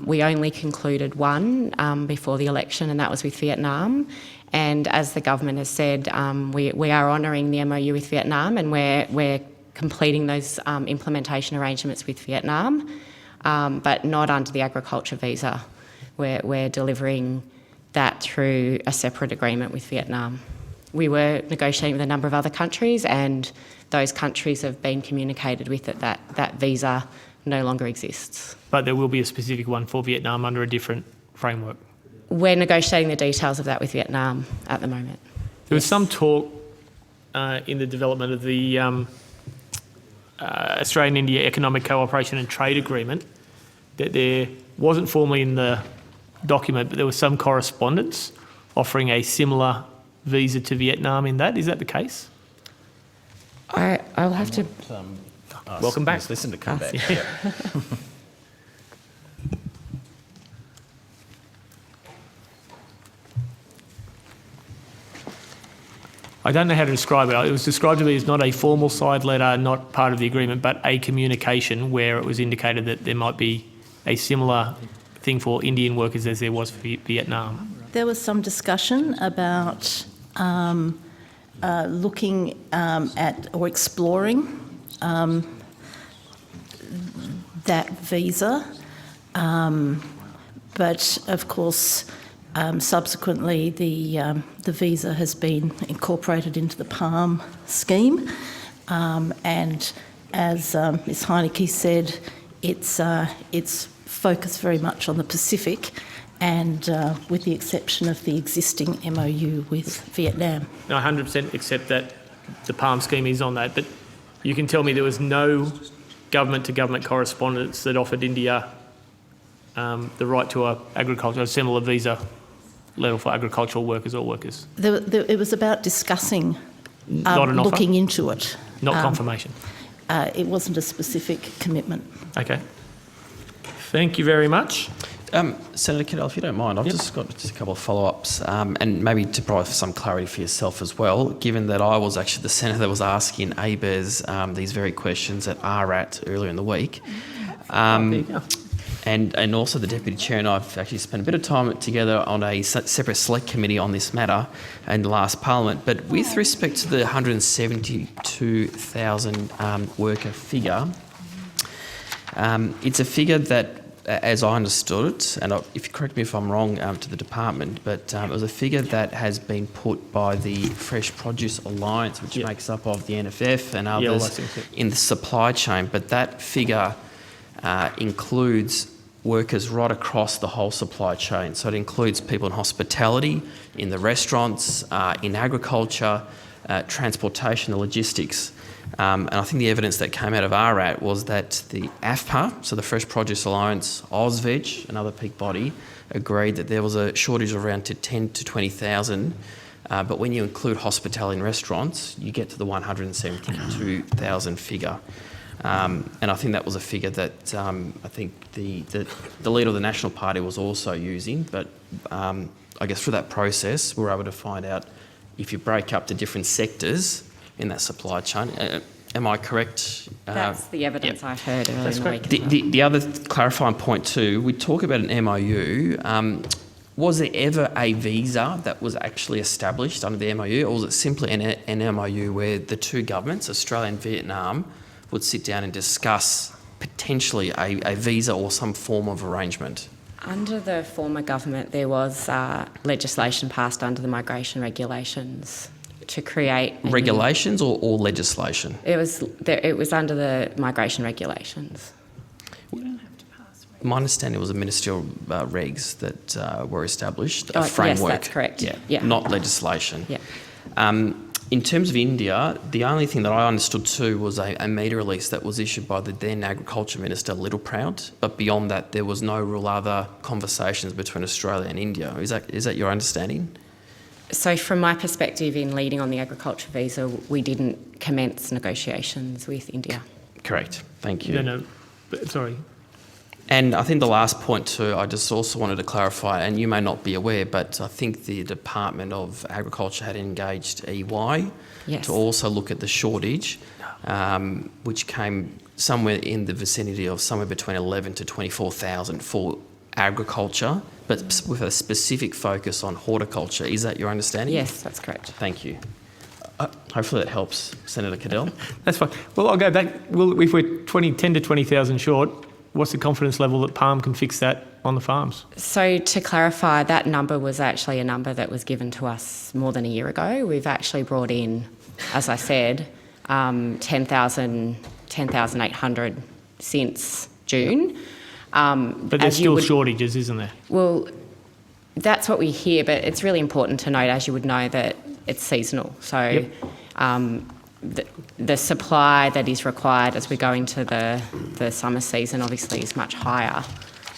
We only concluded one before the election, and that was with Vietnam. And as the government has said, we are honouring the MOU with Vietnam, and we're completing those implementation arrangements with Vietnam, but not under the agriculture visa. We're delivering that through a separate agreement with Vietnam. We were negotiating with a number of other countries, and those countries have been communicated with that visa no longer exists. But there will be a specific one for Vietnam under a different framework? We're negotiating the details of that with Vietnam at the moment. There was some talk in the development of the Australian-India Economic Cooperation and Trade Agreement that there wasn't formally in the document, but there was some correspondence offering a similar visa to Vietnam in that. Is that the case? I'll have to... Welcome back. Listen to come back. Yeah. I don't know how to describe it. It was described to me as not a formal side letter, not part of the agreement, but a communication where it was indicated that there might be a similar thing for Indian workers as there was for Vietnam. There was some discussion about looking at or exploring that visa, but of course subsequently the visa has been incorporated into the PALM scheme, and as Ms Heineke said, it's focused very much on the Pacific, and with the exception of the existing MOU with Vietnam. No, 100% accept that the PALM scheme is on that, but you can tell me there was no government-to-government correspondence that offered India the right to a similar visa level for agricultural workers or workers? It was about discussing, Not an offer? looking into it. Not confirmation? It wasn't a specific commitment. Okay. Thank you very much. Senator Cadell, if you don't mind, I've just got a couple of follow-ups, and maybe to provide some clarity for yourself as well, given that I was actually the senator that was asking ABARES these very questions at RAT earlier in the week. And also the Deputy Chair and I have actually spent a bit of time together on a separate select committee on this matter in the last Parliament. But with respect to the 172,000 worker figure, it's a figure that, as I understood it, and if you correct me if I'm wrong to the department, but it was a figure that has been put by the Fresh Produce Alliance, which makes up of the NFF and others in the supply chain. But that figure includes workers right across the whole supply chain. So it includes people in hospitality, in the restaurants, in agriculture, transportation, the logistics. And I think the evidence that came out of RAT was that the AFPA, so the Fresh Produce Alliance, AusVeg, another peak body, agreed that there was a shortage of around 10 to 20,000. But when you include hospitality and restaurants, you get to the 172,000 figure. And I think that was a figure that I think the leader of the National Party was also using. But I guess through that process, we were able to find out if you break up the different sectors in that supply chain. Am I correct? That's the evidence I've heard earlier in the week. The other clarifying point too, we talk about an MOU. Was there ever a visa that was actually established under the MOU, or was it simply an MOU where the two governments, Australia and Vietnam, would sit down and discuss potentially a visa or some form of arrangement? Under the former government, there was legislation passed under the migration regulations to create... Regulations or legislation? It was under the migration regulations. My understanding was the ministerial regs that were established, a framework. Yes, that's correct. Yeah. Not legislation. Yeah. In terms of India, the only thing that I understood too was a media release that was issued by the then Agriculture Minister, Littleproud. But beyond that, there was no real other conversations between Australia and India. Is that your understanding? So from my perspective in leading on the agriculture visa, we didn't commence negotiations with India. Correct. Thank you. No, sorry. And I think the last point too, I just also wanted to clarify, and you may not be aware, but I think the Department of Agriculture had engaged EY Yes. to also look at the shortage, which came somewhere in the vicinity of somewhere between 11 to 24,000 for agriculture, but with a specific focus on horticulture. Is that your understanding? Yes, that's correct. Thank you. Hopefully that helps, Senator Cadell. That's fine. Well, I'll go back. Well, if we're 10 to 20,000 short, what's the confidence level that Palm can fix that on the farms? So to clarify, that number was actually a number that was given to us more than a year ago. We've actually brought in, as I said, 10,800 since June. But there's still shortages, isn't there? Well, that's what we hear, but it's really important to note, as you would know, that it's seasonal. So the supply that is required as we go into the summer season obviously is much higher,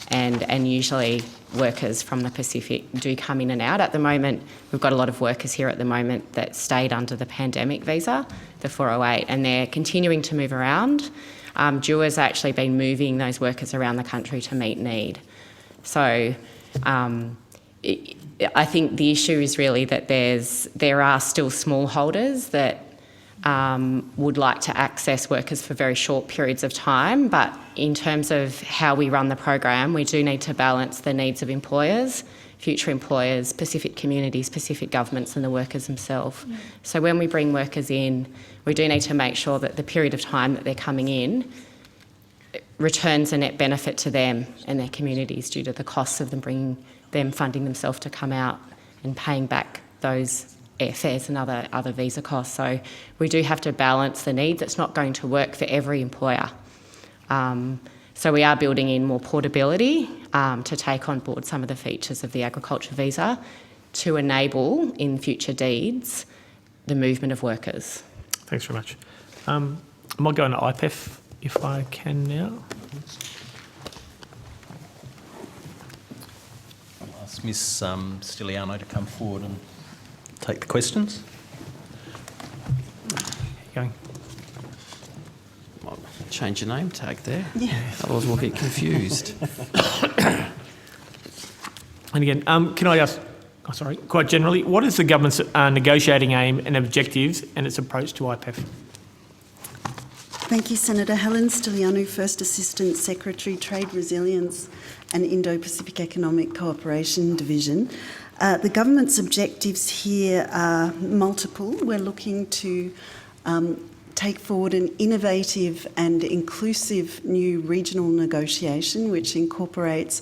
and usually workers from the Pacific do come in and out. At the moment, we've got a lot of workers here at the moment that stayed under the pandemic visa, the 408, and they're continuing to move around. DUA's actually been moving those workers around the country to meet need. So I think the issue is really that there are still smallholders that would like to access workers for very short periods of time, but in terms of how we run the program, we do need to balance the needs of employers, future employers, Pacific communities, Pacific governments and the workers themselves. So when we bring workers in, we do need to make sure that the period of time that they're coming in returns a net benefit to them and their communities due to the costs of them funding themselves to come out and paying back those airfares and other visa costs. So we do have to balance the needs. It's not going to work for every employer. So we are building in more portability to take on board some of the features of the agriculture visa to enable in future deeds the movement of workers. Thanks very much. I might go into IPEF if I can now. I'll ask Ms Stiliano to come forward and take the questions. Going. Change your name tag there. Yeah. Otherwise we'll get confused. And again, can I ask, quite generally, what is the government's negotiating aim and objectives and its approach to IPEF? Thank you, Senator. Helen Stiliano, First Assistant Secretary, Trade Resilience and Indo-Pacific Economic Cooperation Division. The government's objectives here are multiple. We're looking to take forward an innovative and inclusive new regional negotiation which incorporates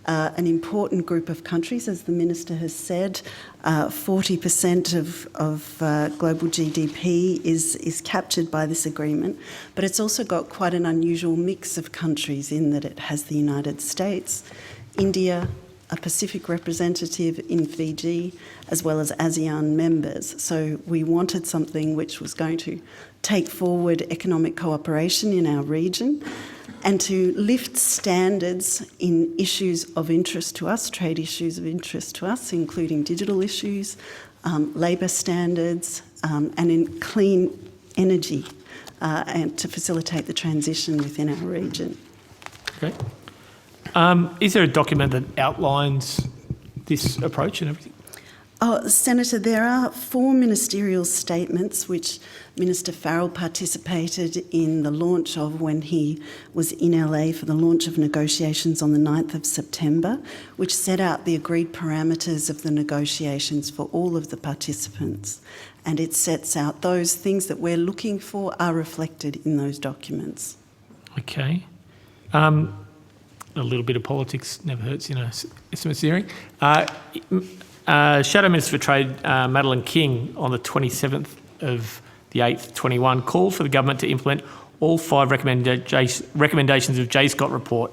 an important group of countries, as the Minister has said. 40% of global GDP is captured by this agreement, but it's also got quite an unusual mix of countries in that it has the United States, India, a Pacific representative in Fiji, as well as ASEAN members. So we wanted something which was going to take forward economic cooperation in our region and to lift standards in issues of interest to us, trade issues of interest to us, including digital issues, labour standards, and in clean energy, and to facilitate the transition within our region. Okay. Is there a document that outlines this approach and everything? Oh, Senator, there are 4 ministerial statements which Minister Farrell participated in the launch of when he was in LA for the launch of negotiations on the 9th of September, which set out the agreed parameters of the negotiations for all of the participants. And it sets out those things that we're looking for are reflected in those documents. Okay. A little bit of politics never hurts in a estimates hearing. Shadow Minister for Trade, Madeleine King, on the 27th of the 8th, 21, called for the government to implement all 5 recommendations of J. Scott report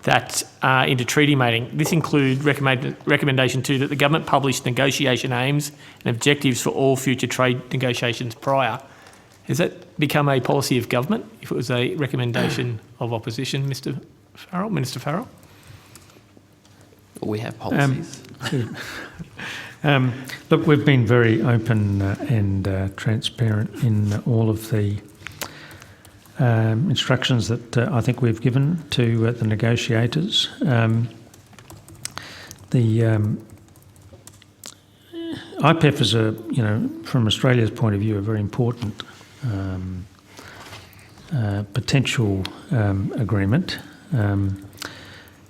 that into treaty making. This includes recommendation 2 that the government publish negotiation aims and objectives for all future trade negotiations prior. Has that become a policy of government if it was a recommendation of opposition, Minister Farrell? but we have policies. Look, we've been very open and transparent in all of the instructions that I think we've given to the negotiators. The IPEF is from Australia's point of view, a very important potential agreement.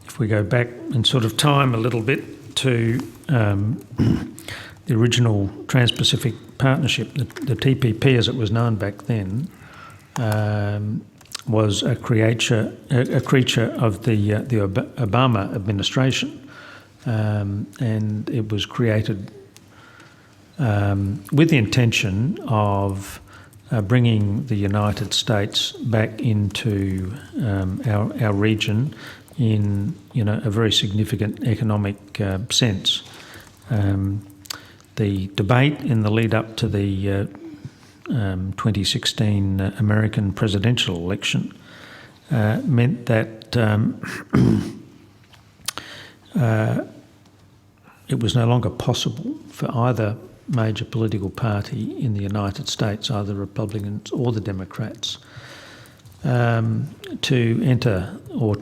If we go back in sort of time a little bit to the original Trans-Pacific Partnership, the TPP as it was known back then, was a creature of the Obama administration, and it was created with the intention of bringing the United States back into our region in a very significant economic sense. The debate in the lead up to the 2016 American presidential election meant that it was no longer possible for either major political party in the United States, either Republicans or the Democrats, to enter or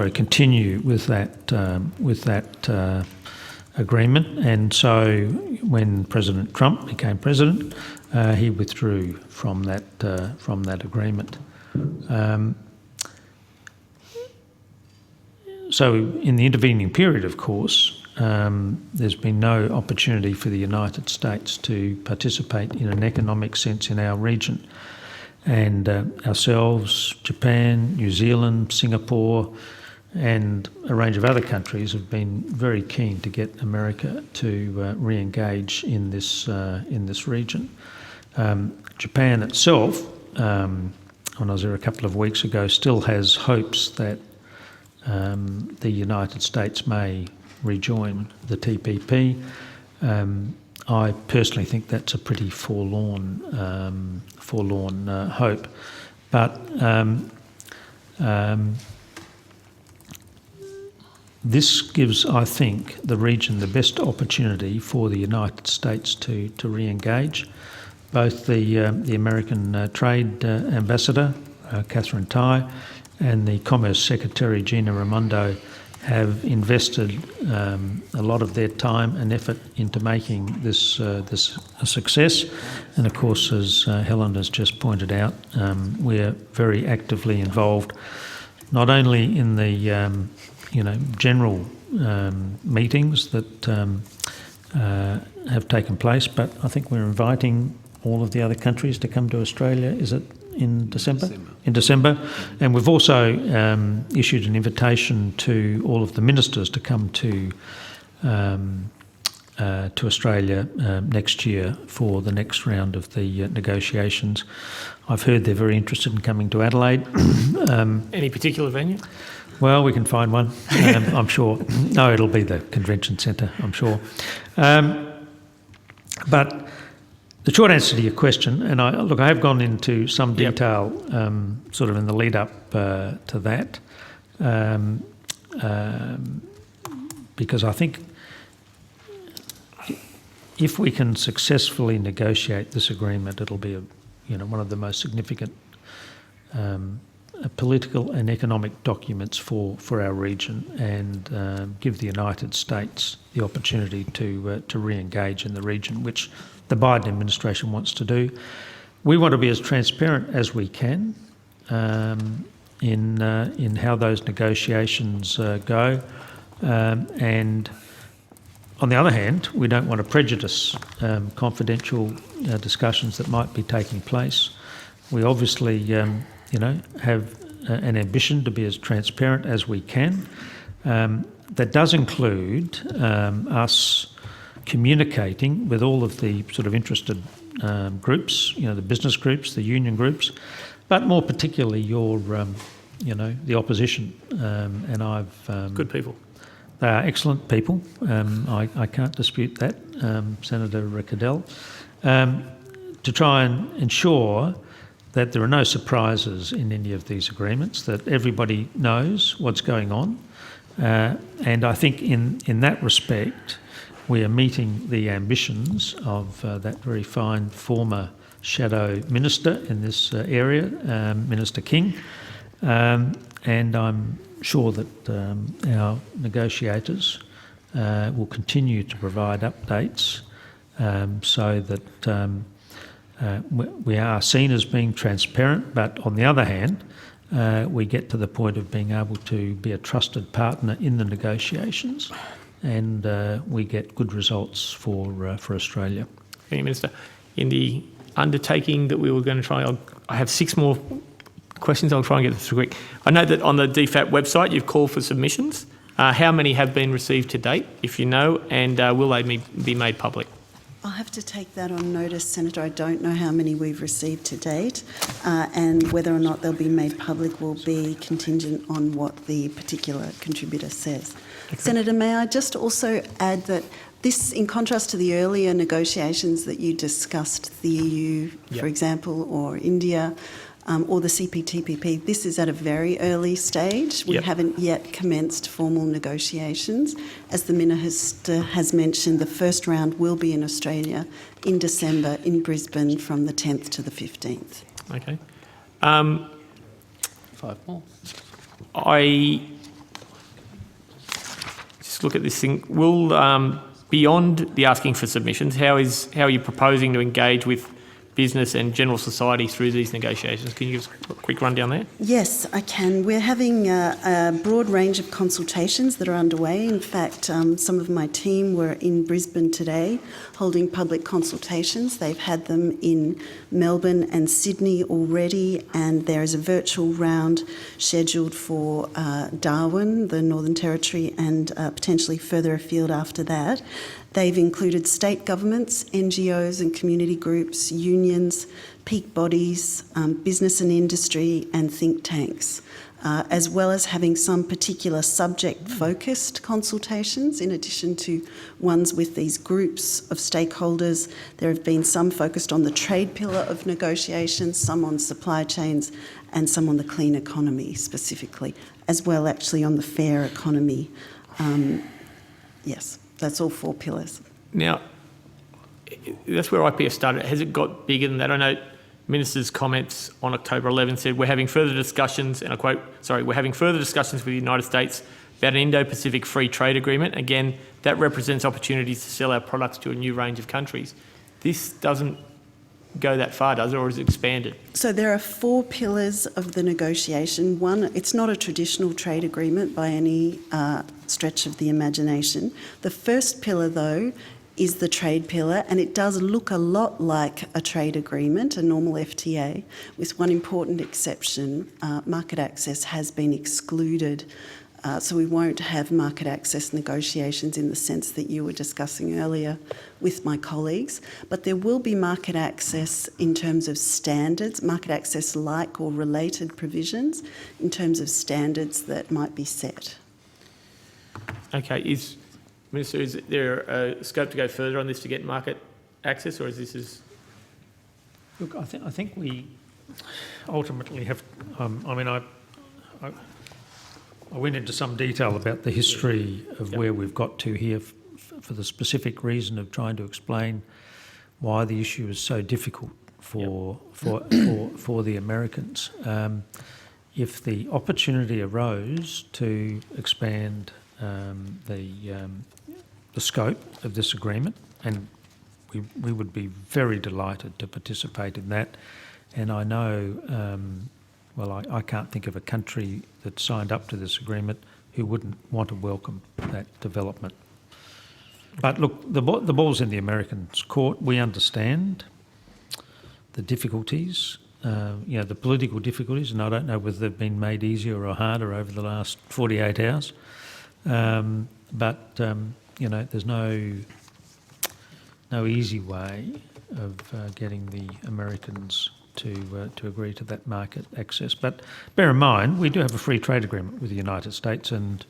continue with that agreement. And so when President Trump became president, he withdrew from that agreement. So in the intervening period, of course, there's been no opportunity for the United States to participate in an economic sense in our region. And ourselves, Japan, New Zealand, Singapore, and a range of other countries have been very keen to get America to re-engage in this region. Japan itself, when I was there a couple of weeks ago, still has hopes that the United States may rejoin the TPP. I personally think that's a pretty forlorn hope, but this gives, I think, the region the best opportunity for the United States to re-engage. Both the American Trade Ambassador, Catherine Tai, and the Commerce Secretary, Gina Raimondo, have invested a lot of their time and effort into making this a success. And of course, as Helen has just pointed out, we're very actively involved, not only in the general meetings that have taken place, but I think we're inviting all of the other countries to come to Australia. Is it in December? In December. And we've also issued an invitation to all of the ministers to come to Australia next year for the next round of the negotiations. I've heard they're very interested in coming to Adelaide. Any particular venue? Well, we can find one, I'm sure. No, it'll be the convention centre, I'm sure. But the short answer to your question, and I have gone into some detail sort of in the lead up to that, because I think if we can successfully negotiate this agreement, it'll be one of the most significant political and economic documents for our region, and give the United States the opportunity to re-engage in the region, which the Biden administration wants to do. We want to be as transparent as we can in how those negotiations go, and on the other hand, we don't want to prejudice confidential discussions that might be taking place. We obviously, have an ambition to be as transparent as we can. That does include us communicating with all of the sort of interested groups, the business groups, the union groups, but more particularly the opposition. And I've good people. They are excellent people. I can't dispute that, Senator Cadell, to try and ensure that there are no surprises in any of these agreements, that everybody knows what's going on, And I think in that respect, we are meeting the ambitions of that very fine former shadow minister in this area, Minister King. And I'm sure that our negotiators will continue to provide updates so that we are seen as being transparent, but on the other hand, we get to the point of being able to be a trusted partner in the negotiations, and we get good results for Australia. Thank you, Minister. In the undertaking that we were going to try, I have 6 more questions. I'll try and get them through quick. I know that on the DFAT website you've called for submissions. How many have been received to date, if you know, and will they be made public? I'll have to take that on notice, Senator. I don't know how many we've received to date, and whether or not they'll be made public will be contingent on what the particular contributor says. Okay. Senator, may I just also add that this, in contrast to the earlier negotiations that you discussed, the EU, for example, or India, or the CPTPP, this is at a very early stage. We haven't yet commenced formal negotiations. As the Minister has mentioned, the first round will be in Australia in December in Brisbane from the 10th to the 15th. Okay. 5 more. I just look at this thing. Will, beyond the asking for submissions, how are you proposing to engage with business and general society through these negotiations? Can you give us a quick rundown there? Yes, I can. We're having a broad range of consultations that are underway. In fact, some of my team were in Brisbane today holding public consultations. They've had them in Melbourne and Sydney already, and there is a virtual round scheduled for Darwin, the Northern Territory, and potentially further afield after that. They've included state governments, NGOs and community groups, unions, peak bodies, business and industry and think tanks, as well as having some particular subject-focused consultations in addition to ones with these groups of stakeholders. There have been some focused on the trade pillar of negotiations, some on supply chains and some on the clean economy specifically, as well actually on the fair economy. Yes. That's all 4 pillars. Now, that's where IPF started. Has it got bigger than that? I know Minister's comments on October 11 said, we're having further discussions, and I quote, we're having further discussions with the United States about an Indo-Pacific free trade agreement. Again, that represents opportunities to sell our products to a new range of countries. This doesn't go that far, does it, or is it expanded? So there are 4 pillars of the negotiation. One, it's not a traditional trade agreement by any stretch of the imagination. The first pillar, though, is the trade pillar, and it does look a lot like a trade agreement, a normal FTA, with one important exception. Market access has been excluded. So we won't have market access negotiations in the sense that you were discussing earlier with my colleagues, but there will be market access in terms of standards, market access like or related provisions in terms of standards that might be set. Okay, Minister, is there a scope to go further on this to get market access, or is this? Look, I think we ultimately have. I went into some detail about the history of where we've got to here for the specific reason of trying to explain why the issue is so difficult for the Americans. If the opportunity arose to expand the scope of this agreement, and we would be very delighted to participate in that. And I know, I can't think of a country that signed up to this agreement who wouldn't want to welcome that development. But look, the ball's in the Americans' court. We understand the difficulties, the political difficulties, and I don't know whether they've been made easier or harder over the last 48 hours. There's no easy way of getting the Americans to agree to that market access. But bear in mind, we do have a free trade agreement with the United States, and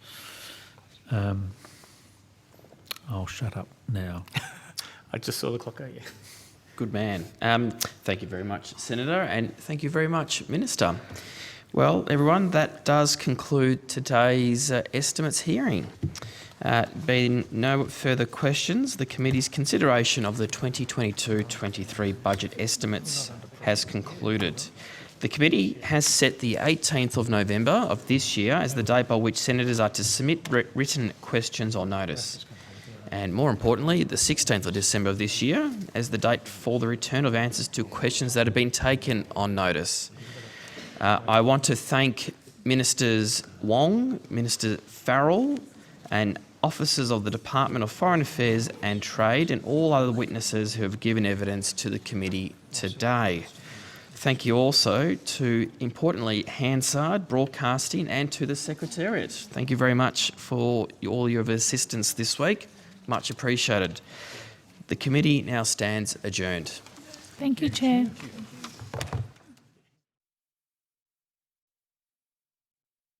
I'll shut up now. I just saw the clock go, yeah. Good man. Thank you very much, Senator, and thank you very much, Minister. Well, everyone, that does conclude today's estimates hearing. Being no further questions, the committee's consideration of the 2022-23 budget estimates has concluded. The committee has set the 18th of November of this year as the date by which senators are to submit written questions or notice. And more importantly, the 16th of December of this year as the date for the return of answers to questions that have been taken on notice. I want to thank Ministers Wong, Minister Farrell, and officers of the Department of Foreign Affairs and Trade and all other witnesses who have given evidence to the committee today. Thank you also to, importantly, Hansard Broadcasting and to the Secretariat. Thank you very much for all your assistance this week. Much appreciated. The committee now stands adjourned. Thank you, Chair.